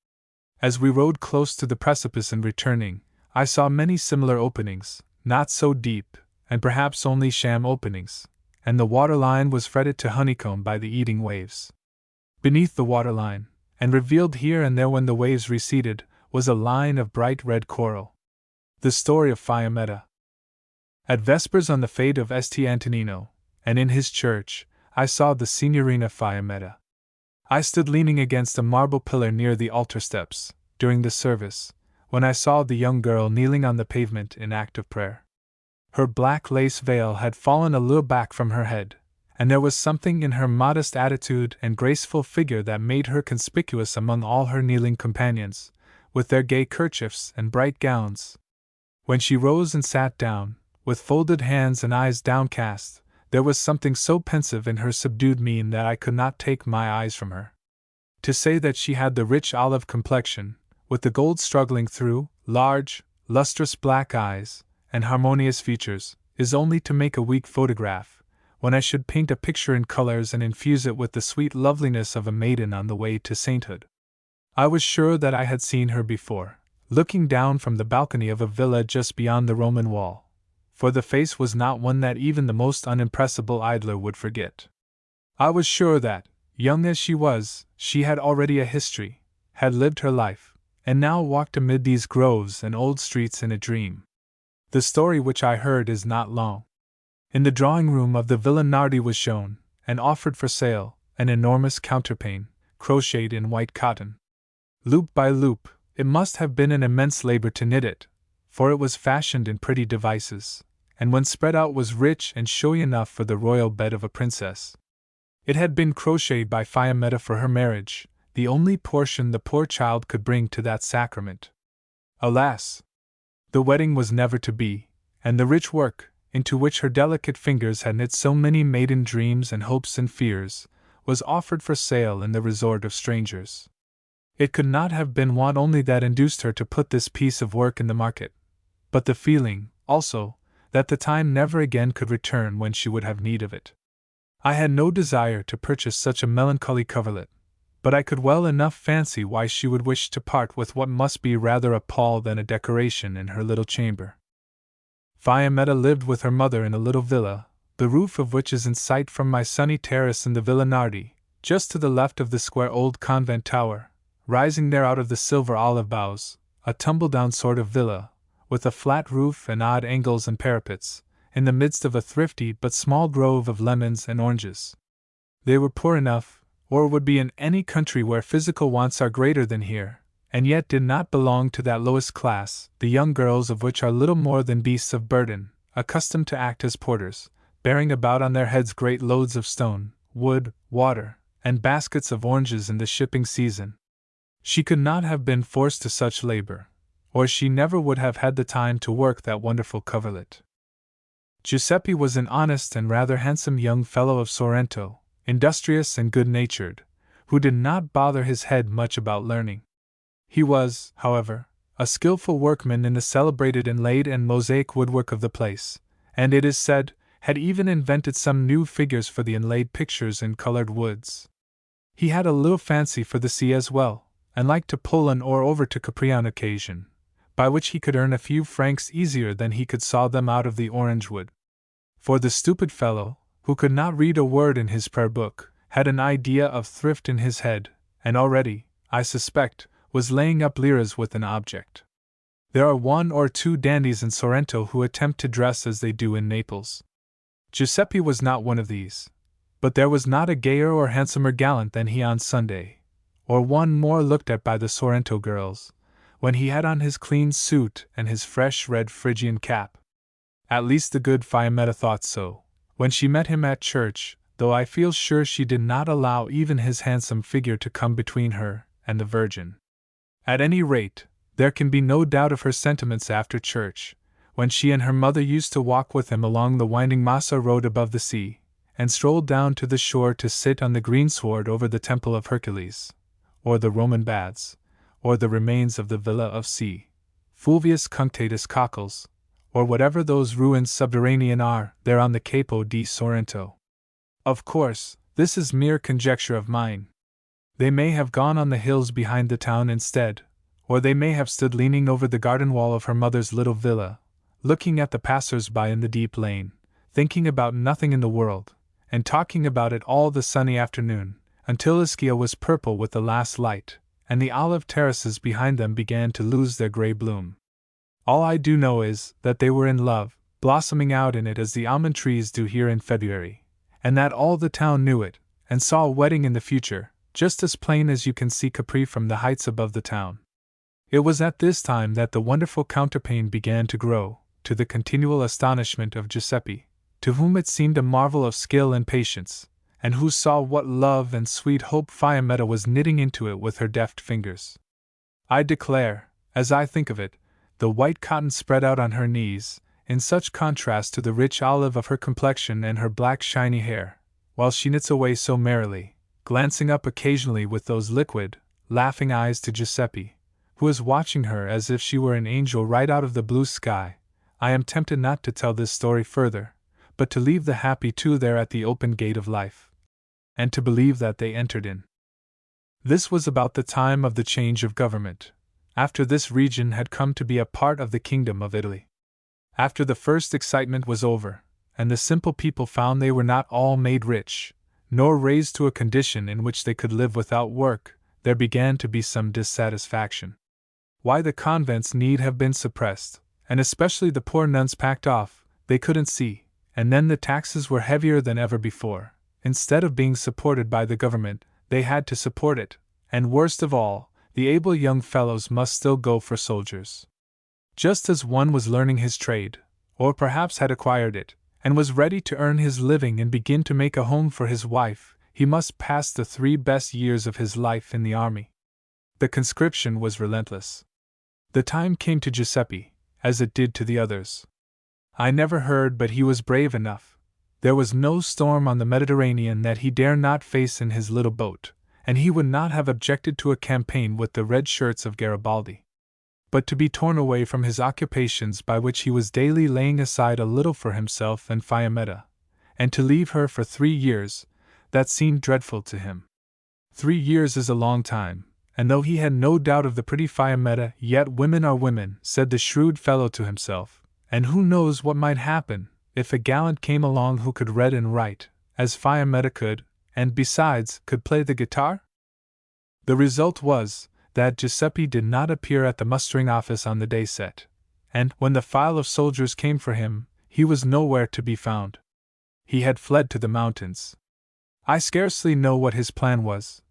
As we rode close to the precipice and returning, I saw many similar openings, not so deep, and perhaps only sham openings, and the waterline was fretted to honeycomb by the eating waves. Beneath the waterline, and revealed here and there when the waves receded, was a line of bright red coral. The story of Fiammetta. At vespers on the fete of St. Antonino, and in his church, I saw the Signorina Fiammetta. I stood leaning against a marble pillar near the altar steps, during the service, when I saw the young girl kneeling on the pavement in act of prayer. Her black lace veil had fallen a little back from her head, and there was something in her modest attitude and graceful figure that made her conspicuous among all her kneeling companions, with their gay kerchiefs and bright gowns. When she rose and sat down, with folded hands and eyes downcast, there was something so pensive in her subdued mien that I could not take my eyes from her. To say that she had the rich olive complexion, with the gold struggling through, large, lustrous black eyes, and harmonious features, is only to make a weak photograph, when I should paint a picture in colors and infuse it with the sweet loveliness of a maiden on the way to sainthood. I was sure that I had seen her before, looking down from the balcony of a villa just beyond the Roman wall, for the face was not one that even the most unimpressible idler would forget. I was sure that, young as she was, she had already a history, had lived her life, and now walked amid these groves and old streets in a dream. The story which I heard is not long. In the drawing-room of the Villa Nardi was shown, and offered for sale, an enormous counterpane, crocheted in white cotton. Loop by loop, it must have been an immense labor to knit it, for it was fashioned in pretty devices, and when spread out was rich and showy enough for the royal bed of a princess. It had been crocheted by Fiammetta for her marriage, the only portion the poor child could bring to that sacrament. Alas! The wedding was never to be, and the rich work, into which her delicate fingers had knit so many maiden dreams and hopes and fears, was offered for sale in the resort of strangers. It could not have been want only that induced her to put this piece of work in the market, but the feeling, also, that the time never again could return when she would have need of it. I had no desire to purchase such a melancholy coverlet, but I could well enough fancy why she would wish to part with what must be rather a pall than a decoration in her little chamber. Fiammetta lived with her mother in a little villa, the roof of which is in sight from my sunny terrace in the Villa Nardi, just to the left of the square old convent tower, rising there out of the silver olive boughs, a tumble-down sort of villa, with a flat roof and odd angles and parapets, in the midst of a thrifty but small grove of lemons and oranges. They were poor enough, or would be in any country where physical wants are greater than here, and yet did not belong to that lowest class, the young girls of which are little more than beasts of burden, accustomed to act as porters, bearing about on their heads great loads of stone, wood, water, and baskets of oranges in the shipping season. She could not have been forced to such labor, or she never would have had the time to work that wonderful coverlet. Giuseppe was an honest and rather handsome young fellow of Sorrento, industrious and good-natured, who did not bother his head much about learning. He was, however, a skillful workman in the celebrated inlaid and mosaic woodwork of the place, and it is said, had even invented some new figures for the inlaid pictures in colored woods. He had a little fancy for the sea as well, and liked to pull an oar over to Capri on occasion, by which he could earn a few francs easier than he could saw them out of the orange wood. For the stupid fellow, who could not read a word in his prayer book, had an idea of thrift in his head, and already, I suspect, was laying up liras with an object. There are 1 or 2 dandies in Sorrento who attempt to dress as they do in Naples. Giuseppe was not one of these, but there was not a gayer or handsomer gallant than he on Sunday, or one more looked at by the Sorrento girls, when he had on his clean suit and his fresh red Phrygian cap. At least the good Fiammetta thought so, when she met him at church, though I feel sure she did not allow even his handsome figure to come between her and the Virgin. At any rate, there can be no doubt of her sentiments after church, when she and her mother used to walk with him along the winding Massa road above the sea, and stroll down to the shore to sit on the greensward over the Temple of Hercules, or the Roman baths, or the remains of the Villa of C. Fulvius Cunctatus Cockles, or whatever those ruins subterranean are there on the Capo di Sorrento. Of course, this is mere conjecture of mine. They may have gone on the hills behind the town instead, or they may have stood leaning over the garden wall of her mother's little villa, looking at the passers-by in the deep lane, thinking about nothing in the world, and talking about it all the sunny afternoon, until Ischia was purple with the last light, and the olive terraces behind them began to lose their grey bloom. All I do know is that they were in love, blossoming out in it as the almond trees do here in February, and that all the town knew it, and saw a wedding in the future, just as plain as you can see Capri from the heights above the town. It was at this time that the wonderful counterpane began to grow, to the continual astonishment of Giuseppe, to whom it seemed a marvel of skill and patience, and who saw what love and sweet hope Fiammetta was knitting into it with her deft fingers. I declare, as I think of it, the white cotton spread out on her knees, in such contrast to the rich olive of her complexion and her black shiny hair, while she knits away so merrily, glancing up occasionally with those liquid, laughing eyes to Giuseppe, who is watching her as if she were an angel right out of the blue sky. I am tempted not to tell this story further, but to leave the happy two there at the open gate of life, and to believe that they entered in. This was about the time of the change of government, after this region had come to be a part of the Kingdom of Italy. After the first excitement was over, and the simple people found they were not all made rich, nor raised to a condition in which they could live without work, there began to be some dissatisfaction. Why the convents need have been suppressed, and especially the poor nuns packed off, they couldn't see, and then the taxes were heavier than ever before. Instead of being supported by the government, they had to support it, and worst of all, the able young fellows must still go for soldiers. Just as one was learning his trade, or perhaps had acquired it, and was ready to earn his living and begin to make a home for his wife, he must pass the 3 best years of his life in the army. The conscription was relentless. The time came to Giuseppe, as it did to the others. I never heard but he was brave enough. There was no storm on the Mediterranean that he dare not face in his little boat, and he would not have objected to a campaign with the red shirts of Garibaldi. But to be torn away from his occupations by which he was daily laying aside a little for himself and Fiammetta, and to leave her for 3 years, that seemed dreadful to him. 3 years is a long time, and though he had no doubt of the pretty Fiammetta, yet women are women, said the shrewd fellow to himself, and who knows what might happen if a gallant came along who could read and write, as Fiammetta could, and besides, could play the guitar? The result was that Giuseppe did not appear at the mustering office on the day set, and, when the file of soldiers came for him, he was nowhere to be found. He had fled to the mountains. I scarcely know what his plan was,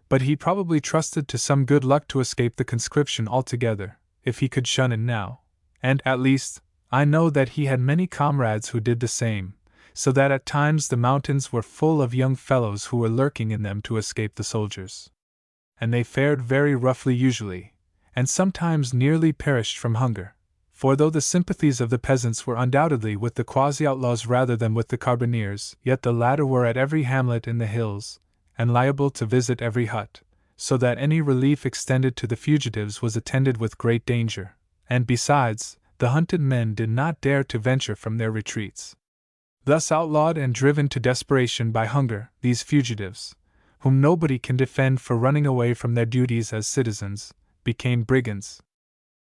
but he probably trusted to some good luck to escape the conscription altogether, if he could shun it now, and, at least, I know that he had many comrades who did the same, so that at times the mountains were full of young fellows who were lurking in them to escape the soldiers. And they fared very roughly usually, and sometimes nearly perished from hunger, for though the sympathies of the peasants were undoubtedly with the quasi-outlaws rather than with the carbineers, yet the latter were at every hamlet in the hills, and liable to visit every hut, so that any relief extended to the fugitives was attended with great danger, and besides, the hunted men did not dare to venture from their retreats. Thus outlawed and driven to desperation by hunger, these fugitives, whom nobody can defend for running away from their duties as citizens, became brigands.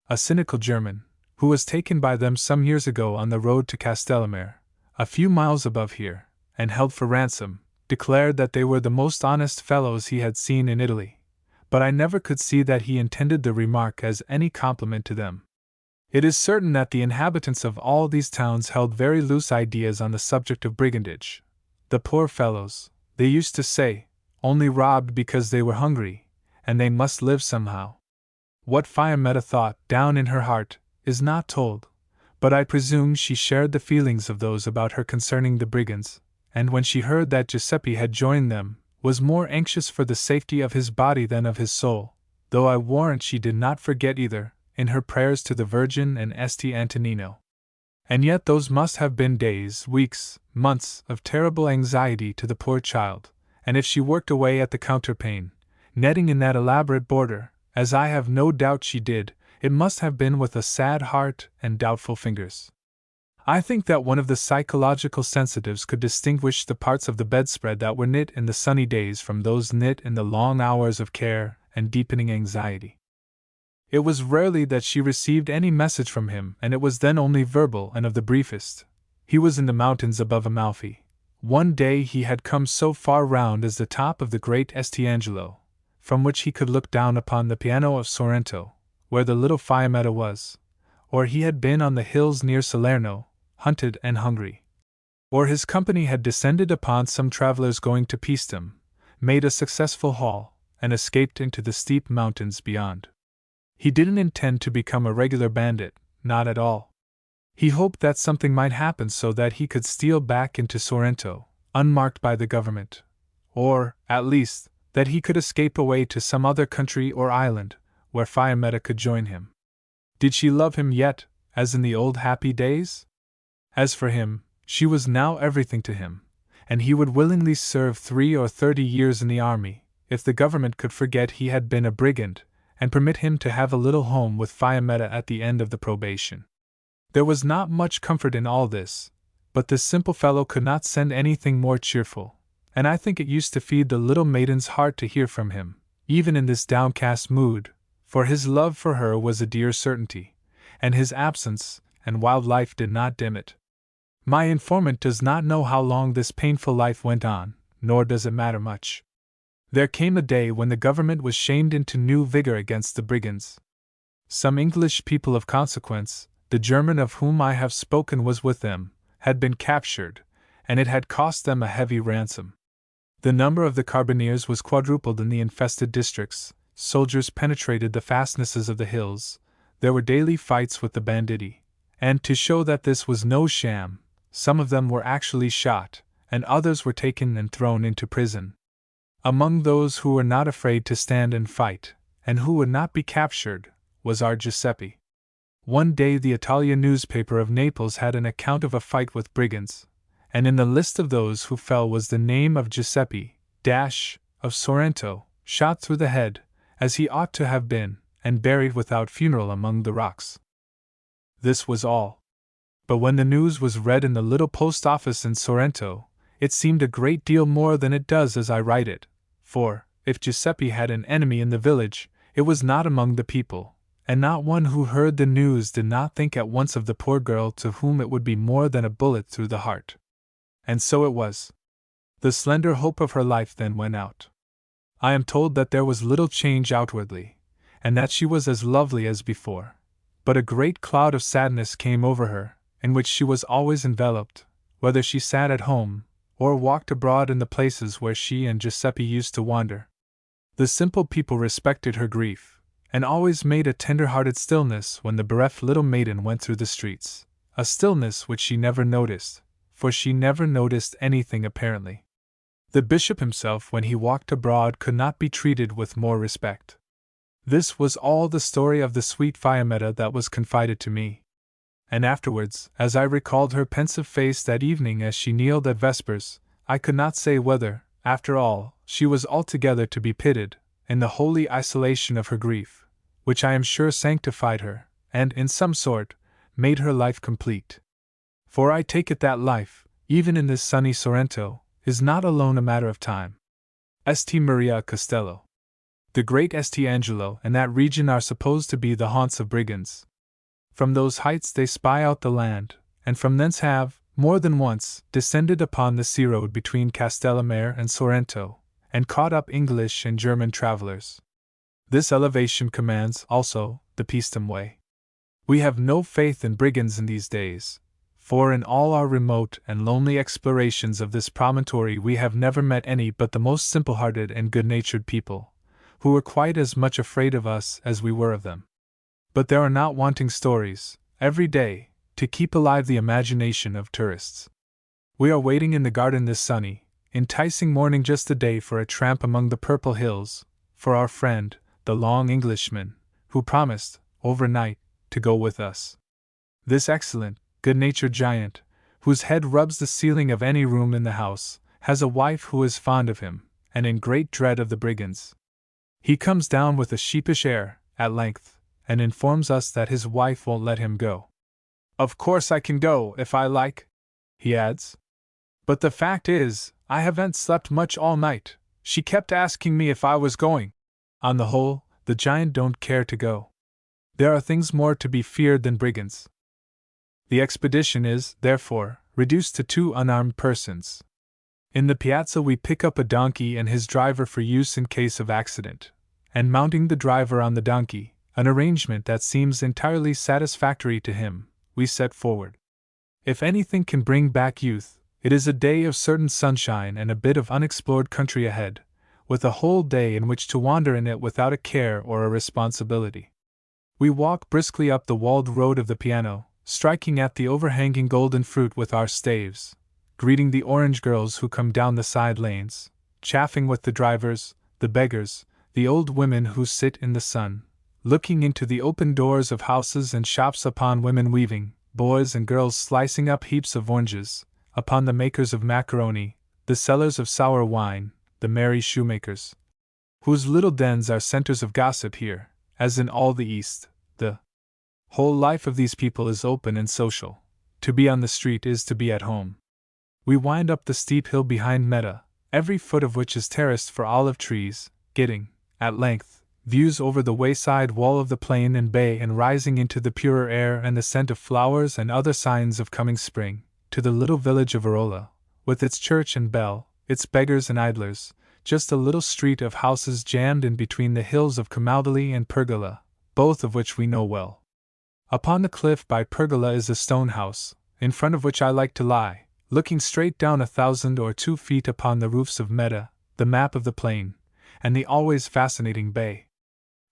A cynical German, who was taken by them some years ago on the road to Castellamare, a few miles above here, and held for ransom, declared that they were the most honest fellows he had seen in Italy, but I never could see that he intended the remark as any compliment to them. It is certain that the inhabitants of all these towns held very loose ideas on the subject of brigandage. The poor fellows, they used to say, only robbed because they were hungry, and they must live somehow. What Fiammetta thought, down in her heart, is not told, but I presume she shared the feelings of those about her concerning the brigands, and when she heard that Giuseppe had joined them, was more anxious for the safety of his body than of his soul, though I warrant she did not forget either, in her prayers to the Virgin and St. Antonino. And yet those must have been days, weeks, months of terrible anxiety to the poor child, and if she worked away at the counterpane, netting in that elaborate border, as I have no doubt she did, it must have been with a sad heart and doubtful fingers. I think that one of the psychological sensitives could distinguish the parts of the bedspread that were knit in the sunny days from those knit in the long hours of care and deepening anxiety. It was rarely that she received any message from him, and it was then only verbal and of the briefest. He was in the mountains above Amalfi. One day he had come so far round as the top of the great St. Angelo, from which he could look down upon the piano of Sorrento, where the little Fiammetta was, or he had been on the hills near Salerno, hunted and hungry, or his company had descended upon some travelers going to Paestum, made a successful haul, and escaped into the steep mountains beyond. He didn't intend to become a regular bandit, not at all. He hoped that something might happen so that he could steal back into Sorrento, unmarked by the government, or, at least, that he could escape away to some other country or island, where Fiammetta could join him. Did she love him yet, as in the old happy days? As for him, she was now everything to him, and he would willingly serve 30 or 30 years in the army, if the government could forget he had been a brigand, and permit him to have a little home with Fiammetta at the end of the probation. There was not much comfort in all this, but this simple fellow could not send anything more cheerful, and I think it used to feed the little maiden's heart to hear from him, even in this downcast mood, for his love for her was a dear certainty, and his absence and wild life did not dim it. My informant does not know how long this painful life went on, nor does it matter much. There came a day when the government was shamed into new vigor against the brigands. Some English people of consequence, the German of whom I have spoken was with them, had been captured, and it had cost them a heavy ransom. The number of the carbineers was quadrupled in the infested districts, soldiers penetrated the fastnesses of the hills, there were daily fights with the banditti, and to show that this was no sham, some of them were actually shot, and others were taken and thrown into prison. Among those who were not afraid to stand and fight, and who would not be captured, was our Giuseppe. One day the Italia newspaper of Naples had an account of a fight with brigands, and in the list of those who fell was the name of Giuseppe, of Sorrento, shot through the head, as he ought to have been, and buried without funeral among the rocks. This was all. But when the news was read in the little post office in Sorrento, it seemed a great deal more than it does as I write it, for, if Giuseppe had an enemy in the village, it was not among the people, and not one who heard the news did not think at once of the poor girl to whom it would be more than a bullet through the heart. And so it was. The slender hope of her life then went out. I am told that there was little change outwardly, and that she was as lovely as before, but a great cloud of sadness came over her, in which she was always enveloped, whether she sat at home, or walked abroad in the places where she and Giuseppe used to wander. The simple people respected her grief, and always made a tender-hearted stillness when the bereft little maiden went through the streets, a stillness which she never noticed, for she never noticed anything apparently. The bishop himself, when he walked abroad, could not be treated with more respect. This was all the story of the sweet Fiammetta that was confided to me. And afterwards, as I recalled her pensive face that evening as she kneeled at vespers, I could not say whether, after all, she was altogether to be pitied, in the holy isolation of her grief, which I am sure sanctified her, and, in some sort, made her life complete. For I take it that life, even in this sunny Sorrento, is not alone a matter of time. St. Maria Castello. The great St. Angelo and that region are supposed to be the haunts of brigands. From those heights they spy out the land, and from thence have, more than once, descended upon the sea road between Castellamare and Sorrento, and caught up English and German travelers. This elevation commands, also, the Paestum way. We have no faith in brigands in these days, for in all our remote and lonely explorations of this promontory we have never met any but the most simple-hearted and good-natured people, who were quite as much afraid of us as we were of them. But there are not wanting stories, every day, to keep alive the imagination of tourists. We are waiting in the garden this sunny, enticing morning just the day for a tramp among the purple hills, for our friend, the long Englishman, who promised, overnight, to go with us. This excellent, good-natured giant, whose head rubs the ceiling of any room in the house, has a wife who is fond of him, and in great dread of the brigands. He comes down with a sheepish air, at length, and informs us that his wife won't let him go. "Of course I can go, if I like," he adds. "But the fact is, I haven't slept much all night. She kept asking me if I was going." On the whole, the giant don't care to go. There are things more to be feared than brigands. The expedition is, therefore, reduced to 2 unarmed persons. In the piazza we pick up a donkey and his driver for use in case of accident, and mounting the driver on the donkey, an arrangement that seems entirely satisfactory to him, we set forward. If anything can bring back youth, it is a day of certain sunshine and a bit of unexplored country ahead, with a whole day in which to wander in it without a care or a responsibility. We walk briskly up the walled road of the piano, striking at the overhanging golden fruit with our staves, greeting the orange girls who come down the side lanes, chaffing with the drivers, the beggars, the old women who sit in the sun, looking into the open doors of houses and shops upon women weaving, boys and girls slicing up heaps of oranges, upon the makers of macaroni, the sellers of sour wine, the merry shoemakers, whose little dens are centers of gossip here, as in all the East. The whole life of these people is open and social. To be on the street is to be at home. We wind up the steep hill behind Meta, every foot of which is terraced for olive trees, getting, at length, views over the wayside wall of the plain and bay and rising into the purer air and the scent of flowers and other signs of coming spring, to the little village of Arola, with its church and bell, its beggars and idlers, just a little street of houses jammed in between the hills of Camaldoli and Pergola, both of which we know well. Upon the cliff by Pergola is a stone house, in front of which I like to lie, looking straight down 1,000 or 2 feet upon the roofs of Meta, the map of the plain, and the always fascinating bay.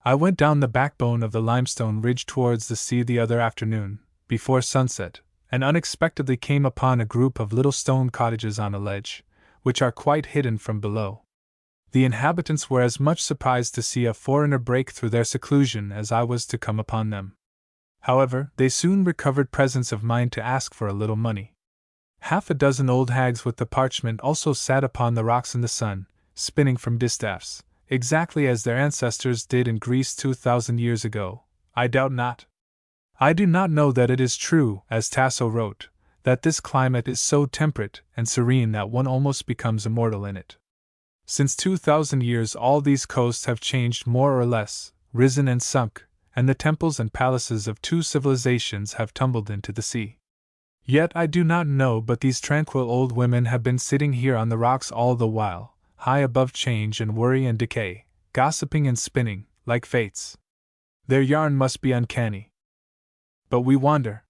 I went down the backbone of the limestone ridge towards the sea the other afternoon, before sunset, and unexpectedly came upon a group of little stone cottages on a ledge, which are quite hidden from below. The inhabitants were as much surprised to see a foreigner break through their seclusion as I was to come upon them. However, they soon recovered presence of mind to ask for a little money. 6 old hags with the parchment also sat upon the rocks in the sun, spinning from distaffs, exactly as their ancestors did in Greece 2,000 years ago, I doubt not. I do not know that it is true, as Tasso wrote, that this climate is so temperate and serene that one almost becomes immortal in it. Since 2,000 years all these coasts have changed more or less, risen and sunk, and the temples and palaces of 2 civilizations have tumbled into the sea. Yet I do not know but these tranquil old women have been sitting here on the rocks all the while, high above change and worry and decay, gossiping and spinning, like fates. Their yarn must be uncanny. But we wander.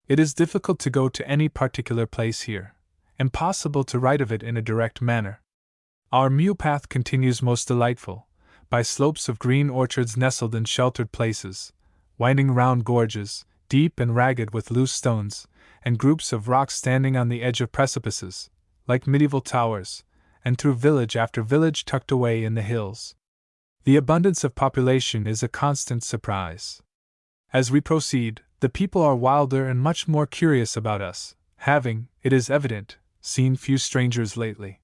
It is difficult to go to any particular place here, impossible to write of it in a direct manner. Our mule path continues most delightful, by slopes of green orchards nestled in sheltered places, winding round gorges, deep and ragged with loose stones, and groups of rocks standing on the edge of precipices, like medieval towers, and through village after village tucked away in the hills. The abundance of population is a constant surprise. As we proceed, the people are wilder and much more curious about us, having, it is evident, seen few strangers lately.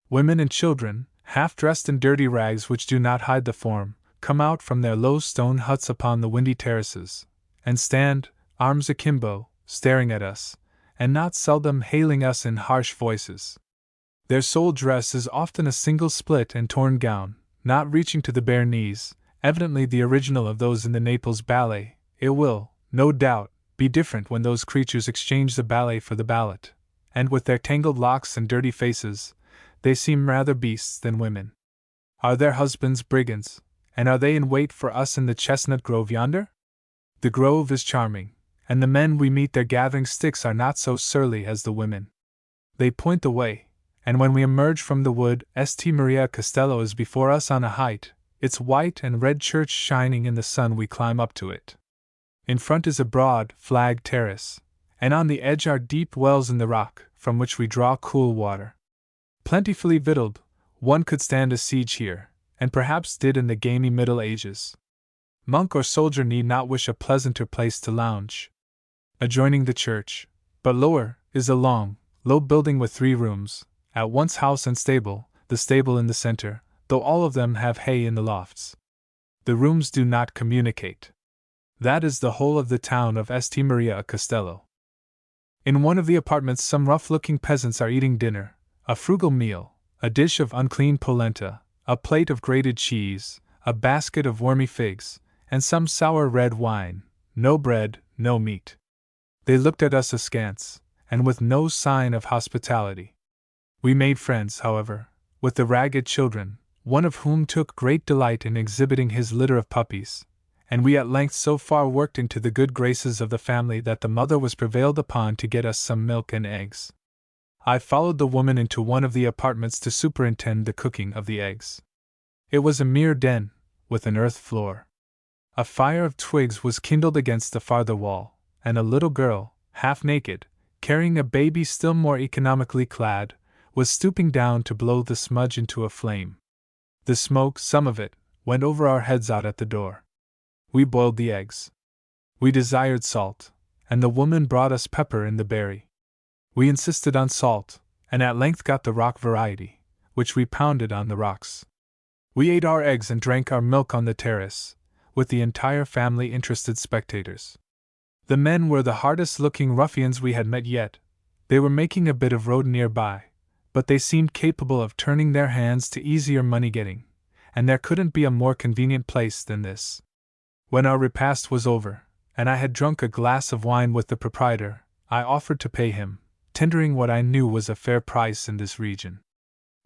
Women and children, half dressed in dirty rags which do not hide the form, come out from their low stone huts upon the windy terraces, and stand, arms akimbo, staring at us, and not seldom hailing us in harsh voices. Their sole dress is often a single split and torn gown, not reaching to the bare knees, evidently the original of those in the Naples ballet. It will, no doubt, be different when those creatures exchange the ballet for the ballet, and with their tangled locks and dirty faces, they seem rather beasts than women. Are their husbands brigands, and are they in wait for us in the chestnut grove yonder? The grove is charming, and the men we meet there gathering sticks are not so surly as the women. They point the way, and when we emerge from the wood, St. Maria Castello is before us on a height, its white and red church shining in the sun. We climb up to it. In front is a broad, flagged terrace, and on the edge are deep wells in the rock, from which we draw cool water. Plentifully victualled, one could stand a siege here, and perhaps did in the gamey Middle Ages. Monk or soldier need not wish a pleasanter place to lounge. Adjoining the church, but lower, is a long, low building with 3 rooms, at once house and stable, the stable in the center, though all of them have hay in the lofts. The rooms do not communicate. That is the whole of the town of St. Maria Castello. In one of the apartments some rough-looking peasants are eating dinner, a frugal meal, a dish of unclean polenta, a plate of grated cheese, a basket of wormy figs, and some sour red wine, no bread, no meat. They looked at us askance, and with no sign of hospitality. We made friends, however, with the ragged children, one of whom took great delight in exhibiting his litter of puppies, and we at length so far worked into the good graces of the family that the mother was prevailed upon to get us some milk and eggs. I followed the woman into one of the apartments to superintend the cooking of the eggs. It was a mere den, with an earth floor. A fire of twigs was kindled against the farther wall, and a little girl, half naked, carrying a baby still more economically clad, was stooping down to blow the smudge into a flame. The smoke, some of it, went over our heads out at the door. We boiled the eggs. We desired salt, and the woman brought us pepper in the berry. We insisted on salt, and at length got the rock variety, which we pounded on the rocks. We ate our eggs and drank our milk on the terrace, with the entire family interested spectators. The men were the hardest-looking ruffians we had met yet. They were making a bit of road nearby, but they seemed capable of turning their hands to easier money-getting, and there couldn't be a more convenient place than this. When our repast was over, and I had drunk a glass of wine with the proprietor, I offered to pay him, tendering what I knew was a fair price in this region.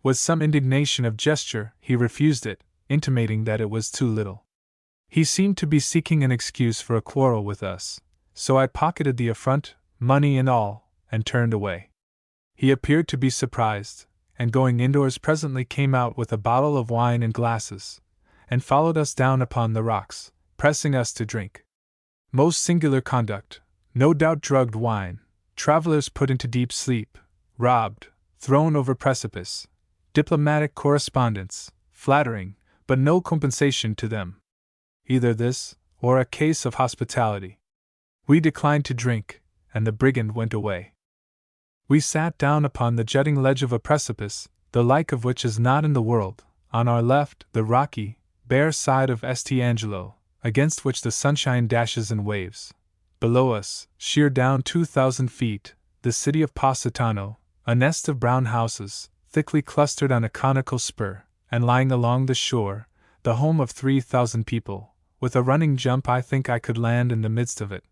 With some indignation of gesture, he refused it, intimating that it was too little. He seemed to be seeking an excuse for a quarrel with us, so I pocketed the affront, money and all, and turned away. He appeared to be surprised, and going indoors presently came out with a bottle of wine and glasses, and followed us down upon the rocks, pressing us to drink. Most singular conduct, no doubt drugged wine, travelers put into deep sleep, robbed, thrown over precipice, diplomatic correspondence, flattering, but no compensation to them. Either this, or a case of hospitality. We declined to drink, and the brigand went away. We sat down upon the jutting ledge of a precipice, the like of which is not in the world, on our left, the rocky, bare side of St. Angelo, against which the sunshine dashes in waves. Below us, sheer down 2,000 feet, the city of Positano, a nest of brown houses, thickly clustered on a conical spur, and lying along the shore, the home of 3,000 people. With a running jump I think I could land in the midst of it.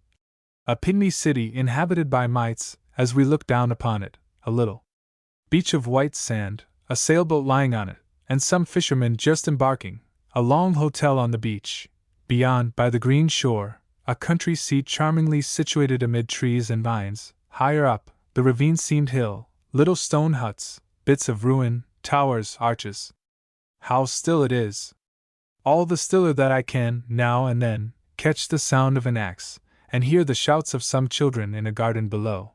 A pygmy city inhabited by mites, as we looked down upon it, a little beach of white sand, a sailboat lying on it, and some fishermen just embarking, a long hotel on the beach. Beyond, by the green shore, a country seat charmingly situated amid trees and vines. Higher up, the ravine-seamed hill, little stone huts, bits of ruin, towers, arches. How still it is! All the stiller that I can, now and then, catch the sound of an axe, and hear the shouts of some children in a garden below.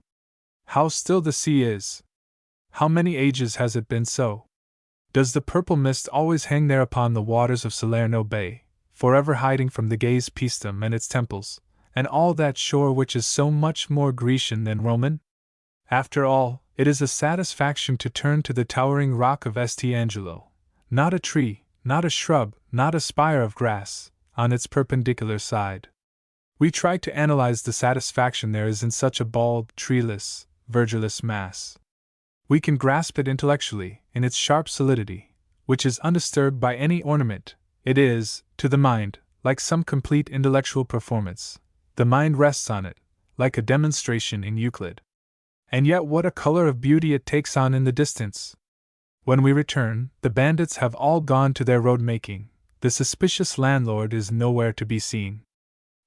How still the sea is! How many ages has it been so? Does the purple mist always hang there upon the waters of Salerno Bay, forever hiding from the gaze Paestum and its temples, and all that shore which is so much more Grecian than Roman? After all, it is a satisfaction to turn to the towering rock of St. Angelo. Not a tree, not a shrub, not a spire of grass, on its perpendicular side. We try to analyze the satisfaction there is in such a bald, treeless, verdureless mass. We can grasp it intellectually, in its sharp solidity, which is undisturbed by any ornament. It is, to the mind, like some complete intellectual performance. The mind rests on it, like a demonstration in Euclid. And yet what a color of beauty it takes on in the distance! When we return, the bandits have all gone to their road-making. The suspicious landlord is nowhere to be seen.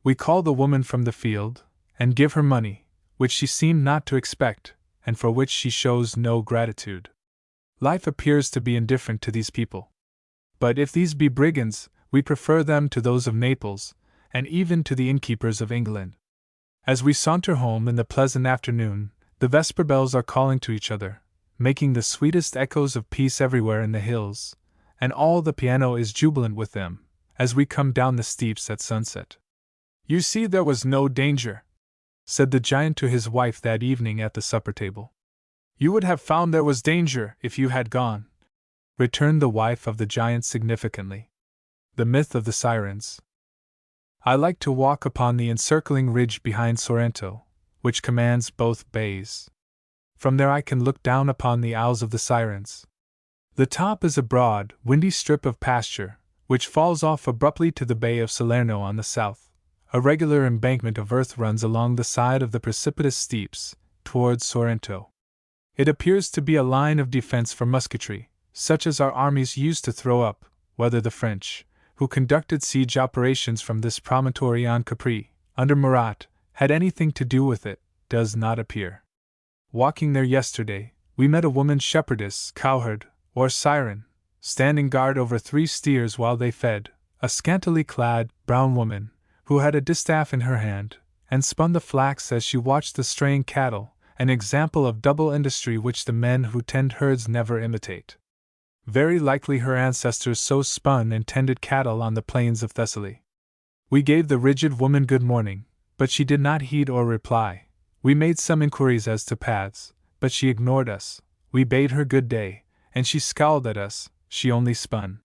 We call the woman from the field, and give her money, which she seemed not to expect, and for which she shows no gratitude. Life appears to be indifferent to these people. But if these be brigands, we prefer them to those of Naples, and even to the innkeepers of England. As we saunter home in the pleasant afternoon, the vesper bells are calling to each other, making the sweetest echoes of peace everywhere in the hills, and all the piano is jubilant with them, as we come down the steeps at sunset. "You see there was no danger," said the giant to his wife that evening at the supper table. "You would have found there was danger if you had gone," returned the wife of the giant significantly. The myth of the sirens. I like to walk upon the encircling ridge behind Sorrento, which commands both bays. From there I can look down upon the Isles of the Sirens. The top is a broad, windy strip of pasture, which falls off abruptly to the Bay of Salerno on the south. A regular embankment of earth runs along the side of the precipitous steeps, towards Sorrento. It appears to be a line of defense for musketry, such as our armies used to throw up. Whether the French, who conducted siege operations from this promontory on Capri, under Murat, had anything to do with it, does not appear. Walking there yesterday, we met a woman shepherdess, cowherd, or siren, standing guard over 3 steers while they fed, a scantily clad, brown woman, who had a distaff in her hand, and spun the flax as she watched the straying cattle, an example of double industry which the men who tend herds never imitate. Very likely her ancestors so spun and tended cattle on the plains of Thessaly. We gave the rigid woman good morning, but she did not heed or reply. We made some inquiries as to paths, but she ignored us. We bade her good day, and she scowled at us. She only spun.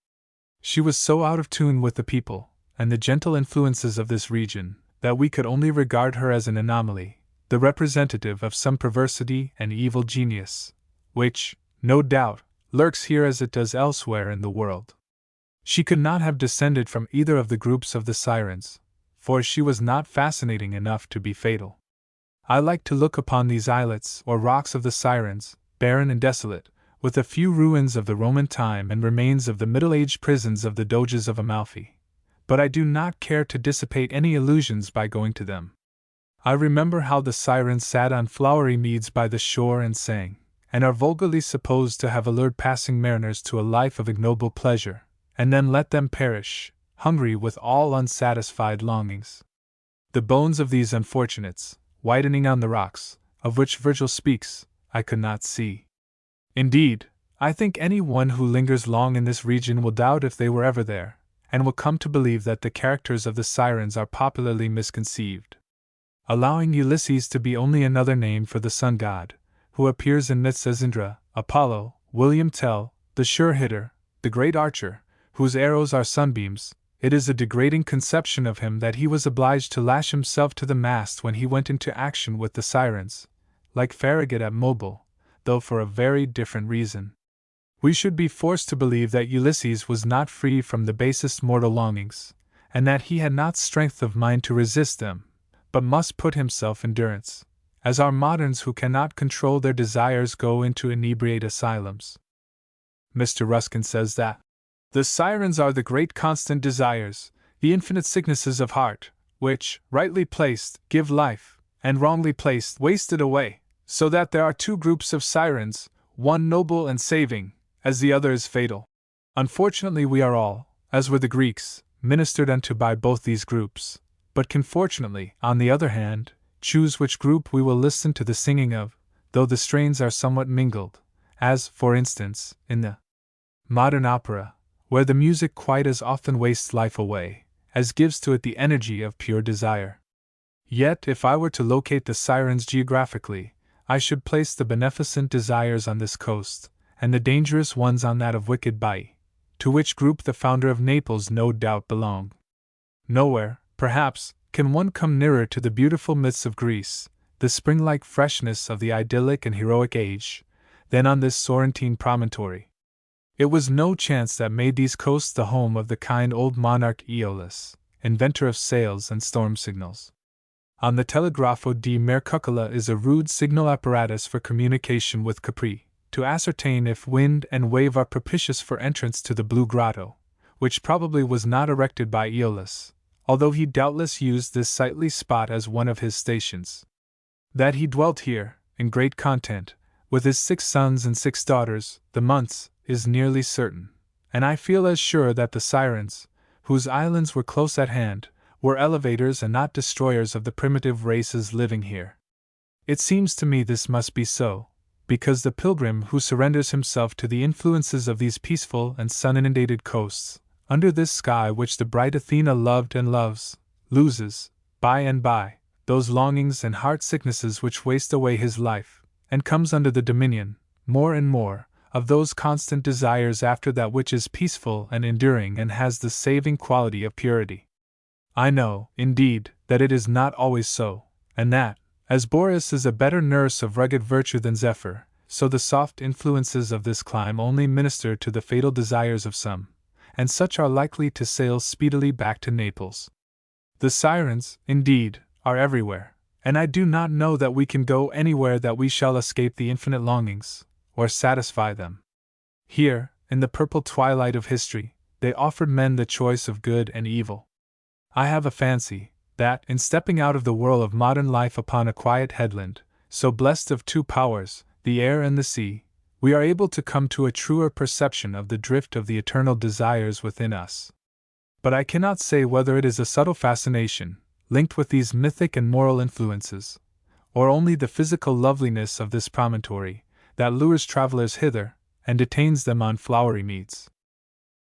She was so out of tune with the people, and the gentle influences of this region, that we could only regard her as an anomaly, the representative of some perversity and evil genius, which, no doubt, lurks here as it does elsewhere in the world. She could not have descended from either of the groups of the sirens, for she was not fascinating enough to be fatal. I like to look upon these islets or rocks of the sirens, barren and desolate, with a few ruins of the Roman time and remains of the middle-aged prisons of the Doges of Amalfi. But I do not care to dissipate any illusions by going to them. I remember how the sirens sat on flowery meads by the shore and sang, and are vulgarly supposed to have allured passing mariners to a life of ignoble pleasure, and then let them perish, hungry with all unsatisfied longings. The bones of these unfortunates, whitening on the rocks, of which Virgil speaks, I could not see. Indeed, I think any one who lingers long in this region will doubt if they were ever there, and will come to believe that the characters of the sirens are popularly misconceived. Allowing Ulysses to be only another name for the sun god, who appears in myths as Indra, Apollo, William Tell, the sure hitter, the great archer, whose arrows are sunbeams, it is a degrading conception of him that he was obliged to lash himself to the mast when he went into action with the sirens, like Farragut at Mobile, though for a very different reason. We should be forced to believe that Ulysses was not free from the basest mortal longings, and that he had not strength of mind to resist them, but must put himself in durance, as our moderns who cannot control their desires go into inebriate asylums. Mr. Ruskin says that the sirens are the great constant desires, the infinite sicknesses of heart, which, rightly placed, give life, and wrongly placed, waste it away, so that there are 2 groups of sirens, one noble and saving, as the other is fatal. Unfortunately we are all, as were the Greeks, ministered unto by both these groups, but can fortunately, on the other hand, choose which group we will listen to the singing of, though the strains are somewhat mingled, as, for instance, in the modern opera, where the music quite as often wastes life away, as gives to it the energy of pure desire. Yet if I were to locate the sirens geographically, I should place the beneficent desires on this coast, and the dangerous ones on that of wicked Baiae, to which group the founder of Naples no doubt belonged. Nowhere, perhaps, can one come nearer to the beautiful myths of Greece, the spring-like freshness of the idyllic and heroic age, than on this Sorrentine promontory. It was no chance that made these coasts the home of the kind old monarch Aeolus, inventor of sails and storm signals. On the Telegrafo di Mercuccola is a rude signal apparatus for communication with Capri, to ascertain if wind and wave are propitious for entrance to the Blue Grotto, which probably was not erected by Aeolus, although he doubtless used this sightly spot as one of his stations. That he dwelt here, in great content, with his 6 sons and 6 daughters, the months, is nearly certain, and I feel as sure that the Sirens, whose islands were close at hand, were elevators and not destroyers of the primitive races living here. It seems to me this must be so, because the pilgrim who surrenders himself to the influences of these peaceful and sun-inundated coasts, under this sky which the bright Athena loved and loves, loses, by and by, those longings and heart-sicknesses which waste away his life, and comes under the dominion, more and more, of those constant desires after that which is peaceful and enduring and has the saving quality of purity. I know, indeed, that it is not always so, and that, as Boreas is a better nurse of rugged virtue than Zephyr, so the soft influences of this clime only minister to the fatal desires of some, and such are likely to sail speedily back to Naples. The Sirens, indeed, are everywhere, and I do not know that we can go anywhere that we shall escape the infinite longings, or satisfy them. Here, in the purple twilight of history, they offered men the choice of good and evil. I have a fancy that, in stepping out of the whirl of modern life upon a quiet headland, so blessed of 2 powers, the air and the sea, we are able to come to a truer perception of the drift of the eternal desires within us. But I cannot say whether it is a subtle fascination, linked with these mythic and moral influences, or only the physical loveliness of this promontory, that lures travelers hither, and detains them on flowery meads.